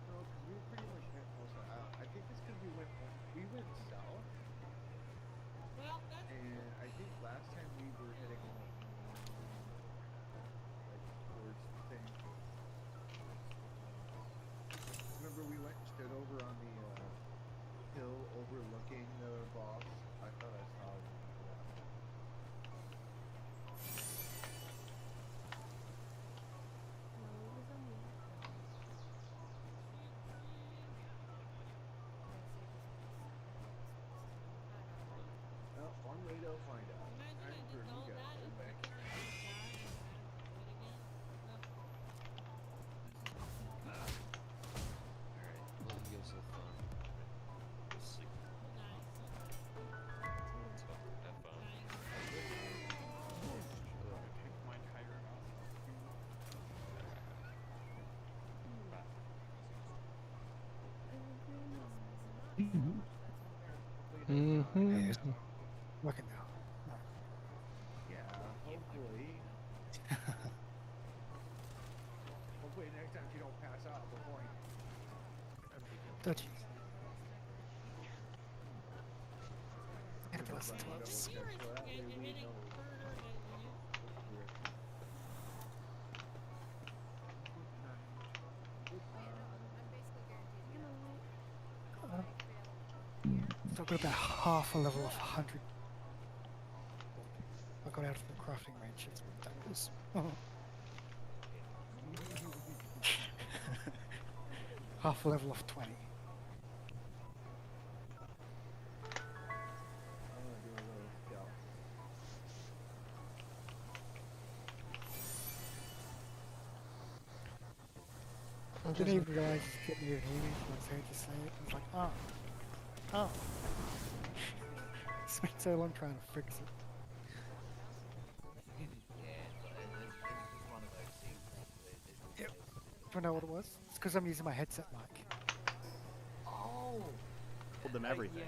No, because we pretty much went most of I think it's because we went south. Well, that's And I think last time we were heading like towards the thing. Remember we went and stood over on the hill overlooking the boss? I thought I saw that. Well, one way to find out. Time for you guys to go back. alright, well, you guys have fun. Let's sleep. So, have fun. Pick my entire Mm-hmm. Looking now. Yeah, hopefully. Hopefully next time you don't pass out before you. Touchy. And And plus 12. so that way we know. So I've got about half a level of 100. I got out of the crafting range. That's what that was. Oh. Half a level of 20. I didn't even realize it's getting even heavy when I heard you say it. I was like, oh. Oh. It's been so long trying to fix it. Yeah, it's just one of those things. Yep. Do you know what it was? It's because I'm using my headset mic. Oh! Told them everything.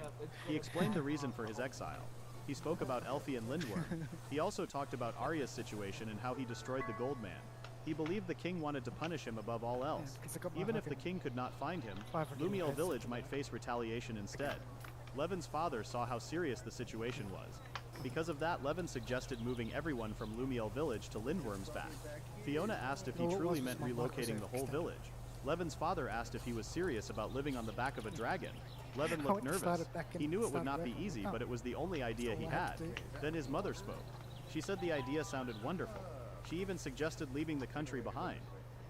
He explained the reason for his exile. He spoke about Elfie and Lindworm. He also talked about Arya's situation and how he destroyed the Gold Man. He believed the king wanted to punish him above all else. Even if the king could not find him, Lumiel village might face retaliation instead. Levin's father saw how serious the situation was. Because of that, Levin suggested moving everyone from Lumiel village to Lindworm's back. Fiona asked if he truly meant relocating the whole village. Levin's father asked if he was serious about living on the back of a dragon. Levin looked nervous. He knew it would not be easy, but it was the only idea he had. Then his mother spoke. She said the idea sounded wonderful. She even suggested leaving the country behind.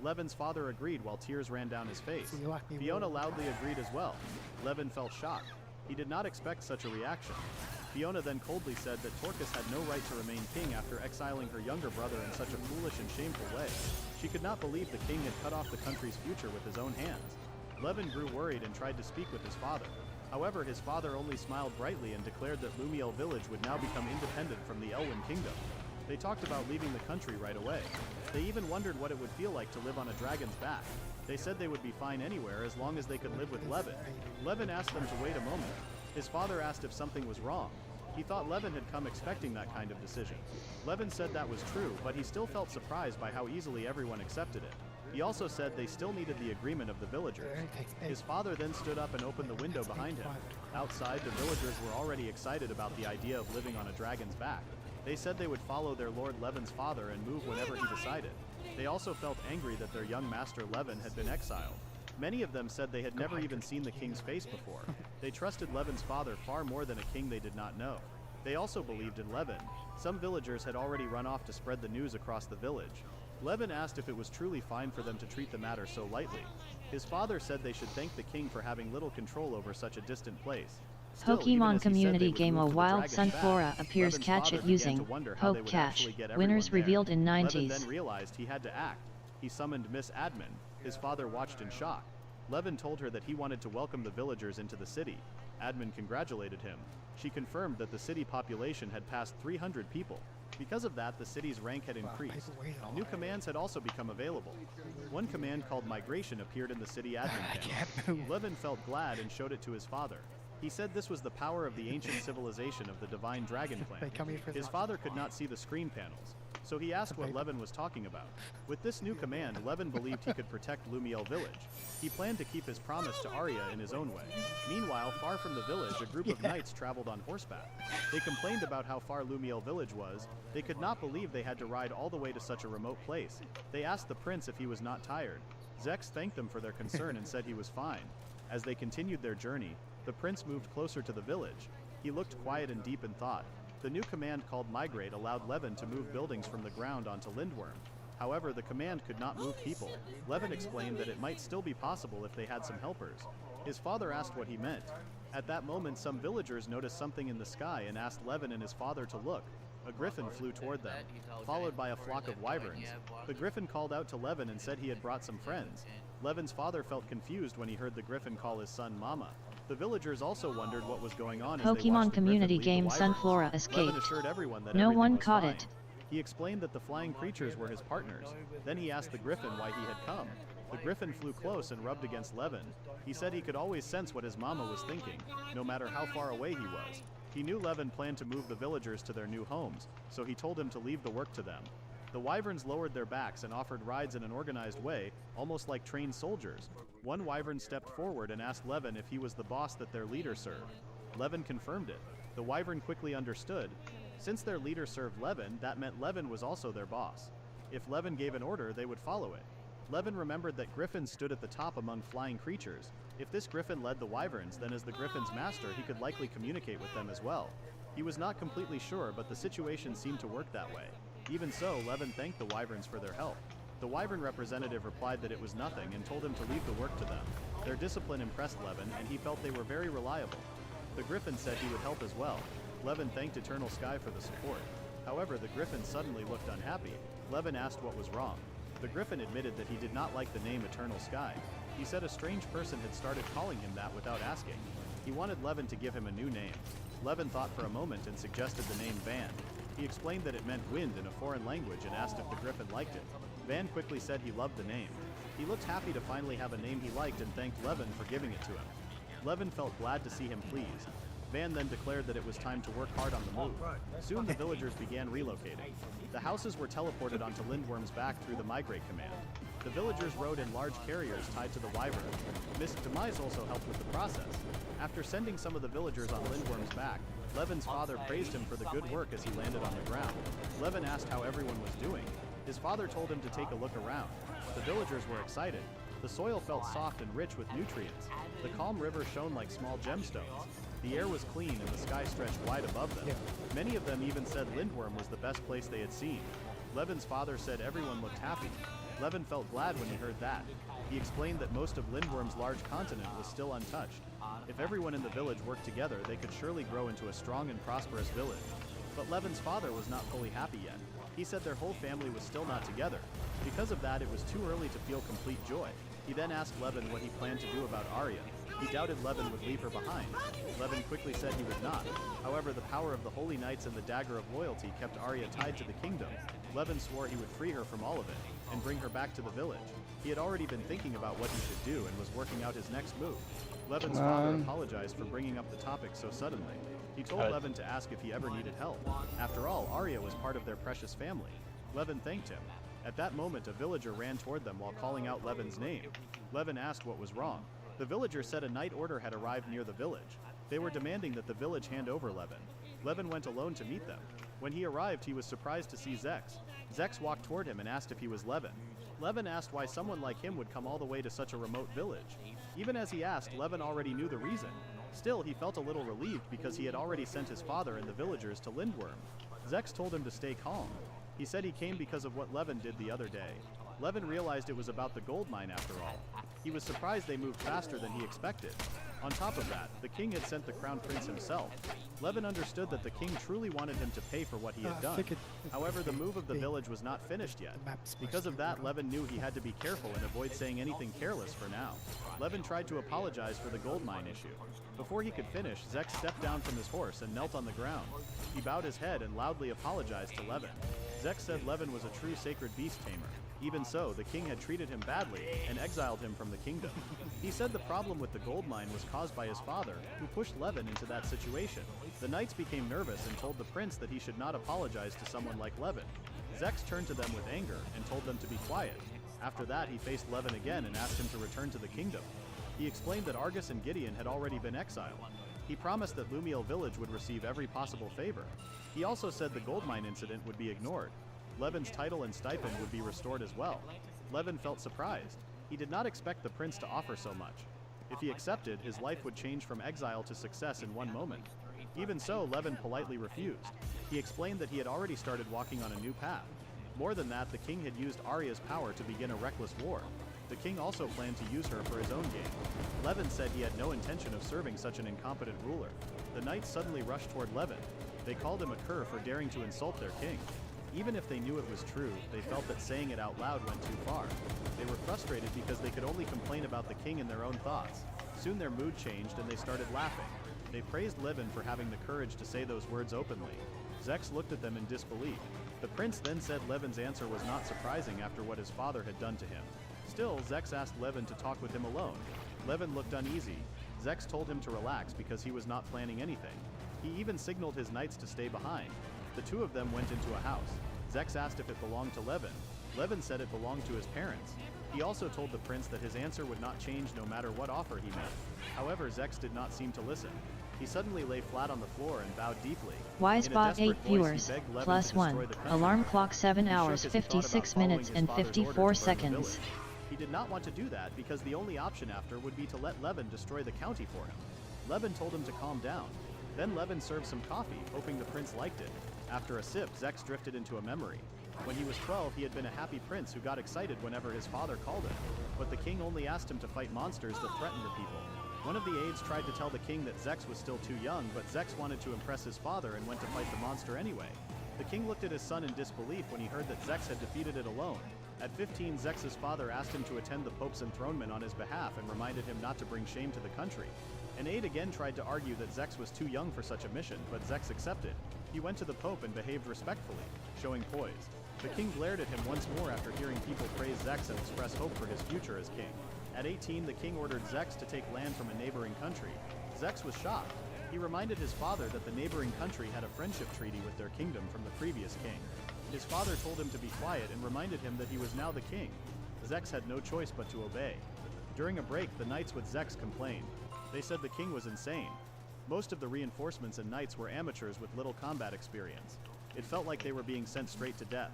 Levin's father agreed while tears ran down his face. Fiona loudly agreed as well. Levin felt shocked. He did not expect such a reaction. Fiona then coldly said that Torcus had no right to remain king after exiling her younger brother in such a foolish and shameful way. She could not believe the king had cut off the country's future with his own hands. Levin grew worried and tried to speak with his father. However, his father only smiled brightly and declared that Lumiel village would now become independent from the Elwyn kingdom. They talked about leaving the country right away. They even wondered what it would feel like to live on a dragon's back. They said they would be fine anywhere as long as they could live with Levin. Levin asked them to wait a moment. His father asked if something was wrong. He thought Levin had come expecting that kind of decision. Levin said that was true, but he still felt surprised by how easily everyone accepted it. He also said they still needed the agreement of the villagers. His father then stood up and opened the window behind him. Outside, the villagers were already excited about the idea of living on a dragon's back. They said they would follow their lord Levin's father and move whenever he decided. They also felt angry that their young master Levin had been exiled. Many of them said they had never even seen the king's face before. They trusted Levin's father far more than a king they did not know. They also believed in Levin. Some villagers had already run off to spread the news across the village. Levin asked if it was truly fine for them to treat the matter so lightly. His father said they should thank the king for having little control over such a distant place. Still, Pokemon community game A Wild Sunflora appears catch it using Poke Catch. Winners revealed in 90s. Levin then realized he had to act. He summoned Miss Admin. His father watched in shock. Levin told her that he wanted to welcome the villagers into the city. Admin congratulated him. She confirmed that the city population had passed 300 people. Because of that, the city's rank had increased. New commands had also become available. One command called Migration appeared in the city admin panel. Levin felt glad and showed it to his father. He said this was the power of the ancient civilization of the Divine Dragon Clan. His father could not see the screen panels, so he asked what Levin was talking about. With this new command, Levin believed he could protect Lumiel village. He planned to keep his promise to Arya in his own way. Meanwhile, far from the village, a group of knights traveled on horseback. They complained about how far Lumiel village was. They could not believe they had to ride all the way to such a remote place. They asked the prince if he was not tired. Zex thanked them for their concern and said he was fine. As they continued their journey, the prince moved closer to the village. He looked quiet and deep in thought. The new command called Migrate allowed Levin to move buildings from the ground onto Lindworm. However, the command could not move people. Levin explained that it might still be possible if they had some helpers. His father asked what he meant. At that moment, some villagers noticed something in the sky and asked Levin and his father to look. A griffin flew toward them, followed by a flock of wyverns. The griffin called out to Levin and said he had brought some friends. Levin's father felt confused when he heard the griffin call his son Mama. The villagers also wondered what was going on as they watched Pokemon the community griffin leave game the wyverns. Sunflora escaped. Levin assured everyone that No everything one was caught fine. it. He explained that the flying creatures were his partners. Then he asked the griffin why he had come. The griffin flew close and rubbed against Levin. He said he could always sense what his mama was thinking, no matter how far away he was. He knew Levin planned to move the villagers to their new homes, so he told him to leave the work to them. The wyverns lowered their backs and offered rides in an organized way, almost like trained soldiers. One wyvern stepped forward and asked Levin if he was the boss that their leader served. Levin confirmed it. The wyvern quickly understood. Since their leader served Levin, that meant Levin was also their boss. If Levin gave an order, they would follow it. Levin remembered that griffins stood at the top among flying creatures. If this griffin led the wyverns, then as the griffin's master, he could likely communicate with them as well. He was not completely sure, but the situation seemed to work that way. Even so, Levin thanked the wyverns for their help. The wyvern representative replied that it was nothing and told him to leave the work to them. Their discipline impressed Levin, and he felt they were very reliable. The griffin said he would help as well. Levin thanked Eternal Sky for the support. However, the griffin suddenly looked unhappy. Levin asked what was wrong. The griffin admitted that he did not like the name Eternal Sky. He said a strange person had started calling him that without asking. He wanted Levin to give him a new name. Levin thought for a moment and suggested the name Van. He explained that it meant wind in a foreign language and asked if the griffin liked it. Van quickly said he loved the name. He looked happy to finally have a name he liked and thanked Levin for giving it to him. Levin felt glad to see him pleased. Van then declared that it was time to work hard on the move. Soon the villagers began relocating. The houses were teleported onto Lindworm's back through the Migrate command. The villagers rode in large carriers tied to the wyvern. Miss Demise also helped with the process. After sending some of the villagers on Lindworm's back, Levin's father praised him for the good work as he landed on the ground. Levin asked how everyone was doing. His father told him to take a look around. The villagers were excited. The soil felt soft and rich with nutrients. The calm river shone like small gemstones. The air was clean and the sky stretched wide above them. Many of them even said Lindworm was the best place they had seen. Levin's father said everyone looked happy. Levin felt glad when he heard that. He explained that most of Lindworm's large continent was still untouched. If everyone in the village worked together, they could surely grow into a strong and prosperous village. But Levin's father was not fully happy yet. He said their whole family was still not together. Because of that, it was too early to feel complete joy. He then asked Levin what he planned to do about Arya. He doubted Levin would leave her behind. Levin quickly said he would not. However, the power of the Holy Knights and the Dagger of Loyalty kept Arya tied to the kingdom. Levin swore he would free her from all of it, and bring her back to the village. He had already been thinking about what he should do and was working out his next move. Levin's father apologized for bringing up the topic so suddenly. He told Levin to ask if he ever needed help. After all, Arya was part of their precious family. Levin thanked him. At that moment, a villager ran toward them while calling out Levin's name. Levin asked what was wrong. The villager said a night order had arrived near the village. They were demanding that the village hand over Levin. Levin went alone to meet them. When he arrived, he was surprised to see Zex. Zex walked toward him and asked if he was Levin. Levin asked why someone like him would come all the way to such a remote village. Even as he asked, Levin already knew the reason. Still, he felt a little relieved because he had already sent his father and the villagers to Lindworm. Zex told him to stay calm. He said he came because of what Levin did the other day. Levin realized it was about the gold mine after all. He was surprised they moved faster than he expected. On top of that, the king had sent the crown prince himself. Levin understood that the king truly wanted him to pay for what he had done. However, the move of the village was not finished yet. Because of that, Levin knew he had to be careful and avoid saying anything careless for now. Levin tried to apologize for the gold mine issue. Before he could finish, Zex stepped down from his horse and knelt on the ground. He bowed his head and loudly apologized to Levin. Zex said Levin was a true sacred beast tamer. Even so, the king had treated him badly and exiled him from the kingdom. He said the problem with the gold mine was caused by his father, who pushed Levin into that situation. The knights became nervous and told the prince that he should not apologize to someone like Levin. Zex turned to them with anger and told them to be quiet. After that, he faced Levin again and asked him to return to the kingdom. He explained that Argus and Gideon had already been exiled. He promised that Lumiel village would receive every possible favor. He also said the gold mine incident would be ignored. Levin's title and stipend would be restored as well. Levin felt surprised. He did not expect the prince to offer so much. If he accepted, his life would change from exile to success in one moment. Even so, Levin politely refused. He explained that he had already started walking on a new path. More than that, the king had used Arya's power to begin a reckless war. The king also planned to use her for his own gain. Levin said he had no intention of serving such an incompetent ruler. The knights suddenly rushed toward Levin. They called him a cur for daring to insult their king. Even if they knew it was true, they felt that saying it out loud went too far. They were frustrated because they could only complain about the king in their own thoughts. Soon their mood changed and they started laughing. They praised Levin for having the courage to say those words openly. Zex looked at them in disbelief. The prince then said Levin's answer was not surprising after what his father had done to him. Still, Zex asked Levin to talk with him alone. Levin looked uneasy. Zex told him to relax because he was not planning anything. He even signaled his knights to stay behind. The two of them went into a house. Zex asked if it belonged to Levin. Levin said it belonged to his parents. He also told the prince that his answer would not change no matter what offer he made. However, Zex did not seem to listen. He suddenly lay flat on the floor and bowed deeply. Wisebot 8 viewers, +1, alarm clock 7 hours 56 minutes and 54 seconds. He did not want to do that because the only option after would be to let Levin destroy the county for him. Levin told him to calm down. Then Levin served some coffee, hoping the prince liked it. After a sip, Zex drifted into a memory. When he was 12, he had been a happy prince who got excited whenever his father called him. But the king only asked him to fight monsters that threatened the people. One of the aides tried to tell the king that Zex was still too young, but Zex wanted to impress his father and went to fight the monster anyway. The king looked at his son in disbelief when he heard that Zex had defeated it alone. At 15, Zex's father asked him to attend the Pope's enthronement on his behalf and reminded him not to bring shame to the country. An aide again tried to argue that Zex was too young for such a mission, but Zex accepted. He went to the Pope and behaved respectfully, showing poise. The king glared at him once more after hearing people praise Zex and express hope for his future as king. At 18, the king ordered Zex to take land from a neighboring country. Zex was shocked. He reminded his father that the neighboring country had a friendship treaty with their kingdom from the previous king. His father told him to be quiet and reminded him that he was now the king. Zex had no choice but to obey. During a break, the knights with Zex complained. They said the king was insane. Most of the reinforcements and knights were amateurs with little combat experience. It felt like they were being sent straight to death.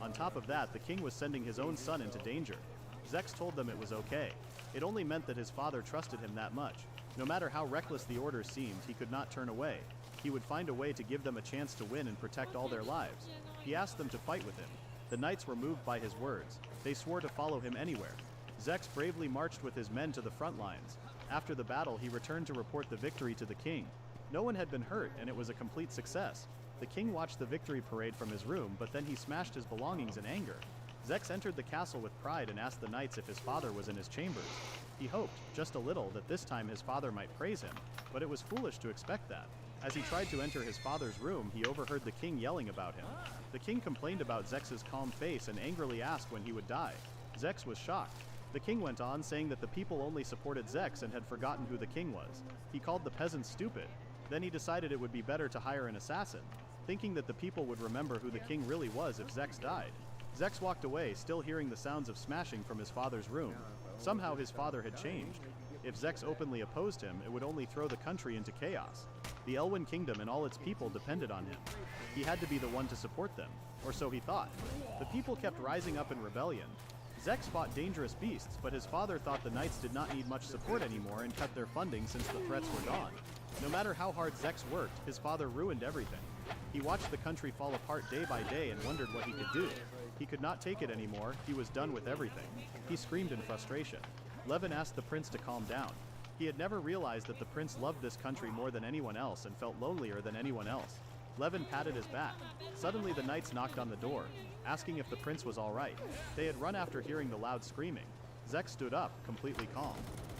On top of that, the king was sending his own son into danger. Zex told them it was okay. It only meant that his father trusted him that much. No matter how reckless the orders seemed, he could not turn away. He would find a way to give them a chance to win and protect all their lives. He asked them to fight with him. The knights were moved by his words. They swore to follow him anywhere. Zex bravely marched with his men to the front lines. After the battle, he returned to report the victory to the king. No one had been hurt, and it was a complete success. The king watched the victory parade from his room, but then he smashed his belongings in anger. Zex entered the castle with pride and asked the knights if his father was in his chambers. He hoped, just a little, that this time his father might praise him, but it was foolish to expect that. As he tried to enter his father's room, he overheard the king yelling about him. The king complained about Zex's calm face and angrily asked when he would die. Zex was shocked. The king went on, saying that the people only supported Zex and had forgotten who the king was. He called the peasants stupid. Then he decided it would be better to hire an assassin, thinking that the people would remember who the king really was if Zex died. Zex walked away, still hearing the sounds of smashing from his father's room. Somehow his father had changed. If Zex openly opposed him, it would only throw the country into chaos. The Elwyn kingdom and all its people depended on him. He had to be the one to support them, or so he thought. The people kept rising up in rebellion. Zex fought dangerous beasts, but his father thought the knights did not need much support anymore and cut their funding since the threats were gone. No matter how hard Zex worked, his father ruined everything. He watched the country fall apart day by day and wondered what he could do. He could not take it anymore. He was done with everything. He screamed in frustration. Levin asked the prince to calm down. He had never realized that the prince loved this country more than anyone else and felt lonelier than anyone else. Levin patted his back. Suddenly the knights knocked on the door, asking if the prince was all right. They had run after hearing the loud screaming. Zex stood up, completely calm.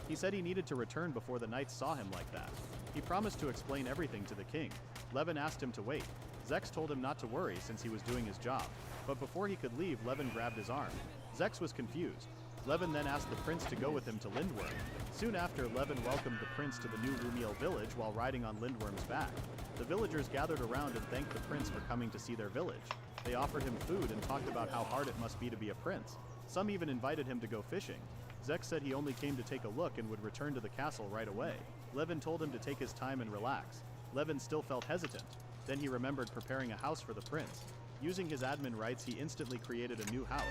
He said he needed to return before the knights saw him like that. He promised to explain everything to the king. Levin asked him to wait. Zex told him not to worry since he was doing his job. But before he could leave, Levin grabbed his arm. Zex was confused. Levin then asked the prince to go with him to Lindworm. Soon after, Levin welcomed the prince to the new Lumiel village while riding on Lindworm's back. The villagers gathered around and thanked the prince for coming to see their village. They offered him food and talked about how hard it must be to be a prince. Some even invited him to go fishing. Zex said he only came to take a look and would return to the castle right away. Levin told him to take his time and relax. Levin still felt hesitant. Then he remembered preparing a house for the prince. Using his admin rights, he instantly created a new house.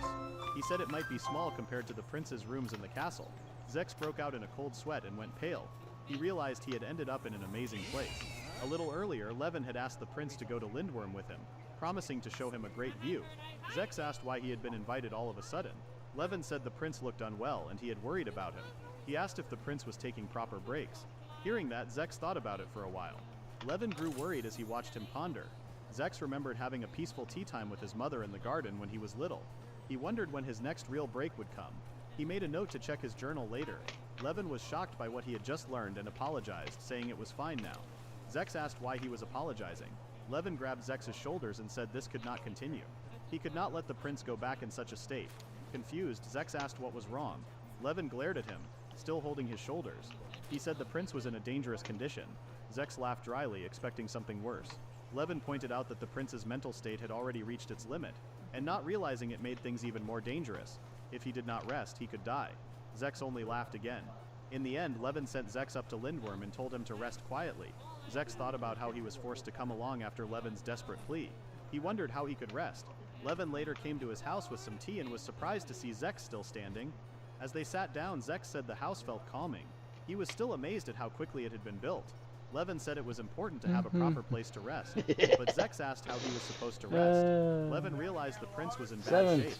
He said it might be small compared to the prince's rooms in the castle. Zex broke out in a cold sweat and went pale. He realized he had ended up in an amazing place. A little earlier, Levin had asked the prince to go to Lindworm with him, promising to show him a great view. Zex asked why he had been invited all of a sudden. Levin said the prince looked unwell and he had worried about him. He asked if the prince was taking proper breaks. Hearing that, Zex thought about it for a while. Levin grew worried as he watched him ponder. Zex remembered having a peaceful tea time with his mother in the garden when he was little. He wondered when his next real break would come. He made a note to check his journal later. Levin was shocked by what he had just learned and apologized, saying it was fine now. Zex asked why he was apologizing. Levin grabbed Zex's shoulders and said this could not continue. He could not let the prince go back in such a state. Confused, Zex asked what was wrong. Levin glared at him, still holding his shoulders. He said the prince was in a dangerous condition. Zex laughed dryly, expecting something worse. Levin pointed out that the prince's mental state had already reached its limit, and not realizing it made things even more dangerous. If he did not rest, he could die. Zex only laughed again. In the end, Levin sent Zex up to Lindworm and told him to rest quietly. Zex thought about how he was forced to come along after Levin's desperate plea. He wondered how he could rest. Levin later came to his house with some tea and was surprised to see Zex still standing. As they sat down, Zex said the house felt calming. He was still amazed at how quickly it had been built. Levin said it was important to have a proper place to rest, but Zex asked how he was supposed to rest. Levin realized the prince was in bad shape.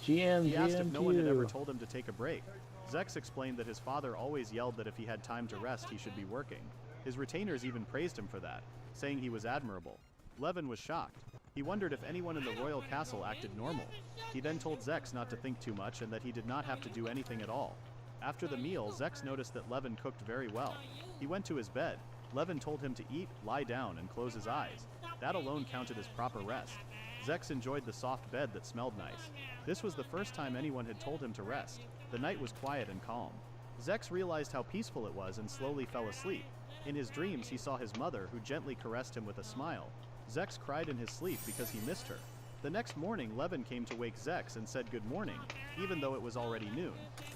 He asked if no one had ever told him to take a break. Zex explained that his father always yelled that if he had time to rest, he should be working. His retainers even praised him for that, saying he was admirable. Levin was shocked. He wondered if anyone in the royal castle acted normal. He then told Zex not to think too much and that he did not have to do anything at all. After the meal, Zex noticed that Levin cooked very well. He went to his bed. Levin told him to eat, lie down, and close his eyes. That alone counted as proper rest. Zex enjoyed the soft bed that smelled nice. This was the first time anyone had told him to rest. The night was quiet and calm. Zex realized how peaceful it was and slowly fell asleep. In his dreams, he saw his mother, who gently caressed him with a smile. Zex cried in his sleep because he missed her. The next morning, Levin came to wake Zex and said good morning, even though it was already noon.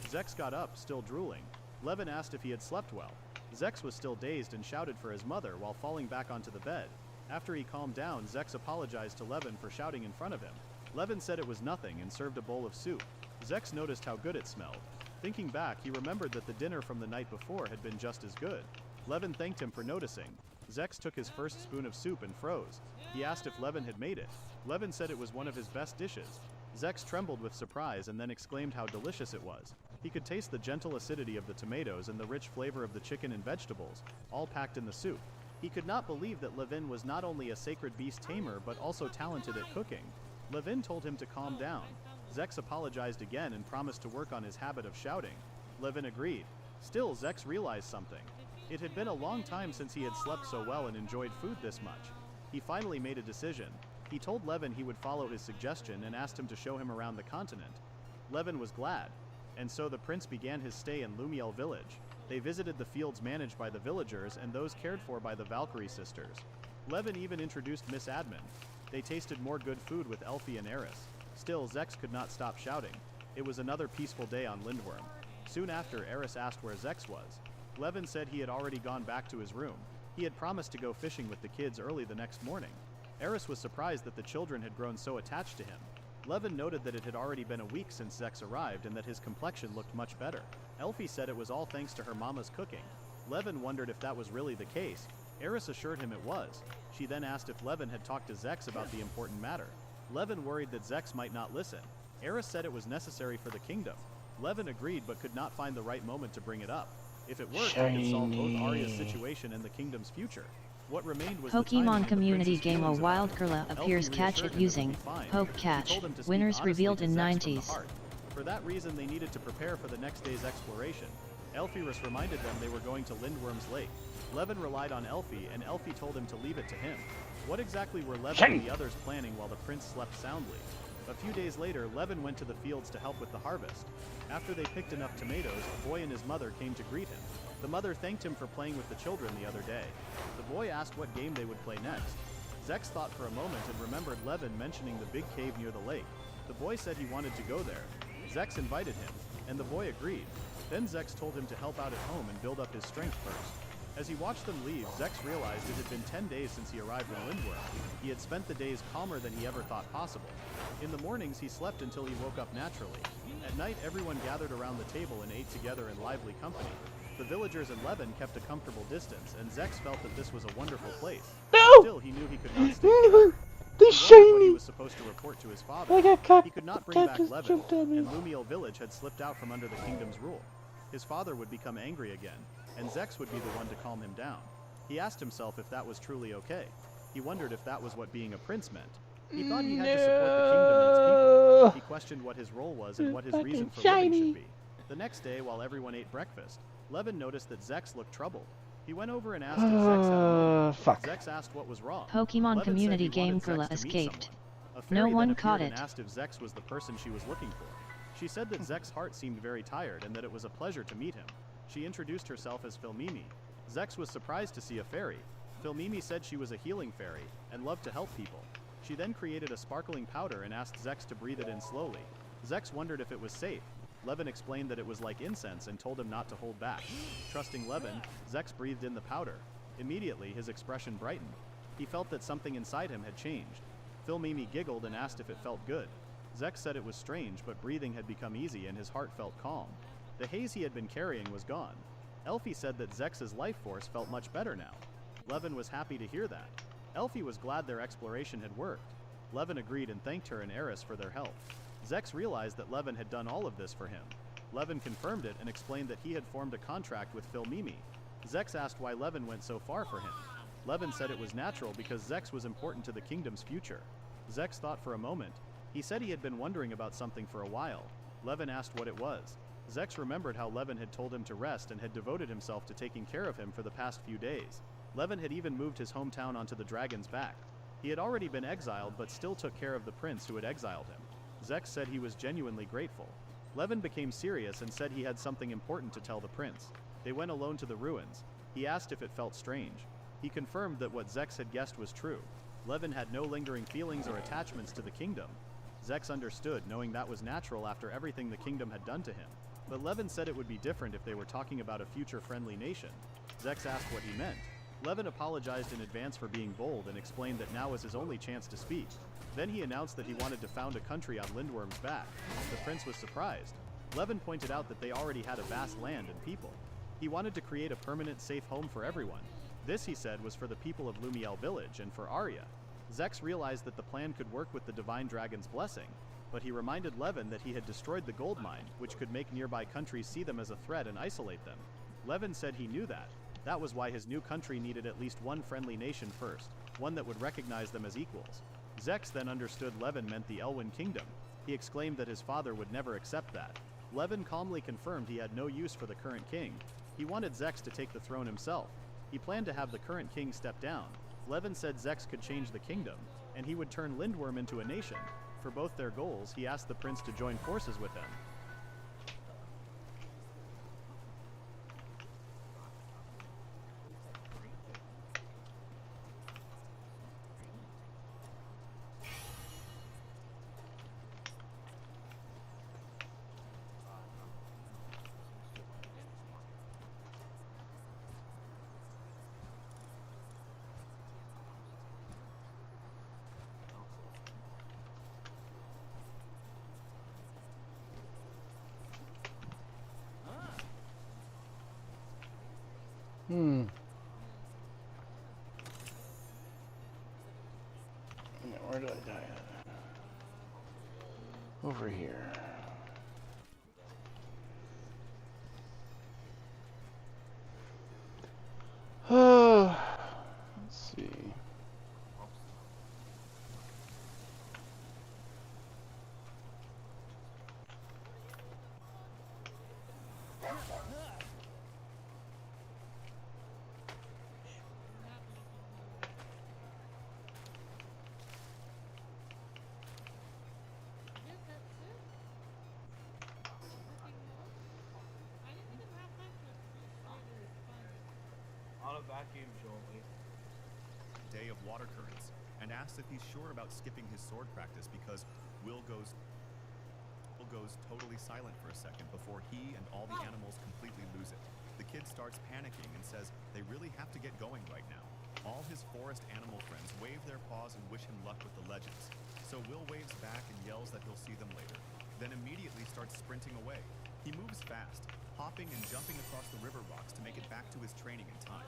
Zex got up, still drooling. Levin asked if he had slept well. Zex was still dazed and shouted for his mother while falling back onto the bed. After he calmed down, Zex apologized to Levin for shouting in front of him. Levin said it was nothing and served a bowl of soup. Zex noticed how good it smelled. Thinking back, he remembered that the dinner from the night before had been just as good. Levin thanked him for noticing. Zex took his first spoon of soup and froze. He asked if Levin had made it. Levin said it was one of his best dishes. Zex trembled with surprise and then exclaimed how delicious it was. He could taste the gentle acidity of the tomatoes and the rich flavor of the chicken and vegetables, all packed in the soup. He could not believe that Levin was not only a sacred beast tamer but also talented at cooking. Levin told him to calm down. Zex apologized again and promised to work on his habit of shouting. Levin agreed. Still, Zex realized something. It had been a long time since he had slept so well and enjoyed food this much. He finally made a decision. He told Levin he would follow his suggestion and asked him to show him around the continent. Levin was glad, and so the prince began his stay in Lumiel village. They visited the fields managed by the villagers and those cared for by the Valkyrie sisters. Levin even introduced Miss Admin. They tasted more good food with Elfie and Eris. Still, Zex could not stop shouting. It was another peaceful day on Lindworm. Soon after, Eris asked where Zex was. Levin said he had already gone back to his room. He had promised to go fishing with the kids early the next morning. Eris was surprised that the children had grown so attached to him. Levin noted that it had already been a week since Zex arrived and that his complexion looked much better. Elfie said it was all thanks to her mama's cooking. Levin wondered if that was really the case. Eris assured him it was. She then asked if Levin had talked to Zex about the important matter. Levin worried that Zex might not listen. Eris said it was necessary for the kingdom. Levin agreed but could not find the right moment to bring it up. If it worked, it could solve both Arya's situation and the kingdom's future. What remained was Pokemon community game A Wild Gorilla appears catch it using Poke Catch. Winners revealed in 90s. For that reason, they needed to prepare for the next day's exploration. Elfirus reminded them they were going to Lindworm's Lake. Levin relied on Elfie, and Elfie told him to leave it to him. What exactly were Levin and the others planning while the prince slept soundly? A few days later, Levin went to the fields to help with the harvest. After they picked enough tomatoes, a boy and his mother came to greet him. The mother thanked him for playing with the children the other day. The boy asked what game they would play next. Zex thought for a moment and remembered Levin mentioning the big cave near the lake. The boy said he wanted to go there. Zex invited him, and the boy agreed. Then Zex told him to help out at home and build up his strength first. As he watched them leave, Zex realized it had been 10 days since he arrived in Lindworm. He had spent the days calmer than he ever thought possible. In the mornings, he slept until he woke up naturally. At night, everyone gathered around the table and ate together in lively company. The villagers and Levin kept a comfortable distance, and Zex felt that this was a wonderful place. No! Still, he knew he could not stay No! They he shiny! what he was supposed to report to his father. He could not bring back Levin, and Lumiel village had slipped out from under the kingdom's rule. His father would become angry again, and Zex would be the one to calm him down. He asked himself if that was truly okay. He wondered if that was what being a prince meant. He thought he had to support the kingdom and its people. He questioned what his role was and what his reason for living should be. The next day, while everyone ate breakfast, Levin noticed that Zex looked troubled. He went over and asked if Zex had a moment. Zex asked what was wrong. Pokemon Levin community said he game wanted Zex Gorilla to meet escaped. someone. A fairy No one then caught appeared it. and asked if Zex was the person she was looking for. She said that Zex's heart seemed very tired and that it was a pleasure to meet him. She introduced herself as Philmimi. Zex was surprised to see a fairy. Philmimi said she was a healing fairy and loved to help people. She then created a sparkling powder and asked Zex to breathe it in slowly. Zex wondered if it was safe. Levin explained that it was like incense and told him not to hold back. Trusting Levin, Zex breathed in the powder. Immediately, his expression brightened. He felt that something inside him had changed. Philmimi giggled and asked if it felt good. Zex said it was strange, but breathing had become easy and his heart felt calm. The haze he had been carrying was gone. Elfie said that Zex's life force felt much better now. Levin was happy to hear that. Elfie was glad their exploration had worked. Levin agreed and thanked her and Eris for their help. Zex realized that Levin had done all of this for him. Levin confirmed it and explained that he had formed a contract with Philmimi. Zex asked why Levin went so far for him. Levin said it was natural because Zex was important to the kingdom's future. Zex thought for a moment. He said he had been wondering about something for a while. Levin asked what it was. Zex remembered how Levin had told him to rest and had devoted himself to taking care of him for the past few days. Levin had even moved his hometown onto the dragon's back. He had already been exiled but still took care of the prince who had exiled him. Zex said he was genuinely grateful. Levin became serious and said he had something important to tell the prince. They went alone to the ruins. He asked if it felt strange. He confirmed that what Zex had guessed was true. Levin had no lingering feelings or attachments to the kingdom. Zex understood, knowing that was natural after everything the kingdom had done to him. But Levin said it would be different if they were talking about a future friendly nation. Zex asked what he meant. Levin apologized in advance for being bold and explained that now was his only chance to speak. Then he announced that he wanted to found a country on Lindworm's back. The prince was surprised. Levin pointed out that they already had a vast land and people. He wanted to create a permanent safe home for everyone. This, he said, was for the people of Lumiel village and for Arya. Zex realized that the plan could work with the divine dragon's blessing, but he reminded Levin that he had destroyed the gold mine, which could make nearby countries see them as a threat and isolate them. Levin said he knew that. That was why his new country needed at least one friendly nation first, one that would recognize them as equals. Zex then understood Levin meant the Elwyn kingdom. He exclaimed that his father would never accept that. Levin calmly confirmed he had no use for the current king. He wanted Zex to take the throne himself. He planned to have the current king step down. Levin said Zex could change the kingdom, and he would turn Lindworm into a nation. For both their goals, he asked the prince to join forces with him. Now, where did I die at? Over here. Let's see. I'll vacuum shortly. Day of water currents, and asks if he's sure about skipping his sword practice because Will goes totally silent for a second before he and all the animals completely lose it. The kid starts panicking and says they really have to get going right now. All his forest animal friends wave their paws and wish him luck with the legends. So Will waves back and yells that he'll see them later, then immediately starts sprinting away. He moves fast, hopping and jumping across the river rocks to make it back to his training in time.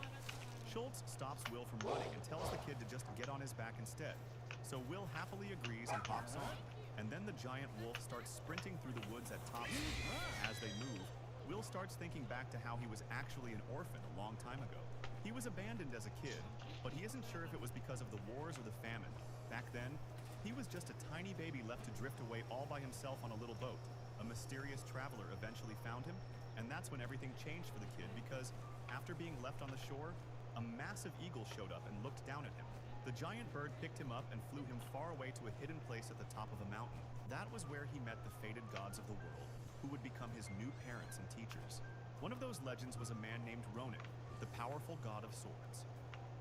Schultz stops Will from running and tells the kid to just get on his back instead. So Will happily agrees and hops on. And then the giant wolf starts sprinting through the woods at top speed. As they move, Will starts thinking back to how he was actually an orphan a long time ago. He was abandoned as a kid, but he isn't sure if it was because of the wars or the famine. Back then, he was just a tiny baby left to drift away all by himself on a little boat. A mysterious traveler eventually found him, and that's when everything changed for the kid because after being left on the shore, a massive eagle showed up and looked down at him. The giant bird picked him up and flew him far away to a hidden place at the top of a mountain. That was where he met the fated gods of the world, who would become his new parents and teachers. One of those legends was a man named Ronan, the powerful god of swords.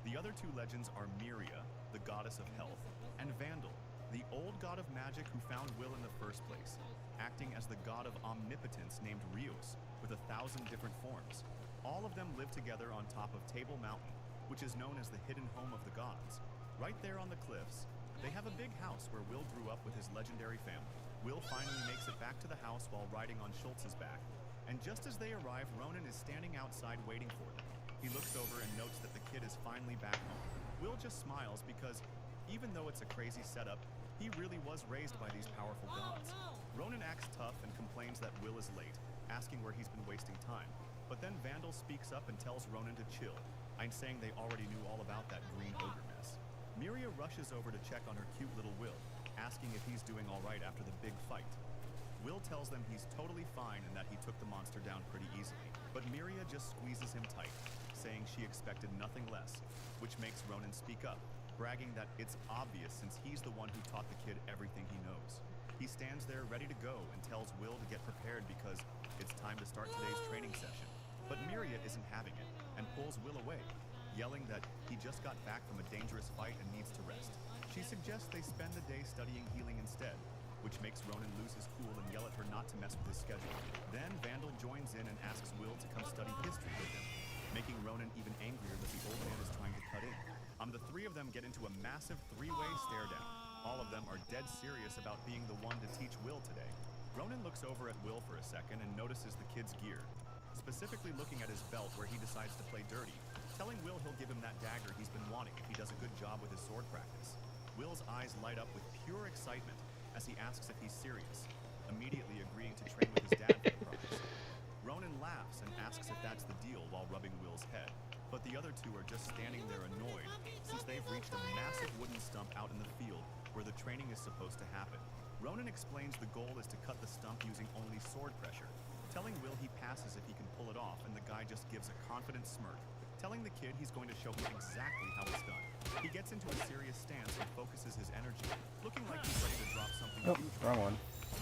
The other two legends are Miria, the goddess of health, and Vandal, the old god of magic who found Will in the first place, acting as the god of omnipotence named Rios, with 1,000 different forms. All of them live together on top of Table Mountain, which is known as the hidden home of the gods. Right there on the cliffs, they have a big house where Will grew up with his legendary family. Will finally makes it back to the house while riding on Schultz's back, and just as they arrive, Ronan is standing outside waiting for them. He looks over and notes that the kid is finally back home. Will just smiles because, even though it's a crazy setup, he really was raised by these powerful gods. Ronan acts tough and complains that Will is late, asking where he's been wasting time. But then Vandal speaks up and tells Ronan to chill. I'm saying they already knew all about that green ogre mess. Miria rushes over to check on her cute little Will, asking if he's doing all right after the big fight. Will tells them he's totally fine and that he took the monster down pretty easily, but Miria just squeezes him tight, saying she expected nothing less, which makes Ronan speak up, bragging that it's obvious since he's the one who taught the kid everything he knows. He stands there ready to go and tells Will to get prepared because it's time to start today's training session. But Miria isn't having it and pulls Will away, yelling that he just got back from a dangerous fight and needs to rest. She suggests they spend the day studying healing instead, which makes Ronan lose his cool and yell at her not to mess with his schedule. Then Vandal joins in and asks Will to come study history with him, making Ronan even angrier that the old man is trying to cut in. The three of them get into a massive three-way stare down. All of them are dead serious about being the one to teach Will today. Ronan looks over at Will for a second and notices the kid's gear, specifically looking at his belt where he decides to play dirty, telling Will he'll give him that dagger he's been wanting if he does a good job with his sword practice. Will's eyes light up with pure excitement as he asks if he's serious, immediately agreeing to train with his dad for the prize. Ronan laughs and asks if that's the deal while rubbing Will's head, but the other two are just standing there annoyed since they've reached a massive wooden stump out in the field where the training is supposed to happen. Ronan explains the goal is to cut the stump using only sword pressure, telling Will he passes if he can pull it off, and the guy just gives a confident smirk, telling the kid he's going to show him exactly how it's done. He gets into a serious stance and focuses his energy, looking like he's ready to drop something huge. Wrong one.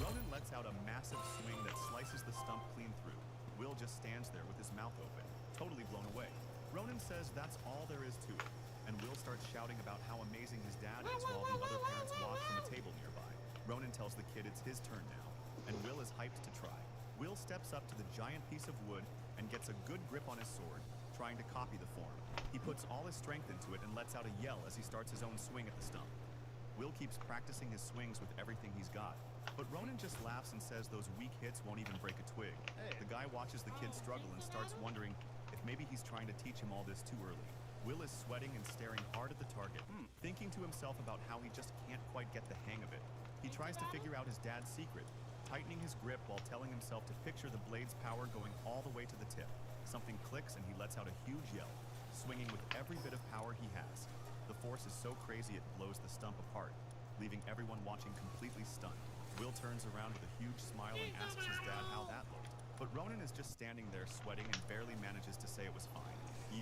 Ronan lets out a massive swing that slices the stump clean through. Will just stands there with his mouth open, totally blown away. Ronan says that's all there is to it, and Will starts shouting about how amazing his dad is while the other parents watch from a table nearby. Ronan tells the kid it's his turn now, and Will is hyped to try. Will steps up to the giant piece of wood and gets a good grip on his sword, trying to copy the form. He puts all his strength into it and lets out a yell as he starts his own swing at the stump. Will keeps practicing his swings with everything he's got, but Ronan just laughs and says those weak hits won't even break a twig. The guy watches the kid struggle and starts wondering if maybe he's trying to teach him all this too early. Will is sweating and staring hard at the target, thinking to himself about how he just can't quite get the hang of it. He tries to figure out his dad's secret, tightening his grip while telling himself to picture the blade's power going all the way to the tip. Something clicks and he lets out a huge yell, swinging with every bit of power he has. The force is so crazy it blows the stump apart, leaving everyone watching completely stunned. Will turns around with a huge smile and asks his dad how that looked. But Ronan is just standing there sweating and barely manages to say it was fine.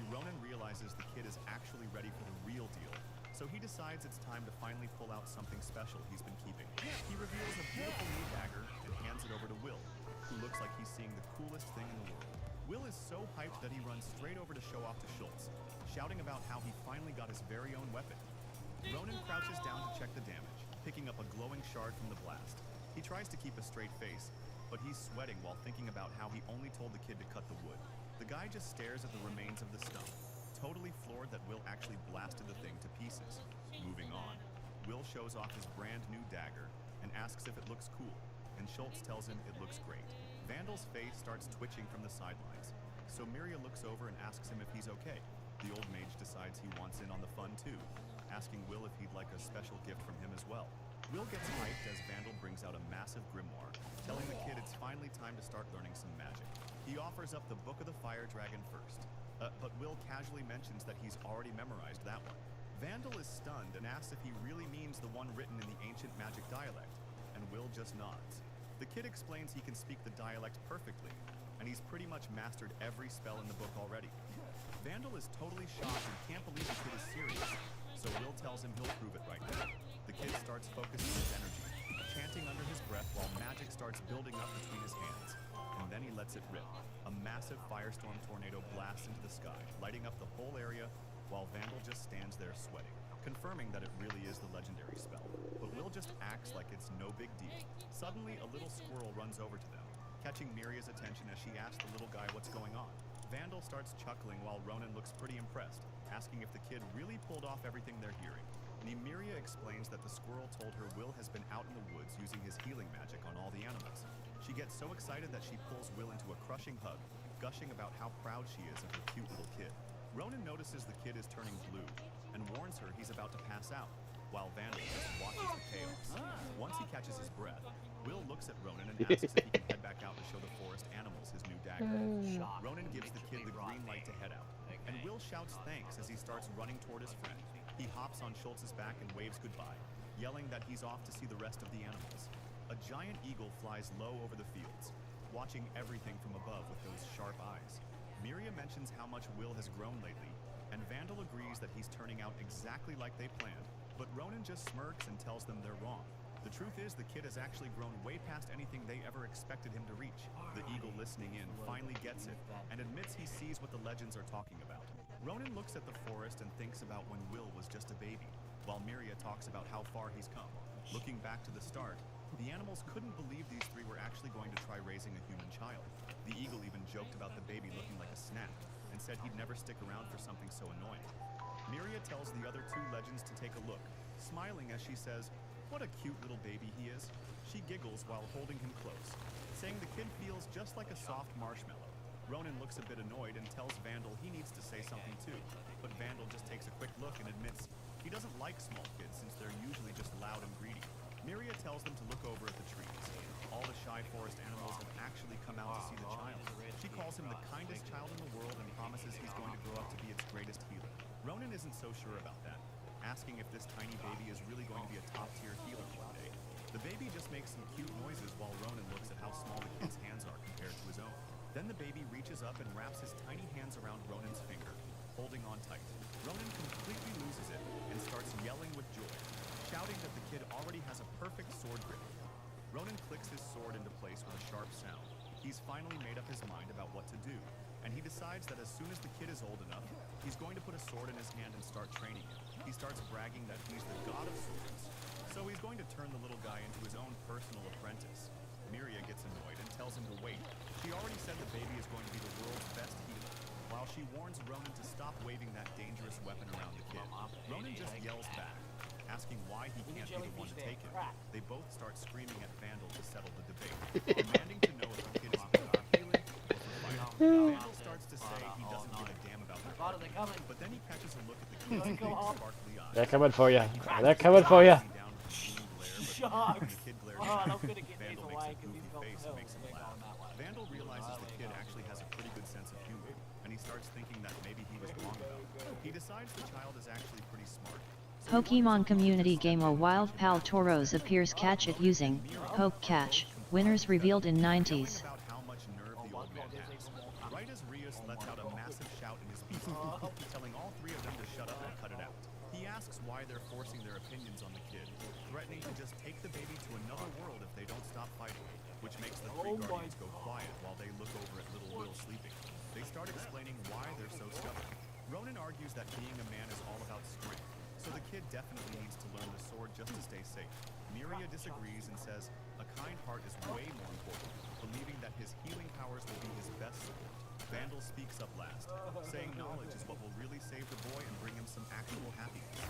Ronan realizes the kid is actually ready for the real deal, so he decides it's time to finally pull out something special he's been keeping. He reveals a beautiful new dagger and hands it over to Will, who looks like he's seeing the coolest thing in the world. Will is so hyped that he runs straight over to show off to Schultz, shouting about how he finally got his very own weapon. Ronan crouches down to check the damage, picking up a glowing shard from the blast. He tries to keep a straight face, but he's sweating while thinking about how he only told the kid to cut the wood. The guy just stares at the remains of the stump, totally floored that Will actually blasted the thing to pieces. Moving on, Will shows off his brand new dagger and asks if it looks cool, and Schultz tells him it looks great. Vandal's face starts twitching from the sidelines, so Miria looks over and asks him if he's okay. The old mage decides he wants in on the fun too, asking Will if he'd like a special gift from him as well. Will gets hyped as Vandal brings out a massive grimoire, telling the kid it's finally time to start learning some magic. He offers up the Book of the Fire Dragon first, but Will casually mentions that he's already memorized that one. Vandal is stunned and asks if he really means the one written in the ancient magic dialect, and Will just nods. The kid explains he can speak the dialect perfectly, and he's pretty much mastered every spell in the book already. Vandal is totally shocked and can't believe the kid is serious, so Will tells him he'll prove it right now. The kid starts focusing his energy, chanting under his breath while magic starts building up between his hands, and then he lets it rip. A massive firestorm tornado blasts into the sky, lighting up the whole area, while Vandal just stands there sweating, confirming that it really is the legendary spell. But Will just acts like it's no big deal. Suddenly, a little squirrel runs over to them, catching Miria's attention as she asks the little guy what's going on. Vandal starts chuckling while Ronan looks pretty impressed, asking if the kid really pulled off everything they're hearing. Nymeria explains that the squirrel told her Will has been out in the woods using his healing magic on all the animals. She gets so excited that she pulls Will into a crushing hug, gushing about how proud she is of her cute little kid. Ronan notices the kid is turning blue and warns her he's about to pass out, while Vandal just watches the chaos. Once he catches his breath, Will looks at Ronan and asks if he can head back out to show the forest animals his new dagger. Ronan gives the kid the green light to head out, and Will shouts thanks as he starts running toward his friend. He hops on Schultz's back and waves goodbye, yelling that he's off to see the rest of the animals. A giant eagle flies low over the fields, watching everything from above with those sharp eyes. Miria mentions how much Will has grown lately, and Vandal agrees that he's turning out exactly like they planned, but Ronan just smirks and tells them they're wrong. The truth is the kid has actually grown way past anything they ever expected him to reach. The eagle listening in finally gets it, and admits he sees what the legends are talking about. Ronan looks at the forest and thinks about when Will was just a baby, while Miria talks about how far he's come. Looking back to the start, the animals couldn't believe these three were actually going to try raising a human child. The eagle even joked about the baby looking like a snack, and said he'd never stick around for something so annoying. Miria tells the other two legends to take a look, smiling as she says, "What a cute little baby he is." She giggles while holding him close, saying the kid feels just like a soft marshmallow. Ronan looks a bit annoyed and tells Vandal he needs to say something too, but Vandal just takes a quick look and admits he doesn't like small kids since they're usually just loud and greedy. Miria tells them to look over at the trees. All the shy forest animals have actually come out to see the child. She calls him the kindest child in the world and promises he's going to grow up to be its greatest healer. Ronan isn't so sure about that, asking if this tiny baby is really going to be a top-tier healer one day. The baby just makes some cute noises while Ronan looks at how small the kid's hands are compared to his own. Then the baby reaches up and wraps his tiny hands around Ronan's finger, holding on tight. Ronan completely loses it and starts yelling with joy, shouting that the kid already has a perfect sword grip. Ronan clicks his sword into place with a sharp sound. He's finally made up his mind about what to do, and he decides that as soon as the kid is old enough, he's going to put a sword in his hand and start training him. He starts bragging that he's the god of swords, so he's going to turn the little guy into his own personal apprentice. Miria gets annoyed and tells him to wait. She already said the baby is going to be the world's best healer, while she warns Ronan to stop waving that dangerous weapon around the kid. Ronan just yells back, asking why he can't be the one to take him. They both start screaming at Vandal to settle the debate, demanding to know if the kid is good for healing or for fighting. Vandal starts to say he doesn't give a damn about their argument, but then he catches a look at the kid's big sparkly eyes. They're coming for you. They're coming for you. Sharks! The kid glares Oh, at I'm him. gonna get these Vandal away makes a because he's goofy got face and makes him laugh. Vandal realizes the kid actually has a pretty good sense of humor, and he starts thinking that maybe he was wrong about it. He decides the child is actually pretty smart. Pokemon community game A Wild Pal Tauros appears catch it using Poke Catch. Winners revealed in 90s. About how much nerve the old man has. Right as Rios lets out a massive shout in his beast, telling all three of them to shut up and cut it out. He asks why they're forcing their opinions on the kid, threatening to just take the baby to another world if they don't stop fighting, which makes the three guardians go quiet while they look over at little Will sleeping. They start explaining why they're so stubborn. Ronan argues that being a man is all about strength, so the kid definitely needs to learn the sword just to stay safe. Miria disagrees and says a kind heart is way more important, believing that his healing powers will be his best support. Vandal speaks up last, saying knowledge is what will really save the boy and bring him some actual happiness.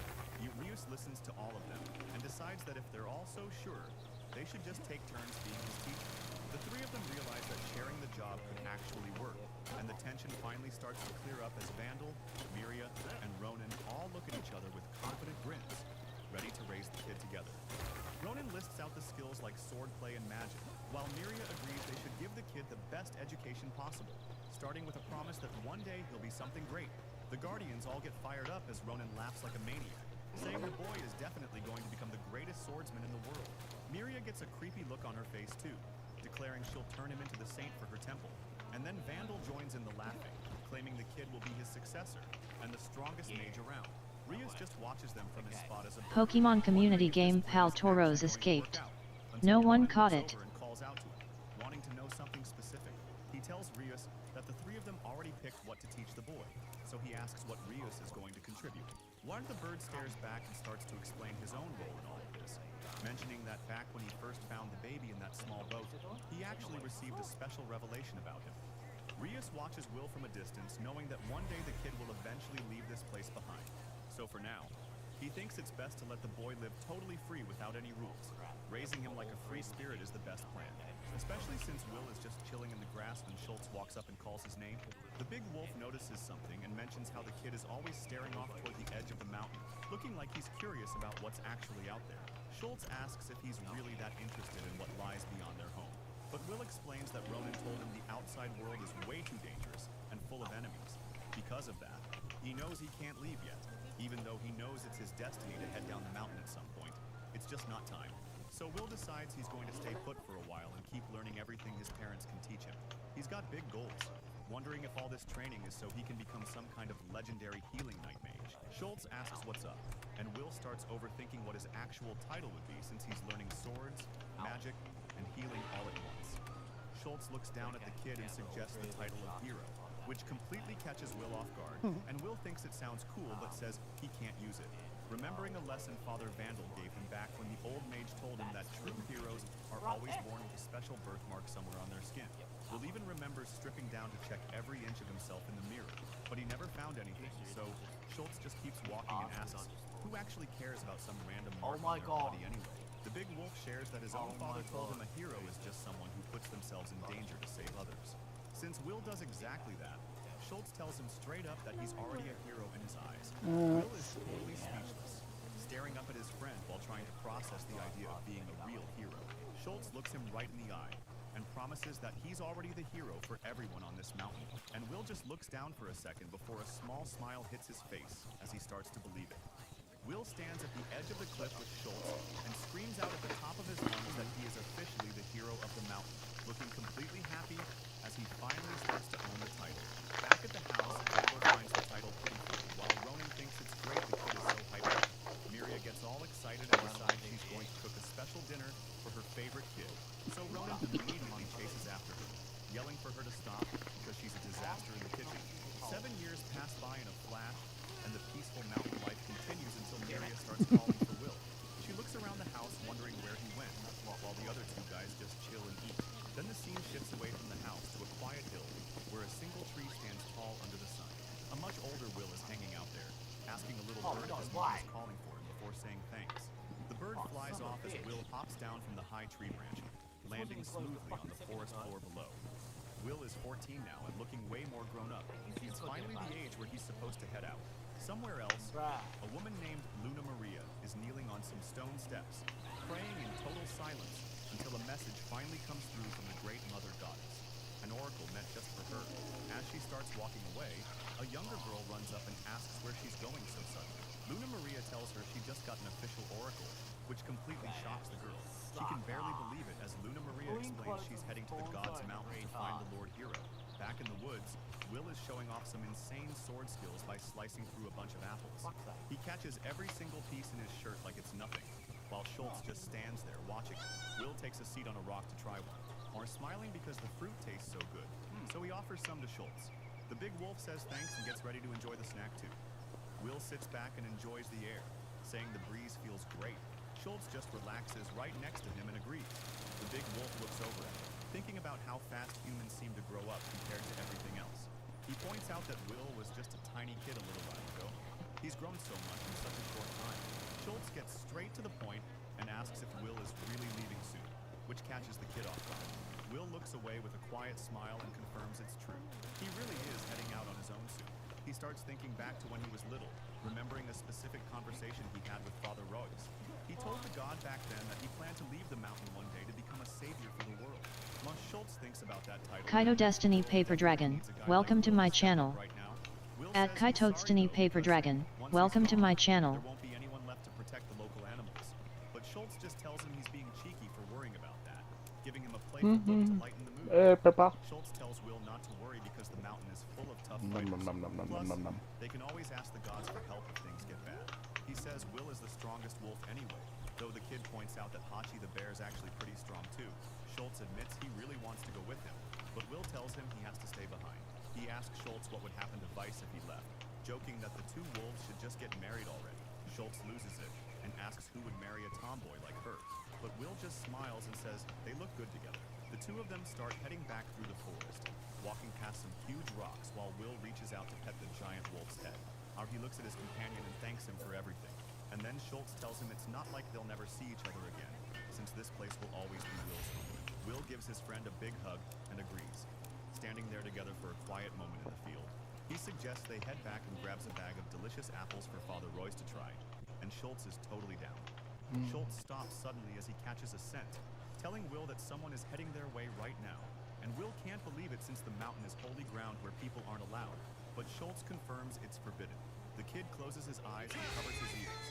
Rios listens to all of them and decides that if they're all so sure, they should just take turns being his teacher. The three of them realize that sharing the job could actually work, and the tension finally starts to clear up as Vandal, Miria, and Ronan all look at each other with confident grins, ready to raise the kid together. Ronan lists out the skills like swordplay and magic, while Miria agrees they should give the kid the best education possible, starting with a promise that one day he'll be something great. The Guardians all get fired up as Ronan laughs like a maniac, saying the boy is definitely going to become the greatest swordsman in the world. Miria gets a creepy look on her face too, declaring she'll turn him into the saint for her temple. And then Vandal joins in the laughing, claiming the kid will be his successor and the strongest mage around. Rios just watches them from his spot as a Pokemon community game Pal Tauros escaped. No one caught it. and calls out to him, wanting to know something specific. He tells Rios that the three of them already picked what to teach the boy, so he asks what Rios is going to contribute. One of the birds stares back and starts to explain his own role in all of this, mentioning that back when he first found the baby in that small boat, he actually received a special revelation about him. Rios watches Will from a distance, knowing that one day the kid will eventually leave this place behind. So for now, he thinks it's best to let the boy live totally free without any rules. Raising him like a free spirit is the best plan, especially since Will is just chilling in the grass when Schultz walks up and calls his name. The big wolf notices something and mentions how the kid is always staring off toward the edge of the mountain, looking like he's curious about what's actually out there. Schultz asks if he's really that interested in what lies beyond their home, but Will explains that Ronan told him the outside world is way too dangerous and full of enemies. Because of that, he knows he can't leave yet, even though he knows it's his destiny to head down the mountain at some point. It's just not time. So Will decides he's going to stay put for a while and keep learning everything his parents can teach him. He's got big goals, wondering if all this training is so he can become some kind of legendary healing night mage. Schultz asks what's up, and Will starts overthinking what his actual title would be since he's learning swords, magic, and healing all at once. Schultz looks down at the kid and suggests the title of hero, which completely catches Will off guard, and Will thinks it sounds cool but says he can't use it, remembering a lesson Father Vandal gave him back when the old mage told him that true heroes are always born with a special birthmark somewhere on their skin. Will even remembers stripping down to check every inch of himself in the mirror, but he never found anything, so Schultz just keeps walking and asks, who actually cares about some random mark on their body anyway? The big wolf shares that his own father told him a hero is just someone who puts themselves in danger to save others. Since Will does exactly that, Schultz tells him straight up that he's already a hero in his eyes. Will is totally speechless, staring up at his friend while trying to process the idea of being a real hero. Schultz looks him right in the eye and promises that he's already the hero for everyone on this mountain. And Will just looks down for a second before a small smile hits his face as he starts to believe it. Will stands at the edge of the cliff with Schultz and screams out at the top of his lungs that he is officially the hero of the mountain, looking completely happy as he finally starts to own the title. Back at the house, Randall finds the title pretty funny, while Ronan thinks it's great the kid is so hyped up. Miria gets all excited and decides she's going to cook a special dinner for her favorite kid. So Ronan immediately chases after her, yelling for her to stop because she's a disaster in the kitchen. 7 years pass by in a flash, and the peaceful mountain life continues until Miria starts calling for Will. She looks around the house wondering where he went, while the other two guys just chill and eat. Then the scene shifts away from the house to a quiet hill where a single tree stands tall under the sun. A much older Will is hanging out there, asking a little bird if his mom is calling for him before saying thanks. The bird flies off as Will hops down from the high tree branch, landing smoothly on the forest floor below. Will is 14 now and looking way more grown up. It's finally the age where he's supposed to head out. Somewhere else, a woman named Luna Maria is kneeling on some stone steps, praying in total silence until a message finally comes through from the Great Mother Goddess. An oracle meant just for her. As she starts walking away, a younger girl runs up and asks where she's going so suddenly. Luna Maria tells her she just got an official oracle, which completely shocks the girl. She can barely believe it as Luna Maria explains she's heading to the God's Mountain to find the Lord Hero. Back in the woods, Will is showing off some insane sword skills by slicing through a bunch of apples. He catches every single piece in his shirt like it's nothing, while Schultz just stands there watching. Will takes a seat on a rock to try one, more smiling because the fruit tastes so good, so he offers some to Schultz. The big wolf says thanks and gets ready to enjoy the snack too. Will sits back and enjoys the air, saying the breeze feels great. Schultz just relaxes right next to him and agrees. The big wolf looks over at him, thinking about how fast humans seem to grow up compared to everything else. He points out that Will was just a tiny kid a little while ago. He's grown so much in such a short time. Schultz gets straight to the point and asks if Will is really leaving soon, which catches the kid off guard. Will looks away with a quiet smile and confirms it's true. He really is heading out on his own soon. He starts thinking back to when he was little, remembering a specific conversation he had with Father Royce. He told the god back then that he planned to leave the mountain one day to become a savior for the world. Once Schultz thinks about that title, Kaito Destiny Paper Dragon, welcome to my channel. At Kaito Destiny Paper Dragon, welcome to my channel. There won't be anyone left to protect the local animals. But Schultz just tells him he's being cheeky for worrying about that, giving him a playful look to lighten the mood. Schultz tells Will not to worry because the mountain is full of tough fighters. Plus, they can always ask the gods for help if things get bad. He says Will is the strongest wolf anyway, though the kid points out that Hachi the bear is actually pretty strong too. Schultz admits he really wants to go with him, but Will tells him he has to stay behind. He asks Schultz what would happen to Weiss if he left, joking that the two wolves should just get married already. Schultz loses it and asks who would marry a tomboy like her, but Will just smiles and says they look good together. The two of them start heading back through the forest, walking past some huge rocks while Will reaches out to pet the giant wolf's head. He looks at his companion and thanks him for everything. And then Schultz tells him it's not like they'll never see each other again, since this place will always be Will's home. Will gives his friend a big hug and agrees, standing there together for a quiet moment in the field. He suggests they head back and grabs a bag of delicious apples for Father Royce to try, and Schultz is totally down. Schultz stops suddenly as he catches a scent, telling Will that someone is heading their way right now. And Will can't believe it since the mountain is holy ground where people aren't allowed, but Schultz confirms it's forbidden. The kid closes his eyes and covers his ears,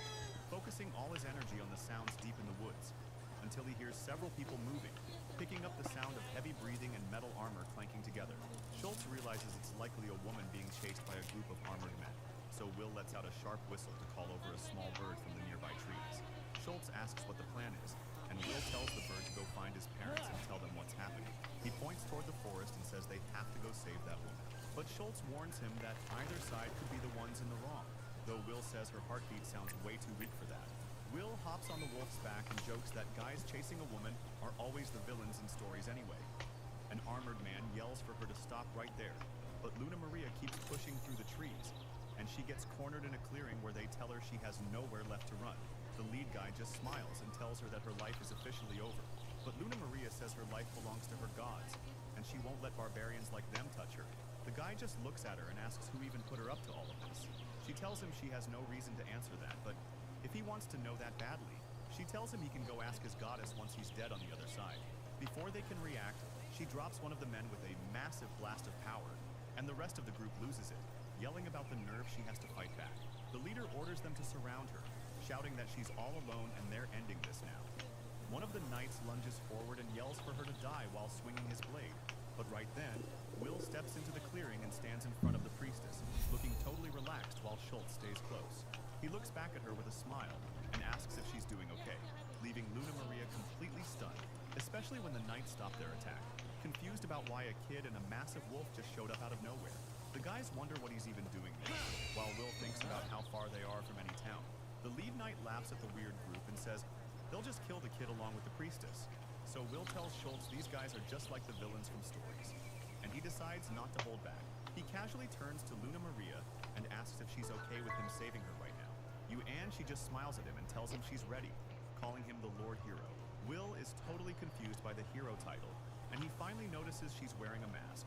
focusing all his energy on the sounds deep in the woods, until he hears several people moving, picking up the sound of heavy breathing and metal armor clanking together. Schultz realizes it's likely a woman being chased by a group of armored men, so Will lets out a sharp whistle to call over a small bird from the nearby trees. Schultz asks what the plan is, and Will tells the bird to go find his parents and tell them what's happening. He points toward the forest and says they have to go save that woman. But Schultz warns him that either side could be the ones in the wrong, though Will says her heartbeat sounds way too weak for that. Will hops on the wolf's back and jokes that guys chasing a woman are always the villains in stories anyway. An armored man yells for her to stop right there, but Luna Maria keeps pushing through the trees, and she gets cornered in a clearing where they tell her she has nowhere left to run. The lead guy just smiles and tells her that her life is officially over, but Luna Maria says her life belongs to her gods, and she won't let barbarians like them touch her. The guy just looks at her and asks who even put her up to all of this. She tells him she has no reason to answer that, but if he wants to know that badly, she tells him he can go ask his goddess once he's dead on the other side. Before they can react, she drops one of the men with a massive blast of power, and the rest of the group loses it, yelling about the nerve she has to fight back. The leader orders them to surround her, shouting that she's all alone and they're ending this now. One of the knights lunges forward and yells for her to die while swinging his blade. But right then, Will steps into the clearing and stands in front of the priestess, looking totally relaxed while Schultz stays close. He looks back at her with a smile and asks if she's doing okay, leaving Luna Maria completely stunned, especially when the knights stop their attack, confused about why a kid and a massive wolf just showed up out of nowhere. The guys wonder what he's even doing there, while Will thinks about how far they are from any town. The lead knight laughs at the weird group and says they'll just kill the kid along with the priestess. So Will tells Schultz these guys are just like the villains from stories, and he decides not to hold back. He casually turns to Luna Maria and asks if she's okay with him saving her right now. She just smiles at him and tells him she's ready, calling him the Lord Hero. Will is totally confused by the hero title, and he finally notices she's wearing a mask.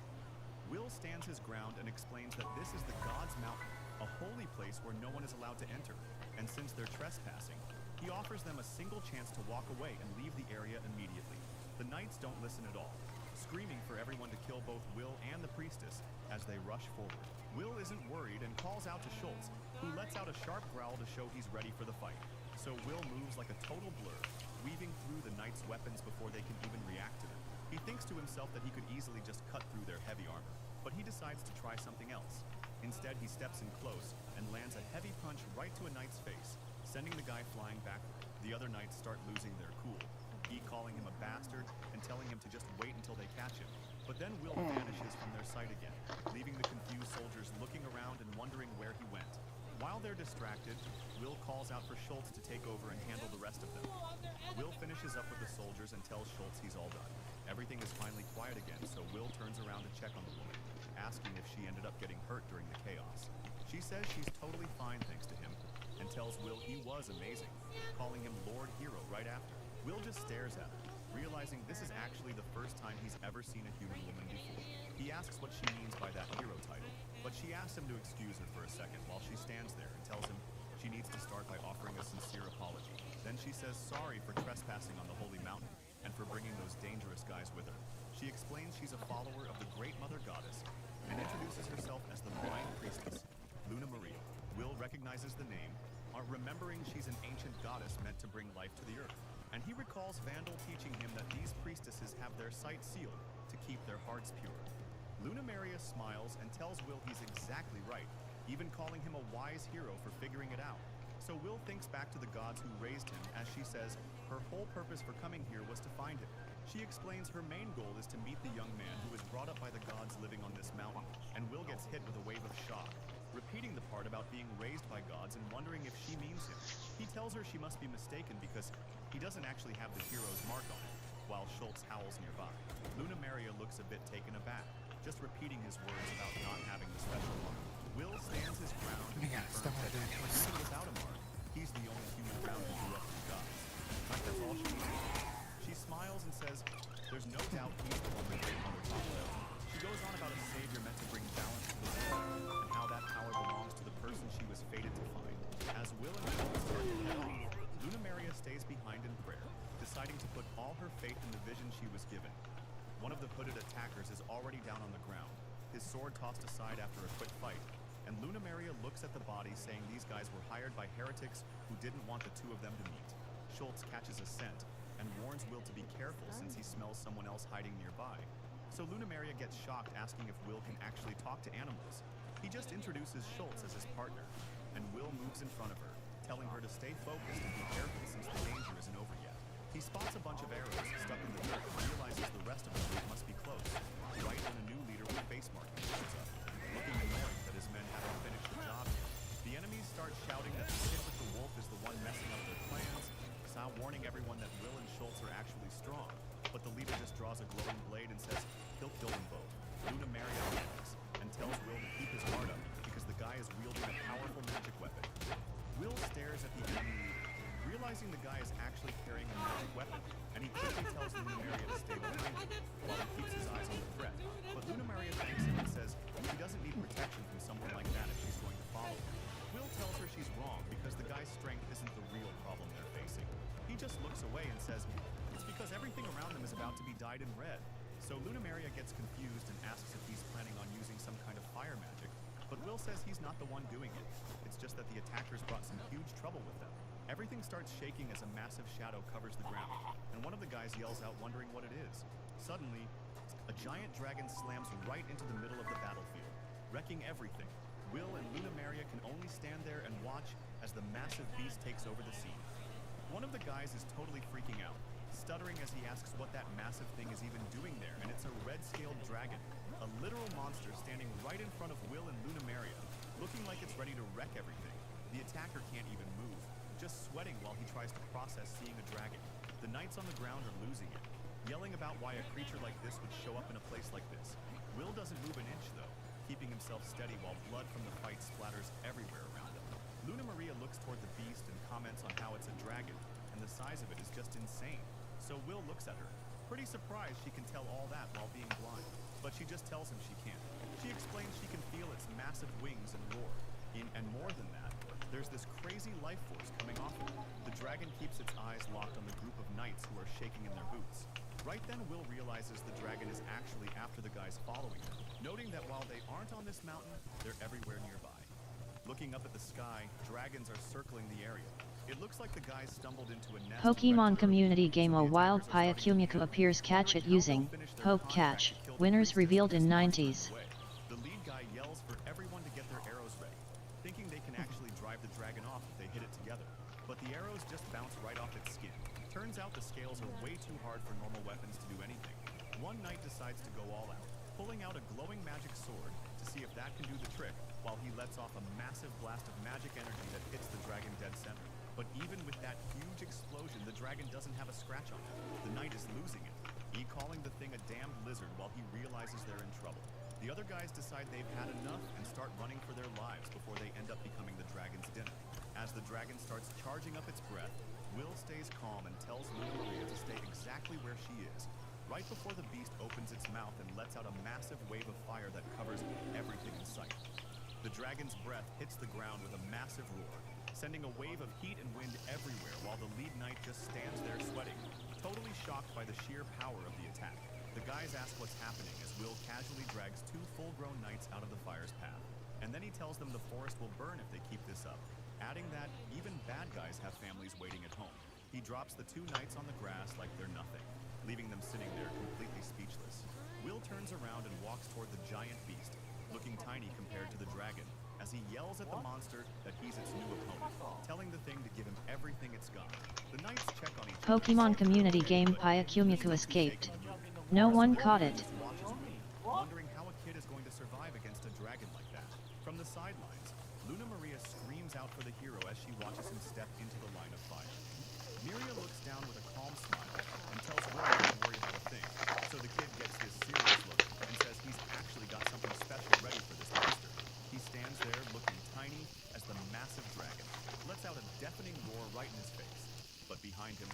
Will stands his ground and explains that this is the God's Mountain, a holy place where no one is allowed to enter, and since they're trespassing, he offers them a single chance to walk away and leave the area immediately. The knights don't listen at all, screaming for everyone to kill both Will and the priestess as they rush forward. Will isn't worried and calls out to Schultz, who lets out a sharp growl to show he's ready for the fight. So Will moves like a total blur, weaving through the knights' weapons before they can even react to them. He thinks to himself that he could easily just cut through their heavy armor, but he decides to try something else. Instead, he steps in close and lands a heavy punch right to a knight's face, sending the guy flying backward. The other knights start losing their cool, he calling him a bastard and telling him to just wait until they catch him. But then Will vanishes from their sight again, leaving the confused soldiers looking around and wondering where he went. While they're distracted, Will calls out for Schultz to take over and handle the rest of them. Will finishes up with the soldiers and tells Schultz he's all done. Everything is finally quiet again, so Will turns around to check on the woman, asking if she ended up getting hurt during the chaos. She says she's totally fine thanks to him, and tells Will he was amazing, calling him Lord Hero right after. Will just stares at her, realizing this is actually the first time he's ever seen a human woman before. He asks what she means by that hero title, but she asks him to excuse her for a second while she stands there and tells him she needs to start by offering a sincere apology. Then she says sorry for trespassing on the holy mountain and for bringing those dangerous guys with her. She explains she's a follower of the Great Mother Goddess and introduces herself as the Blind Priestess, Luna Maria. Will recognizes the name, remembering she's an ancient goddess meant to bring life to the earth. And he recalls Vandal teaching him that these priestesses have their sight sealed to keep their hearts pure. Luna Maria smiles and tells Will he's exactly right, even calling him a wise hero for figuring it out. So Will thinks back to the gods who raised him as she says her whole purpose for coming here was to find him. She explains her main goal is to meet the young man who was brought up by the gods living on this mountain, and Will gets hit with a wave of shock, repeating the part about being raised by gods and wondering if she means him. He tells her she must be mistaken because he doesn't actually have the hero's mark on it, while Schultz howls nearby. Luna Maria looks a bit taken aback, just repeating his words about not having the special mark. Will stands his ground and confirms that even without a mark, he's the only human around who grew up with gods. Like that's all she needs. She smiles and says there's no doubt he's the one the Great Mother talked about. She goes on about a savior meant to bring balance to the world, and how that power belongs to the person she was fated to find. As Will and Schultz start to head off, Luna Maria stays behind in prayer, deciding to put all her faith in the vision she was given. One of the hooded attackers is already down on the ground, his sword tossed aside after a quick fight, and Luna Maria looks at the body saying these guys were hired by heretics who didn't want the two of them to meet. Schultz catches a scent and warns Will to be careful since he smells someone else hiding nearby. So Luna Maria gets shocked, asking if Will can actually talk to animals. He just introduces Schultz as his partner, and Will moves in front of her, telling her to stay focused and be careful since the danger isn't over yet. He spots a bunch of arrows stuck in the dirt and realizes the rest of the group must be close, right when a new leader with face marking shows up, looking annoyed that his men haven't finished the job yet. The enemies start shouting that the kid with the wolf is the one messing up their plans, warning everyone that Will and Schultz are actually strong, but the leader just draws a glowing blade and says he'll kill them both. Luna Maria panics and tells Will to keep his guard up because the guy is wielding a powerful magic weapon. Will stares at the enemy leader, realizing the guy is actually carrying a magic weapon, and he quickly tells Luna Maria to stay behind him while he keeps his eyes on the threat. But Luna Maria thanks him and says she doesn't need protection from someone like that if she's going to follow him. Will tells her she's wrong because the guy's strength isn't the real problem they're facing. He just looks away and says it's because everything around them is about to be dyed in red. So Luna Maria gets confused and asks if he's planning on using some kind of fire magic, but Will says he's not the one doing it. It's just that the attackers brought some huge trouble with them. Everything starts shaking as a massive shadow covers the ground, and one of the guys yells out wondering what it is. Suddenly, a giant dragon slams right into the middle of the battlefield, wrecking everything. Will and Luna Maria can only stand there and watch as the massive beast takes over the scene. One of the guys is totally freaking out, stuttering as he asks what that massive thing is even doing there, and it's a red-scaled dragon, a literal monster standing right in front of Will and Luna Maria, looking like it's ready to wreck everything. The attacker can't even move, just sweating while he tries to process seeing a dragon. The knights on the ground are losing it, yelling about why a creature like this would show up in a place like this. Will doesn't move an inch though, keeping himself steady while blood from the fight splatters everywhere around him. Luna Maria looks toward the beast and comments on how it's a dragon, and the size of it is just insane. So Will looks at her, pretty surprised she can tell all that while being blind, but she just tells him she can't. She explains she can feel its massive wings and roar. And more than that, there's this crazy life force coming off it. The dragon keeps its eyes locked on the group of knights who are shaking in their boots. Right then, Will realizes the dragon is actually after the guys following him, noting that while they aren't on this mountain, they're everywhere nearby. Looking up at the sky, dragons are circling the area. It looks like the guys stumbled into a nest. Pokemon community game. A wild Pyakumiku appears. Catch it using Poke Catch. Winners revealed in 90s. The lead guy yells for everyone to get their arrows ready, thinking they can actually drive the dragon off if they hit it together. But the arrows just bounce right off its skin. Turns out the scales are way too hard for normal weapons to do anything. One knight decides to go all out, pulling out a glowing magic sword to see if that can do the trick, while he lets off a massive blast of magic energy that hits the dragon dead center. But even with that huge explosion, the dragon doesn't have a scratch on it. The knight is losing it, he calling the thing a damned lizard while he realizes they're in trouble. The other guys decide they've had enough and start running for their lives before they end up becoming the dragon's dinner. As the dragon starts charging up its breath, Will stays calm and tells Luna Maria to stay exactly where she is, right before the beast opens its mouth and lets out a massive wave of fire that covers everything in sight. The dragon's breath hits the ground with a massive roar, sending a wave of heat and wind everywhere while the lead knight just stands there sweating, totally shocked by the sheer power of the attack. The guys ask what's happening as Will casually drags two full-grown knights out of the fire's path, and then he tells them the forest will burn if they keep this up, adding that even bad guys have families waiting at home. He drops the two knights on the grass like they're nothing, leaving them sitting there completely speechless. Will turns around and walks toward the giant beast, looking tiny compared to the dragon, as he yells at the monster that he's its new opponent, telling the thing to give him everything it's got. The knights check on each other. Pokemon community game. Pyakumiku escaped. No one caught it. Wondering how a kid is going to survive against a dragon like that. From the sidelines, Luna Maria screams out for the hero as she watches him step into the line of fire. Miria looks down with a calm smile and tells Will not to worry about a thing, so the kid gets this serious look and says he's actually got something special ready for this monster. He stands there looking tiny as the massive dragon lets out a deafening roar right in his face. But behind him,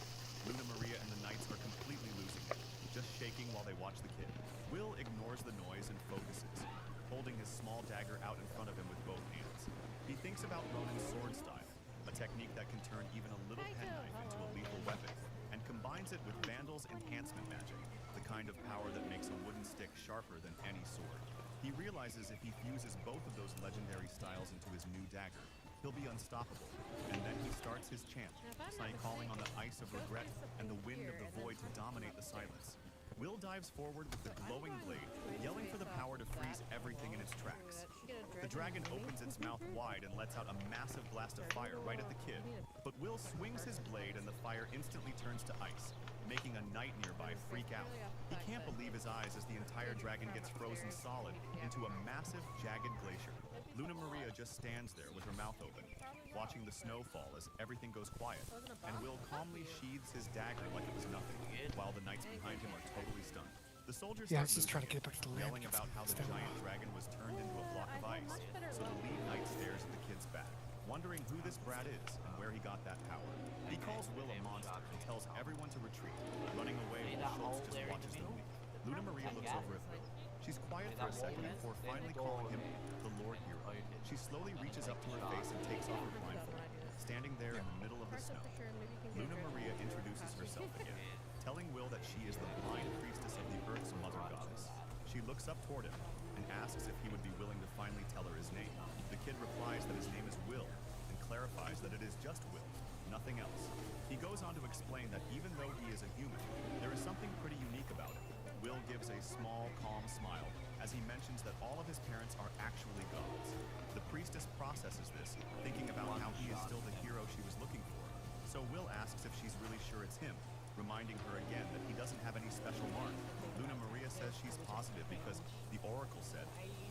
Luna Maria and the knights are completely losing it, just shaking while they watch the kid. Will ignores the noise and focuses, holding his small dagger out in front of him with both hands. He thinks about Ronin's sword style, a technique that can turn even a little penknife into a lethal weapon, and combines it with Vandal's enhancement magic, the kind of power that makes a wooden stick sharper than any sword. He realizes if he fuses both of those legendary styles into his new dagger, he'll be unstoppable, and then he starts his chant, calling on the ice of regret and the wind of the void to dominate the silence. Will dives forward with the glowing blade, yelling for the power to freeze everything in its tracks. The dragon opens its mouth wide and lets out a massive blast of fire right at the kid, but Will swings his blade and the fire instantly turns to ice, making a knight nearby freak out. He can't believe his eyes as the entire dragon gets frozen solid into a massive, jagged glacier. Luna Maria just stands there with her mouth open, watching the snow fall as everything goes quiet, and Will calmly sheathes his dagger like it was nothing, while the knights behind him are totally stunned. The soldiers Yeah, start he's just trying to get back to the land. yelling about how the giant dragon was turned into a block of ice, so the lead knight stares at the kid's back, wondering who this brat is and where he got that power. He calls Will a monster and tells everyone to retreat, running away while Schultz just watches them leave. Luna Maria looks over at Will. She's quiet for a second before finally calling him the Lord Hero. She slowly reaches up to her face and takes off her blindfold, standing there in the middle of the snow. Luna Maria introduces herself again, telling Will that she is the blind priestess of the Earth's mother goddess. She looks up toward him and asks if he would be willing to finally tell her his name. The kid replies that his name is Will and clarifies that it is just Will, nothing else. He goes on to explain that even though he is a human, there is something pretty unique about him. Will gives a small, calm smile as he mentions that all of his parents are actually gods. The priestess processes this, thinking about how he is still the hero she was looking for. So Will asks if she's really sure it's him, reminding her again that he doesn't have any special mark. Luna Maria says she's positive because the oracle said,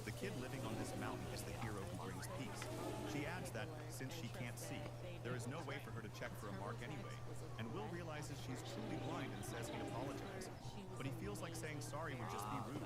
the kid living on this mountain is the hero who brings peace. She adds that, since she can't see, there is no way for her to check for a mark anyway, and Will realizes she's truly blind and says he'd apologize. But he feels like saying sorry would just be rude.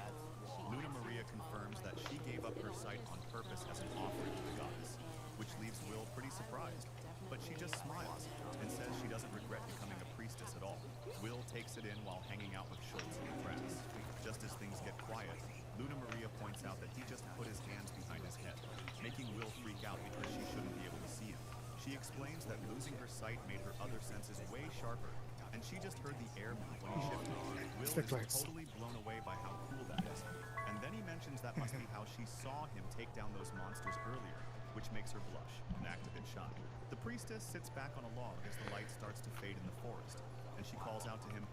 Luna Maria confirms that she gave up her sight on purpose as an offering to the goddess, which leaves Will pretty surprised. But she just smiles and says she doesn't regret becoming a priestess at all. Will takes it in while hanging out with Schultz in the grass. Just as things get quiet, Luna Maria points out that he just put his hands behind his head, making Will freak out because she shouldn't be able to see him. She explains that losing her sight made her other senses way sharper, and she just heard the air move when he shifted. Will is totally blown away by how cool that is. And then he mentions that must be how she saw him take down those monsters earlier, which makes her blush and act a bit shy. The priestess sits back on a log as the light starts to fade in the forest, and she calls out to him,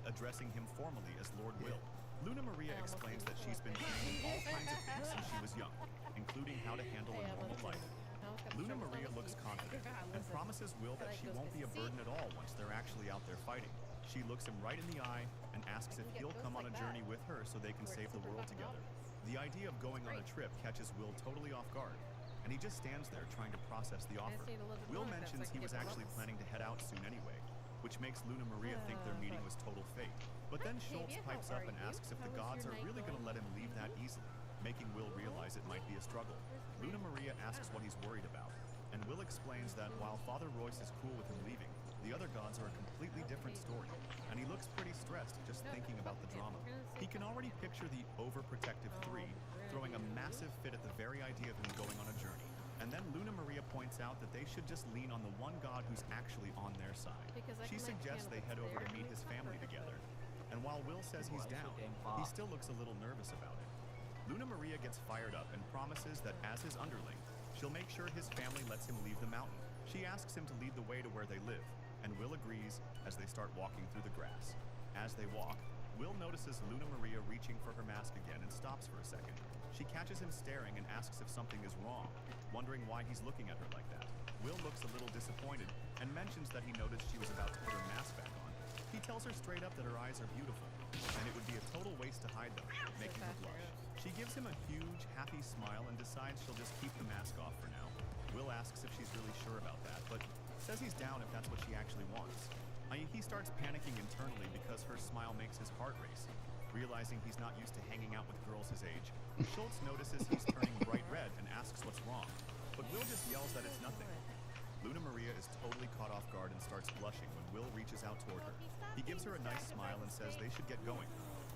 addressing him formally as Lord Will. Luna Maria explains that she's been training all kinds of things since she was young, including how to handle a normal life. Luna Maria looks confident and promises Will that she won't be a burden at all once they're actually out there fighting. She looks him right in the eye and asks if he'll come on a journey with her so they can save the world together. The idea of going on a trip catches Will totally off guard, and he just stands there trying to process the offer. Will mentions he was actually planning to head out soon anyway, which makes Luna Maria think their meeting was total fake. But then Schultz pipes up and asks if the gods are really going to let him leave that easily, making Will realize it might be a struggle. Luna Maria asks what he's worried about, and Will explains that while Father Royce is cool with him leaving, the other gods are a completely different story, and he looks pretty stressed just thinking about the drama. He can already picture the overprotective three throwing a massive fit at the very idea of him going on a journey. And then Luna Maria points out that they should just lean on the one god who's actually on their side. She suggests they head over to meet his family together, and while Will says he's down, he still looks a little nervous about it. Luna Maria gets fired up and promises that as his underling, she'll make sure his family lets him leave the mountain. She asks him to lead the way to where they live, and Will agrees as they start walking through the grass. As they walk, Will notices Luna Maria reaching for her mask again and stops for a second. She catches him staring and asks if something is wrong, wondering why he's looking at her like that. Will looks a little disappointed and mentions that he noticed she was about to put her mask back on. He tells her straight up that her eyes are beautiful, and it would be a total waste to hide them, making her blush. She gives him a huge, happy smile and decides she'll just keep the mask off for now. Will asks if she's really sure about that, but says he's down if that's what she actually wants. He starts panicking internally because her smile makes his heart race. Realizing he's not used to hanging out with girls his age, Schultz notices he's turning bright red and asks what's wrong, but Will just yells that it's nothing. Luna Maria is totally caught off guard and starts blushing when Will reaches out toward her. He gives her a nice smile and says they should get going,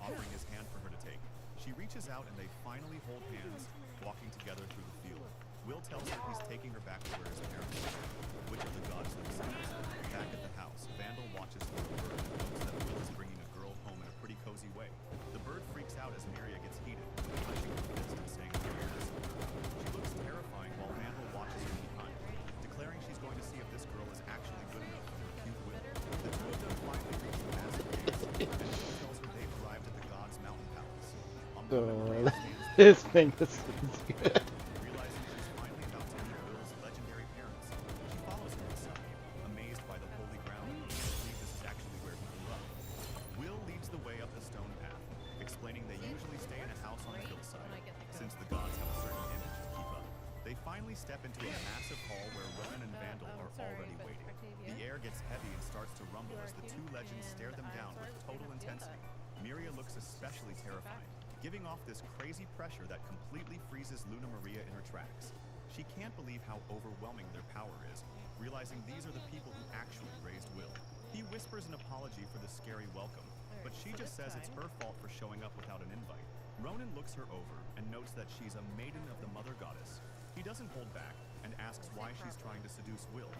offering his hand for her to take. She reaches out and they finally hold hands, walking together through the field. Will tells her he's taking her back to where his parents are, which are the gods themselves. Back at the house, Vandal watches from the bird and notes that Will is bringing a girl home in a pretty cozy way. The bird freaks out as Miria gets heated, clenching her fist and saying "Here is." She looks terrifying while Vandal watches her from behind, declaring she's going to see if this girl is actually good enough for her cute Will. The two of them finally reach the massive gates, and Will tells her they've arrived at the gods' mountain palace. This thing is good. Realizing she's finally about to meet Will's legendary parents, she follows him inside, amazed by the holy ground and can't believe this is actually where he grew up. Will leads the way up the stone path, explaining they usually stay in a house on the hillside, since the gods have a certain image to keep up. They finally step into a massive hall where Ronan and Vandal are already waiting. The air gets heavy and starts to rumble as the two legends stare them down with total intensity. Miria looks especially terrifying, giving off this crazy pressure that completely freezes Luna Maria in her tracks. She can't believe how overwhelming their power is, realizing these are the people who actually raised Will. He whispers an apology for the scary welcome, but she just says it's her fault for showing up without an invite. Ronan looks her over and notes that she's a maiden of the Mother Goddess. He doesn't hold back and asks why she's trying to seduce Will,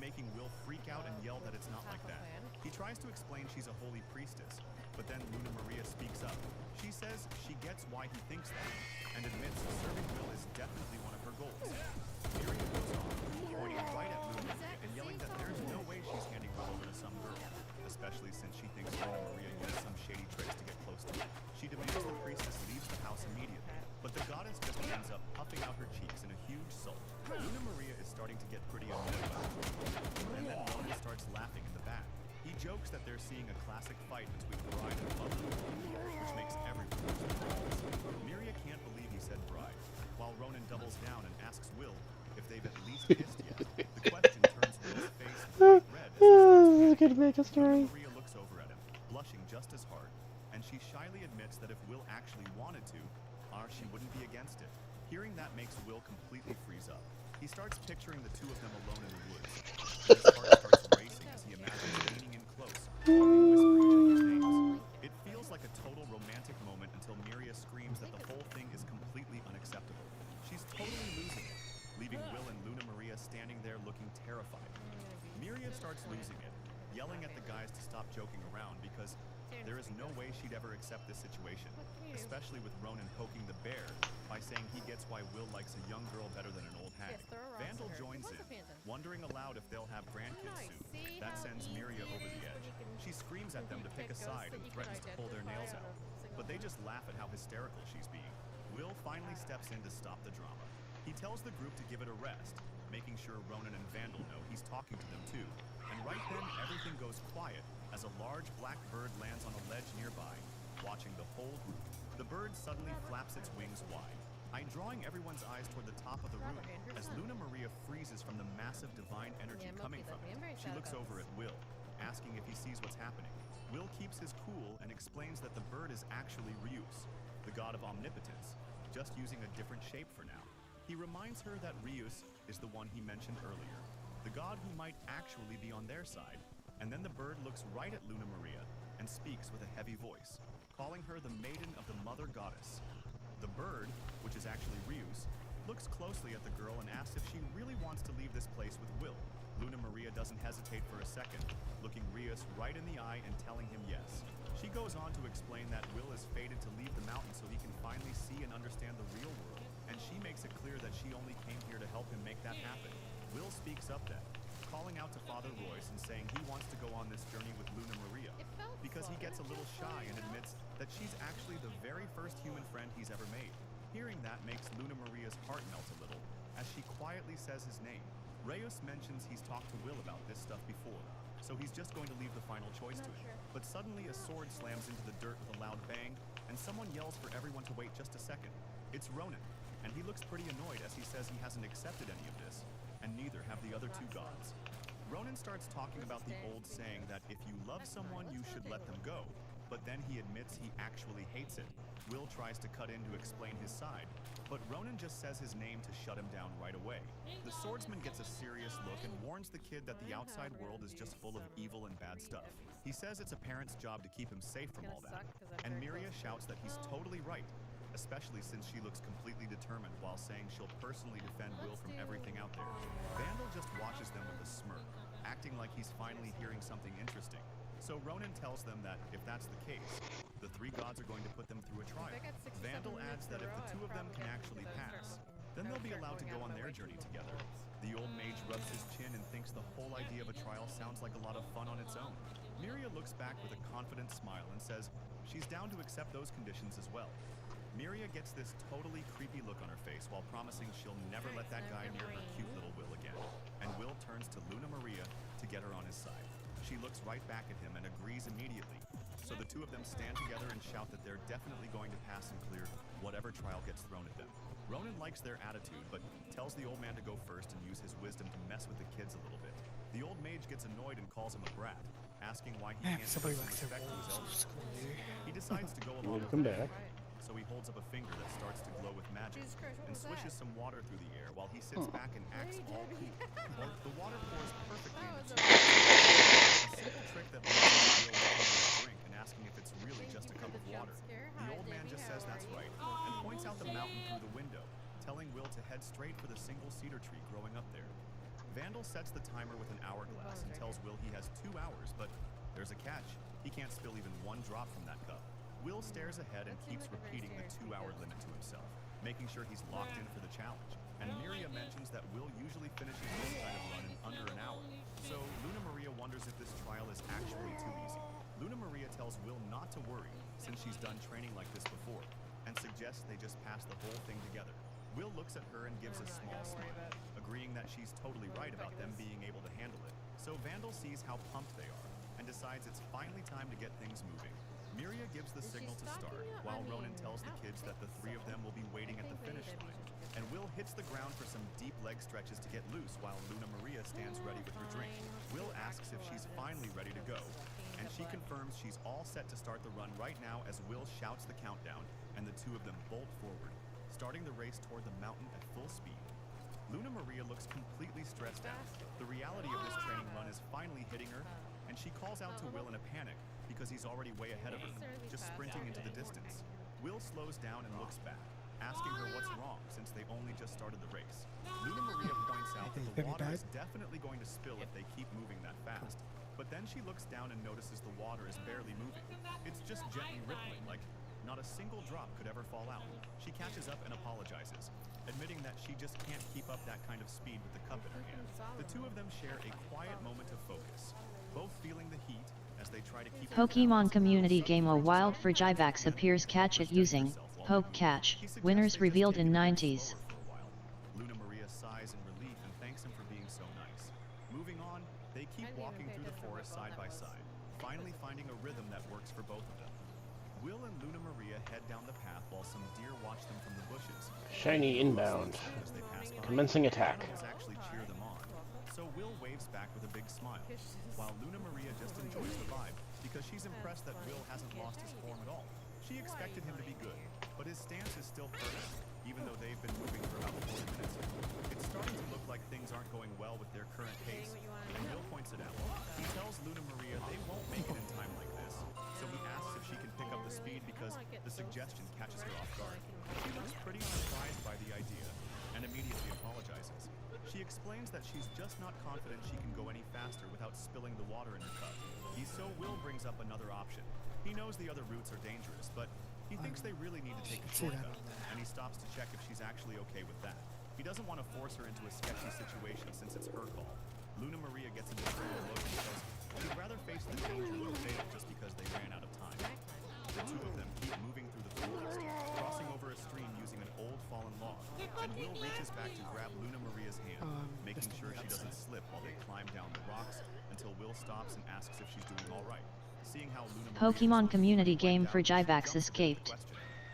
making Will freak out and yell that it's not like that. He tries to explain she's a holy priestess, but then Luna Maria speaks up. She says she gets why he thinks that, and admits serving Will is definitely one of her goals. Miria goes on, pointing right at Luna Maria and yelling that there's no she's handing Will over to some girl, especially since she thinks Luna Maria used some shady tricks to get close to her. She demands the priestess leaves the house immediately, but the goddess just ends up puffing out her cheeks in a huge sulk. Luna Maria is starting to get pretty annoyed by it. And then Ronan starts laughing in the back. He jokes that they're seeing a classic fight between bride and mother, which makes everyone lose their minds. Miria can't believe he said bride, while Ronan doubles down and asks Will if they've at least kissed yet. The question turns Will's face bright red as he starts Make a story. Luna Maria looks over at him, blushing just as hard, and she shyly admits that if Will actually wanted to, she wouldn't be against it. Hearing that makes Will completely freeze up. He starts picturing the two of them alone in the woods. His heart starts racing as he imagines leaning in close, talking, whispering each other's names. It feels like a total romantic moment until Miria screams that the whole thing is completely unacceptable. She's totally losing it, leaving Will and Luna Maria standing there looking terrified. Miria starts losing it, yelling at the guys to stop joking around because there is no way she'd ever accept this situation, especially with Ronan poking the bear by saying he gets why Will likes a young girl better than an old hag. Vandal joins in, wondering aloud if they'll have grandkids soon. That sends Miria over the edge. She screams at them to pick a side and threatens to pull their nails out, but they just laugh at how hysterical she's being. Will finally steps in to stop the drama. He tells the group to give it a rest, making sure Ronan and Vandal know he's talking to them too. And right then, everything goes quiet as a large black bird lands on a ledge nearby, watching the whole group. The bird suddenly flaps its wings wide. I'm drawing everyone's eyes toward the top of the room as Luna Maria freezes from the massive divine energy coming from it. She looks over at Will, asking if he sees what's happening. Will keeps his cool and explains that the bird is actually Rius, the god of omnipotence, just using a different shape for now. He reminds her that Rius is the one he mentioned earlier, the god who might actually be on their side. And then the bird looks right at Luna Maria and speaks with a heavy voice, calling her the maiden of the mother goddess. The bird, which is actually Rius, looks closely at the girl and asks if she really wants to leave this place with Will. Luna Maria doesn't hesitate for a second, looking Rius right in the eye and telling him yes. She goes on to explain that Will is fated to leave the mountain so he can finally see and understand the real world, and she makes it clear that she only came here to help him make that happen. Will speaks up then, calling out to Father Royce and saying he wants to go on this journey with Luna Maria, because he gets a little shy and admits that she's actually the very first human friend he's ever made. Hearing that makes Luna Maria's heart melt a little, as she quietly says his name. Reyes mentions he's talked to Will about this stuff before, so he's just going to leave the final choice to him. But suddenly a sword slams into the dirt with a loud bang, and someone yells for everyone to wait just a second. It's Ronan, and he looks pretty annoyed as he says he hasn't accepted any of this, and neither have the other two gods. Ronan starts talking about the old saying that if you love someone, you should let them go, but then he admits he actually hates it. Will tries to cut in to explain his side, but Ronan just says his name to shut him down right away. The swordsman gets a serious look and warns the kid that the outside world is just full of evil and bad stuff. He says it's a parent's job to keep him safe from all that, and Miria shouts that he's totally right, especially since she looks completely determined while saying she'll personally defend Will from everything out there. Vandal just watches them with a smirk, acting like he's finally hearing something interesting. So Ronan tells them that if that's the case, the three gods are going to put them through a trial. Vandal adds that if the two of them can actually pass, then they'll be allowed to go on their journey together. The old mage rubs his chin and thinks the whole idea of a trial sounds like a lot of fun on its own. Miria looks back with a confident smile and says she's down to accept those conditions as well. Miria gets this totally creepy look on her face while promising she'll never let that guy near her cute little Will again. And Will turns to Luna Maria to get her on his side. She looks right back at him and agrees immediately. So the two of them stand together and shout that they're definitely going to pass and clear whatever trial gets thrown at them. Ronan likes their attitude, but tells the old man to go first and use his wisdom to mess with the kids a little bit. The old mage gets annoyed and calls him a brat, asking why he can't show some respect to his elders. He decides to go along with it. So he holds up a finger that starts to glow with magic and swishes some water through the air while he sits back and acts all cool. The water pours perfectly into two cups. A simple trick that lets him feel like his drink and asking if it's really just a cup of water. The old man just says that's right and points out the mountain through the window, telling Will to head straight for the single cedar tree growing up there. Vandal sets the timer with an hourglass and tells Will he has 2 hours, but there's a catch. He can't spill even one drop from that cup. Will stares ahead and keeps repeating the 2-hour limit to himself, making sure he's locked in for the challenge. And Miria mentions that Will usually finishes this kind of run in under an hour, So Luna Maria wonders if this trial is actually too easy. Luna Maria tells Will not to worry, since she's done training like this before, and suggests they just pass the whole thing together. Will looks at her and gives a small smile, agreeing that she's totally right about them being able to handle it. So Vandal sees how pumped they are, and decides it's finally time to get things moving. Miria gives the signal to start, while Ronan tells the kids that the three of them will be waiting at the finish line. And Will hits the ground for some deep leg stretches to get loose while Luna Maria stands ready with her drink. Will asks if she's finally ready to go, and she confirms she's all set to start the run right now as Will shouts the countdown, and the two of them bolt forward, starting the race toward the mountain at full speed. Luna Maria looks completely stressed out. The reality of this training run is finally hitting her, and she calls out to Will in a panic because he's already way ahead of her, just sprinting into the distance. Will slows down and looks back, asking her what's wrong since they only just started the race. Luna Maria points out that the water is definitely going to spill if they keep moving that fast, but then she looks down and notices the water is barely moving. It's just gently rippling, like not a single drop could ever fall out. She catches up and apologizes, admitting that she just can't keep up that kind of speed with the cup in her hand. The two of them share a quiet moment of focus, both feeling the heat as they try to keep Pokemon community game A Wild Frigivax appears catch it using Poke Catch. Winners revealed in 90s. Luna Maria sighs in relief and thanks him for being so nice. Moving on, they keep walking through the forest side by side, finally finding a rhythm that works for both of them. Will and Luna Maria head down the path while some deer watch them from the bushes. Shiny inbound. Commencing attack. Animals actually cheer them on, so Will waves back with a big smile, while Luna Maria just enjoys the vibe because she's impressed that Will hasn't lost his form at all. She expected him to be good, but his stance is still perfect, even though they've been moving for about 40 minutes. It's starting to look like things aren't going well with their current pace, and Will points it out. He tells Luna Maria they won't make it in time like this, so he asks if she can pick up the speed because the suggestion catches her off guard. She looks pretty surprised by the idea, and immediately apologizes. She explains that she's just not confident she can go any faster without spilling the water in her cup. So Will brings up another option. He knows the other routes are dangerous, but he thinks they really need to take a shortcut, and he stops to check if she's actually okay with that. He doesn't want to force her into a sketchy situation since it's her call. Luna Maria gets a disappointed look and says she'd rather face the danger than fail just because they ran out of time. The two of them keep moving through the forest, crossing over a stream using an old fallen log, and Will reaches back to grab Luna Maria's hand, making sure she doesn't slip while they climb down the rocks until Will stops and asks if she's doing all right. Seeing how Luna Pokemon community game Frigivax escaped.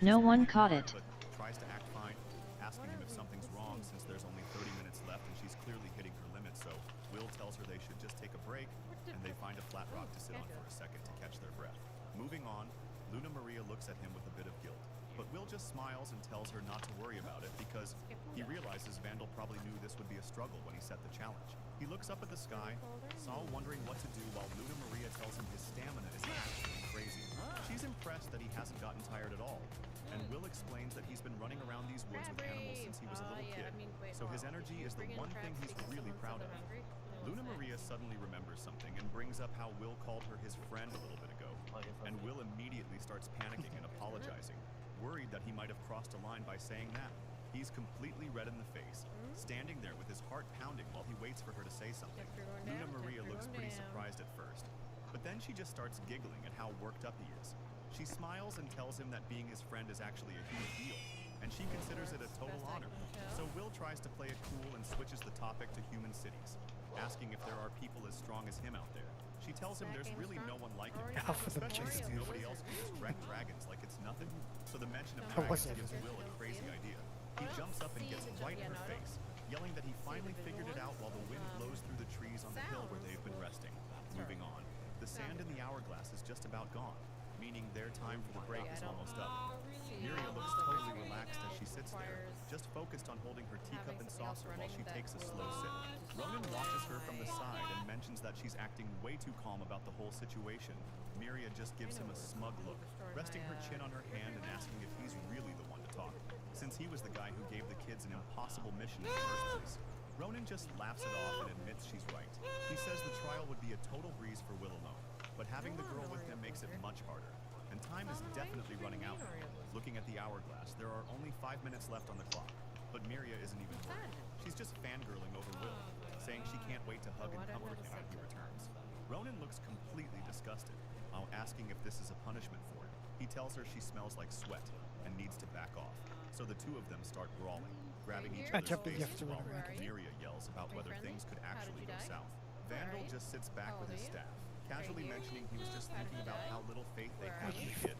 No one caught it. Tries to act fine, asking him if something's wrong since there's only 30 minutes left and she's clearly hitting her limit, so Will tells her they should just take a break, and they find a flat rock to sit on for a second to catch their breath. Moving on, Luna Maria looks at him with a bit of guilt, but Will just smiles and tells her not to worry about it because he realizes Vandal probably knew this would be a struggle when he set the challenge. He looks up at the sky, Saul wondering what to do while Luna Maria tells him his stamina is actually crazy. She's impressed that he hasn't gotten tired at all, and Will explains that he's been running around these woods with animals since he was a little kid, so his energy is the one thing he's really proud of. Luna Maria suddenly remembers something and brings up how Will called her his friend a little bit ago, and Will immediately starts panicking and apologizing, worried that he might have crossed a line by saying that. He's completely red in the face, standing there with his heart pounding while he waits for her to say something. Luna Maria looks pretty surprised at first, but then she just starts giggling at how worked up he is. She smiles and tells him that being his friend is actually a huge deal, and she considers it a total honor. So Will tries to play it cool and switches the topic to human cities, asking if there are people as strong as him out there. She tells him there's really no one like him, especially since nobody else can just wreck dragons like it's nothing. So the mention of dragons gives Will a crazy idea. He jumps up and gets right in her face, yelling that he finally figured it out while the wind blows through the trees on the hill where they've been resting. Moving on, the sand in the hourglass is just about gone, meaning their time for the break is almost up. Miria looks totally relaxed as she sits there, just focused on holding her teacup and saucer while she takes a slow sip. Ronan watches her from the side and mentions that she's acting way too calm about the whole situation. Miria just gives him a smug look, resting her chin on her hand and asking if he's really the one to talk, since he was the guy who gave the kids an impossible mission in the first place. Ronan just laughs it off and admits she's right. He says the trial would be a total breeze for Will alone, but having the girl with him makes it much harder, and time is definitely running out. Looking at the hourglass, there are only 5 minutes left on the clock, but Miria isn't even worried. She's just fangirling over Will, saying she can't wait to hug and comfort him when he returns. Ronan looks completely disgusted, while asking if this is a punishment for it. He tells her she smells like sweat and needs to back off, so the two of them start brawling, grabbing each other's faces while Miria yells about whether things could actually go south. Vandal just sits back with his staff, casually mentioning he was just thinking about how little faith they have in the kid.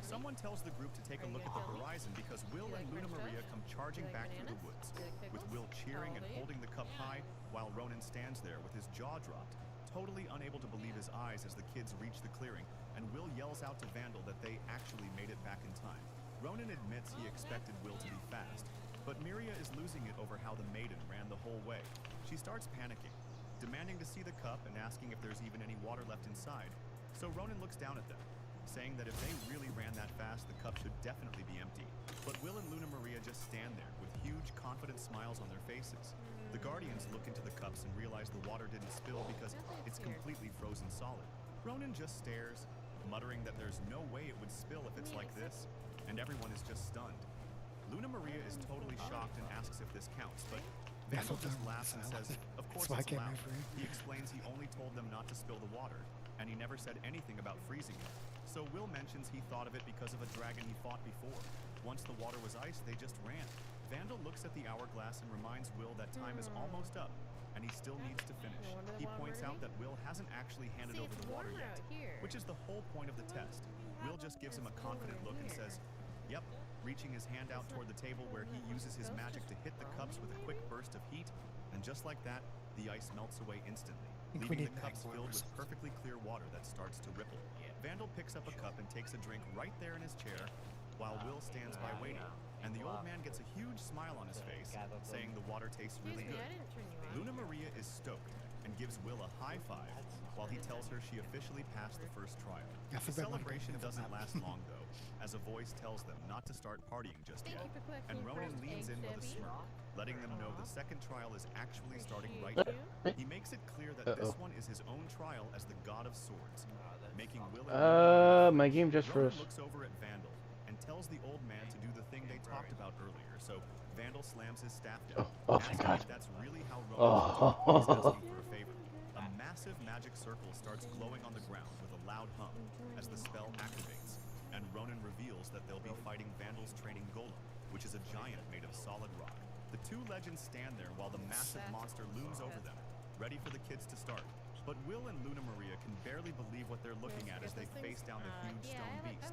Someone tells the group to take a look at the horizon because Will and Luna Maria come charging back through the woods, with Will cheering and holding the cup high while Ronan stands there with his jaw dropped, totally unable to believe his eyes as the kids reach the clearing, and Will yells out to Vandal that they actually made it back in time. Ronan admits he expected Will to be fast, but Miria is losing it over how the maiden ran the whole way. She starts panicking, demanding to see the cup and asking if there's even any water left inside, so Ronan looks down at them, saying that if they really ran that fast, the cup should definitely be empty. But Will and Luna Maria just stand there with huge, confident smiles on their faces. The Guardians look into the cups and realize the water didn't spill because it's completely frozen solid. Ronan just stares, muttering that there's no way it would spill if it's like this, and everyone is just stunned. Luna Maria is totally shocked and asks if this counts, but Vandal just laughs and says, of course it's allowed. He explains he only told them not to spill the water, and he never said anything about freezing it. So Will mentions he thought of it because of a dragon he fought before. Once the water was ice, they just ran. Vandal looks at the hourglass and reminds Will that time is almost up, and he still needs to finish. He points out that Will hasn't actually handed over the water yet, which is the whole point of the test. Will just gives him a confident look and says, yep, reaching his hand out toward the table where he uses his magic to hit the cups with a quick burst of heat, and just like that, the ice melts away instantly, leaving the cups filled with perfectly clear water that starts to ripple. Vandal picks up a cup and takes a drink right there in his chair, while Will stands by waiting, and the old man gets a huge smile on his face, saying the water tastes really good. Luna Maria is stoked and gives Will a high five, while he tells her she officially passed the first trial. The celebration doesn't last long though, as a voice tells them not to start partying just yet, and Ronan leans in with a smirk, letting them know the second trial is actually starting right now. He makes it clear that this one is his own trial as the God of Swords, making Will and my game just froze. Ronan looks over at Vandal and tells the old man to do the thing they talked about earlier, so Vandal slams his staff down, asking if that's really how Ronan is asking for a favor. A massive magic circle starts glowing on the ground with a loud hum as the spell activates, and Ronan reveals that they'll be fighting Vandal's training golem, which is a giant made of solid rock. The two legends stand there while the massive monster looms over them, ready for the kids to start. But Will and Luna Maria can barely believe what they're looking at as they face down the huge stone beast.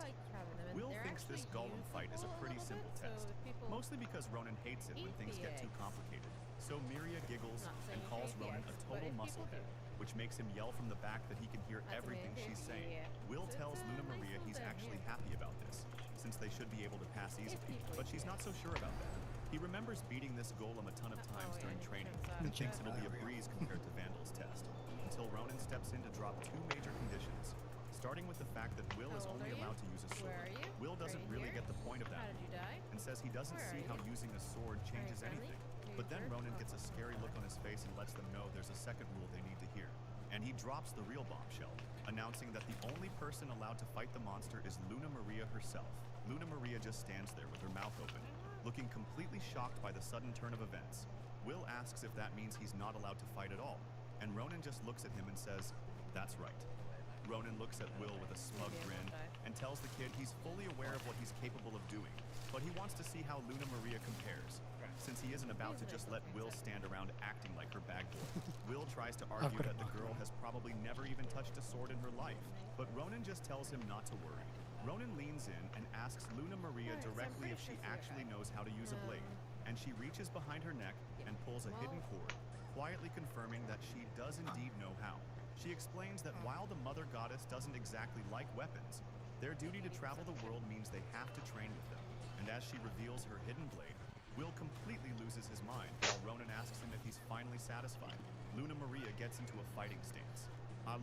Will thinks this golem fight is a pretty simple test, mostly because Ronan hates it when things get too complicated. So Miria giggles and calls Ronan a total musclehead, which makes him yell from the back that he can hear everything she's saying. Will tells Luna Maria he's actually happy about this, since they should be able to pass easily, but she's not so sure about that. He remembers beating this golem a ton of times during training, and thinks it'll be a breeze compared to Vandal's test, until Ronan steps in to drop two major conditions, starting with the fact that Will is only allowed to use a sword. Will doesn't really get the point of that rule, and says he doesn't see how using a sword changes anything. But then Ronan gets a scary look on his face and lets them know there's a second rule they need to hear. And he drops the real bombshell, announcing that the only person allowed to fight the monster is Luna Maria herself. Luna Maria just stands there with her mouth open, looking completely shocked by the sudden turn of events. Will asks if that means he's not allowed to fight at all, and Ronan just looks at him and says, that's right. Ronan looks at Will with a smug grin and tells the kid he's fully aware of what he's capable of doing, but he wants to see how Luna Maria compares, since he isn't about to just let Will stand around acting like her bag boy. Will tries to argue that the girl has probably never even touched a sword in her life, but Ronan just tells him not to worry. Ronan leans in and asks Luna Maria directly if she actually knows how to use a blade, and she reaches behind her neck and pulls a hidden cord, quietly confirming that she does indeed know how. She explains that while the mother goddess doesn't exactly like weapons, their duty to travel the world means they have to train with them, and as she reveals her hidden blade, Will completely loses his mind while Ronan asks him if he's finally satisfied. Luna Maria gets into a fighting stance,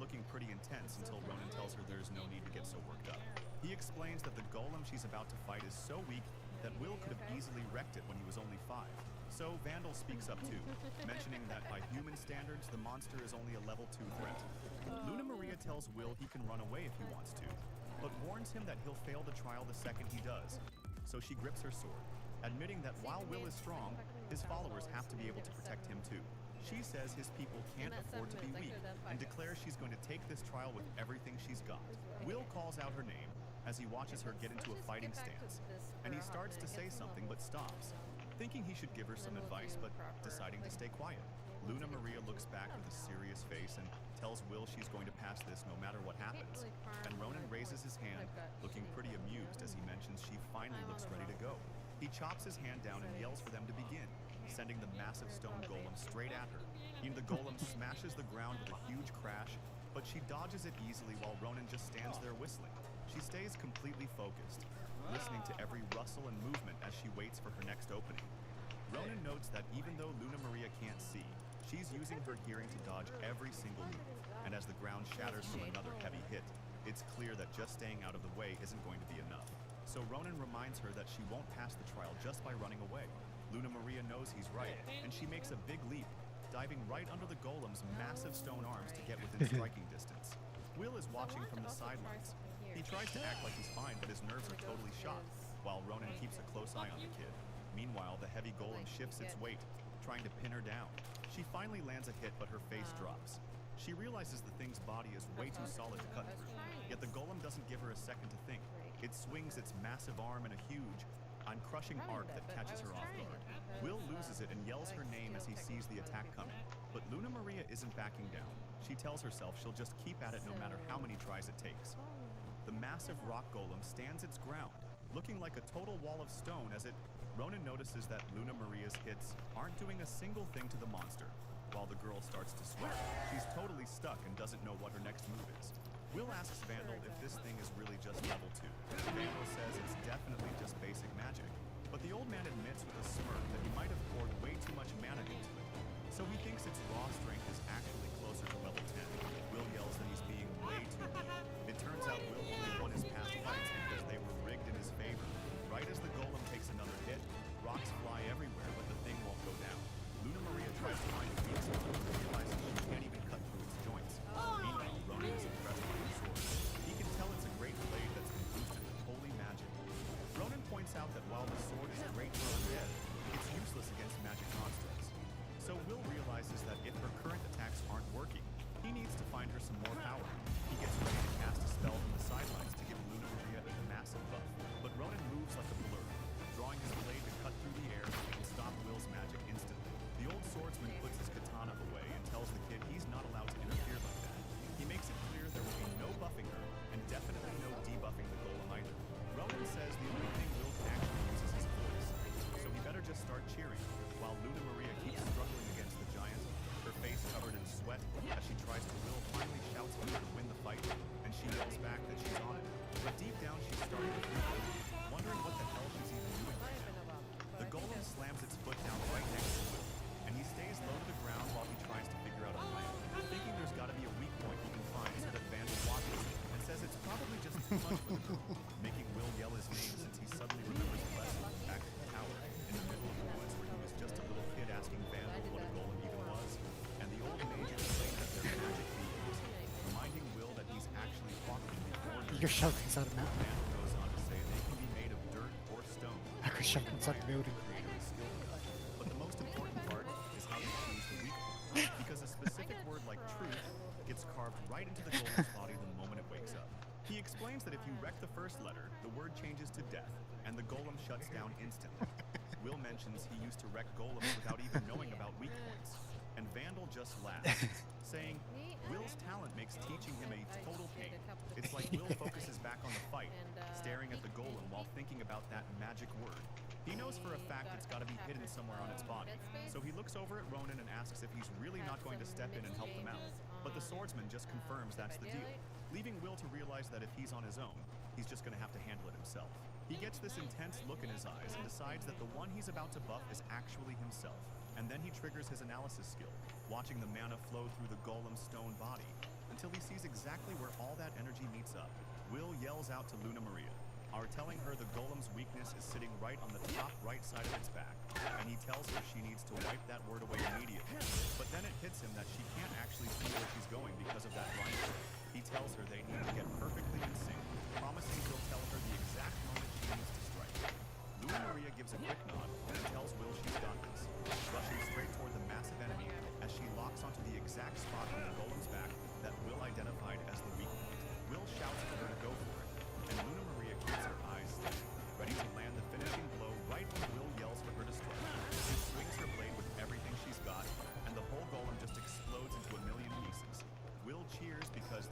looking pretty intense until Ronan tells her there's no need to get so worked up. He explains that the golem she's about to fight is so weak that Will could have easily wrecked it when he was only 5. So Vandal speaks up too, mentioning that by human standards, the monster is only a level 2 threat. Luna Maria tells Will he can run away if he wants to, but warns him that he'll fail the trial the second he does. So she grips her sword, admitting that while Will is strong, his followers have to be able to protect him too. She says his people can't afford to be weak and declares she's going to take this trial with everything she's got. Will calls out her name as he watches her get into a fighting stance, and he starts to say something but stops, thinking he should give her some advice but deciding to stay quiet. Luna Maria looks back with a serious face and tells Will she's going to pass this no matter what happens, and Ronan raises his hand, looking pretty amused as he mentions she finally looks ready to go. He chops his hand down and yells for them to begin, sending the massive stone golem straight at her. The golem smashes the ground with a huge crash, but she dodges it easily while Ronan just stands there whistling. She stays completely focused, listening to every rustle and movement as she waits for her next opening. Ronan notes that even though Luna Maria can't see, she's using her hearing to dodge every single move, and as the ground shatters from another heavy hit, it's clear that just staying out of the way isn't going to be enough. So Ronan reminds her that she won't pass the trial just by running away. Luna Maria knows he's right, and she makes a big leap, diving right under the golem's massive stone arms to get within striking distance. Will is watching from the sidelines. He tries to act like he's fine, but his nerves are totally shot, while Ronan keeps a close eye on the kid. Meanwhile, the heavy golem shifts its weight, trying to pin her down. She finally lands a hit, but her face drops. She realizes the thing's body is way too solid to cut through, yet the golem doesn't give her a second to think. It swings its massive arm in a huge, crushing arc that catches her off guard. Will loses it and yells her name as he sees the attack coming, but Luna Maria isn't backing down. She tells herself she'll just keep at it no matter how many tries it takes. The massive rock golem stands its ground, looking like a total wall of stone as Ronan notices that Luna Maria's hits aren't doing a single thing to the monster. While the girl starts to sweat, she's totally stuck and doesn't know what her next move is. Will asks Vandal if this thing is really just level 2. Vandal says it's definitely just basic magic, but the old man admits with a smirk that he might have poured way too much mana into it. So he thinks its raw strength is actually closer to level 10. Will yells that he's being way too weak. It turns out Will only won his past fights because they were rigged in his favor. Right as the golem takes another hit, rocks fly everywhere, but the thing won't go down. Luna Maria tries to find a weak spot, realizing she can't even cut through its joints. Meanwhile, Ronan is impressed by the sword. He can tell it's a great blade that's been boosted with holy magic. Ronan points out that while the sword is great for undead, it's useless against magic constructs. So Will realizes that if her current attacks aren't working, he needs to find her some more power. He gets ready to cast a spell from the sidelines to give Luna Maria a massive buff, but Ronan moves like a blur, drawing his blade to cut through the air and stop Will's magic instantly. The old swordsman puts his katana away and tells the kid he's not allowed to interfere like that. He makes it clear there will be no buffing her, and definitely no debuffing the golem either. Ronan says the only thing Will can actually use is his voice, so he better just start cheering, while Luna Maria keeps struggling against the giant, her face covered in sweat as she tries to. Will finally shouts for her to win the fight, and she yells back that she's on it. But deep down she's starting to freak out, wondering what the hell she's even doing right now. The golem slams its foot down right next to Will, and he stays low to the ground while he tries to figure out a plan, thinking there's got to be a weak point he can find so that Vandal watches and says it's probably just too much for the girl, making Will yell his name since he suddenly remembers a lesson back at the tower in the middle of the woods where he was just a little kid asking Vandal what a golem even was, and the old mage explained that they're magic beings, reminding Will that he's actually fought them before. You're shoved inside a mountain. Vandal goes on to say they can be made of dirt or stone. I could shove inside the building. But the most important part is how they choose the weak point, because a specific word like truth gets carved right into the golem's body the moment it wakes up. He explains that if you wreck the first letter, the word changes to death, and the golem shuts down instantly. Will mentions he used to wreck golems without even knowing about weak points, and Vandal just laughs, saying, Will's talent makes teaching him a total pain. It's like Will focuses back on the fight, staring at the golem while thinking about that magic word. He knows for a fact it's got to be hidden somewhere on its body, so he looks over at Ronan and asks if he's really not going to step in and help them out. But the swordsman just confirms that's the deal, leaving Will to realize that if he's on his own, he's just going to have to handle it himself. He gets this intense look in his eyes and decides that the one he's about to buff is actually himself. And then he triggers his analysis skill, watching the mana flow through the golem's stone body, until he sees exactly where all that energy meets up. Will yells out to Luna Maria, telling her the golem's weakness is sitting right on the top right side of its back, and he tells her she needs to wipe that word away immediately. But then it hits him that she can't actually see where she's going because of that rhyme. He tells her they need to get perfectly in sync, promising he'll tell her the exact moment she needs to strike. Luna Maria gives a quick nod and tells Will she's got this, rushing straight toward the massive enemy as she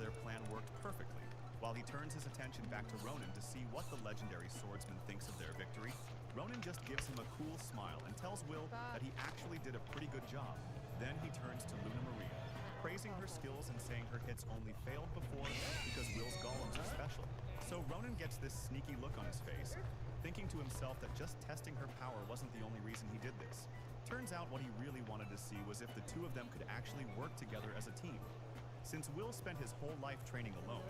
their plan worked perfectly, while he turns his attention back to Ronan to see what the legendary swordsman thinks of their victory. Ronan just gives him a cool smile and tells Will that he actually did a pretty good job. Then he turns to Luna Maria, praising her skills and saying her hits only failed before because Will's golems are special. So Ronan gets this sneaky look on his face, thinking to himself that just testing her power wasn't the only reason he did this. Turns out what he really wanted to see was if the two of them could actually work together as a team. Since Will spent his whole life training alone,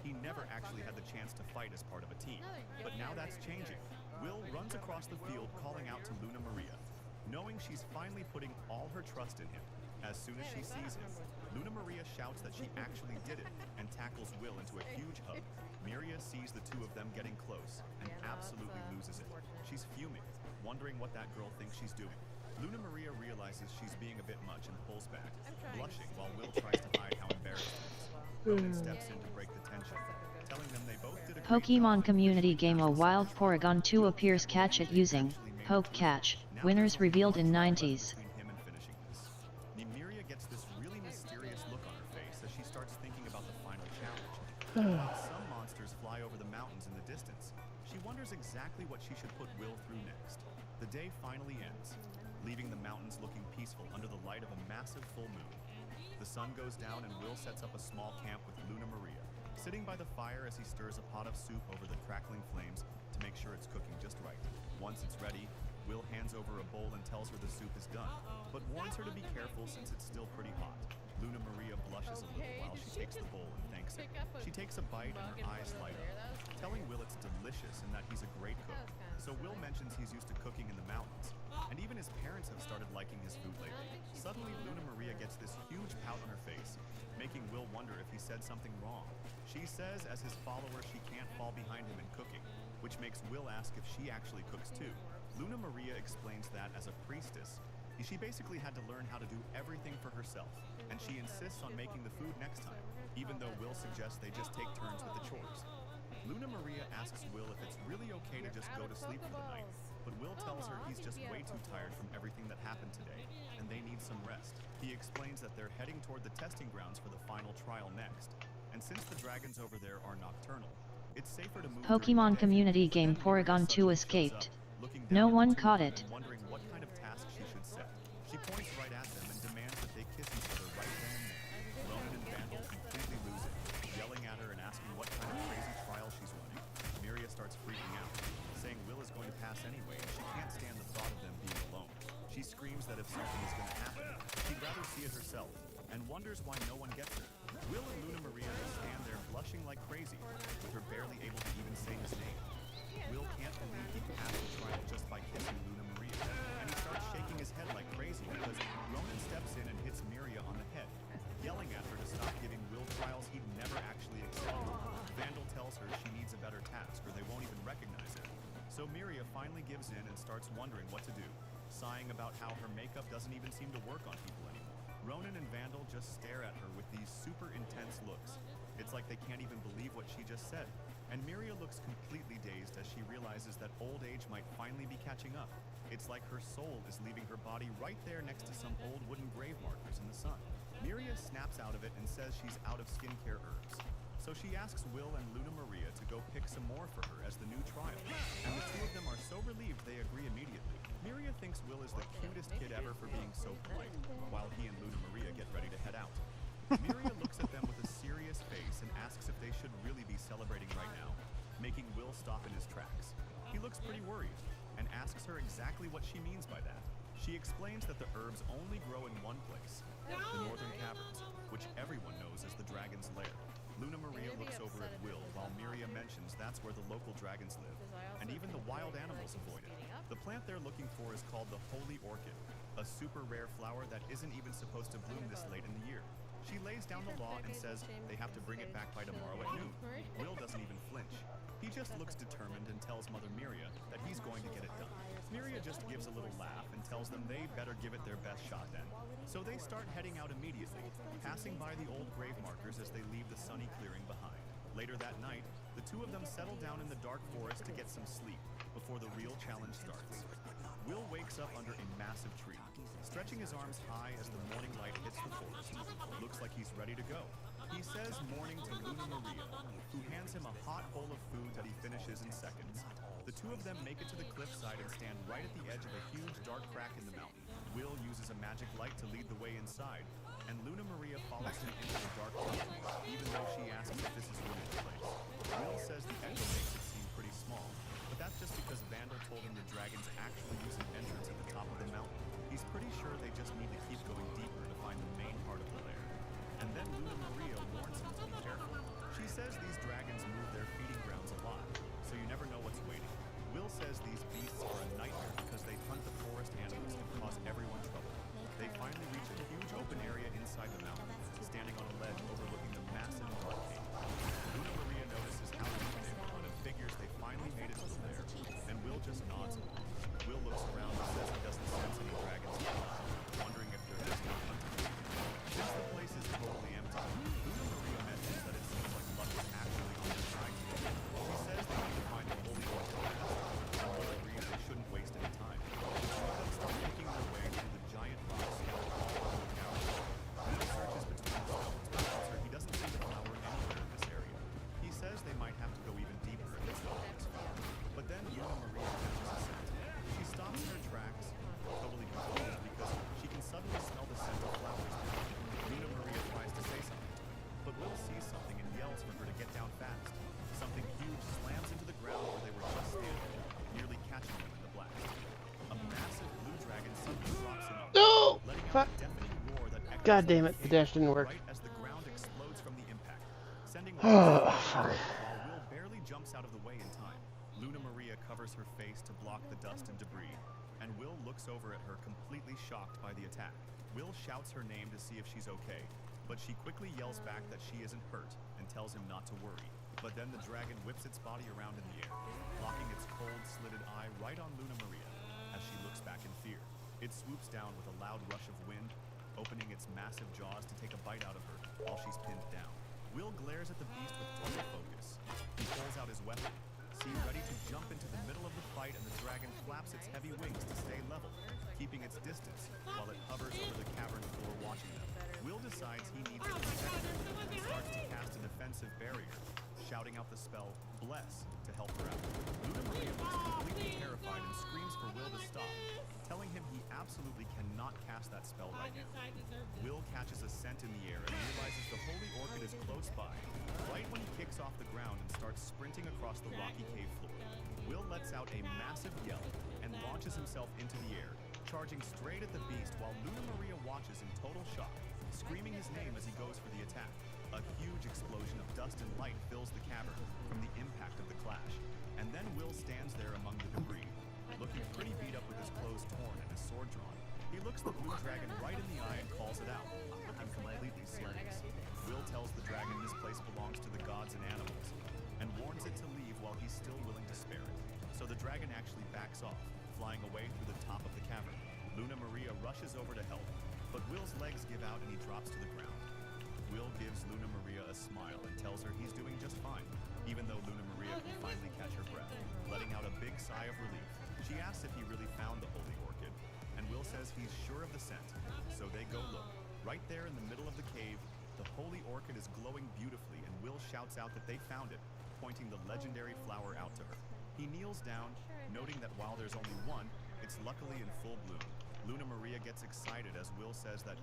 he never actually had the chance to fight as part of a team. But now that's changing. Will runs across the field calling out to Luna Maria, knowing she's finally putting all her trust in him. As soon as she sees him, Luna Maria shouts that she actually did it and tackles Will into a huge hug. Maria sees the two of them getting close and absolutely loses it. She's fuming, wondering what that girl thinks she's doing. Luna Maria realizes she's being a bit much and pulls back, blushing while Will tries to hide how embarrassed he is. Ronan steps in to break the tension, telling them they both did a great Pokemon job. community game A Wild Porygon 2 appears. Catch it using Poke Catch. Winners revealed in 90s. Nymeria gets this really mysterious look on her face as she starts thinking about the final challenge. While some monsters fly over the mountains in the distance, she wonders exactly what she should put Will through next. The day finally ends, leaving the mountains looking peaceful under the light of a massive full moon. The sun goes down and Will sets up a small camp with Luna Maria, sitting by the fire as he stirs a pot of soup over the crackling flames to make sure it's cooking just right. Once it's ready, Will hands over a bowl and tells her the soup is done, but warns her to be careful since it's still pretty hot. Luna Maria blushes a little while she takes the bowl and thanks him. She takes a bite and her eyes light up, telling Will it's delicious and that he's a great cook. So Will mentions he's used to cooking in the mountains, and even his parents have started liking his food lately. Suddenly, Luna Maria gets this huge pout on her face, making Will wonder if he said something wrong. She says as his follower she can't fall behind him in cooking, which makes Will ask if she actually cooks too. Luna Maria explains that as a priestess, she basically had to learn how to do everything for herself, and she insists on making the food next time, even though Will suggests they just take turns with the chores. Luna Maria asks Will if it's really okay to just go to sleep for the night, but Will tells her he's just way too tired from everything that happened today, and they need some rest. He explains that they're heading toward the testing grounds for the final trial next, and since the dragons over there are nocturnal, it's safer to move Pokemon community game Porygon 2 escaped. No one caught it. Wondering what kind of task she should set. She points right at them and demands that they kiss each other right then and there. Ronan and Vandal completely lose it, yelling at her and asking what kind of crazy trial she's running. Miria starts freaking out, saying Will is going to pass anyway and she can't stand the thought of them being alone. She screams that if something is going to happen, she'd rather see it herself, and wonders why no one gets her. Will and Luna Maria just stand there blushing like crazy, with her barely able to even say his name. Will can't believe he passed the trial just by kissing Luna Maria, and he starts shaking his head like crazy because Ronan steps in and hits Miria on the head, yelling at her to stop giving Will trials he'd never actually accepted. Vandal tells her she needs a better task or they won't even recognize her. So Miria finally gives in and starts wondering what to do, sighing about how her makeup doesn't even seem to work on people anymore. Ronan and Vandal just stare at her with these super intense looks. It's like they can't even believe what she just said. And Miria looks completely dazed as she realizes that old age might finally be catching up. It's like her soul is leaving her body right there next to some old wooden grave markers in the sun. Miria snaps out of it and says she's out of skincare herbs. So she asks Will and Luna Maria to go pick some more for her as the new trial. And the two of them are so relieved they agree immediately. Miria thinks Will is the cutest kid ever for being so polite, while he and Luna Maria get ready to head out. Miria looks at them with a serious face and asks if they should really be celebrating right now, making Will stop in his tracks. He looks pretty worried and asks her exactly what she means by that. She explains that the herbs only grow in one place, the Northern Caverns, which everyone knows is the dragon's lair. Luna Maria looks over at Will while Miria mentions that's where the local dragons live, and even the wild animals avoid it. The plant they're looking for is called the Holy Orchid, a super rare flower that isn't even supposed to bloom this late in the year. She lays down the law and says they have to bring it back by tomorrow at noon. Will doesn't even flinch. He just looks determined and tells Mother Miria that he's going to get it done. Miria just gives a little laugh and tells them they better give it their best shot then. So they start heading out immediately, passing by the old grave markers as they leave the sunny clearing behind. Later that night, the two of them settle down in the dark forest to get some sleep before the real challenge starts. Will wakes up under a massive tree, stretching his arms high as the morning light hits the forest. Looks like he's ready to go. He says morning to Luna Maria, who hands him a hot bowl of food that he finishes in seconds. The two of them make it to the cliffside and stand right at the edge of a huge dark crack in the mountain. Will uses a magic light to lead the way inside, and Luna Maria follows him into the dark tunnel, even though she asks if this is Luna's place. Will says the echo makes it seem pretty small, but that's just because Vandal told him the dragons actually use an entrance at the top of the mountain. He's pretty sure they just need to keep going deeper to find the main part of the lair. And then Luna Maria warns him to be careful. She says these dragons move their feeding grounds a lot, so you never know what's waiting. Will says these beasts are a nightmare because they hunt the forest animals and cause everyone trouble. They finally reach a huge open area inside the mountain, standing on a ledge overlooking the massive dark cave. Luna Maria notices how deep they've gone and figures they finally made it to the lair, and Will just nods along. Will looks around and says he doesn't sense any dragons nearby, wondering if they're just not hunting. Since the place is totally empty, Luna Maria mentions that it seems like luck is actually on their side today. She says they need to find a holy orchid fast, and Will agrees they shouldn't waste any time. The two of them start making their way through the giant rocks scattered all over the cavern. Will searches between the stones, but tells her he doesn't see the flower anywhere in this area. He says they might have to go even deeper if it's not. But then Luna Maria catches a scent. She stops in her tracks, totally confused because she can suddenly smell the scent of flowers. Luna Maria tries to say something, but Will sees something and yells for her to get down fast. Something huge slams into the ground where they were just standing, nearly catching them in the blast. A massive blue dragon suddenly drops in on them, No! letting out Fuck. a deafening roar that echoes God through damn the it, the cave, dash didn't work. right as the ground explodes from the impact, sending Will Oh, flying fuck. while Will barely jumps out of the way in time. Luna Maria covers her face to block the dust and debris, and Will looks over at her completely shocked by the attack. Will shouts her name to see if she's okay, but she quickly yells back that she isn't hurt and tells him not to worry. But then the dragon whips its body around in the air, locking its cold, slitted eye right on Luna Maria as she looks back in fear. It swoops down with a loud rush of wind, opening its massive jaws to take a bite out of her while she's pinned down. Will glares at the beast with total focus. He pulls out his weapon, seemed ready to jump into the middle of the fight, and the dragon flaps its heavy wings to stay level, keeping its distance while it hovers over the cavern floor watching them. Will decides he needs to protect her and starts to cast a defensive barrier, shouting out the spell Bless to help her out. Luna Maria looks completely terrified and screams for Will to stop, telling him he absolutely cannot cast that spell right now. Will catches a scent in the air and realizes the holy orchid is close by, right when he kicks off the ground and starts sprinting across the rocky cave floor. Will lets out a massive yell and launches himself into the air, charging straight at the beast while Luna Maria watches in total shock, screaming his name as he goes for the attack. A huge explosion of dust and light fills the cavern from the impact of the clash, and then Will stands there among the debris, looking pretty beat up with his clothes torn and his sword drawn. He looks the blue dragon right in the eye and calls it out, looking completely serious. Will tells the dragon this place belongs to the gods and animals, and warns it to leave while he's still willing to spare it. So the dragon actually backs off, flying away through the top of the cavern. Luna Maria rushes over to help, but Will's legs give out and he drops to the ground. Will gives Luna Maria a smile and tells her he's doing just fine, even though Luna Maria can finally catch her breath, letting out a big sigh of relief. She asks if he really found the holy orchid, and Will says he's sure of the scent, so they go look. Right there in the middle of the cave, the holy orchid is glowing beautifully, and Will shouts out that they found it, pointing the legendary flower out to her. He kneels down, noting that while there's only one, it's luckily in full bloom. Luna Maria gets excited as Will says that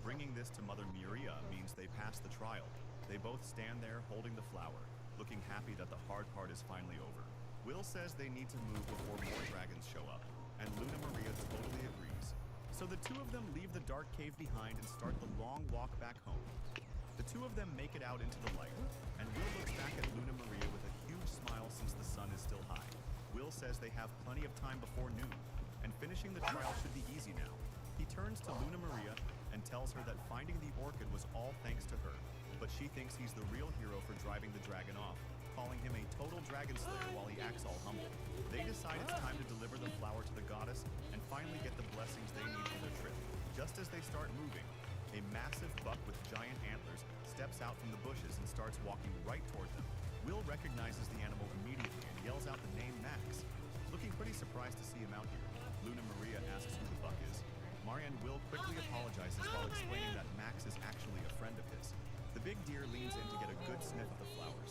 bringing this to Mother Maria means they pass the trial. They both stand there holding the flower, looking happy that the hard part is finally over. Will says they need to move before more dragons show up, and Luna Maria totally agrees. So the two of them leave the dark cave behind and start the long walk back home. The two of them make it out into the light, and Will looks back at Luna Maria with a huge smile since the sun is still high. Will says they have plenty of time before noon, and finishing the trial should be easy now. He turns to Luna Maria and tells her that finding the orchid was all thanks to her, but she thinks he's the real hero for driving the dragon off, calling him a total dragon slayer while he acts all humble. They decide it's time to deliver the flower to the goddess and finally get the blessings they need for their trip. Just as they start moving, a massive buck with giant antlers steps out from the bushes and starts walking right toward them. Will recognizes the animal immediately and yells out the name Max. Looking pretty surprised to see him out here, Luna Maria asks who the buck is. Marianne Will quickly apologizes while explaining that Max is actually a friend of his. The big deer leans in to get a good sniff of the flowers,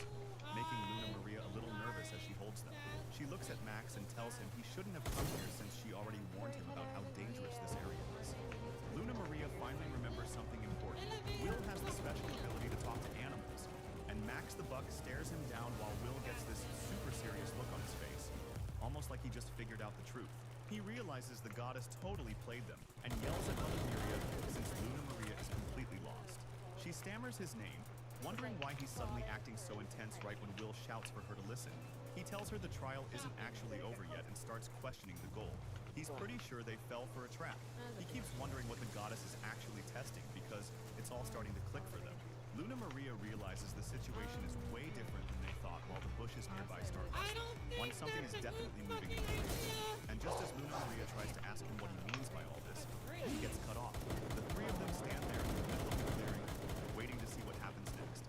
making Luna Maria a little nervous as she holds them. She looks at Max and tells him he shouldn't have come here since she already warned him about how dangerous this area is. Luna Maria finally remembers something important. Will has the special ability to talk to animals, and Max the Buck stares him down while Will gets this super serious look on his face, almost like he just figured out the truth. He realizes the goddess totally played them, and yells at Mother Myria since Luna Maria is completely lost. She stammers his name, wondering why he's suddenly acting so intense right when Will shouts for her to listen. He tells her the trial isn't actually over yet and starts questioning the goal. He's pretty sure they fell for a trap. He keeps wondering what the goddess is actually testing because it's all starting to click for them. Luna Maria realizes the situation is way different than they thought while the bushes nearby start rustling. Something is definitely moving in the trees. And just as Luna Maria tries to ask him what he means by all this, he gets cut off. The three of them stand there in the middle of the clearing, waiting to see what happens next.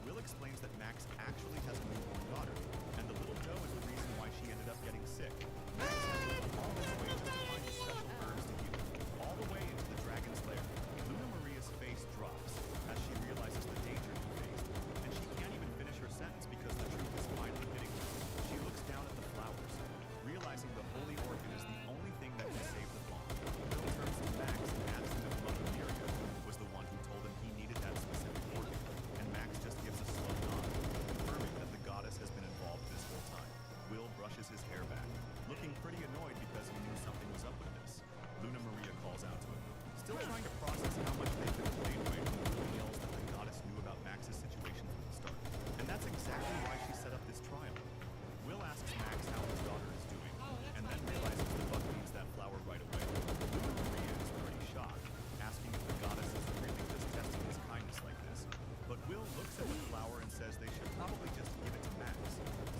Will explains that Max actually has a newborn daughter, and the little doe is the reason why she ended up getting sick. Max has to go all this way just to find the special herbs to heal, all the way into the dragon's lair. Luna Maria's face drops as she realizes the danger he faced, and she can't even finish her sentence because the truth is finally hitting her. She looks down at the flowers, realizing the holy orchid is the only thing that can save the fawn. Will turns to Max and asks him if Mother Myria was the one who told him he needed that specific orchid, and Max just gives a slow nod, confirming that the goddess has been involved this whole time. Will brushes his hair back, looking pretty annoyed because he knew something was up with this. Luna Maria calls out to him, still trying to process how much they've been played right when Will yells that the goddess knew about Max's situation from the start. And that's exactly why she set up this trial. Will asks Max how his daughter is doing, and then realizes the buck needs that flower right away. Luna Maria is pretty shocked, asking if the goddess is really just testing his kindness like this. But Will looks at the flower and says they should probably just give it to Max.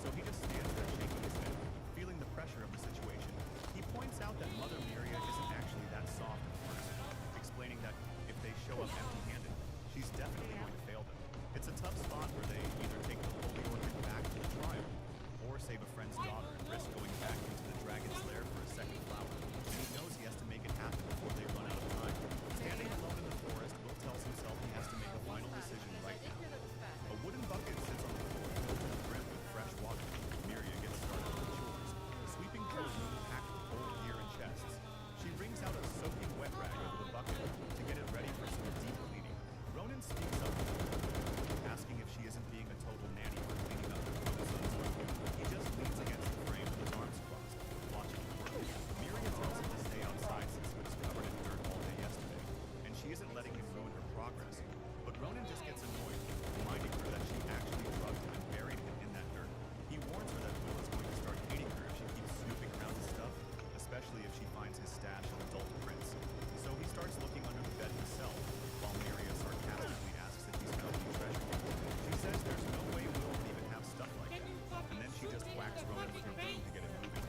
So he just stands there shaking his head, feeling the pressure of the situation. He points out that Mother Myria isn't actually that soft at first, explaining that if they show up empty-handed, she's definitely going to fail them. It's a tough spot where they either take the holy orchid back to the trial, or save a friend's daughter and risk going back into the dragon's lair for a second flower. And he knows he has to make it happen before they run out of time. Standing alone in the forest, Will tells himself he has to make a final decision right now. A wooden bucket sits on the floor filled to the brim with fresh water. Myria gets started with the chores, sweeping through a room packed with old gear and chests. She wrings out a soaking wet rag over the bucket to get it ready for some deep cleaning. Ronan speaks up, asking if she isn't being a total nanny for cleaning up her son's room. He just leans against the frame with his arms crossed, watching her work. Myria tells him to stay outside since he was covered in dirt all day yesterday, and she isn't letting him ruin her progress. But Ronan just gets annoyed, reminding her that she actually drugged him and buried him in that dirt. He warns her that Will is going to start hating her if she keeps snooping around his stuff, especially if she finds his stash of adult prints. So he starts looking under the bed himself, while Myria sarcastically asks if he's found any treasure. She says there's no way Will would even have stuff like that, and then she just whacks Ronan with her broom to get him moving.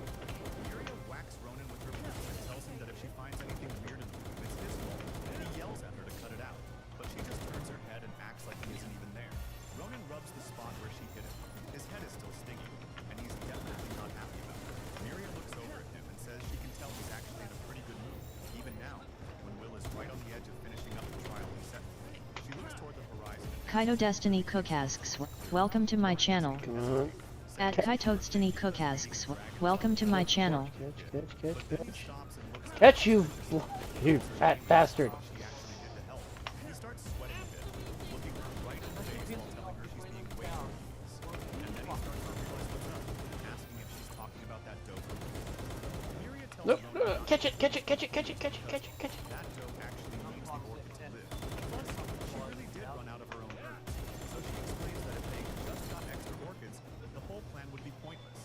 Myria whacks Ronan with her broom and tells him that if she finds anything weird in the room, it's his fault. He yells at her to cut it out, but she just turns her head and acts like he isn't even there. Ronan rubs the spot where she hit him. His head is still stinging, and he's definitely not happy about it. Myria looks over at him and says she can tell he's actually in a pretty good mood, even now, when Will is right on the edge of finishing up the trial he set for him. She looks toward the horizon. Kaito Destiny Cook asks, welcome to my channel. At Kaito Destiny Cook asks, welcome to my channel. Catch you, you fat bastard. He starts sweating a bit, looking her right in the face while telling her she's being way too ridiculous. And then he starts to realize what's up, asking if she's talking about that doe. Myria tells Nope. Ronan Catch it, catch it, catch it, catch it, catch it, catch it, catch it. that doe actually needs the orchid to live. Plus, she really did run out of her own herbs. So she explains that if they just got extra orchids, the whole plan would be pointless.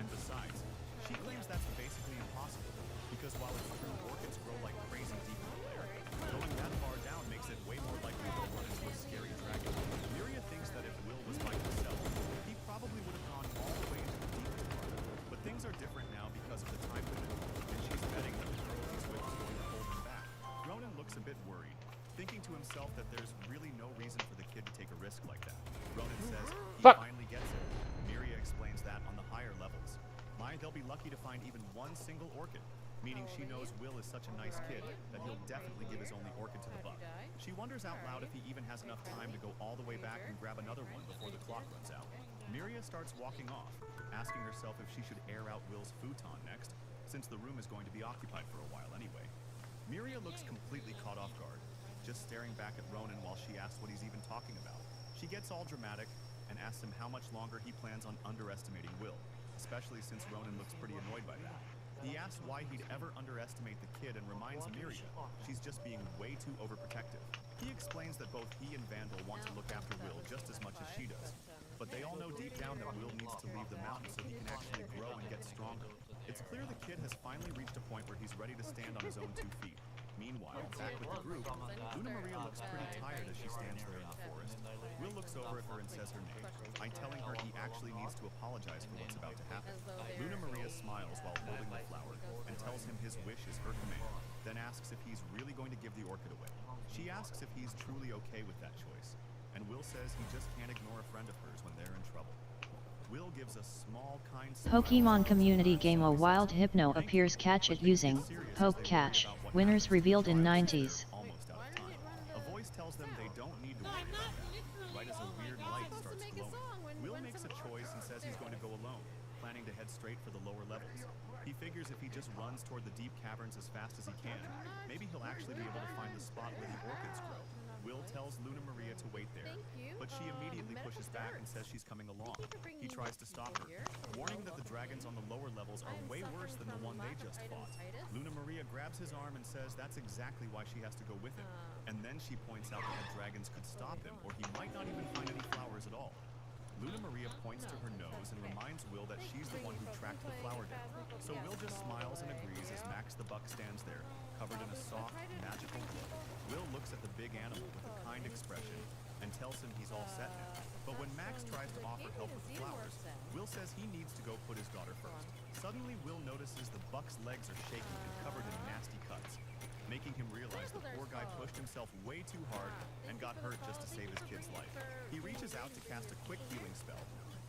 And besides, she claims that's basically impossible, because while it's true orchids grow like crazy deep in the lair, going that far down makes it way more likely they'll run into a scary dragon. Myria thinks that if Will was by himself, he probably would have gone all the way into the deepest part. But things are different now because of the time limit, and she's betting that the girl he's with is going to hold him back. Ronan looks a bit worried, thinking to himself that there's really no reason for the kid to take a risk like that. Ronan says he finally gets it. Myria explains that on the higher levels, they'll be lucky to find even one single orchid. meaning she knows Will is such a nice kid that he'll definitely give his only orchid to the buck. She wonders out loud if he even has enough time to go all the way back and grab another one before the clock runs out. Miria starts walking off, asking herself if she should air out Will's futon next, since the room is going to be occupied for a while anyway. Miria looks completely caught off guard, just staring back at Ronan while she asks what he's even talking about. She gets all dramatic and asks him how much longer he plans on underestimating Will, especially since Ronan looks pretty annoyed by that. He asks why he'd ever underestimate the kid and reminds Miria she's just being way too overprotective. He explains that both he and Vandal want to look after Will just as much as she does, but they all know deep down that Will needs to leave the mountain so he can actually grow and get stronger. It's clear the kid has finally reached a point where he's ready to stand on his own 2 feet. Meanwhile, back with the group, Luna Maria looks pretty tired as she stands there in the forest. Will looks over at her and says her name, by telling her he actually needs to apologize for what's about to happen. Luna Maria smiles while holding the flower and tells him his wish is her command, then asks if he's really going to give the orchid away. She asks if he's truly okay with that choice, and Will says he just can't ignore a friend of hers when they're in trouble. Will gives a small, kind smile. Pokemon community game A Wild Hypno appears catch it using Poke Catch. Winners revealed in 90s. Almost out of time. A voice tells them they don't need to worry about that. Right as a weird light starts glowing, Will makes a choice and says he's going to go alone, planning to head straight for the lower levels. He figures if he just runs toward the deep caverns as fast as he can, maybe he'll actually be able to find the spot where the orchids grow. Will tells Luna Maria to wait there, but she immediately pushes back and says she's coming along. He tries to stop her, warning that the dragons on the lower levels are way worse than the one they just fought. Luna Maria grabs his arm and says that's exactly why she has to go with him, and then she points out that the dragons could stop him, or he might not even find any flowers at all. Luna Maria points to her nose and reminds Will that she's the one who tracked the flower down. So Will just smiles and agrees as Max the buck stands there, covered in a soft, magical glow. Will looks at the big animal with a kind expression and tells him he's all set now. But when Max tries to offer help with the flowers, Will says he needs to go put his daughter first. Suddenly, Will notices the buck's legs are shaking and covered in nasty cuts, making him realize the poor guy pushed himself way too hard and got hurt just to save his kid's life. He reaches out to cast a quick healing spell,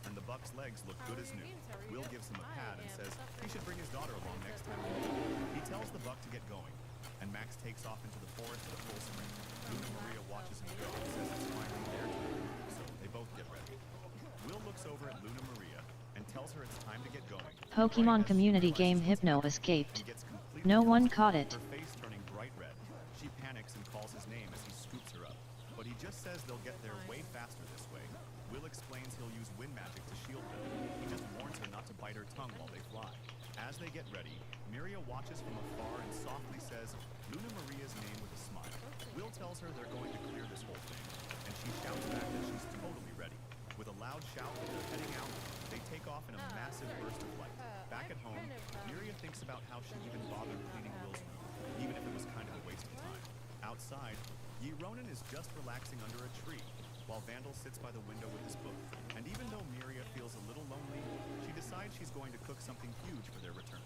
and the buck's legs look good as new. Will gives him a pat and says he should bring his daughter along next time. He tells the buck to get going, and Max takes off into the forest at a full sprint. Luna Maria watches him go and says it's finally their turn, so they both get ready. Will looks over at Luna Maria and tells her it's time to get going. Pokemon community game Hypno escaped. No one caught it. Her face turning bright red. She panics and calls his name as he scoops her up, but he just says they'll get there way faster this way. Will explains he'll use wind magic to shield them. He just warns her not to bite her tongue while they fly. As they get ready, Miria watches from afar and softly says Luna Maria's name with a smile. Will tells her they're going to clear this whole thing, and she shouts back that she's totally ready. With a loud shout that they're heading out, they take off in a massive burst of light. Back at home, Miria thinks about how she even bothered cleaning Will's room, even if it was kind of a waste of time. Outside, Yi Ronan is just relaxing under a tree, while Vandal sits by the window with his book. And even though Miria feels a little lonely, she decides she's going to cook something huge for their return.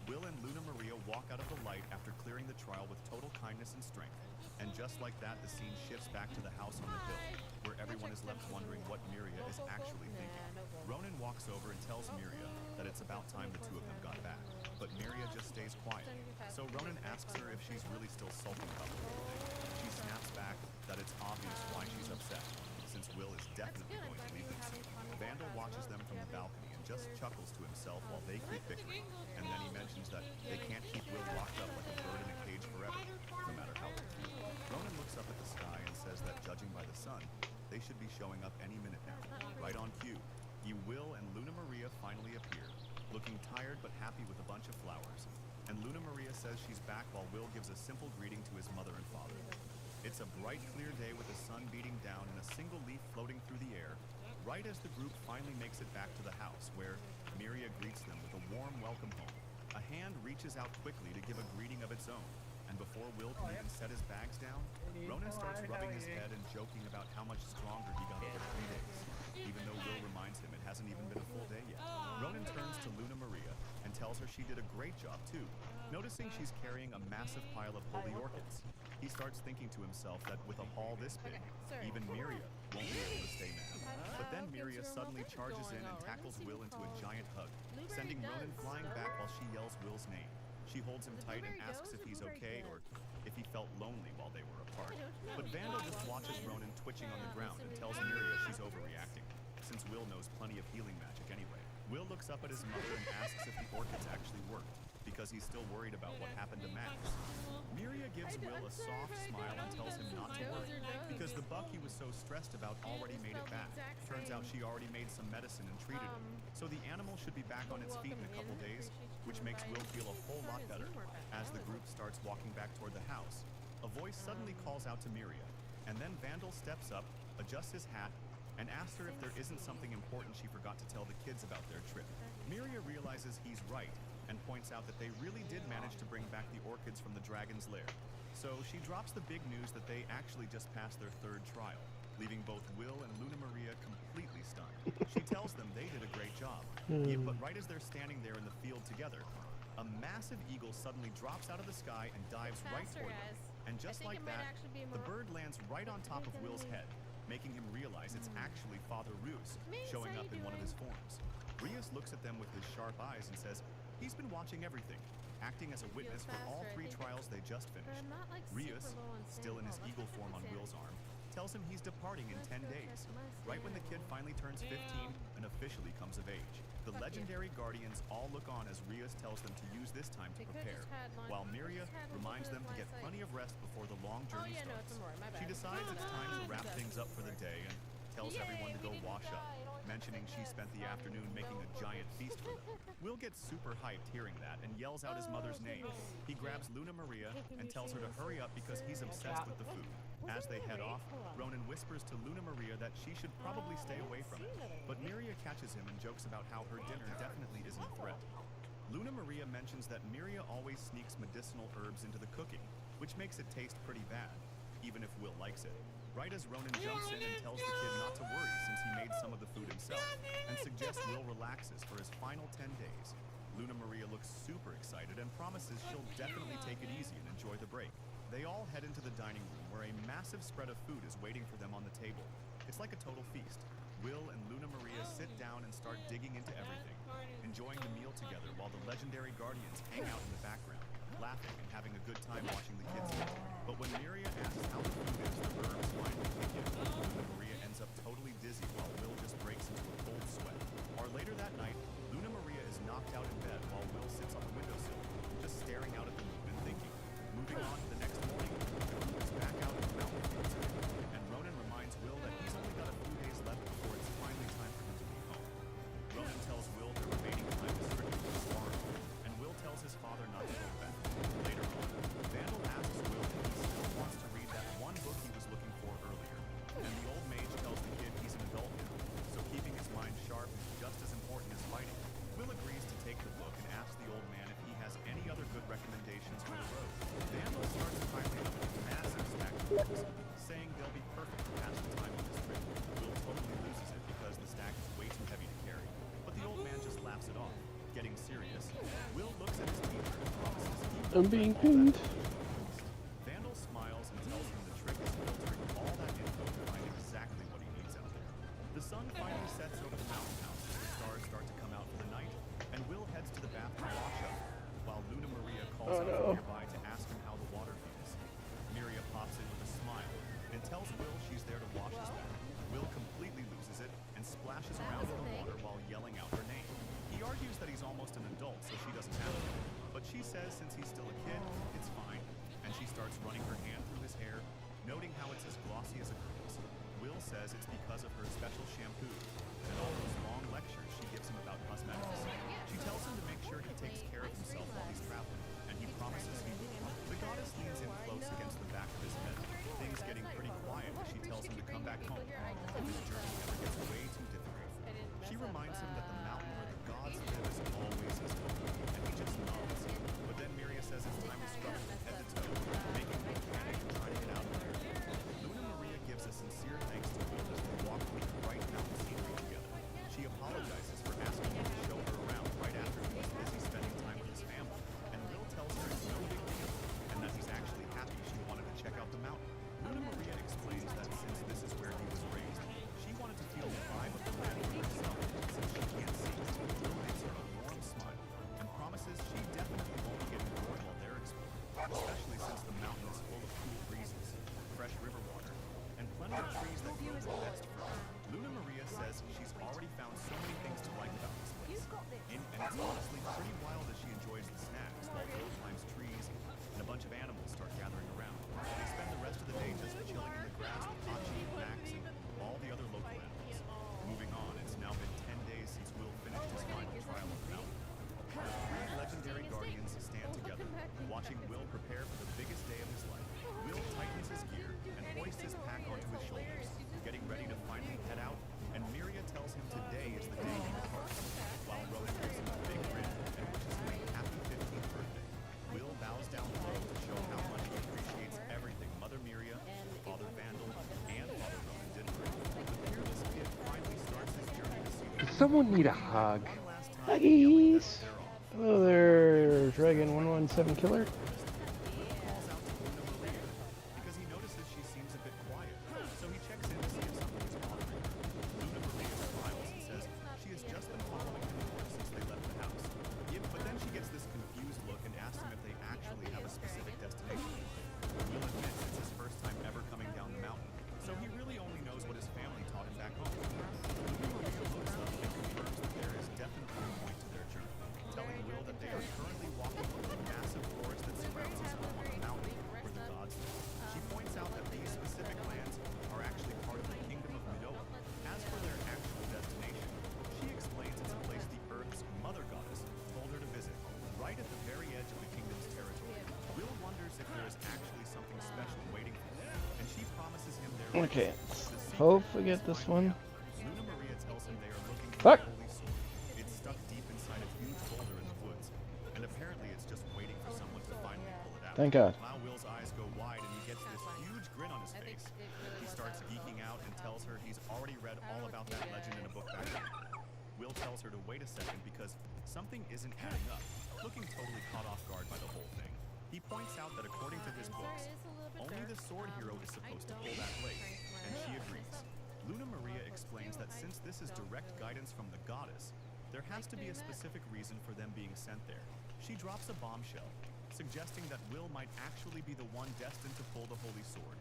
Will and Luna Maria walk out of the light after clearing the trial with total kindness and strength. And just like that, the scene shifts back to the house on the hill, where everyone is left wondering what Miria is actually thinking. Ronan walks over and tells Miria that it's about time the two of them got back, but Miria just stays quiet. So Ronan asks her if she's really still sulking about the whole thing. She snaps back that it's obvious why she's upset, since Will is definitely going to leave them soon. Vandal watches them from the balcony and just chuckles to himself while they keep bickering, and then he mentions that they can't keep Will locked up like a bird in a cage forever, no matter how they feel. Ronan looks up at the sky and says that judging by the sun, they should be showing up any minute now. Right on cue, Will and Luna Maria finally appear, looking tired but happy with a bunch of flowers. And Luna Maria says she's back while Will gives a simple greeting to his mother and father. It's a bright, clear day with the sun beating down and a single leaf floating through the air, right as the group finally makes it back to the house, where Miria greets them with a warm welcome home. A hand reaches out quickly to give a greeting of its own, and before Will can even set his bags down, Ronan starts rubbing his head and joking about how much stronger he got over 3 days, even though Will reminds him it hasn't even been a full day yet. Ronan turns to Luna Maria and tells her she did a great job too, noticing she's carrying a massive pile of holy orchids. He starts thinking to himself that with a haul this big, even Miria won't be able to stay mad. But then Miria suddenly charges in and tackles Will into a giant hug, sending Ronan flying back while she yells Will's name. She holds him tight and asks if he's okay or if he felt lonely while they were apart. But Vandal just watches Ronan twitching on the ground and tells Miria she's overreacting, since Will knows plenty of healing magic anyway. Will looks up at his mother and asks if the orchids actually worked, because he's still worried about what happened to Max. Miria gives Will a soft smile and tells him not to worry, because the buck he was so stressed about already made it back. Turns out she already made some medicine and treated him, so the animal should be back on its feet in a couple days, which makes Will feel a whole lot better. As the group starts walking back toward the house, a voice suddenly calls out to Miria, and then Vandal steps up, adjusts his hat, and asks her if there isn't something important she forgot to tell the kids about their trip. Miria realizes he's right, and points out that they really did manage to bring back the orchids from the dragon's lair. So she drops the big news that they actually just passed their third trial, leaving both Will and Luna Maria completely stunned. She tells them they did a great job. But right as they're standing there in the field together, a massive eagle suddenly drops out of the sky and dives right toward them. And just like that, the bird lands right on top of Will's head, making him realize it's actually Father Roos, showing up in one of his forms. Rios looks at them with his sharp eyes and says he's been watching everything, acting as a witness for all 3 trials they just finished. Rios, still in his eagle form on Will's arm, tells him he's departing in 10 days, right when the kid finally turns 15 and officially comes of age. The legendary guardians all look on as Rios tells them to use this time to prepare, while Miria reminds them to get plenty of rest before the long journey starts. She decides it's time to wrap things up for the day and tells everyone to go wash up, mentioning she spent the afternoon making a giant feast for them. Will gets super hyped hearing that and yells out his mother's name. He grabs Luna Maria and tells her to hurry up because he's obsessed with the food. As they head off, Ronan whispers to Luna Maria that she should probably stay away from it, but Miria catches him and jokes about how her dinner definitely isn't a threat. Luna Maria mentions that Miria always sneaks medicinal herbs into the cooking, which makes it taste pretty bad, even if Will likes it. Right as Ronan jumps in and tells the kid not to worry since he made some of the food himself, and suggests Will relaxes for his final 10 days. Luna Maria looks super excited and promises she'll definitely take it easy and enjoy the break. They all head into the dining room where a massive spread of food is waiting for them on the table. It's like a total feast. Will and Luna Maria sit down and start digging into everything, enjoying the meal together while the legendary guardians hang out in the background, laughing and having a good time watching the kids eat. But when Miria asks how the food is, the herbs finally kick in. Luna Maria ends up totally dizzy while Will just breaks into a cold sweat. Or later that night, Luna Maria is knocked out in bed while Will sits on the windowsill, just staring out at the moon and thinking. Moving on to the next morning, the group is back out in the mountain fields again, and Ronan reminds Will that he's only got a few days left before it's finally time for him to be home. Ronan tells Will the remaining time is strictly for sparring, and Will tells his father not to go back. Later on, Vandal asks Will if he still wants to read that one book he was looking for earlier, and the old mage tells the kid he's an adult now, so keeping his mind sharp is just as important as fighting. Will agrees to take the book and asks the old man if he has any other good recommendations for the road. Vandal starts piling up a massive stack of books, saying they'll be perfect to pass the time on this trip. Will totally loses it because the stack is way too heavy to carry, but the old man just laughs it off. Getting serious, Will looks at his teacher and promises he will I'm being pinned. Vandal smiles and tells him the trick is filtering all that info to find exactly what he needs out there. The sun finally sets over the mountain house as the stars start to come out for the night, and Will heads to the bath to wash up, while Luna Maria calls out from nearby to ask him how the water feels. Miria pops in with a smile and tells Will she's there to wash his back. Will completely loses it and splashes around in the water while yelling out her name. He argues that he's almost an adult, so she doesn't have to, but she says since he's still a kid, it's fine, and she starts running her hand through his hair, noting how it's as glossy as a girl's. Will says it's because of her special shampoo and all those long lectures she gives him about cosmetics. She tells him to make sure he takes care of himself while he's traveling, and he promises he will. The goddess leans in close against the back of his head, things getting pretty quiet as she tells him to come back home if his journey ever gets way too difficult for him. She reminds him that the mountain where the gods live is always his home, and he just nods. But then Miria says it's time to scrub from head to toe, making him panic and try to get out of there. Luna Maria gives a sincere thanks to Will as they walk through the bright mountain scenery And it's honestly pretty wild as she enjoys the snacks while Will climbs trees and a bunch of animals start gathering around. They spend the rest of the day just chilling in the grass with Hachi, Max, and all the other local animals. Moving on, it's now been 10 days since Will finished his final trial on the mountain. The three legendary guardians stand together, watching Will prepare for the biggest day of his life. Will tightens his gear and hoists his pack onto his shoulders, getting ready to finally head out, and Miria tells him today is the day he departs. While Rowan gives him a big grin and wishes him a happy 15th birthday, Will bows down low to show how much he appreciates everything Mother Miria, Father Vandal, and Father Rowan did for him. The fearless kid finally starts his journey to see Does someone need a hug? Huggies! Hello there, Dragon 117 Killer. because he notices she seems a bit quiet, so he checks in to see if something is bothering her. Luna Maria smiles and says she has just been following him since they left the house. But then she gets this confused look and asks him if they actually have a specific destination. Will admits it's his first time ever coming down the mountain, so he really only knows what his family taught him back home. Luna Maria looks up and confirms that there is definitely a point to their journey, telling Will that they are currently walking through the massive forest that surrounds his home on the mountain where the gods live. She points out that these specific lands are actually part of the kingdom of Midoa. As for their actual destination, she explains it's a place the Earth's mother goddess told her to visit, right at the very edge of the kingdom's territory. Will wonders if there is actually something special waiting for him, and she promises him there is. Okay, hopefully get this one. Luna Maria tells him they are looking for Fuck! the holy sword. It's stuck deep inside a huge boulder in the woods, and apparently it's just waiting for someone to finally pull it out. Thank God. Now Will's eyes go wide and he gets this huge grin on his face. He starts geeking out and tells her he's already read all about that legend in a book back then. Will tells her to wait a second because something isn't adding up, looking totally caught off guard by the whole thing. He points out that according to his books, only the sword hero is supposed to pull that blade, and she agrees. Luna Maria explains that since this is direct guidance from the goddess, there has to be a specific reason for them being sent there. She drops a bombshell, suggesting that Will might actually be the one destined to pull the holy sword,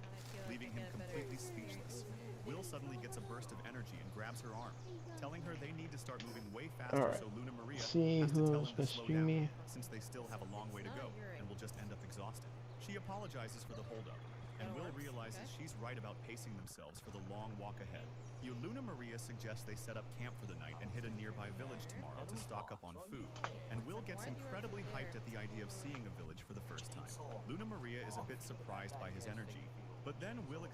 leaving him completely speechless. Will suddenly gets a burst of energy and grabs her arm, telling her they need to start moving way faster, so Luna Maria See has to who tell else him to slow messaging down, me. since they still have a long way to go and will just end up exhausted. She apologizes for the holdup, and Will realizes she's right about pacing themselves for the long walk ahead. Luna Maria suggests they set up camp for the night and hit a nearby village tomorrow to stock up on food, and Will gets incredibly hyped at the idea of seeing a village for the first time. Luna Maria is a bit surprised by his energy, but then Will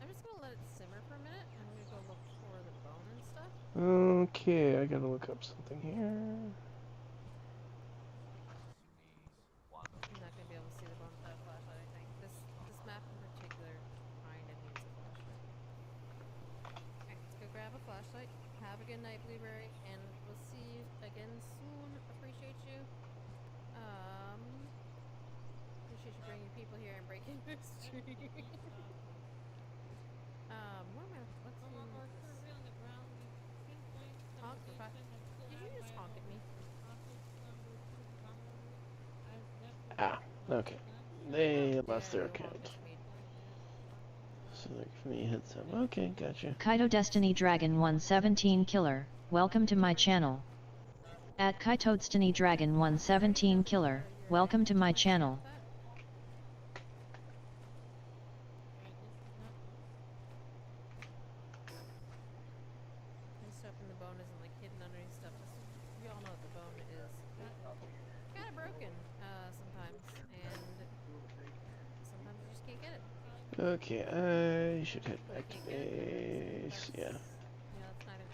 I'm just gonna let it simmer for a minute. I'm gonna go look for the bone and stuff. Okay, I gotta look up something here. I'm not gonna be able to see the bone without a flashlight, I think. This map in particular kinda needs a flashlight. Okay, let's go grab a flashlight. Have a good night, Blueberry, and we'll see you again soon. Appreciate you. Appreciate you bringing people here and breaking the street. Where am I? Let's see. Honk, did you just honk at me? Ah, okay. They lost their account. So they're giving me a heads up. Okay, gotcha. Kaito Destiny Dragon 117 Killer, welcome to my channel. At Kaito Destiny Dragon 117 Killer, welcome to my channel. Just hoping the bone isn't like hidden underneath stuff. We all know the bone is kind of broken sometimes, and sometimes you just can't get it. Okay, I should head back to base. Yeah. Yeah, that's not even.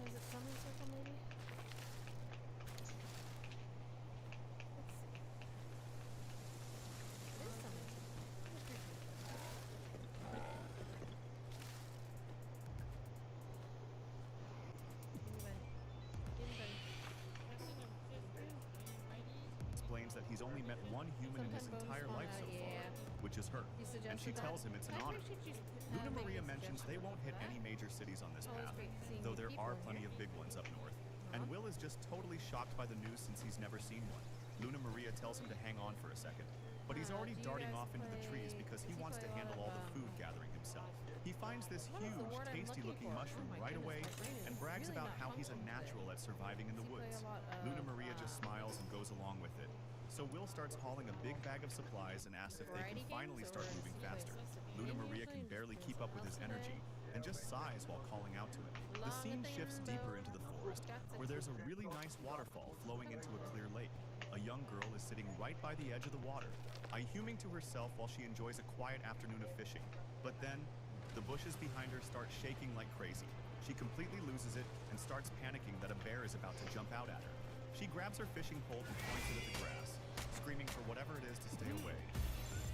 Is it summon circle maybe? Let's see. It is summon. explains that he's only met one human in his entire life so far, which is her, and she tells him it's an honor. Luna Maria mentions they won't hit any major cities on this path, though there are plenty of big ones up north, and Will is just totally shocked by the news since he's never seen one. Luna Maria tells him to hang on for a second, but he's already darting off into the trees because he wants to handle all the food gathering himself. He finds finds this What is the huge, word I'm looking tasty-looking for? mushroom Oh my right goodness, away my brain is and brags really about not how he's a functioning natural today. at surviving in the Does he play woods. a lot Luna of, Maria just smiles and goes along with it. So Will starts hauling a big bag of supplies and asks if they can variety finally games, start or moving does he play faster. Luna Maria usually can and just barely doing keep up with something his else energy today? and just sighs while calling out to him. The scene shifts deeper into the forest, where there's a really nice waterfall flowing into a clear lake. A young girl is sitting right by the edge of the water, humming to herself while she enjoys a quiet afternoon of fishing. But then, the bushes behind her start shaking like crazy. She completely loses it and starts panicking that a bear is about to jump out at her. She grabs her fishing pole and points it at the grass, screaming for whatever it is to stay away.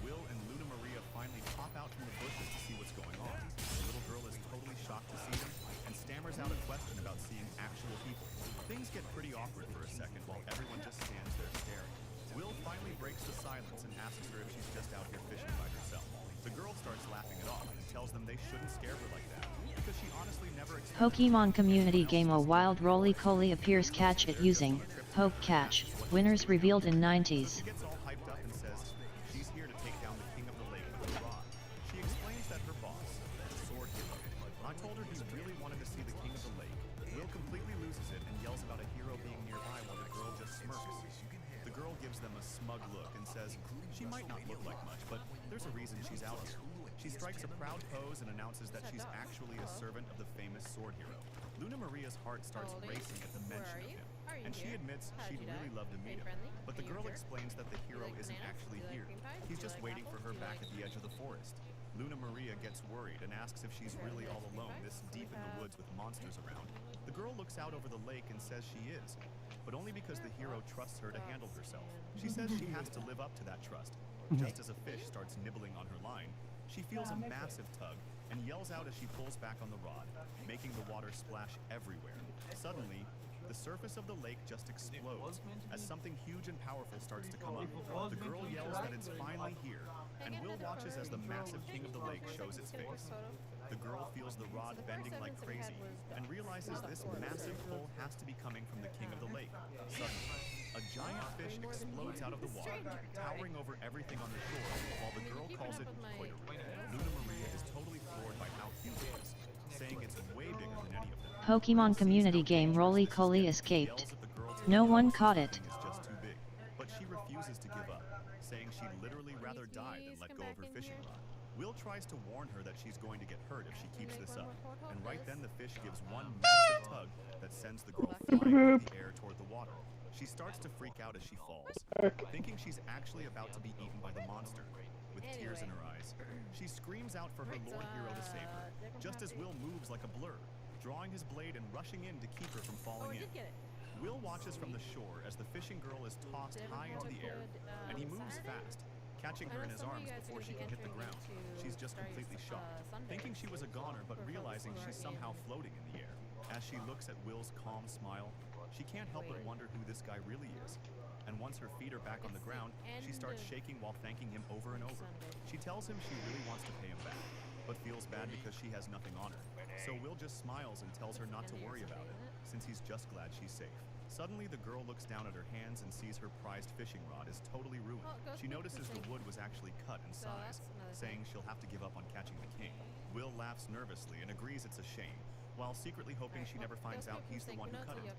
Will and Luna Maria finally pop out from the bushes to see what's going on. The little girl is totally shocked to see them and stammers out a question about seeing actual people. Things get pretty awkward for a second while everyone just stands there staring. Will finally breaks the silence and asks her if she's just out here fishing by herself. The girl starts laughing it off and tells them they shouldn't scare her like that, because she honestly never expected Pokemon community game A wild roly-poly appears. Catch it using Poke Catch. Winners revealed in 90s. She gets all hyped up and says she's here to take down the king of the lake with a rod. She explains that her boss, the sword hero, I told her he really wanted to see the king of the lake. Will completely loses it and yells about a hero being nearby while the girl just smirks. The girl gives them a smug look and says she might not look like much, but there's a reason she's out here. She strikes a proud pose and announces that she's actually a servant of the famous sword hero. Luna Maria's heart starts racing at the mention of him, and she admits she'd really love to meet him. But the girl explains that the hero isn't actually here. He's just waiting for her back at the edge of the forest. Luna Maria gets worried and asks if she's really all alone this deep in the woods with monsters around. The girl looks out over the lake and says she is, but only because the hero trusts her to handle herself. She says she has to live up to that trust. Just as a fish starts nibbling on her line, she feels a massive tug and yells out as she pulls back on the rod, making the water splash everywhere. Suddenly, the surface of the lake just explodes as something huge and powerful starts to come up. The girl yells that it's finally here, and Will watches as the massive king of the lake shows its face. The girl feels the rod bending like crazy and realizes this massive pull has to be coming from the king of the lake. Suddenly, a giant fish explodes out of the water, towering over everything on the shore, while the girl calls it Kaito. Luna Maria is totally floored by how huge it is, saying it's way bigger than any of them. Pokemon community game Roly-Poly escaped. No one caught it. Is just too big, but she refuses to give up, saying she'd literally rather die than let go of her fishing rod. Will tries to warn her that she's going to get hurt if she keeps this up, and right then the fish gives one massive tug that sends the girl flying through the air toward the water. She starts to freak out as she falls, thinking she's actually about to be eaten by the monster. With tears in her eyes, she screams out for her lord hero to save her, just as Will moves like a blur, drawing his blade and rushing in to keep her from falling in. Will watches from the shore as the fishing girl is tossed high into the air, and he moves fast, catching her in his arms before she can hit the ground. She's just completely shocked, thinking she was a goner but realizing she's somehow floating in the air. As she looks at Will's calm smile, she can't help but wonder who this guy really is. And once her feet are back on the ground, she starts shaking while thanking him over and over. She tells him she really wants to pay him back, but feels bad because she has nothing on her. So Will just smiles and tells her not to worry about it, since he's just glad she's safe. Suddenly, the girl looks down at her hands and sees her prized fishing rod is totally ruined. She notices the wood was actually cut and size, saying she'll have to give up on catching the king. Will laughs nervously and agrees it's a shame, while secretly hoping she never finds out he's the one who cut it.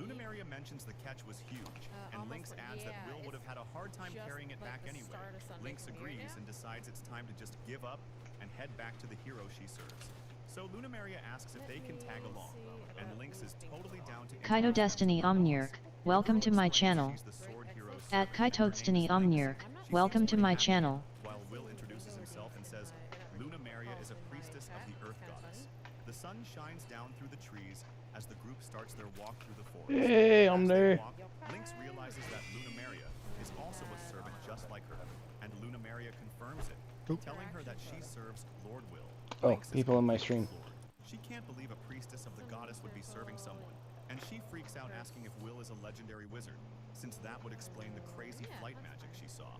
Luna Maria mentions the catch was huge, and Lynx adds that Will would have had a hard time carrying it back anyway. Lynx agrees and decides it's time to just give up and head back to the hero she serves. So Luna Maria asks if they can tag along, and Lynx is totally down to Kaito Destiny Omnirk, welcome to my channel. At Kaito Destiny Omnirk, welcome to my channel. While Will introduces himself and says, Luna Maria is a priestess of the Earth Goddess. The sun shines down through the trees as the group starts their walk through the forest. Hey, I'm there. Lynx realizes that Luna Maria is also a servant just like her, and Luna Maria confirms it, telling her that she serves Lord Will. Oh, people in my stream. She can't believe a priestess of the goddess would be serving someone, and she freaks out asking if Will is a legendary wizard, since that would explain the crazy flight magic she saw.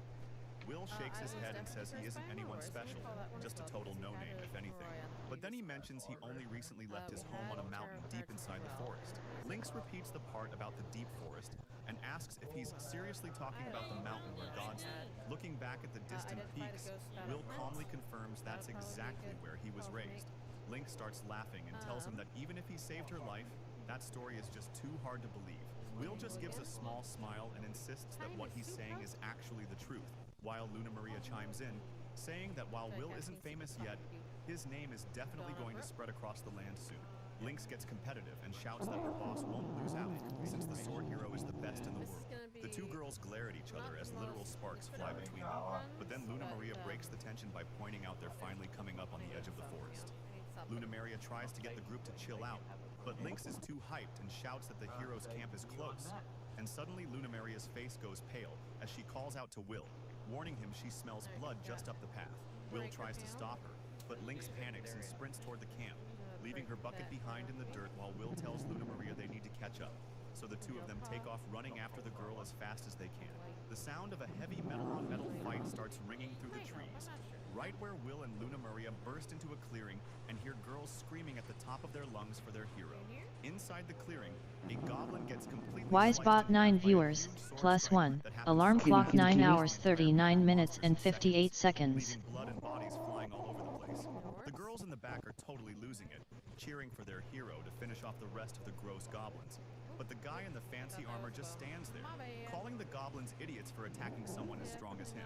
Will shakes his head and says he isn't anyone special, just a total no-name if anything. But then he mentions he only recently left his home on a mountain deep inside the forest. Lynx repeats the part about the deep forest, and asks if he's seriously talking about the mountain where gods live. Looking back at the distant peaks, Will calmly confirms that's exactly where he was raised. Link starts laughing and tells him that even if he saved her life, that story is just too hard to believe. Will just gives a small smile and insists that what he's saying is actually the truth, while Luna Maria chimes in, saying that while Will isn't famous yet, his name is definitely going to spread across the land soon. Lynx gets competitive and shouts that her boss won't lose out, since the sword hero is the best in the world. The two girls glare at each other as literal sparks fly between them, but then Luna Maria breaks the tension by pointing out they're finally coming up on the edge of the forest. Luna Maria tries to get the group to chill out, but Lynx is too hyped and shouts that the hero's camp is close. And suddenly Luna Maria's face goes pale as she calls out to Will, warning him she smells blood just up the path. Will tries to stop her, but Lynx panics and sprints toward the camp, leaving her bucket behind in the dirt while Will tells Luna Maria they need to catch up. So the two of them take off running after the girl as fast as they can. The sound of a heavy metal-on-metal fight starts ringing through the trees, right where Will and Luna Maria burst into a clearing and hear girls screaming at the top of their lungs for their hero. Inside the clearing, a goblin gets completely Wisebot 9 viewers, +1, alarm clock 9 hours 39 minutes and 58 seconds. leaving blood and bodies flying all over the place. The girls in the back are totally losing it, cheering for their hero to finish off the rest of the gross goblins. But the guy in the fancy armor just stands there, calling the goblins idiots for attacking someone as strong as him.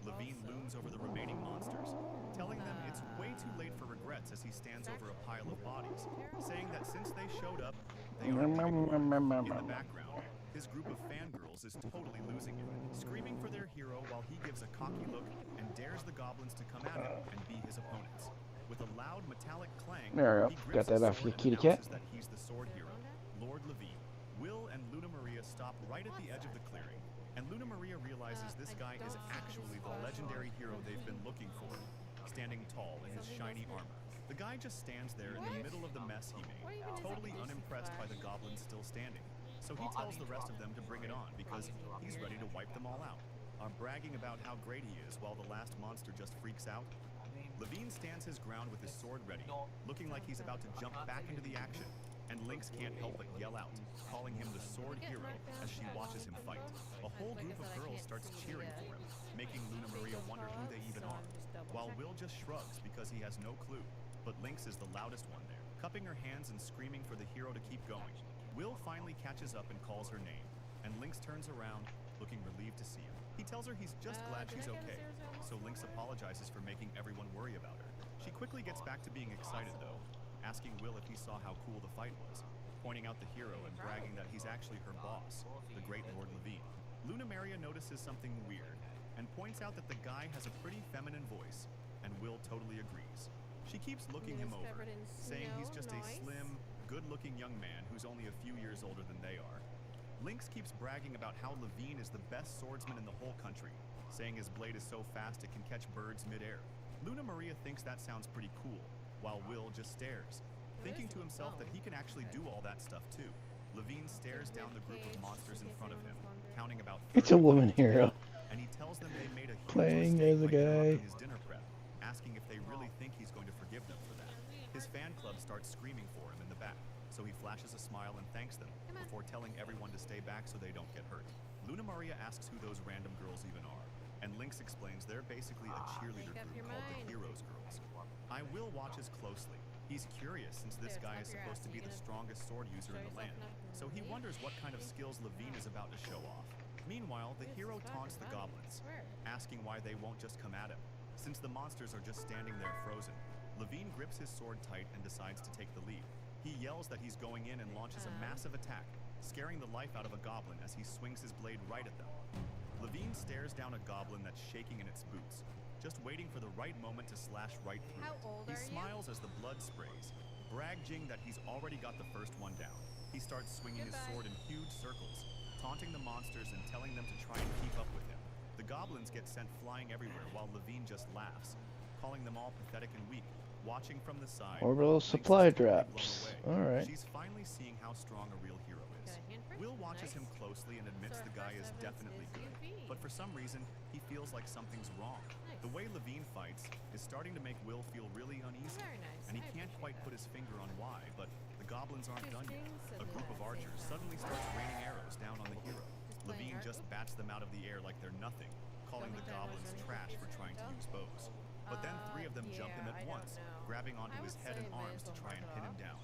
Levine looms over the remaining monsters, telling them it's way too late for regrets as he stands over a pile of bodies, saying that since they showed up, they are in the background. His group of fangirls is totally losing it, screaming for their hero while he gives a cocky look and dares the goblins to come at him and be his opponents. With a loud metallic clang, There we he go. grips Got that his off sword your and kitty cat. announces that he's the sword hero, Lord Levine. Will and Luna Maria stop right at the edge of the clearing, and Luna Maria realizes this guy is actually the legendary hero they've been looking for, standing tall in his shiny armor. The guy just stands there in the middle of the mess he made, totally unimpressed by the goblins still standing. So he tells the rest of them to bring it on because he's ready to wipe them all out, bragging about how great he is while the last monster just freaks out. Levine stands his ground with his sword ready, looking like he's about to jump back into the action, and Lynx can't help but yell out, calling him the sword hero as she watches him fight. A whole group of girls starts cheering for him, making Luna Maria wonder who they even are, while Will just shrugs because he has no clue. But Lynx is the loudest one there, cupping her hands and screaming for the hero to keep going. Will finally catches up and calls her name, and Lynx turns around, looking relieved to see him. He tells her he's just glad she's okay, so Lynx apologizes for making everyone worry about her. She quickly gets back to being excited though, asking Will if he saw how cool the fight was, pointing out the hero and bragging that he's actually her boss, the great Lord Levine. Luna Maria notices something weird, and points out that the guy has a pretty feminine voice, and Will totally agrees. She keeps looking him over, saying he's just a slim, good-looking young man who's only a few years older than they are. Lynx keeps bragging about how Levine is the best swordsman in the whole country, saying his blade is so fast it can catch birds mid-air. Luna Maria thinks that sounds pretty cool, while Will just stares, thinking to himself that he can actually do all that stuff too. Levine stares down the group of monsters in front of him, counting about 30 It's a woman hero. and he tells them they made a huge Playing mistake as a by guy. interrupting his dinner prep, asking if they really think he's going to forgive them for that. His fan club starts screaming for him in the back, so he flashes a smile and thanks them, before telling everyone to stay back so they don't get hurt. Luna Maria asks who those random girls even are, and Lynx explains they're basically a cheerleader group called the Heroes Girls. I Will watches closely. He's curious since this guy is supposed to be the strongest sword user in the land, so he wonders what kind of skills Levine is about to show off. Meanwhile, the hero taunts the goblins, asking why they won't just come at him, since the monsters are just standing there frozen. Levine grips his sword tight and decides to take the lead. He yells that he's going in and launches a massive attack, scaring the life out of a goblin as he swings his blade right at them. Levine stares down a goblin that's shaking in its boots, just waiting for the right moment to slash right through it. He smiles as the blood sprays, bragging that he's already got the first one down. He starts swinging his sword in huge circles, taunting the monsters and telling them to try and keep up with him. The goblins get sent flying everywhere while Levine just laughs, calling them all pathetic and weak. Watching from the side, Orbital supply drops. Alright. She's finally seeing how strong a real hero is. Will watches him closely and admits the guy is definitely good, but for some reason, he feels like something's wrong. The way Levine fights is starting to make Will feel really uneasy, and he can't can't quite put his finger on why, but the goblins aren't done yet. Strings A and group of then archers things. suddenly starts raining arrows down on the hero. playing Levine art just with? bats them out of the air like they're nothing, calling the think that was goblins anything trash for trying to use bows. But then 3 of them jump him yeah, at I once, don't know. grabbing onto I his would head and say may arms as to well try and mark pin it him off. down.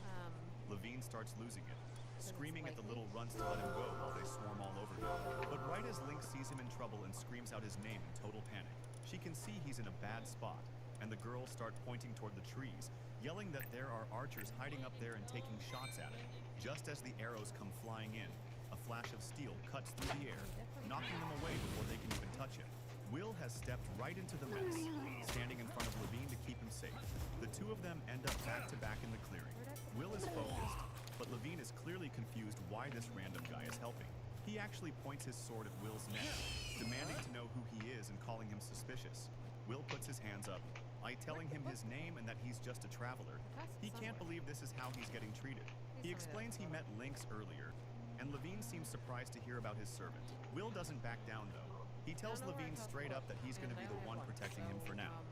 Levine starts losing it, screaming at the likely. little runts to let him go while they swarm all over him. But right as Link sees him in trouble and screams out his name in total panic, she can see he's in a bad spot, and the girls start pointing toward the trees, yelling that there are archers hiding up there and taking shots at him. Just as the arrows come flying in, a flash of steel cuts through the air, knocking them away before they can even touch him. Will has stepped right into the mess, standing in front of Levine to keep him safe. The two of them end up back to back in the clearing. Will is focused, but Levine is clearly confused why this random guy is helping. He actually points his sword at Will's neck, demanding to know who he is and calling him suspicious. Will puts his hands up, telling him his name and that he's just a traveler. He can't believe this is how he's getting treated. He explains he met Lynx earlier, and Levine seems surprised to hear about his servant. Will doesn't back down though. He tells Levine straight up that he's going to be the one protecting him for now.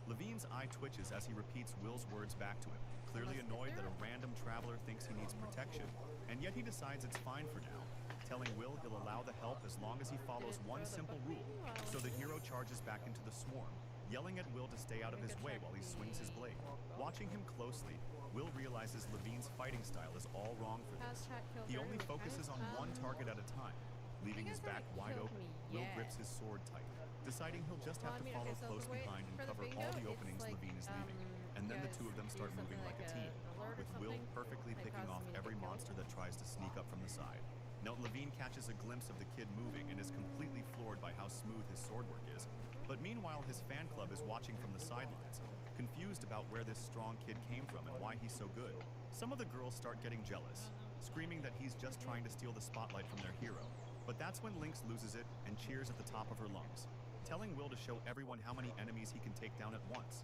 Levine's eye twitches as he repeats Will's words back to him, clearly annoyed that a random traveler thinks he needs protection, and yet he decides it's fine for now, telling Will he'll allow the help as long as he follows one simple rule. So the hero charges back into the swarm, yelling at Will to stay out of his way while he swings his blade. Watching him closely, Will realizes Levine's fighting style is all wrong for this. He only focuses on one target at a time, leaving his back wide open. Will grips his sword tight, deciding he'll just have to follow close behind and cover all the openings Levine is leaving. And then the two of them start moving like a team, with Will perfectly picking off every monster that tries to sneak up from the side. Note Levine catches a glimpse of the kid moving and is completely floored by how smooth his sword work is. But meanwhile, his fan club is watching from the sidelines, confused about where this strong kid came from and why he's so good. Some of the girls start getting jealous, screaming that he's just trying to steal the spotlight from their hero. But that's when Lynx loses it and cheers at the top of her lungs, telling Will to show everyone how many enemies he can take down at once.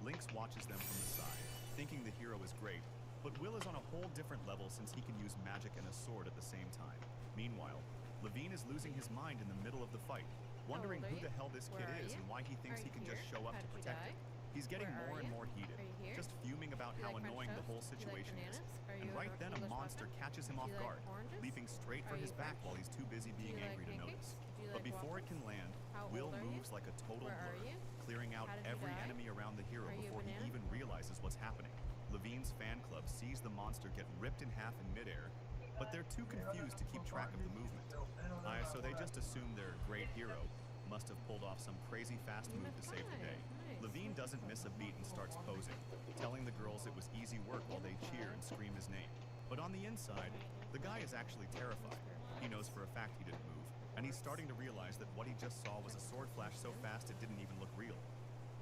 Lynx watches them from the side, thinking the hero is great, but Will is on a whole different level since he can use magic and a sword at the same time. Meanwhile, Levine is losing his mind in the middle of the fight, wondering who the hell this kid is and why he thinks he can just show up to protect him. He's getting more and more heated, just fuming about how annoying the whole situation is. And right then a monster catches him off guard, leaping straight for his back while he's too busy being angry to notice. But before it can land, Will moves like a total blur, clearing out every enemy around the hero before he even realizes what's happening. Levine's fan club sees the monster get ripped in half in midair, but they're too confused to keep track of the movement. So they just assume their great hero must have pulled off some crazy fast move to save the day. Levine doesn't miss a beat and starts posing, telling the girls it was easy work while they cheer and scream his name. But on the inside, the guy is actually terrified. He knows for a fact he didn't move, and he's starting to realize that what he just saw was a sword flash so fast it didn't even look real.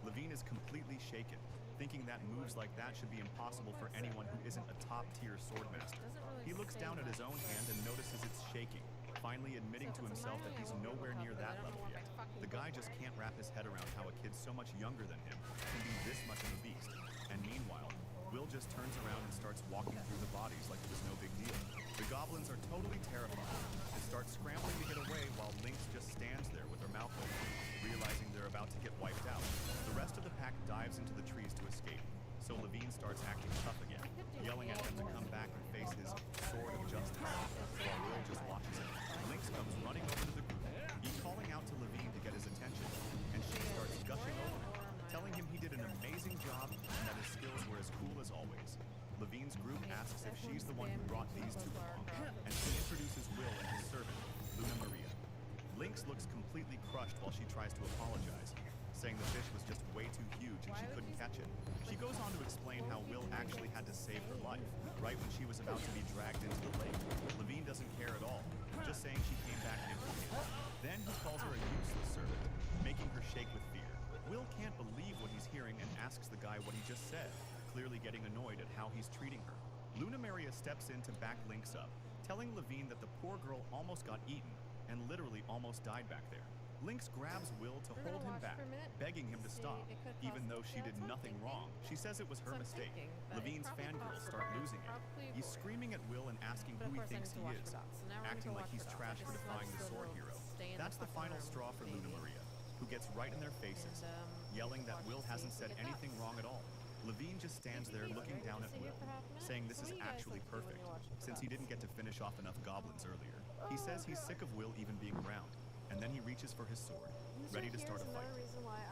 Levine is completely shaken, thinking that moves like that should be impossible for anyone who isn't a top-tier swordmaster. He looks down at his own hand and notices it's shaking, finally admitting to himself that he's nowhere near that level yet. The guy just can't wrap his head around how a kid so much younger than him can be this much of a beast. And meanwhile, Will just turns around and starts walking through the bodies like it was no big deal. The goblins are totally terrified and start scrambling to get away while Lynx just stands there with her mouth open, realizing they're about to get wiped out. The rest of the pack dives into the trees to escape, so Levine starts acting tough again, yelling at them to come back and face his sword of justice, while Will just watches him. Lynx comes running over to the group, he's calling out to Levine to get his attention, and she starts gushing over him, telling him he did an amazing job and that his skills were as cool as always. Levine's group asks if she's the one who brought these two along, and she introduces Will and his servant, Luna Maria. Lynx looks completely crushed while she tries to apologize, saying the fish was just way too huge and she couldn't catch it. She goes on to explain how Will actually had to save her life, right when she was about to be dragged into the lake. Levine doesn't care at all, just saying she came back empty-handed. Then he calls her a useless servant, making her shake with fear. Will can't believe what he's hearing and asks the guy what he just said, clearly getting annoyed at how he's treating her. Luna Maria steps in to back Lynx up, telling Levine that the poor girl almost got eaten and literally almost died back there. Lynx grabs Will to hold him back, begging him to stop, even though she did nothing wrong. She says it was her mistake. Levine's fangirls start losing it. He's screaming at Will and asking who he thinks he is, acting like he's trash for defying the sword hero. That's the final straw for Luna Maria, who gets right in their faces, yelling that Will hasn't said anything wrong at all. Levine just stands there looking down at Will, saying this is actually perfect, since he didn't get to finish off enough goblins earlier. He says he's sick of Will even being around, and then he reaches for his sword, ready to start a fight.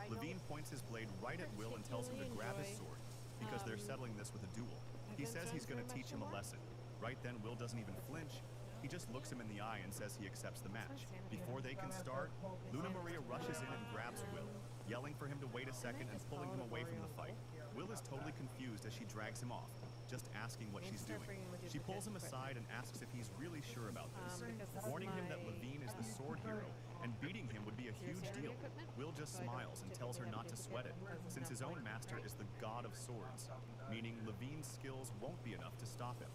Levine points his blade right at Will and tells him to grab his sword, because they're settling this with a duel. He says he's going to teach him a lesson. Right then, Will doesn't even flinch. He just looks him in the eye and says he accepts the match. Before they can start, Luna Maria rushes in and grabs Will, yelling for him to wait a second and pulling him away from the fight. Will is totally confused as she drags him off, just asking what she's doing. She pulls him aside and asks if he's really sure about this, warning him that Levine is the sword hero and beating him would be a huge deal. Will just smiles and tells her not to sweat it, since his own master is the god of swords, meaning Levine's skills won't be enough to stop him.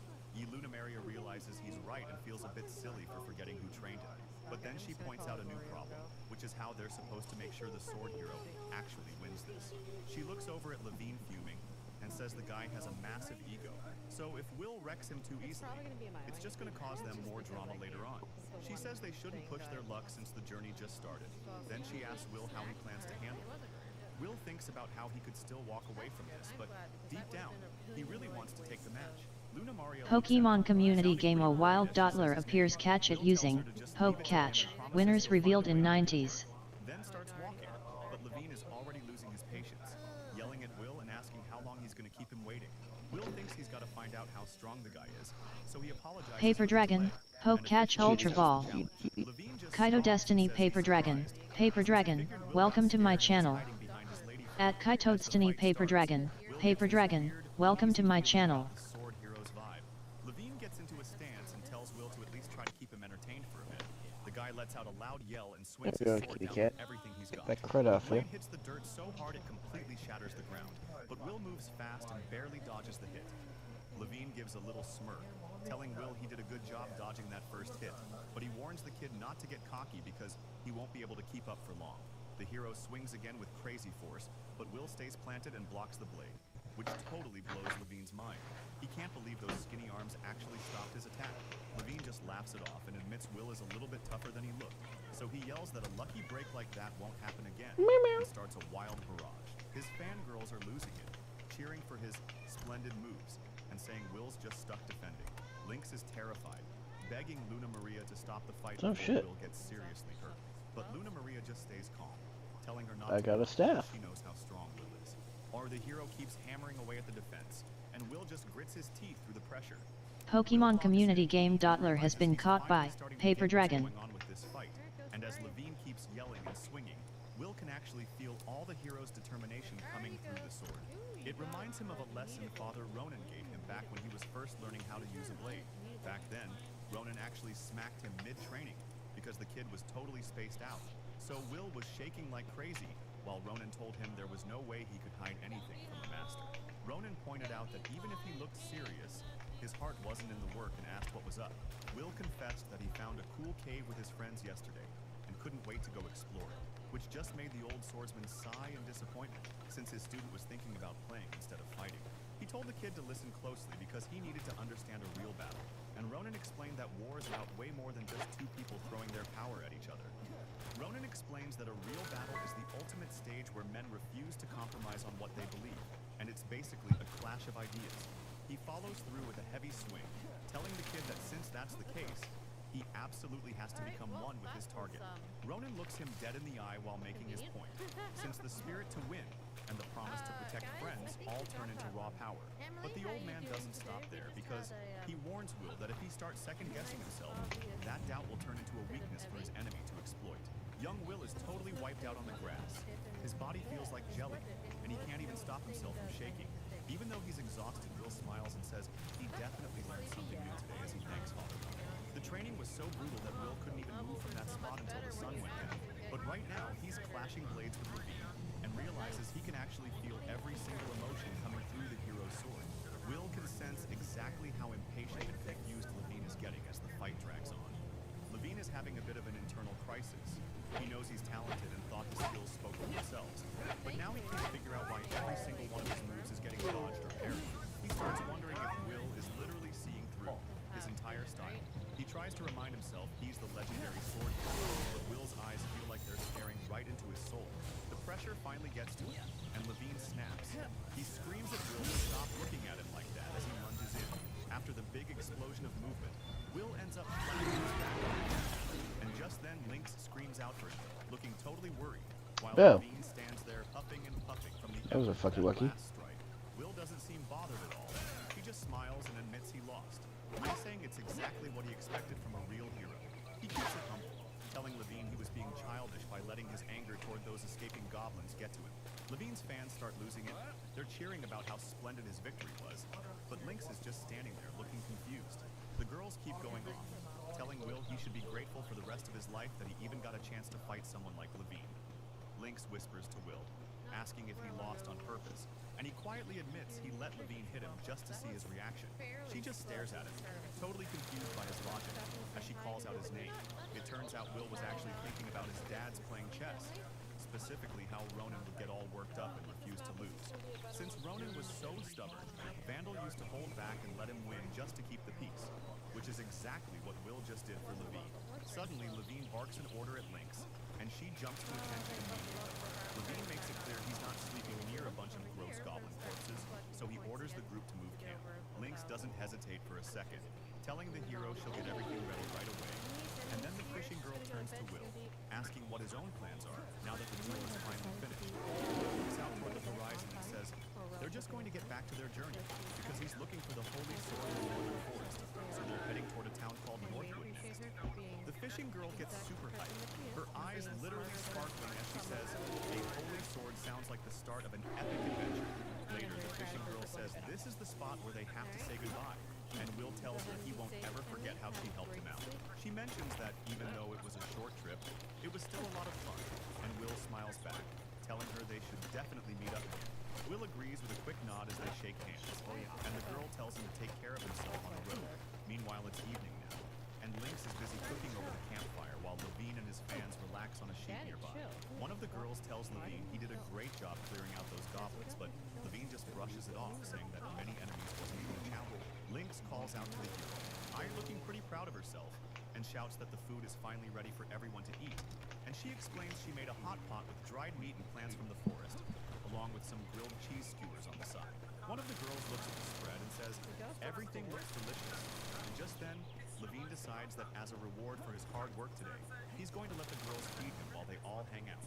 Luna Maria realizes he's right and feels a bit silly for forgetting who trained him. But then she points out a new problem, which is how they're supposed to make sure the sword hero actually wins this. She looks over at Levine fuming and says the guy has a massive ego. So if Will wrecks him too easily, it's just going to cause them more drama later on. She says they shouldn't push their luck since the journey just started. Then she asks Will how he plans to handle it. Will thinks about how he could still walk away from this, but deep down, he really wants to take the match. Luna Maria Pokemon community game A Wild Dottler appears catch it using Poke Catch. Winners revealed in 90s. Then starts walking, but Levine is already losing his patience, yelling at Will and asking how long he's going to keep him waiting. Will thinks he's got to find out how strong the guy is, so he apologizes. Paper Dragon, Poke Catch Ultra Ball. Kaito Destiny Paper Dragon. Paper Dragon, welcome to my channel. At Kaito Destiny Paper Dragon, welcome to my channel. Levine gets into a stance and tells Will to at least try to keep him entertained for a minute. The guy lets out a loud yell and swings his sword down everything he's got. That crit off you. Blade hits the dirt so hard it completely shatters the ground, but Will moves fast and barely dodges the hit. Levine gives a little smirk, telling Will he did a good job dodging that first hit, but he warns the kid not to get cocky because he won't be able to keep up for long. The hero swings again with crazy force, but Will stays planted and blocks the blade, which totally blows Levine's mind. He can't believe those skinny arms actually stopped his attack. Levine just laughs it off and admits Will is a little bit tougher than he looked, so he yells that a lucky break like that won't happen again, and starts a wild barrage. His fangirls are losing it, cheering for his splendid moves, and saying Will's just stuck defending. Lynx is terrified, begging Luna Maria to stop the fight before Will gets seriously hurt. But Luna Maria just stays calm, telling her not I to got a staff. she knows how strong Will is. Or the hero keeps hammering away at the defense, and Will just grits his teeth through the pressure. Pokemon community game Dottler has been caught by Paper Dragon. Going on with this fight, and as Levine keeps yelling and swinging, Will can actually feel all the hero's determination coming through the sword. It reminds him of a lesson Father Ronan gave him back when he was first learning how to use a blade. Back then, Ronan actually smacked him mid-training because the kid was totally spaced out. So Will was shaking like crazy, while Ronan told him there was no way he could hide anything from the master. Ronan pointed out that even if he looked serious, his heart wasn't in the work and asked what was up. Will confessed that he found a cool cave with his friends yesterday and couldn't wait to go explore it, which just made the old swordsman sigh in disappointment since his student was thinking about playing instead of fighting. He told the kid to listen closely because he needed to understand a real battle, and Ronan explained that war is about way more than just two people throwing their power at each other. Ronan explains that a real battle is the ultimate stage where men refuse to compromise on what they believe, and it's basically a clash of ideas. He follows through with a heavy swing, telling the kid that since that's the case, he absolutely has to become one with his target. Ronan looks him dead in the eye while making his point, since the spirit to win and the promise to protect friends all turn into raw power. But the old man doesn't stop there because he warns Will that if he starts second-guessing himself, that doubt will turn into a weakness for his enemy to exploit. Young Will is totally wiped out on the grass. His body feels like jelly, and he can't even stop himself from shaking. Even though he's exhausted, Will smiles and says he definitely learned something new today as he thanks Father Ronan. The training was so brutal that Will couldn't even move from that spot until the sun went down. But right now, he's clashing blades with Levine and realizes he can actually feel every single emotion coming through the hero's sword. Will can sense exactly how impatient and confused Levine is getting as the fight drags on. Levine is having a bit of an internal crisis. He knows he's talented and thought his skills spoke for themselves, but now he can't figure out why every single one of his moves is getting dodged or parried. He starts wondering if Will is literally seeing through his entire style. He tries to remind himself he's the legendary sword hero, but Will's eyes feel like they're staring right into his soul. The pressure finally gets to him, and Levine snaps, He screams at Will to stop looking at him like that as he lunges in. After the big explosion of movement, Will ends up flat on his back on the ground. And just then, Lynx screams out for him, looking totally worried, while Levine stands there huffing and puffing from the That was a fucky wucky. last strike. Will doesn't seem bothered at all. He just smiles and admits he lost. He's saying it's exactly what he expected from a real hero. He keeps it humble, telling Levine he was being childish by letting his anger toward those escaping goblins get to him. Levine's fans start losing it. They're cheering about how splendid his victory was, but Lynx is just standing there looking confused. The girls keep going on, telling Will he should be grateful for the rest of his life that he even got a chance to fight someone like Levine. Lynx whispers to Will, asking if he lost on purpose, and he quietly admits he let Levine hit him just to see his reaction. She just stares at him, totally confused by his logic, as she calls out his name. It turns out Will was actually thinking about his dad's playing chess, specifically how Ronan would get all worked up and refuse to lose. Since Ronan was so stubborn, Vandal used to hold back and let him win just to keep the peace, which is exactly what Will just did for Levine. Suddenly, Levine barks an order at Lynx, and she jumps to attention immediately. Levine makes it clear he's not sleeping near a bunch of gross goblin corpses, so he orders the group to move camp. Lynx doesn't hesitate for a second, telling the hero she'll get everything ready right away. And then the fishing girl turns to Will, asking what his own plans are now that the tour is finally finished. Will looks out toward the horizon and says they're just going to get back to their journey because he's looking for the holy sword in the northern forest, so they're heading toward a town called Northwood next. The fishing girl gets super hyped, her eyes literally sparkling as she says, a holy sword sounds like the start of an epic adventure. Later, the fishing girl says this is the spot where they have to say goodbye, and Will tells her he won't ever forget how she helped him out. She mentions that even though it was a short trip, it was still a lot of fun, and Will smiles back, telling her they should definitely meet up again. Will agrees with a quick nod as they shake hands, and the girl tells him to take care of himself on the road. Meanwhile, it's evening now, and Lynx is busy cooking over the campfire while Levine and his fans relax on a sheet nearby. One of the girls tells Levine he did a great job clearing out those goblins, but Levine just brushes it off, saying that many enemies wasn't even a challenge. Lynx calls out to the hero, Iron looking pretty proud of herself, and shouts that the food is finally ready for everyone to eat. And she explains she made a hot pot with dried meat and plants from the forest, along with some grilled cheese skewers on the side. One of the girls looks at the spread and says, everything looks delicious. And just then, Levine decides that as a reward for his hard work today, he's going to let the girls feed him while they all hang out.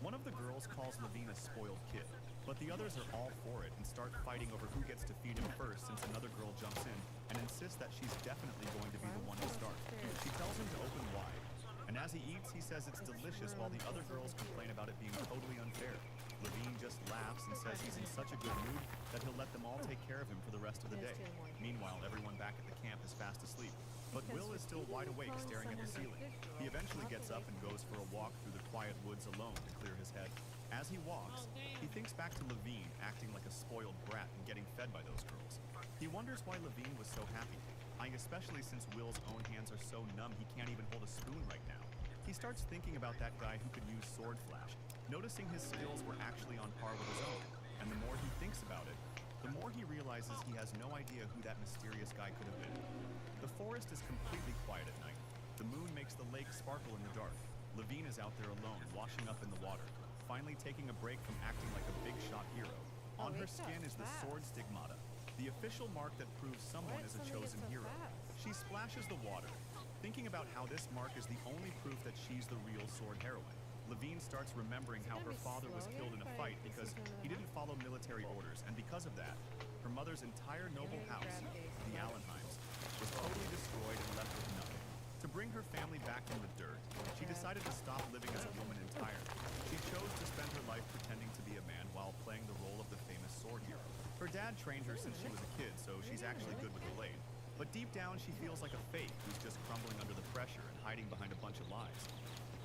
One of the girls calls Levine a spoiled kid, but the others are all for it and start fighting over who gets to feed him first, since another girl jumps in and insists that she's definitely going to be the one to start. She tells him to open wide, and as he eats, he says it's delicious while the other girls complain about it being totally unfair. Levine just laughs and says he's in such a good mood that he'll let them all take care of him for the rest of the day. Meanwhile, everyone back at the camp is fast asleep, but Will is still wide awake staring at the ceiling. He eventually gets up and goes for a walk through the quiet woods alone to clear his head. As he walks, he thinks back to Levine acting like a spoiled brat and getting fed by those girls. He wonders why Levine was so happy, especially since Will's own hands are so numb he can't even hold a spoon right now. He starts thinking about that guy who could use sword flash, noticing his skills were actually on par with his own. And the more he thinks about it, the more he realizes he has no idea who that mysterious guy could have been. The forest is completely quiet at night. The moon makes the lake sparkle in the dark. Levine is out there alone, washing up in the water, finally taking a break from acting like a big shot hero. On her skin is the sword stigmata, the official mark that proves someone is a chosen hero. She splashes the water, thinking about how this mark is the only proof that she's the real sword heroine. Levine starts remembering how her father was killed in a fight because he didn't follow military orders, and because of that, her mother's entire noble house, the Allenheims, was totally destroyed and left with nothing. To bring her family back from the dirt, she decided to stop living as a woman entirely. She chose to spend her life pretending to be a man while playing the role of the famous sword hero. Her dad trained her since she was a kid, so she's actually good with the blade. But deep down, she feels like a fake who's just crumbling under the pressure and hiding behind a bunch of lies.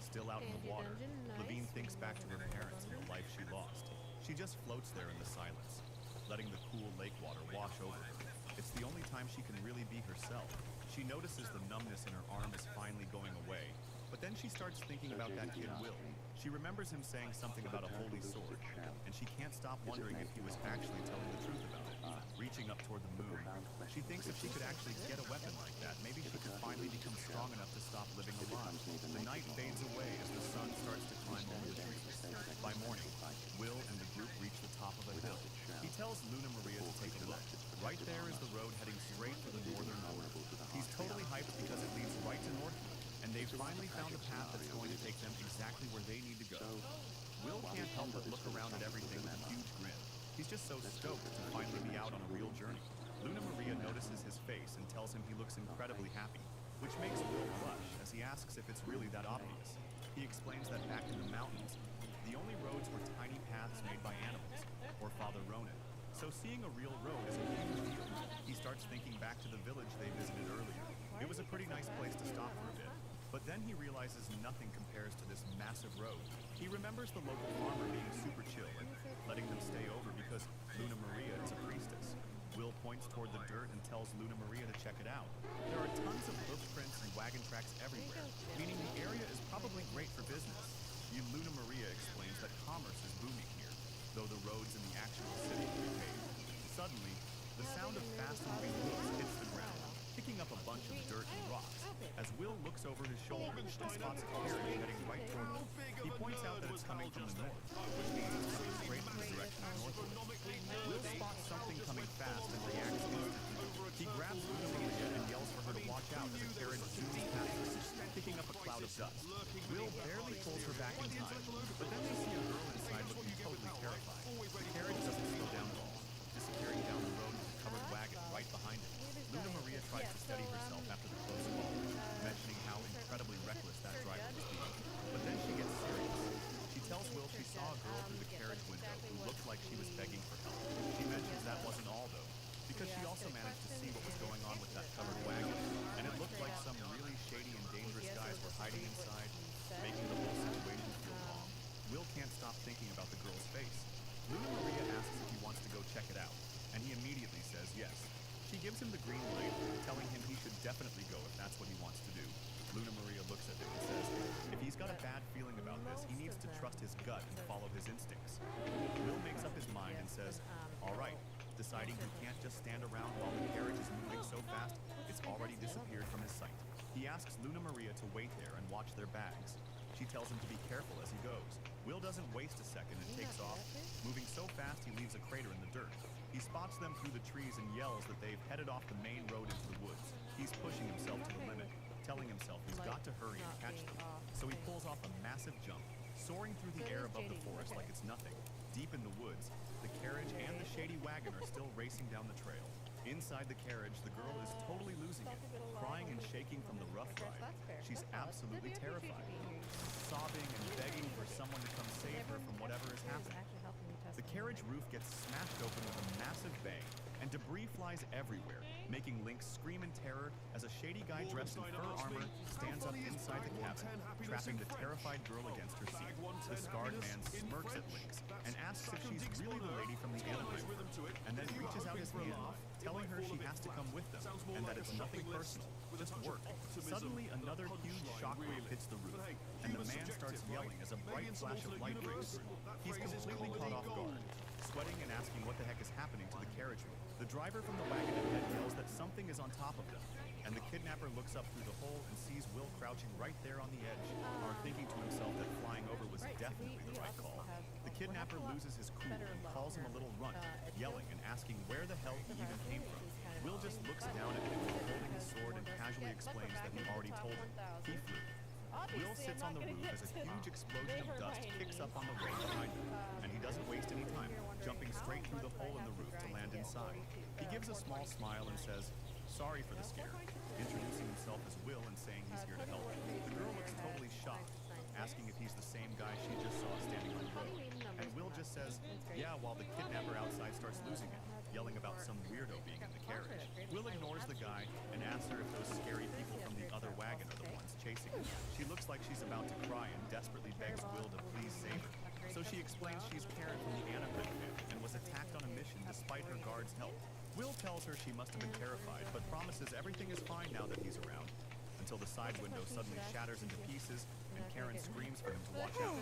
Still out in the water, Levine thinks back to her parents and the life she lost. She just floats there in the silence, letting the cool lake water wash over her. It's the only time she can really be herself. She notices the numbness in her arm is finally going away, but then she starts thinking about that kid Will. She remembers him saying something about a holy sword, and she can't stop wondering if he was actually telling the truth about it. Reaching up toward the moon, she thinks if she could actually get a weapon like that, maybe she could finally become strong enough to stop living a lie. The night fades away as the sun starts to climb over the trees. By morning, Will and the group reach the top of a hill. tells Luna Maria to take a look. Right there is the road heading straight for the northern border. He's totally hyped because it leads right to Northwood, and they've finally found a path that's going to take them exactly where they need to go. Will can't help but look around at everything with a huge grin. He's just so stoked to finally be out on a real journey. Luna Maria notices his face and tells him he looks incredibly happy, which makes Will blush as he asks if it's really that obvious. He explains that back in the mountains, the only roads were tiny paths made by animals, or Father Ronan. So seeing a real road is a huge deal. He starts thinking back to the village they visited earlier. It was a pretty nice place to stop for a bit, but then he realizes nothing compares to this massive road. He remembers the local farmer being super chill and letting them stay over because Luna Maria is a priestess. Will points toward the dirt and tells Luna Maria to check it out. There are tons of hoof prints and wagon tracks everywhere, meaning the area is probably great for business. Luna Maria explains that commerce is booming here, though the roads in the actual city are paved. Suddenly, the sound of fast-moving wheels hits the ground, picking up a bunch of dirt and rocks. As Will looks over his shoulder and spots a carriage heading right toward him, he points out that it's coming from the north, which means it's coming straight in the direction of Northwood. Will spots something coming fast and reacts instantly. He grabs Luna Maria and yells for her to watch out as a carriage zooms past her, kicking up a cloud of dust. Will barely pulls her back in time, but then they see a girl inside looking totally terrified. The carriage doesn't slow down at all, disappearing down the road with a covered wagon right behind it. Luna Maria tries to steady herself after the close call, mentioning how incredibly reckless that driver was being. But then she gets serious. She tells Will she saw a girl through the carriage window who looked like she was begging for help. She mentions that wasn't all, though, because she also managed to see what was going on with that covered wagon, and it looked like some really shady and dangerous guys were hiding inside, making the whole situation feel wrong. Will can't stop thinking about the girl's face. Luna Maria asks if he wants to go check it out, and he immediately says yes. She gives him the green light, telling him he should definitely go if that's what he wants to do. Luna Maria looks at him and says if he's got a bad feeling about this, he needs to trust his gut and follow his instincts. Will makes up his mind and says, all right, deciding he can't just stand around while the carriage is moving so fast, it's already disappeared from his sight. He asks Luna Maria to wait there and watch their bags. She tells him to be careful as he goes. Will doesn't waste a second and takes off. Moving so fast he leaves a crater in the dirt. He spots them through the trees and yells that they've headed off the main road into the woods. He's pushing himself to the limit, telling himself he's got to hurry and catch them. So he pulls off a massive jump, soaring through the air above the forest like it's nothing. Deep in the woods, the carriage and the shady wagon are still racing down the trail. Inside the carriage, the girl is totally losing it, crying and shaking from the rough ride. She's absolutely terrified, sobbing and begging for someone to come save her from whatever is happening. The carriage roof gets smashed open with a massive bang, and debris flies everywhere, making Link scream in terror as a shady guy dressed in fur armor stands up inside the cabin, trapping the terrified girl against her seat. The scarred man smirks at Link and asks if she's really the lady from the Anaheim group, and then reaches out his hand, telling her she has to come with them, and that it's nothing personal, just work. Suddenly, another huge shockwave hits the roof, and the man starts yelling as a bright flash of light breaks through. He's completely caught off guard, sweating and asking what the heck is happening to the carriage roof. The driver from the wagon ahead yells that something is on top of them, and the kidnapper looks up through the hole and sees Will crouching right there on the edge, or thinking to himself that flying over was definitely the right call. The kidnapper loses his cool and calls him a little runt, yelling and asking where the hell he even came from. Will just looks down at him while holding his sword and casually explains that he already told him. He flew. Will sits on the roof as a huge explosion of dust kicks up on the road behind him, and he doesn't waste any time, jumping straight through the hole in the roof to land inside. He gives a small smile and says, sorry for the scare, introducing himself as Will and saying he's here to help. The girl looks totally shocked, asking if he's the same guy she just saw standing on the road. And Will just says, yeah, while the kidnapper outside starts losing it, yelling about some weirdo being in the carriage. Will ignores the guy and asks her if those scary people from the other wagon are the ones chasing her. She looks like she's about to cry and desperately begs Will to please save her. So she explains she's Karen from the Anaheim family and was attacked on a mission despite her guard's help. Will tells her she must have been terrified, but promises everything is fine now that he's around, until the side window suddenly shatters into pieces and Karen screams for him to watch out.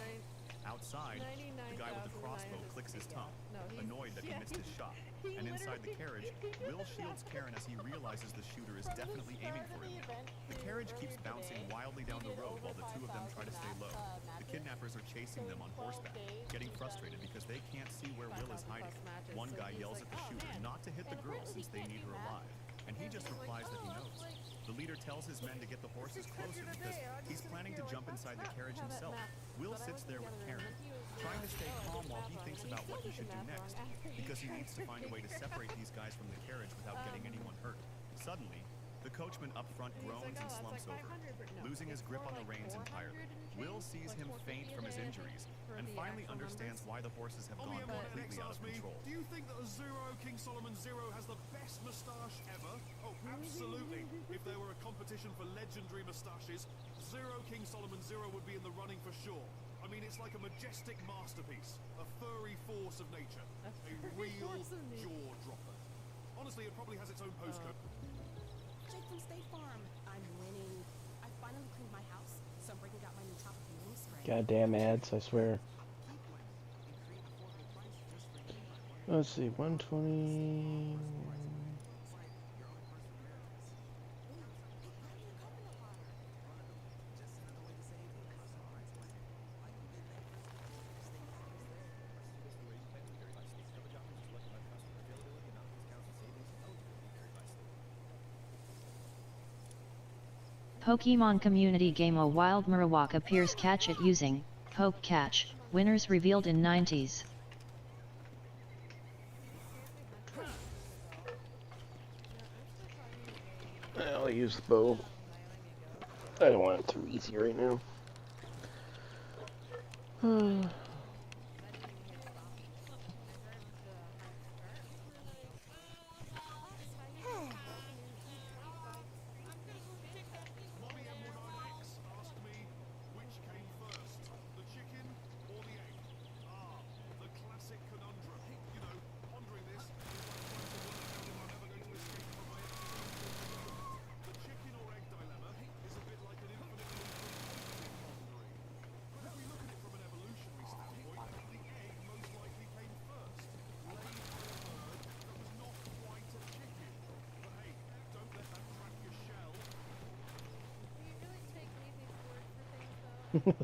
Outside, the guy with the crossbow clicks his tongue, annoyed that he missed his shot. And inside the carriage, Will shields Karen as he realizes the shooter is definitely aiming for him now. The carriage keeps bouncing wildly down the road while the two of them try to stay low. The kidnappers are chasing them on horseback, getting frustrated because they can't see where Will is hiding. One guy yells at the shooter not to hit the girl since they need her alive, and he just replies that he knows. The leader tells his men to get the horses closer because he's planning to jump inside the carriage himself. Will sits there with Karen, trying to stay calm while he thinks about what he should do next, because he needs to find a way to separate these guys from the carriage without getting anyone hurt. Suddenly, the coachman up front groans and slumps over, losing his grip on the reins entirely. Will sees him faint from his injuries and finally understands why the horses have gone completely out of control. Do you think that a Zero King Solomon Zero has the best moustache ever? Oh, absolutely. If there were a competition for legendary moustaches, Zero King Solomon Zero would be in the running for sure. I mean, it's like a majestic masterpiece, a furry force of nature, a real jaw-dropper. Honestly, it probably has its own postcode. Jake from State Farm. I'm winning. I finally cleaned my house, so I'm breaking out my new top cleaning spray. Goddamn ads, I swear. Let's see, 120. Pokemon community game A Wild Marowak appears catch it using Poke Catch, winners revealed in 90s. I'll use the bow. I don't want it too easy right now.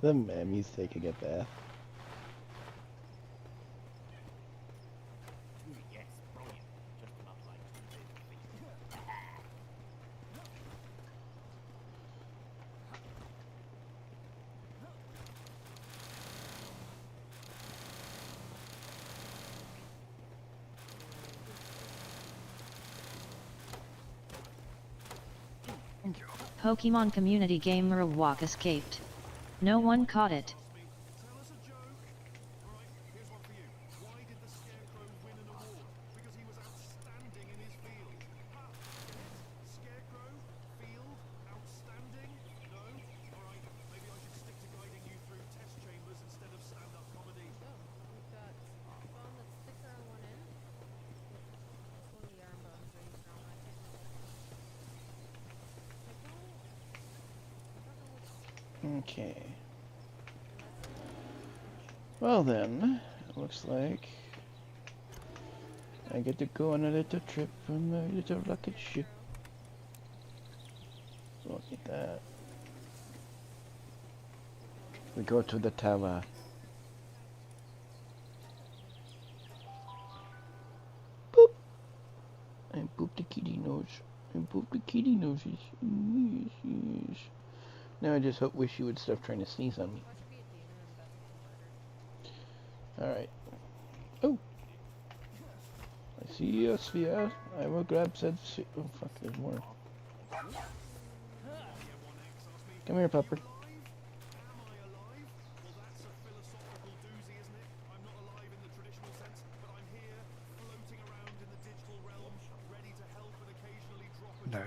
The mammy's taking a bath. Yes, brilliant. Just enough like Pokemon community game Marowak escaped. No one caught it. Okay. Well then, it looks like I get to go on a little trip on my little rocket ship. Look at that. We go to the tower. Boop! And boop the kitty nose. And boop the kitty noses. Yes, yes. Now I just wish you would stop trying to sneeze on me. Alright. Oh! I see you, Sphere. I will grab said. Oh, fuck, there's more. Come here, pupper. No.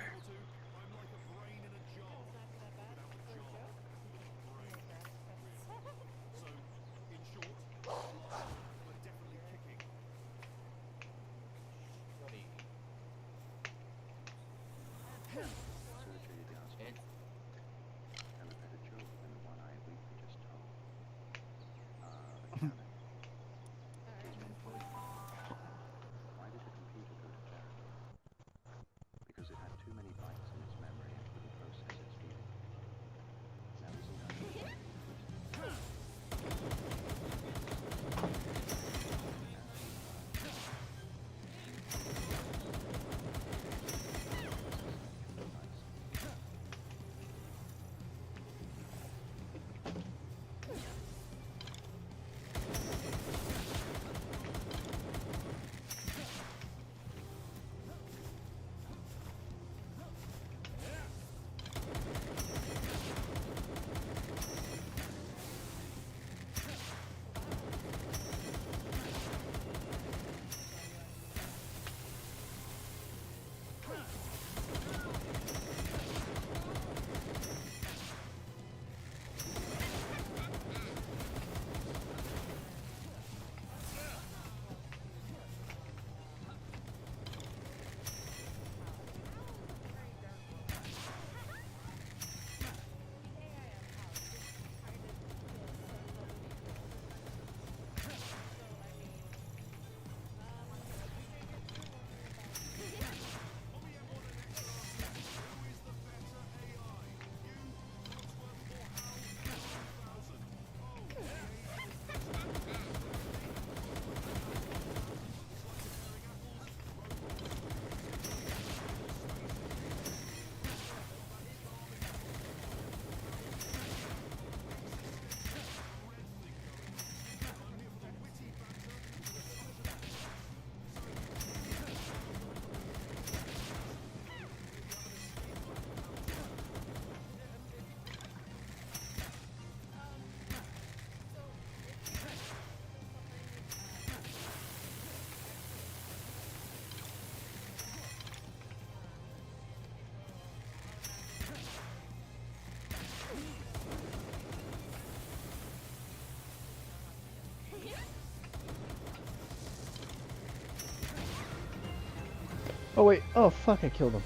Oh wait, oh fuck, I killed him.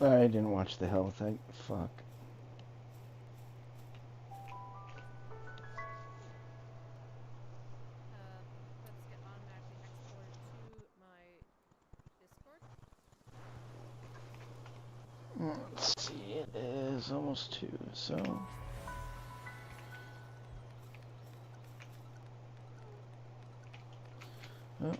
I didn't watch the health, fuck. Let's get automatically exported to my Discord. Let's see, it is almost 2, so... Oh.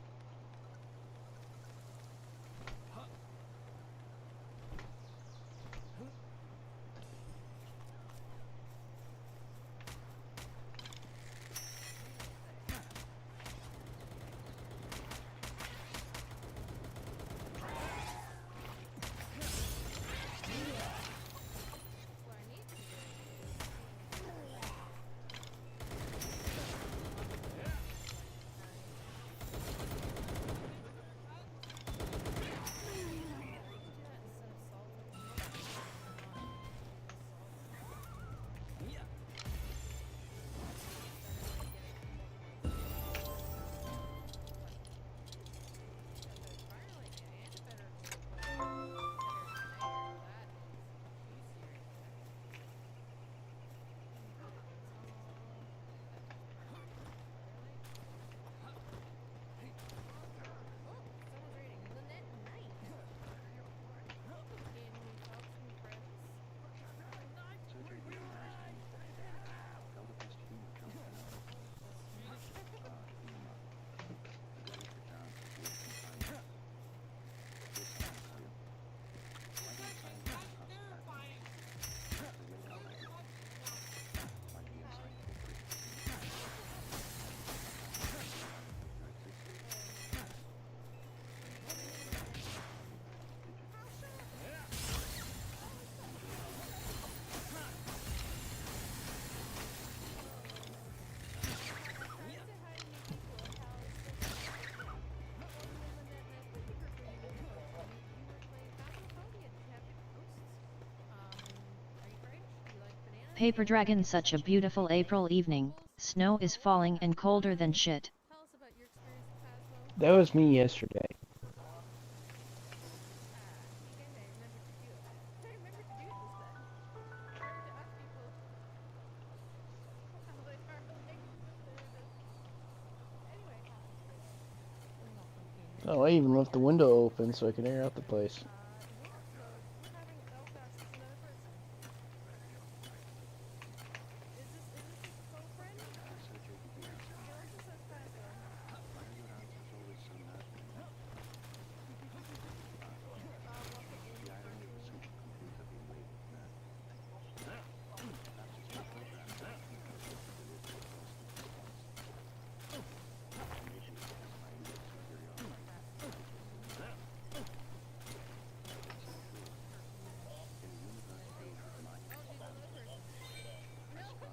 Paper Dragon, such a beautiful April evening. Snow is falling and colder than shit. That was me yesterday. Oh, I even left the window open so I can air out the place.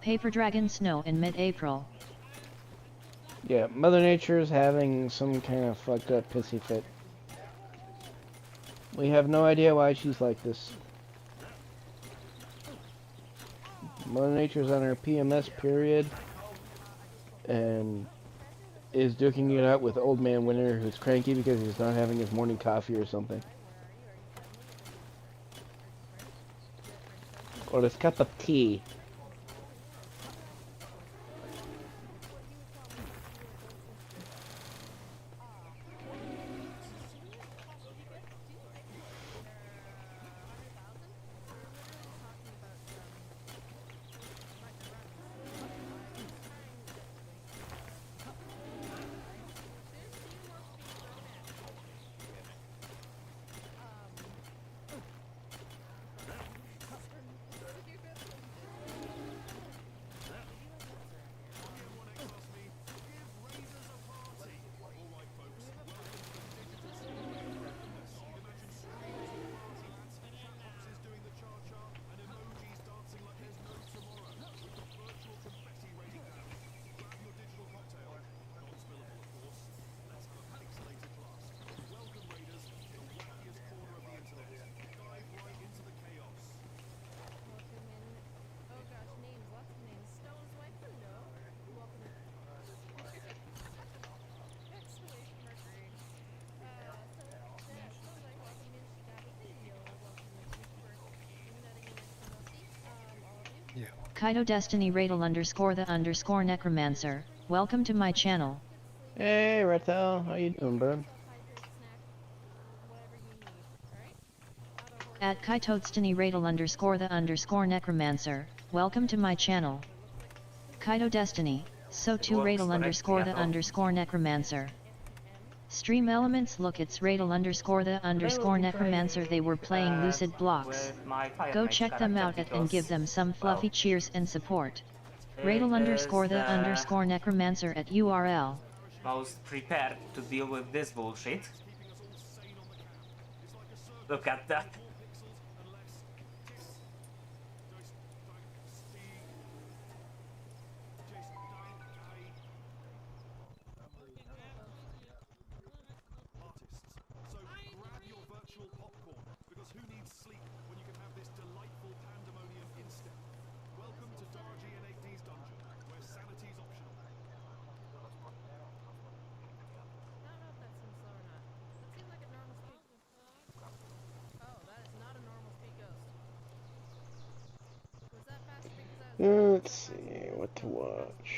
Paper Dragon snow in mid-April. Yeah, Mother Nature is having some kind of fucked up pissy fit. We have no idea why she's like this. Mother Nature's on her PMS period and is duking it out with Old Man Winter, who's cranky because he's not having his morning coffee or something. Or his cup of tea. Yeah. Kaito Destiny Radel _the_ necromancer. Welcome to my channel. Hey, Ratel, how you doing, bud? At Kaito Destiny Radel _the_ necromancer. Welcome to my channel. Kaito Destiny. So to Radel _the_ necromancer. Stream elements look it's Radel _the_ necromancer. They were playing Lucid Blocks. Go check them out and give them some fluffy cheers and support. Radel _the_ necromancer at URL. Most prepared to deal with this bullshit. Look at that. So grab your virtual popcorn, because who needs sleep when you can have this delightful pandemonium instead? Welcome to Darji and 8D's dungeon, where sanity's optional. I don't know if that seems slow or not. That seems like a normal speed. Oh, that is not a normal speed ghost. Was that faster because I was running? Let's see what to watch.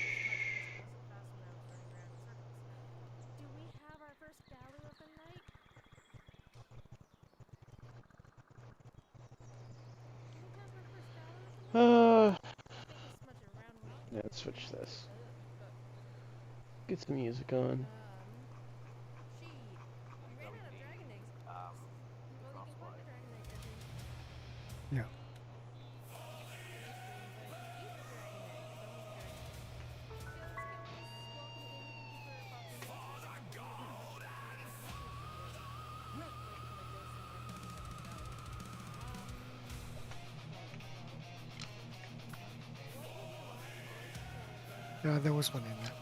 Do we have our first gallery of the night? Do we have our first gallery of the night? Maybe smudge it around when Yeah, let's switch this. Get some music on. She. We ran out of dragon eggs. Well, you can collect the dragon egg every. Yeah. There was one in there.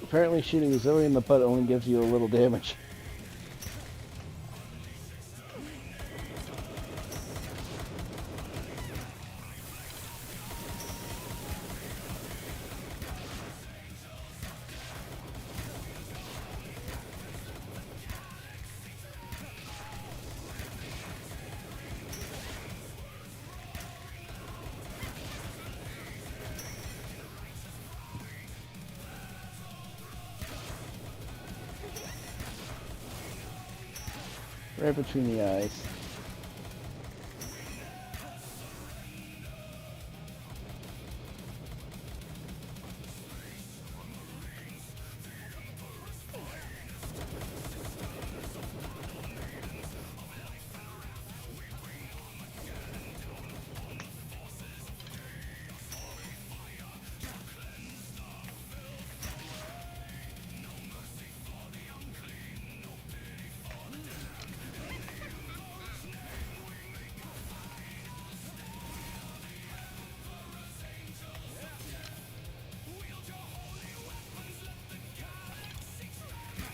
Apparently shooting Zoe in the butt only gives you a little damage. Right between the eyes.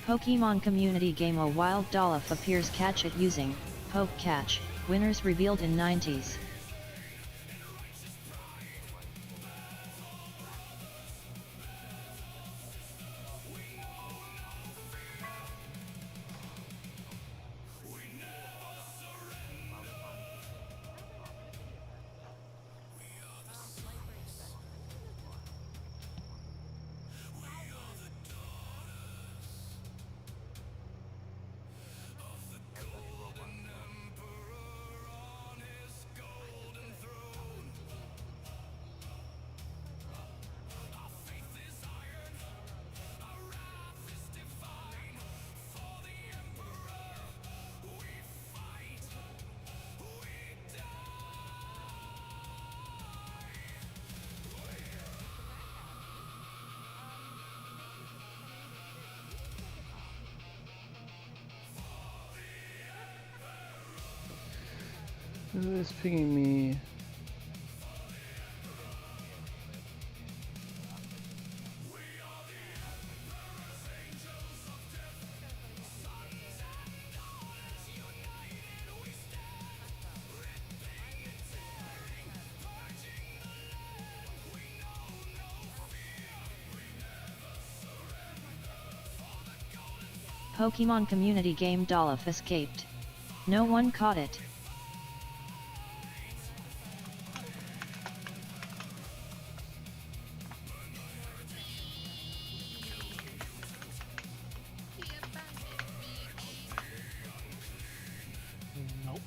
Pokemon community game A Wild Dolph appears catch it using Poke Catch, winners revealed in 90s. Who is pinging me? Pokemon community game Dolph escaped. No one caught it. Nope.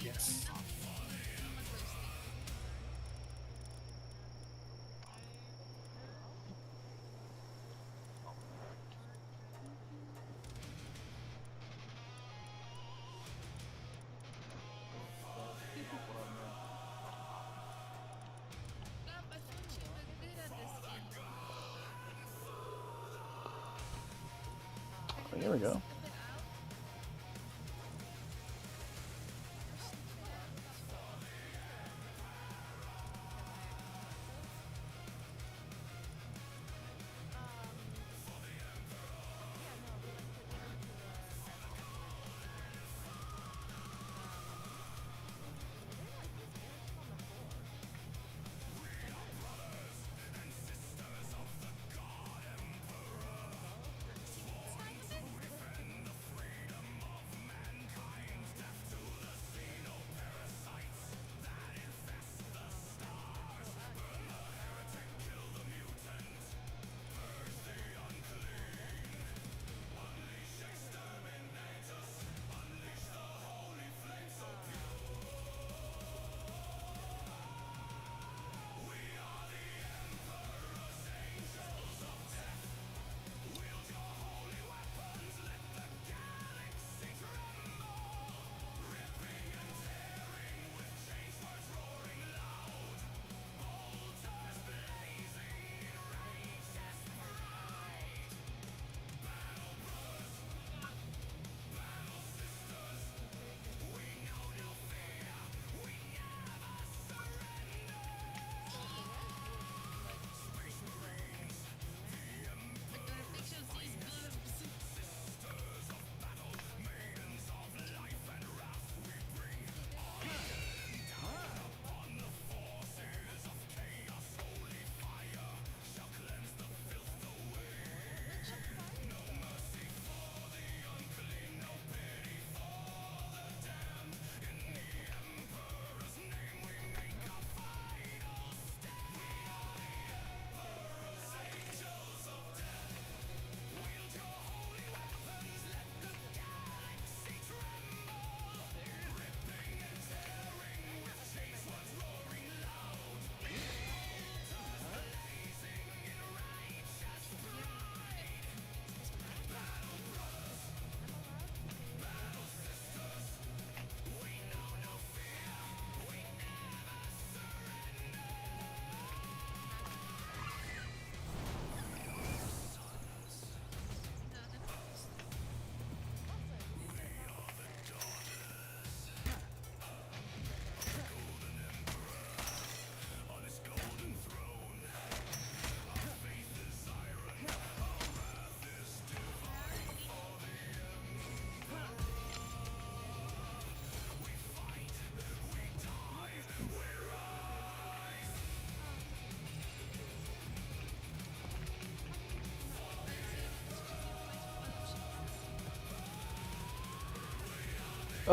Yes. There we go.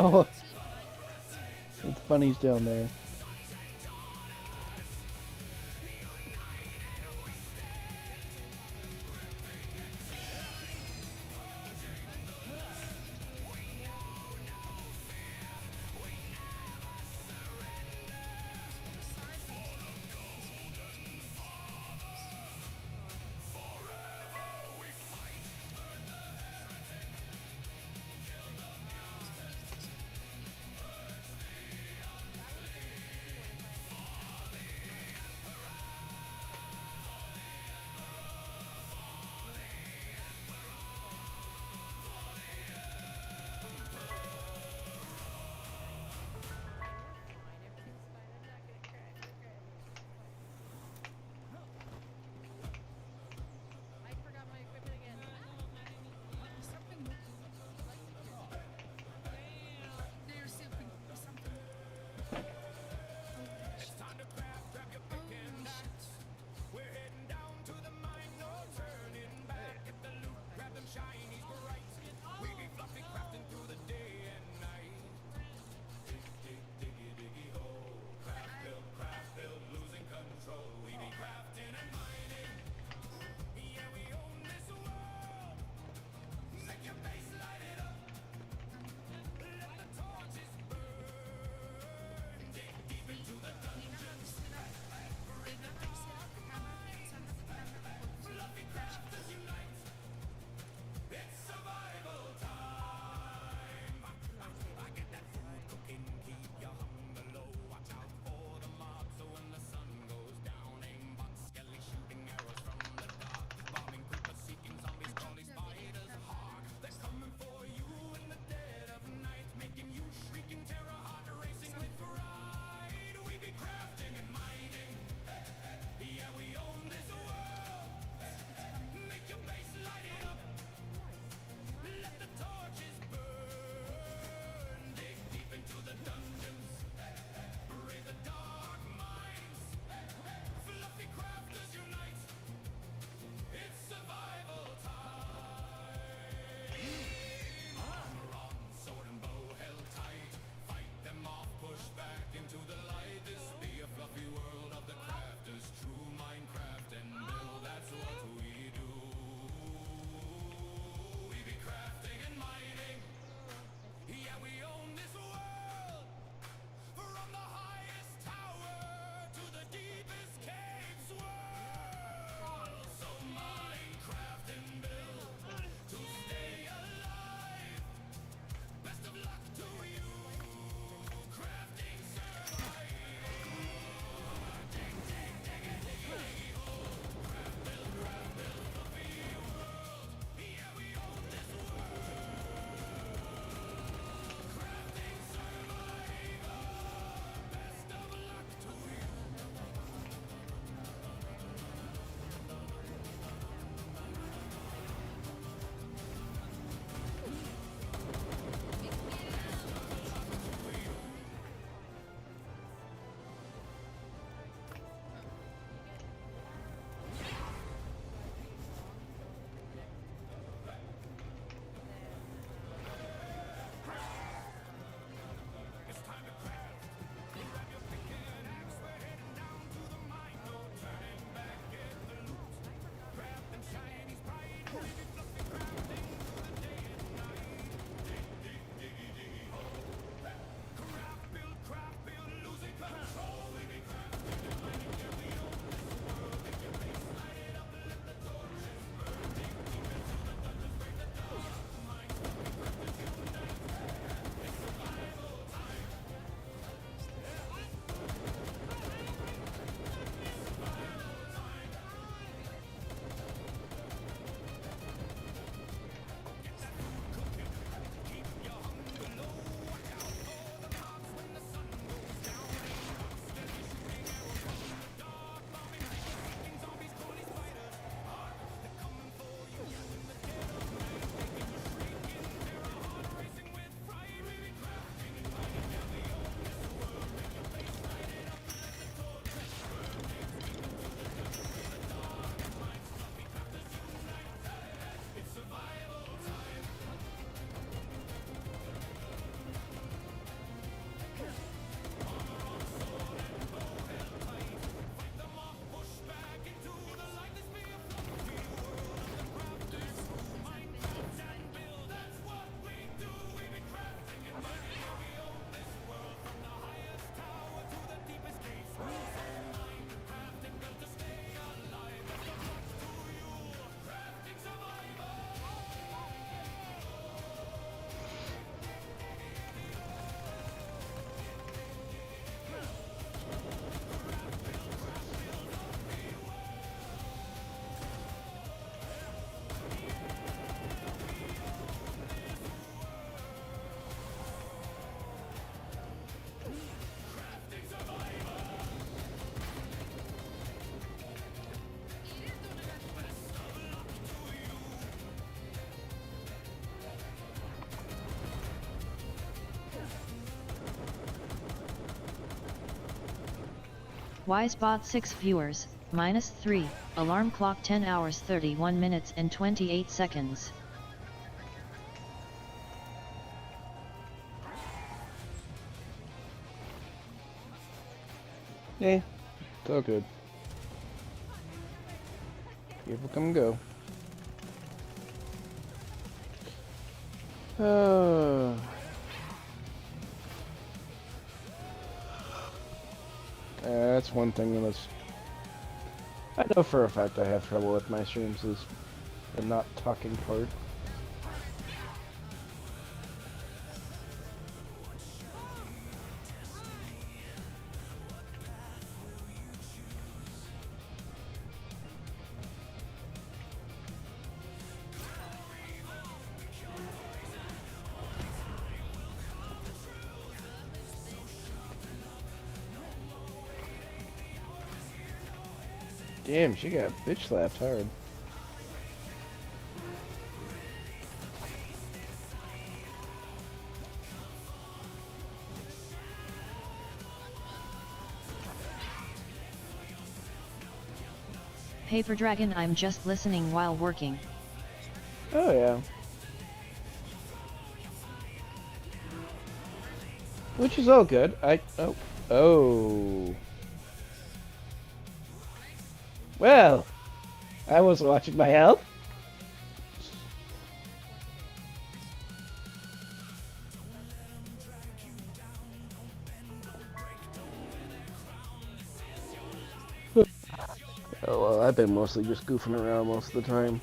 Oh, it's bunnies down there. Wisebot 6 viewers, -3, alarm clock 10 hours 31 minutes and 28 seconds. Yeah, it's all good. People come and go. That's one thing that's... I know for a fact I have trouble with my streams is the not talking part. Damn, she got bitch slapped hard. Paper Dragon, I'm just listening while working. Oh yeah. Which is all good. Oh. Well, I was watching my health. Oh well, I've been mostly just goofing around most of the time.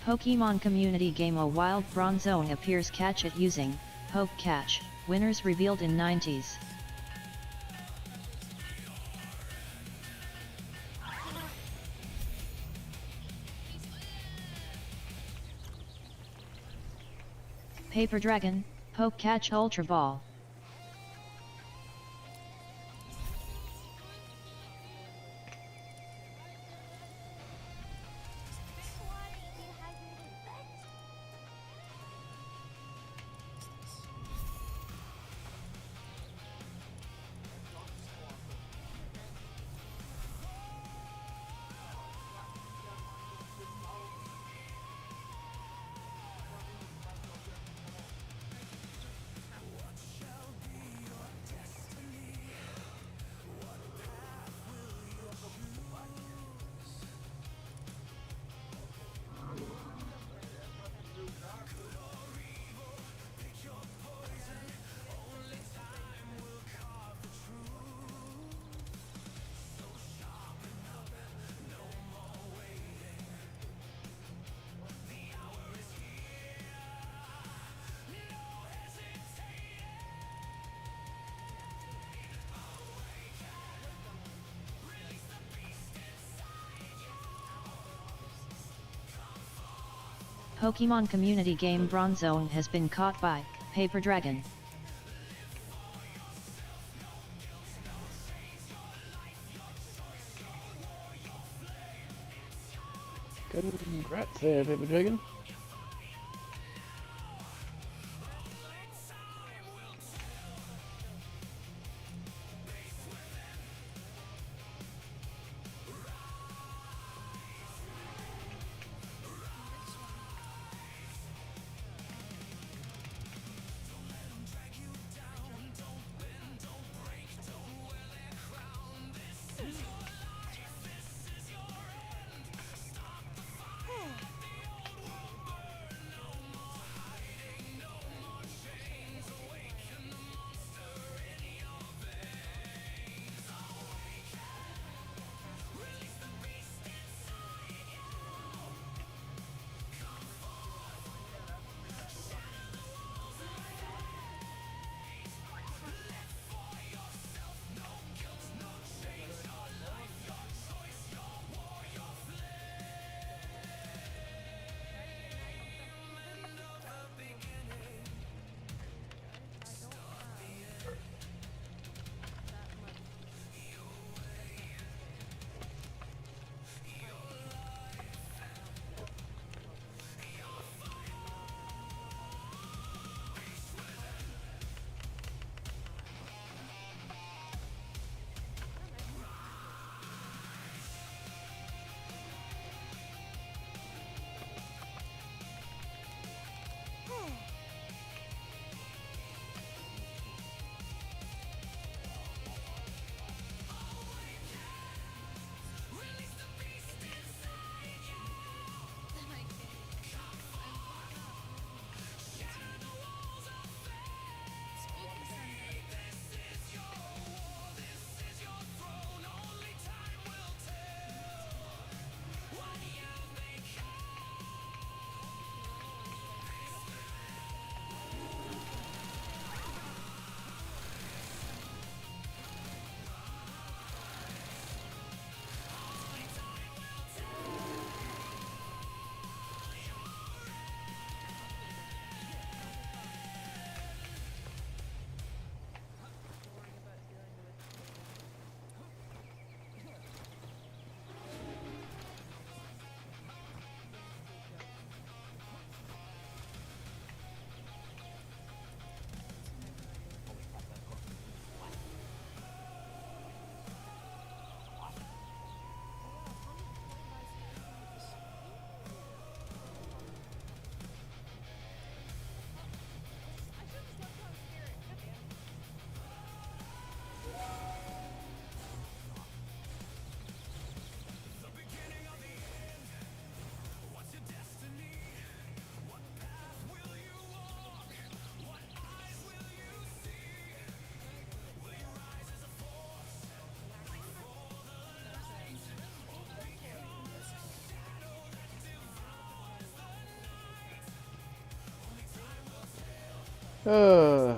Pokemon community game A Wild Bronzong appears catch it using Poke Catch, winners revealed in 90s. Paper Dragon, Poke Catch Ultra Ball. Pokemon community game Bronzong has been caught by Paper Dragon. Congrats there, Paper Dragon. Uh.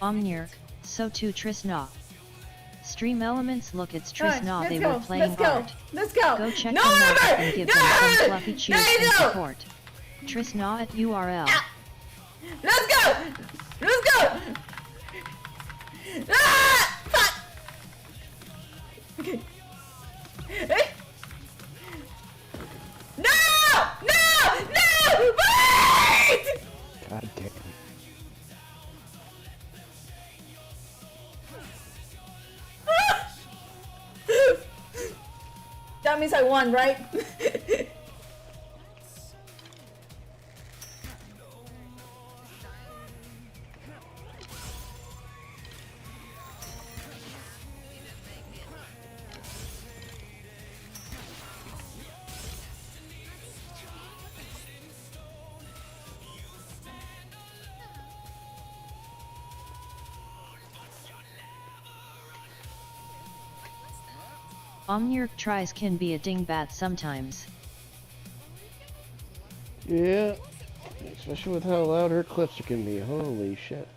Omnirk, so too Trisna. Stream Elements look it's Trisna Let's they go, were playing let's go, art. let's go. Go check No, them out Robert! and give No, them some Robert! fluffy cheers No, and no! support. Trisna at URL. Let's go! Let's go! Ah! Fuck! Okay. Eh? No! No! No! Wait! God damn. means I won, right? Omnirk tries can be a dingbat sometimes. Yeah, especially with how loud her clips can be. Holy shit.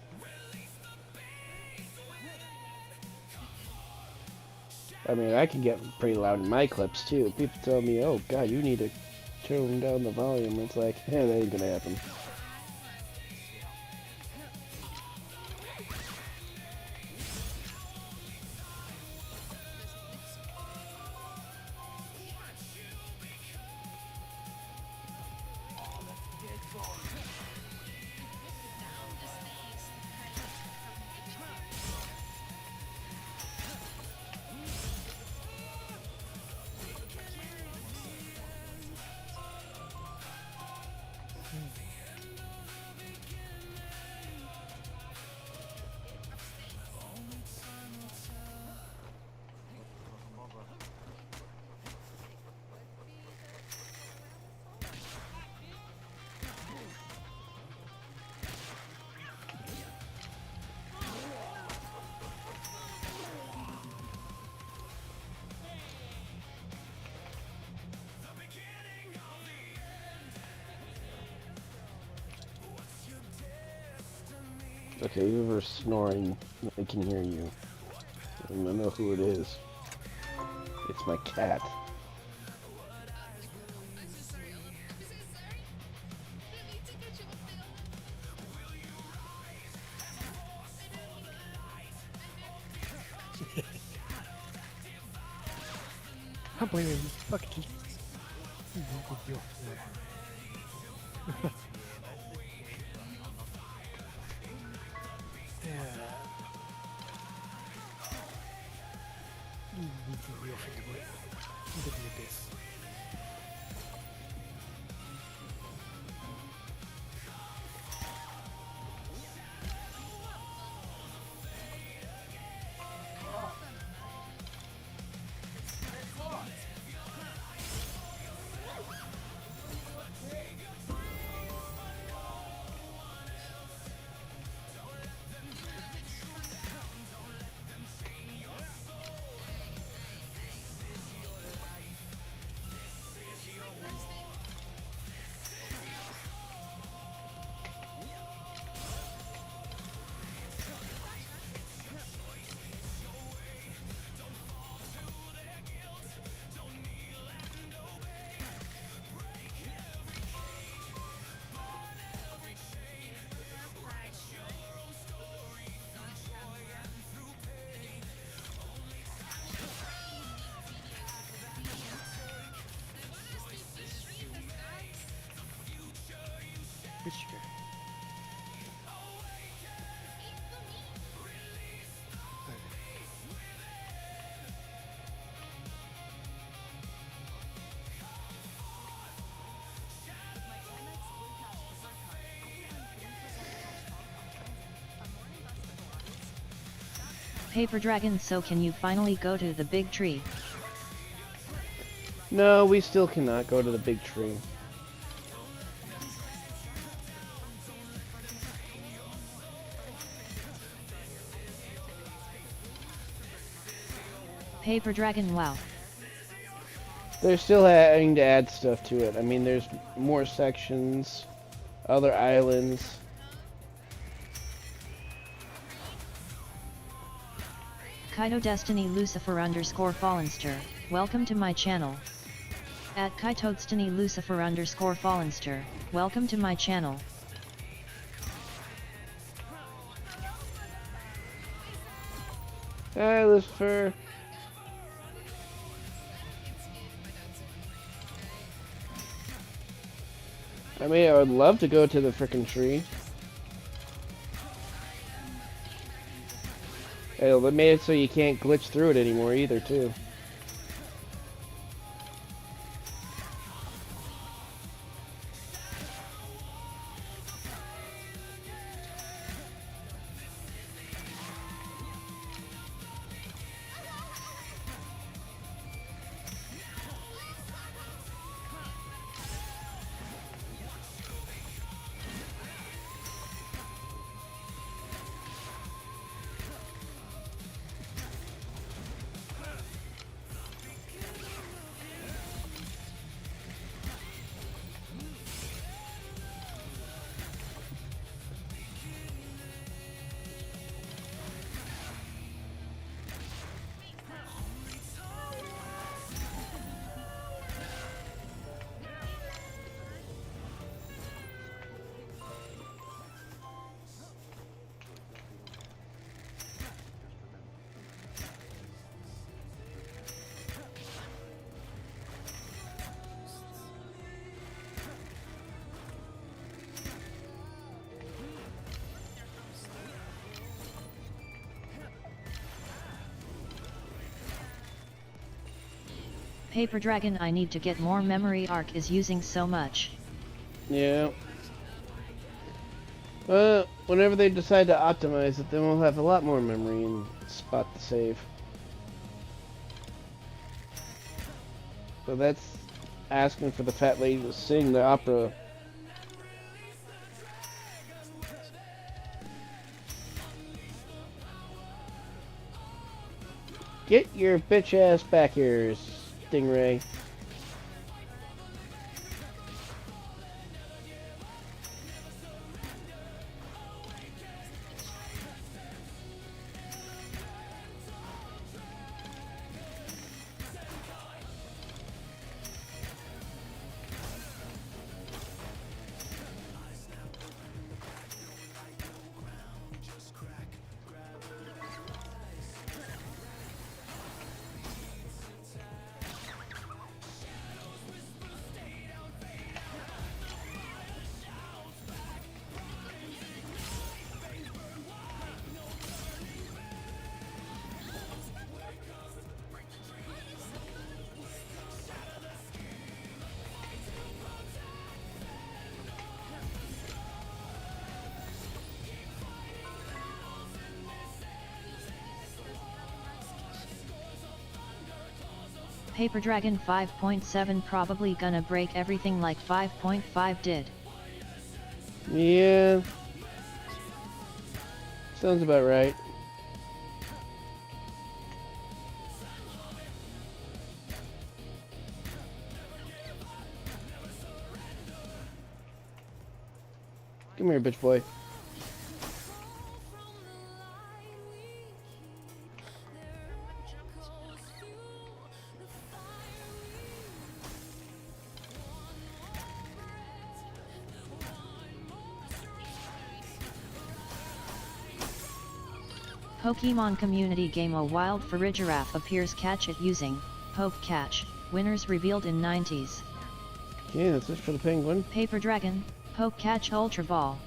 I mean, I can get pretty loud in my clips too. People tell me, oh god, you need to tone down the volume. It's like, that ain't gonna happen. Okay, you were snoring. I can hear you. I know who it is. It's my cat. I can't believe it. Fucking. Paper Dragon, so can you finally go to the big tree? No, we still cannot go to the big tree. Paper Dragon, wow. They're still having to add stuff to it. I mean, there's more sections, other islands. Kaito Destiny Lucifer _ Fallenster, welcome to my channel. At Kaito Destiny Lucifer _ Fallenster, welcome to my channel. Hi, Lucifer. I mean, I would love to go to the frickin' tree. Hey, they made it so you can't glitch through it anymore either, too. Paper Dragon, I need to get more memory. Arc is using so much. Yeah. Well, whenever they decide to optimize it, then we'll have a lot more memory and spot to save. So that's asking for the fat lady to sing the opera. Get your bitch ass back here, Stingray. Paper Dragon 5.7 probably gonna break everything like 5.5 did. Yeah. Sounds about right. Come here, bitch boy. Pokemon community game A wild Farigiraf appears. Catch it using Poke Catch. Winners revealed in 90s. Yeah, that's it for the penguin. Paper Dragon, Poke Catch Ultra Ball.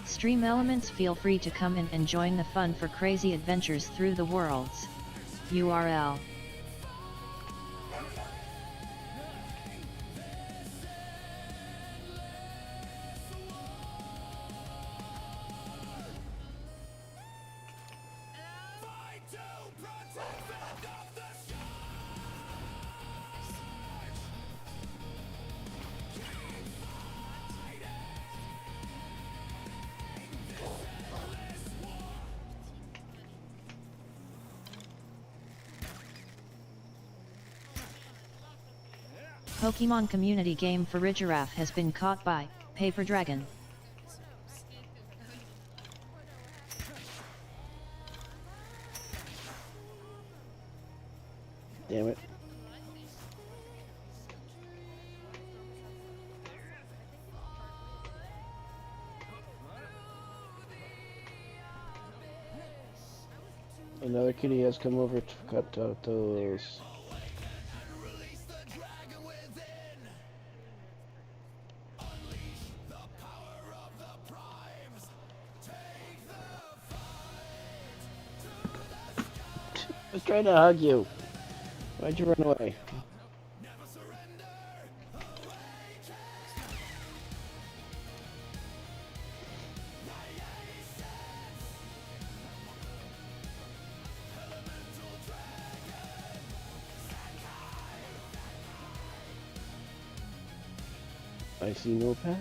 Stream elements, feel free to come in and join the fun for crazy adventures through the worlds. URL. Pokemon community game Farigiraf has been caught by Paper Dragon. Damn it. Another kitty has come over to cut those. I was trying to hug you. Why'd you run away? I see no pals.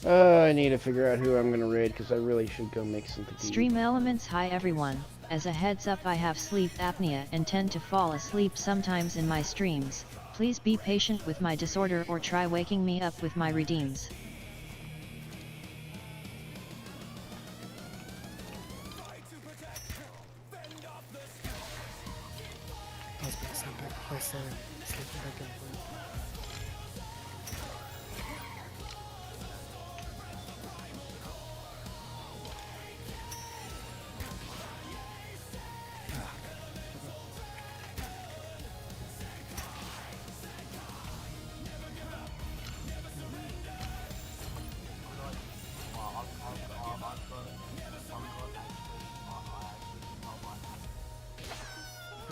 I need to figure out who I'm gonna raid because I really should go make something to eat. Stream Elements. Hi everyone, as a heads up I have sleep apnea and tend to fall asleep sometimes in my streams. Please be patient with my disorder or try waking me up with my redeems. I was gonna say back place there, sleeping back in the room.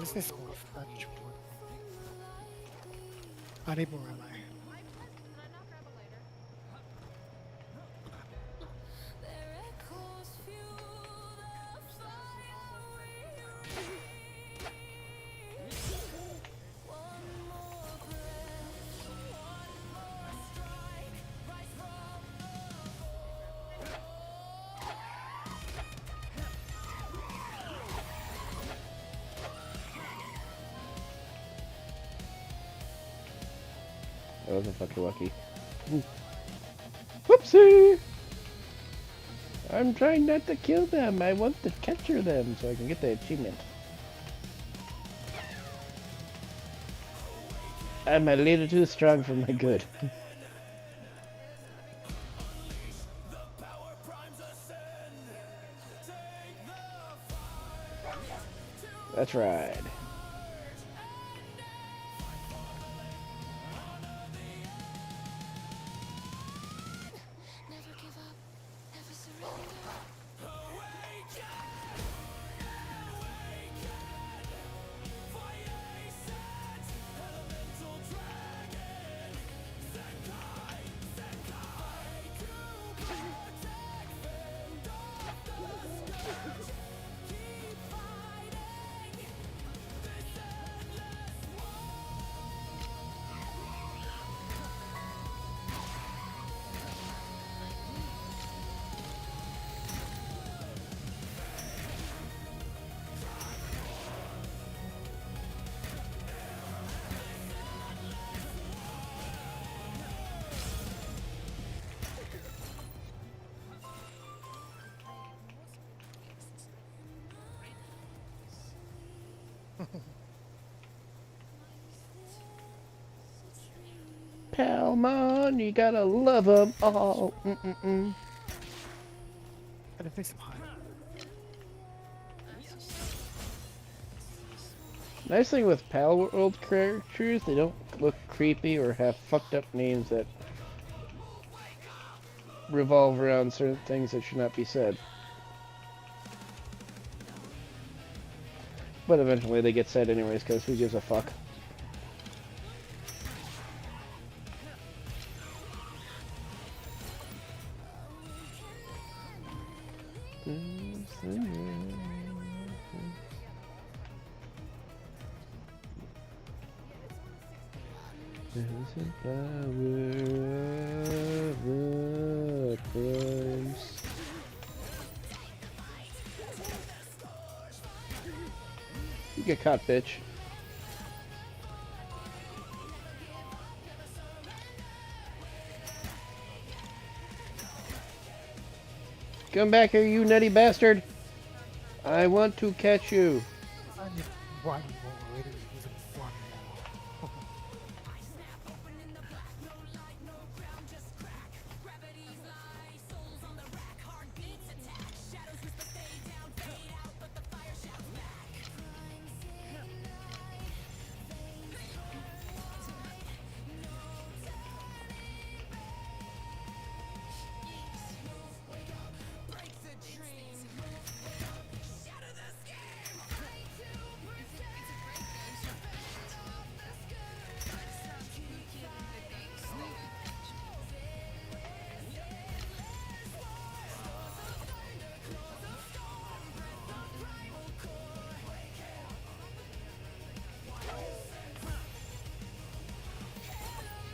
Is this more French wood? I need more ammo. That was a fucking lucky. Whoopsie! I'm trying not to kill them. I want to capture them so I can get the achievement. I'm a little too strong for my good. That's right. Palmon, you gotta love them all. Gotta fix some high. Nice thing with Pal World characters, they don't look creepy or have fucked up names that revolve around certain things that should not be said. But eventually they get said anyways, because who gives a fuck? You get caught, bitch. Come back here, you nutty bastard! I want to catch you. I need one more. It is one more.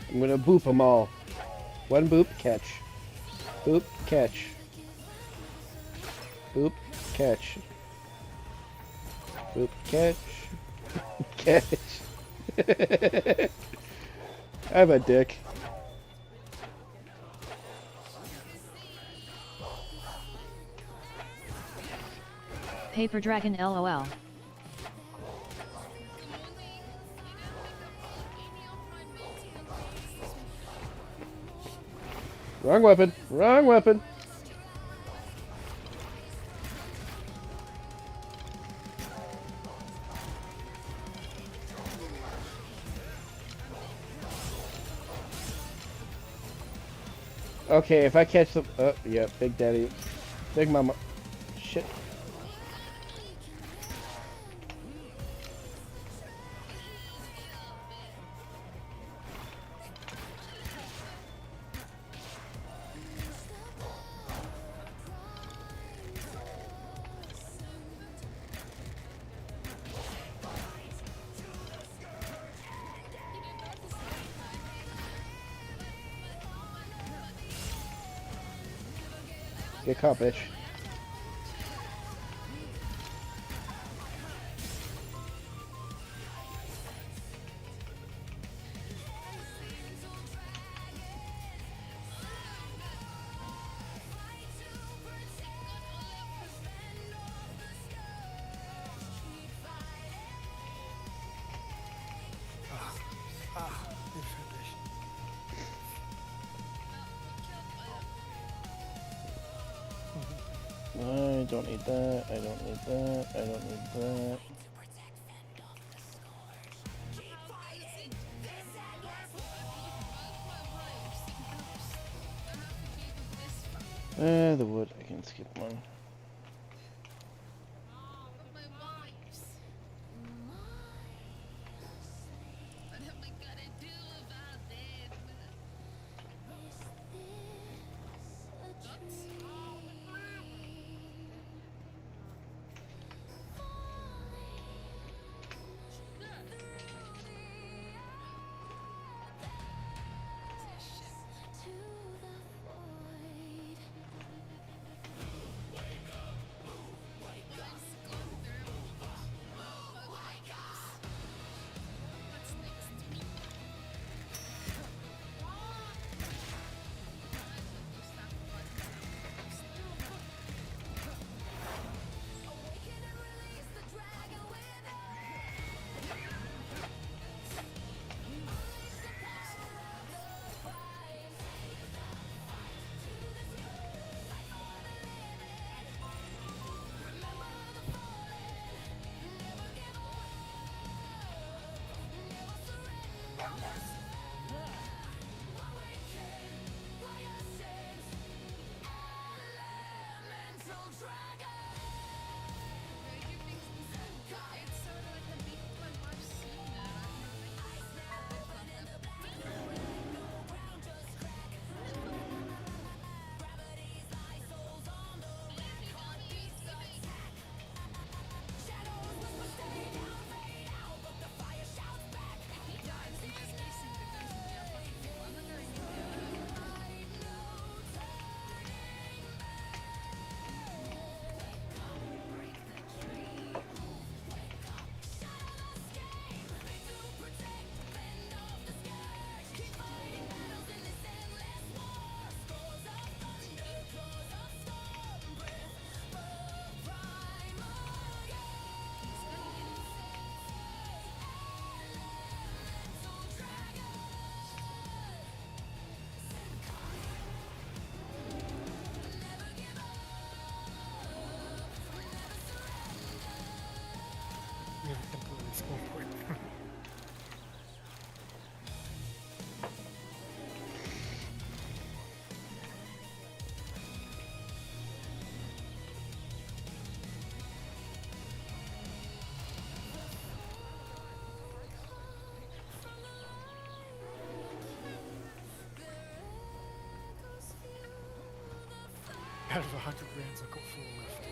I'm gonna boop them all. One boop, catch. Boop, catch. Boop, catch. Boop, catch. Catch. I'm a dick. Paper Dragon LOL. Wrong weapon. Wrong weapon. Okay, if I catch the... Oh, yeah, Big Daddy. Big Mama. Shit. Get caught, bitch. I don't need that, I don't need that, I don't need that. The wood, I can skip one. Out of 100 rounds, I've got 4 left.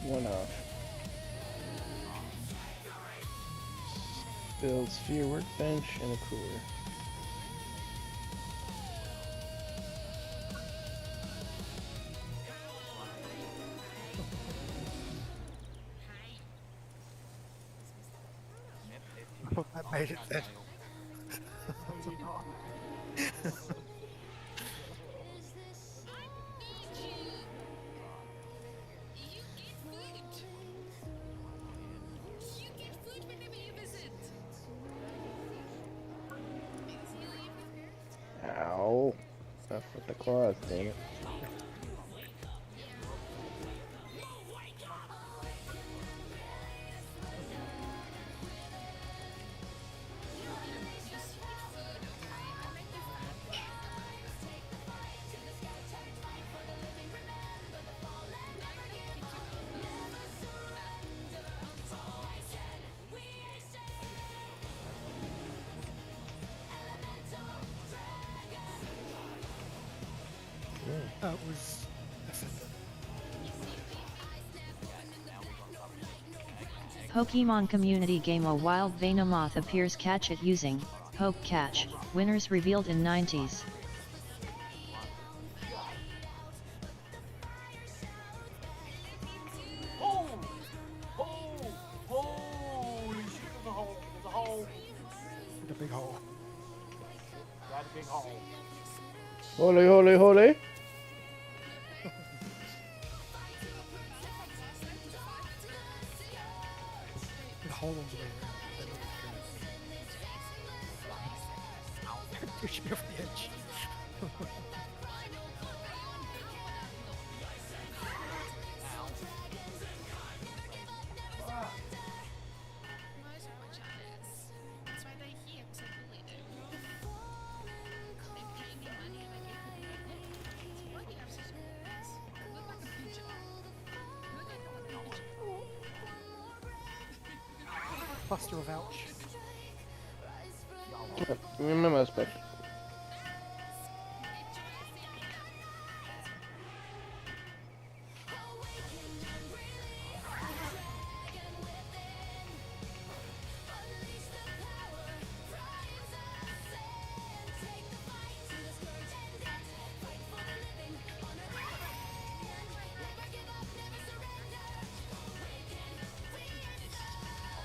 one off. Build sphere workbench and a cooler. I made it then. Ow. That's with the claws, dang it. That was Pokemon community game. A wild Venomoth appears. Catch it using Poke Catch. Winners revealed in 90s. Oh! Oh! Holy shit, there's a hole! There's a hole! the big hole. Got a big hole. Holy, holy, holy. The hole on the way around. Push me off the edge. Buster of ouch. Remember aspect.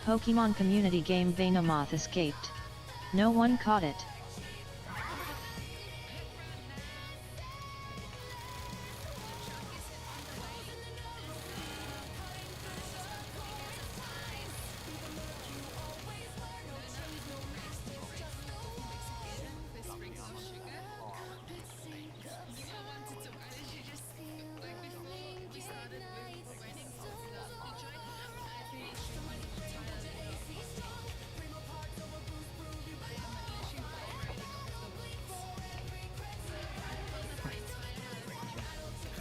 Pokemon community game. Venomoth escaped. No one caught it.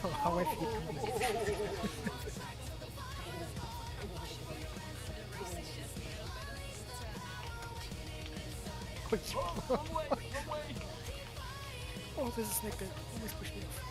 Oh, how I feel. Oh, there's a snake there. Almost pushed me off.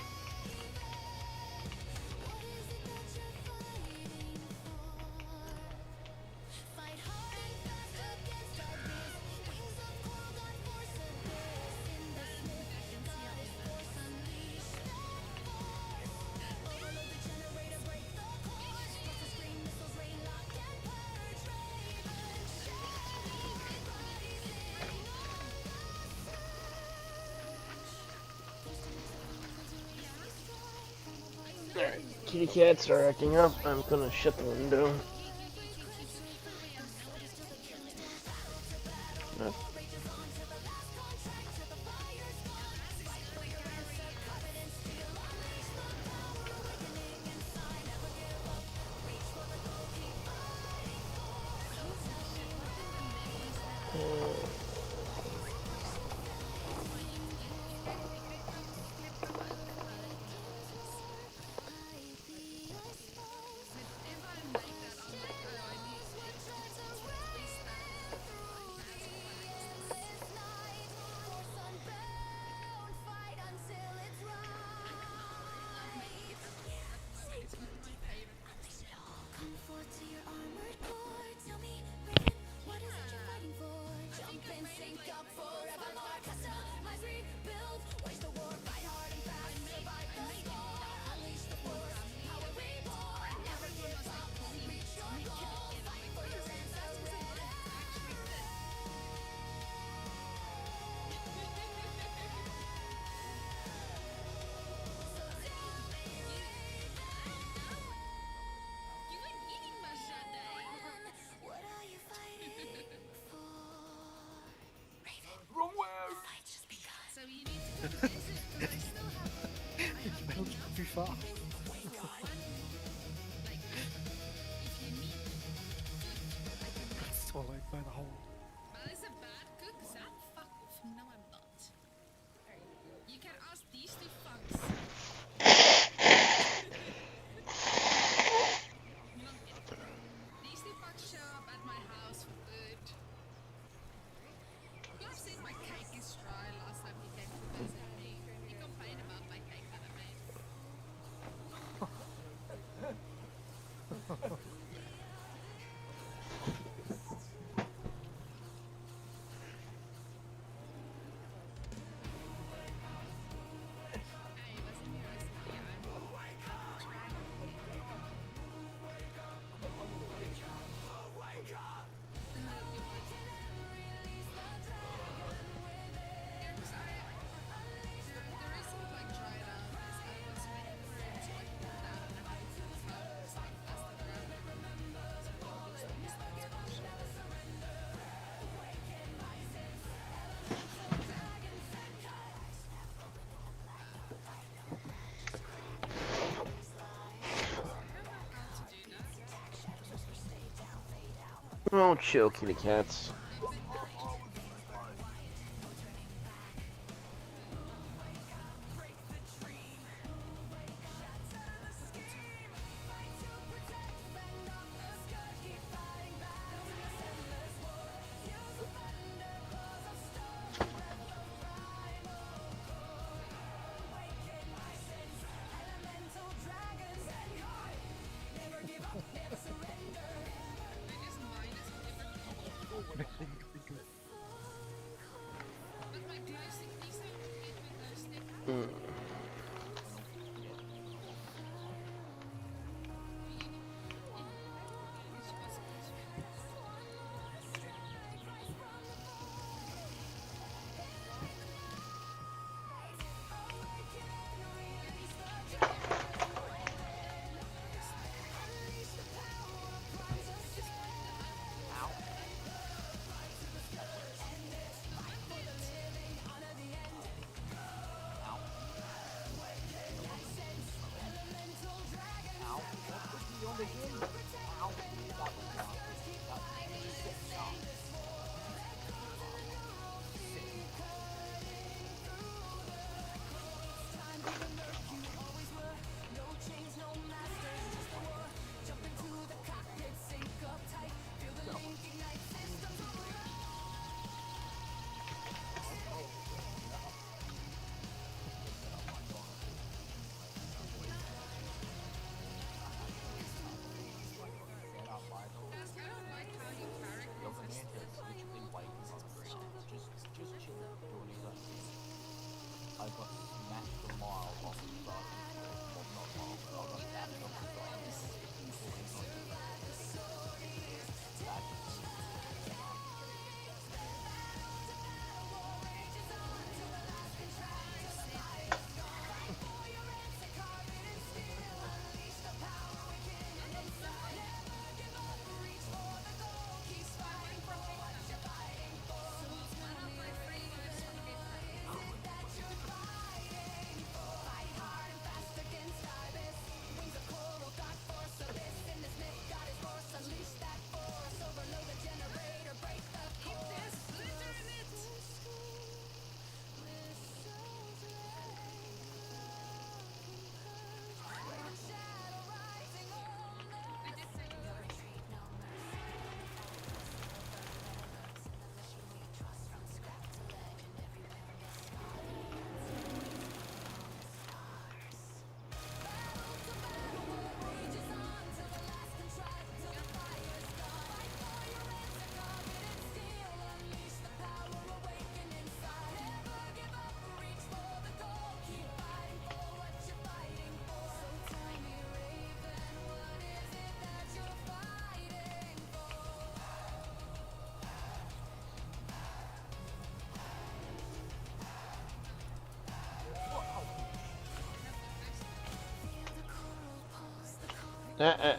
Alright, kitty cats are acting up. I'm gonna shut the window. It's too soft. Swallowed by the hole. Well, is a bad cook, Sam? Fuck off. No, I'm not. You can ask these two fucks. These two fucks show up at my house for food. Clive said my cake is dry last time he came to visit me. He complained about my cake that I made. Oh, chill, kitty cats.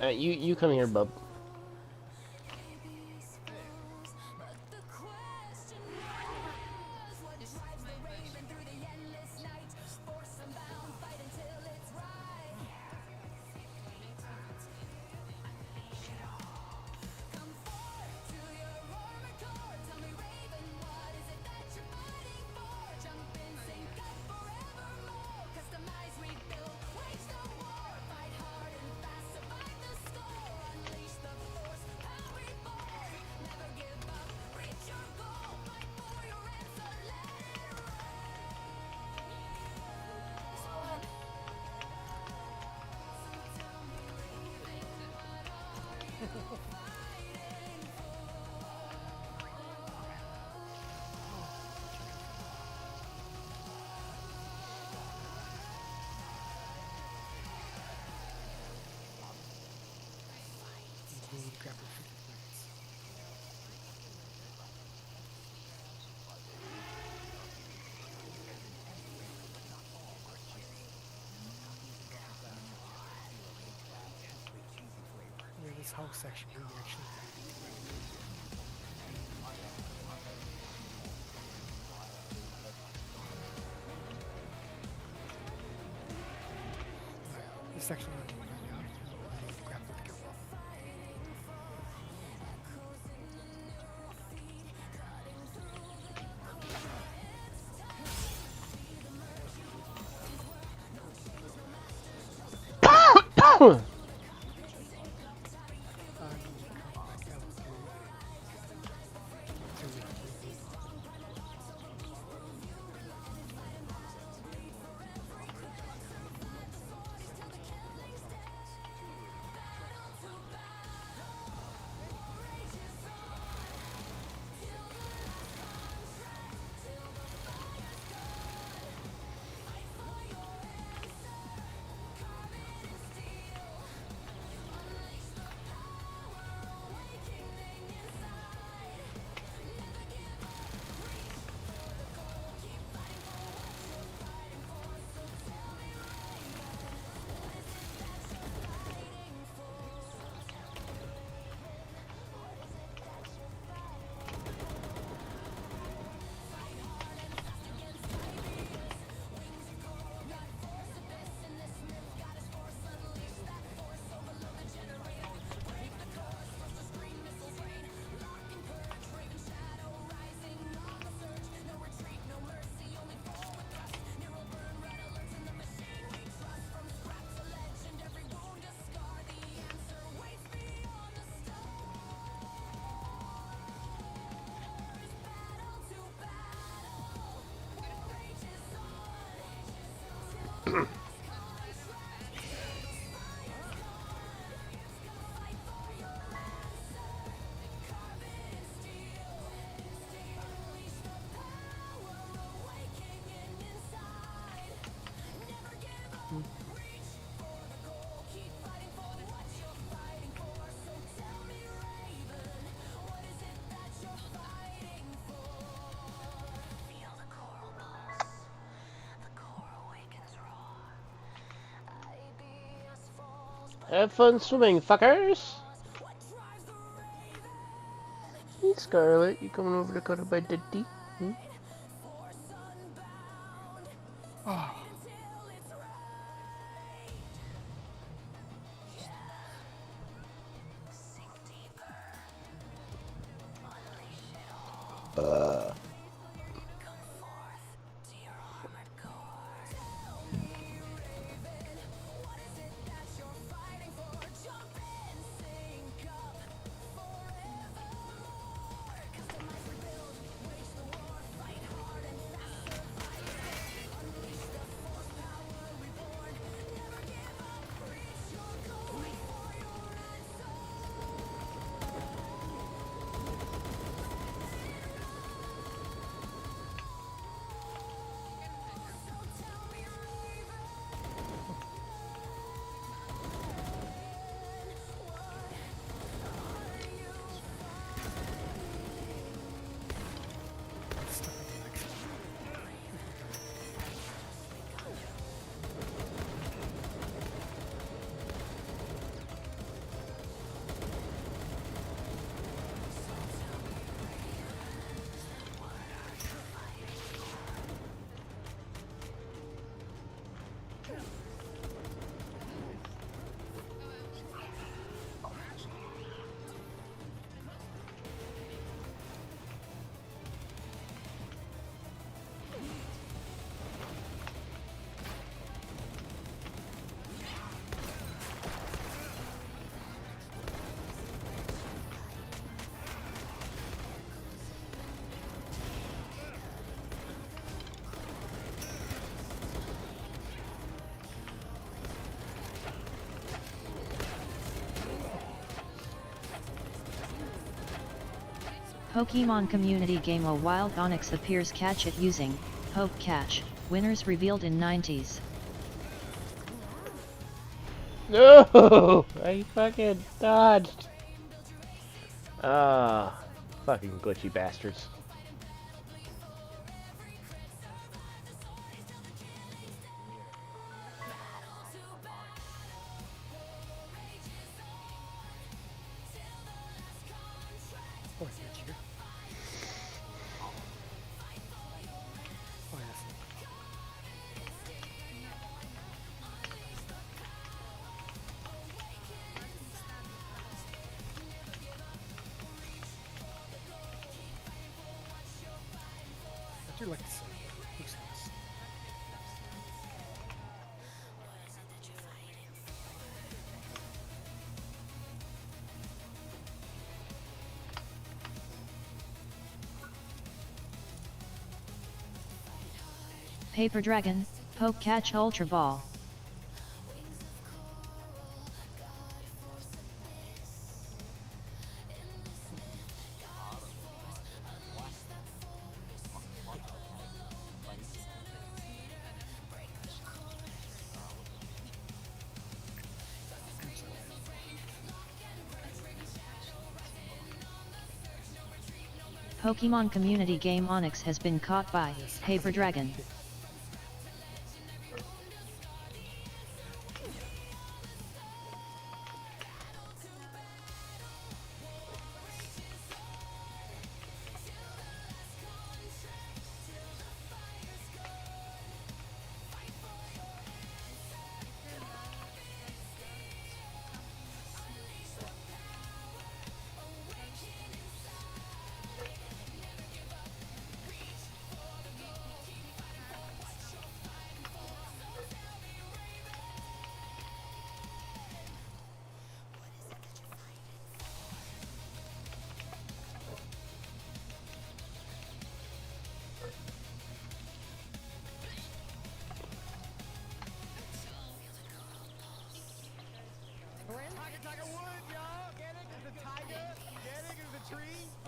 You come here, bub. Need grapple freaking points. Yeah, this whole section we actually ran into it. This section I need grapple to go well. Have fun swimming, fuckers! Hey, Scarlet, you coming over to cuddle by Daddy? Hmm? Oh. Pokemon community game A Wild Onix appears. Catch it using Poke Catch. Winners revealed in 90s. No! I fucking dodged. Ah, fucking glitchy bastards. Oh, it's not here. Oh, yes. I do like this. Looks nice. Paper Dragon, Poke Catch Ultra Ball. Pokemon community game Onix has been caught by Paper Dragon.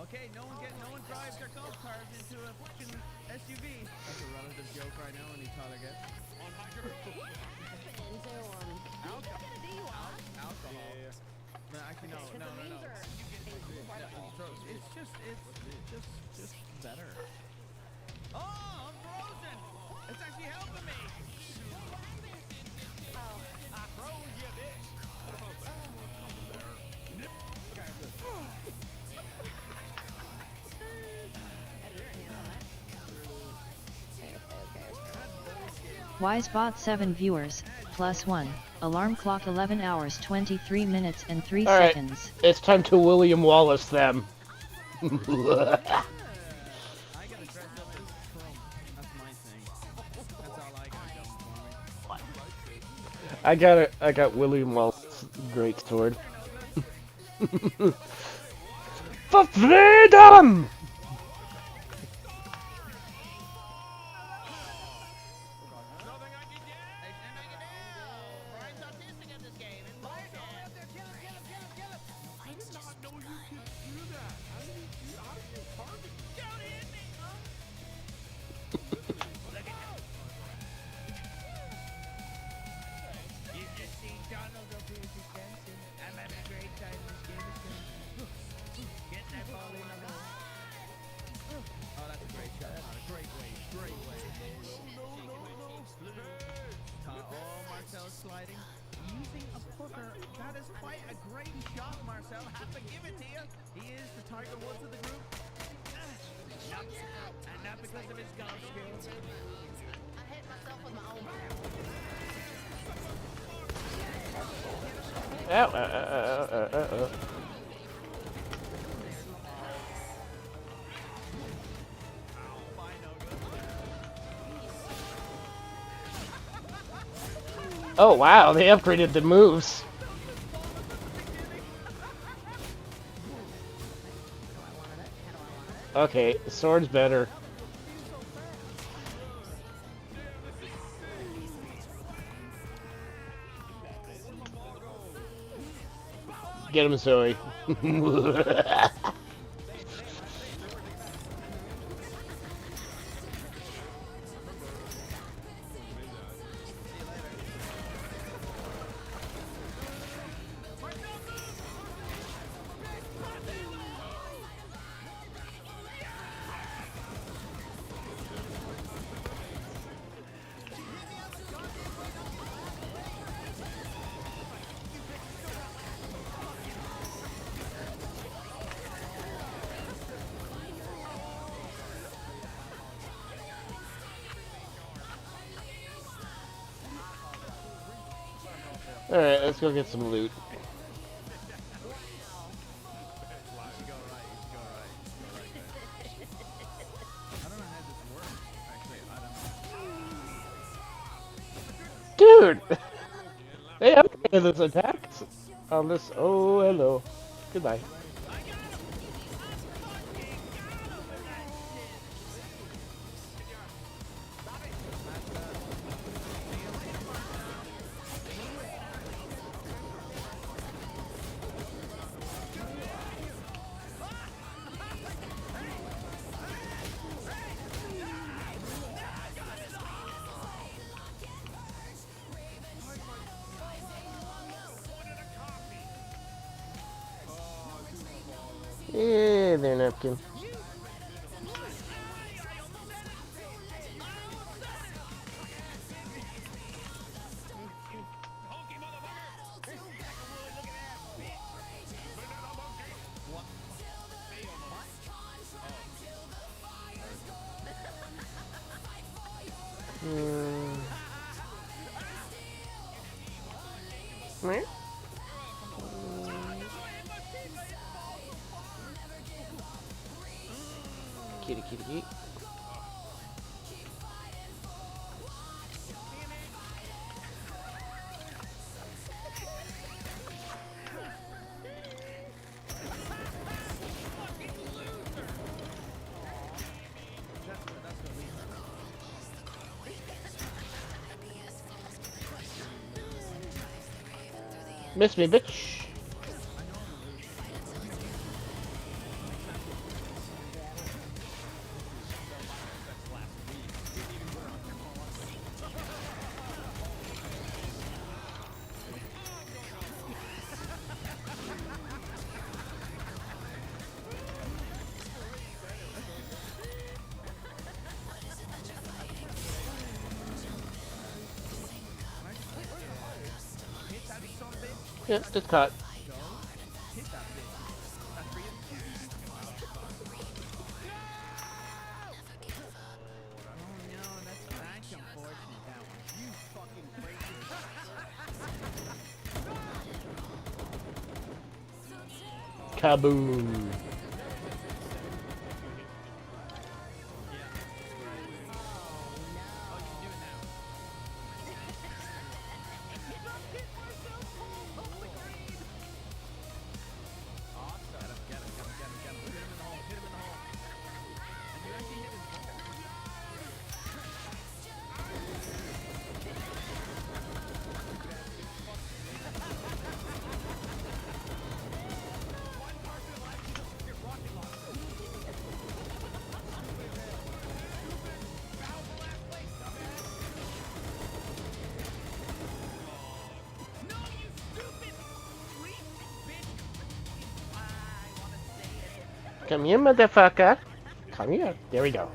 Okay, no one drives their golf cars into a fucking SUV. That's a relative joke right now, any taller get. On alcohol. Yeah. No, actually, no. It's just better. Oh, I'm frozen. It's actually helping me. I froze you, bitch. Wisebot 7 viewers, +1. Alarm clock 11 hours 23 minutes and 3 Alright, seconds. it's time to William Wallace them. I got William Wallace's great sword. For freedom! Sliding using a booker. That is quite a great shot, Marcel. Have to give it to you. He is the Tiger Woods of the group. And not because of his golf skills. I hit myself with my own Oh wow, they upgraded the moves. Okay, the sword's better. Get him, Zoe. Alright, let's go get some loot. Dude! They upgraded this attacks on this. Oh, hello. Goodbye. Yeah, there, napkin. Right? Kitty, kitty, kitty. Miss me, bitch. Yep, just caught. Kaboom. Come here, motherfucker. Come here. There we go.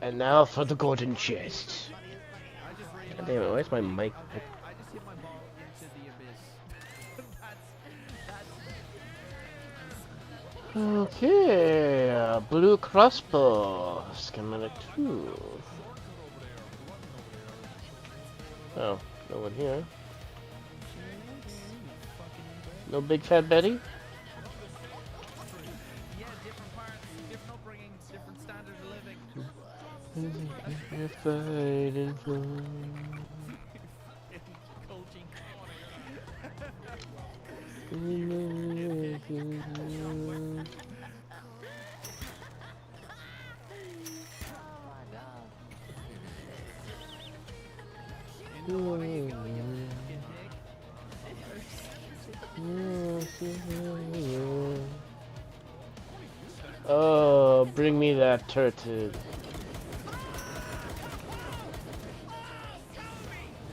And now for the golden chest. God damn it, where's my mic? Okay, blue crossbow, schematic 2. Oh, no one here. No big fat Betty? You're fighting for. Oh, bring me that turtle.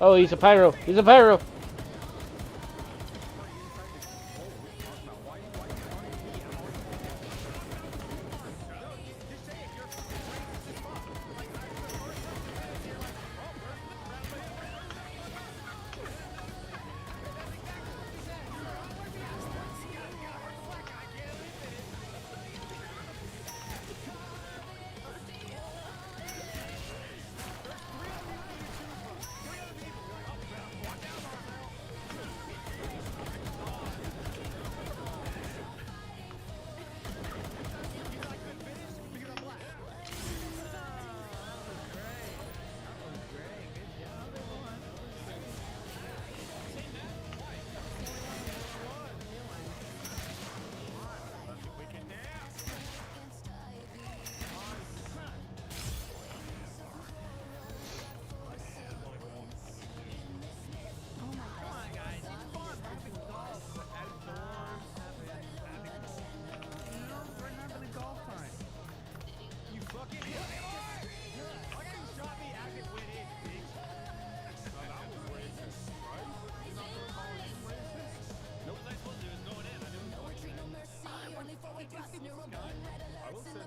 Oh, he's a pyro. He's a pyro.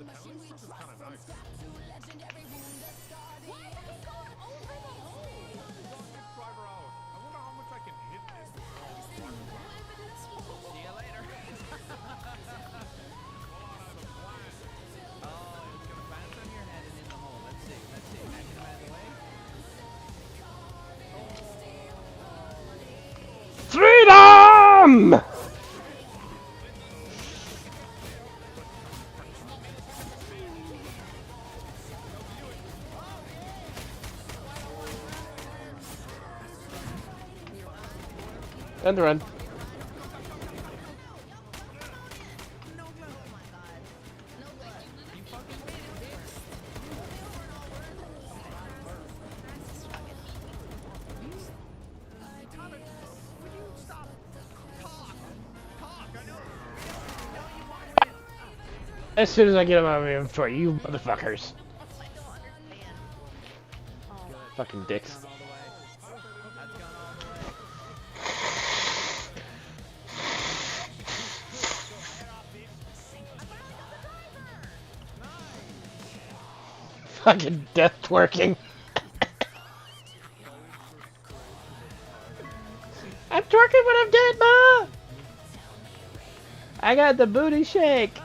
the town stuff is kind of nice. Driver out. I wonder how much I can hit this without driving back. See you later. Oh, it's gonna bounce on your head and in the hole. Let's see. I can get out of the way. Freedom! And the run. As soon as I get him out of my inventory, you motherfuckers. Fucking dicks. Fucking death twerking. I'm twerking when I'm dead, Ma! I got the booty shake.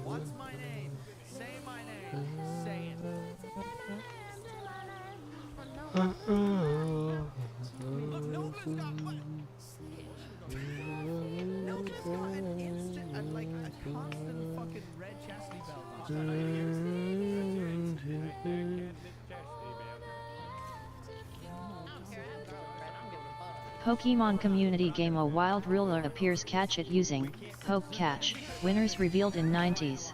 What's my name? Say my name. Say it. Nova's got an instant, like a constant fucking red chastity belt on. Pokemon community game A wild ruler appears, catch it using Poke Catch. Winners revealed in 90s.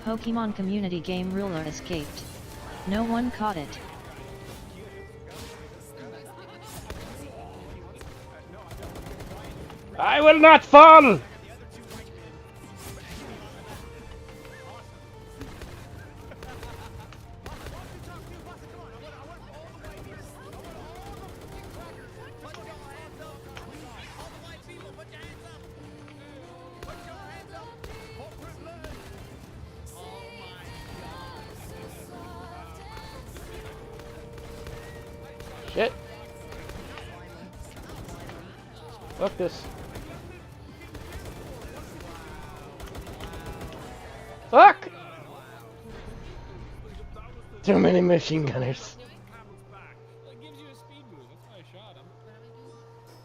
Pokemon community game ruler escaped. No one caught it. I will not fall! Shit. Fuck this. Fuck! Too many machine gunners. It gives you a speed boost. That's why I shot him.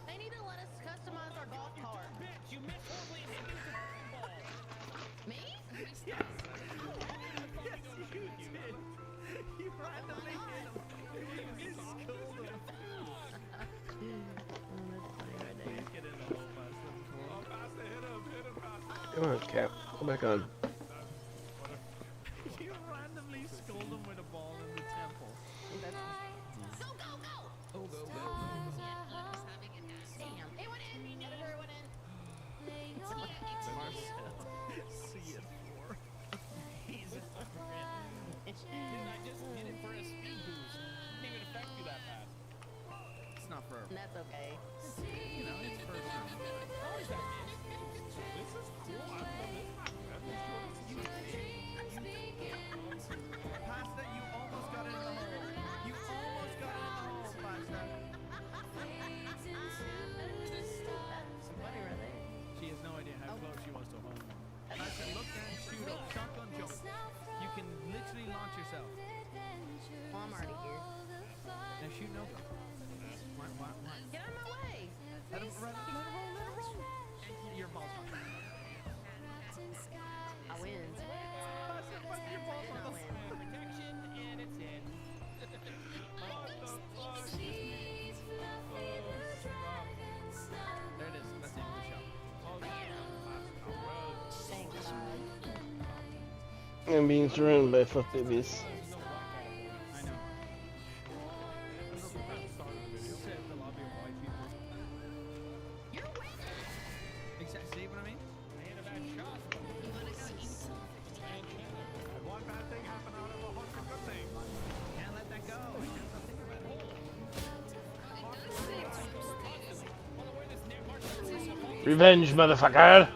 They need to let us customize our golf cart. Bitch, you missed horribly and hit me with the ball. Me? Yes, you did. You randomly hit him. You missed-schooled him. Get in the hole past them before. Oh, Pasta, hit him, Pasta. Come on, Cap. Go back on. You randomly scold him with a ball in the temple. Go, go, go! Oh, go, go. Damn, it went in. Editor went in. Marcel, see it for. He's a friend. Dude, I just did it for a speed boost. Didn't even affect you that bad. It's not for. That's okay. You know, it's for. Always that game. This is cool. I've done this not bad. This short is Pasta, you almost got it in the hole. You almost got it in the hole, Pasta. Somebody right there. She has no idea how close she was to home run. Pasta, look down, shoot up, shotgun jump. You can literally launch yourself. Well, I'm already here. Now shoot no go. Why? Get out of my way. Let him roll. Your ball's not. I win. Pasta, what's your ball's I on the win. protection and it's in. There it is. That's the end of the shot. Thanks, I'm being surrounded by fluff babies. I know. Sit in the lobby of white people. You're winning. Exactly. See what I mean? I hit a bad shot. One bad thing happened out of 100 good things. Can't let that go. I can't stop thinking about it. Revenge, motherfucker!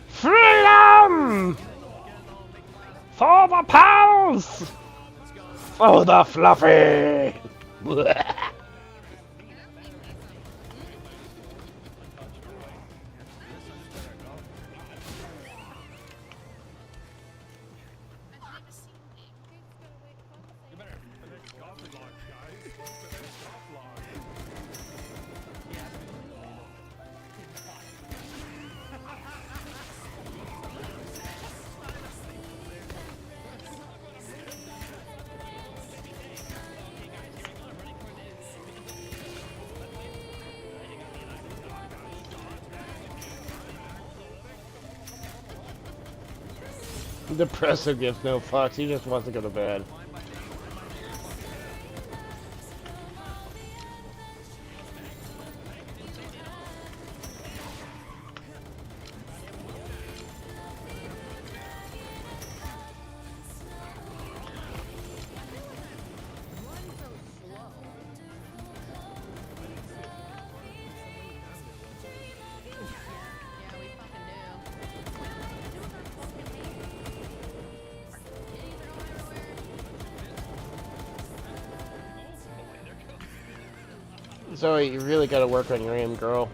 Freedom! For the pals! For the fluffy! You better finish golf vlog, guys. Finish golf vlog. The presser gives no fucks, he just wants to go to bed. Zoe, you really gotta work on your aim, girl.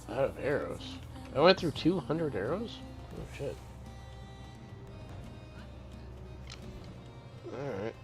Out of arrows. I went through 200 arrows? Oh shit. Alright.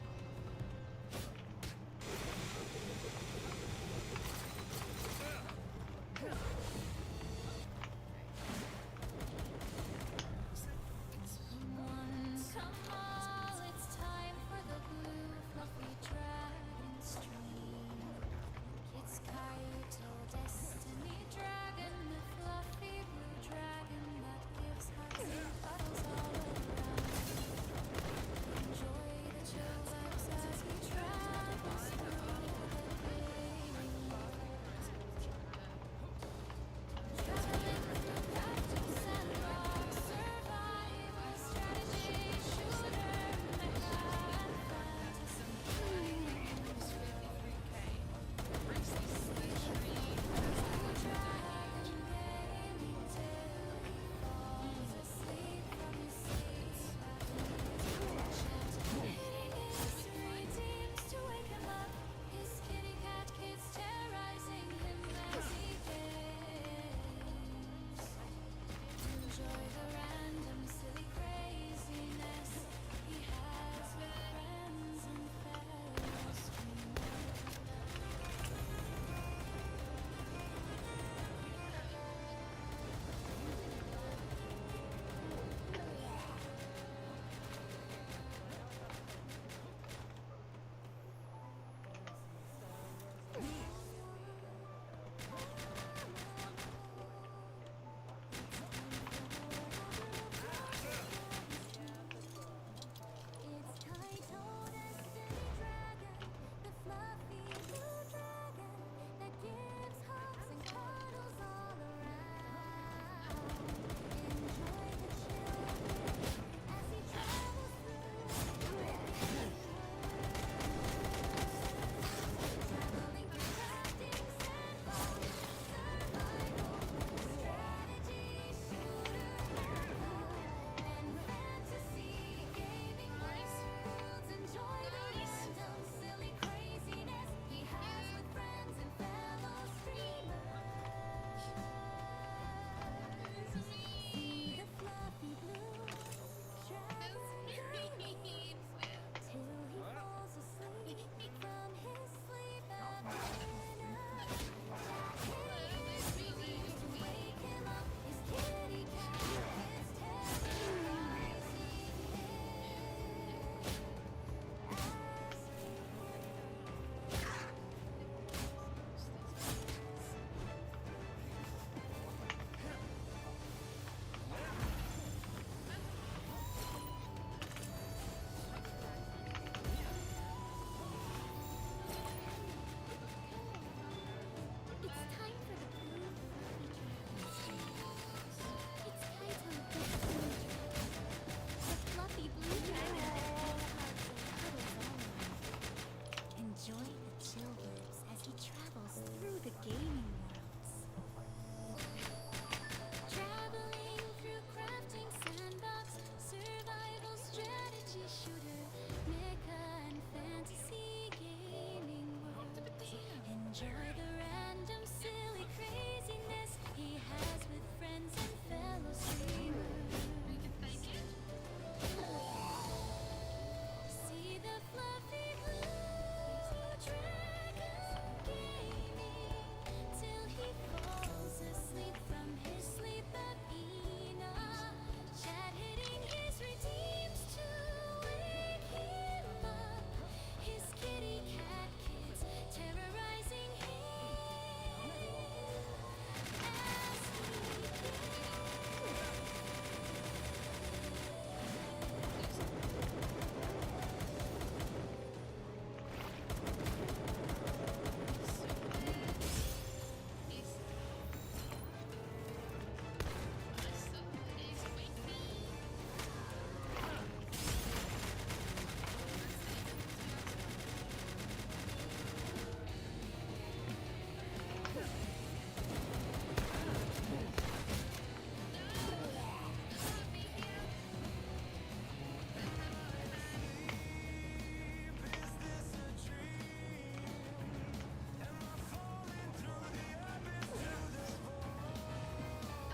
chill vibes as he travels through the gaming worlds. Traveling through crafting sandbox, survival strategy shooter, mecha and fantasy gaming world. Enjoy the random silly craziness he has with friends and fellow streamers. See the fluffy blue dragon gaming till he falls asleep from his sleep apnea. Chat hitting his redeems to wake him up. His kitty cat kids terrorizing him as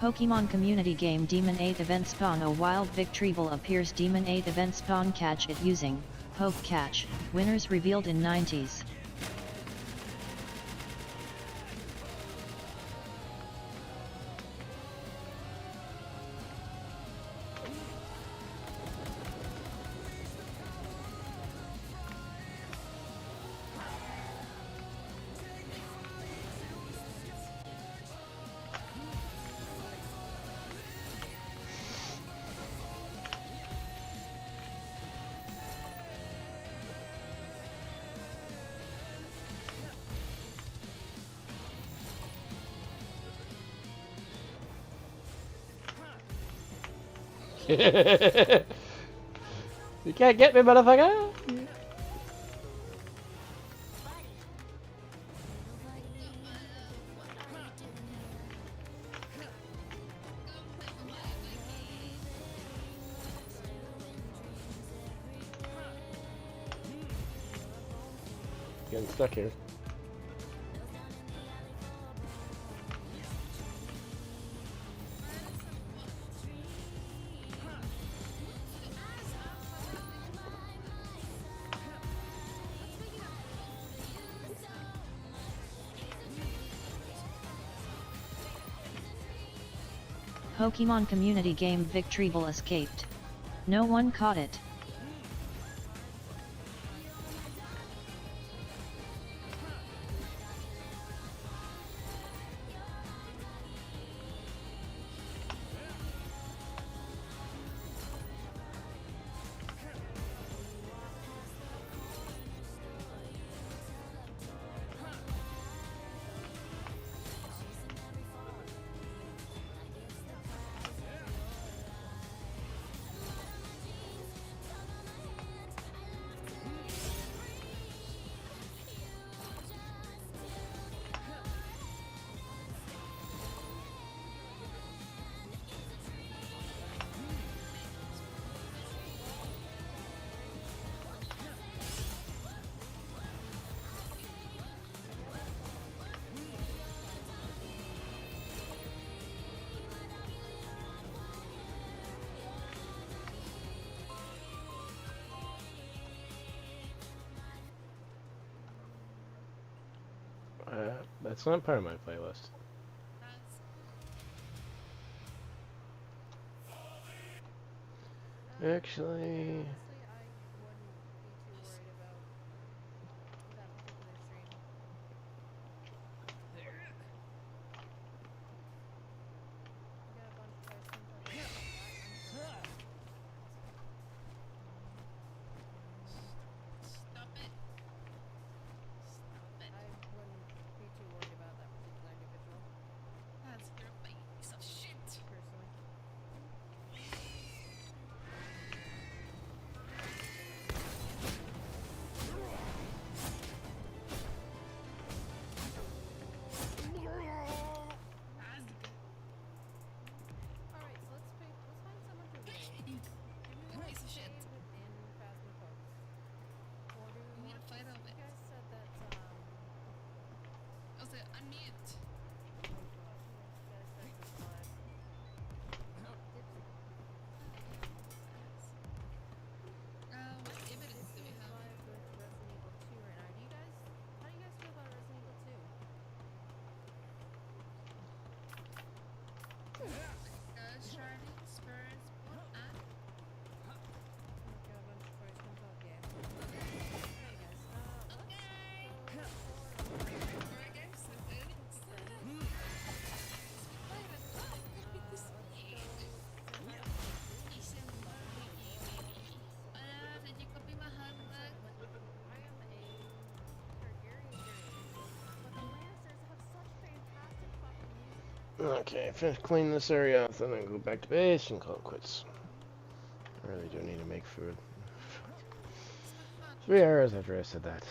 Pokemon community game Demon 8 event spawn a wild Victreebel appears Demon 8 event spawn catch it using Poke Catch, winners revealed in 90s. You can't get me, motherfucker! Getting stuck here. Pokemon community game Victreebel escaped. No one caught it. That's not part of my playlist. Actually... Did you copy my homework? I am a Targaryen but the Lannisters have such fantastic fucking music. Okay, finish cleaning this area out, then I go back to base and call it quits. I really do need to make food. 3 hours after I said that.